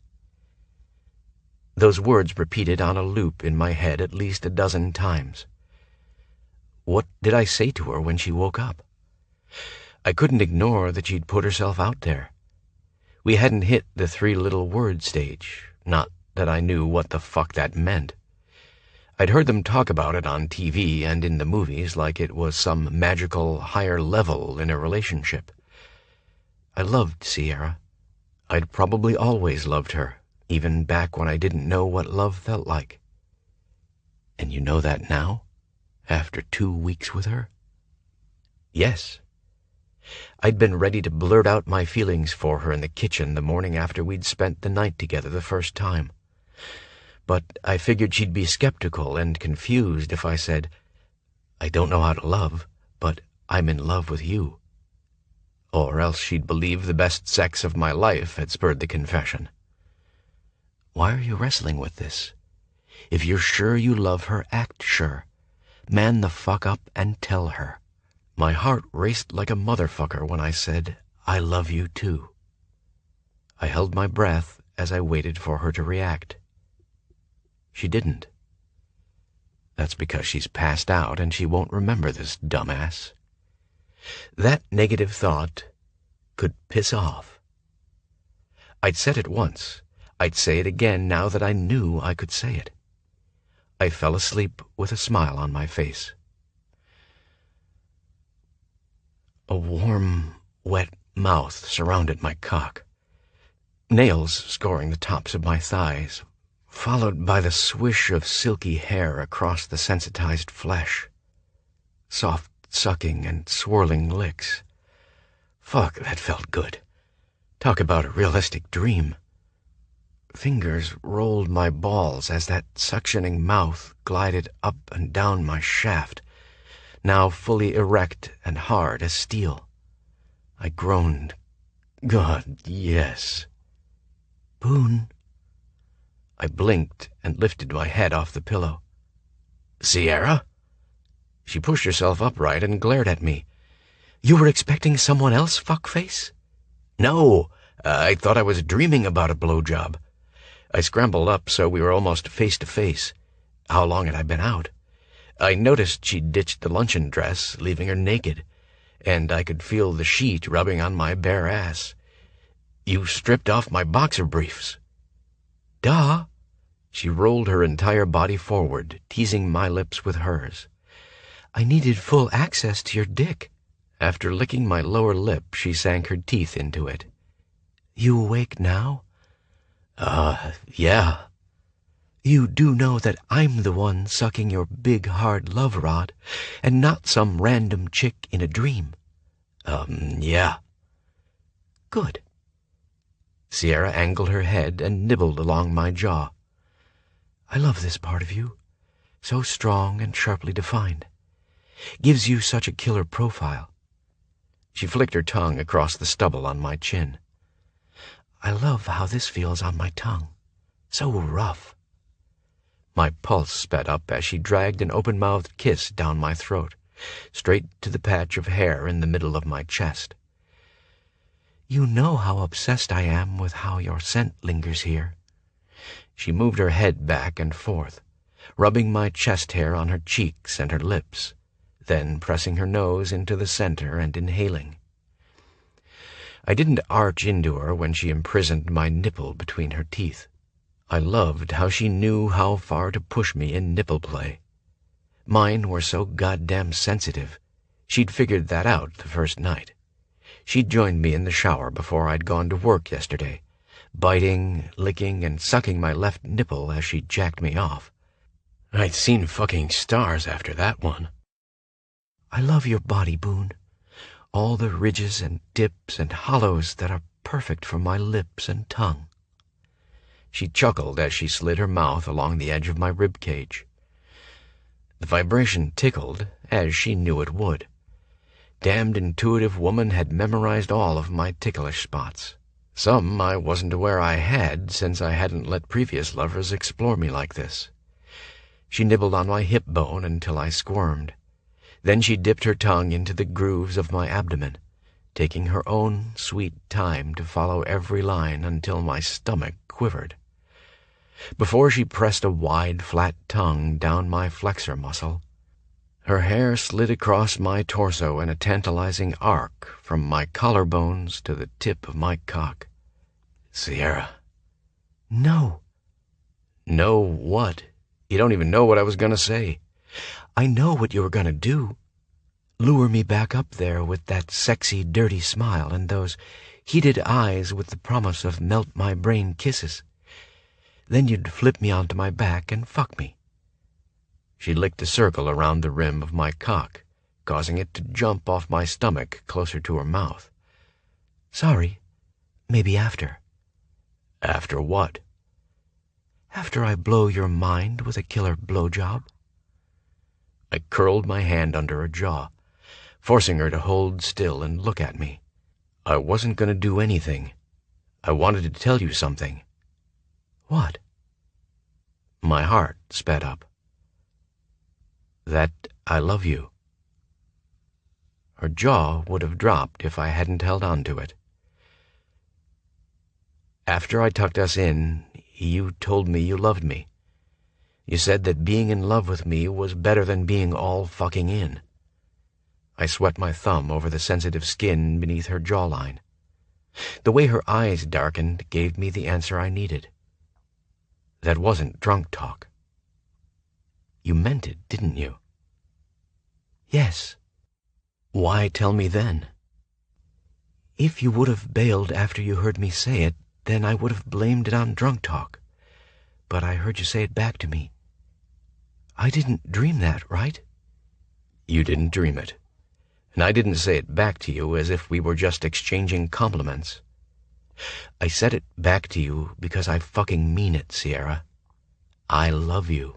Those words repeated on a loop in my head at least a dozen times. What did I say to her when she woke up? I couldn't ignore that she'd put herself out there. We hadn't hit the 3-little-word stage, not that I knew what the fuck that meant. I'd heard them talk about it on TV and in the movies like it was some magical higher level in a relationship. I loved Sierra. I'd probably always loved her, even back when I didn't know what love felt like. And you know that now, after 2 weeks with her? Yes. I'd been ready to blurt out my feelings for her in the kitchen the morning after we'd spent the night together the first time. But I figured she'd be skeptical and confused if I said, I don't know how to love, but I'm in love with you. Or else she'd believe the best sex of my life had spurred the confession. Why are you wrestling with this? If you're sure you love her, act sure. Man the fuck up and tell her. My heart raced like a motherfucker when I said, I love you too. I held my breath as I waited for her to react. She didn't. That's because she's passed out and she won't remember this dumbass. That negative thought could piss off. I'd said it once. I'd say it again now that I knew I could say it. I fell asleep with a smile on my face. A warm, wet mouth surrounded my cock. Nails scoring the tops of my thighs, followed by the swish of silky hair across the sensitized flesh. Soft sucking and swirling licks. Fuck, that felt good. Talk about a realistic dream. Fingers rolled my balls as that suctioning mouth glided up and down my shaft, now fully erect and hard as steel. I groaned. God, yes. Boone. I blinked and lifted my head off the pillow. Sierra? She pushed herself upright and glared at me. You were expecting someone else, fuckface? No, I thought I was dreaming about a blowjob. I scrambled up so we were almost face to face. How long had I been out? I noticed she'd ditched the luncheon dress, leaving her naked, and I could feel the sheet rubbing on my bare ass. You stripped off my boxer briefs. Duh. She rolled her entire body forward, teasing my lips with hers. I needed full access to your dick. After licking my lower lip, she sank her teeth into it. You awake now? Yeah. You do know that I'm the one sucking your big hard love rod, and not some random chick in a dream. Yeah. Good. Sierra angled her head and nibbled along my jaw. I love this part of you. So strong and sharply defined. Gives you such a killer profile. She flicked her tongue across the stubble on my chin. I love how this feels on my tongue. So rough. My pulse sped up as she dragged an open-mouthed kiss down my throat, straight to the patch of hair in the middle of my chest. You know how obsessed I am with how your scent lingers here. She moved her head back and forth, rubbing my chest hair on her cheeks and her lips, then pressing her nose into the center and inhaling. I didn't arch into her when she imprisoned my nipple between her teeth. I loved how she knew how far to push me in nipple play. Mine were so goddamn sensitive. She'd figured that out the first night. She'd joined me in the shower before I'd gone to work yesterday, biting, licking, and sucking my left nipple as she jacked me off. I'd seen fucking stars after that one. I love your body, Boone. All the ridges and dips and hollows that are perfect for my lips and tongue. She chuckled as she slid her mouth along the edge of my rib cage. The vibration tickled, as she knew it would. Damned intuitive woman had memorized all of my ticklish spots. Some I wasn't aware I had, since I hadn't let previous lovers explore me like this. She nibbled on my hip bone until I squirmed. Then she dipped her tongue into the grooves of my abdomen, taking her own sweet time to follow every line until my stomach quivered. Before she pressed a wide, flat tongue down my flexor muscle, her hair slid across my torso in a tantalizing arc from my collarbones to the tip of my cock. Sierra. No. No what? You don't even know what I was going to say. I know what you were going to do. Lure me back up there with that sexy, dirty smile and those heated eyes with the promise of melt-my-brain kisses. Then you'd flip me onto my back and fuck me. She licked a circle around the rim of my cock, causing it to jump off my stomach closer to her mouth. Sorry. Maybe after. After what? After I blow your mind with a killer blowjob. I curled my hand under her jaw, forcing her to hold still and look at me. I wasn't going to do anything. I wanted to tell you something. What? My heart sped up. That I love you. Her jaw would have dropped if I hadn't held on to it. After I tucked us in, you told me you loved me. You said that being in love with me was better than being all fucking in. I swept my thumb over the sensitive skin beneath her jawline. The way her eyes darkened gave me the answer I needed. That wasn't drunk talk. You meant it, didn't you? Yes. Why tell me then? If you would have bailed after you heard me say it, then I would have blamed it on drunk talk. But I heard you say it back to me. I didn't dream that, right? You didn't dream it. And I didn't say it back to you as if we were just exchanging compliments. I said it back to you because I fucking mean it, Sierra. I love you.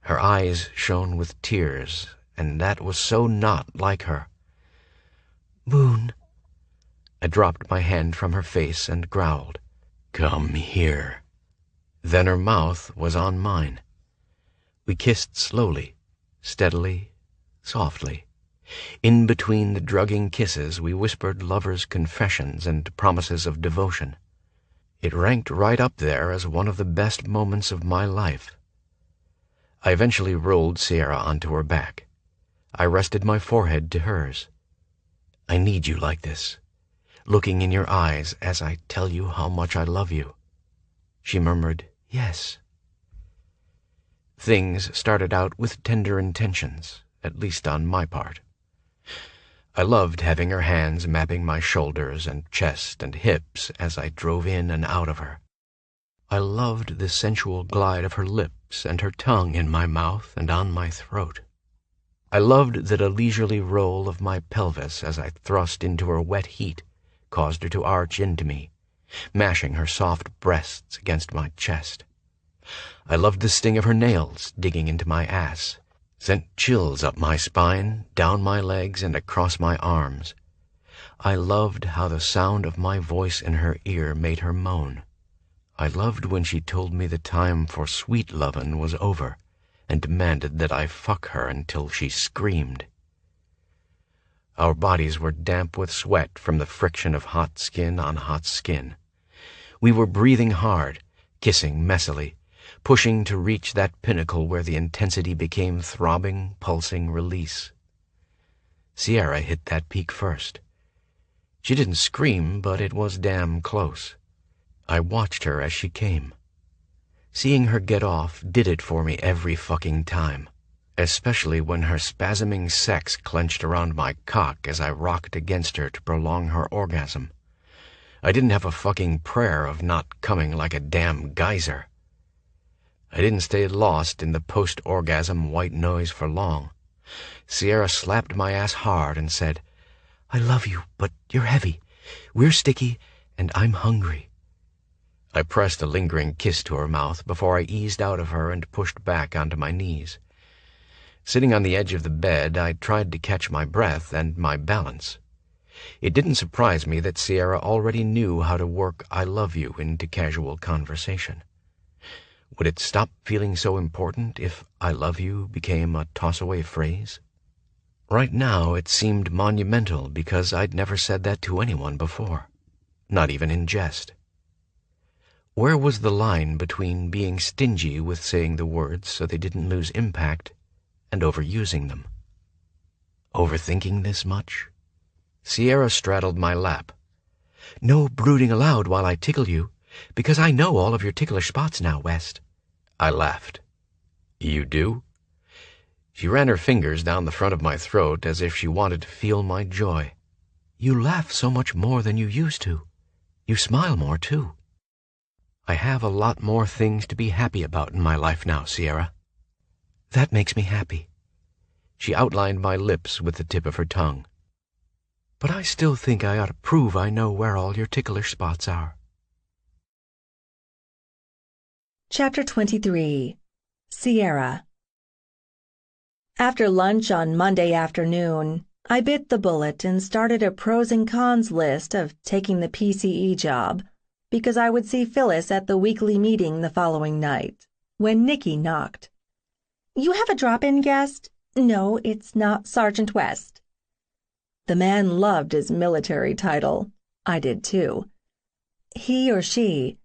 Her eyes shone with tears, and that was so not like her. Moon. I dropped my hand from her face and growled, "Come here." Then her mouth was on mine. We kissed slowly, steadily, softly. In between the drugging kisses, we whispered lovers' confessions and promises of devotion. It ranked right up there as one of the best moments of my life. I eventually rolled Sierra onto her back. I rested my forehead to hers. I need you like this, looking in your eyes as I tell you how much I love you. She murmured, "Yes." Things started out with tender intentions, at least on my part. I loved having her hands mapping my shoulders and chest and hips as I drove in and out of her. I loved the sensual glide of her lips and her tongue in my mouth and on my throat. I loved that a leisurely roll of my pelvis as I thrust into her wet heat caused her to arch into me, mashing her soft breasts against my chest. I loved the sting of her nails digging into my ass, sent chills up my spine, down my legs, and across my arms. I loved how the sound of my voice in her ear made her moan. I loved when she told me the time for sweet lovin' was over and demanded that I fuck her until she screamed. Our bodies were damp with sweat from the friction of hot skin on hot skin. We were breathing hard, kissing messily, pushing to reach that pinnacle where the intensity became throbbing, pulsing release. Sierra hit that peak first. She didn't scream, but it was damn close. I watched her as she came. Seeing her get off did it for me every fucking time, especially when her spasming sex clenched around my cock as I rocked against her to prolong her orgasm. I didn't have a fucking prayer of not coming like a damn geyser. I didn't stay lost in the post-orgasm white noise for long. Sierra slapped my ass hard and said, "I love you, but you're heavy. We're sticky, and I'm hungry." I pressed a lingering kiss to her mouth before I eased out of her and pushed back onto my knees. Sitting on the edge of the bed, I tried to catch my breath and my balance. It didn't surprise me that Sierra already knew how to work "I love you" into casual conversation. Would it stop feeling so important if "I love you" became a toss-away phrase? Right now it seemed monumental because I'd never said that to anyone before, not even in jest. Where was the line between being stingy with saying the words so they didn't lose impact and overusing them? Overthinking this much? Sierra straddled my lap. "No brooding allowed while I tickle you, because I know all of your ticklish spots now, West." I laughed. "You do?" She ran her fingers down the front of my throat as if she wanted to feel my joy. "You laugh so much more than you used to. You smile more, too." I have a lot more things to be happy about in my life now, Sierra. That makes me happy. She outlined my lips with the tip of her tongue. But I still think I ought to prove I know where all your ticklish spots are. Chapter 23. Sierra. After lunch on Monday afternoon, I bit the bullet and started a pros and cons list of taking the PCE job because I would see Phyllis at the weekly meeting the following night, when Nikki knocked. "You have a drop-in guest?" "No, it's not Sergeant West." The man loved his military title. I did too. "He or she?"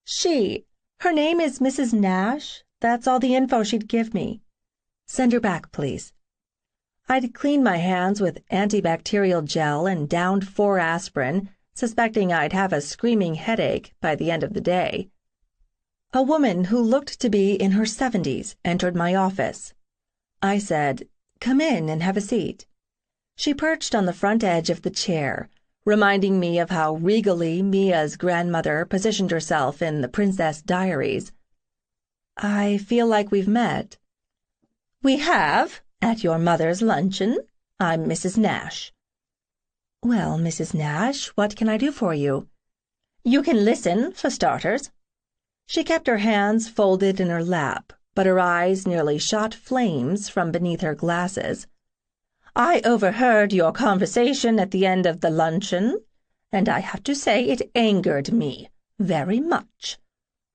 "She. Her name is Mrs. Nash. That's all the info she'd give me." "Send her back, please." I'd cleaned my hands with antibacterial gel and downed 4 aspirin, suspecting I'd have a screaming headache by the end of the day. A woman who looked to be in her 70s entered my office. I said, "Come in and have a seat." She perched on the front edge of the chair, reminding me of how regally Mia's grandmother positioned herself in The Princess Diaries. "I feel like we've met." "We have, at your mother's luncheon. I'm Mrs. Nash." "Well, Mrs. Nash, what can I do for you?" "You can listen, for starters." She kept her hands folded in her lap, but her eyes nearly shot flames from beneath her glasses. "I overheard your conversation at the end of the luncheon, and I have to say it angered me very much.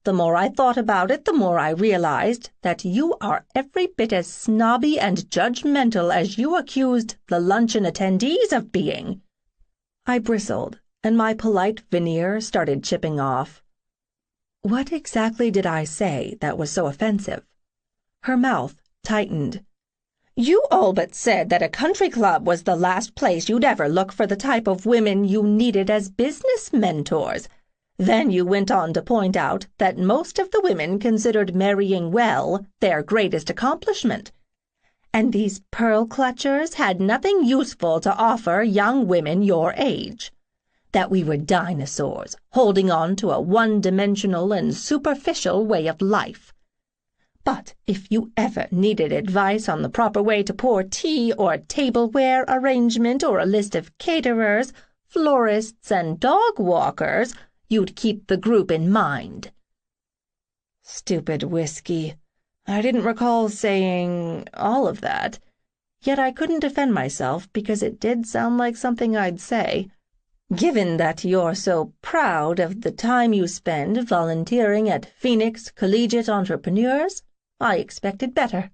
The more I thought about it, the more I realized that you are every bit as snobby and judgmental as you accused the luncheon attendees of being." I bristled, and my polite veneer started chipping off. What exactly did I say that was so offensive? Her mouth tightened. "You all but said that a country club was the last place you'd ever look for the type of women you needed as business mentors. Then you went on to point out that most of the women considered marrying well their greatest accomplishment. And these pearl clutchers had nothing useful to offer young women your age. That we were dinosaurs, holding on to a one-dimensional and superficial way of life. But if you ever needed advice on the proper way to pour tea or tableware arrangement or a list of caterers, florists, and dog walkers, you'd keep the group in mind." Stupid whiskey. I didn't recall saying all of that, yet I couldn't defend myself because it did sound like something I'd say. "Given that you're so proud of the time you spend volunteering at Phoenix Collegiate Entrepreneurs, I expected better."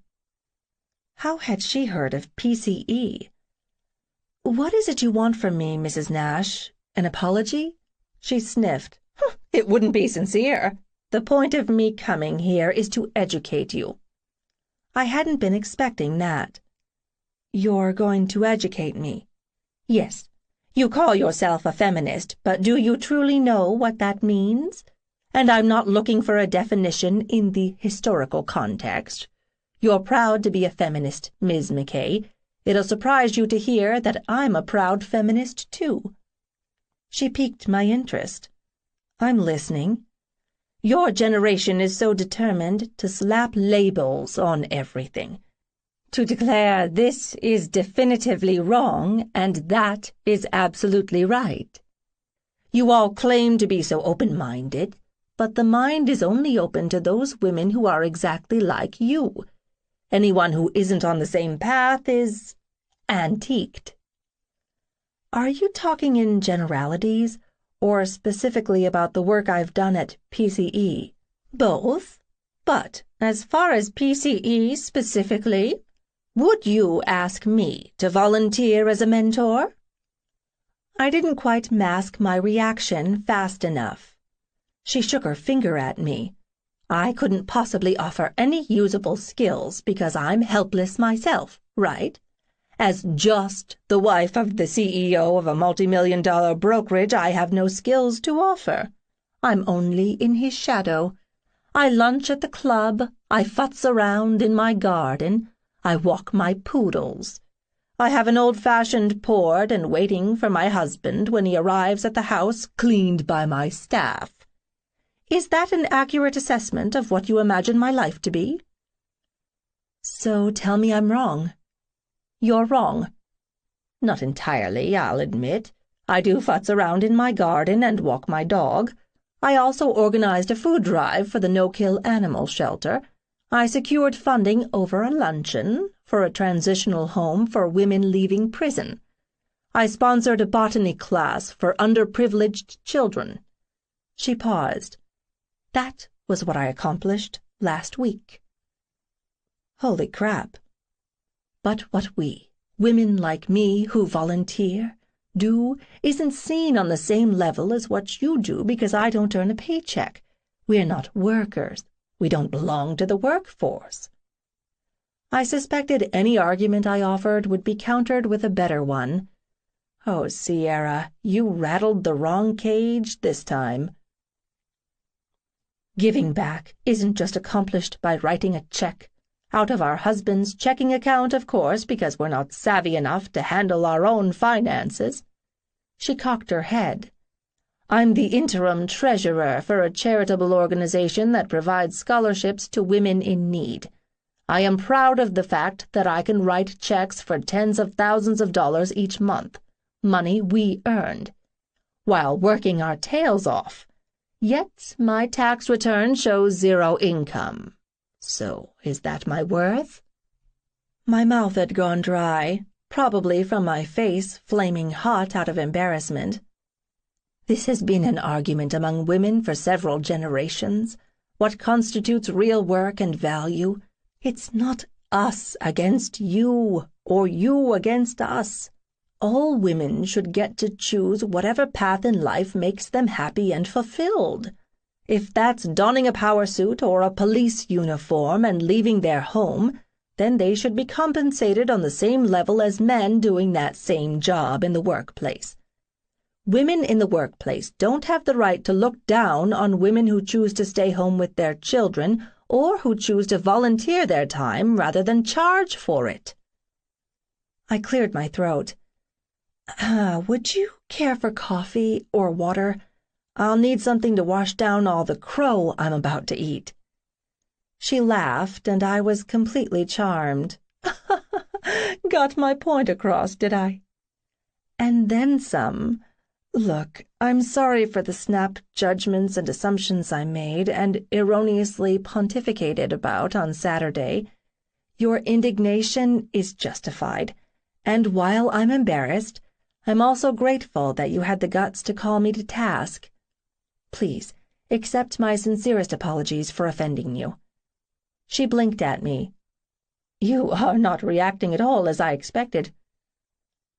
How had she heard of PCE? "What is it you want from me, Mrs. Nash? An apology?" She sniffed. "It wouldn't be sincere. The point of me coming here is to educate you." I hadn't been expecting that. "You're going to educate me?" "Yes. You call yourself a feminist, but do you truly know what that means? And I'm not looking for a definition in the historical context. You're proud to be a feminist, Ms. McKay. It'll surprise you to hear that I'm a proud feminist, too." She piqued my interest. "I'm listening." "Your generation is so determined to slap labels on everything. To declare this is definitively wrong and that is absolutely right. You all claim to be so open-minded, but the mind is only open to those women who are exactly like you. Anyone who isn't on the same path is antiqued." Are you talking in generalities, or specifically about the work I've done at PCE? "Both. But as far as PCE specifically, would you ask me to volunteer as a mentor?" I didn't quite mask my reaction fast enough. She shook her finger at me. "I couldn't possibly offer any usable skills because I'm helpless myself, right? As just the wife of the CEO of a multi-million-dollar brokerage, I have no skills to offer. I'm only in his shadow. I lunch at the club, I futz around in my garden, I walk my poodles. I have an old-fashioned poured and waiting for my husband when he arrives at the house cleaned by my staff. Is that an accurate assessment of what you imagine my life to be?" "So tell me I'm wrong." "You're wrong. Not entirely, I'll admit. I do futz around in my garden and walk my dog. I also organized a food drive for the no-kill animal shelter. I secured funding over a luncheon for a transitional home for women leaving prison. I sponsored a botany class for underprivileged children. She paused. That was what I accomplished last week. Holy crap. But what we, women like me who volunteer, do isn't seen on the same level as what you do because I don't earn a paycheck. We're not workers. We don't belong to the workforce. I suspected any argument I offered would be countered with a better one. Oh, Sierra, you rattled the wrong cage this time. Giving back isn't just accomplished by writing a check. Out of our husband's checking account, of course, because we're not savvy enough to handle our own finances. She cocked her head. I'm the interim treasurer for a charitable organization that provides scholarships to women in need. I am proud of the fact that I can write checks for tens of thousands of dollars each month, money we earned, while working our tails off. Yet my tax return shows zero income. So is that my worth? My mouth had gone dry, probably from my face flaming hot out of embarrassment. This has been an argument among women for several generations. What constitutes real work and value? It's not us against you, or you against us. All women should get to choose whatever path in life makes them happy and fulfilled. If that's donning a power suit or a police uniform and leaving their home, then they should be compensated on the same level as men doing that same job in the workplace. Women in the workplace don't have the right to look down on women who choose to stay home with their children or who choose to volunteer their time rather than charge for it. I cleared my throat. Would you care for coffee or water? I'll need something to wash down all the crow I'm about to eat. She laughed, and I was completely charmed. Got my point across, did I? And then some. Look, I'm sorry for the snap judgments and assumptions I made and erroneously pontificated about on Saturday. Your indignation is justified, and while I'm embarrassed, I'm also grateful that you had the guts to call me to task. Please, accept my sincerest apologies for offending you. She blinked at me. You are not reacting at all as I expected.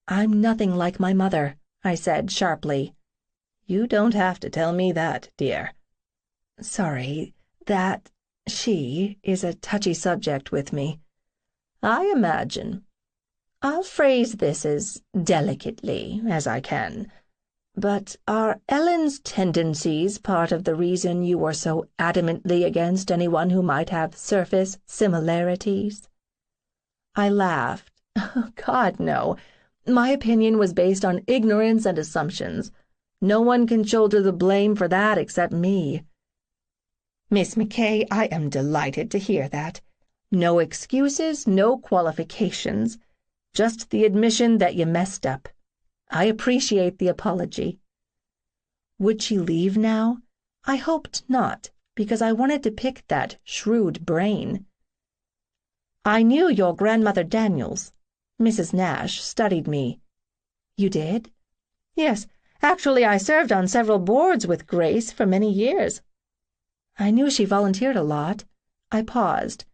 I'm nothing like my mother, I said sharply. You don't have to tell me that, dear. Sorry, she is a touchy subject with me. I imagine. I'll phrase this as delicately as I can. But are Ellen's tendencies part of the reason you were so adamantly against anyone who might have surface similarities? I laughed. God, no. My opinion was based on ignorance and assumptions. No one can shoulder the blame for that except me. Miss McKay, I am delighted to hear that. No excuses, no qualifications. Just the admission that you messed up. I appreciate the apology. Would she leave now? I hoped not, because I wanted to pick that shrewd brain. I knew your grandmother Daniels. Mrs. Nash studied me. You did? Yes, actually I served on several boards with Grace for many years. I knew she volunteered a lot. I paused.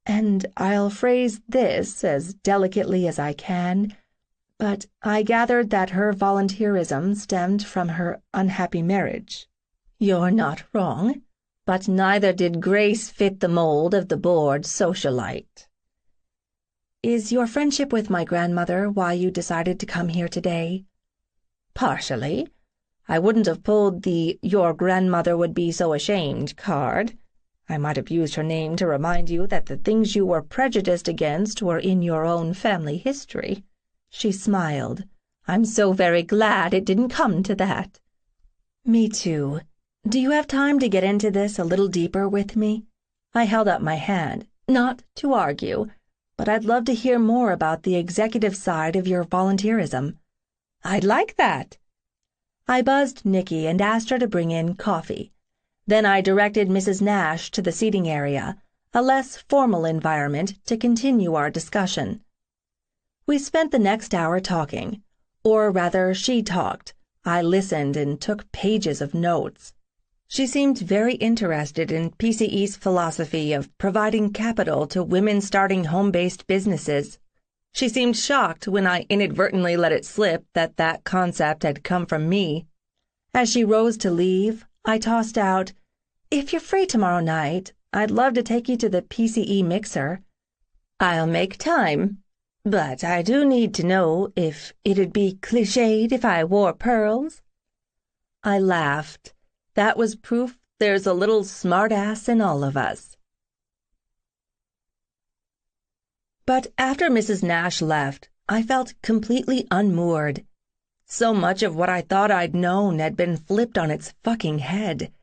And I'll phrase this as delicately as I can, but I gathered that her volunteerism stemmed from her unhappy marriage. You're not wrong, but neither did Grace fit the mold of the board socialite. Is your friendship with my grandmother why you decided to come here today? Partially. I wouldn't have pulled the "your grandmother would be so ashamed" card. I might have used her name to remind you that the things you were prejudiced against were in your own family history. She smiled. I'm so very glad it didn't come to that. Me too. Do you have time to get into this a little deeper with me? I held up my hand, not to argue, but I'd love to hear more about the executive side of your volunteerism. I'd like that. I buzzed Nikki and asked her to bring in coffee. Then I directed Mrs. Nash to the seating area, a less formal environment to continue our discussion. We spent the next hour talking, or rather she talked. I listened and took pages of notes. She seemed very interested in PCE's philosophy of providing capital to women starting home-based businesses. She seemed shocked when I inadvertently let it slip that that concept had come from me. As she rose to leave, I tossed out, "If you're free tomorrow night, I'd love to take you to the PCE mixer. I'll make time, but I do need to know if it'd be cliched if I wore pearls." I laughed. That was proof there's a little smartass in all of us. But after Mrs. Nash left, I felt completely unmoored. So much of what I thought I'd known had been flipped on its fucking head.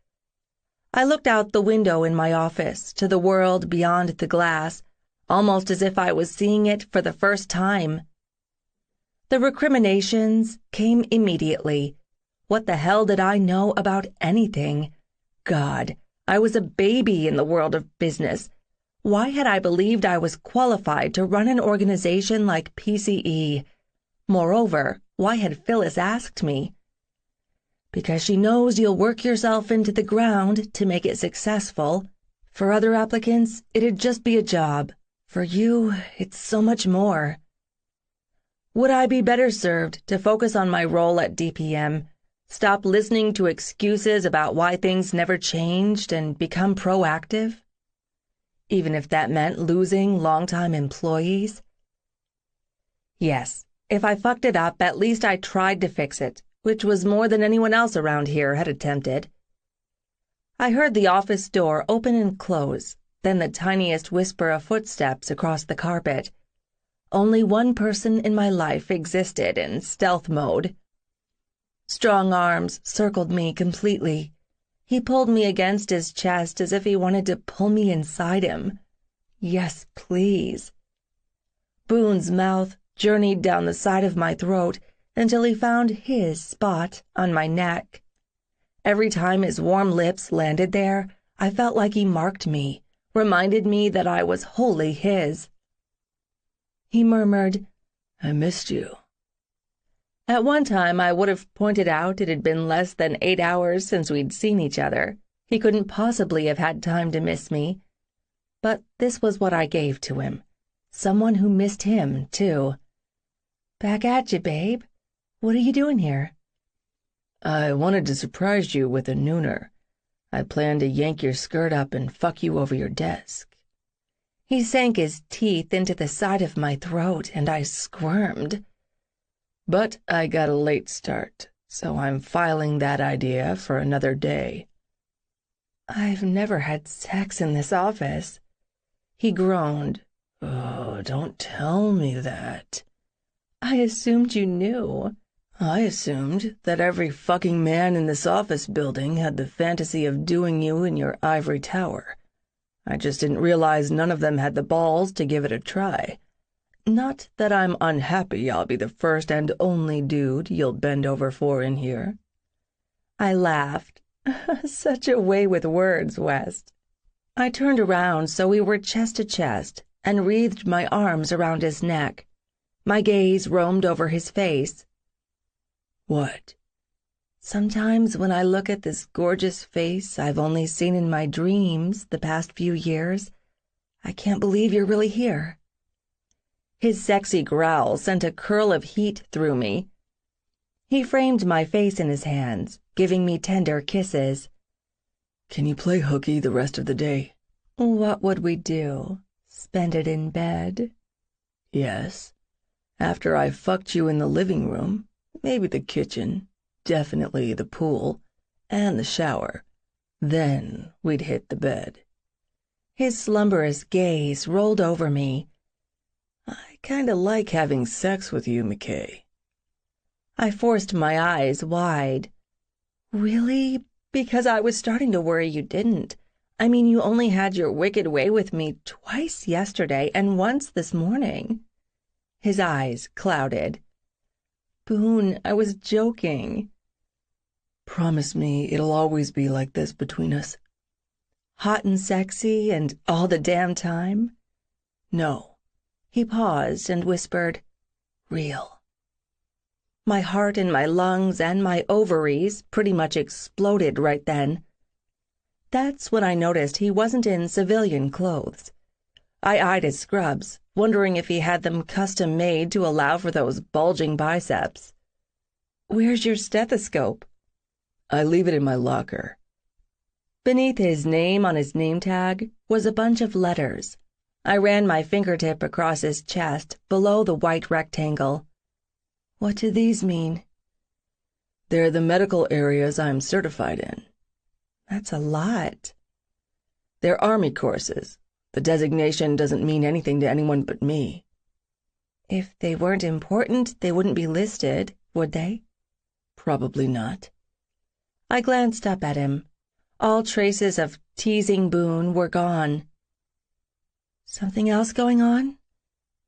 I looked out the window in my office to the world beyond the glass, almost as if I was seeing it for the first time. The recriminations came immediately. What the hell did I know about anything? God, I was a baby in the world of business. Why had I believed I was qualified to run an organization like PCE? Moreover, why had Phyllis asked me? Because she knows you'll work yourself into the ground to make it successful. For other applicants, it'd just be a job. For you, it's so much more. Would I be better served to focus on my role at DPM, stop listening to excuses about why things never changed, and become proactive? Even if that meant losing longtime employees? Yes, if I fucked it up, at least I tried to fix it, which was more than anyone else around here had attempted. I heard the office door open and close, then the tiniest whisper of footsteps across the carpet. Only one person in my life existed in stealth mode. Strong arms circled me completely. He pulled me against his chest as if he wanted to pull me inside him. Yes, please. Boone's mouth journeyed down the side of my throat until he found his spot on my neck. Every time his warm lips landed there, I felt like he marked me, reminded me that I was wholly his. He murmured, "I missed you." At one time, I would have pointed out it had been less than 8 hours since we'd seen each other. He couldn't possibly have had time to miss me. But this was what I gave to him. Someone who missed him, too. "Back at you, babe. What are you doing here?" "I wanted to surprise you with a nooner. I planned to yank your skirt up and fuck you over your desk." He sank his teeth into the side of my throat, and I squirmed. "But I got a late start, so I'm filing that idea for another day." "I've never had sex in this office." He groaned. "Oh, don't tell me that." "I assumed you knew." "I assumed that every fucking man in this office building had the fantasy of doing you in your ivory tower. I just didn't realize none of them had the balls to give it a try. Not that I'm unhappy I'll be the first and only dude you'll bend over for in here." I laughed. Such a way with words, West. I turned around so we were chest to chest and wreathed my arms around his neck. My gaze roamed over his face. "What?" "Sometimes when I look at this gorgeous face I've only seen in my dreams the past few years, I can't believe you're really here." His sexy growl sent a curl of heat through me. He framed my face in his hands, giving me tender kisses. "Can you play hooky the rest of the day?" "What would we do? Spend it in bed?" "Yes. After I fucked you in the living room, maybe the kitchen, definitely the pool, and the shower. Then we'd hit the bed." His slumberous gaze rolled over me. "I kinda like having sex with you, McKay." I forced my eyes wide. "Really? Because I was starting to worry you didn't. I mean, you only had your wicked way with me twice yesterday and once this morning." His eyes clouded. "Boone, I was joking." "Promise me it'll always be like this between us." Hot and sexy and all the damn time? No. He paused and whispered, real. My heart and my lungs and my ovaries pretty much exploded right then. That's when I noticed he wasn't in civilian clothes. I eyed his scrubs, wondering if he had them custom-made to allow for those bulging biceps. Where's your stethoscope? I leave it in my locker. Beneath his name on his name tag was a bunch of letters. I ran my fingertip across his chest below the white rectangle. What do these mean? They're the medical areas I'm certified in. That's a lot. They're Army courses. The designation doesn't mean anything to anyone but me. If they weren't important, they wouldn't be listed, would they? Probably not. I glanced up at him. All traces of teasing Boone were gone. Something else going on?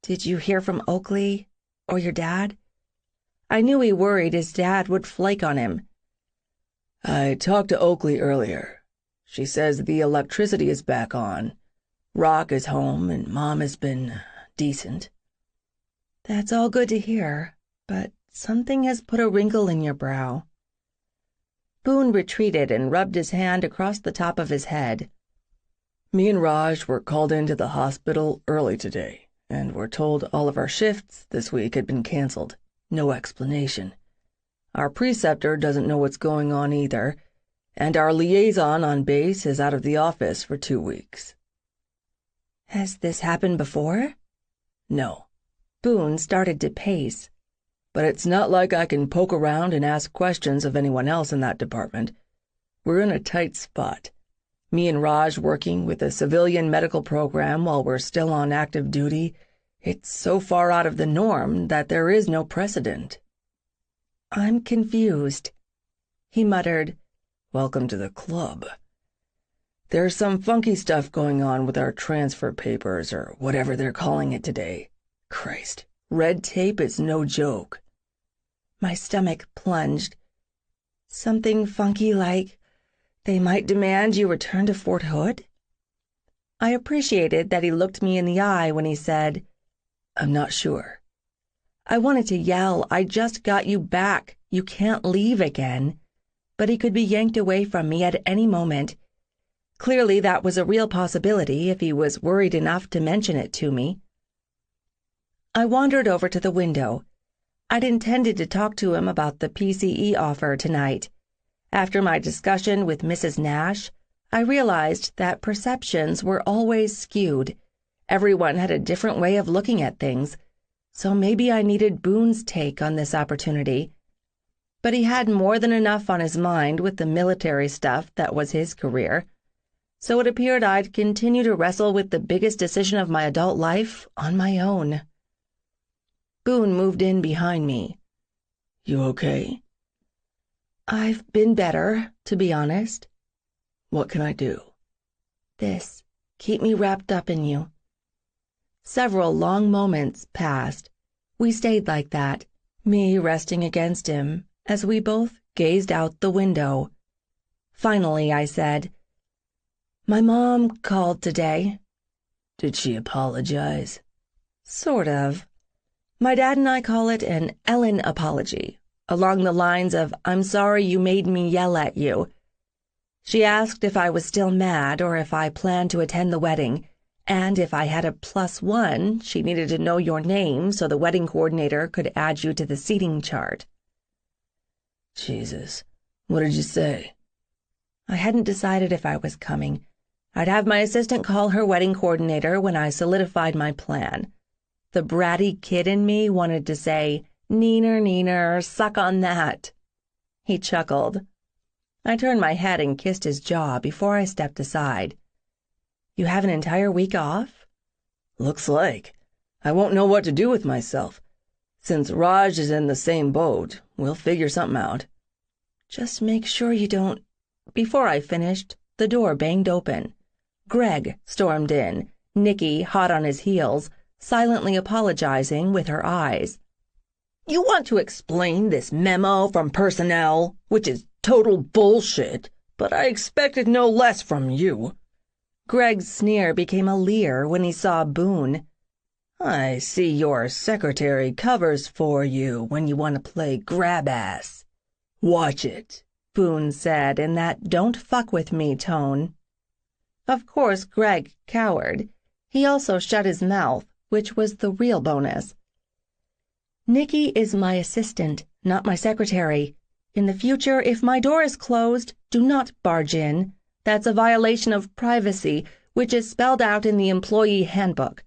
Did you hear from Oakley or your dad? I knew he worried his dad would flake on him. I talked to Oakley earlier. She says the electricity is back on. Rock is home and Mom has been decent. That's all good to hear, but something has put a wrinkle in your brow. Boone retreated and rubbed his hand across the top of his head. Me and Raj were called into the hospital early today, and were told all of our shifts this week had been canceled. No explanation. Our preceptor doesn't know what's going on either, and our liaison on base is out of the office for 2 weeks. Has this happened before? No. Boone started to pace. But it's not like I can poke around and ask questions of anyone else in that department. We're in a tight spot. Me and Raj working with a civilian medical program while we're still on active duty. It's so far out of the norm that there is no precedent. I'm confused. He muttered, Welcome to the club. There's some funky stuff going on with our transfer papers, or whatever they're calling it today. Christ, red tape is no joke. My stomach plunged. Something funky like they might demand you return to Fort Hood? I appreciated that he looked me in the eye when he said, I'm not sure. I wanted to yell, I just got you back. You can't leave again. But he could be yanked away from me at any moment. Clearly that was a real possibility if he was worried enough to mention it to me. I wandered over to the window. I'd intended to talk to him about the PCE offer tonight. After my discussion with Mrs. Nash, I realized that perceptions were always skewed. Everyone had a different way of looking at things, so maybe I needed Boone's take on this opportunity. But he had more than enough on his mind with the military stuff that was his career, so it appeared I'd continue to wrestle with the biggest decision of my adult life on my own. Boone moved in behind me. You okay? I've been better, to be honest. What can I do? This. Keep me wrapped up in you. Several long moments passed. We stayed like that, me resting against him, as we both gazed out the window. Finally, I said, My mom called today. Did she apologize? Sort of. My dad and I call it an Ellen apology, along the lines of, I'm sorry you made me yell at you. She asked if I was still mad or if I planned to attend the wedding, and if I had a +1, she needed to know your name so the wedding coordinator could add you to the seating chart. Jesus, what did you say? I hadn't decided if I was coming. I'd have my assistant call her wedding coordinator when I solidified my plan. The bratty kid in me wanted to say, Neener, neener, suck on that. He chuckled. I turned my head and kissed his jaw before I stepped aside. You have an entire week off? Looks like. I won't know what to do with myself. Since Raj is in the same boat, we'll figure something out. Just make sure you don't... Before I finished, the door banged open. Greg stormed in, Nikki hot on his heels, silently apologizing with her eyes. You want to explain this memo from personnel, which is total bullshit, but I expected no less from you. Greg's sneer became a leer when he saw Boone. "I see your secretary covers for you when you want to play grab-ass. Watch it," Boone said in that don't-fuck-with-me tone. Of course, Greg cowered. He also shut his mouth, which was the real bonus. "Nikki is my assistant, not my secretary. In the future, if my door is closed, do not barge in. That's a violation of privacy, which is spelled out in the employee handbook.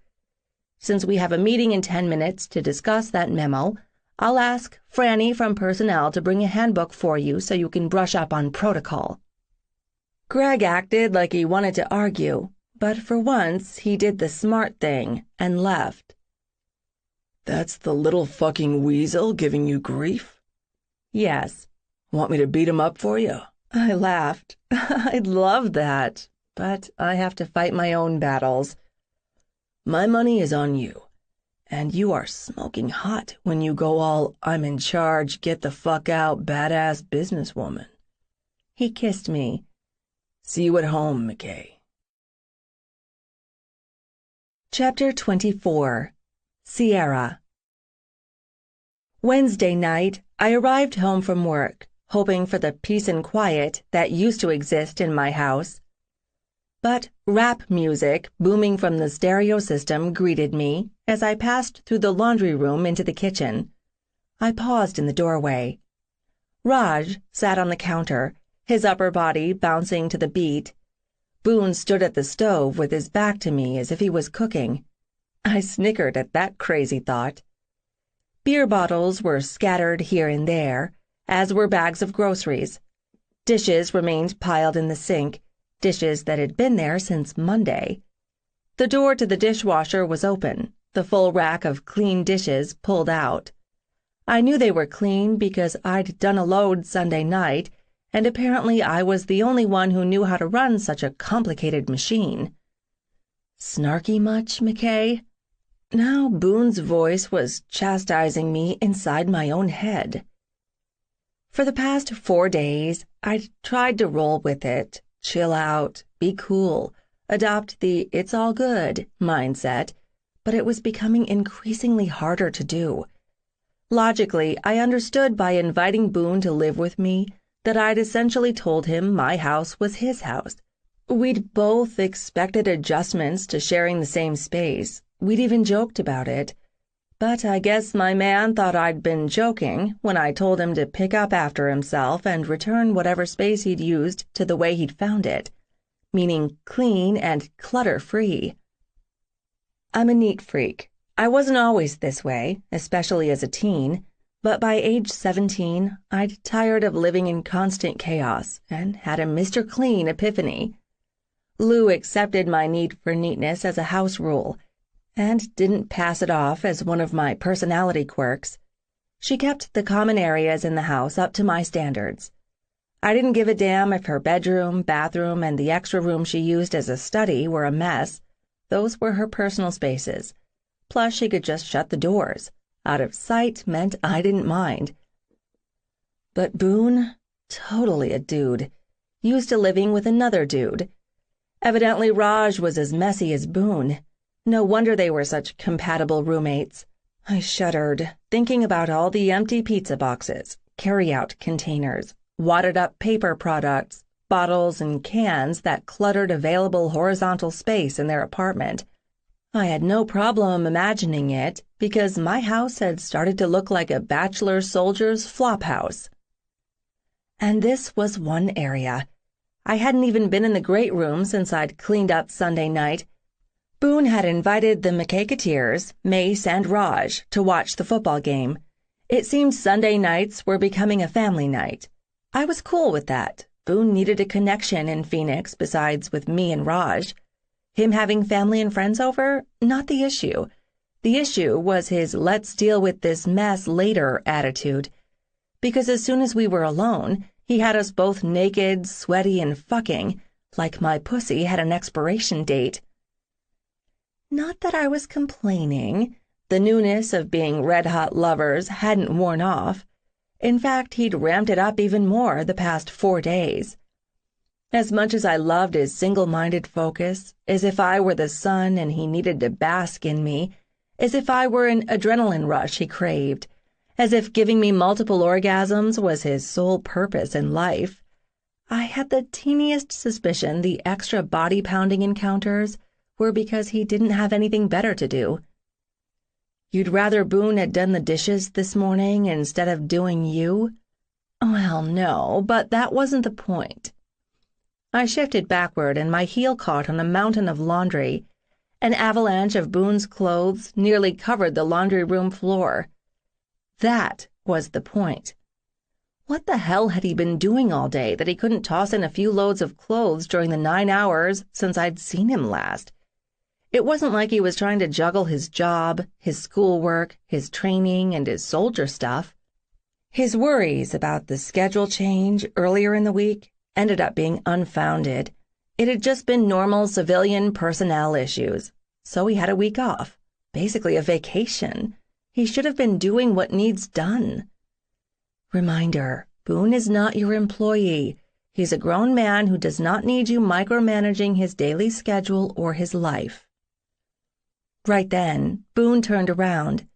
Since we have a meeting in 10 minutes to discuss that memo, I'll ask Franny from personnel to bring a handbook for you so you can brush up on protocol." Greg acted like he wanted to argue, but for once he did the smart thing and left. "That's the little fucking weasel giving you grief?" "Yes." "Want me to beat him up for you?" I laughed. I'd love that, but I have to fight my own battles. "My money is on you, and you are smoking hot when you go all I'm in charge, get the fuck out, badass businesswoman." He kissed me. "See you at home, McKay." Chapter 24. Sierra. Wednesday night, I arrived home from work, hoping for the peace and quiet that used to exist in my house. But rap music booming from the stereo system greeted me as I passed through the laundry room into the kitchen. I paused in the doorway. Raj sat on the counter, his upper body bouncing to the beat. Boone stood at the stove with his back to me as if he was cooking. I snickered at that crazy thought. Beer bottles were scattered here and there, as were bags of groceries. Dishes remained piled in the sink, dishes that had been there since Monday. The door to the dishwasher was open, the full rack of clean dishes pulled out. I knew they were clean because I'd done a load Sunday night, and apparently I was the only one who knew how to run such a complicated machine. Snarky much, McKay? Now Boone's voice was chastising me inside my own head. For the past 4 days, I'd tried to roll with it, chill out, be cool, adopt the it's all good mindset, but it was becoming increasingly harder to do. Logically, I understood by inviting Boone to live with me that I'd essentially told him my house was his house. We'd both expected adjustments to sharing the same space. We'd even joked about it. But I guess my man thought I'd been joking when I told him to pick up after himself and return whatever space he'd used to the way he'd found it, meaning clean and clutter-free. I'm a neat freak. I wasn't always this way, especially as a teen, but by age 17, I'd tired of living in constant chaos and had a Mr. Clean epiphany. Lou accepted my need for neatness as a house rule and didn't pass it off as one of my personality quirks. She kept the common areas in the house up to my standards. I didn't give a damn if her bedroom, bathroom, and the extra room she used as a study were a mess. Those were her personal spaces. Plus, she could just shut the doors. Out of sight meant I didn't mind. But Boone, totally a dude, used to living with another dude. Evidently Raj was as messy as Boone. No wonder they were such compatible roommates. I shuddered, thinking about all the empty pizza boxes, carry-out containers, wadded-up paper products, bottles and cans that cluttered available horizontal space in their apartment. I had no problem imagining it because my house had started to look like a bachelor soldier's flop house. And this was one area. I hadn't even been in the great room since I'd cleaned up Sunday night. Boone had invited the McKay-Keteers, Mace and Raj, to watch the football game. It seemed Sunday nights were becoming a family night. I was cool with that. Boone needed a connection in Phoenix besides with me and Raj. Him having family and friends over, not the issue. The issue was his let's deal with this mess later attitude. Because as soon as we were alone, he had us both naked, sweaty, and fucking, like my pussy had an expiration date. Not that I was complaining. The newness of being red-hot lovers hadn't worn off. In fact, he'd ramped it up even more the past 4 days. As much as I loved his single-minded focus, as if I were the sun and he needed to bask in me, as if I were an adrenaline rush he craved, as if giving me multiple orgasms was his sole purpose in life, I had the teeniest suspicion the extra body-pounding encounters were because he didn't have anything better to do. You'd rather Boone had done the dishes this morning instead of doing you? Well, no, but that wasn't the point. I shifted backward and my heel caught on a mountain of laundry. An avalanche of Boone's clothes nearly covered the laundry room floor. That was the point. What the hell had he been doing all day that he couldn't toss in a few loads of clothes during the 9 hours since I'd seen him last? It wasn't like he was trying to juggle his job, his schoolwork, his training, and his soldier stuff. His worries about the schedule change earlier in the week ended up being unfounded. It had just been normal civilian personnel issues. So he had a week off, basically a vacation. He should have been doing what needs done. Reminder, Boone is not your employee. He's a grown man who does not need you micromanaging his daily schedule or his life. Right then, Boone turned around.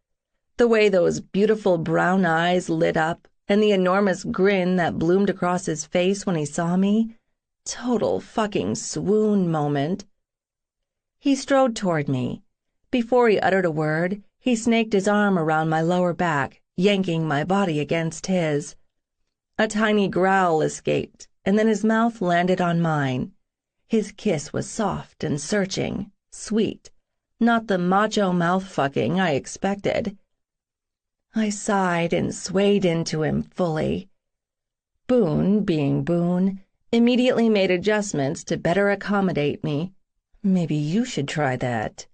The way those beautiful brown eyes lit up and the enormous grin that bloomed across his face when he saw me, total fucking swoon moment. He strode toward me. Before he uttered a word, he snaked his arm around my lower back, yanking my body against his. A tiny growl escaped, and then his mouth landed on mine. His kiss was soft and searching, sweet, not the macho mouth-fucking I expected. I sighed and swayed into him fully. Boone, being Boone, immediately made adjustments to better accommodate me. Maybe you should try that.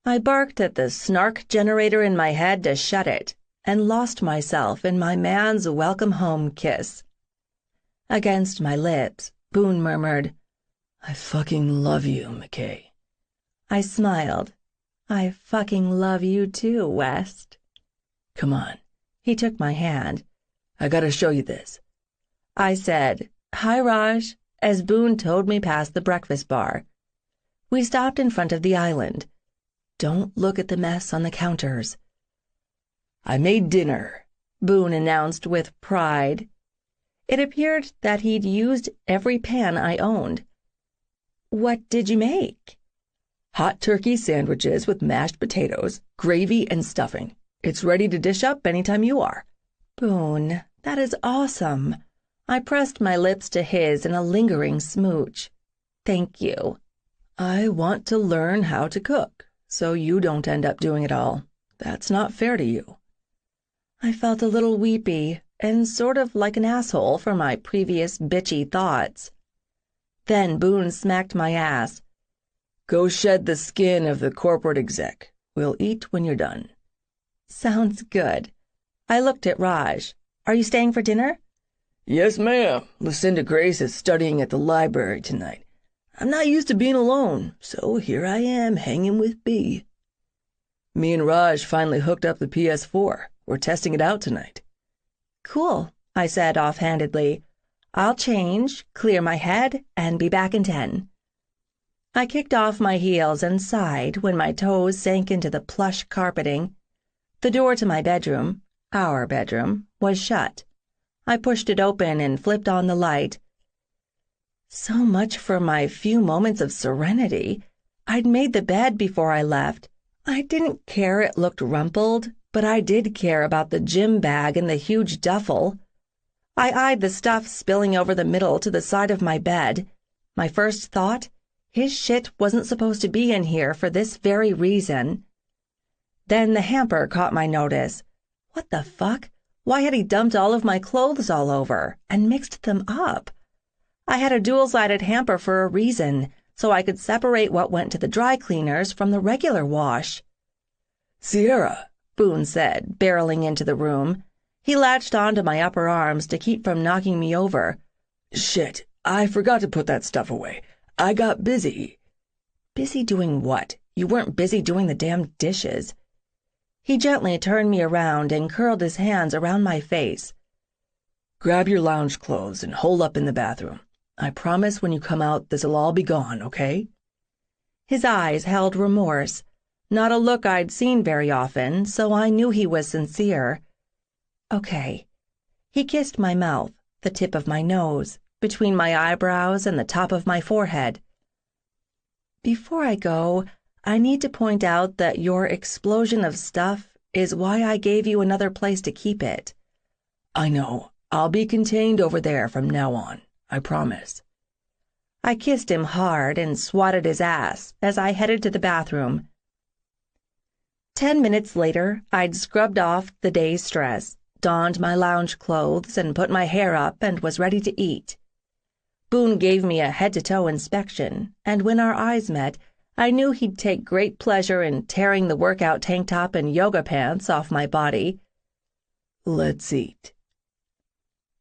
I barked at the snark generator in my head to shut it, and lost myself in my man's welcome-home kiss. Against my lips, Boone murmured, "I fucking love you, McKay." I smiled. I fucking love you too, West. "Come on." He took my hand. "I gotta show you this." I said, "Hi, Raj," as Boone towed me past the breakfast bar. We stopped in front of the island. Don't look at the mess on the counters. "I made dinner," Boone announced with pride. It appeared that he'd used every pan I owned. "What did you make?" "Hot turkey sandwiches with mashed potatoes, gravy, and stuffing. It's ready to dish up anytime you are." "Boone, that is awesome." I pressed my lips to his in a lingering smooch. "Thank you." "I want to learn how to cook, so you don't end up doing it all. That's not fair to you." I felt a little weepy and sort of like an asshole for my previous bitchy thoughts. Then Boone smacked my ass. "Go shed the skin of the corporate exec. We'll eat when you're done." "Sounds good." I looked at Raj. "Are you staying for dinner?" "Yes, ma'am. Lucinda Grace is studying at the library tonight. I'm not used to being alone, so here I am hanging with B. Me and Raj finally hooked up the PS4. We're testing it out tonight." "Cool," I said offhandedly. "I'll change, clear my head, and be back in 10. I kicked off my heels and sighed when my toes sank into the plush carpeting. The door to my bedroom, our bedroom, was shut. I pushed it open and flipped on the light. So much for my few moments of serenity. I'd made the bed before I left. I didn't care it looked rumpled, but I did care about the gym bag and the huge duffel. I eyed the stuff spilling over the middle to the side of my bed. My first thought, his shit wasn't supposed to be in here for this very reason. Then the hamper caught my notice. What the fuck? Why had he dumped all of my clothes all over and mixed them up? I had a dual-sided hamper for a reason, so I could separate what went to the dry cleaners from the regular wash. "Sierra," Boone said, barreling into the room. He latched onto my upper arms to keep from knocking me over. "Shit, I forgot to put that stuff away. I got busy." "Busy doing what? You weren't busy doing the damn dishes." He gently turned me around and curled his hands around my face. "Grab your lounge clothes and hole up in the bathroom. I promise when you come out, this'll all be gone, okay? His eyes held remorse, not a look I'd seen very often, so I knew he was sincere. Okay. He kissed my mouth, the tip of my nose, between my eyebrows and the top of my forehead. Before I go, I need to point out that your explosion of stuff is why I gave you another place to keep it. I know. I'll be contained over there from now on. I promise. I kissed him hard and swatted his ass as I headed to the bathroom. 10 minutes later, I'd scrubbed off the day's stress, donned my lounge clothes, and put my hair up and was ready to eat. Boone gave me a head-to-toe inspection, and when our eyes met, I knew he'd take great pleasure in tearing the workout tank top and yoga pants off my body. Let's eat.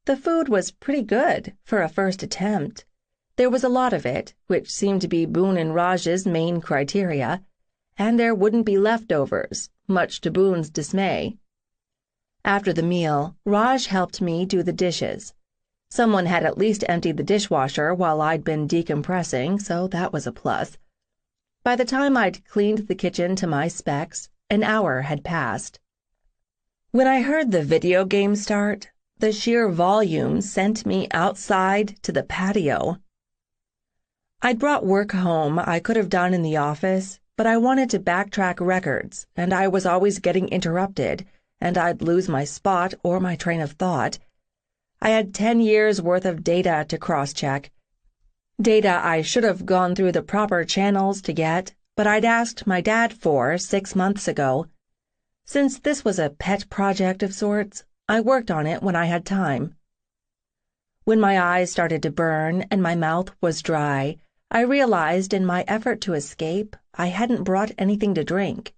The food was pretty good for a first attempt. There was a lot of it, which seemed to be Boone and Raj's main criteria, and there wouldn't be leftovers, much to Boone's dismay. After the meal, Raj helped me do the dishes. Someone had at least emptied the dishwasher while I'd been decompressing, so that was a plus. By the time I'd cleaned the kitchen to my specs, an hour had passed. When I heard the video game start, the sheer volume sent me outside to the patio. I'd brought work home I could have done in the office, but I wanted to backtrack records, and I was always getting interrupted, and I'd lose my spot or my train of thought. I had 10 years' worth of data to cross-check. Data I should have gone through the proper channels to get, but I'd asked my dad for 6 months ago. Since this was a pet project of sorts, I worked on it when I had time. When my eyes started to burn and my mouth was dry, I realized in my effort to escape, I hadn't brought anything to drink.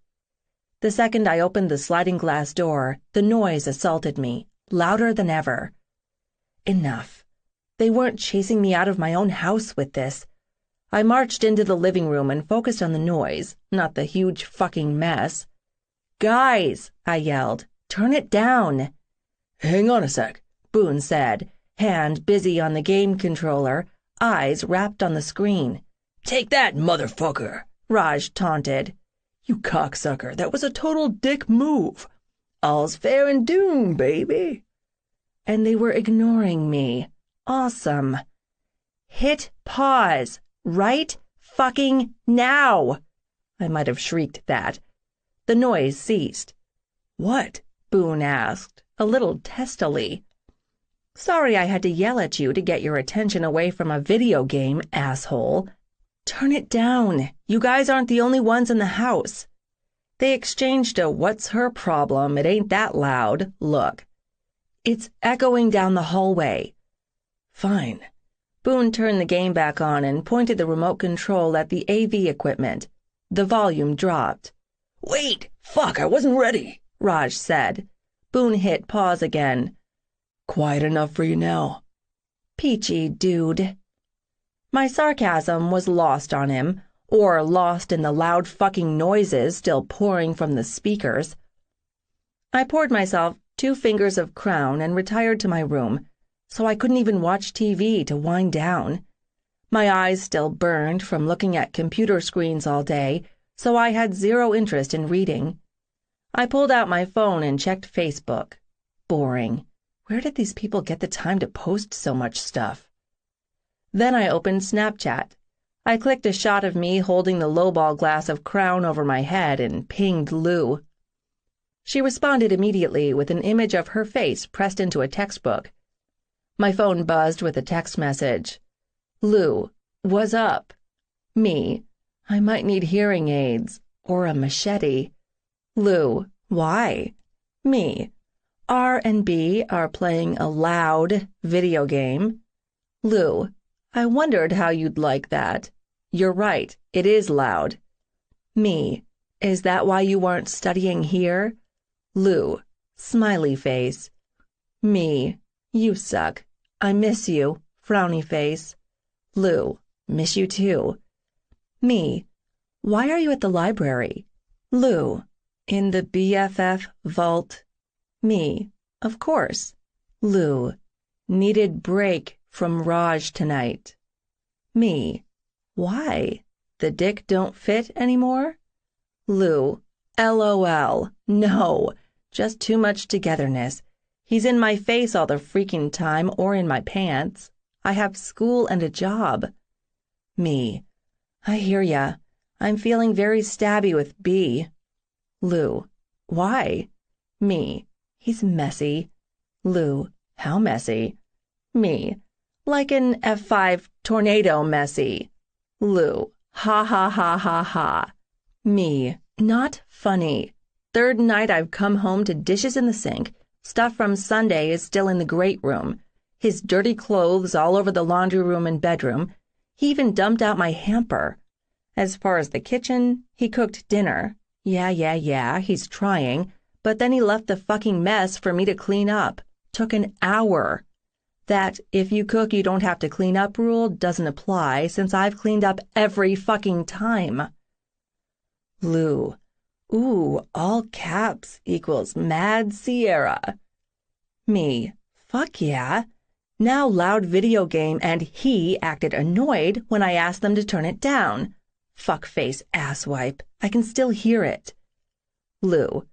The second I opened the sliding glass door, the noise assaulted me, louder than ever. Enough. They weren't chasing me out of my own house with this. I marched into the living room and focused on the noise, not the huge fucking mess. "Guys," I yelled, "turn it down." Hang on a sec, Boone said, hand busy on the game controller, eyes wrapped on the screen. "Take that, motherfucker," Raj taunted. "You cocksucker, that was a total dick move. All's fair in Doom, baby." And they were ignoring me. Awesome. Hit pause. Right fucking now. I might have shrieked that. The noise ceased. "What?" Boone asked, a little testily. "Sorry I had to yell at you to get your attention away from a video game, asshole. Turn it down. You guys aren't the only ones in the house." They exchanged a "what's her problem, it ain't that loud" look. "It's echoing down the hallway." "Fine." Boone turned the game back on and pointed the remote control at the AV equipment. The volume dropped. "Wait! Fuck, I wasn't ready," Raj said. Boone hit pause again. "Quiet enough for you now?" "Peachy, dude." My sarcasm was lost on him, or lost in the loud fucking noises still pouring from the speakers. I poured myself 2 fingers of Crown and retired to my room, so I couldn't even watch TV to wind down. My eyes still burned from looking at computer screens all day, so I had zero interest in reading. I pulled out my phone and checked Facebook. Boring. Where did these people get the time to post so much stuff? Then I opened Snapchat. I clicked a shot of me holding the lowball glass of Crown over my head and pinged Lou. She responded immediately with an image of her face pressed into a textbook. My phone buzzed with a text message. "Lou, what's up?" Me, "I might need hearing aids or a machete." Lou, "Why?" Me, "R and B are playing a loud video game." Lou, "I wondered how you'd like that. You're right, it is loud." Me, "Is that why you weren't studying here?" Lou, smiley face. Me, "You suck. I miss you," frowny face. Lou, "Miss you too." Me, "Why are you at the library?" Lou, "In the BFF vault." Me, "Of course." Lou, "Needed break from Raj tonight. Me. Why? The dick don't fit anymore? Lou. LOL. No. Just too much togetherness. He's in my face all the freaking time or in my pants. I have school and a job. Me. I hear ya. I'm feeling very stabby with B. Lou. Why? Me. He's messy. Lou. How messy? Me. Like an F5 tornado messy. Lou. Ha ha ha ha ha. Me. Not funny. Third night I've come home to dishes in the sink. Stuff from Sunday is still in the great room. His dirty clothes all over the laundry room and bedroom. He even dumped out my hamper. As far as the kitchen, he cooked dinner. Yeah, he's trying. But then he left the fucking mess for me to clean up. Took an hour. That if you cook you don't have to clean up rule doesn't apply since I've cleaned up every fucking time. Lou. Ooh, all caps equals Mad Sierra. Me. Fuck yeah. Now loud video game and he acted annoyed when I asked them to turn it down. Fuckface asswipe. I can still hear it. Lou.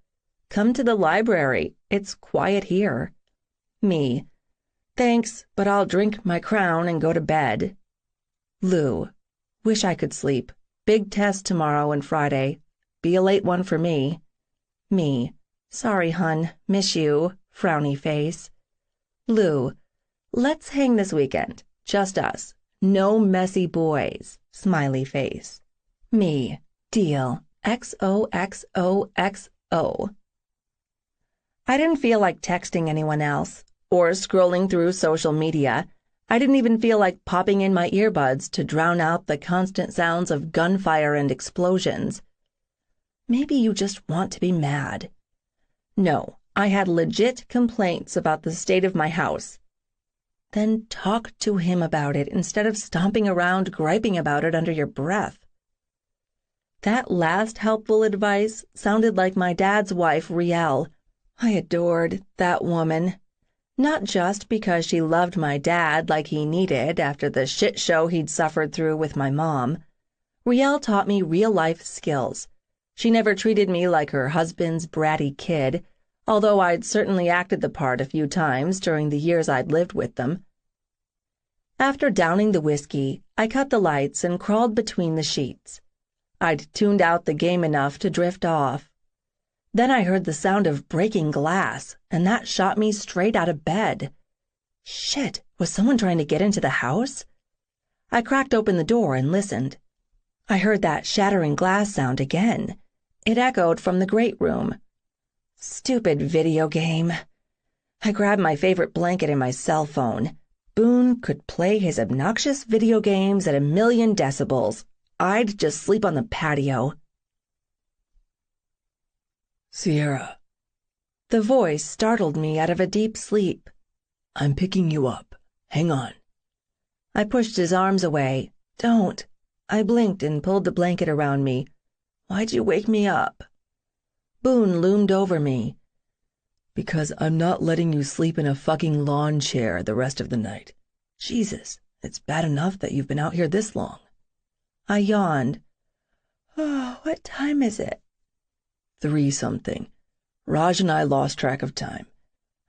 Come to the library. It's quiet here. Me. Thanks, but I'll drink my crown and go to bed. Lou. Wish I could sleep. Big test tomorrow and Friday. Be a late one for me. Me. Sorry, hun. Miss you. Frowny face. Lou. Let's hang this weekend. Just us. No messy boys. Smiley face. Me. Deal. XOXOXO. I didn't feel like texting anyone else or scrolling through social media. I didn't even feel like popping in my earbuds to drown out the constant sounds of gunfire and explosions. Maybe you just want to be mad. No, I had legit complaints about the state of my house. Then talk to him about it instead of stomping around griping about it under your breath. That last helpful advice sounded like my dad's wife, Riel. I adored that woman. Not just because she loved my dad like he needed after the shit show he'd suffered through with my mom. Riel taught me real-life skills. She never treated me like her husband's bratty kid, although I'd certainly acted the part a few times during the years I'd lived with them. After downing the whiskey, I cut the lights and crawled between the sheets. I'd tuned out the game enough to drift off. Then I heard the sound of breaking glass, and that shot me straight out of bed. Shit, was someone trying to get into the house? I cracked open the door and listened. I heard that shattering glass sound again. It echoed from the great room. Stupid video game. I grabbed my favorite blanket and my cell phone. Boone could play his obnoxious video games at 1,000,000 decibels. I'd just sleep on the patio. Sierra. The voice startled me out of a deep sleep. I'm picking you up. Hang on. I pushed his arms away. Don't. I blinked and pulled the blanket around me. Why'd you wake me up? Boone loomed over me. Because I'm not letting you sleep in a fucking lawn chair the rest of the night. Jesus, it's bad enough that you've been out here this long. I yawned. Oh, what time is it? 3-something. Raj and I lost track of time.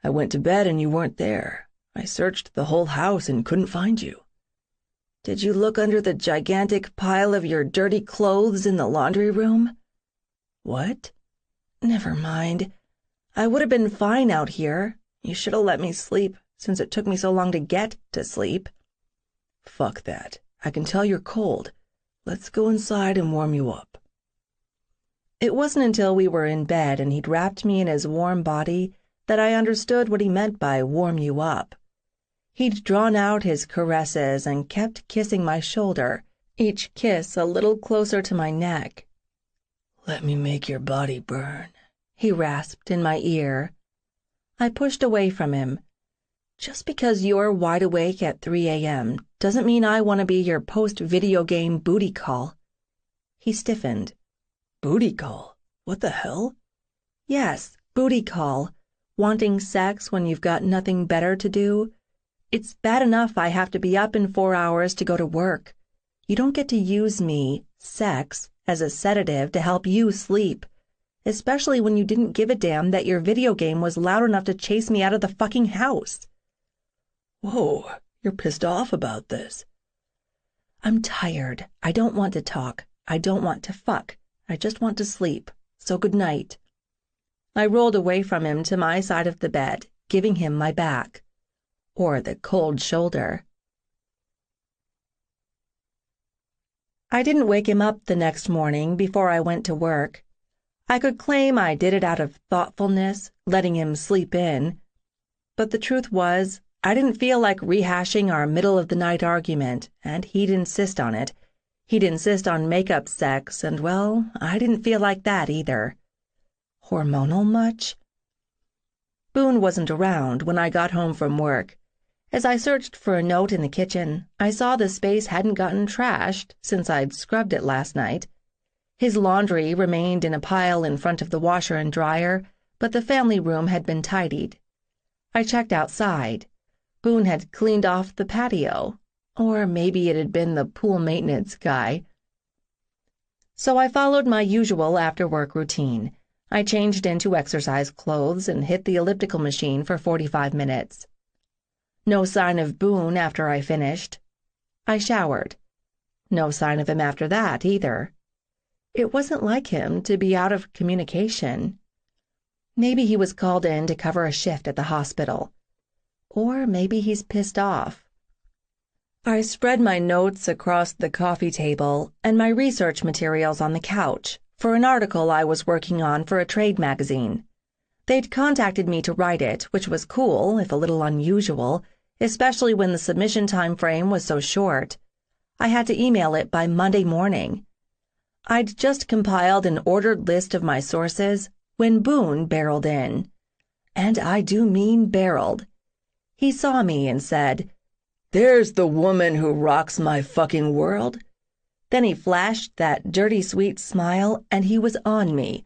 I went to bed and you weren't there. I searched the whole house and couldn't find you. Did you look under the gigantic pile of your dirty clothes in the laundry room? What? Never mind. I would have been fine out here. You should have let me sleep, since it took me so long to get to sleep. Fuck that. I can tell you're cold. Let's go inside and warm you up. It wasn't until we were in bed and he'd wrapped me in his warm body that I understood what he meant by warm you up. He'd drawn out his caresses and kept kissing my shoulder, each kiss a little closer to my neck. Let me make your body burn, he rasped in my ear. I pushed away from him. Just because you're wide awake at 3 a.m. doesn't mean I want to be your post-video game booty call. He stiffened. Booty call? What the hell? Yes, booty call. Wanting sex when you've got nothing better to do. It's bad enough I have to be up in 4 hours to go to work. You don't get to use me, sex, as a sedative to help you sleep, especially when you didn't give a damn that your video game was loud enough to chase me out of the fucking house." "Whoa, you're pissed off about this." "I'm tired. I don't want to talk. I don't want to fuck. I just want to sleep. So good night." I rolled away from him to my side of the bed, giving him my back. Or the cold shoulder. I didn't wake him up the next morning before I went to work. I could claim I did it out of thoughtfulness, letting him sleep in. But the truth was, I didn't feel like rehashing our middle-of-the-night argument, and he'd insist on it. He'd insist on make-up sex, and, well, I didn't feel like that either. Hormonal much? Boone wasn't around when I got home from work. As I searched for a note in the kitchen, I saw the space hadn't gotten trashed since I'd scrubbed it last night. His laundry remained in a pile in front of the washer and dryer, but the family room had been tidied. I checked outside. Boone had cleaned off the patio, or maybe it had been the pool maintenance guy. So I followed my usual after-work routine. I changed into exercise clothes and hit the elliptical machine for 45 minutes. No sign of Boone after I finished. I showered. No sign of him after that, either. It wasn't like him to be out of communication. Maybe he was called in to cover a shift at the hospital. Or maybe he's pissed off. I spread my notes across the coffee table and my research materials on the couch for an article I was working on for a trade magazine. They'd contacted me to write it, which was cool, if a little unusual, especially when the submission time frame was so short. I had to email it by Monday morning. I'd just compiled an ordered list of my sources when Boone barreled in. And I do mean barreled. He saw me and said, "There's the woman who rocks my fucking world." Then he flashed that dirty sweet smile and he was on me,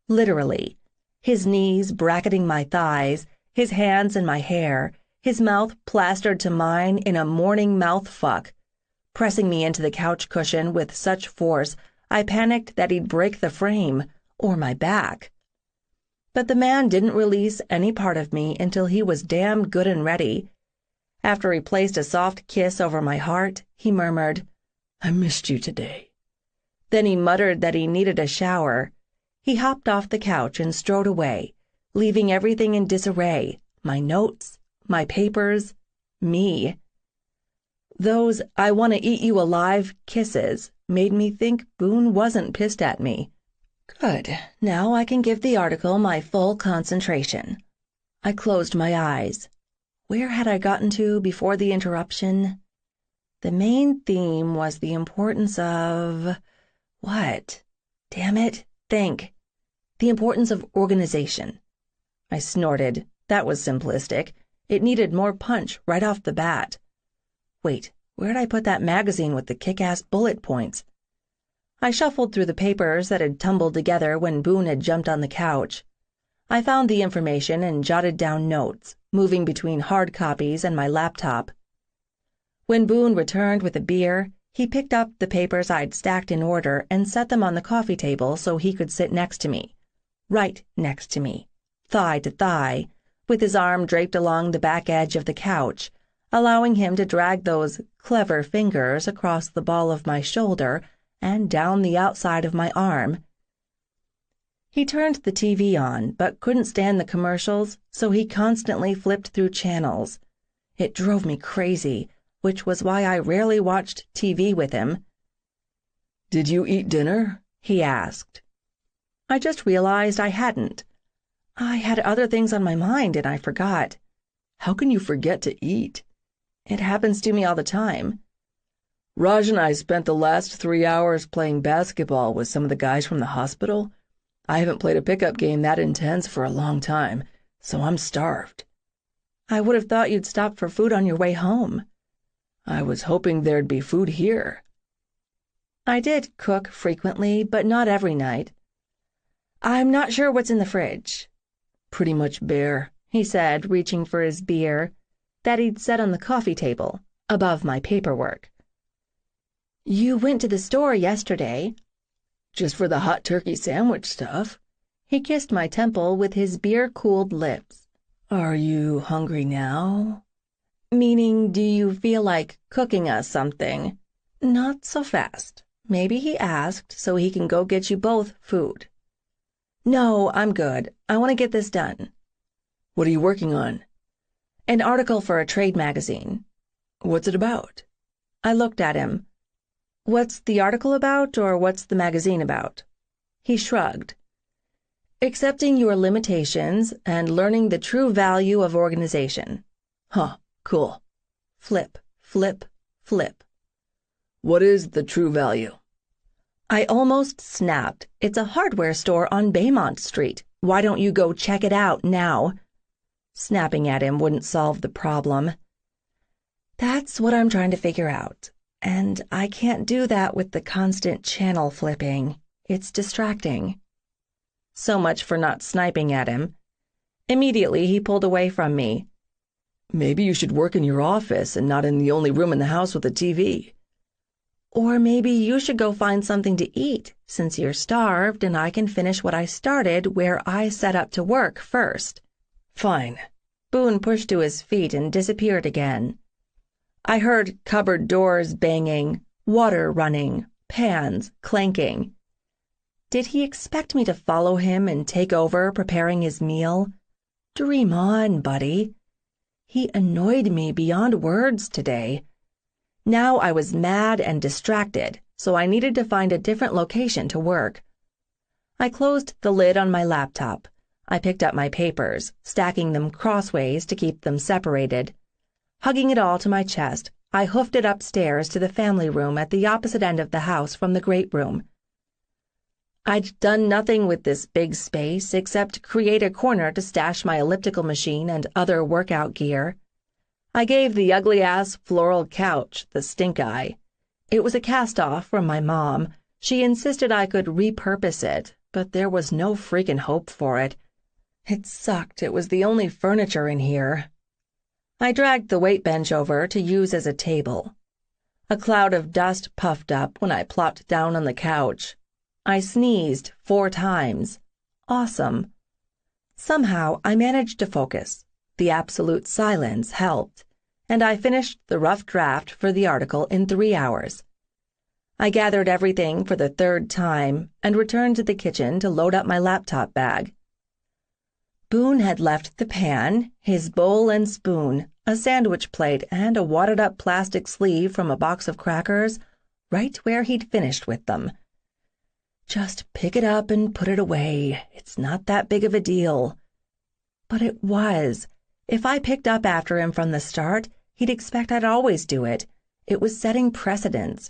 literally. His knees bracketing my thighs, his hands in my hair, his mouth plastered to mine in a morning mouth fuck, pressing me into the couch cushion with such force I panicked that he'd break the frame, or my back. But the man didn't release any part of me until he was damn good and ready. After he placed a soft kiss over my heart, he murmured, "I missed you today." Then he muttered that he needed a shower. He hopped off the couch and strode away, leaving everything in disarray, my notes, my papers, me. Those "I want to eat you alive" kisses made me think Boone wasn't pissed at me. Good. Now I can give the article my full concentration. I closed my eyes. Where had I gotten to before the interruption? The main theme was the importance of... what? Damn it, think. The importance of organization. I snorted. That was simplistic. It needed more punch right off the bat. Wait, where'd I put that magazine with the kick-ass bullet points? I shuffled through the papers that had tumbled together when Boone had jumped on the couch. I found the information and jotted down notes, moving between hard copies and my laptop. When Boone returned with a beer, he picked up the papers I'd stacked in order and set them on the coffee table so he could sit next to me. Right next to me, thigh to thigh, with his arm draped along the back edge of the couch, allowing him to drag those clever fingers across the ball of my shoulder and down the outside of my arm. He turned the TV on, but couldn't stand the commercials, so he constantly flipped through channels. It drove me crazy, which was why I rarely watched TV with him. "Did you eat dinner?" he asked. I just realized I hadn't. I had other things on my mind and I forgot. "How can you forget to eat?" It happens to me all the time. "Raj and I spent the last 3 hours playing basketball with some of the guys from the hospital. I haven't played a pickup game that intense for a long time, so I'm starved." I would have thought you'd stop for food on your way home. "I was hoping there'd be food here." I did cook frequently, but not every night. "I'm not sure what's in the fridge." "Pretty much bare," he said, reaching for his beer. that he'd set on the coffee table, above my paperwork. "You went to the store yesterday." "Just for the hot turkey sandwich stuff." He kissed my temple with his beer-cooled lips. "Are you hungry now?" Meaning, do you feel like cooking us something? Not so fast. Maybe he asked so he can go get you both food. No, I'm good. I want to get this done. "What are you working on?" An article for a trade magazine. "What's it about?" I looked at him. What's the article about, or what's the magazine about? He shrugged. Accepting your limitations and learning the true value of organization. "Huh, cool." Flip, flip, flip. "What is the true value?" I almost snapped. It's a hardware store on Baymont Street. Why don't you go check it out now? Snapping at him wouldn't solve the problem. That's what I'm trying to figure out. And I can't do that with the constant channel flipping. It's distracting. So much for not sniping at him. Immediately, he pulled away from me. "Maybe you should work in your office and not in the only room in the house with a TV. Or maybe you should go find something to eat, since you're starved and I can finish what I started where I set up to work first." "Fine." Boone pushed to his feet and disappeared again. I heard cupboard doors banging, water running, pans clanking. Did he expect me to follow him and take over preparing his meal? Dream on, buddy. He annoyed me beyond words today. Now I was mad and distracted, so I needed to find a different location to work. I closed the lid on my laptop. I picked up my papers, stacking them crossways to keep them separated. Hugging it all to my chest, I hoofed it upstairs to the family room at the opposite end of the house from the great room. I'd done nothing with this big space except create a corner to stash my elliptical machine and other workout gear. I gave the ugly-ass floral couch the stink eye. It was a cast-off from my mom. She insisted I could repurpose it, but there was no freaking hope for it. It sucked. It was the only furniture in here. I dragged the weight bench over to use as a table. A cloud of dust puffed up when I plopped down on the couch. I sneezed 4 times. Awesome. Somehow I managed to focus. The absolute silence helped, and I finished the rough draft for the article in 3 hours. I gathered everything for the 3rd time and returned to the kitchen to load up my laptop bag. Boone had left the pan, his bowl and spoon, a sandwich plate, and a wadded-up plastic sleeve from a box of crackers right where he'd finished with them. Just pick it up and put it away. It's not that big of a deal. But it was. If I picked up after him from the start, he'd expect I'd always do it. It was setting precedents.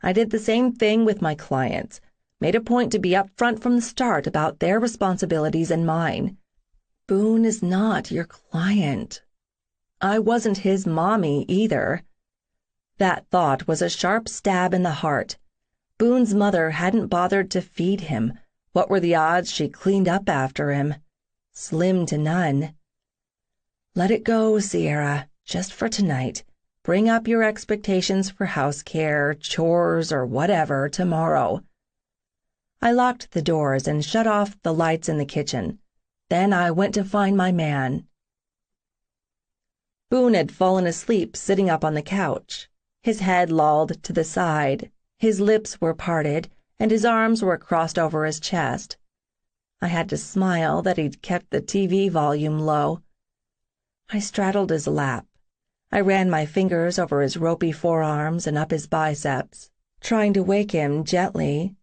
I did the same thing with my clients. Made a point to be upfront from the start about their responsibilities and mine. Boone is not your client. I wasn't his mommy either. That thought was a sharp stab in the heart. Boone's mother hadn't bothered to feed him. What were the odds she cleaned up after him? Slim to none. Let it go, Sierra, just for tonight. Bring up your expectations for house care, chores, or whatever tomorrow. I locked the doors and shut off the lights in the kitchen. Then I went to find my man. Boone had fallen asleep sitting up on the couch. His head lolled to the side, his lips were parted, and his arms were crossed over his chest. I had to smile that he'd kept the TV volume low. I straddled his lap. I ran my fingers over his ropey forearms and up his biceps, trying to wake him gently.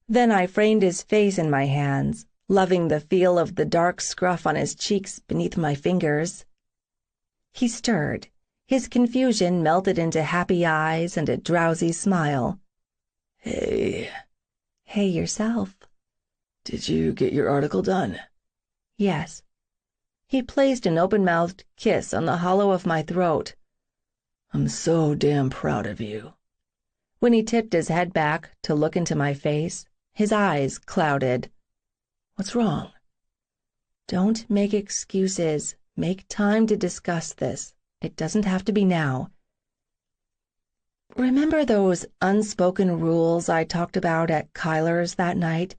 Then I framed his face in my hands, loving the feel of the dark scruff on his cheeks beneath my fingers. He stirred. His confusion melted into happy eyes and a drowsy smile. "Hey." "Hey yourself." "Did you get your article done?" "Yes." He placed an open-mouthed kiss on the hollow of my throat. "I'm so damn proud of you." When he tipped his head back to look into my face, his eyes clouded. "What's wrong?" "Don't make excuses. Make time to discuss this. It doesn't have to be now. Remember those unspoken rules I talked about at Kyler's that night?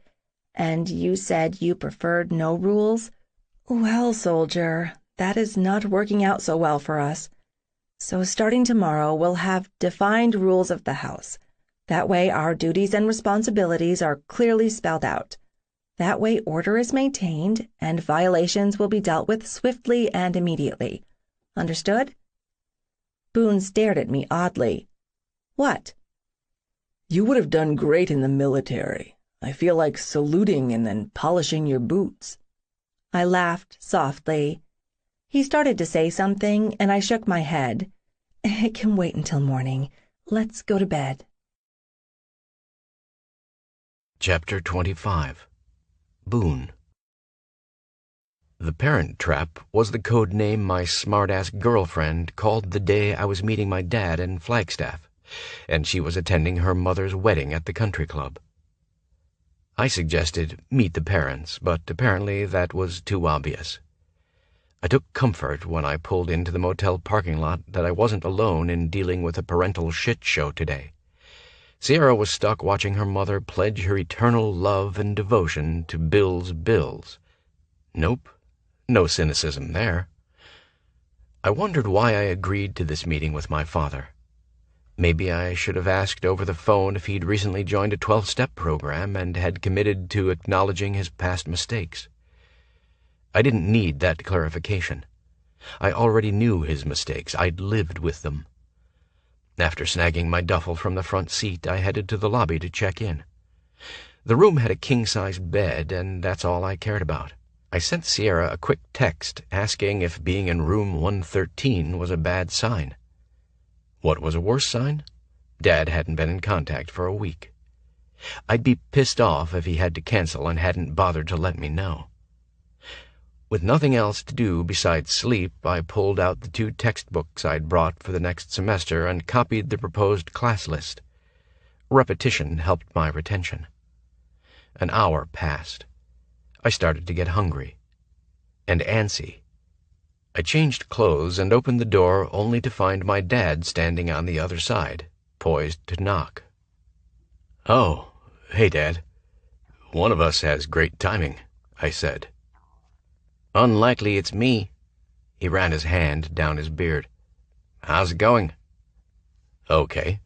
And you said you preferred no rules? Well, soldier, that is not working out so well for us. So starting tomorrow, we'll have defined rules of the house. That way our duties and responsibilities are clearly spelled out. That way order is maintained and violations will be dealt with swiftly and immediately. Understood? Boone stared at me oddly. What? You would have done great in the military. I feel like saluting and then polishing your boots. I laughed softly. He started to say something, and I shook my head. It can wait until morning. Let's go to bed. Chapter 25. Boone. The Parent Trap was the code name my smart-ass girlfriend called the day I was meeting my dad in Flagstaff, and she was attending her mother's wedding at the country club. I suggested meet the parents, but apparently that was too obvious. I took comfort when I pulled into the motel parking lot that I wasn't alone in dealing with a parental shit show today. Sierra was stuck watching her mother pledge her eternal love and devotion to Bill's bills. Nope, no cynicism there. I wondered why I agreed to this meeting with my father. Maybe I should have asked over the phone if he'd recently joined a 12-step program and had committed to acknowledging his past mistakes. I didn't need that clarification. I already knew his mistakes. I'd lived with them. After snagging my duffel from the front seat, I headed to the lobby to check in. The room had a king-size bed, and that's all I cared about. I sent Sierra a quick text asking if being in room 113 was a bad sign. What was a worse sign? Dad hadn't been in contact for a week. I'd be pissed off if he had to cancel and hadn't bothered to let me know. With nothing else to do besides sleep, I pulled out the 2 textbooks I'd brought for the next semester and copied the proposed class list. Repetition helped my retention. An hour passed. I started to get hungry and antsy. I changed clothes and opened the door only to find my dad standing on the other side, poised to knock. "Oh, hey, Dad. One of us has great timing," I said. "Unlikely it's me." He ran his hand down his beard. "How's it going?" "Okay."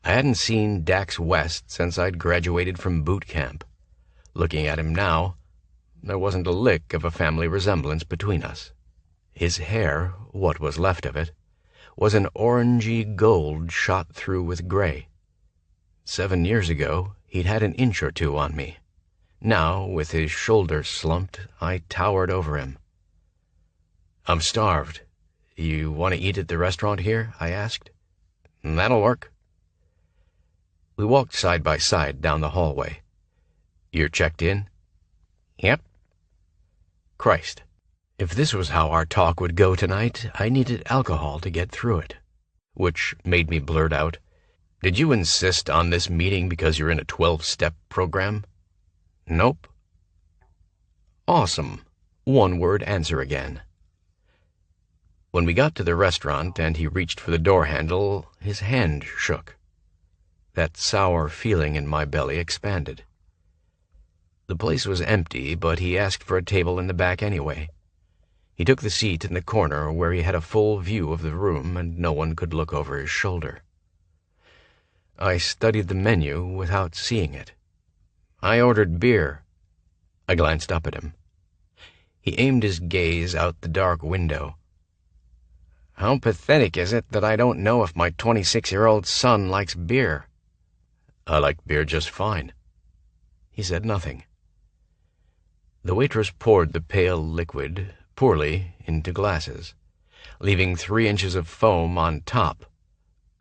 I hadn't seen Dax West since I'd graduated from boot camp. Looking at him now, there wasn't a lick of a family resemblance between us. His hair, what was left of it, was an orangey gold shot through with gray. 7 years ago, he'd had an inch or 2 on me. Now, with his shoulders slumped, I towered over him. "I'm starved. You want to eat at the restaurant here?" I asked. "That'll work." We walked side by side down the hallway. "You're checked in?" "Yep." Christ, if this was how our talk would go tonight, I needed alcohol to get through it. Which made me blurt out, "Did you insist on this meeting because you're in a 12-step program?" "Nope." Awesome. One-word answer again. When we got to the restaurant and he reached for the door handle, his hand shook. That sour feeling in my belly expanded. The place was empty, but he asked for a table in the back anyway. He took the seat in the corner where he had a full view of the room and no one could look over his shoulder. I studied the menu without seeing it. I ordered beer. I glanced up at him. He aimed his gaze out the dark window. "How pathetic is it that I don't know if my 26-year-old son likes beer?" "I like beer just fine." He said nothing. The waitress poured the pale liquid, poorly, into glasses, leaving 3 inches of foam on top.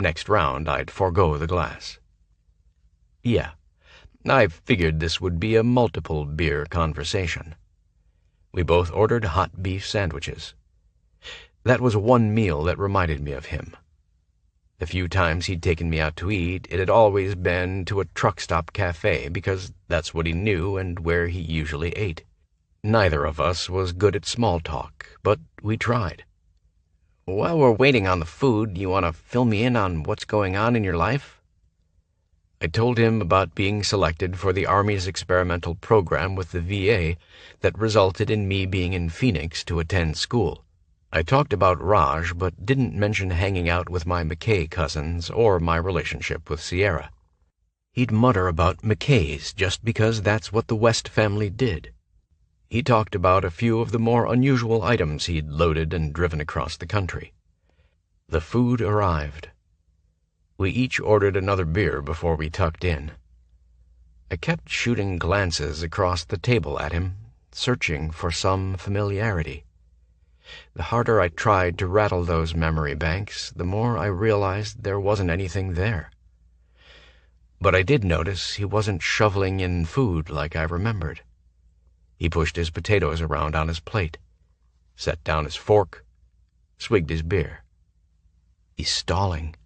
Next round, I'd forego the glass. Yeah, I figured this would be a multiple beer conversation. We both ordered hot beef sandwiches. That was one meal that reminded me of him. The few times he'd taken me out to eat, it had always been to a truck-stop cafe because that's what he knew and where he usually ate. Neither of us was good at small talk, but we tried. While we're waiting on the food, you want to fill me in on what's going on in your life? I told him about being selected for the Army's experimental program with the VA that resulted in me being in Phoenix to attend school. I talked about Raj, but didn't mention hanging out with my McKay cousins or my relationship with Sierra. He'd mutter about McKays just because that's what the West family did. He talked about a few of the more unusual items he'd loaded and driven across the country. The food arrived. We each ordered another beer before we tucked in. I kept shooting glances across the table at him, searching for some familiarity. The harder I tried to rattle those memory banks, the more I realized there wasn't anything there. But I did notice he wasn't shoveling in food like I remembered. He pushed his potatoes around on his plate, set down his fork, swigged his beer. He's stalling.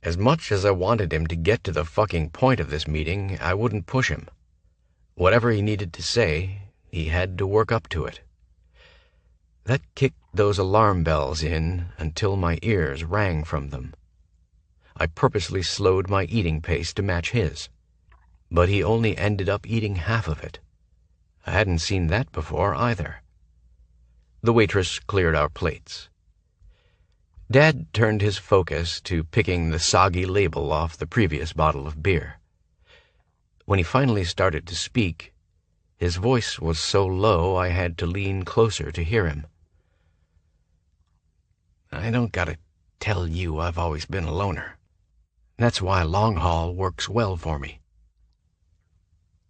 As much as I wanted him to get to the fucking point of this meeting, I wouldn't push him. Whatever he needed to say, he had to work up to it. That kicked those alarm bells in until my ears rang from them. I purposely slowed my eating pace to match his, but he only ended up eating half of it. I hadn't seen that before either. The waitress cleared our plates. Dad turned his focus to picking the soggy label off the previous bottle of beer. When he finally started to speak, his voice was so low I had to lean closer to hear him. I don't gotta tell you I've always been a loner. That's why long haul works well for me.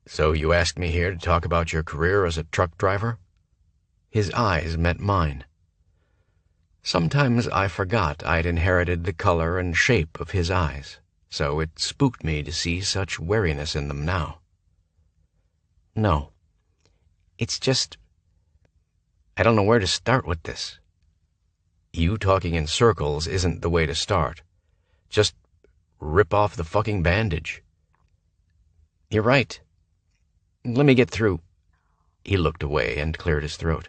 So you asked me here to talk about your career as a truck driver? His eyes met mine. Sometimes I forgot I'd inherited the color and shape of his eyes, so it spooked me to see such wariness in them now. No. It's just, I don't know where to start with this. You talking in circles isn't the way to start. Just rip off the fucking bandage. You're right. Let me get through. He looked away and cleared his throat.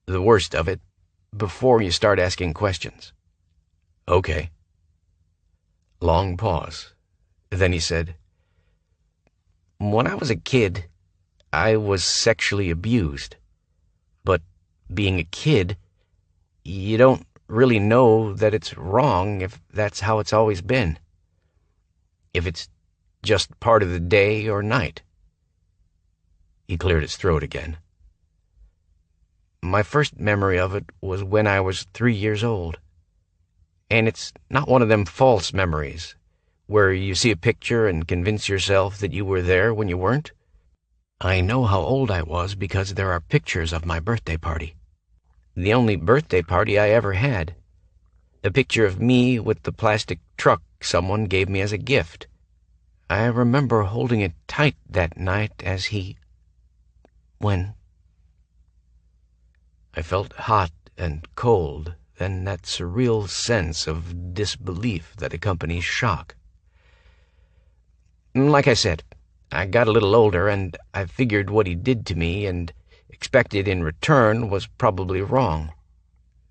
The worst of it, before you start asking questions. Okay. Long pause. Then he said, when I was a kid, I was sexually abused. But being a kid, you don't really know that it's wrong if that's how it's always been. If it's just part of the day or night. He cleared his throat again. My first memory of it was when I was 3 years old. And it's not one of them false memories, where you see a picture and convince yourself that you were there when you weren't. I know how old I was because there are pictures of my birthday party. The only birthday party I ever had. A picture of me with the plastic truck someone gave me as a gift. I remember holding it tight that night as when I felt hot and cold, then that surreal sense of disbelief that accompanies shock. Like I said, I got a little older, and I figured what he did to me and expected in return was probably wrong,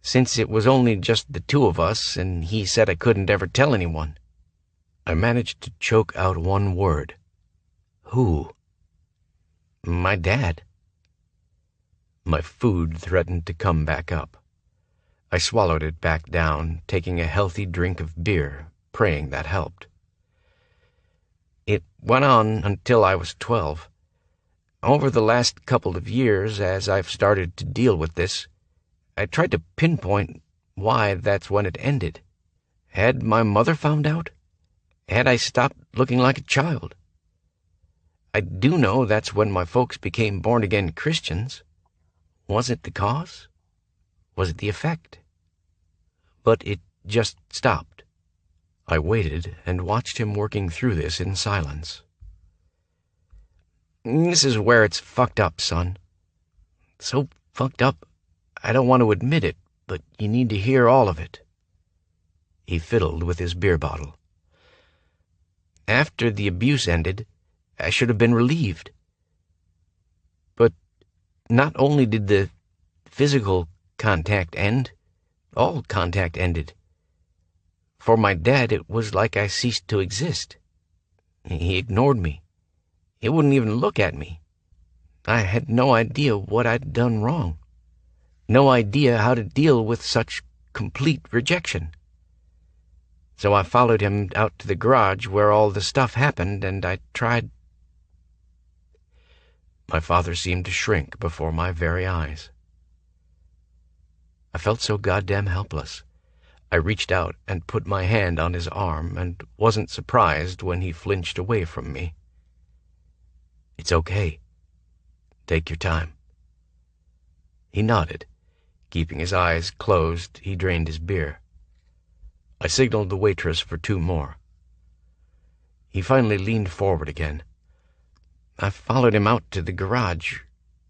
since it was only just the two of us, and he said I couldn't ever tell anyone. I managed to choke out one word. Who? My dad. My food threatened to come back up. I swallowed it back down, taking a healthy drink of beer, praying that helped. It went on until I was 12. Over the last couple of years, as I've started to deal with this, I tried to pinpoint why that's when it ended. Had my mother found out? Had I stopped looking like a child? I do know that's when my folks became born-again Christians. Was it the cause? Was it the effect? But it just stopped. I waited and watched him working through this in silence. This is where it's fucked up, son. So fucked up, I don't want to admit it, but you need to hear all of it. He fiddled with his beer bottle. After the abuse ended, I should have been relieved. But not only did the physical contact end, All contact ended. For my dad, it was like I ceased to exist. He ignored me. He wouldn't even look at me. I had no idea what I'd done wrong. No idea how to deal with such complete rejection. So I followed him out to the garage where all the stuff happened, and I tried. My father seemed to shrink before my very eyes. I felt so goddamn helpless. I reached out and put my hand on his arm and wasn't surprised when he flinched away from me. "It's okay. Take your time." He nodded. Keeping his eyes closed, he drained his beer. I signaled the waitress for 2 more. He finally leaned forward again. I followed him out to the garage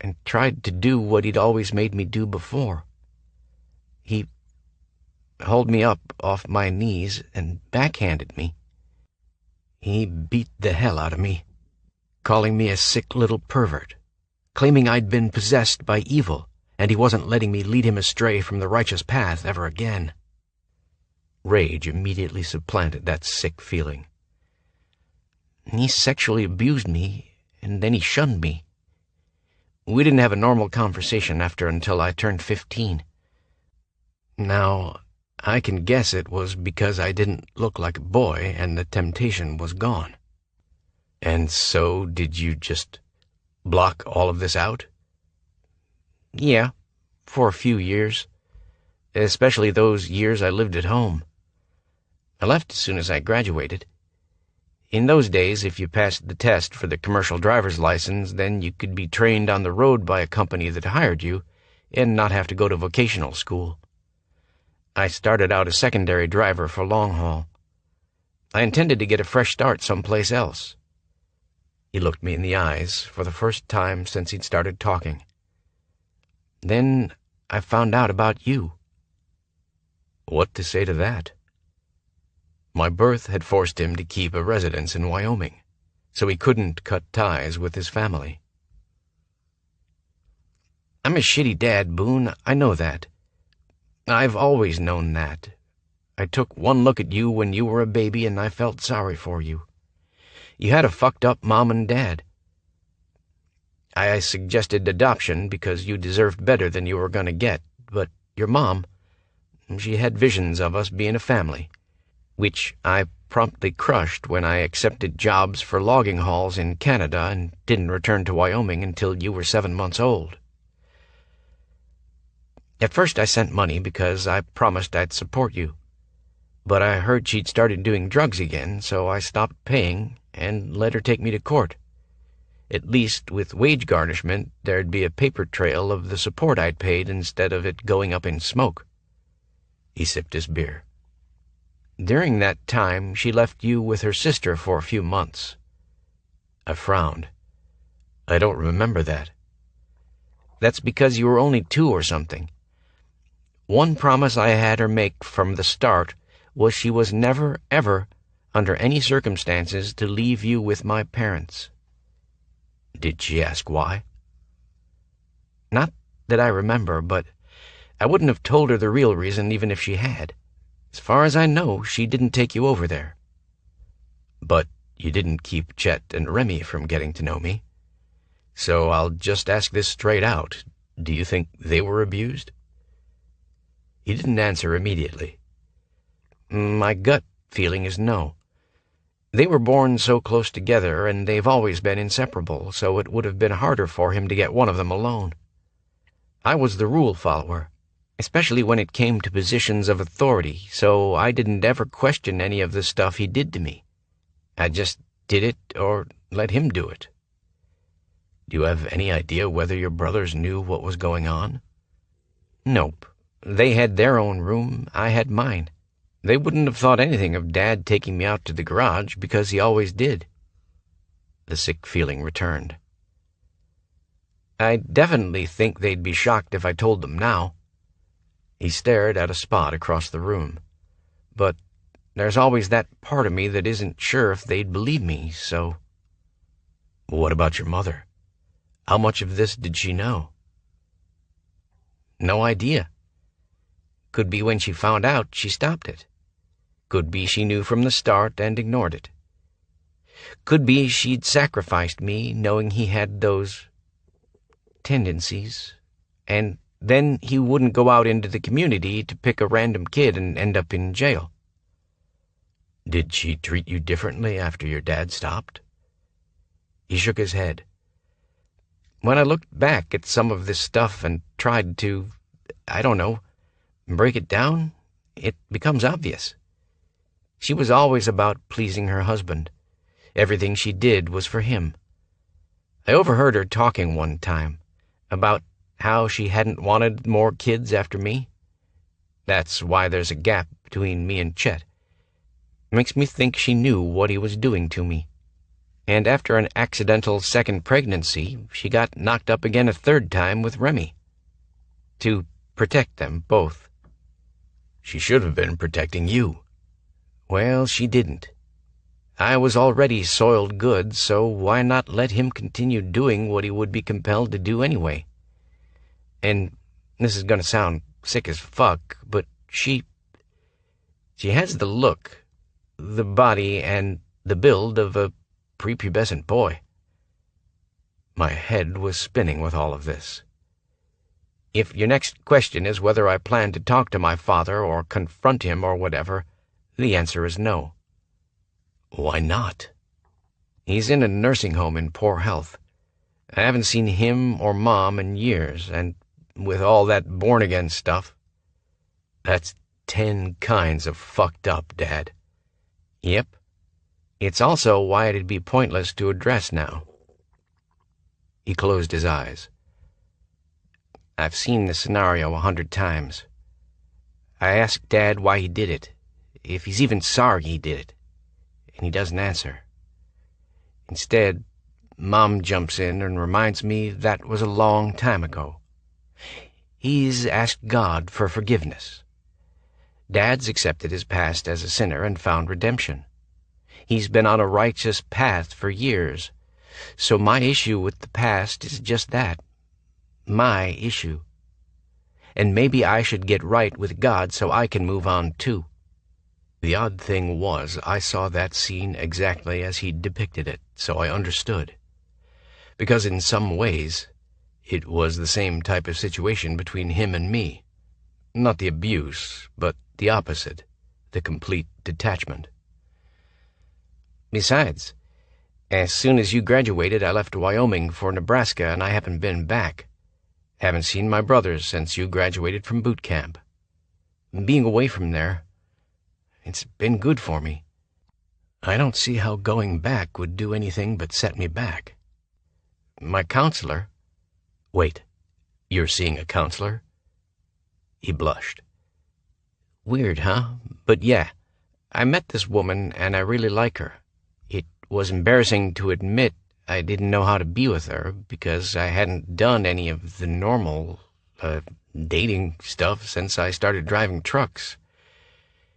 and tried to do what he'd always made me do before. He hauled me up off my knees and backhanded me. He beat the hell out of me, calling me a sick little pervert, claiming I'd been possessed by evil, and he wasn't letting me lead him astray from the righteous path ever again. Rage immediately supplanted that sick feeling. He sexually abused me, and then he shunned me. We didn't have a normal conversation until I turned 15. Now, I can guess it was because I didn't look like a boy and the temptation was gone. And so, did you just block all of this out? Yeah, for a few years. Especially those years I lived at home. I left as soon as I graduated. In those days, if you passed the test for the commercial driver's license, then you could be trained on the road by a company that hired you and not have to go to vocational school. I started out a secondary driver for long haul. I intended to get a fresh start someplace else. He looked me in the eyes for the first time since he'd started talking. Then I found out about you. What to say to that? My birth had forced him to keep a residence in Wyoming, so he couldn't cut ties with his family. I'm a shitty dad, Boone, I know that. I've always known that. I took one look at you when you were a baby and I felt sorry for you. You had a fucked up mom and dad. I suggested adoption because you deserved better than you were going to get, but your mom, she had visions of us being a family, which I promptly crushed when I accepted jobs for logging hauls in Canada and didn't return to Wyoming until you were 7 months old. At first I sent money because I promised I'd support you, but I heard she'd started doing drugs again, so I stopped paying and let her take me to court. At least, with wage garnishment, there'd be a paper trail of the support I'd paid instead of it going up in smoke. He sipped his beer. During that time, she left you with her sister for a few months. I frowned. I don't remember that. That's because you were only 2 or something. One promise I had her make from the start was she was never, ever, under any circumstances, to leave you with my parents. Did she ask why? Not that I remember, but I wouldn't have told her the real reason even if she had. As far as I know, she didn't take you over there. But you didn't keep Chet and Remy from getting to know me. So I'll just ask this straight out. Do you think they were abused? He didn't answer immediately. My gut feeling is no. They were born so close together, and they've always been inseparable, so it would have been harder for him to get one of them alone. I was the rule follower, especially when it came to positions of authority, so I didn't ever question any of the stuff he did to me. I just did it or let him do it. Do you have any idea whether your brothers knew what was going on? Nope. They had their own room, I had mine. They wouldn't have thought anything of Dad taking me out to the garage because he always did. The sick feeling returned. I definitely think they'd be shocked if I told them now. He stared at a spot across the room. But there's always that part of me that isn't sure if they'd believe me, so... What about your mother? How much of this did she know? No idea. Could be when she found out, she stopped it. Could be she knew from the start and ignored it. Could be she'd sacrificed me, knowing he had those tendencies, and then he wouldn't go out into the community to pick a random kid and end up in jail. Did she treat you differently after your dad stopped? He shook his head. When I looked back at some of this stuff and tried to, I don't know, break it down, it becomes obvious. She was always about pleasing her husband. Everything she did was for him. I overheard her talking one time about how she hadn't wanted more kids after me. That's why there's a gap between me and Chet. Makes me think she knew what he was doing to me. And after an accidental second pregnancy, she got knocked up again a third time with Remy. To protect them both. She should have been protecting you. Well, she didn't. I was already soiled goods, so why not let him continue doing what he would be compelled to do anyway? And this is gonna sound sick as fuck, but she has the look, the body, and the build of a prepubescent boy. My head was spinning with all of this. If your next question is whether I plan to talk to my father or confront him or whatever, the answer is no. Why not? He's in a nursing home in poor health. I haven't seen him or Mom in years, and with all that born-again stuff, that's 10 kinds of fucked up, Dad. Yep. It's also why it'd be pointless to address now. He closed his eyes. I've seen the scenario 100 times. I asked Dad why he did it, if he's even sorry he did it, and he doesn't answer. Instead, Mom jumps in and reminds me that was a long time ago. He's asked God for forgiveness. Dad's accepted his past as a sinner and found redemption. He's been on a righteous path for years, so my issue with the past is just that, my issue. And maybe I should get right with God so I can move on too. The odd thing was, I saw that scene exactly as he depicted it, so I understood. Because in some ways, it was the same type of situation between him and me. Not the abuse, but the opposite, the complete detachment. Besides, as soon as you graduated, I left Wyoming for Nebraska, and I haven't been back. Haven't seen my brothers since you graduated from boot camp. Being away from there, it's been good for me. I don't see how going back would do anything but set me back. My counselor... Wait, you're seeing a counselor? He blushed. Weird, huh? But yeah, I met this woman and I really like her. It was embarrassing to admit I didn't know how to be with her because I hadn't done any of the normal, dating stuff since I started driving trucks.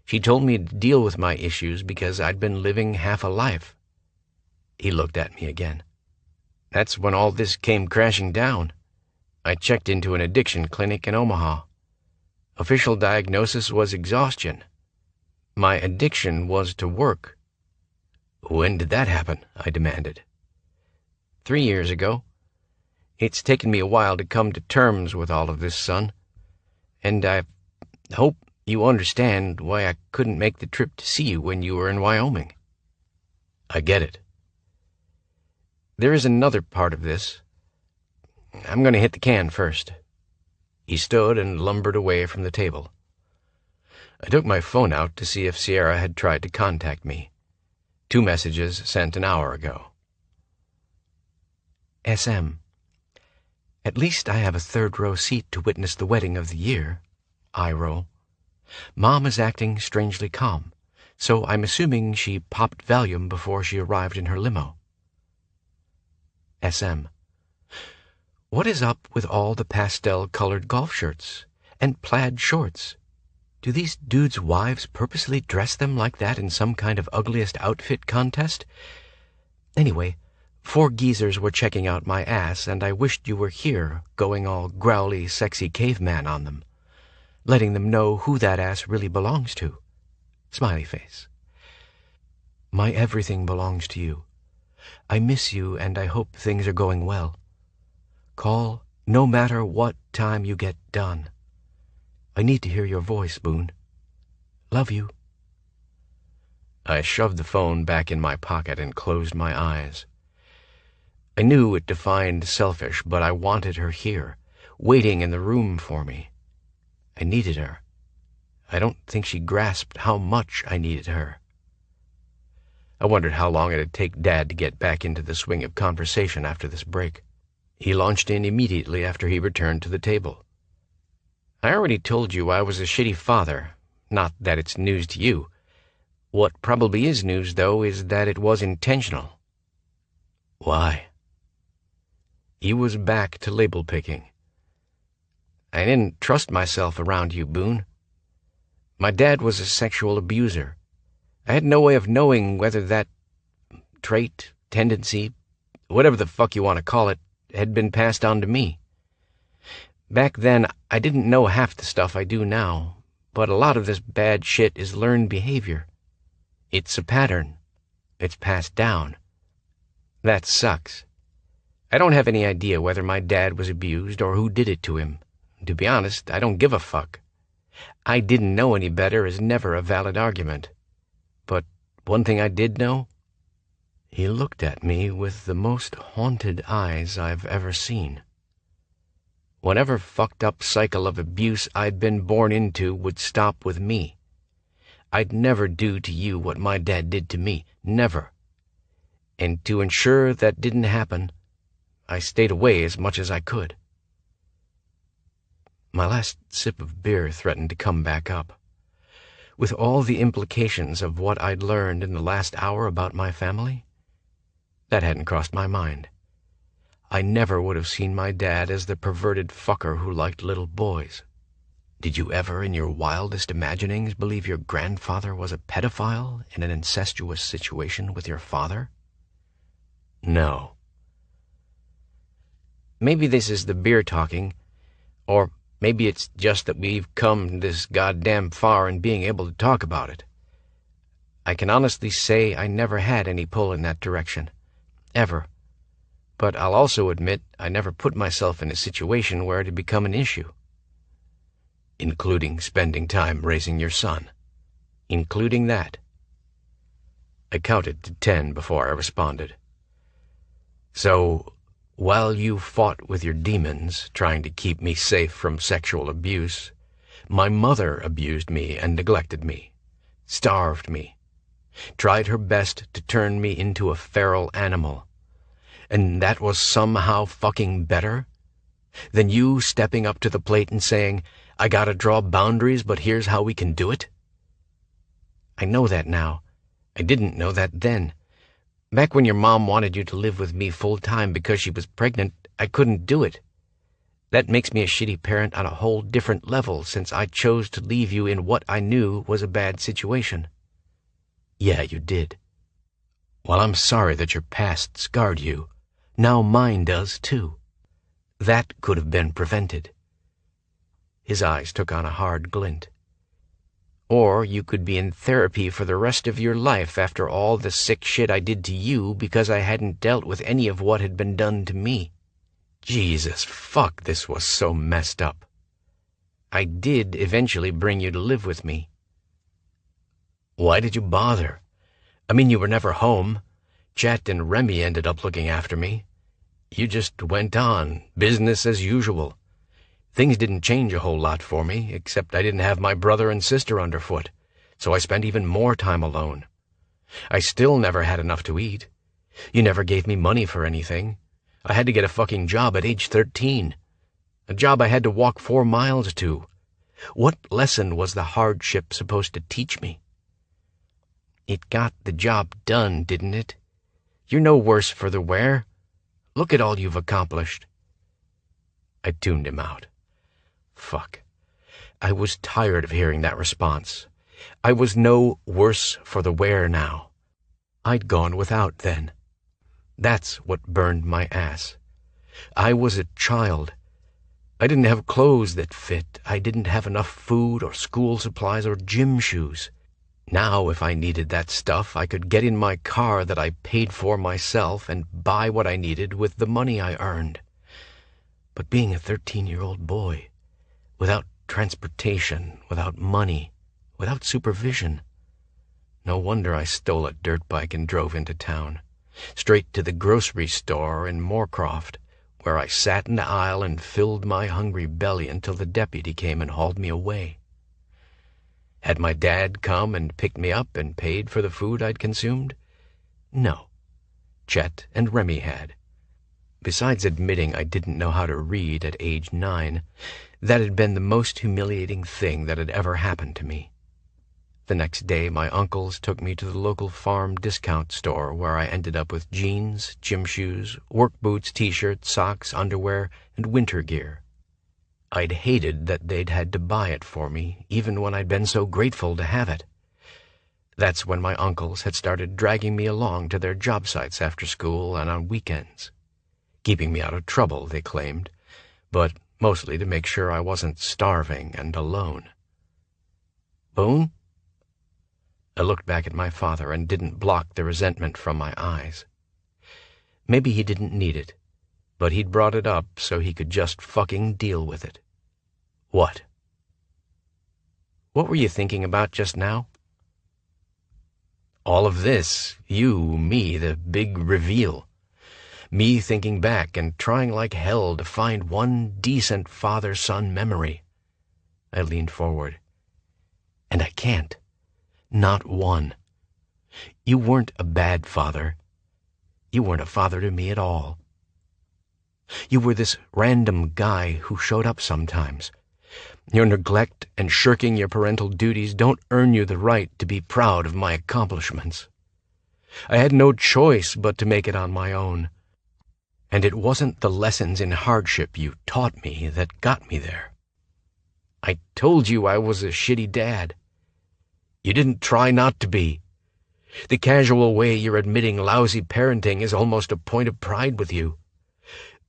She told me to deal with my issues because I'd been living half a life. He looked at me again. That's when all this came crashing down. I checked into an addiction clinic in Omaha. Official diagnosis was exhaustion. My addiction was to work. When did that happen? I demanded. 3 years ago. It's taken me a while to come to terms with all of this, son. And I hope you understand why I couldn't make the trip to see you when you were in Wyoming. I get it. There is another part of this. I'm going to hit the can first. He stood and lumbered away from the table. I took my phone out to see if Sierra had tried to contact me. 2 messages sent an hour ago. SM. At least I have a third-row seat to witness the wedding of the year. Eye roll. Mom is acting strangely calm, so I'm assuming she popped Valium before she arrived in her limo. SM. What is up with all the pastel-colored golf shirts and plaid shorts? Do these dudes' wives purposely dress them like that in some kind of ugliest outfit contest? Anyway, 4 geezers were checking out my ass, and I wished you were here, going all growly, sexy caveman on them. letting them know who that ass really belongs to. Smiley face. My everything belongs to you. I miss you, and I hope things are going well. Call no matter what time you get done. I need to hear your voice, Boone. Love you. I shoved the phone back in my pocket and closed my eyes. I knew it defined selfish, but I wanted her here, waiting in the room for me. I needed her. I don't think she grasped how much I needed her. I wondered how long it'd take Dad to get back into the swing of conversation after this break. He launched in immediately after he returned to the table. I already told you I was a shitty father. Not that it's news to you. What probably is news, though, is that it was intentional. Why? He was back to label picking. I didn't trust myself around you, Boone. My dad was a sexual abuser. I had no way of knowing whether that trait, tendency, whatever the fuck you want to call it, had been passed on to me. Back then, I didn't know half the stuff I do now, but a lot of this bad shit is learned behavior. It's a pattern. It's passed down. That sucks. I don't have any idea whether my dad was abused or who did it to him. To be honest, I don't give a fuck. I didn't know any better is never a valid argument. But one thing I did know, he looked at me with the most haunted eyes I've ever seen. Whatever fucked up cycle of abuse I'd been born into would stop with me. I'd never do to you what my dad did to me, never. And to ensure that didn't happen, I stayed away as much as I could. My last sip of beer threatened to come back up. With all the implications of what I'd learned in the last hour about my family, that hadn't crossed my mind. I never would have seen my dad as the perverted fucker who liked little boys. Did you ever, in your wildest imaginings, believe your grandfather was a pedophile in an incestuous situation with your father? No. Maybe this is the beer talking, or maybe it's just that we've come this goddamn far in being able to talk about it. I can honestly say I never had any pull in that direction. Ever. But I'll also admit I never put myself in a situation where it had become an issue. Including spending time raising your son. Including that. I counted to 10 before I responded. So, while you fought with your demons, trying to keep me safe from sexual abuse, my mother abused me and neglected me, starved me, tried her best to turn me into a feral animal. And that was somehow fucking better than you stepping up to the plate and saying, I gotta draw boundaries, but here's how we can do it? I know that now. I didn't know that then. Back when your mom wanted you to live with me full-time because she was pregnant, I couldn't do it. That makes me a shitty parent on a whole different level since I chose to leave you in what I knew was a bad situation. Yeah, you did. While I'm sorry that your past scarred you, now mine does too. That could have been prevented. His eyes took on a hard glint. Or you could be in therapy for the rest of your life after all the sick shit I did to you because I hadn't dealt with any of what had been done to me. Jesus, fuck, this was so messed up. I did eventually bring you to live with me. Why did you bother? I mean, you were never home. Chet and Remy ended up looking after me. You just went on, business as usual. Things didn't change a whole lot for me, except I didn't have my brother and sister underfoot, so I spent even more time alone. I still never had enough to eat. You never gave me money for anything. I had to get a fucking job at age 13. A job I had to walk 4 miles to. What lesson was the hardship supposed to teach me? It got the job done, didn't it? You're no worse for the wear. Look at all you've accomplished. I tuned him out. Fuck. I was tired of hearing that response. I was no worse for the wear now. I'd gone without then. That's what burned my ass. I was a child. I didn't have clothes that fit. I didn't have enough food or school supplies or gym shoes. Now, if I needed that stuff, I could get in my car that I paid for myself and buy what I needed with the money I earned. But being a 13-year-old boy, without transportation, without money, without supervision, no wonder I stole a dirt bike and drove into town, straight to the grocery store in Moorcroft, where I sat in the aisle and filled my hungry belly until the deputy came and hauled me away. Had my dad come and picked me up and paid for the food I'd consumed? No. Chet and Remy had. Besides admitting I didn't know how to read at age 9, that had been the most humiliating thing that had ever happened to me. The next day, my uncles took me to the local farm discount store where I ended up with jeans, gym shoes, work boots, t-shirts, socks, underwear, and winter gear. I'd hated that they'd had to buy it for me, even when I'd been so grateful to have it. That's when my uncles had started dragging me along to their job sites after school and on weekends. Keeping me out of trouble, they claimed, but mostly to make sure I wasn't starving and alone. Boone? I looked back at my father and didn't block the resentment from my eyes. Maybe he didn't need it, but he'd brought it up so he could just fucking deal with it. What? What were you thinking about just now? All of this, you, me, the big reveal. Me thinking back and trying like hell to find one decent father-son memory. I leaned forward. And I can't. Not one. You weren't a bad father. You weren't a father to me at all. You were this random guy who showed up sometimes. Your neglect and shirking your parental duties don't earn you the right to be proud of my accomplishments. I had no choice but to make it on my own. And it wasn't the lessons in hardship you taught me that got me there. I told you I was a shitty dad. You didn't try not to be. The casual way you're admitting lousy parenting is almost a point of pride with you.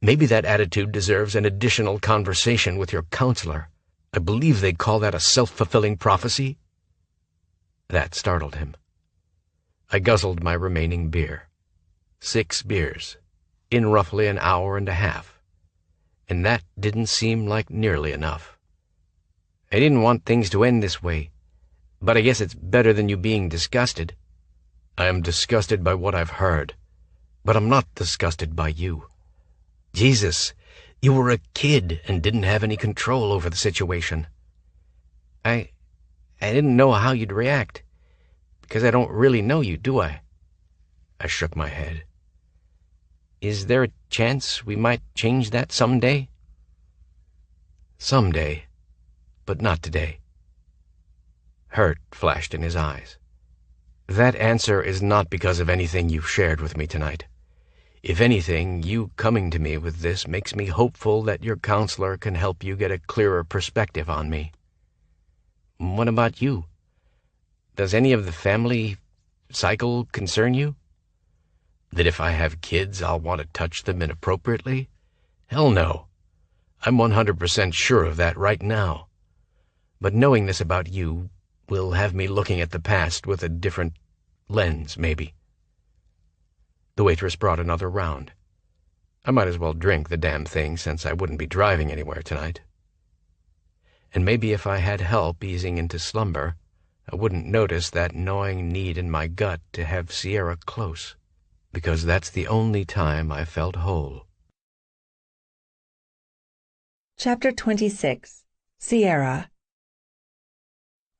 Maybe that attitude deserves an additional conversation with your counselor. I believe they call that a self-fulfilling prophecy. That startled him. I guzzled my remaining beer. 6 beers, in roughly an hour and a half. And that didn't seem like nearly enough. I didn't want things to end this way. But I guess it's better than you being disgusted. I am disgusted by what I've heard, but I'm not disgusted by you. Jesus, you were a kid and didn't have any control over the situation. I didn't know how you'd react, because I don't really know you, do I? I shook my head. Is there a chance we might change that someday? Someday, but not today. Hurt flashed in his eyes. That answer is not because of anything you've shared with me tonight. If anything, you coming to me with this makes me hopeful that your counselor can help you get a clearer perspective on me. What about you? Does any of the family cycle concern you? That if I have kids, I'll want to touch them inappropriately? Hell no. I'm 100% sure of that right now. But knowing this about you will have me looking at the past with a different lens, maybe. The waitress brought another round. I might as well drink the damn thing since I wouldn't be driving anywhere tonight. And maybe if I had help easing into slumber, I wouldn't notice that gnawing need in my gut to have Sierra close, because that's the only time I felt whole. Chapter 26. Sierra.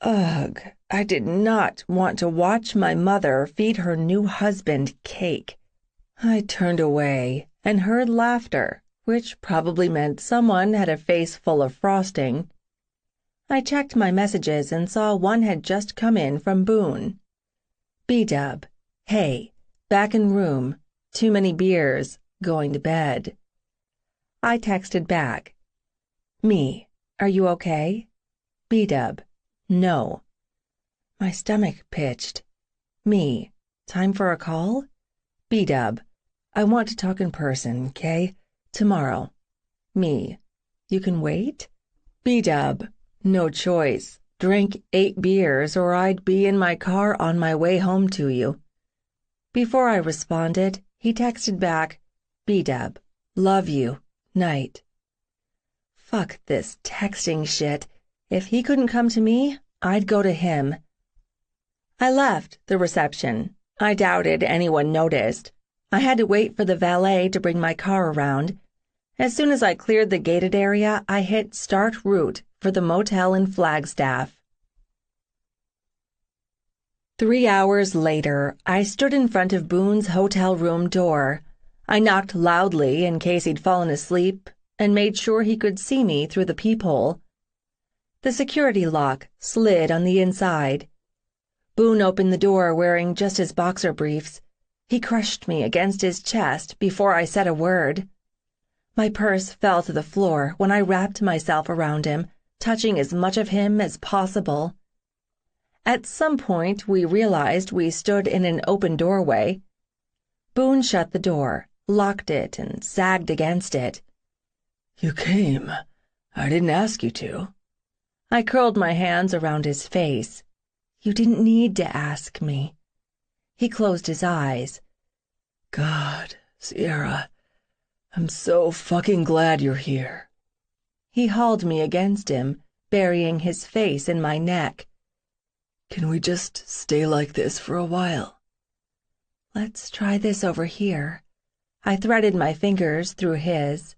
Ugh, I did not want to watch my mother feed her new husband cake. I turned away and heard laughter, which probably meant someone had a face full of frosting. I checked my messages and saw one had just come in from Boone. B-dub. Hey, back in room. Too many beers. Going to bed. I texted back. Me, are you okay? B-dub. No. My stomach pitched. Me, time for a call? B-dub. I want to talk in person, okay? Tomorrow. Me. You can wait? B-dub. No choice. Drink 8 beers or I'd be in my car on my way home to you. Before I responded, he texted back, B-dub. Love you. Night. Fuck this texting shit. If he couldn't come to me, I'd go to him. I left the reception. I doubted anyone noticed. I had to wait for the valet to bring my car around. As soon as I cleared the gated area, I hit start route for the motel in Flagstaff. 3 hours later, I stood in front of Boone's hotel room door. I knocked loudly in case he'd fallen asleep and made sure he could see me through the peephole. The security lock slid on the inside. Boone opened the door wearing just his boxer briefs. He crushed me against his chest before I said a word. My purse fell to the floor when I wrapped myself around him, touching as much of him as possible. At some point, we realized we stood in an open doorway. Boone shut the door, locked it, and sagged against it. You came. I didn't ask you to. I curled my hands around his face. You didn't need to ask me. He closed his eyes. God, Sierra, I'm so fucking glad you're here. He hauled me against him, burying his face in my neck. Can we just stay like this for a while? Let's try this over here. I threaded my fingers through his.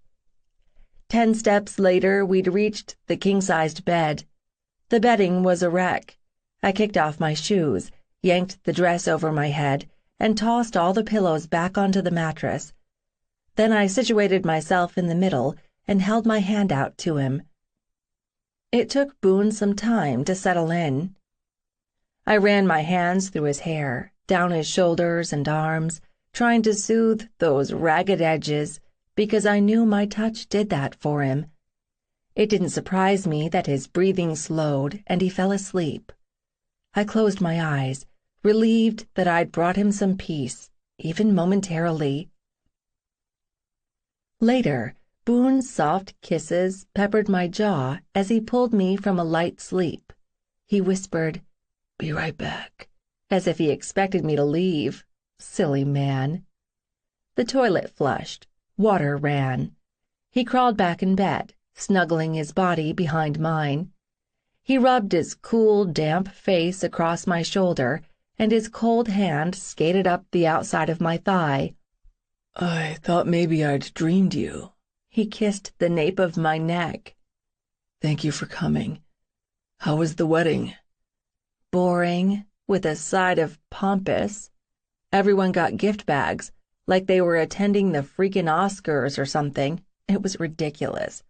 10 steps later, we'd reached the king-sized bed. The bedding was a wreck. I kicked off my shoes, yanked the dress over my head, and tossed all the pillows back onto the mattress. Then I situated myself in the middle and held my hand out to him. It took Boone some time to settle in. I ran my hands through his hair, down his shoulders and arms, trying to soothe those ragged edges, because I knew my touch did that for him. It didn't surprise me that his breathing slowed and he fell asleep. I closed my eyes, relieved that I'd brought him some peace, even momentarily. Later, Boone's soft kisses peppered my jaw as he pulled me from a light sleep. He whispered, "Be right back," as if he expected me to leave. Silly man. The toilet flushed. Water ran. He crawled back in bed, snuggling his body behind mine. He rubbed his cool, damp face across my shoulder, and his cold hand skated up the outside of my thigh. I thought maybe I'd dreamed you. He kissed the nape of my neck. Thank you for coming. How was the wedding? Boring, with a side of pompous. Everyone got gift bags, like they were attending the freaking Oscars or something. It was ridiculous.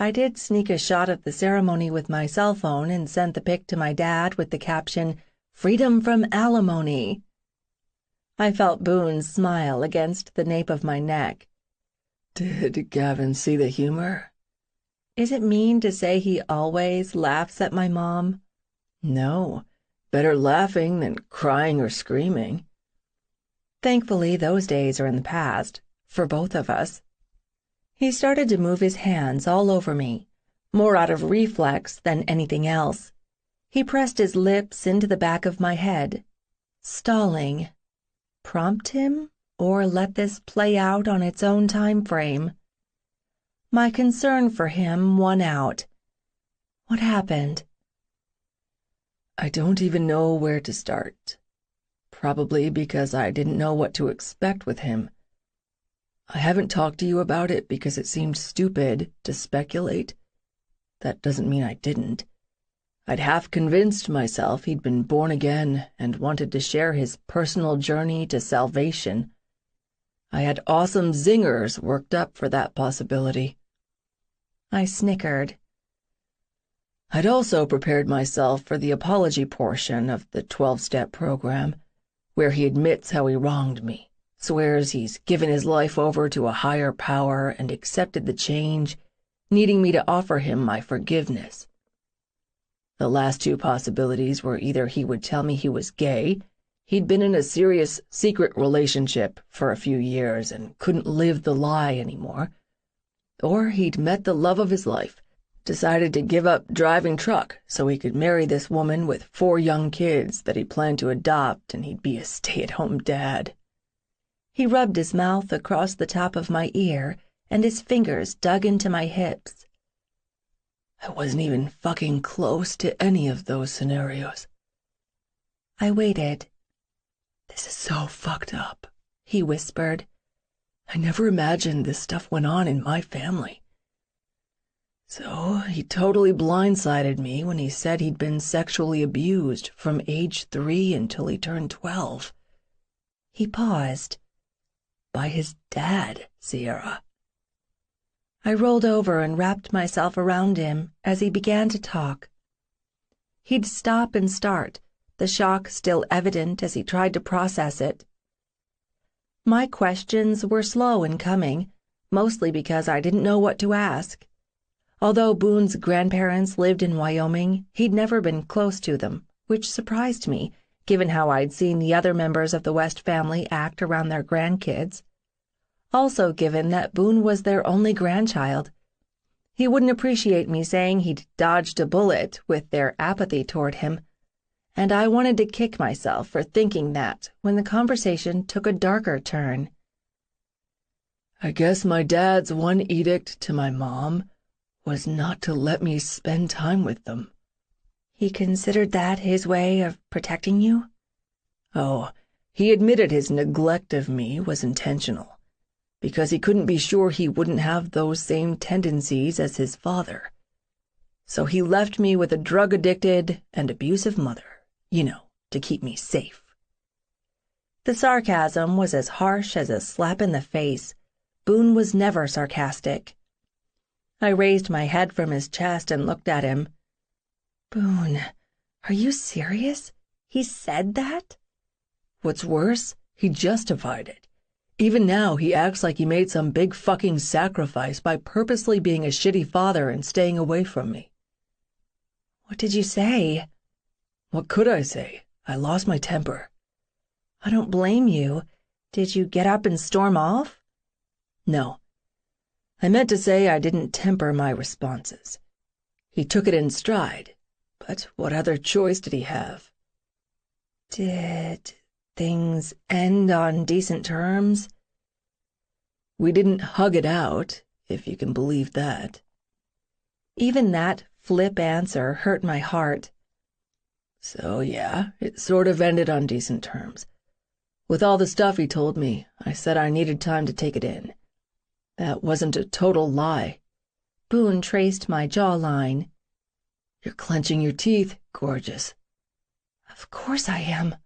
I did sneak a shot of the ceremony with my cell phone and sent the pic to my dad with the caption, "Freedom from alimony." I felt Boone's smile against the nape of my neck. Did Gavin see the humor? Is it mean to say he always laughs at my mom? No. Better laughing than crying or screaming. Thankfully, those days are in the past, for both of us. He started to move his hands all over me, more out of reflex than anything else. He pressed his lips into the back of my head. Stalling. Prompt him, or let this play out on its own time frame? My concern for him won out. What happened? I don't even know where to start. Probably because I didn't know what to expect with him. I haven't talked to you about it because it seemed stupid to speculate. That doesn't mean I didn't. I'd half convinced myself he'd been born again and wanted to share his personal journey to salvation. I had awesome zingers worked up for that possibility. I snickered. I'd also prepared myself for the apology portion of the 12-step program, where he admits how he wronged me, swears he's given his life over to a higher power and accepted the change, needing me to offer him my forgiveness. The last two possibilities were either he would tell me he was gay, he'd been in a serious secret relationship for a few years and couldn't live the lie anymore, Or he'd met the love of his life, decided to give up driving truck so he could marry this woman with 4 young kids that he planned to adopt, and he'd be a stay-at-home dad. He rubbed his mouth across the top of my ear, and his fingers dug into my hips. I wasn't even fucking close to any of those scenarios. I waited. This is so fucked up, he whispered. I never imagined this stuff went on in my family. So he totally blindsided me when he said he'd been sexually abused from age 3 until he turned 12. He paused. By his dad, Sierra. I rolled over and wrapped myself around him as he began to talk. He'd stop and start, the shock still evident as he tried to process it. My questions were slow in coming, mostly because I didn't know what to ask. Although Boone's grandparents lived in Wyoming, he'd never been close to them, which surprised me, given how I'd seen the other members of the West family act around their grandkids. Also given that Boone was their only grandchild. He wouldn't appreciate me saying he'd dodged a bullet with their apathy toward him, and I wanted to kick myself for thinking that when the conversation took a darker turn. I guess my dad's one edict to my mom was not to let me spend time with them. He considered that his way of protecting you? Oh, he admitted his neglect of me was intentional, because he couldn't be sure he wouldn't have those same tendencies as his father. So he left me with a drug-addicted and abusive mother, to keep me safe. The sarcasm was as harsh as a slap in the face. Boone was never sarcastic. I raised my head from his chest and looked at him. Boone, are you serious? He said that? What's worse, he justified it. Even now, he acts like he made some big fucking sacrifice by purposely being a shitty father and staying away from me. What did you say? What could I say? I lost my temper. I don't blame you. Did you get up and storm off? No. I meant to say I didn't temper my responses. He took it in stride, but what other choice did he have? Did things end on decent terms? We didn't hug it out, if you can believe that. Even that flip answer hurt my heart. So yeah, it sort of ended on decent terms. With all the stuff he told me, I said I needed time to take it in. That wasn't a total lie. Boone traced my jawline. You're clenching your teeth, gorgeous. Of course I am.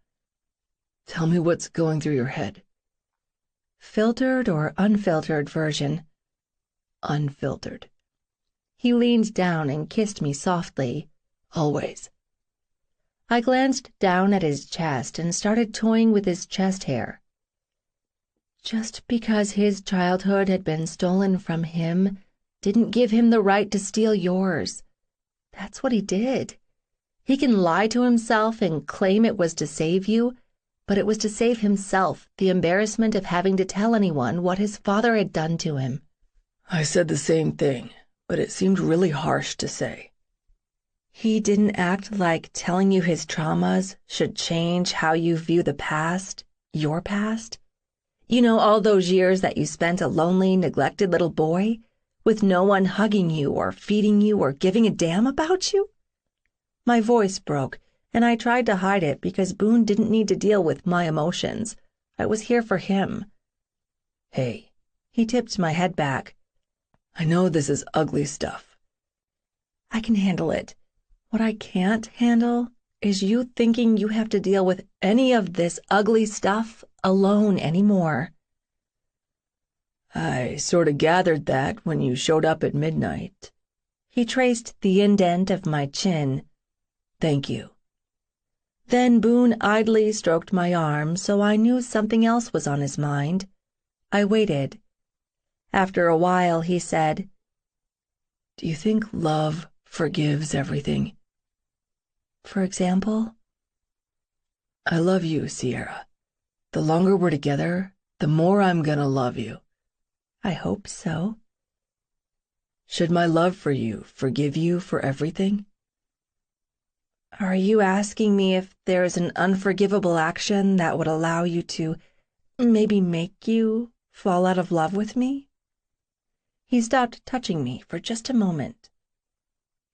Tell me what's going through your head. Filtered or unfiltered version? Unfiltered. He leaned down and kissed me softly. Always. I glanced down at his chest and started toying with his chest hair. Just because his childhood had been stolen from him didn't give him the right to steal yours. That's what he did. He can lie to himself and claim it was to save you, but it was to save himself the embarrassment of having to tell anyone what his father had done to him. I said the same thing, but it seemed really harsh to say. He didn't act like telling you his traumas should change how you view the past, your past? All those years that you spent a lonely, neglected little boy, with no one hugging you or feeding you or giving a damn about you? My voice broke, and I tried to hide it because Boone didn't need to deal with my emotions. I was here for him. Hey. He tipped my head back. I know this is ugly stuff. I can handle it. What I can't handle is you thinking you have to deal with any of this ugly stuff alone anymore. I sort of gathered that when you showed up at midnight. He traced the indent of my chin. Thank you. Then Boone idly stroked my arm, so I knew something else was on his mind. I waited. After a while, he said, Do you think love forgives everything? For example? I love you, Sierra. The longer we're together, the more I'm gonna love you. I hope so. Should my love for you forgive you for everything? Are you asking me if there is an unforgivable action that would allow you to maybe make you fall out of love with me? He stopped touching me for just a moment.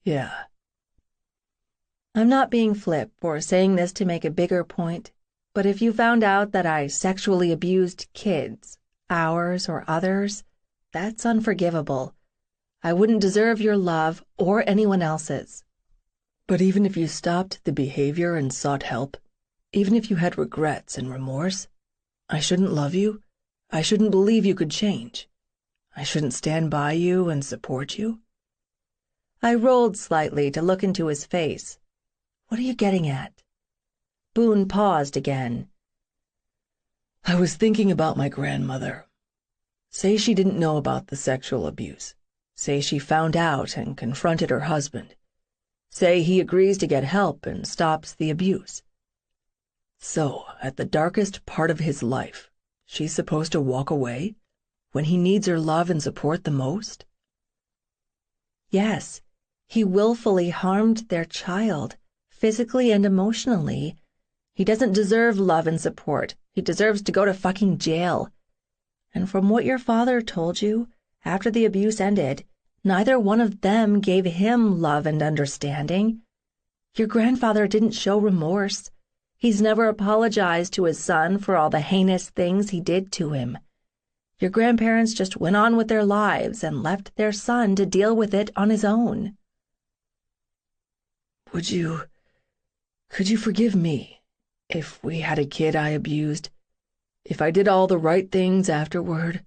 Yeah. I'm not being flip or saying this to make a bigger point, but if you found out that I sexually abused kids, ours or others, that's unforgivable. I wouldn't deserve your love or anyone else's. But even if you stopped the behavior and sought help, even if you had regrets and remorse, I shouldn't love you. I shouldn't believe you could change. I shouldn't stand by you and support you. I rolled slightly to look into his face. What are you getting at? Boone paused again. I was thinking about my grandmother. Say she didn't know about the sexual abuse. Say she found out and confronted her husband. Say he agrees to get help and stops the abuse. So, at the darkest part of his life, she's supposed to walk away when he needs her love and support the most? Yes, he willfully harmed their child, physically and emotionally. He doesn't deserve love and support. He deserves to go to fucking jail. And from what your father told you, after the abuse ended, neither one of them gave him love and understanding. Your grandfather didn't show remorse. He's never apologized to his son for all the heinous things he did to him. Your grandparents just went on with their lives and left their son to deal with it on his own. Could you forgive me if we had a kid I abused? If I did all the right things afterward,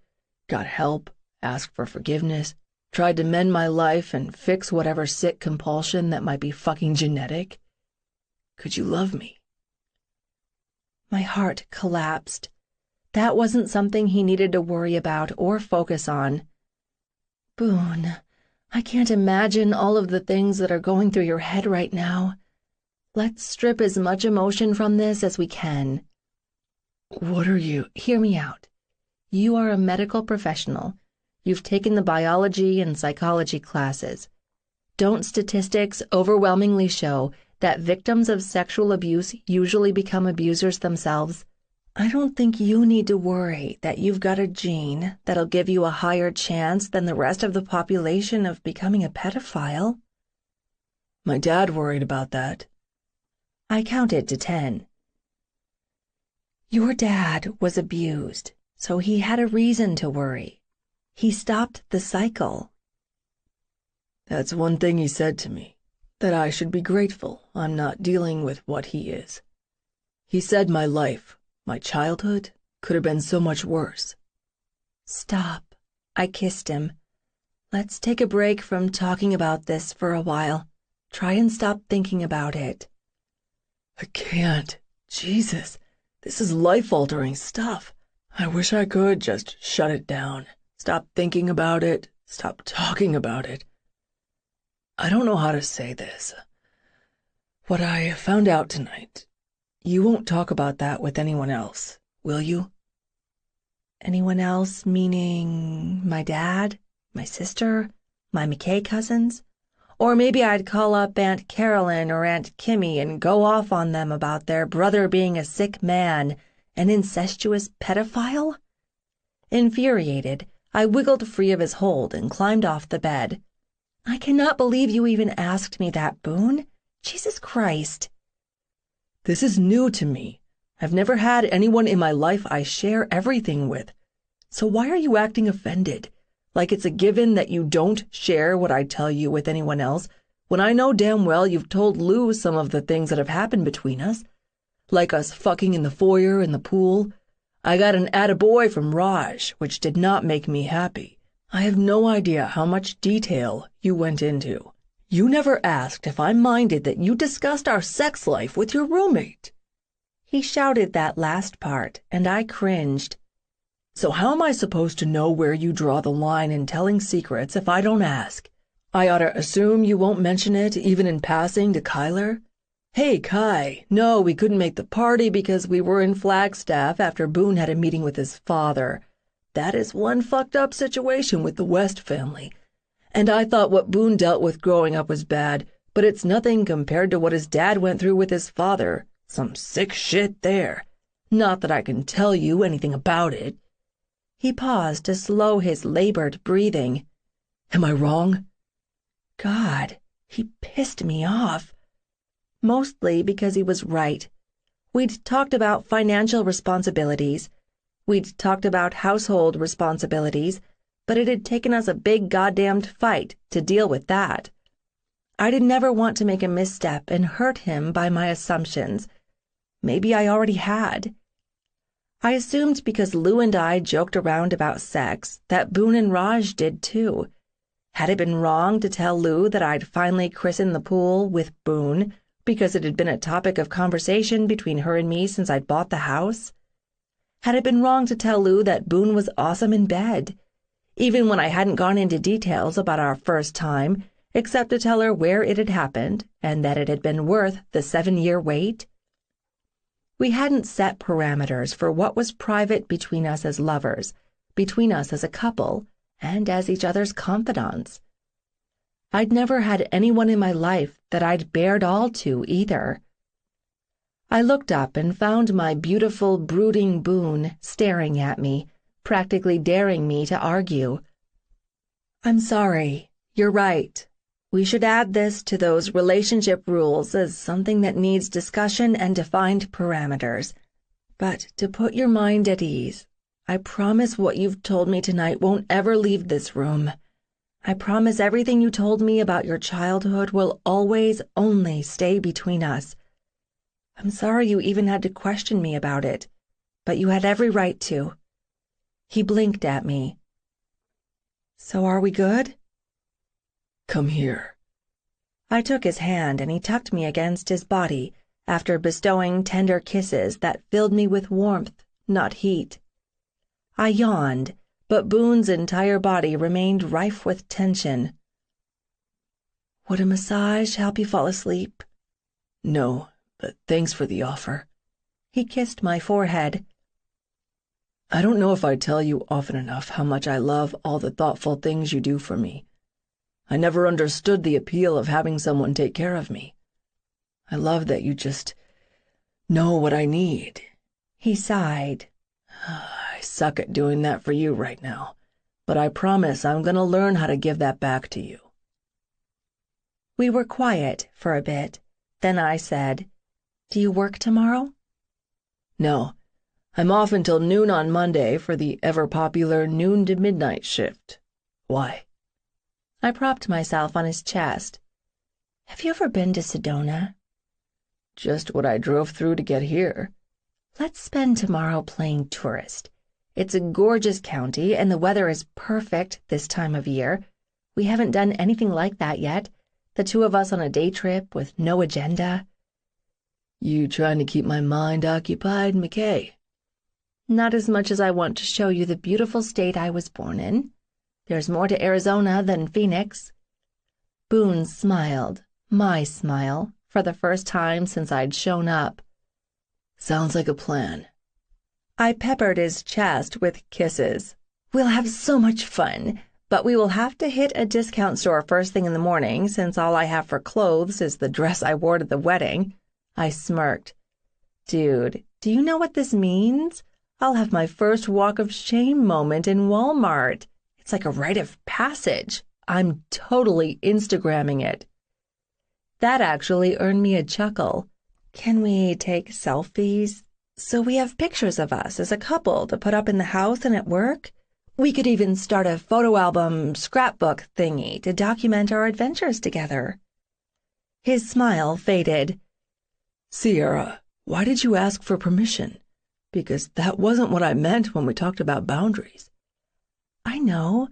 got help, asked for forgiveness, tried to mend my life and fix whatever sick compulsion that might be fucking genetic? Could you love me? My heart collapsed. That wasn't something he needed to worry about or focus on. Boone, I can't imagine all of the things that are going through your head right now. Let's strip as much emotion from this as we can. What are you? Hear me out. You are a medical professional. You've taken the biology and psychology classes. Don't statistics overwhelmingly show that victims of sexual abuse usually become abusers themselves? I don't think you need to worry that you've got a gene that'll give you a higher chance than the rest of the population of becoming a pedophile. My dad worried about that. I counted to 10. Your dad was abused, so he had a reason to worry. He stopped the cycle. That's one thing he said to me, that I should be grateful I'm not dealing with what he is. He said my life, my childhood, could have been so much worse. Stop. I kissed him. Let's take a break from talking about this for a while. Try and stop thinking about it. I can't. Jesus, this is life-altering stuff. I wish I could just shut it down. Stop thinking about it. Stop talking about it. I don't know how to say this. What I found out tonight. You won't talk about that with anyone else, will you? Anyone else meaning my dad, my sister, my McKay cousins? Or maybe I'd call up Aunt Carolyn or Aunt Kimmy and go off on them about their brother being a sick man, an incestuous pedophile? Infuriated, I wiggled free of his hold and climbed off the bed. I cannot believe you even asked me that, Boone. Jesus Christ. This is new to me. I've never had anyone in my life I share everything with. So why are you acting offended? Like it's a given that you don't share what I tell you with anyone else, when I know damn well you've told Lou some of the things that have happened between us. Like us fucking in the foyer in the pool. I got an attaboy from Raj, which did not make me happy. I have no idea how much detail you went into. You never asked if I minded that you discussed our sex life with your roommate. He shouted that last part, and I cringed. So how am I supposed to know where you draw the line in telling secrets if I don't ask? I ought to assume you won't mention it even in passing to Kyler? Hey, Kai, no, we couldn't make the party because we were in Flagstaff after Boone had a meeting with his father. That is one fucked up situation with the West family. And I thought what Boone dealt with growing up was bad, but it's nothing compared to what his dad went through with his father. Some sick shit there. Not that I can tell you anything about it." He paused to slow his labored breathing. "Am I wrong?" God, he pissed me off. Mostly because he was right. We'd talked about financial responsibilities. We'd talked about household responsibilities, but it had taken us a big goddamned fight to deal with that. I did never want to make a misstep and hurt him by my assumptions. Maybe I already had. I assumed because Lou and I joked around about sex that Boone and Raj did too. Had it been wrong to tell Lou that I'd finally christened the pool with Boone because it had been a topic of conversation between her and me since I'd bought the house? Had it been wrong to tell Lou that Boone was awesome in bed, even when I hadn't gone into details about our first time, except to tell her where it had happened and that it had been worth the 7-year wait? We hadn't set parameters for what was private between us as lovers, between us as a couple, and as each other's confidants. I'd never had anyone in my life that I'd bared all to either. I looked up and found my beautiful, brooding Boone staring at me, practically daring me to argue. "I'm sorry. You're right. We should add this to those relationship rules as something that needs discussion and defined parameters. But to put your mind at ease, I promise what you've told me tonight won't ever leave this room. I promise everything you told me about your childhood will always only stay between us. I'm sorry you even had to question me about it, but you had every right to." He blinked at me. "So are we good?" "Come here." I took his hand and he tucked me against his body after bestowing tender kisses that filled me with warmth, not heat. I yawned, but Boone's entire body remained rife with tension. "Would a massage help you fall asleep?" "No, but thanks for the offer." He kissed my forehead. "I don't know if I tell you often enough how much I love all the thoughtful things you do for me. I never understood the appeal of having someone take care of me. I love that you just know what I need." He sighed. "I suck at doing that for you right now, but I promise I'm going to learn how to give that back to you." We were quiet for a bit. Then I said, "Do you work tomorrow?" "No. I'm off until noon on Monday for the ever-popular noon to midnight shift. Why?" I propped myself on his chest. "Have you ever been to Sedona?" "Just what I drove through to get here." "Let's spend tomorrow playing tourist. It's a gorgeous county, and the weather is perfect this time of year. We haven't done anything like that yet, the two of us on a day trip with no agenda." "You trying to keep my mind occupied, McKay?" "Not as much as I want to show you the beautiful state I was born in. There's more to Arizona than Phoenix." Boone smiled, my smile, for the first time since I'd shown up. "Sounds like a plan." I peppered his chest with kisses. "We'll have so much fun, but we will have to hit a discount store first thing in the morning since all I have for clothes is the dress I wore to the wedding." I smirked. "Dude, do you know what this means? I'll have my first walk of shame moment in Walmart. It's like a rite of passage. I'm totally Instagramming it." That actually earned me a chuckle. "Can we take selfies? So we have pictures of us as a couple to put up in the house and at work? We could even start a photo album scrapbook thingy to document our adventures together." His smile faded. "Sierra, why did you ask for permission? Because that wasn't what I meant when we talked about boundaries." "I know.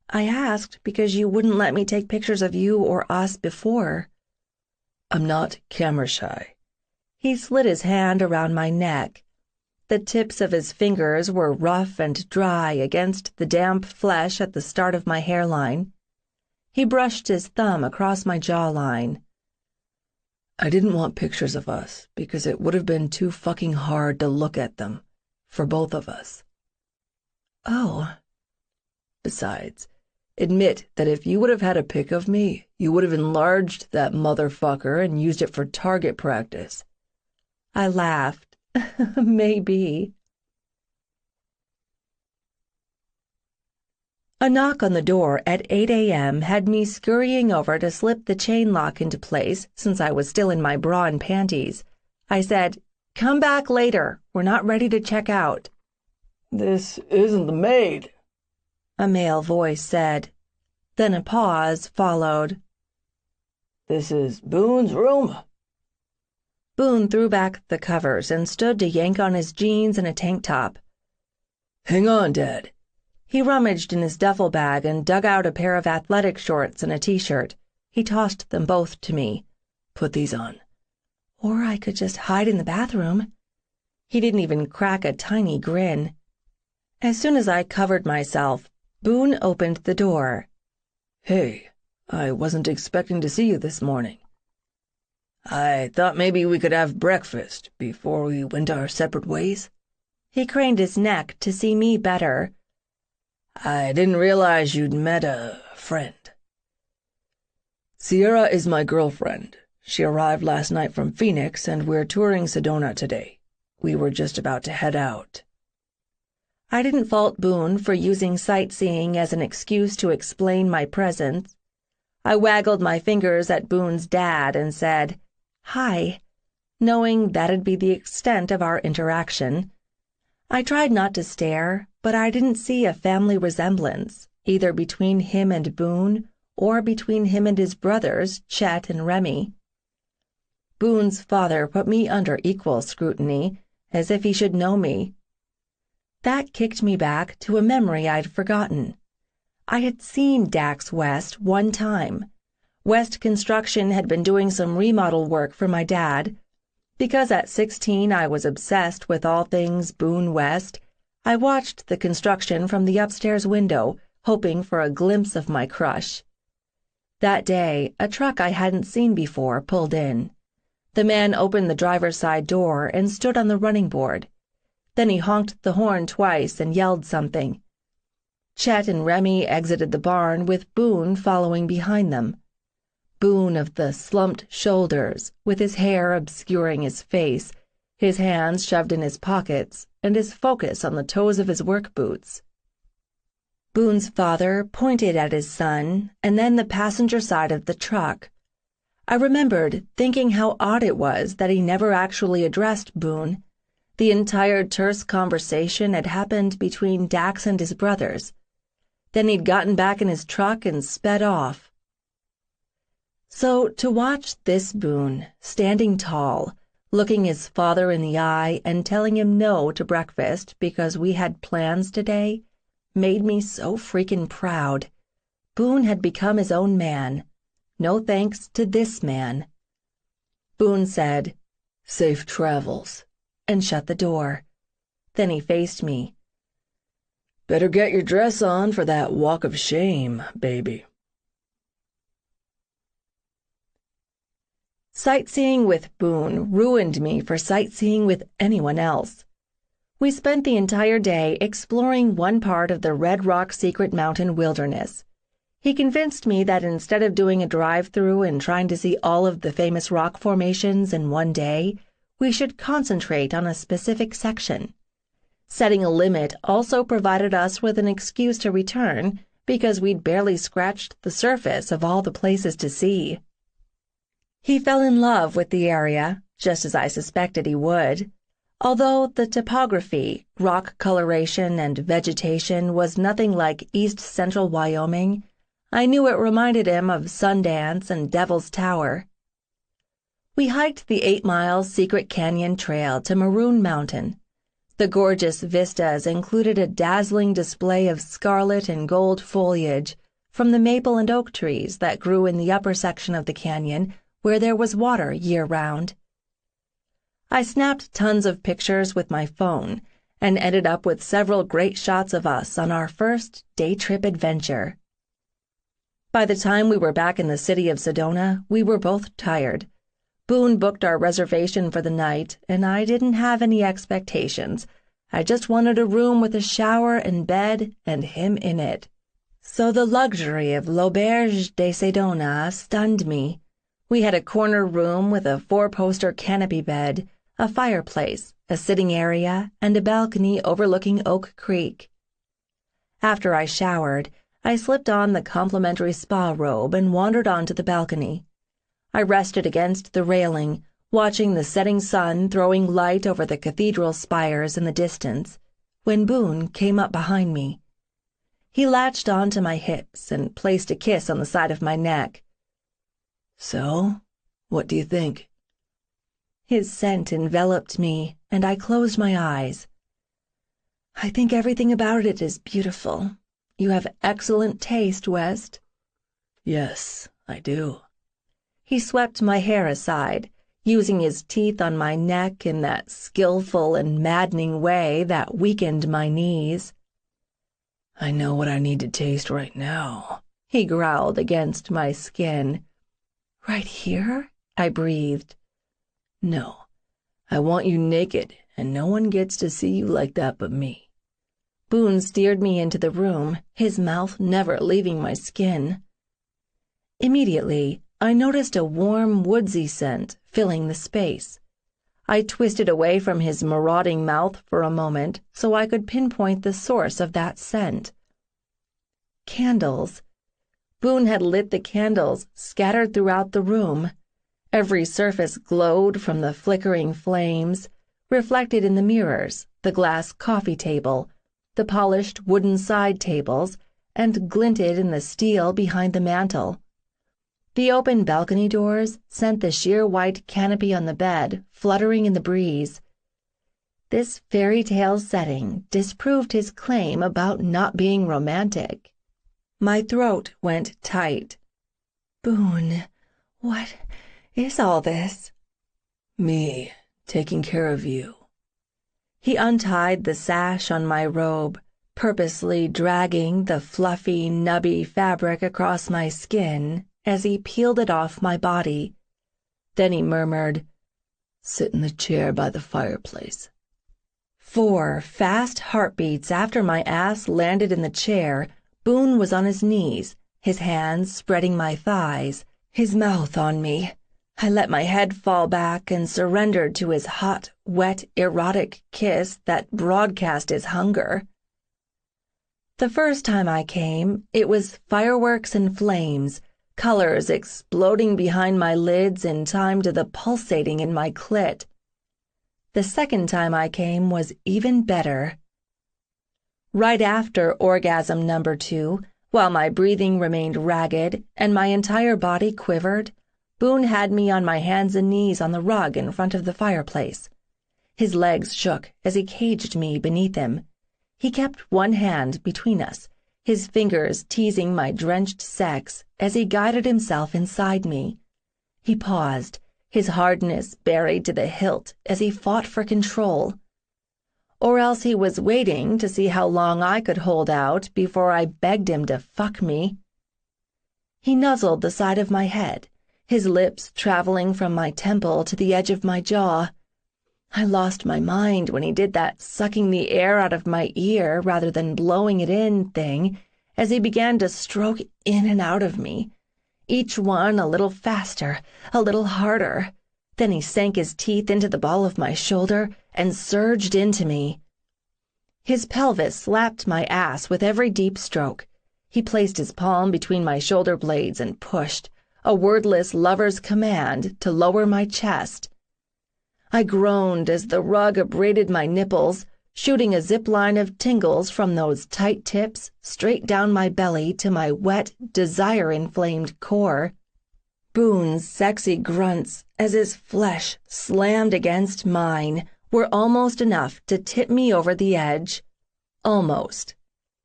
I asked because you wouldn't let me take pictures of you or us before." "I'm not camera shy." He slid his hand around my neck. The tips of his fingers were rough and dry against the damp flesh at the start of my hairline. He brushed his thumb across my jawline. "I didn't want pictures of us because it would have been too fucking hard to look at them, for both of us." "Oh." "Besides, Admit that if you would have had a pic of me, you would have enlarged that motherfucker and used it for target practice. I laughed. Maybe. A knock on the door at 8 a.m. had me scurrying over to slip the chain lock into place since I was still in my bra and panties. I said, "Come back later. We're not ready to check out." "This isn't the maid," a male voice said. Then a pause followed. "This is Boone's room." Boone threw back the covers and stood to yank on his jeans and a tank top. "Hang on, Dad." He rummaged in his duffel bag and dug out a pair of athletic shorts and a t-shirt. He tossed them both to me. "Put these on." Or I could just hide in the bathroom. He didn't even crack a tiny grin. As soon as I covered myself, Boone opened the door. "Hey, I wasn't expecting to see you this morning. I thought maybe we could have breakfast before we went our separate ways." He craned his neck to see me better. "I didn't realize you'd met a friend." "Sierra is my girlfriend. She arrived last night from Phoenix, and we're touring Sedona today. We were just about to head out." I didn't fault Boone for using sightseeing as an excuse to explain my presence. I waggled my fingers at Boone's dad and said, "Hi," knowing that'd be the extent of our interaction. I tried not to stare, but I didn't see a family resemblance, either between him and Boone or between him and his brothers, Chet and Remy. Boone's father put me under equal scrutiny, as if he should know me. That kicked me back to a memory I'd forgotten. I had seen Dax West one time. West Construction had been doing some remodel work for my dad. Because at 16 I was obsessed with all things Boone West, I watched the construction from the upstairs window, hoping for a glimpse of my crush. That day, a truck I hadn't seen before pulled in. The man opened the driver's side door and stood on the running board. Then he honked the horn twice and yelled something. Chet and Remy exited the barn with Boone following behind them. Boone of the slumped shoulders, with his hair obscuring his face, his hands shoved in his pockets, and his focus on the toes of his work boots. Boone's father pointed at his son, and then the passenger side of the truck. I remembered thinking how odd it was that he never actually addressed Boone. The entire terse conversation had happened between Dax and his brothers. Then he'd gotten back in his truck and sped off. So to watch this Boone, standing tall, looking his father in the eye and telling him no to breakfast because we had plans today, made me so freaking proud. Boone had become his own man. No thanks to this man. Boone said, "Safe travels," and shut the door. Then he faced me. "Better get your dress on for that walk of shame, baby." Sightseeing with Boone ruined me for sightseeing with anyone else. We spent the entire day exploring one part of the Red Rock Secret Mountain wilderness. He convinced me that instead of doing a drive-through and trying to see all of the famous rock formations in one day, we should concentrate on a specific section. Setting a limit also provided us with an excuse to return, because we'd barely scratched the surface of all the places to see. He fell in love with the area, just as I suspected he would. Although the topography, rock coloration, and vegetation was nothing like East Central Wyoming, I knew it reminded him of Sundance and Devil's Tower. We hiked the 8-mile Secret Canyon Trail to Maroon Mountain. The gorgeous vistas included a dazzling display of scarlet and gold foliage from the maple and oak trees that grew in the upper section of the canyon, where there was water year-round. I snapped tons of pictures with my phone and ended up with several great shots of us on our first day-trip adventure. By the time we were back in the city of Sedona, we were both tired. Boone booked our reservation for the night, and I didn't have any expectations. I just wanted a room with a shower and bed and him in it. So the luxury of l'auberge de Sedona stunned me. We had a corner room with a 4-poster canopy bed, a fireplace, a sitting area, and a balcony overlooking Oak Creek. After I showered, I slipped on the complimentary spa robe and wandered onto the balcony. I rested against the railing, watching the setting sun throwing light over the cathedral spires in the distance, when Boone came up behind me. He latched onto my hips and placed a kiss on the side of my neck. So, what do you think? His scent enveloped me, and I closed my eyes. I think everything about it is beautiful. You have excellent taste, West. Yes, I do. He swept my hair aside, using his teeth on my neck in that skillful and maddening way that weakened my knees. I know what I need to taste right now, he growled against my skin. Right here? I breathed. No, I want you naked, and no one gets to see you like that but me. Boone steered me into the room, his mouth never leaving my skin. Immediately, I noticed a warm, woodsy scent filling the space. I twisted away from his marauding mouth for a moment so I could pinpoint the source of that scent. Candles. Boone had lit the candles scattered throughout the room. Every surface glowed from the flickering flames, reflected in the mirrors, the glass coffee table, the polished wooden side tables, and glinted in the steel behind the mantel. The open balcony doors sent the sheer white canopy on the bed fluttering in the breeze. This fairy tale setting disproved his claim about not being romantic. My throat went tight. Boone, what is all this? Me, taking care of you. He untied the sash on my robe, purposely dragging the fluffy, nubby fabric across my skin as he peeled it off my body. Then he murmured, "Sit in the chair by the fireplace." 4 fast heartbeats after my ass landed in the chair, Boone was on his knees, his hands spreading my thighs, his mouth on me. I let my head fall back and surrendered to his hot, wet, erotic kiss that broadcast his hunger. The first time I came, it was fireworks and flames, colors exploding behind my lids in time to the pulsating in my clit. The second time I came was even better. Right after orgasm number 2, while my breathing remained ragged and my entire body quivered, Boone had me on my hands and knees on the rug in front of the fireplace. His legs shook as he caged me beneath him. He kept one hand between us, his fingers teasing my drenched sex as he guided himself inside me. He paused, his hardness buried to the hilt as he fought for control. Or else he was waiting to see how long I could hold out before I begged him to fuck me. He nuzzled the side of my head, his lips traveling from my temple to the edge of my jaw. I lost my mind when he did that sucking the air out of my ear rather than blowing it in thing as he began to stroke in and out of me, each one a little faster, a little harder. Then he sank his teeth into the ball of my shoulder and surged into me. His pelvis slapped my ass with every deep stroke. He placed his palm between my shoulder blades and pushed, a wordless lover's command to lower my chest. I groaned as the rug abraded my nipples, shooting a zip line of tingles from those tight tips straight down my belly to my wet, desire-inflamed core. Boone's sexy grunts as his flesh slammed against mine were almost enough to tip me over the edge. Almost.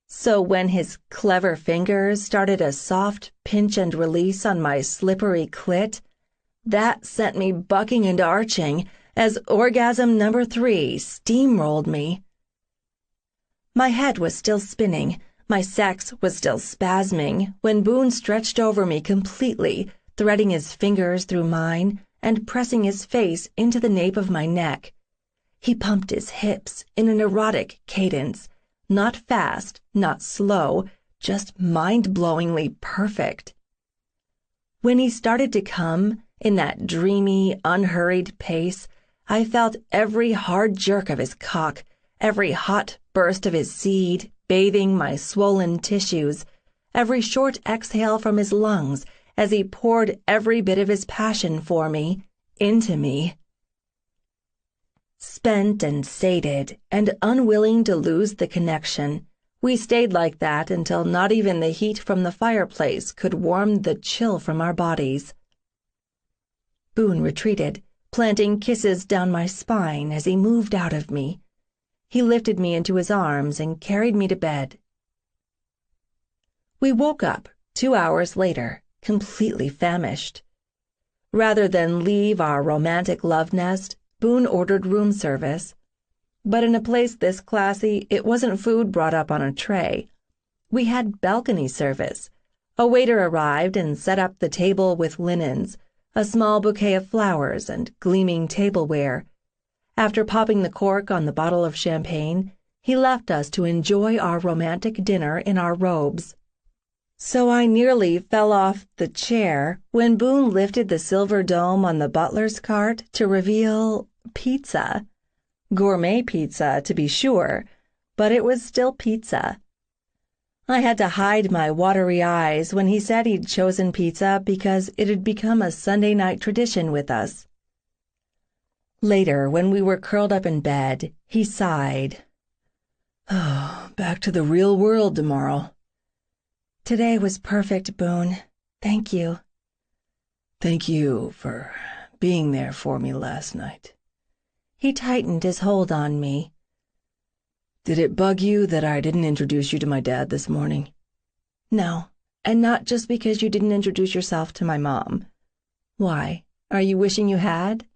So when his clever fingers started a soft pinch and release on my slippery clit, that sent me bucking and arching as orgasm number 3 steamrolled me. My head was still spinning, my sex was still spasming when Boone stretched over me completely, threading his fingers through mine and pressing his face into the nape of my neck. He pumped his hips in an erotic cadence, not fast, not slow, just mind-blowingly perfect. When he started to come, in that dreamy, unhurried pace, I felt every hard jerk of his cock, every hot burst of his seed bathing my swollen tissues, every short exhale from his lungs as he poured every bit of his passion for me, into me. Spent and sated, and unwilling to lose the connection, we stayed like that until not even the heat from the fireplace could warm the chill from our bodies. Boone retreated, planting kisses down my spine as he moved out of me. He lifted me into his arms and carried me to bed. We woke up 2 hours later, completely famished. Rather than leave our romantic love nest, Boone ordered room service. But in a place this classy, it wasn't food brought up on a tray. We had balcony service. A waiter arrived and set up the table with linens, a small bouquet of flowers, and gleaming tableware. After popping the cork on the bottle of champagne, he left us to enjoy our romantic dinner in our robes. So I nearly fell off the chair when Boone lifted the silver dome on the butler's cart to reveal pizza. Gourmet pizza, to be sure, but it was still pizza. I had to hide my watery eyes when he said he'd chosen pizza because it had become a Sunday night tradition with us. Later, when we were curled up in bed, he sighed. Oh, back to the real world tomorrow. Today was perfect, Boone. Thank you. Thank you for being there for me last night. He tightened his hold on me. Did it bug you that I didn't introduce you to my dad this morning? No, and not just because you didn't introduce yourself to my mom. Why, are you wishing you had?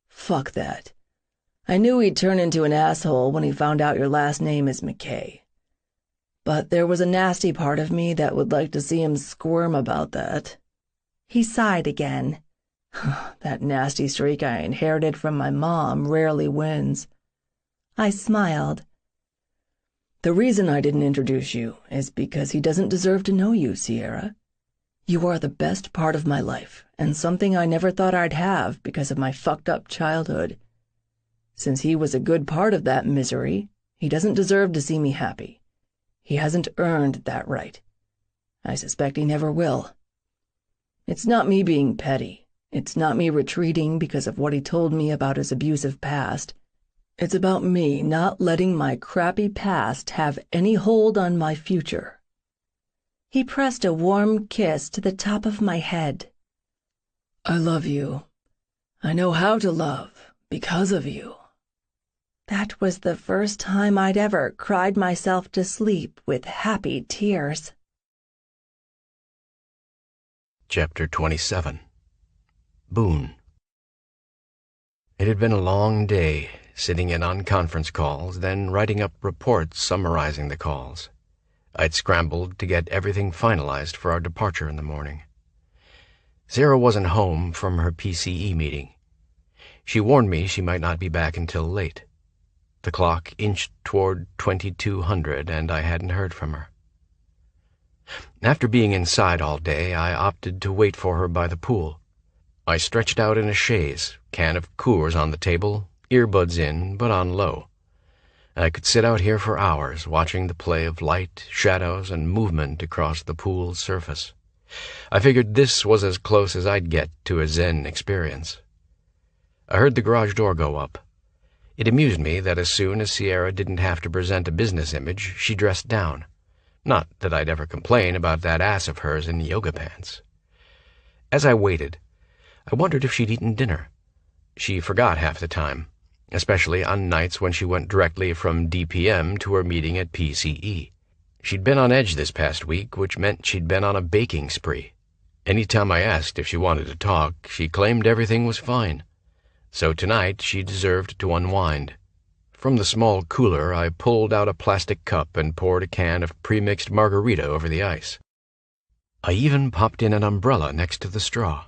Fuck that. I knew he'd turn into an asshole when he found out your last name is McKay. But there was a nasty part of me that would like to see him squirm about that. He sighed again. That nasty streak I inherited from my mom rarely wins. I smiled. The reason I didn't introduce you is because he doesn't deserve to know you, Sierra. You are the best part of my life, and something I never thought I'd have because of my fucked-up childhood. Since he was a good part of that misery, he doesn't deserve to see me happy. He hasn't earned that right. I suspect he never will. It's not me being petty. It's not me retreating because of what he told me about his abusive past. It's about me not letting my crappy past have any hold on my future. He pressed a warm kiss to the top of my head. I love you. I know how to love because of you. That was the first time I'd ever cried myself to sleep with happy tears. Chapter 27. Boone. It had been a long day, sitting in on conference calls, then writing up reports summarizing the calls. I'd scrambled to get everything finalized for our departure in the morning. Sarah wasn't home from her PCE meeting. She warned me she might not be back until late. The clock inched toward 2200, and I hadn't heard from her. After being inside all day, I opted to wait for her by the pool. I stretched out in a chaise, can of Coors on the table, earbuds in, but on low. I could sit out here for hours, watching the play of light, shadows, and movement across the pool's surface. I figured this was as close as I'd get to a Zen experience. I heard the garage door go up. It amused me that as soon as Sierra didn't have to present a business image, she dressed down. Not that I'd ever complain about that ass of hers in yoga pants. As I waited, I wondered if she'd eaten dinner. She forgot half the time, especially on nights when she went directly from DPM to her meeting at PCE. She'd been on edge this past week, which meant she'd been on a baking spree. Any time I asked if she wanted to talk, she claimed everything was fine. So tonight she deserved to unwind. From the small cooler, I pulled out a plastic cup and poured a can of pre-mixed margarita over the ice. I even popped in an umbrella next to the straw.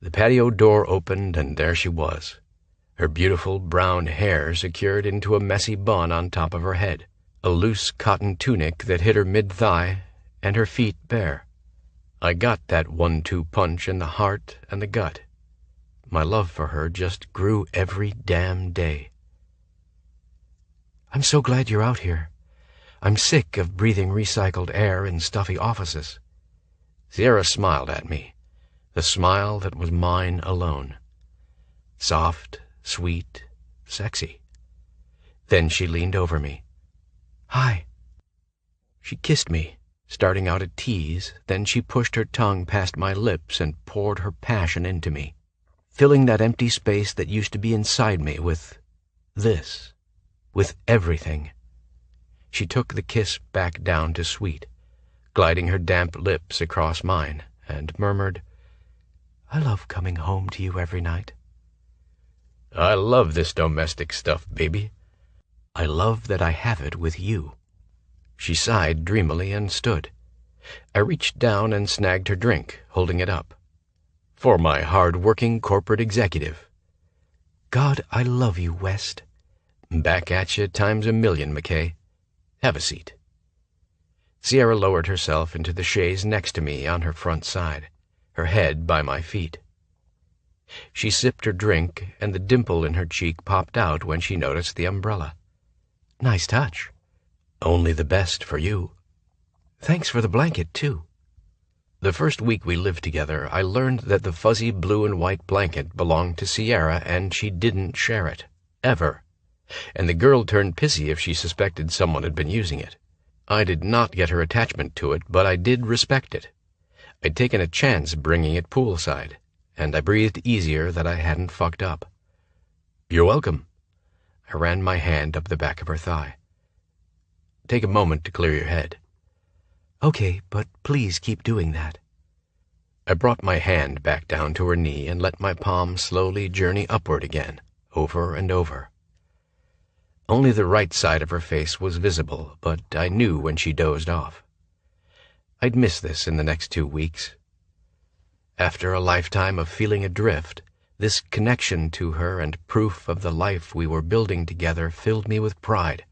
The patio door opened, and there she was, her beautiful brown hair secured into a messy bun on top of her head, a loose cotton tunic that hit her mid-thigh, and her feet bare. I got that 1-2 punch in the heart and the gut. My love for her just grew every damn day. I'm so glad you're out here. I'm sick of breathing recycled air in stuffy offices. Sierra smiled at me, the smile that was mine alone. Soft, sweet, sexy. Then she leaned over me. Hi. She kissed me, starting out a tease, then she pushed her tongue past my lips and poured her passion into me, filling that empty space that used to be inside me with this, with everything. She took the kiss back down to sweet, gliding her damp lips across mine, and murmured, I love coming home to you every night. I love this domestic stuff, baby. I love that I have it with you. She sighed dreamily and stood. I reached down and snagged her drink, holding it up. For my hard-working corporate executive. God, I love you, West. Back at you times a million, McKay. Have a seat. Sierra lowered herself into the chaise next to me on her front side, her head by my feet. She sipped her drink, and the dimple in her cheek popped out when she noticed the umbrella. Nice touch. Only the best for you. Thanks for the blanket, too. The first week we lived together, I learned that the fuzzy blue and white blanket belonged to Sierra, and she didn't share it. Ever. And the girl turned pissy if she suspected someone had been using it. I did not get her attachment to it, but I did respect it. I'd taken a chance bringing it poolside, and I breathed easier that I hadn't fucked up. You're welcome. I ran my hand up the back of her thigh. Take a moment to clear your head. Okay, but please keep doing that. I brought my hand back down to her knee and let my palm slowly journey upward again, over and over. Only the right side of her face was visible, but I knew when she dozed off. I'd miss this in the next 2 weeks. After a lifetime of feeling adrift, this connection to her and proof of the life we were building together filled me with pride.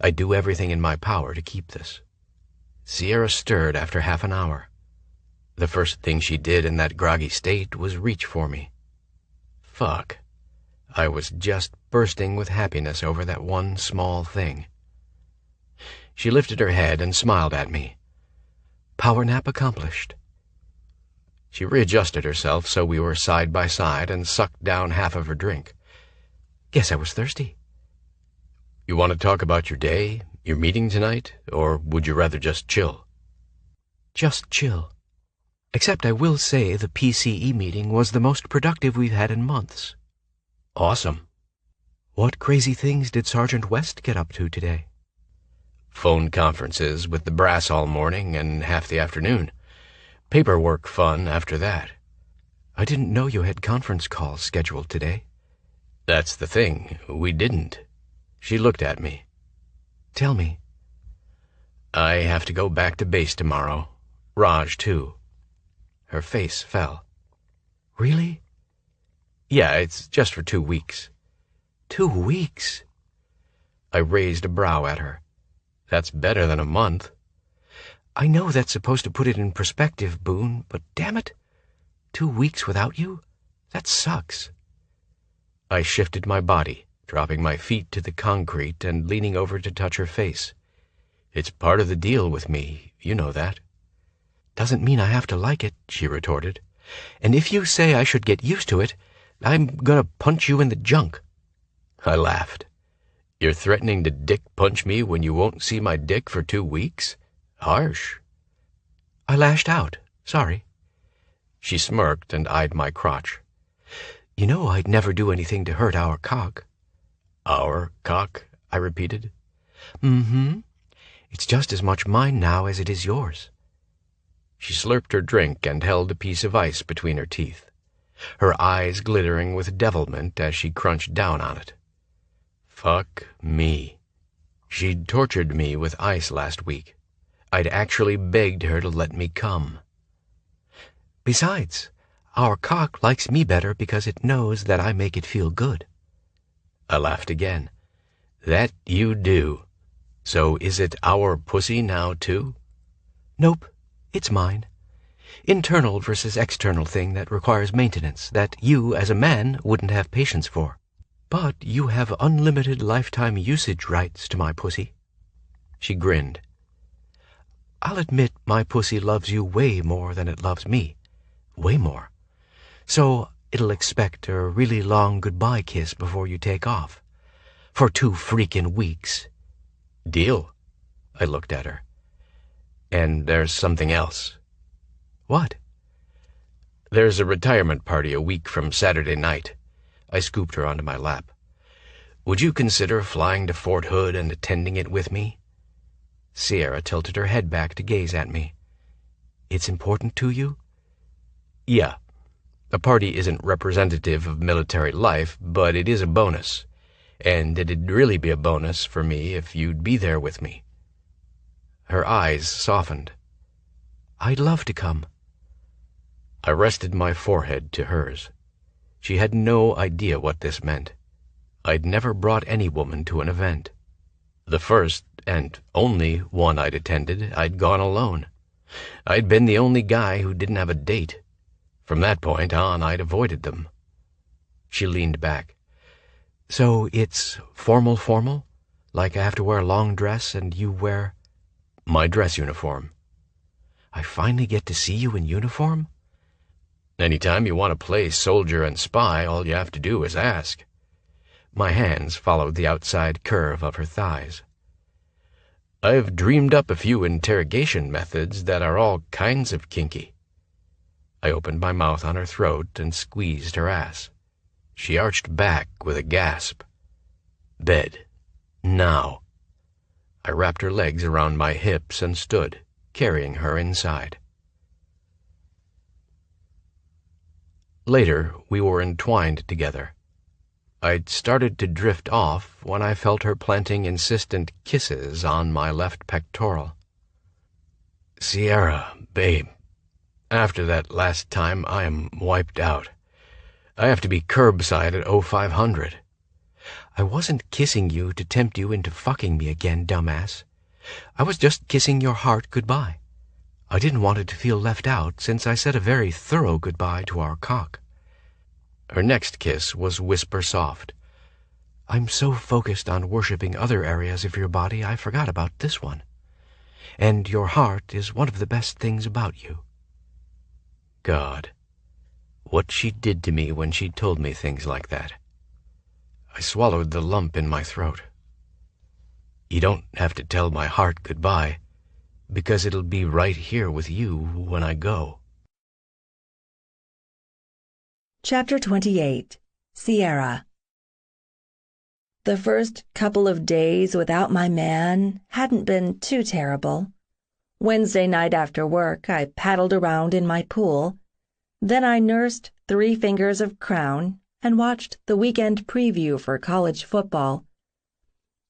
I'd do everything in my power to keep this. Sierra stirred after half an hour. The first thing she did in that groggy state was reach for me. Fuck. I was just bursting with happiness over that one small thing. She lifted her head and smiled at me. Power nap accomplished. She readjusted herself so we were side by side and sucked down half of her drink. Guess I was thirsty. You want to talk about your day, your meeting tonight, or would you rather just chill? Just chill. Except I will say the PCE meeting was the most productive we've had in months. Awesome. What crazy things did Sergeant West get up to today? Phone conferences with the brass all morning and half the afternoon. Paperwork fun after that. I didn't know you had conference calls scheduled today. That's the thing, we didn't. She looked at me. Tell me. I have to go back to base tomorrow. Raj, too. Her face fell. Really? Yeah, it's just for 2 weeks. 2 weeks? I raised a brow at her. That's better than a month. I know that's supposed to put it in perspective, Boone, but damn it, 2 weeks without you? That sucks. I shifted my body, dropping my feet to the concrete and leaning over to touch her face. It's part of the deal with me, you know that. Doesn't mean I have to like it, she retorted. And if you say I should get used to it, I'm gonna punch you in the junk. I laughed. You're threatening to dick punch me when you won't see my dick for 2 weeks? Harsh. I lashed out. Sorry. She smirked and eyed my crotch. You know I'd never do anything to hurt our cock. Our cock? I repeated. Mm-hmm. It's just as much mine now as it is yours. She slurped her drink and held a piece of ice between her teeth, her eyes glittering with devilment as she crunched down on it. Fuck me. She'd tortured me with ice last week. I'd actually begged her to let me come. Besides, our cock likes me better because it knows that I make it feel good. I laughed again. That you do. So is it our pussy now, too? Nope, it's mine. Internal versus external thing that requires maintenance, that you, as a man, wouldn't have patience for. But you have unlimited lifetime usage rights to my pussy." She grinned. "I'll admit my pussy loves you way more than it loves me. Way more. So it'll expect a really long goodbye kiss before you take off. For 2 freaking weeks." "Deal." I looked at her. "And there's something else." "What?" "There's a retirement party a week from Saturday night." I scooped her onto my lap. "Would you consider flying to Fort Hood and attending it with me?" Sierra tilted her head back to gaze at me. "It's important to you?" "Yeah. A party isn't representative of military life, but it is a bonus. And it'd really be a bonus for me if you'd be there with me." Her eyes softened. "I'd love to come." I rested my forehead to hers. She had no idea what this meant. I'd never brought any woman to an event. The first and only one I'd attended, I'd gone alone. I'd been the only guy who didn't have a date. From that point on, I'd avoided them. She leaned back. "So it's formal? Like I have to wear a long dress and you wear—" "My dress uniform." "I finally get to see you in uniform?" "Anytime you want to play soldier and spy, all you have to do is ask." My hands followed the outside curve of her thighs. "I've dreamed up a few interrogation methods that are all kinds of kinky." I opened my mouth on her throat and squeezed her ass. She arched back with a gasp. "Bed. Now." I wrapped her legs around my hips and stood, carrying her inside. Later, we were entwined together. I'd started to drift off when I felt her planting insistent kisses on my left pectoral. "Sierra, babe, after that last time I am wiped out. I have to be curbside at 0500. "I wasn't kissing you to tempt you into fucking me again, dumbass. I was just kissing your heart goodbye. I didn't want it to feel left out since I said a very thorough goodbye to our cock." Her next kiss was whisper soft. "I'm so focused on worshipping other areas of your body I forgot about this one. And your heart is one of the best things about you." God, what she did to me when she told me things like that. I swallowed the lump in my throat. "You don't have to tell my heart goodbye, because it'll be right here with you when I go." Chapter 28. Sierra. The first couple of days without my man hadn't been too terrible. Wednesday night after work, I paddled around in my pool. Then I nursed 3 fingers of Crown and watched the weekend preview for college football.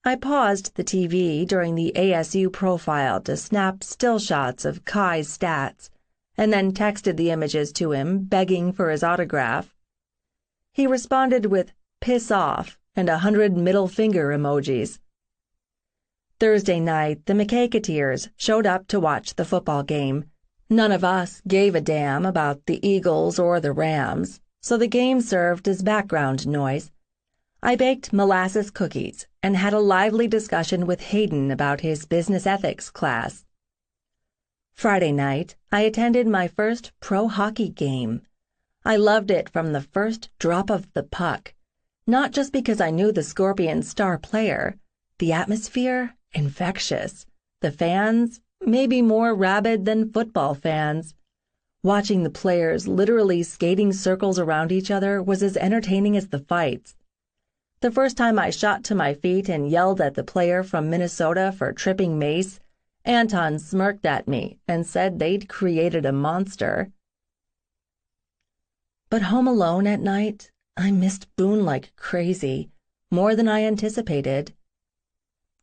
I paused the TV during the ASU profile to snap still shots of Kai's stats, and then texted the images to him, begging for his autograph. He responded with "piss off" and 100 middle finger emojis. Thursday night, the McKay-Keteers showed up to watch the football game. None of us gave a damn about the Eagles or the Rams, so the game served as background noise. I baked molasses cookies and had a lively discussion with Hayden about his business ethics class. Friday night, I attended my first pro hockey game. I loved it from the first drop of the puck, not just because I knew the Scorpions' star player. The atmosphere, infectious. The fans, maybe more rabid than football fans. Watching the players literally skating circles around each other was as entertaining as the fights. The first time I shot to my feet and yelled at the player from Minnesota for tripping Mace, Anton smirked at me and said they'd created a monster. But home alone at night, I missed Boone like crazy, more than I anticipated.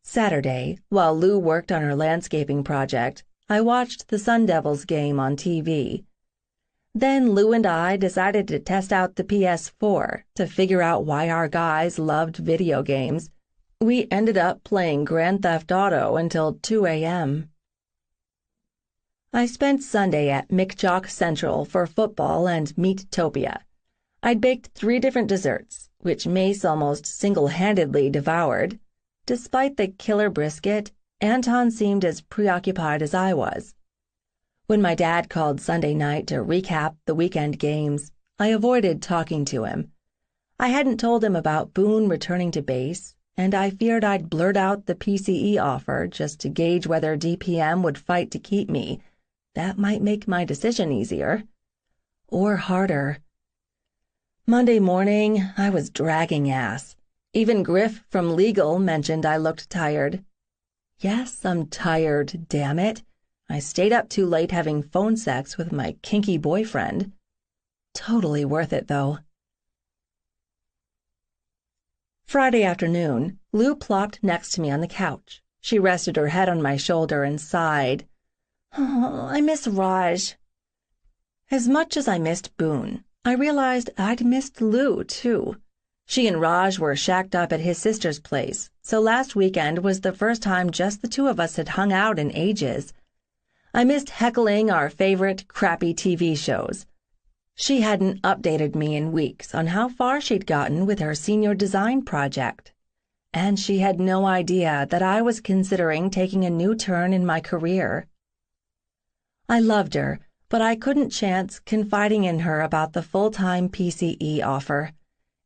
Saturday, while Lou worked on her landscaping project, I watched the Sun Devils game on TV. Then Lou and I decided to test out the PS4 to figure out why our guys loved video games. We ended up playing Grand Theft Auto until 2 a.m. I spent Sunday at McJock Central for football and Meat-topia. I'd baked 3 different desserts, which Mace almost single-handedly devoured. Despite the killer brisket, Anton seemed as preoccupied as I was. When my dad called Sunday night to recap the weekend games, I avoided talking to him. I hadn't told him about Boone returning to base, and I feared I'd blurt out the PCE offer just to gauge whether DPM would fight to keep me. That might make my decision easier. Or harder. Monday morning, I was dragging ass. Even Griff from legal mentioned I looked tired. Yes, I'm tired, damn it. I stayed up too late having phone sex with my kinky boyfriend. Totally worth it, though. Friday afternoon, Lou plopped next to me on the couch. She rested her head on my shoulder and sighed. Oh, I miss Raj. As much as I missed Boone, I realized I'd missed Lou, too. She and Raj were shacked up at his sister's place, so last weekend was the first time just the 2 of us had hung out in ages. I missed heckling our favorite crappy TV shows. She hadn't updated me in weeks on how far she'd gotten with her senior design project. And she had no idea that I was considering taking a new turn in my career. I loved her, but I couldn't chance confiding in her about the full-time PCE offer.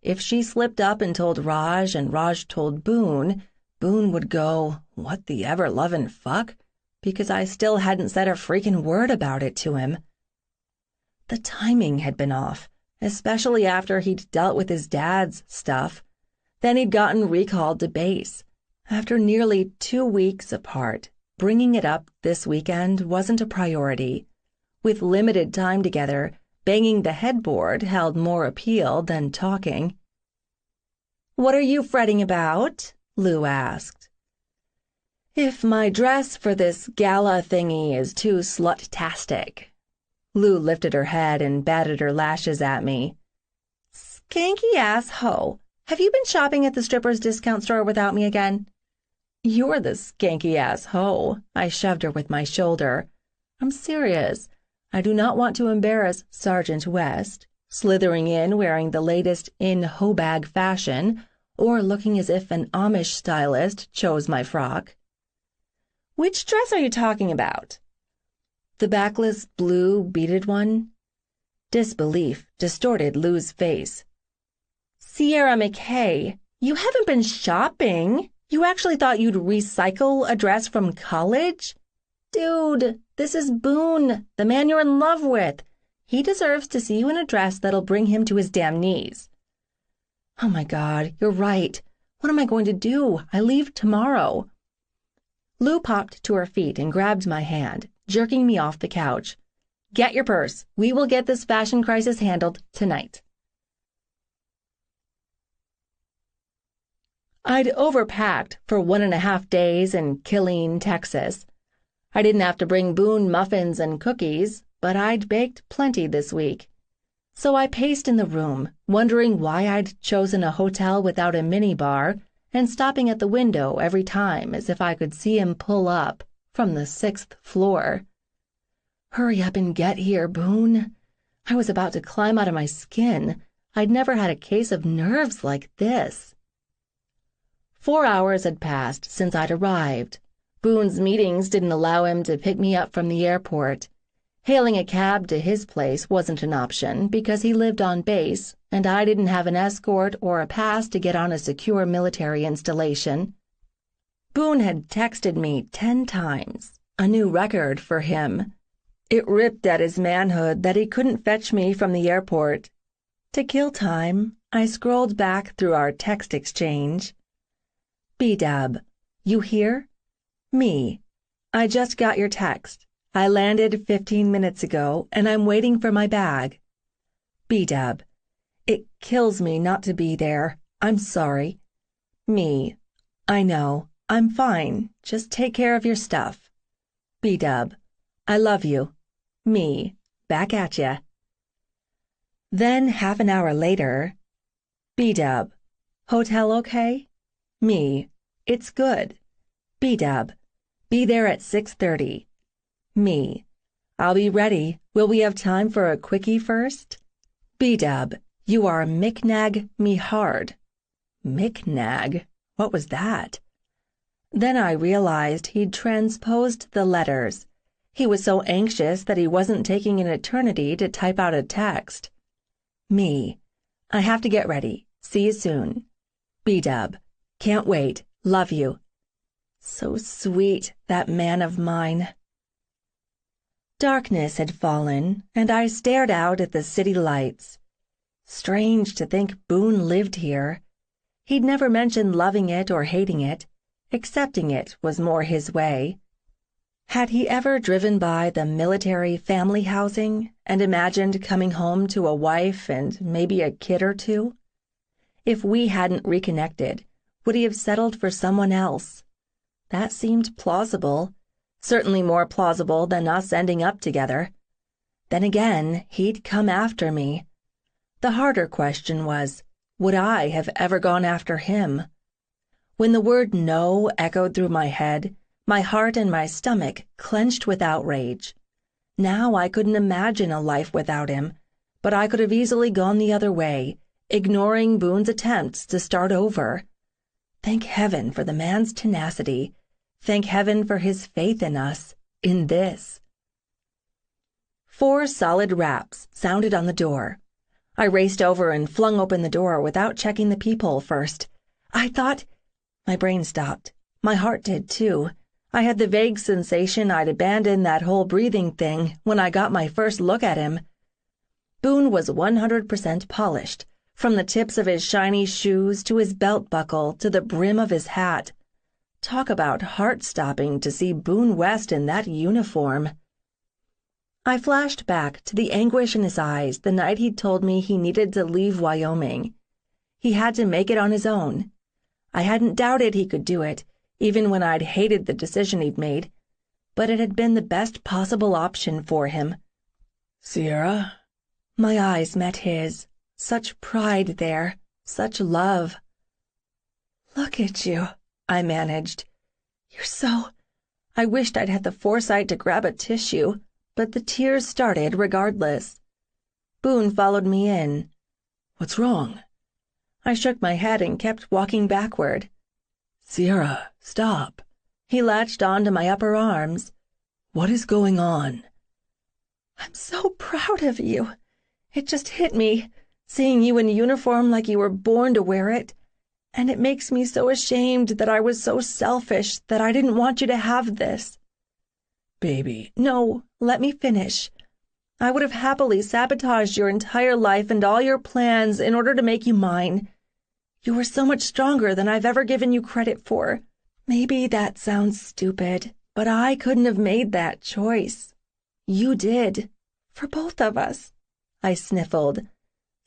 If she slipped up and told Raj and Raj told Boone, Boone would go, "What the ever-lovin' fuck?" because I still hadn't said a freaking word about it to him. The timing had been off, especially after he'd dealt with his dad's stuff. Then he'd gotten recalled to base. After nearly 2 weeks apart, bringing it up this weekend wasn't a priority. With limited time together, banging the headboard held more appeal than talking. "What are you fretting about?" Lou asked. "If my dress for this gala thingy is too slut-tastic." Lou lifted her head and batted her lashes at me. "Skanky-ass hoe. Have you been shopping at the stripper's discount store without me again?" "You're the skanky-ass hoe." I shoved her with my shoulder. "I'm serious. I do not want to embarrass Sergeant West, slithering in wearing the latest in hoe-bag fashion, or looking as if an Amish stylist chose my frock." "Which dress are you talking about?" "The backless blue beaded one." Disbelief distorted Lou's face. "Sierra McKay, you haven't been shopping? You actually thought you'd recycle a dress from college? Dude, this is Boone, the man you're in love with. He deserves to see you in a dress that'll bring him to his damn knees." "Oh my God, you're right. What am I going to do? I leave tomorrow." Lou popped to her feet and grabbed my hand, jerking me off the couch. "Get your purse. We will get this fashion crisis handled tonight." I'd overpacked for 1.5 days in Killeen, Texas. I didn't have to bring Boone muffins and cookies, but I'd baked plenty this week. So I paced in the room, wondering why I'd chosen a hotel without a minibar and stopping at the window every time as if I could see him pull up from the 6th floor. Hurry up and get here, Boone. I was about to climb out of my skin. I'd never had a case of nerves like this. 4 hours had passed since I'd arrived. Boone's meetings didn't allow him to pick me up from the airport. Hailing a cab to his place wasn't an option because he lived on base, and I didn't have an escort or a pass to get on a secure military installation. Boone had texted me 10 times, a new record for him. It ripped at his manhood that he couldn't fetch me from the airport. To kill time, I scrolled back through our text exchange. "B-Dub, you here? Me. I just got your text. I landed 15 minutes ago, and I'm waiting for my bag. B-Dub, it kills me not to be there. I'm sorry. Me. I know. I'm fine. Just take care of your stuff. B-Dub, I love you. Me. Back at ya." Then, half an hour later, B-Dub, hotel okay? Me. It's good. B-Dub, be there at 6:30. Me. I'll be ready. Will we have time for a quickie first? B-dub, you are micknag me hard. Micknag? What was that? Then I realized he'd transposed the letters. He was so anxious that he wasn't taking an eternity to type out a text. Me. I have to get ready. See you soon. B-dub. Can't wait. Love you. So sweet, that man of mine. Darkness had fallen, and I stared out at the city lights. Strange to think Boone lived here. He'd never mentioned loving it or hating it. Accepting it was more his way. Had he ever driven by the military family housing and imagined coming home to a wife and maybe a kid or two? If we hadn't reconnected, would he have settled for someone else? That seemed plausible, certainly more plausible than us ending up together. Then again, he'd come after me. The harder question was, would I have ever gone after him? When the word no echoed through my head, my heart and my stomach clenched with outrage. Now I couldn't imagine a life without him, but I could have easily gone the other way, ignoring Boone's attempts to start over. Thank heaven for the man's tenacity. Thank heaven for his faith in us, in this. 4 solid raps sounded on the door. I raced over and flung open the door without checking the peephole first. I thought... My brain stopped. My heart did, too. I had the vague sensation I'd abandoned that whole breathing thing when I got my first look at him. Boone was 100% polished, from the tips of his shiny shoes to his belt buckle to the brim of his hat. Talk about heart-stopping to see Boone West in that uniform. I flashed back to the anguish in his eyes the night he'd told me he needed to leave Wyoming. He had to make it on his own. I hadn't doubted he could do it, even when I'd hated the decision he'd made, but it had been the best possible option for him. Sierra? My eyes met his. Such pride there, such love. Look at you, I managed. You're so... I wished I'd had the foresight to grab a tissue, but the tears started regardless. Boone followed me in. What's wrong? I shook my head and kept walking backward. Sierra, stop. He latched onto my upper arms. What is going on? I'm so proud of you. It just hit me, seeing you in uniform like you were born to wear it. And it makes me so ashamed that I was so selfish that I didn't want you to have this. Baby. No, let me finish. I would have happily sabotaged your entire life and all your plans in order to make you mine. You were so much stronger than I've ever given you credit for. Maybe that sounds stupid, but I couldn't have made that choice. You did. For both of us. I sniffled.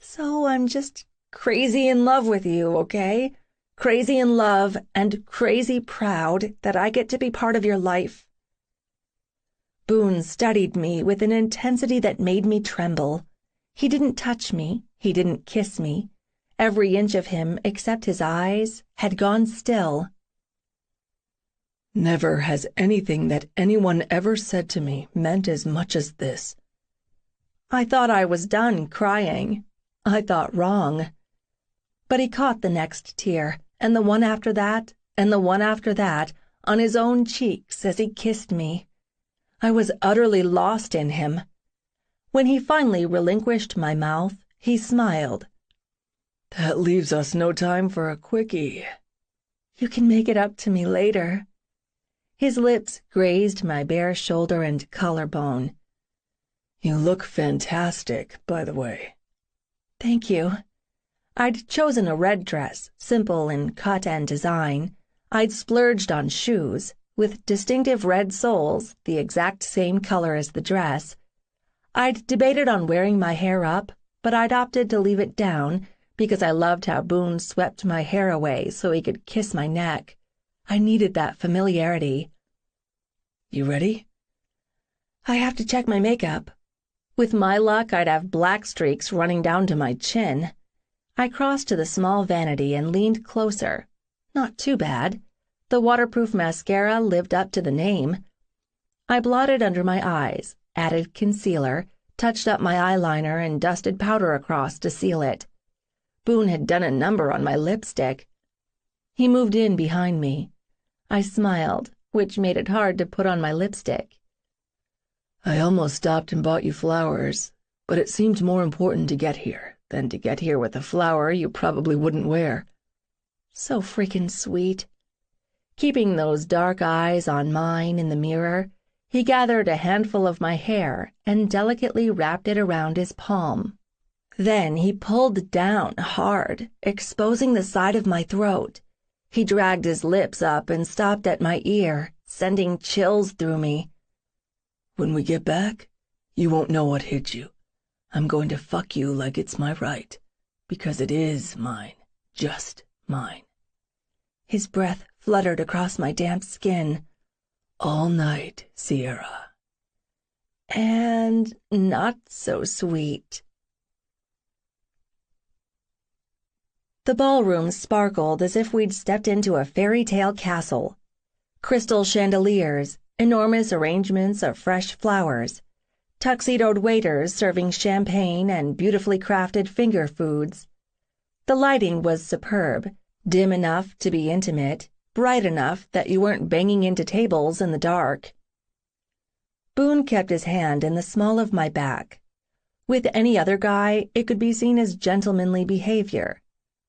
So I'm just crazy in love with you, okay? Crazy in love and crazy proud that I get to be part of your life. Boone studied me with an intensity that made me tremble. He didn't touch me. He didn't kiss me. Every inch of him, except his eyes, had gone still. Never has anything that anyone ever said to me meant as much as this. I thought I was done crying. I thought wrong. But he caught the next tear, and the one after that, and the one after that, on his own cheeks as he kissed me. I was utterly lost in him. When he finally relinquished my mouth, he smiled. That leaves us no time for a quickie. You can make it up to me later. His lips grazed my bare shoulder and collarbone. You look fantastic, by the way. Thank you. I'd chosen a red dress, simple in cut and design. I'd splurged on shoes, with distinctive red soles, the exact same color as the dress. I'd debated on wearing my hair up, but I'd opted to leave it down because I loved how Boone swept my hair away so he could kiss my neck. I needed that familiarity. You ready? I have to check my makeup. With my luck, I'd have black streaks running down to my chin. I crossed to the small vanity and leaned closer. Not too bad. The waterproof mascara lived up to the name. I blotted under my eyes, added concealer, touched up my eyeliner, and dusted powder across to seal it. Boone had done a number on my lipstick. He moved in behind me. I smiled, which made it hard to put on my lipstick. I almost stopped and bought you flowers, but it seemed more important to get here than to get here with a flower you probably wouldn't wear. So freaking sweet. Keeping those dark eyes on mine in the mirror, he gathered a handful of my hair and delicately wrapped it around his palm. Then he pulled down hard, exposing the side of my throat. He dragged his lips up and stopped at my ear, sending chills through me. When we get back, you won't know what hit you. I'm going to fuck you like it's my right, because it is mine, just mine. His breath fluttered across my damp skin. All night, Sierra. And not so sweet. The ballroom sparkled as if we'd stepped into a fairy tale castle. Crystal chandeliers, enormous arrangements of fresh flowers, tuxedoed waiters serving champagne and beautifully crafted finger foods. The lighting was superb, dim enough to be intimate, bright enough that you weren't banging into tables in the dark. Boone kept his hand in the small of my back. With any other guy, it could be seen as gentlemanly behavior.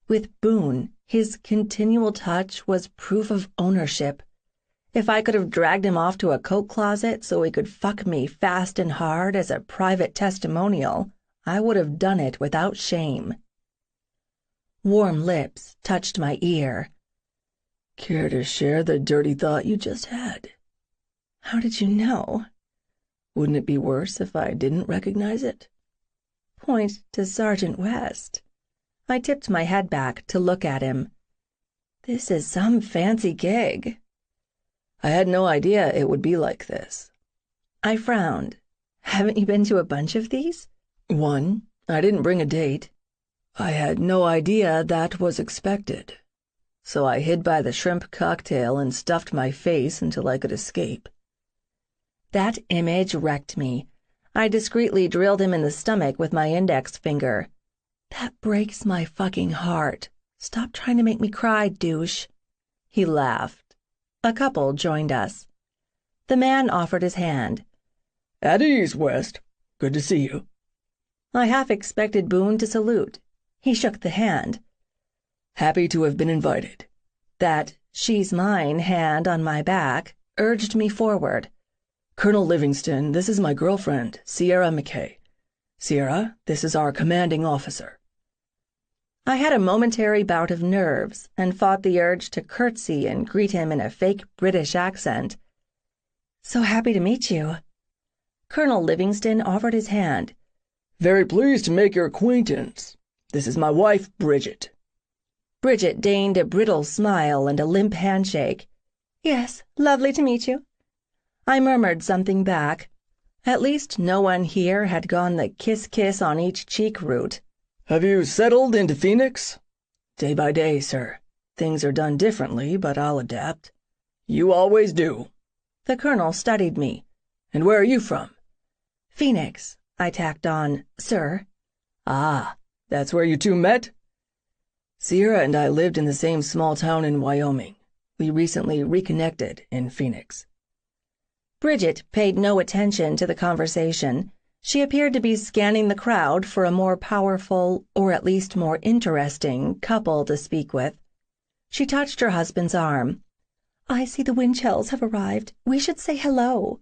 With Boone, his continual touch was proof of ownership. If I could have dragged him off to a coat closet so he could fuck me fast and hard as a private testimonial, I would have done it without shame. Warm lips touched my ear. Care to share the dirty thought you just had? How did you know? Wouldn't it be worse if I didn't recognize it? Point to Sergeant West. I tipped my head back to look at him. This is some fancy gig. I had no idea it would be like this. I frowned. Haven't you been to a bunch of these? One. I didn't bring a date. I had no idea that was expected. So I hid by the shrimp cocktail and stuffed my face until I could escape. That image wrecked me. I discreetly drilled him in the stomach with my index finger. That breaks my fucking heart. Stop trying to make me cry, douche. He laughed. A couple joined us. The man offered his hand. At ease, West. Good to see you. I half expected Boone to salute. He shook the hand. Happy to have been invited. That she's mine hand on my back urged me forward. Colonel Livingston, this is my girlfriend, Sierra McKay. Sierra, this is our commanding officer. I had a momentary bout of nerves and fought the urge to curtsy and greet him in a fake British accent. So happy to meet you. Colonel Livingston offered his hand. Very pleased to make your acquaintance. This is my wife, Bridget. Bridget deigned a brittle smile and a limp handshake. Yes, lovely to meet you. I murmured something back. At least no one here had gone the kiss on each cheek route. Have you settled into Phoenix? Day by day, sir. Things are done differently, but I'll adapt. You always do. The colonel studied me. And where are you from? Phoenix, I tacked on, sir. Ah, that's where you two met? Sierra and I lived in the same small town in Wyoming. We recently reconnected in Phoenix. Bridget paid no attention to the conversation. She appeared to be scanning the crowd for a more powerful, or at least more interesting, couple to speak with. She touched her husband's arm. I see the Winchells have arrived. We should say hello.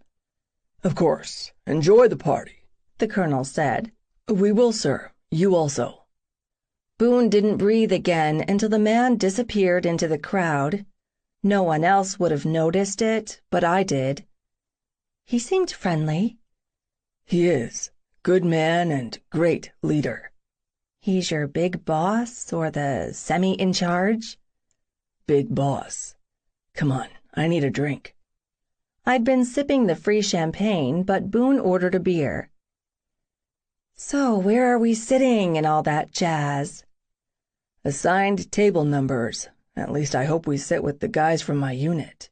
Of course. Enjoy the party, the colonel said. We will, sir. You also. Boone didn't breathe again until the man disappeared into the crowd. No one else would have noticed it, but I did. He seemed friendly. He is. Good man and great leader. He's your big boss or the semi-in-charge? Big boss. Come on, I need a drink. I'd been sipping the free champagne, but Boone ordered a beer. So where are we sitting and all that jazz? Assigned table numbers. At least I hope we sit with the guys from my unit.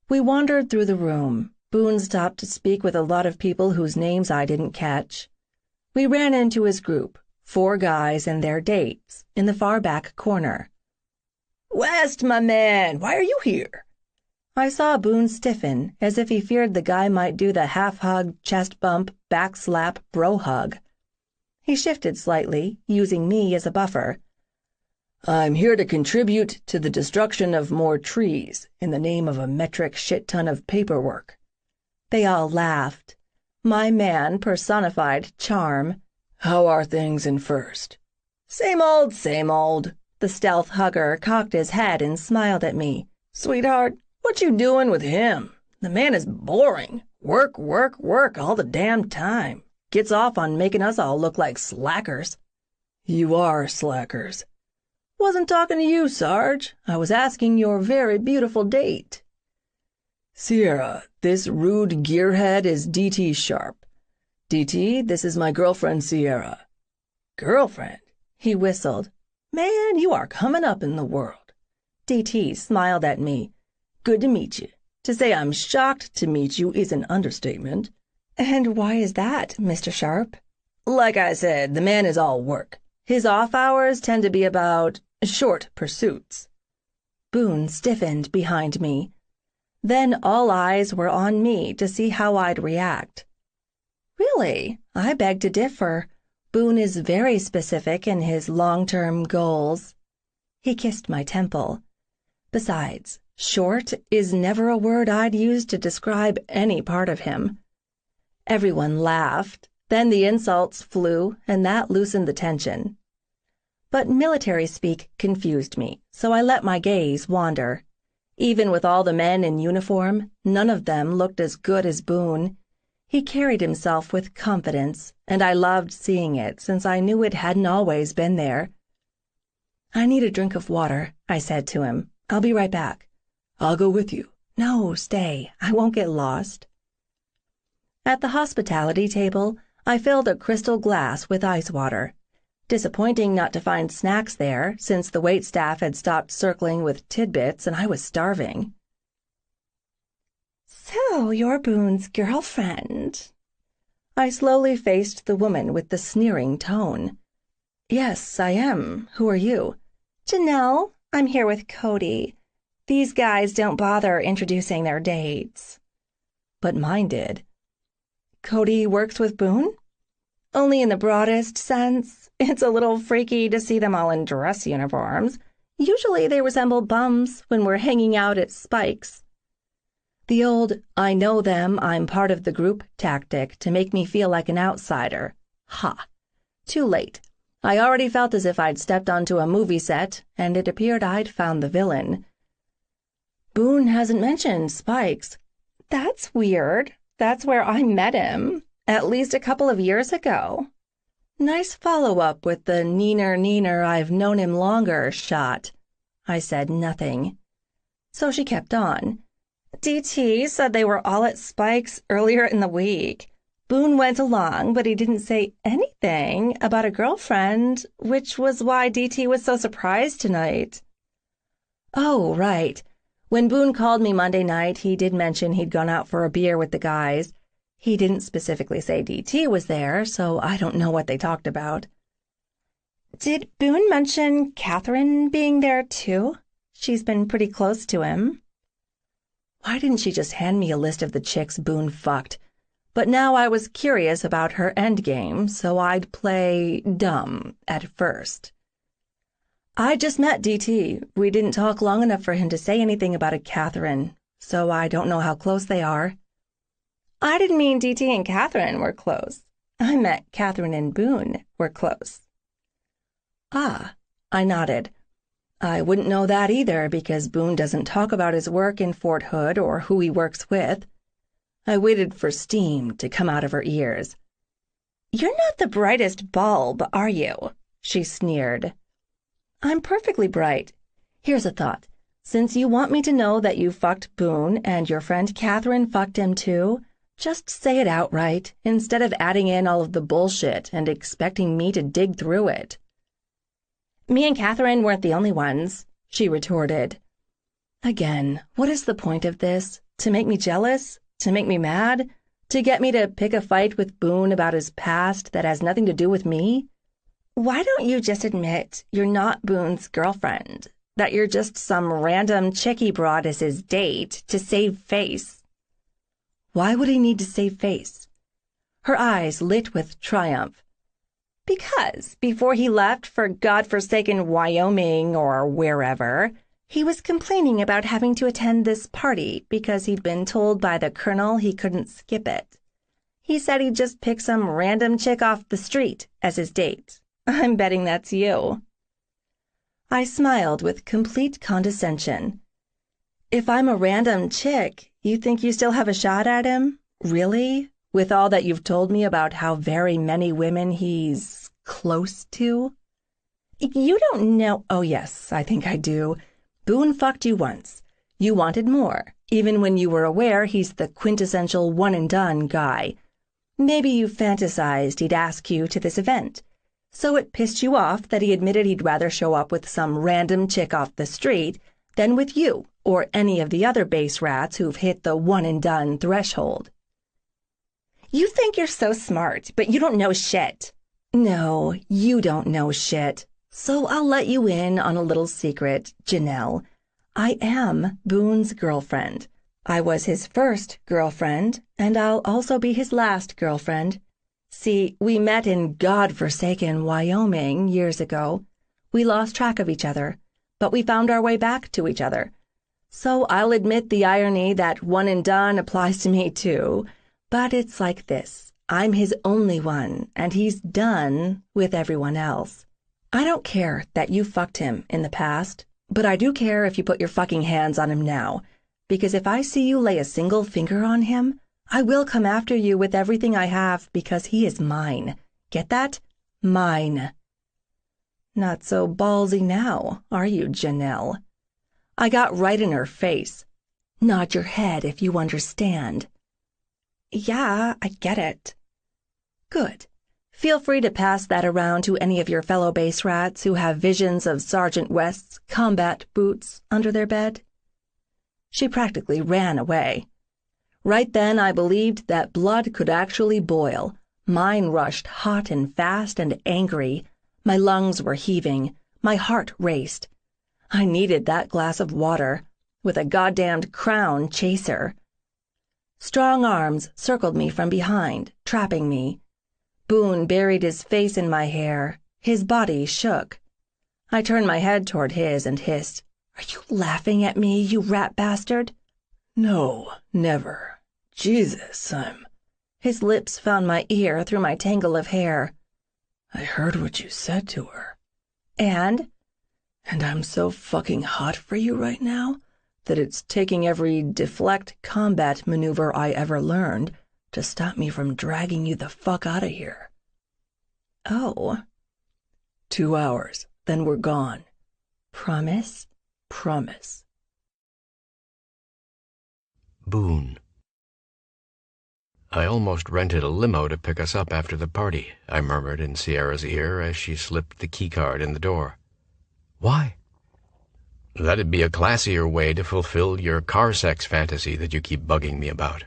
We wandered through the room. Boone stopped to speak with a lot of people whose names I didn't catch. We ran into his group, 4 guys and their dates, in the far back corner. "West, my man, why are you here?" I saw Boone stiffen, as if he feared the guy might do the half-hug, chest bump, back slap, bro hug. He shifted slightly, using me as a buffer. "I'm here to contribute to the destruction of more trees in the name of a metric shit-ton of paperwork." They all laughed. My man personified charm. "How are things in First?" Same old, same old." The stealth hugger cocked his head and smiled at me. "Sweetheart, what you doing with him? The man is boring. Work, work, work all the damn time. Gets off on making us all look like slackers." "You are slackers." "Wasn't talking to you, Sarge. I was asking your very beautiful date." "Sierra, this rude gearhead is D.T. Sharp. D.T., this is my girlfriend Sierra." "Girlfriend?" He whistled. "Man, you are coming up in the world." D.T. smiled at me. "Good to meet you. To say I'm shocked to meet you is an understatement." "And why is that, Mr. Sharp?" "Like I said, the man is all work. His off hours tend to be about short pursuits." Boone stiffened behind me. Then all eyes were on me to see how I'd react. "Really? I beg to differ. Boone is very specific in his long-term goals." He kissed my temple. "Besides, short is never a word I'd use to describe any part of him." Everyone laughed. Then the insults flew, and that loosened the tension. But military speak confused me, so I let my gaze wander. Even with all the men in uniform, none of them looked as good as Boone. He carried himself with confidence, and I loved seeing it since I knew it hadn't always been there. "I need a drink of water," I said to him. "I'll be right back." "I'll go with you." "No, stay. I won't get lost." At the hospitality table, I filled a crystal glass with ice water. Disappointing not to find snacks there, since the waitstaff had stopped circling with tidbits and I was starving. "So you're Boone's girlfriend?" I slowly faced the woman with the sneering tone. "Yes, I am. Who are you?" "Janelle. I'm here with Cody. These guys don't bother introducing their dates." But mine did. "Cody works with Boone?" "Only in the broadest sense. It's a little freaky to see them all in dress uniforms. Usually they resemble bums when we're hanging out at Spike's." The old, "I know them, I'm part of the group" tactic to make me feel like an outsider. Ha! Too late. I already felt as if I'd stepped onto a movie set, and it appeared I'd found the villain. "Boone hasn't mentioned Spike's." "That's weird. That's where I met him, at least a couple of years ago." Nice follow-up with the neener I've known him longer shot. I said nothing. So she kept on. "DT said they were all at Spike's earlier in the week. Boone went along, but he didn't say anything about a girlfriend, which was why DT was so surprised tonight." "Oh, right. When Boone called me Monday night, he did mention he'd gone out for a beer with the guys. He didn't specifically say DT was there, so I don't know what they talked about." "Did Boone mention Catherine being there, too? She's been pretty close to him." Why didn't she just hand me a list of the chicks Boone fucked? But now I was curious about her endgame, so I'd play dumb at first. "I just met DT. We didn't talk long enough for him to say anything about a Catherine, so I don't know how close they are." "I didn't mean DT and Catherine were close. I meant Catherine and Boone were close." "Ah," I nodded. "I wouldn't know that either because Boone doesn't talk about his work in Fort Hood or who he works with." I waited for steam to come out of her ears. "You're not the brightest bulb, are you?" she sneered. "I'm perfectly bright. Here's a thought. Since you want me to know that you fucked Boone and your friend Catherine fucked him too, just say it outright instead of adding in all of the bullshit and expecting me to dig through it." "Me and Catherine weren't the only ones," she retorted. Again, what is the point of this? To make me jealous? To make me mad? To get me to pick a fight with Boone about his past that has nothing to do with me? Why don't you just admit you're not Boone's girlfriend? That you're just some random chick he brought as his date to save face? Why would he need to save face? Her eyes lit with triumph. Because before he left for godforsaken Wyoming or wherever, he was complaining about having to attend this party because he'd been told by the colonel he couldn't skip it. He said he'd just pick some random chick off the street as his date. I'm betting that's you. I smiled with complete condescension. If I'm a random chick, you think you still have a shot at him? Really? With all that you've told me about how very many women he's close to? You don't know. Oh, yes, I think I do. Boone fucked you once. You wanted more, even when you were aware he's the quintessential one-and-done guy. Maybe you fantasized he'd ask you to this event. So it pissed you off that he admitted he'd rather show up with some random chick off the street than with you or any of the other base rats who've hit the one-and-done threshold. You think you're so smart, but you don't know shit. No, you don't know shit. So I'll let you in on a little secret, Janelle. I am Boone's girlfriend. I was his first girlfriend, and I'll also be his last girlfriend. See, we met in godforsaken Wyoming years ago. We lost track of each other, but we found our way back to each other. So I'll admit the irony that one and done applies to me too. But it's like this. I'm his only one, and he's done with everyone else. I don't care that you fucked him in the past, but I do care if you put your fucking hands on him now, because if I see you lay a single finger on him, I will come after you with everything I have because he is mine. Get that? Mine. Not so ballsy now, are you, Janelle? I got right in her face. Nod your head if you understand. Yeah, I get it. Good. Feel free to pass that around to any of your fellow base rats who have visions of Sergeant West's combat boots under their bed. She practically ran away. Right then I believed that blood could actually boil. Mine rushed hot and fast and angry. My lungs were heaving. My heart raced. I needed that glass of water, with a goddamned crown chaser. Strong arms circled me from behind, trapping me. Boone buried his face in my hair. His body shook. I turned my head toward his and hissed, "Are you laughing at me, you rat bastard?" No, never. Jesus, His lips found my ear through my tangle of hair. I heard what you said to her. And I'm so fucking hot for you right now that it's taking every deflect combat maneuver I ever learned to stop me from dragging you the fuck out of here. Oh. 2 hours, then we're gone. Promise? Promise. Boone. I almost rented a limo to pick us up after the party, I murmured in Sierra's ear as she slipped the keycard in the door. Why? That'd be a classier way to fulfill your car sex fantasy that you keep bugging me about.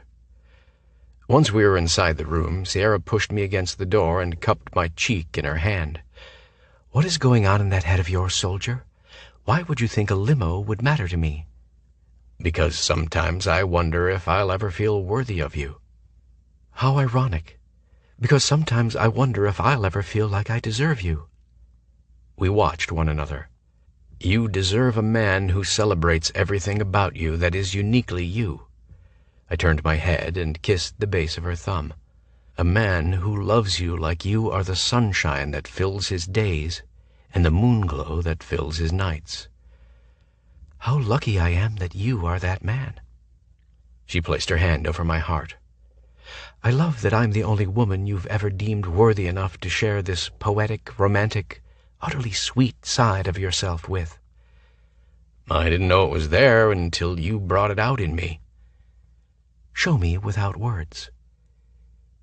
Once we were inside the room, Sierra pushed me against the door and cupped my cheek in her hand. What is going on in that head of yours, soldier? Why would you think a limo would matter to me? Because sometimes I wonder if I'll ever feel worthy of you. How ironic. Because sometimes I wonder if I'll ever feel like I deserve you. We watched one another. You deserve a man who celebrates everything about you that is uniquely you. I turned my head and kissed the base of her thumb. A man who loves you like you are the sunshine that fills his days and the moonglow that fills his nights. How lucky I am that you are that man. She placed her hand over my heart. I love that I'm the only woman you've ever deemed worthy enough to share this poetic, romantic, utterly sweet side of yourself with. I didn't know it was there until you brought it out in me. Show me without words.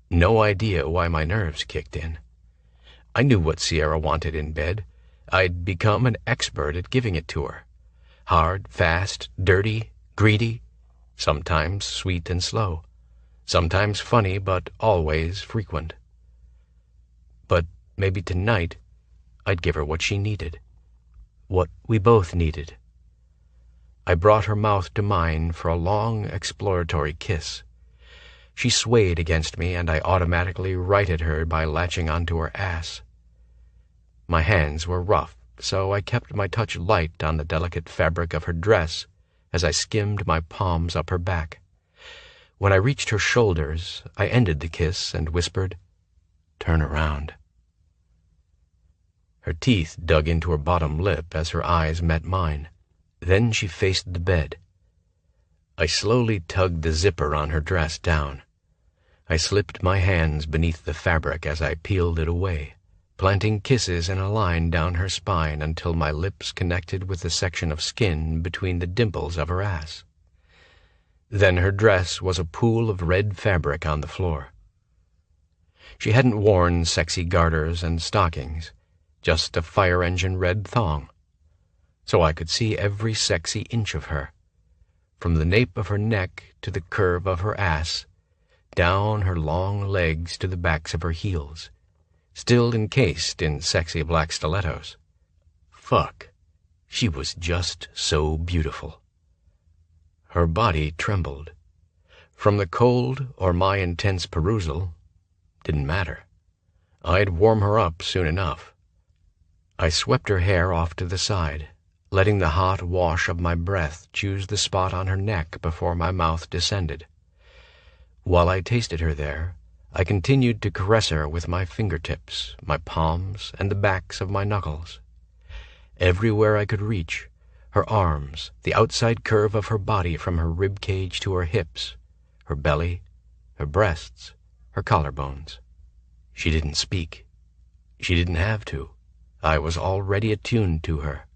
No idea why my nerves kicked in. I knew what Sierra wanted in bed. I'd become an expert at giving it to her. Hard, fast, dirty, greedy, sometimes sweet and slow. sometimes funny but always frequent. But maybe tonight I'd give her what she needed, what we both needed. I brought her mouth to mine for a long exploratory kiss. She swayed against me, and I automatically righted her by latching onto her ass. My hands were rough, so I kept my touch light on the delicate fabric of her dress as I skimmed my palms up her back. When I reached her shoulders, I ended the kiss and whispered, "Turn around." Her teeth dug into her bottom lip as her eyes met mine. Then she faced the bed. I slowly tugged the zipper on her dress down. I slipped my hands beneath the fabric as I peeled it away, planting kisses in a line down her spine until my lips connected with the section of skin between the dimples of her ass. Then her dress was a pool of red fabric on the floor. She hadn't worn sexy garters and stockings, just a fire engine red thong. So I could see every sexy inch of her, from the nape of her neck to the curve of her ass, down her long legs to the backs of her heels, still encased in sexy black stilettos. Fuck, she was just so beautiful. Her body trembled. From the cold or my intense perusal, didn't matter. I'd warm her up soon enough. I swept her hair off to the side, letting the hot wash of my breath choose the spot on her neck before my mouth descended. While I tasted her there, I continued to caress her with my fingertips, my palms, and the backs of my knuckles. Everywhere I could reach, her arms, the outside curve of her body from her rib cage to her hips, her belly, her breasts, her collarbones. She didn't speak. She didn't have to. I was already attuned to her.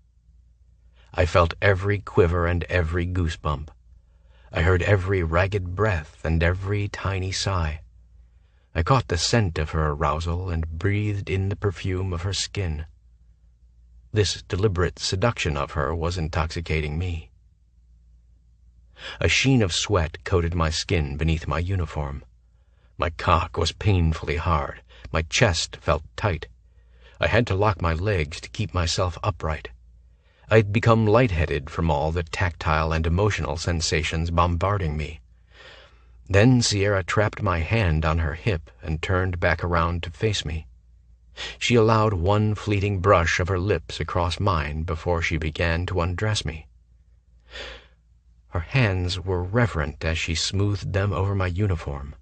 I felt every quiver and every goosebump. I heard every ragged breath and every tiny sigh. I caught the scent of her arousal and breathed in the perfume of her skin. This deliberate seduction of her was intoxicating me. A sheen of sweat coated my skin beneath my uniform. My cock was painfully hard. My chest felt tight. I had to lock my legs to keep myself upright. I'd become lightheaded from all the tactile and emotional sensations bombarding me. Then Sierra trapped my hand on her hip and turned back around to face me. She allowed one fleeting brush of her lips across mine before she began to undress me. Her hands were reverent as she smoothed them over my uniform.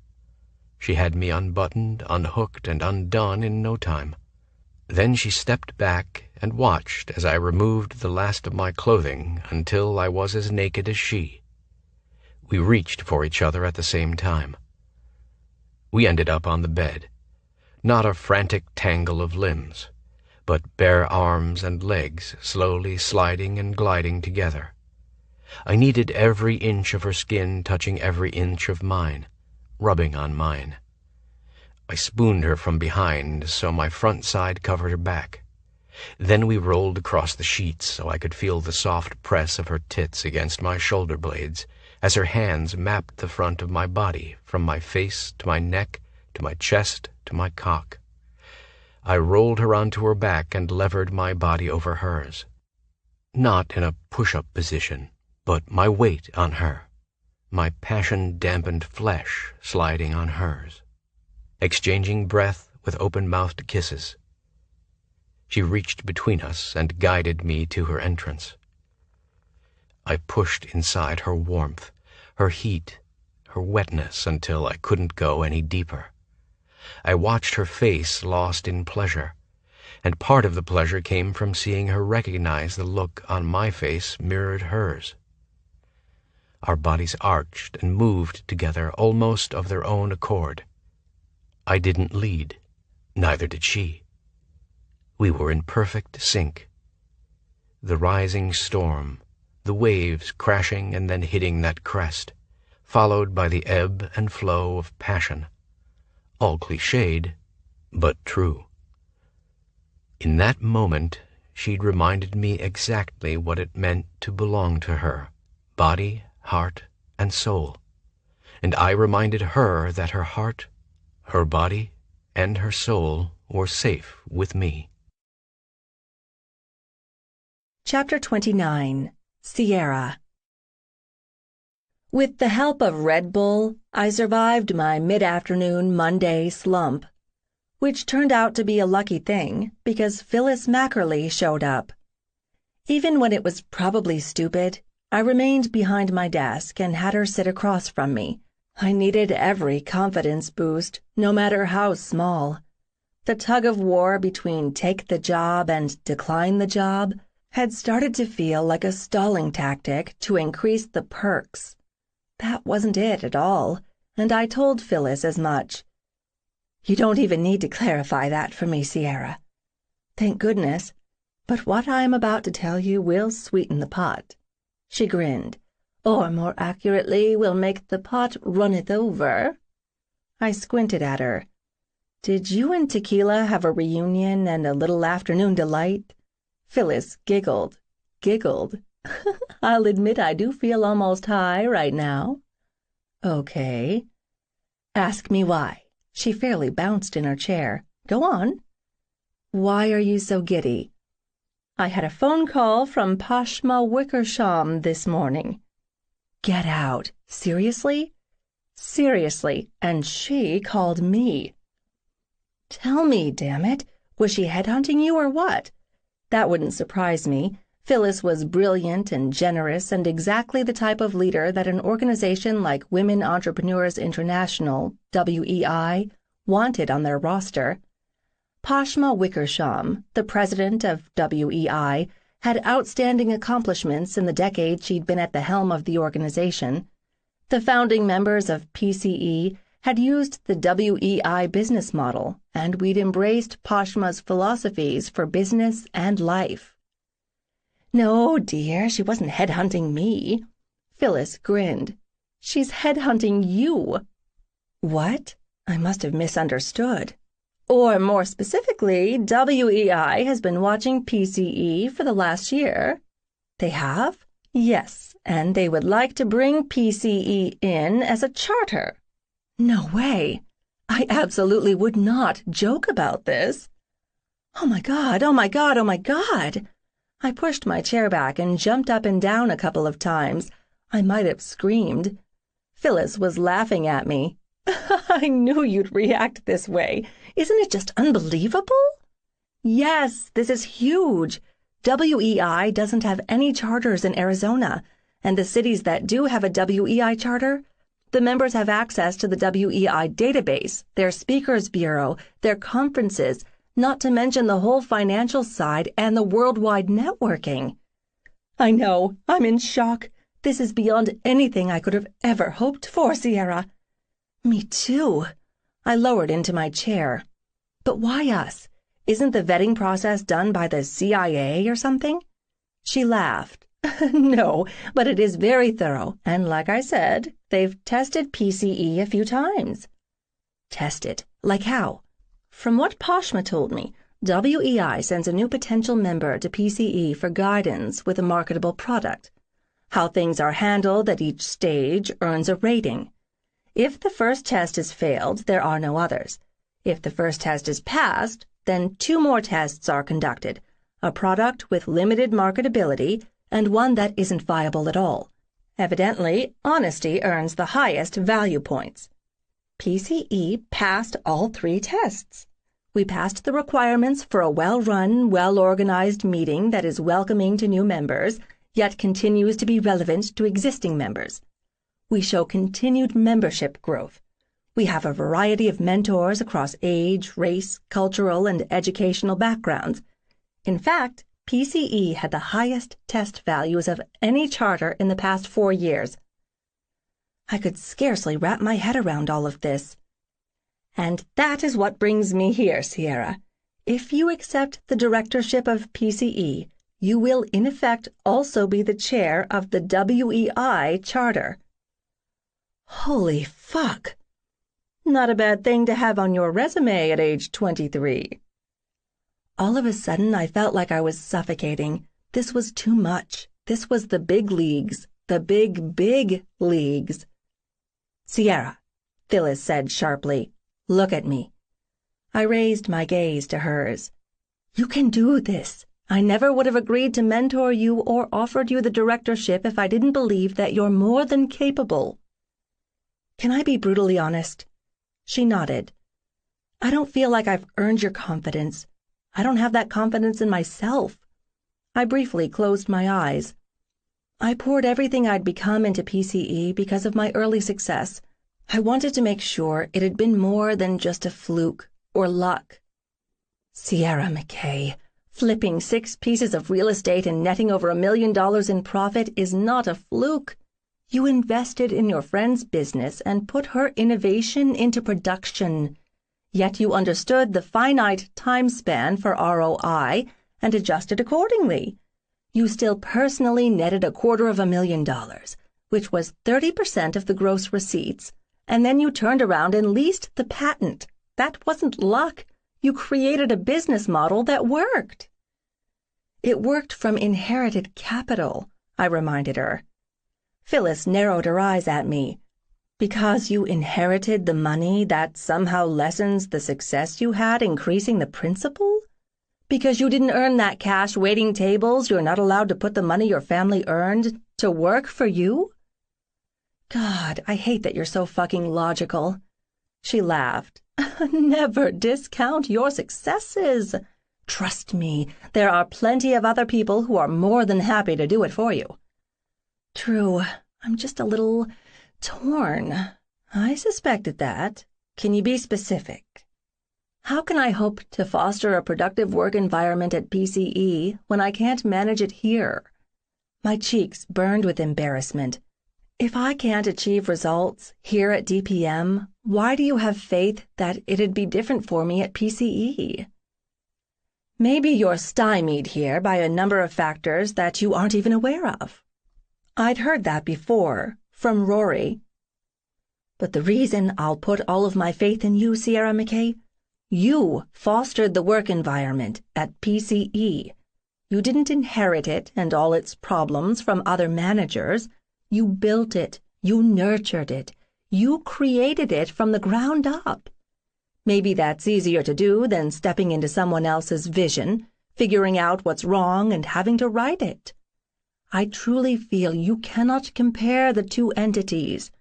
She had me unbuttoned, unhooked, and undone in no time. Then she stepped back and watched as I removed the last of my clothing until I was as naked as she. We reached for each other at the same time. We ended up on the bed, not a frantic tangle of limbs, but bare arms and legs slowly sliding and gliding together. I needed every inch of her skin touching every inch of mine, rubbing on mine. I spooned her from behind so my front side covered her back. Then we rolled across the sheets so I could feel the soft press of her tits against my shoulder blades as her hands mapped the front of my body from my face to my neck to my chest to my cock. I rolled her onto her back and levered my body over hers. Not in a push-up position, but my weight on her, my passion-dampened flesh sliding on hers. Exchanging breath with open-mouthed kisses. She reached between us and guided me to her entrance. I pushed inside her warmth, her heat, her wetness until I couldn't go any deeper. I watched her face lost in pleasure, and part of the pleasure came from seeing her recognize the look on my face mirrored hers. Our bodies arched and moved together almost of their own accord. I didn't lead, neither did she. We were in perfect sync. The rising storm, the waves crashing and then hitting that crest, followed by the ebb and flow of passion. All cliched, but true. In that moment, she'd reminded me exactly what it meant to belong to her, body, heart, and soul. and I reminded her that her heart, her body, and her soul were safe with me. Chapter 29. Sierra. With the help of Red Bull, I survived my mid-afternoon Monday slump, which turned out to be a lucky thing because Phyllis Mackerly showed up. Even when it was probably stupid, I remained behind my desk and had her sit across from me. I needed every confidence boost, no matter how small. The tug-of-war between take the job and decline the job had started to feel like a stalling tactic to increase the perks. That wasn't it at all, and I told Phyllis as much. You don't even need to clarify that for me, Sierra. Thank goodness, but what I am about to tell you will sweeten the pot. She grinned. Or more accurately, will make the pot runneth over. I squinted at her. Did you and Tequila have a reunion and a little afternoon delight? Phyllis giggled. I'll admit I do feel almost high right now. Okay. Ask me why. She fairly bounced in her chair. Go on. Why are you so giddy? I had a phone call from Pashma Wickersham this morning. Get out. Seriously? Seriously, and she called me. Tell me, damn it. Was she headhunting you or what? That wouldn't surprise me. Phyllis was brilliant and generous and exactly the type of leader that an organization like Women Entrepreneurs International, WEI, wanted on their roster. Pashma Wickersham, the president of WEI, had outstanding accomplishments in the decade she'd been at the helm of the organization. The founding members of PCE had used the WEI business model, and we'd embraced Pashma's philosophies for business and life. No, dear, she wasn't headhunting me. Phyllis grinned. She's headhunting you. What? I must have misunderstood. Or more specifically, WEI has been watching PCE for the last year. They have? Yes, and they would like to bring PCE in as a charter. No way. I absolutely would not joke about this. Oh my God, oh my God, oh my God. I pushed my chair back and jumped up and down a couple of times. I might have screamed. Phyllis was laughing at me. I knew you'd react this way. Isn't it just unbelievable? Yes, this is huge. WEI doesn't have any charters in Arizona, and the cities that do have a WEI charter, the members have access to the WEI database, their speakers bureau, their conferences, not to mention the whole financial side and the worldwide networking. I know, I'm in shock. This is beyond anything I could have ever hoped for, Sierra. Me too. I lowered into my chair. But why us? Isn't the vetting process done by the CIA or something? She laughed. No, but it is very thorough, and like I said, they've tested PCE a few times. Tested? Like how? From what Pashma told me, WEI sends a new potential member to PCE for guidance with a marketable product. How things are handled at each stage earns a rating. If the first test is failed, there are no others. If the first test is passed, then 2 more tests are conducted, a product with limited marketability and one that isn't viable at all. Evidently, honesty earns the highest value points. PCE passed all 3 tests. We passed the requirements for a well-run, well-organized meeting that is welcoming to new members, yet continues to be relevant to existing members. We show continued membership growth. We have a variety of mentors across age, race, cultural, and educational backgrounds. In fact, PCE had the highest test values of any charter in the past 4 years. I could scarcely wrap my head around all of this. And that is what brings me here, Sierra. If you accept the directorship of PCE, you will in effect also be the chair of the WEI charter. Holy fuck! Not a bad thing to have on your resume at age 23. All of a sudden, I felt like I was suffocating. This was too much. This was the big leagues. The big, big leagues. "Sierra," Phyllis said sharply, "look at me." I raised my gaze to hers. "You can do this. I never would have agreed to mentor you or offered you the directorship if I didn't believe that you're more than capable." "Can I be brutally honest?" She nodded. "I don't feel like I've earned your confidence. I don't have that confidence in myself." I briefly closed my eyes. I poured everything I'd become into PCE because of my early success. I wanted to make sure it had been more than just a fluke or luck. "Sierra McKay, flipping 6 pieces of real estate and netting over $1 million in profit is not a fluke. You invested in your friend's business and put her innovation into production. Yet you understood the finite time span for ROI and adjusted accordingly. You still personally netted $250,000, which was 30% of the gross receipts, and then you turned around and leased the patent. That wasn't luck. You created a business model that worked." "It worked from inherited capital," I reminded her. Phyllis narrowed her eyes at me. "Because you inherited the money, that somehow lessens the success you had increasing the principal? Because you didn't earn that cash waiting tables, you're not allowed to put the money your family earned to work for you?" God, I hate that you're so fucking logical. She laughed. "Never discount your successes. Trust me, there are plenty of other people who are more than happy to do it for you." "True, I'm just a little torn." "I suspected that. Can you be specific? How can I hope to foster a productive work environment at PCE when I can't manage it here?" My cheeks burned with embarrassment. "If I can't achieve results here at DPM, why do you have faith that it'd be different for me at PCE?" "Maybe you're stymied here by a number of factors that you aren't even aware of." I'd heard that before, from Rory. "But the reason I'll put all of my faith in you, Sierra McKay, you fostered the work environment at PCE. You didn't inherit it and all its problems from other managers. You built it. You nurtured it. You created it from the ground up. Maybe that's easier to do than stepping into someone else's vision, figuring out what's wrong and having to right it. I truly feel you cannot compare the two entities.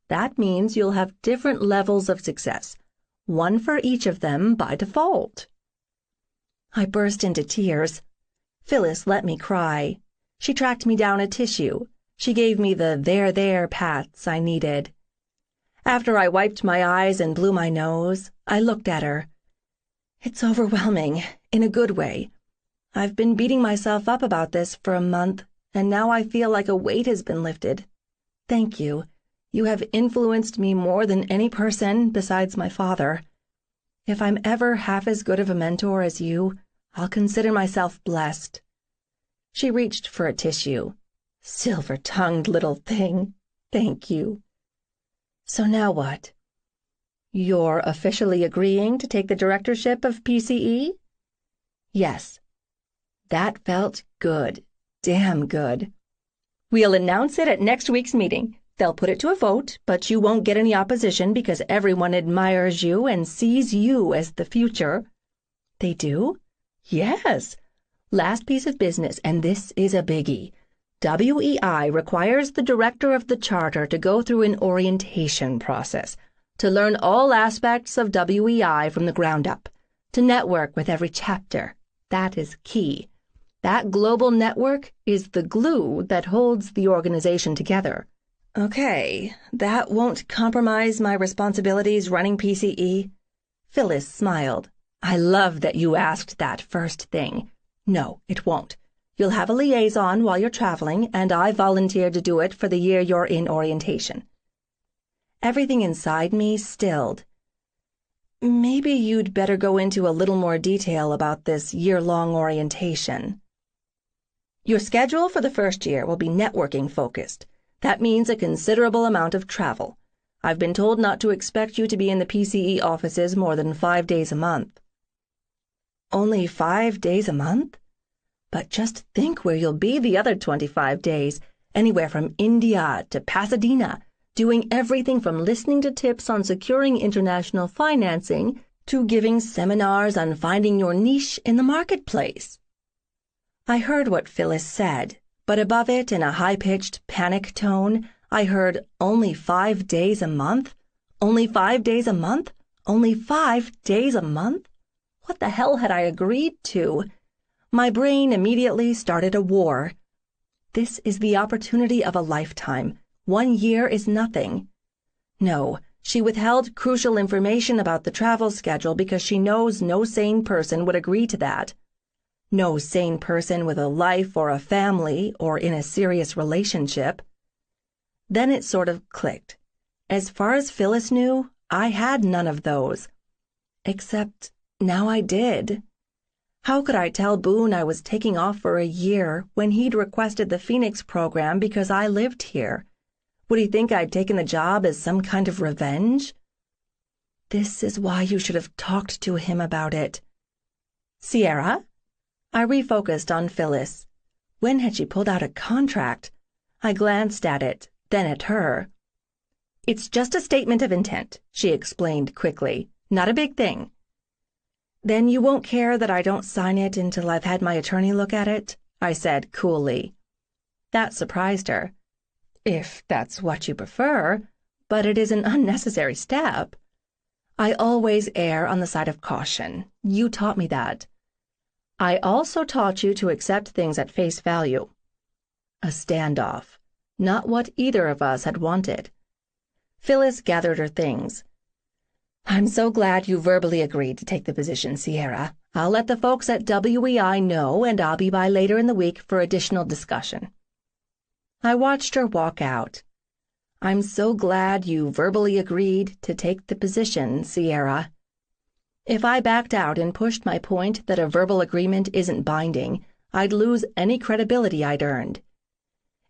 That means you'll have different levels of success, one for each of them by default." I burst into tears. Phyllis let me cry. She tracked me down a tissue. She gave me the there pats I needed. After I wiped my eyes and blew my nose, I looked at her. "It's overwhelming, in a good way. I've been beating myself up about this for a month, and now I feel like a weight has been lifted. Thank you. You have influenced me more than any person besides my father. If I'm ever half as good of a mentor as you, I'll consider myself blessed." She reached for a tissue. "Silver-tongued little thing. Thank you." "So now what? You're officially agreeing to take the directorship of PCE?" "Yes." That felt good. Damn good. "We'll announce it at next week's meeting. They'll put it to a vote, but you won't get any opposition because everyone admires you and sees you as the future." "They do?" "Yes. Last piece of business, and this is a biggie. WEI requires the director of the charter to go through an orientation process, to learn all aspects of WEI from the ground up, to network with every chapter. That is key. That global network is the glue that holds the organization together." "Okay, that won't compromise my responsibilities running PCE?" Phyllis smiled. "I love that you asked that first thing. No, it won't. You'll have a liaison while you're traveling, and I volunteered to do it for the year you're in orientation." Everything inside me stilled. "Maybe you'd better go into a little more detail about this year-long orientation." "Your schedule for the first year will be networking focused. That means a considerable amount of travel. I've been told not to expect you to be in the PCE offices more than 5 days a month." "Only 5 days a month? But just think where you'll be the other 25 days, anywhere from India to Pasadena. doing everything from listening to tips on securing international financing to giving seminars on finding your niche in the marketplace. I heard what Phyllis said, but above it, in a high-pitched panic tone, I heard, only 5 days a month? Only 5 days a month? Only 5 days a month? What the hell had I agreed to? My brain immediately started a war. This is the opportunity of a lifetime. 1 year is nothing. No, she withheld crucial information about the travel schedule because she knows no sane person would agree to that. No sane person with a life or a family or in a serious relationship. Then it sort of clicked. As far as Phyllis knew, I had none of those. Except now I did. How could I tell Boone I was taking off for a year when he'd requested the Phoenix program because I lived here? Would he think I'd taken the job as some kind of revenge? This is why you should have talked to him about it. Sierra? I refocused on Phyllis. When had she pulled out a contract? I glanced at it, then at her. It's just a statement of intent, she explained quickly. Not a big thing. Then you won't care that I don't sign it until I've had my attorney look at it? I said coolly. That surprised her. If that's what you prefer, but it is an unnecessary step. I always err on the side of caution. You taught me that. I also taught you to accept things at face value. A standoff. Not what either of us had wanted. Phyllis gathered her things. I'm so glad you verbally agreed to take the position, Sierra. I'll let the folks at WEI know, and I'll be by later in the week for additional discussion. I watched her walk out. I'm so glad you verbally agreed to take the position, Sierra. If I backed out and pushed my point that a verbal agreement isn't binding, I'd lose any credibility I'd earned.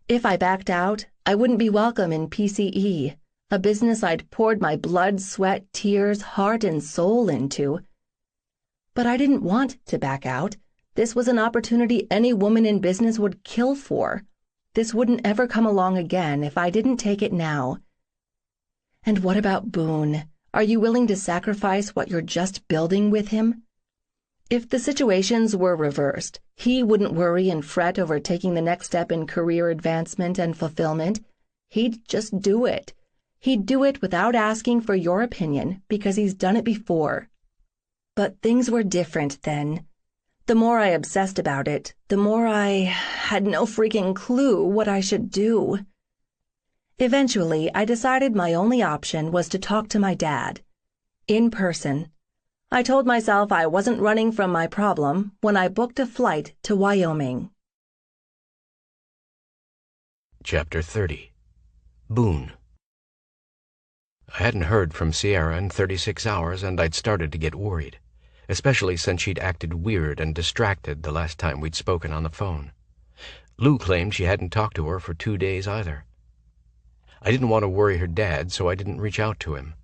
If I backed out, I wouldn't be welcome in PCE, a business I'd poured my blood, sweat, tears, heart, and soul into. But I didn't want to back out. This was an opportunity any woman in business would kill for. This wouldn't ever come along again if I didn't take it now. And what about Boone? Are you willing to sacrifice what you're just building with him? If the situations were reversed, he wouldn't worry and fret over taking the next step in career advancement and fulfillment. He'd just do it. He'd do it without asking for your opinion because he's done it before. But things were different then. The more I obsessed about it, the more I had no freaking clue what I should do. Eventually, I decided my only option was to talk to my dad. In person. I told myself I wasn't running from my problem when I booked a flight to Wyoming. Chapter 30. Boone. I hadn't heard from Sierra in 36 hours, and I'd started to get worried, especially since she'd acted weird and distracted the last time we'd spoken on the phone. Lou claimed she hadn't talked to her for 2 days either. I didn't want to worry her dad, so I didn't reach out to him.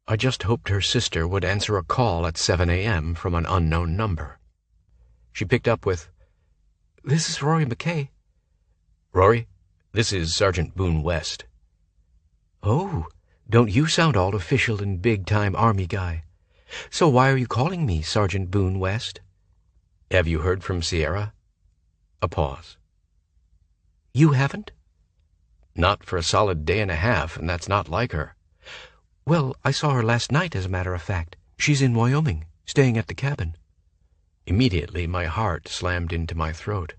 I just hoped her sister would answer a call at 7 a.m. from an unknown number. She picked up with, "This is Rory McKay." "Rory, this is Sergeant Boone West." "Oh, don't you sound all official and big-time Army guy. So why are you calling me Sergeant Boone West?" "Have you heard from Sierra?" A pause. "You haven't?" "Not for a solid day and a half, and that's not like her." "Well, I saw her last night, as a matter of fact. She's in Wyoming, staying at the cabin." Immediately, my heart slammed into my throat.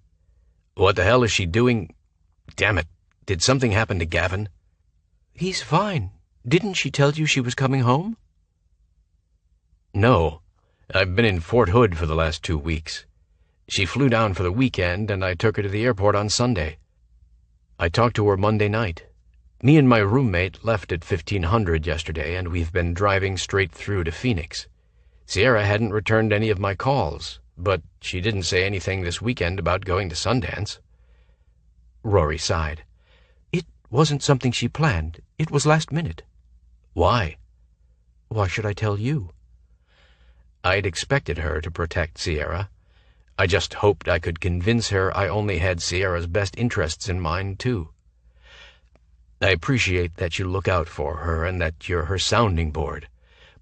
"What the hell is she doing? Damn it, did something happen to Gavin?" "He's fine. Didn't she tell you she was coming home?" "No. I've been in Fort Hood for the last 2 weeks. She flew down for the weekend, and I took her to the airport on Sunday. I talked to her Monday night. Me and my roommate left at 1500 yesterday, and we've been driving straight through to Phoenix. Sierra hadn't returned any of my calls, but she didn't say anything this weekend about going to Sundance." Rory sighed. "It wasn't something she planned. It was last minute." "Why?" "Why should I tell you?" I'd expected her to protect Sierra. I just hoped I could convince her I only had Sierra's best interests in mind, too. I appreciate that you look out for her and that you're her sounding board.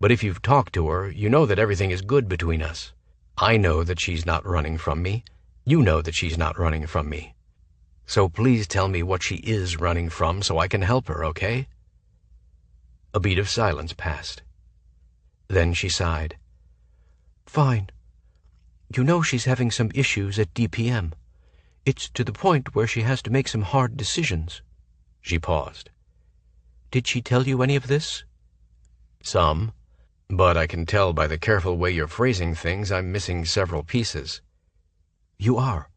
But if you've talked to her, you know that everything is good between us. I know that she's not running from me. You know that she's not running from me. So please tell me what she is running from so I can help her, okay?" A beat of silence passed. Then she sighed. "Fine. You know she's having some issues at DPM. It's to the point where she has to make some hard decisions." She paused. "Did she tell you any of this?" "Some. But I can tell by the careful way you're phrasing things I'm missing several pieces." "You are.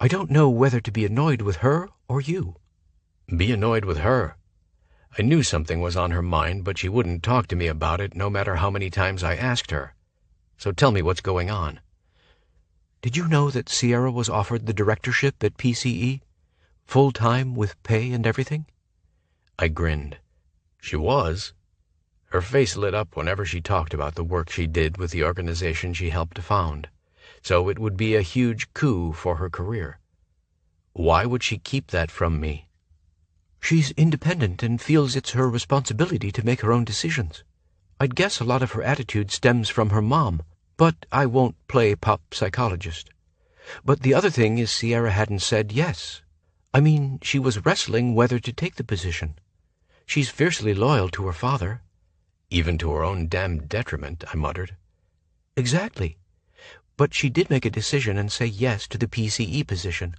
I don't know whether to be annoyed with her or you." "Be annoyed with her. I knew something was on her mind, but she wouldn't talk to me about it no matter how many times I asked her. So tell me what's going on." "Did you know that Sierra was offered the directorship at PCE? Full-time with pay and everything?" I grinned. "She was?" Her face lit up whenever she talked about the work she did with the organization she helped to found. So it would be a huge coup for her career. Why would she keep that from me? "She's independent and feels it's her responsibility to make her own decisions. I'd guess a lot of her attitude stems from her mom, but I won't play pop psychologist. But the other thing is Sierra hadn't said yes. I mean, she was wrestling whether to take the position. She's fiercely loyal to her father." "Even to her own damned detriment," I muttered. "Exactly. But she did make a decision and say yes to the PCE position,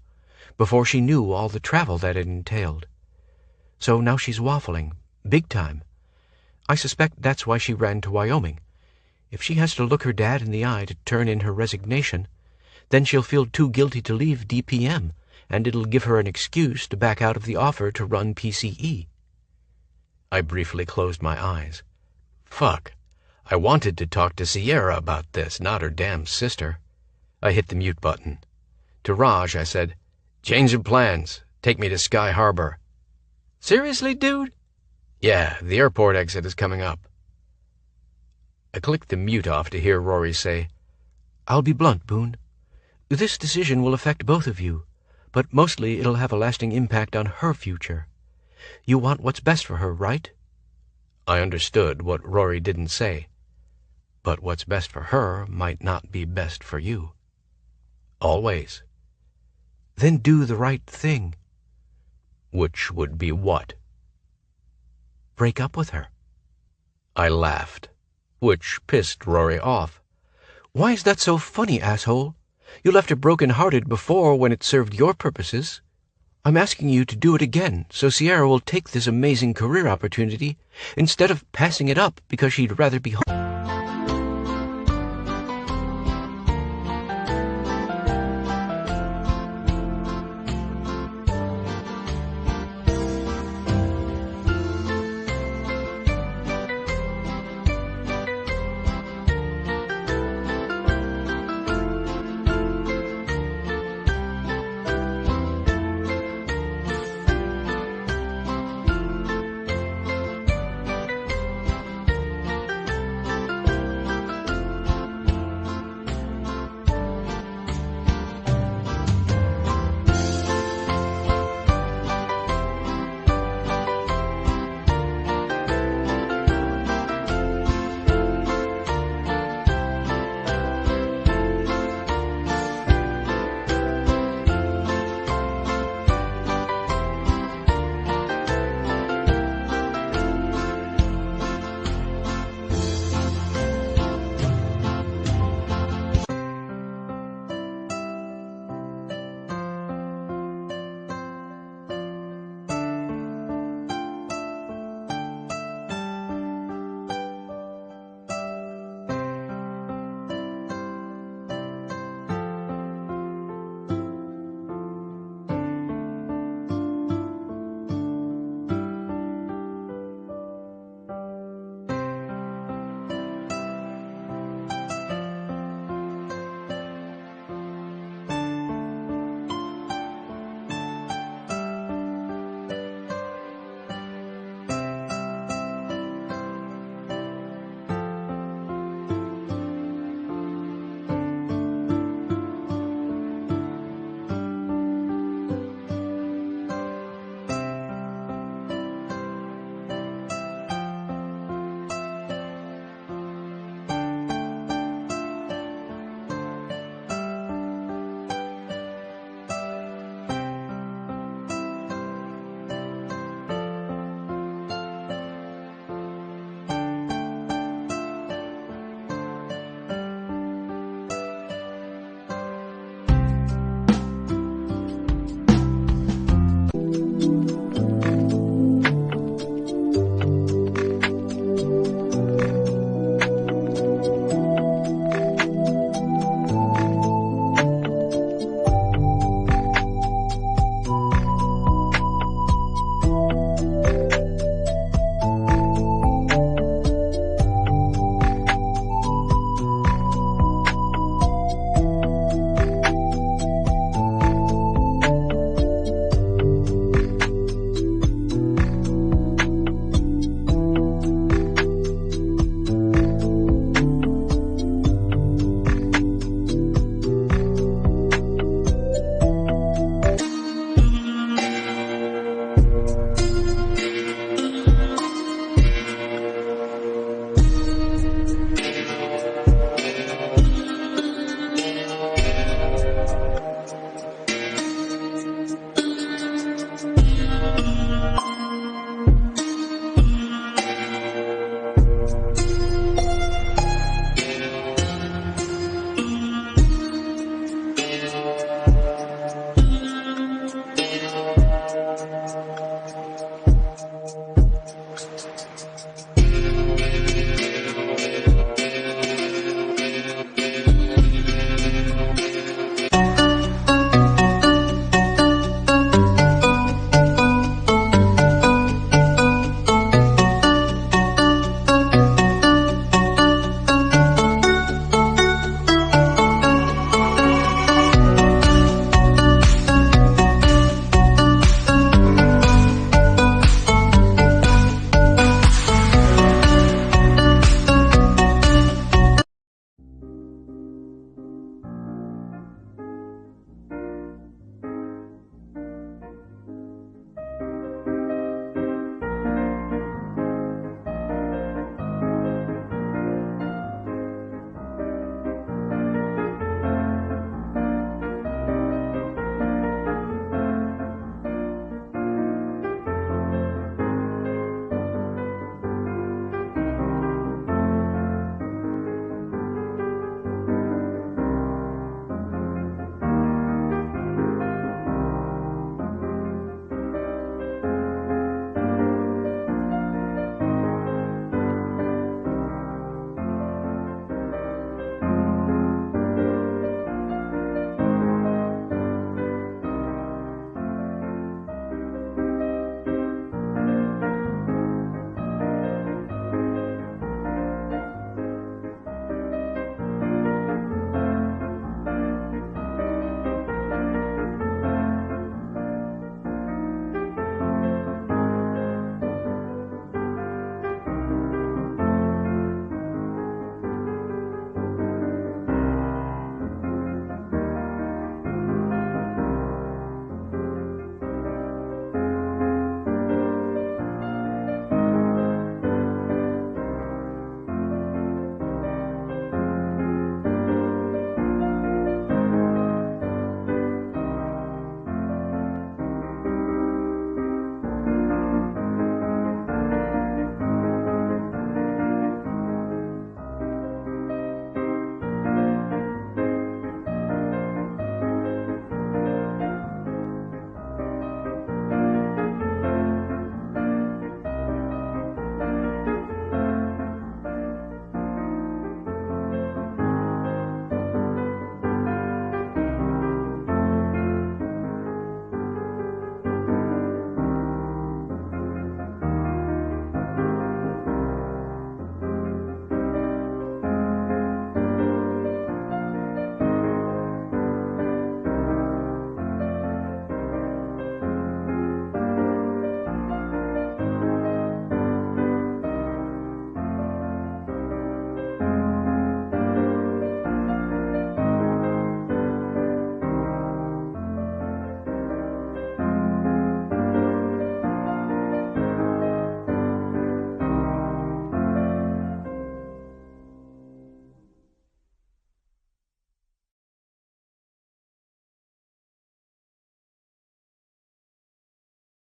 before she knew all the travel that it entailed. So now she's waffling, big time. I suspect that's why she ran to Wyoming. If she has to look her dad in the eye to turn in her resignation, then she'll feel too guilty to leave DPM, and it'll give her an excuse to back out of the offer to run PCE." I briefly closed my eyes. Fuck. I wanted to talk to Sierra about this, not her damn sister. I hit the mute button. To Raj, I said, "Change of plans. Take me to Sky Harbor." "Seriously, dude?" "Yeah, the airport exit is coming up." I clicked the mute off to hear Rory say, "I'll be blunt, Boone. This decision will affect both of you, but mostly it'll have a lasting impact on her future. You want what's best for her, right?" I understood what Rory didn't say. But what's best for her might not be best for you. Always. "Then do the right thing." Which would be what? "Break up with her." I laughed, which pissed Rory off. "Why is that so funny, asshole? You left her broken-hearted before when it served your purposes. I'm asking you to do it again so Sierra will take this amazing career opportunity instead of passing it up because she'd rather be home."